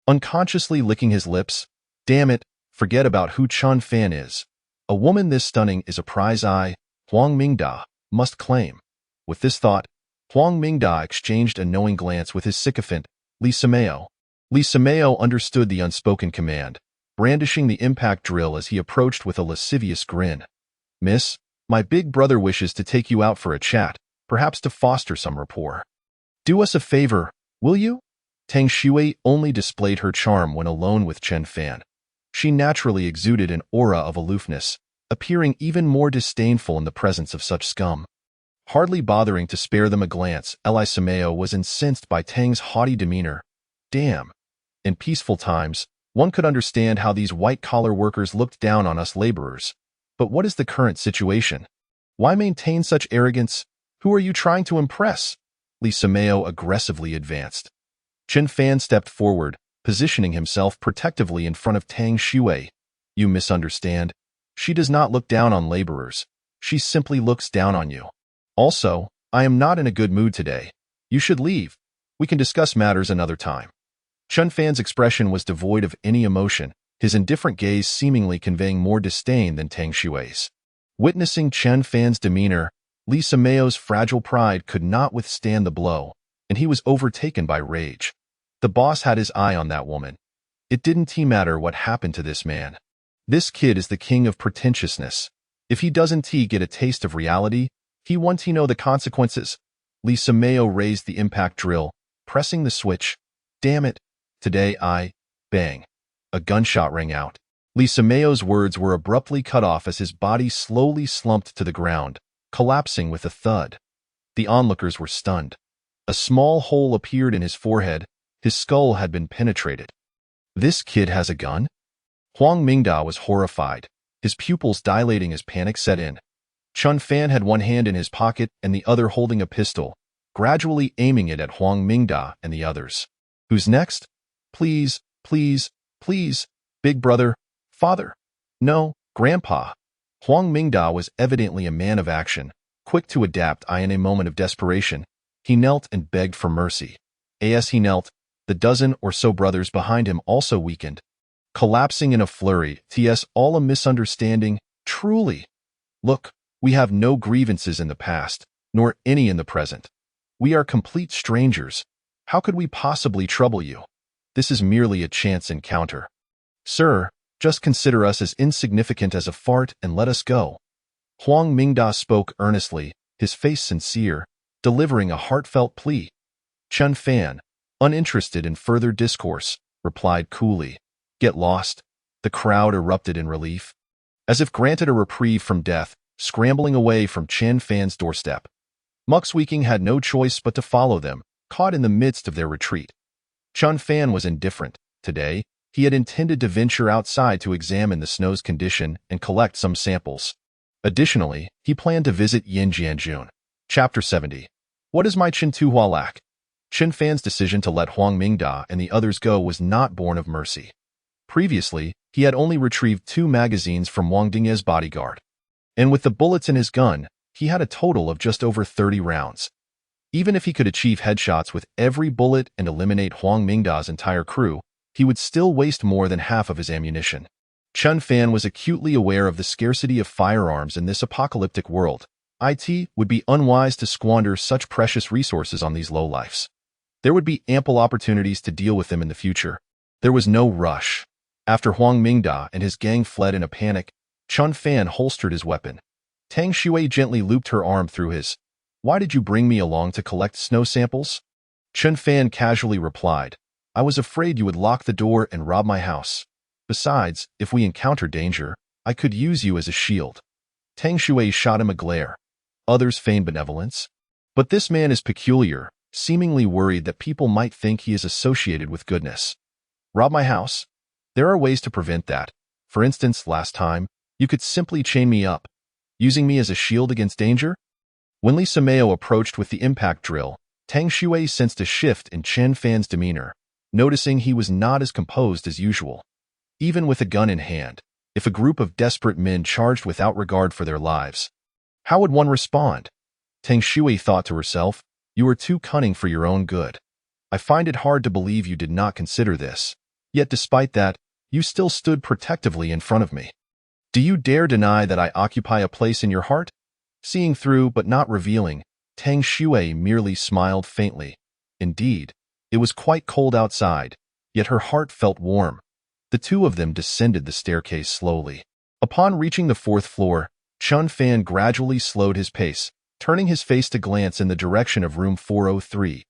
unconsciously licking his lips. Damn it, forget about who Chen Fan is. A woman this stunning is a prize Huang Mingda must claim. With this thought, Huang Mingda exchanged a knowing glance with his sycophant, Li Simeo. Li Simeo understood the unspoken command, brandishing the impact drill as he approached with a lascivious grin. Miss, my big brother wishes to take you out for a chat, perhaps to foster some rapport. Do us a favor, will you? Tang Shui only displayed her charm when alone with Chen Fan. She naturally exuded an aura of aloofness, appearing even more disdainful in the presence of such scum. Hardly bothering to spare them a glance, Li Simeo was incensed by Tang's haughty demeanor. Damn. In peaceful times, One could understand how these white-collar workers looked down on us laborers. But what is the current situation? Why maintain such arrogance? Who are you trying to impress? Li Samayo aggressively advanced. Chen Fan stepped forward, positioning himself protectively in front of Tang Shui. You misunderstand. She does not look down on laborers. She simply looks down on you. Also, I am not in a good mood today. You should leave. We can discuss matters another time. Chen Fan's expression was devoid of any emotion, his indifferent gaze seemingly conveying more disdain than Tang Shui's. Witnessing Chen Fan's demeanor, Li Samayo's fragile pride could not withstand the blow, and he was overtaken by rage. The boss had his eye on that woman. It didn't matter what happened to this man. This kid is the king of pretentiousness. If he doesn't get a taste of reality, he won't know the consequences. Li Samayo raised the impact drill, pressing the switch. Damn it. Today bang. A gunshot rang out. Li Samayo's words were abruptly cut off as his body slowly slumped to the ground, collapsing with a thud. The onlookers were stunned. A small hole appeared in his forehead. His skull had been penetrated. This kid has a gun? Huang Mingda was horrified, his pupils dilating as panic set in. Chen Fan had one hand in his pocket and the other holding a pistol, gradually aiming it at Huang Mingda and the others. Who's next? Please, please, please, big brother, father. No, grandpa. Huang Mingda was evidently a man of action, quick to adapt. In a moment of desperation, he knelt and begged for mercy. As he knelt, the dozen or so brothers behind him also weakened, collapsing in a flurry. All a misunderstanding, truly. Look, we have no grievances in the past, nor any in the present. We are complete strangers. How could we possibly trouble you? This is merely a chance encounter. Sir, just consider us as insignificant as a fart and let us go. Huang Mingda spoke earnestly, his face sincere, delivering a heartfelt plea. Chen Fan, uninterested in further discourse, replied coolly. Get lost. The crowd erupted in relief. As if granted a reprieve from death, scrambling away from Chen Fan's doorstep. Muxweaking had no choice but to follow them, caught in the midst of their retreat. Chen Fan was indifferent. Today, he had intended to venture outside to examine the snow's condition and collect some samples. Additionally, he planned to visit Yinjianjun. Chapter 70. What is my Chintuhua lack? Chen Fan's decision to let Huang Mingda and the others go was not born of mercy. Previously, he had only retrieved 2 magazines from Wang Dingye's bodyguard. And with the bullets in his gun, he had a total of just over 30 rounds. Even if he could achieve headshots with every bullet and eliminate Huang Mingda's entire crew, he would still waste more than half of his ammunition. Chen Fan was acutely aware of the scarcity of firearms in this apocalyptic world. It would be unwise to squander such precious resources on these lowlifes. There would be ample opportunities to deal with them in the future. There was no rush. After Huang Mingda and his gang fled in a panic, Chen Fan holstered his weapon. Tang Shui gently looped her arm through his. Why did you bring me along to collect snow samples? Chen Fan casually replied. I was afraid you would lock the door and rob my house. Besides, if we encounter danger, I could use you as a shield. Tang Shui shot him a glare. Others feigned benevolence. But this man is peculiar, seemingly worried that people might think he is associated with goodness. Rob my house? There are ways to prevent that. For instance, last time, you could simply chain me up, using me as a shield against danger? When Li Samayo approached with the impact drill, Tang Shui sensed a shift in Chen Fan's demeanor, noticing he was not as composed as usual. Even with a gun in hand, if a group of desperate men charged without regard for their lives, how would one respond? Tang Shui thought to herself, you are too cunning for your own good. I find it hard to believe you did not consider this. Yet despite that, you still stood protectively in front of me. Do you dare deny that I occupy a place in your heart? Seeing through but not revealing, Tang Shui merely smiled faintly. Indeed, it was quite cold outside, yet her heart felt warm. The two of them descended the staircase slowly. Upon reaching the 4th floor, Chen Fan gradually slowed his pace, turning his face to glance in the direction of room 403.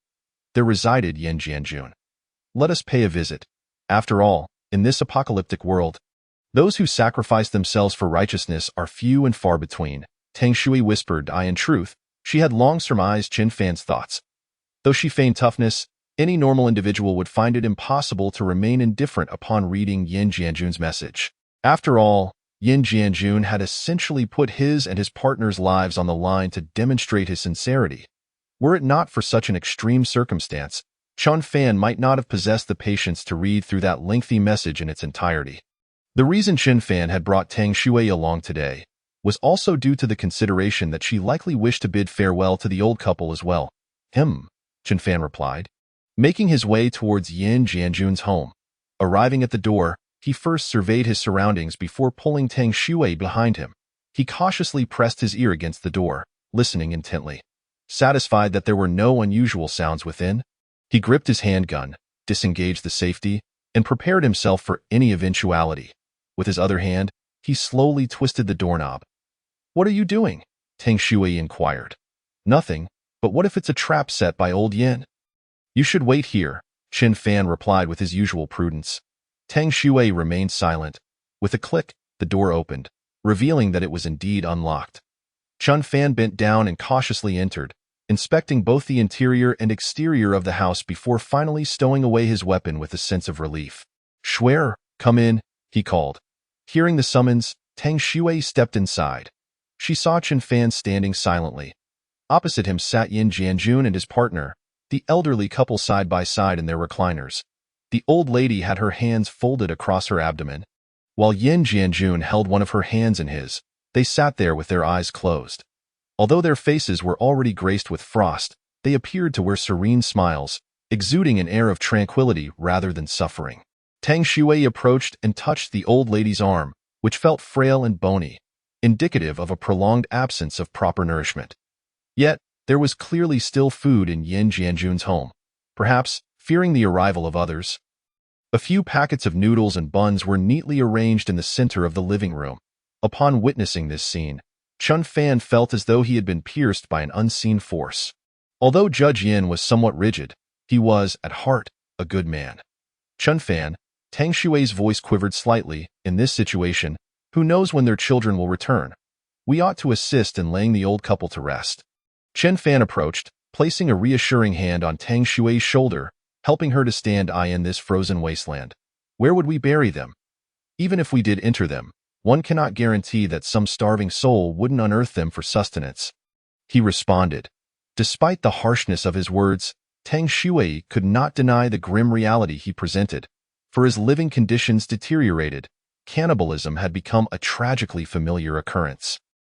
There resided Yinjianjun. Let us pay a visit. After all, in this apocalyptic world, those who sacrifice themselves for righteousness are few and far between. Tang Shui whispered. In truth, she had long surmised Chen Fan's thoughts. Though she feigned toughness, Any normal individual would find it impossible to remain indifferent upon reading Yin Jianjun's message. After all, Yin Jianjun had essentially put his and his partner's lives on the line to demonstrate his sincerity. Were it not for such an extreme circumstance, Chun Fan might not have possessed the patience to read through that lengthy message in its entirety. The reason Chun Fan had brought Tang Shui along today was also due to the consideration that she likely wished to bid farewell to the old couple as well. Chun Fan replied, making his way towards Yin Jianjun's home. Arriving at the door, he first surveyed his surroundings before pulling Tang Shui behind him. He cautiously pressed his ear against the door, listening intently. Satisfied that there were no unusual sounds within, he gripped his handgun, disengaged the safety, and prepared himself for any eventuality. With his other hand, he slowly twisted the doorknob. "What are you doing?" Tang Shui inquired. "Nothing, but what if it's a trap set by old Yin?" "You should wait here," Chun Fan replied with his usual prudence. Tang Shui remained silent. With a click, the door opened, revealing that it was indeed unlocked. Chun Fan bent down and cautiously entered, inspecting both the interior and exterior of the house before finally stowing away his weapon with a sense of relief. "Shuer, come in," he called. Hearing the summons, Tang Shui stepped inside. She saw Chun Fan standing silently. Opposite him sat Yin Jianjun and his partner, the elderly couple side by side in their recliners. The old lady had her hands folded across her abdomen. While Yin Jianjun held one of her hands in his, they sat there with their eyes closed. Although their faces were already graced with frost, they appeared to wear serene smiles, exuding an air of tranquility rather than suffering. Tang Shui approached and touched the old lady's arm, which felt frail and bony, indicative of a prolonged absence of proper nourishment. Yet, there was clearly still food in Yin Jianjun's home, perhaps fearing the arrival of others. A few packets of noodles and buns were neatly arranged in the center of the living room. Upon witnessing this scene, Chun Fan felt as though he had been pierced by an unseen force. Although Judge Yin was somewhat rigid, he was, at heart, a good man. "Chun Fan," Tang Shui's voice quivered slightly. "In this situation, who knows when their children will return? We ought to assist in laying the old couple to rest." Chun Fan approached, placing a reassuring hand on Tang Shui's shoulder, helping her to stand in this frozen wasteland. "Where would we bury them? Even if we did enter them, one cannot guarantee that some starving soul wouldn't unearth them for sustenance," he responded. Despite the harshness of his words, Tang Shui could not deny the grim reality he presented. For as living conditions deteriorated, cannibalism had become a tragically familiar occurrence.